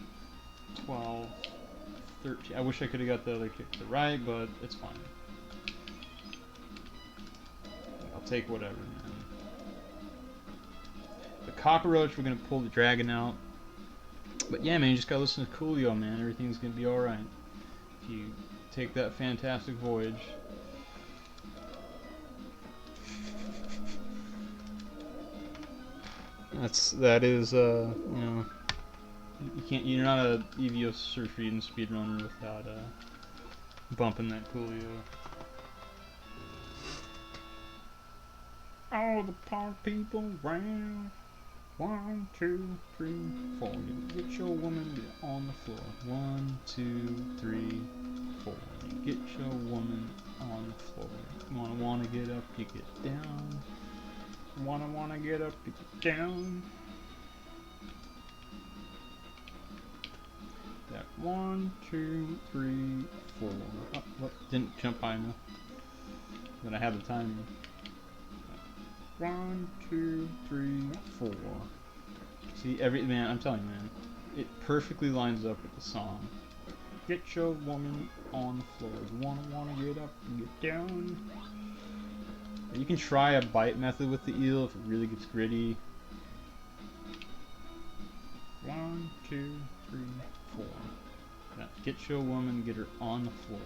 12, 13. I wish I could have got the other kick to the right, but it's fine. I'll take whatever, man. The cockroach, we're gonna pull the dragon out. But yeah, man, you just gotta listen to Coolio, man. Everything's gonna be alright. If you take that fantastic voyage. That is, you know, you're not a E.V.O surf reading speedrunner without, bumping that Coolio. All the park people round. 1, 2, 3, 4. You get your woman on the floor. 1, 2, 3, 4. You get your woman on the floor. Wanna get up, you get down. Wanna get up, you get down. That 1, 2, 3, 4. Oh, what? Didn't jump high enough. Then I have the timing. 1, 2, 3, 4. See, man, I'm telling you, man, it perfectly lines up with the song. Get your woman on the floor. You wanna get up and get down. You can try a bite method with the eel if it really gets gritty. 1, 2, 3, 4. Now, get your woman, get her on the floor.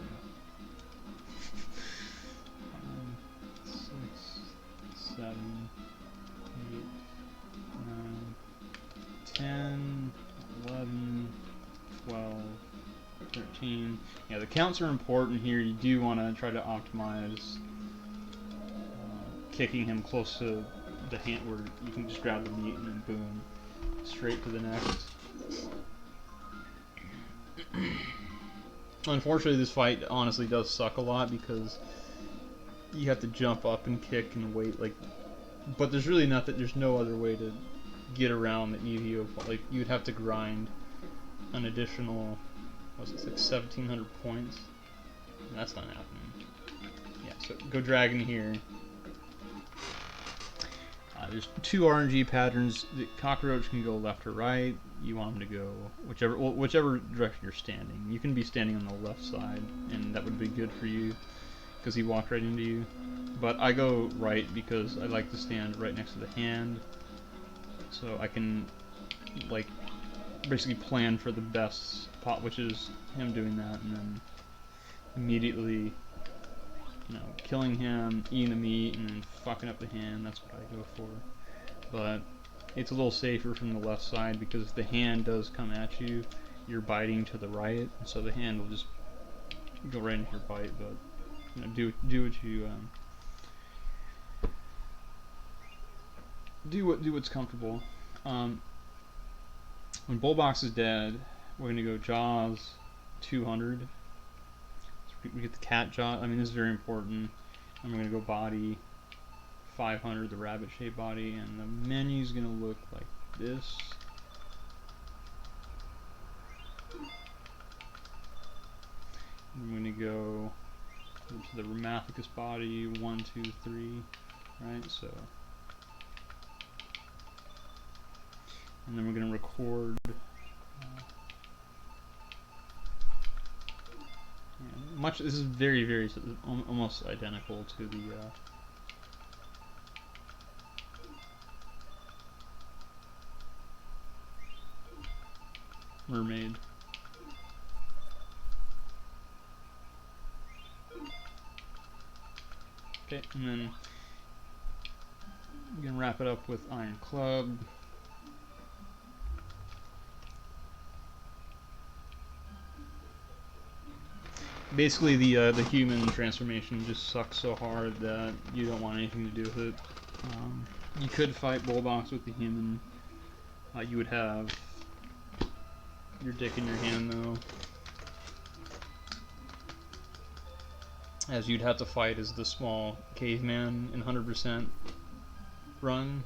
5, 6, 7, 8, 9, 10, 11, 12, 13. Yeah, the counts are important here. You do want to try to optimize kicking him close to the hand where you can just grab the meat and then boom, straight to the next. Unfortunately, this fight honestly does suck a lot because you have to jump up and kick and wait, like, but there's really not that there's no other way to get around the E.V.O. Like, you'd have to grind an additional, what's it, like 1,700 points. That's not happening. Yeah, so go dragon here. There's 2 RNG patterns. The cockroach can go left or right. You want him to go whichever direction you're standing. You can be standing on the left side, and that would be good for you because he walked right into you. But I go right because I like to stand right next to the hand, so I can like basically plan for the best spot, which is him doing that, and then immediately, killing him, eating the meat, and then fucking up the hand. That's what I go for. But it's a little safer from the left side because if the hand does come at you, you're biting to the right, so the hand will just go right into your bite. But do what you do what's comfortable. When Bullbox is dead, we're gonna go Jaws 200. So we get the cat jaw. I mean, this is very important. And we're gonna go body 500, the rabbit-shaped body, and the menu's gonna look like this. I'm gonna go to the Rhemathicus body 1, 2, 3, right? So, and then we're gonna record. This is very, very almost identical to the mermaid. Okay, and then I'm gonna wrap it up with Iron Club. Basically, the human transformation just sucks so hard that you don't want anything to do with it. You could fight Bullbox with the human. You would have your dick in your hand, though. As you'd have to fight as the small caveman in 100% run.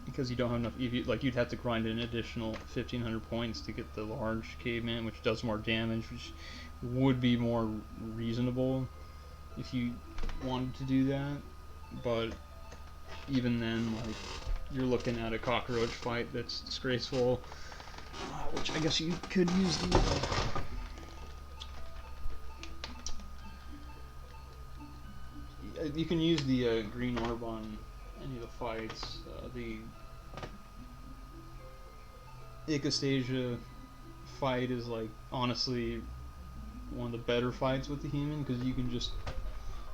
Because you don't have enough EV, like you'd have to grind an additional 1,500 points to get the large caveman, which does more damage, which would be more reasonable if you wanted to do that. But even then, like, you're looking at a cockroach fight that's disgraceful, which I guess you could use the you can use the green orb on any of the fights. The Icostasia fight is, like, honestly one of the better fights with the human because you can just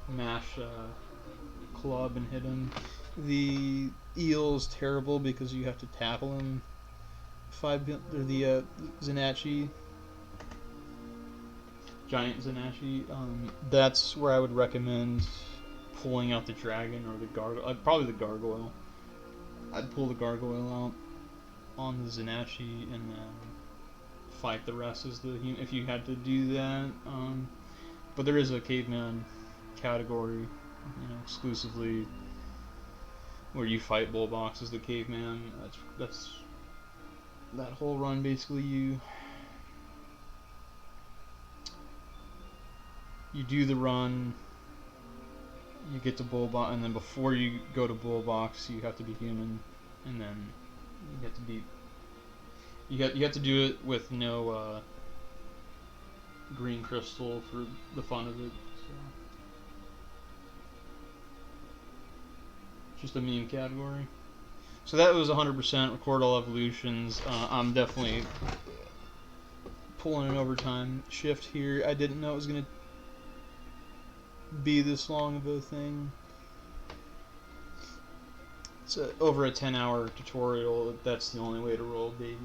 mash club and hit him. The eel's terrible because you have to tackle him. The Zanachi, giant Zanachi. That's where I would recommend pulling out the dragon or the gargoyle. Probably the gargoyle. I'd pull the gargoyle out on the Zanachi and then fight the rest as the human if you had to do that. But there is a caveman category, exclusively where you fight Bullbox as the caveman. That's that whole run basically. you do the run, you get to bull box, and then before you go to bull box, you have to be human, and then you have to be you have to do it with no green crystal for the fun of it. So. Just a meme category. So that was 100% record all evolutions. I'm definitely pulling an overtime shift here. I didn't know it was gonna be this long of a thing. It's over a 10-hour tutorial. That's the only way to roll, baby.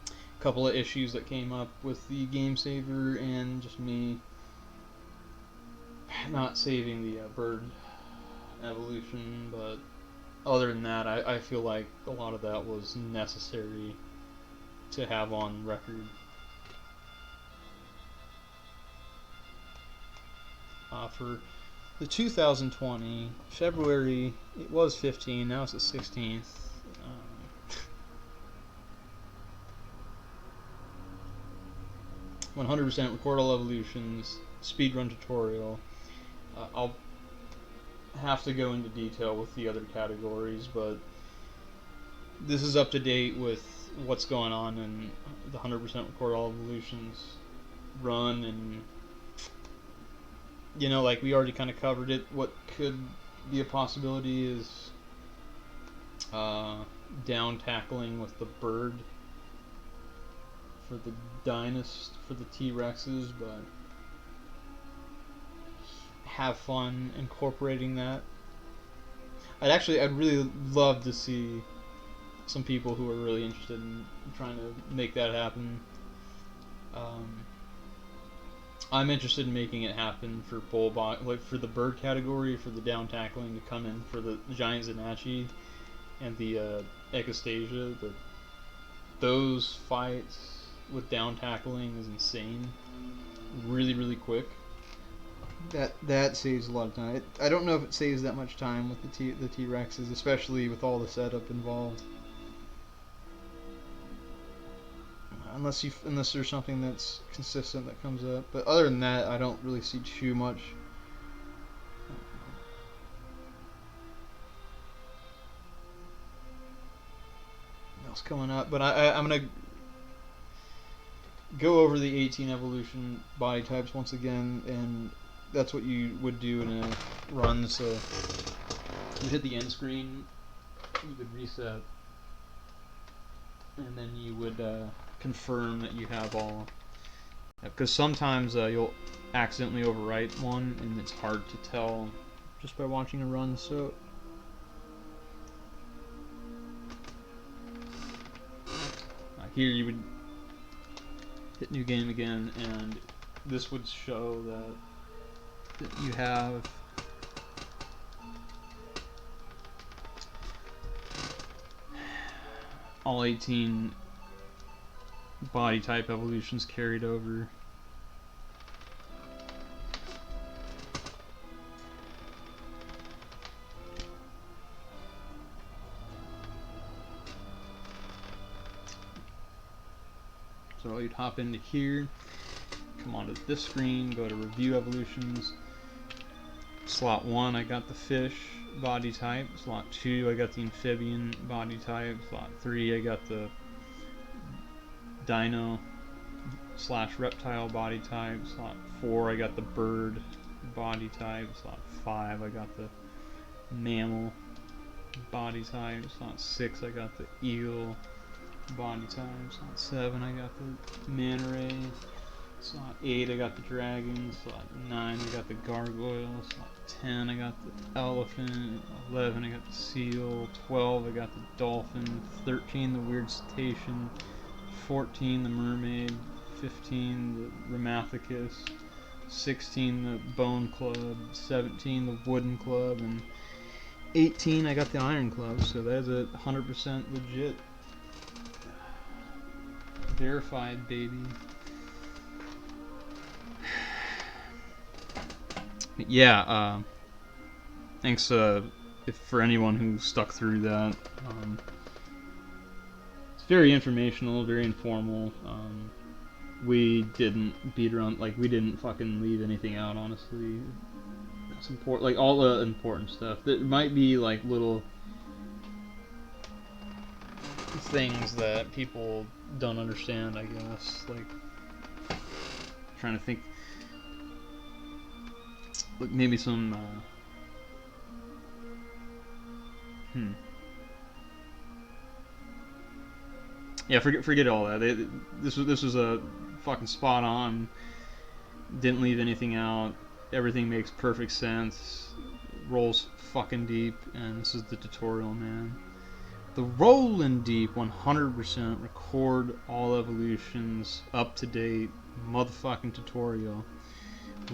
A couple of issues that came up with the game saver and just me not saving the bird evolution, but other than that, I feel like a lot of that was necessary to have on record. For the 2020 February, it was 15. Now it's the 16th. 100% record all evolutions speedrun tutorial. I'll have to go into detail with the other categories, but this is up to date with what's going on in the 100% record all evolutions run, and you know, like we already kind of covered it. What could be a possibility is down tackling with the bird for the for the T-Rexes, but have fun incorporating that. I'd really love to see some people who are really interested in trying to make that happen. I'm interested in making it happen for like for the bird category, for the down tackling to come in for the giant Zanachi and the Echostasia. Those fights with down tackling is insane. Really, really quick. That saves a lot of time. I don't know if it saves that much time with the T-Rexes, especially with all the setup involved. Unless there's something that's consistent that comes up, but other than that, I don't really see too much. Else coming up, but I'm gonna go over the 18 evolution body types once again, and that's what you would do in a run. So you hit the end screen, you would reset, and then you would confirm that you have all. Because sometimes you'll accidentally overwrite one, and it's hard to tell just by watching a run. So here you would hit new game again, and this would show that you have all 18 body type evolutions carried over. So you'd hop into here, come onto this screen, go to review evolutions. Slot 1, I got the fish body type. Slot 2, I got the amphibian body type. Slot 3, I got the dino / reptile body type. Slot 4, I got the bird body type. Slot 5, I got the mammal body type. Slot 6, I got the eel body type. Slot 7, I got the manta ray. Slot 8, I got the dragon. Slot 9, I got the gargoyle. Slot 10, I got the elephant. 11, I got the seal. 12, I got the dolphin. 13, the weird cetacean. 14, the mermaid. 15, the Ramathicus. 16, the bone club. 17, the wooden club. And 18, I got the iron club. So that's a 100% legit. Verified, baby. Yeah, thanks for anyone who stuck through that. It's very informational, very informal. we didn't beat around, like we didn't fucking leave anything out. Honestly, it's important, like all the important stuff. There might be like little things that people don't understand. I guess like trying to think, like maybe some. Yeah, forget all that. This was a fucking spot on. Didn't leave anything out. Everything makes perfect sense. Rolls fucking deep, and this is the tutorial, man. The Rollin' Deep 100% record all evolutions up to date motherfucking tutorial.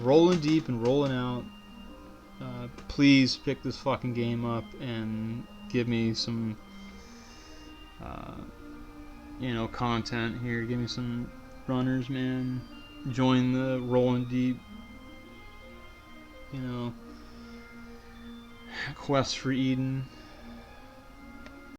Rolling deep and rolling out. Please pick this fucking game up and give me some, uh, content here. Give me some runners, man. Join the Rolling Deep, you know, Quest for Eden.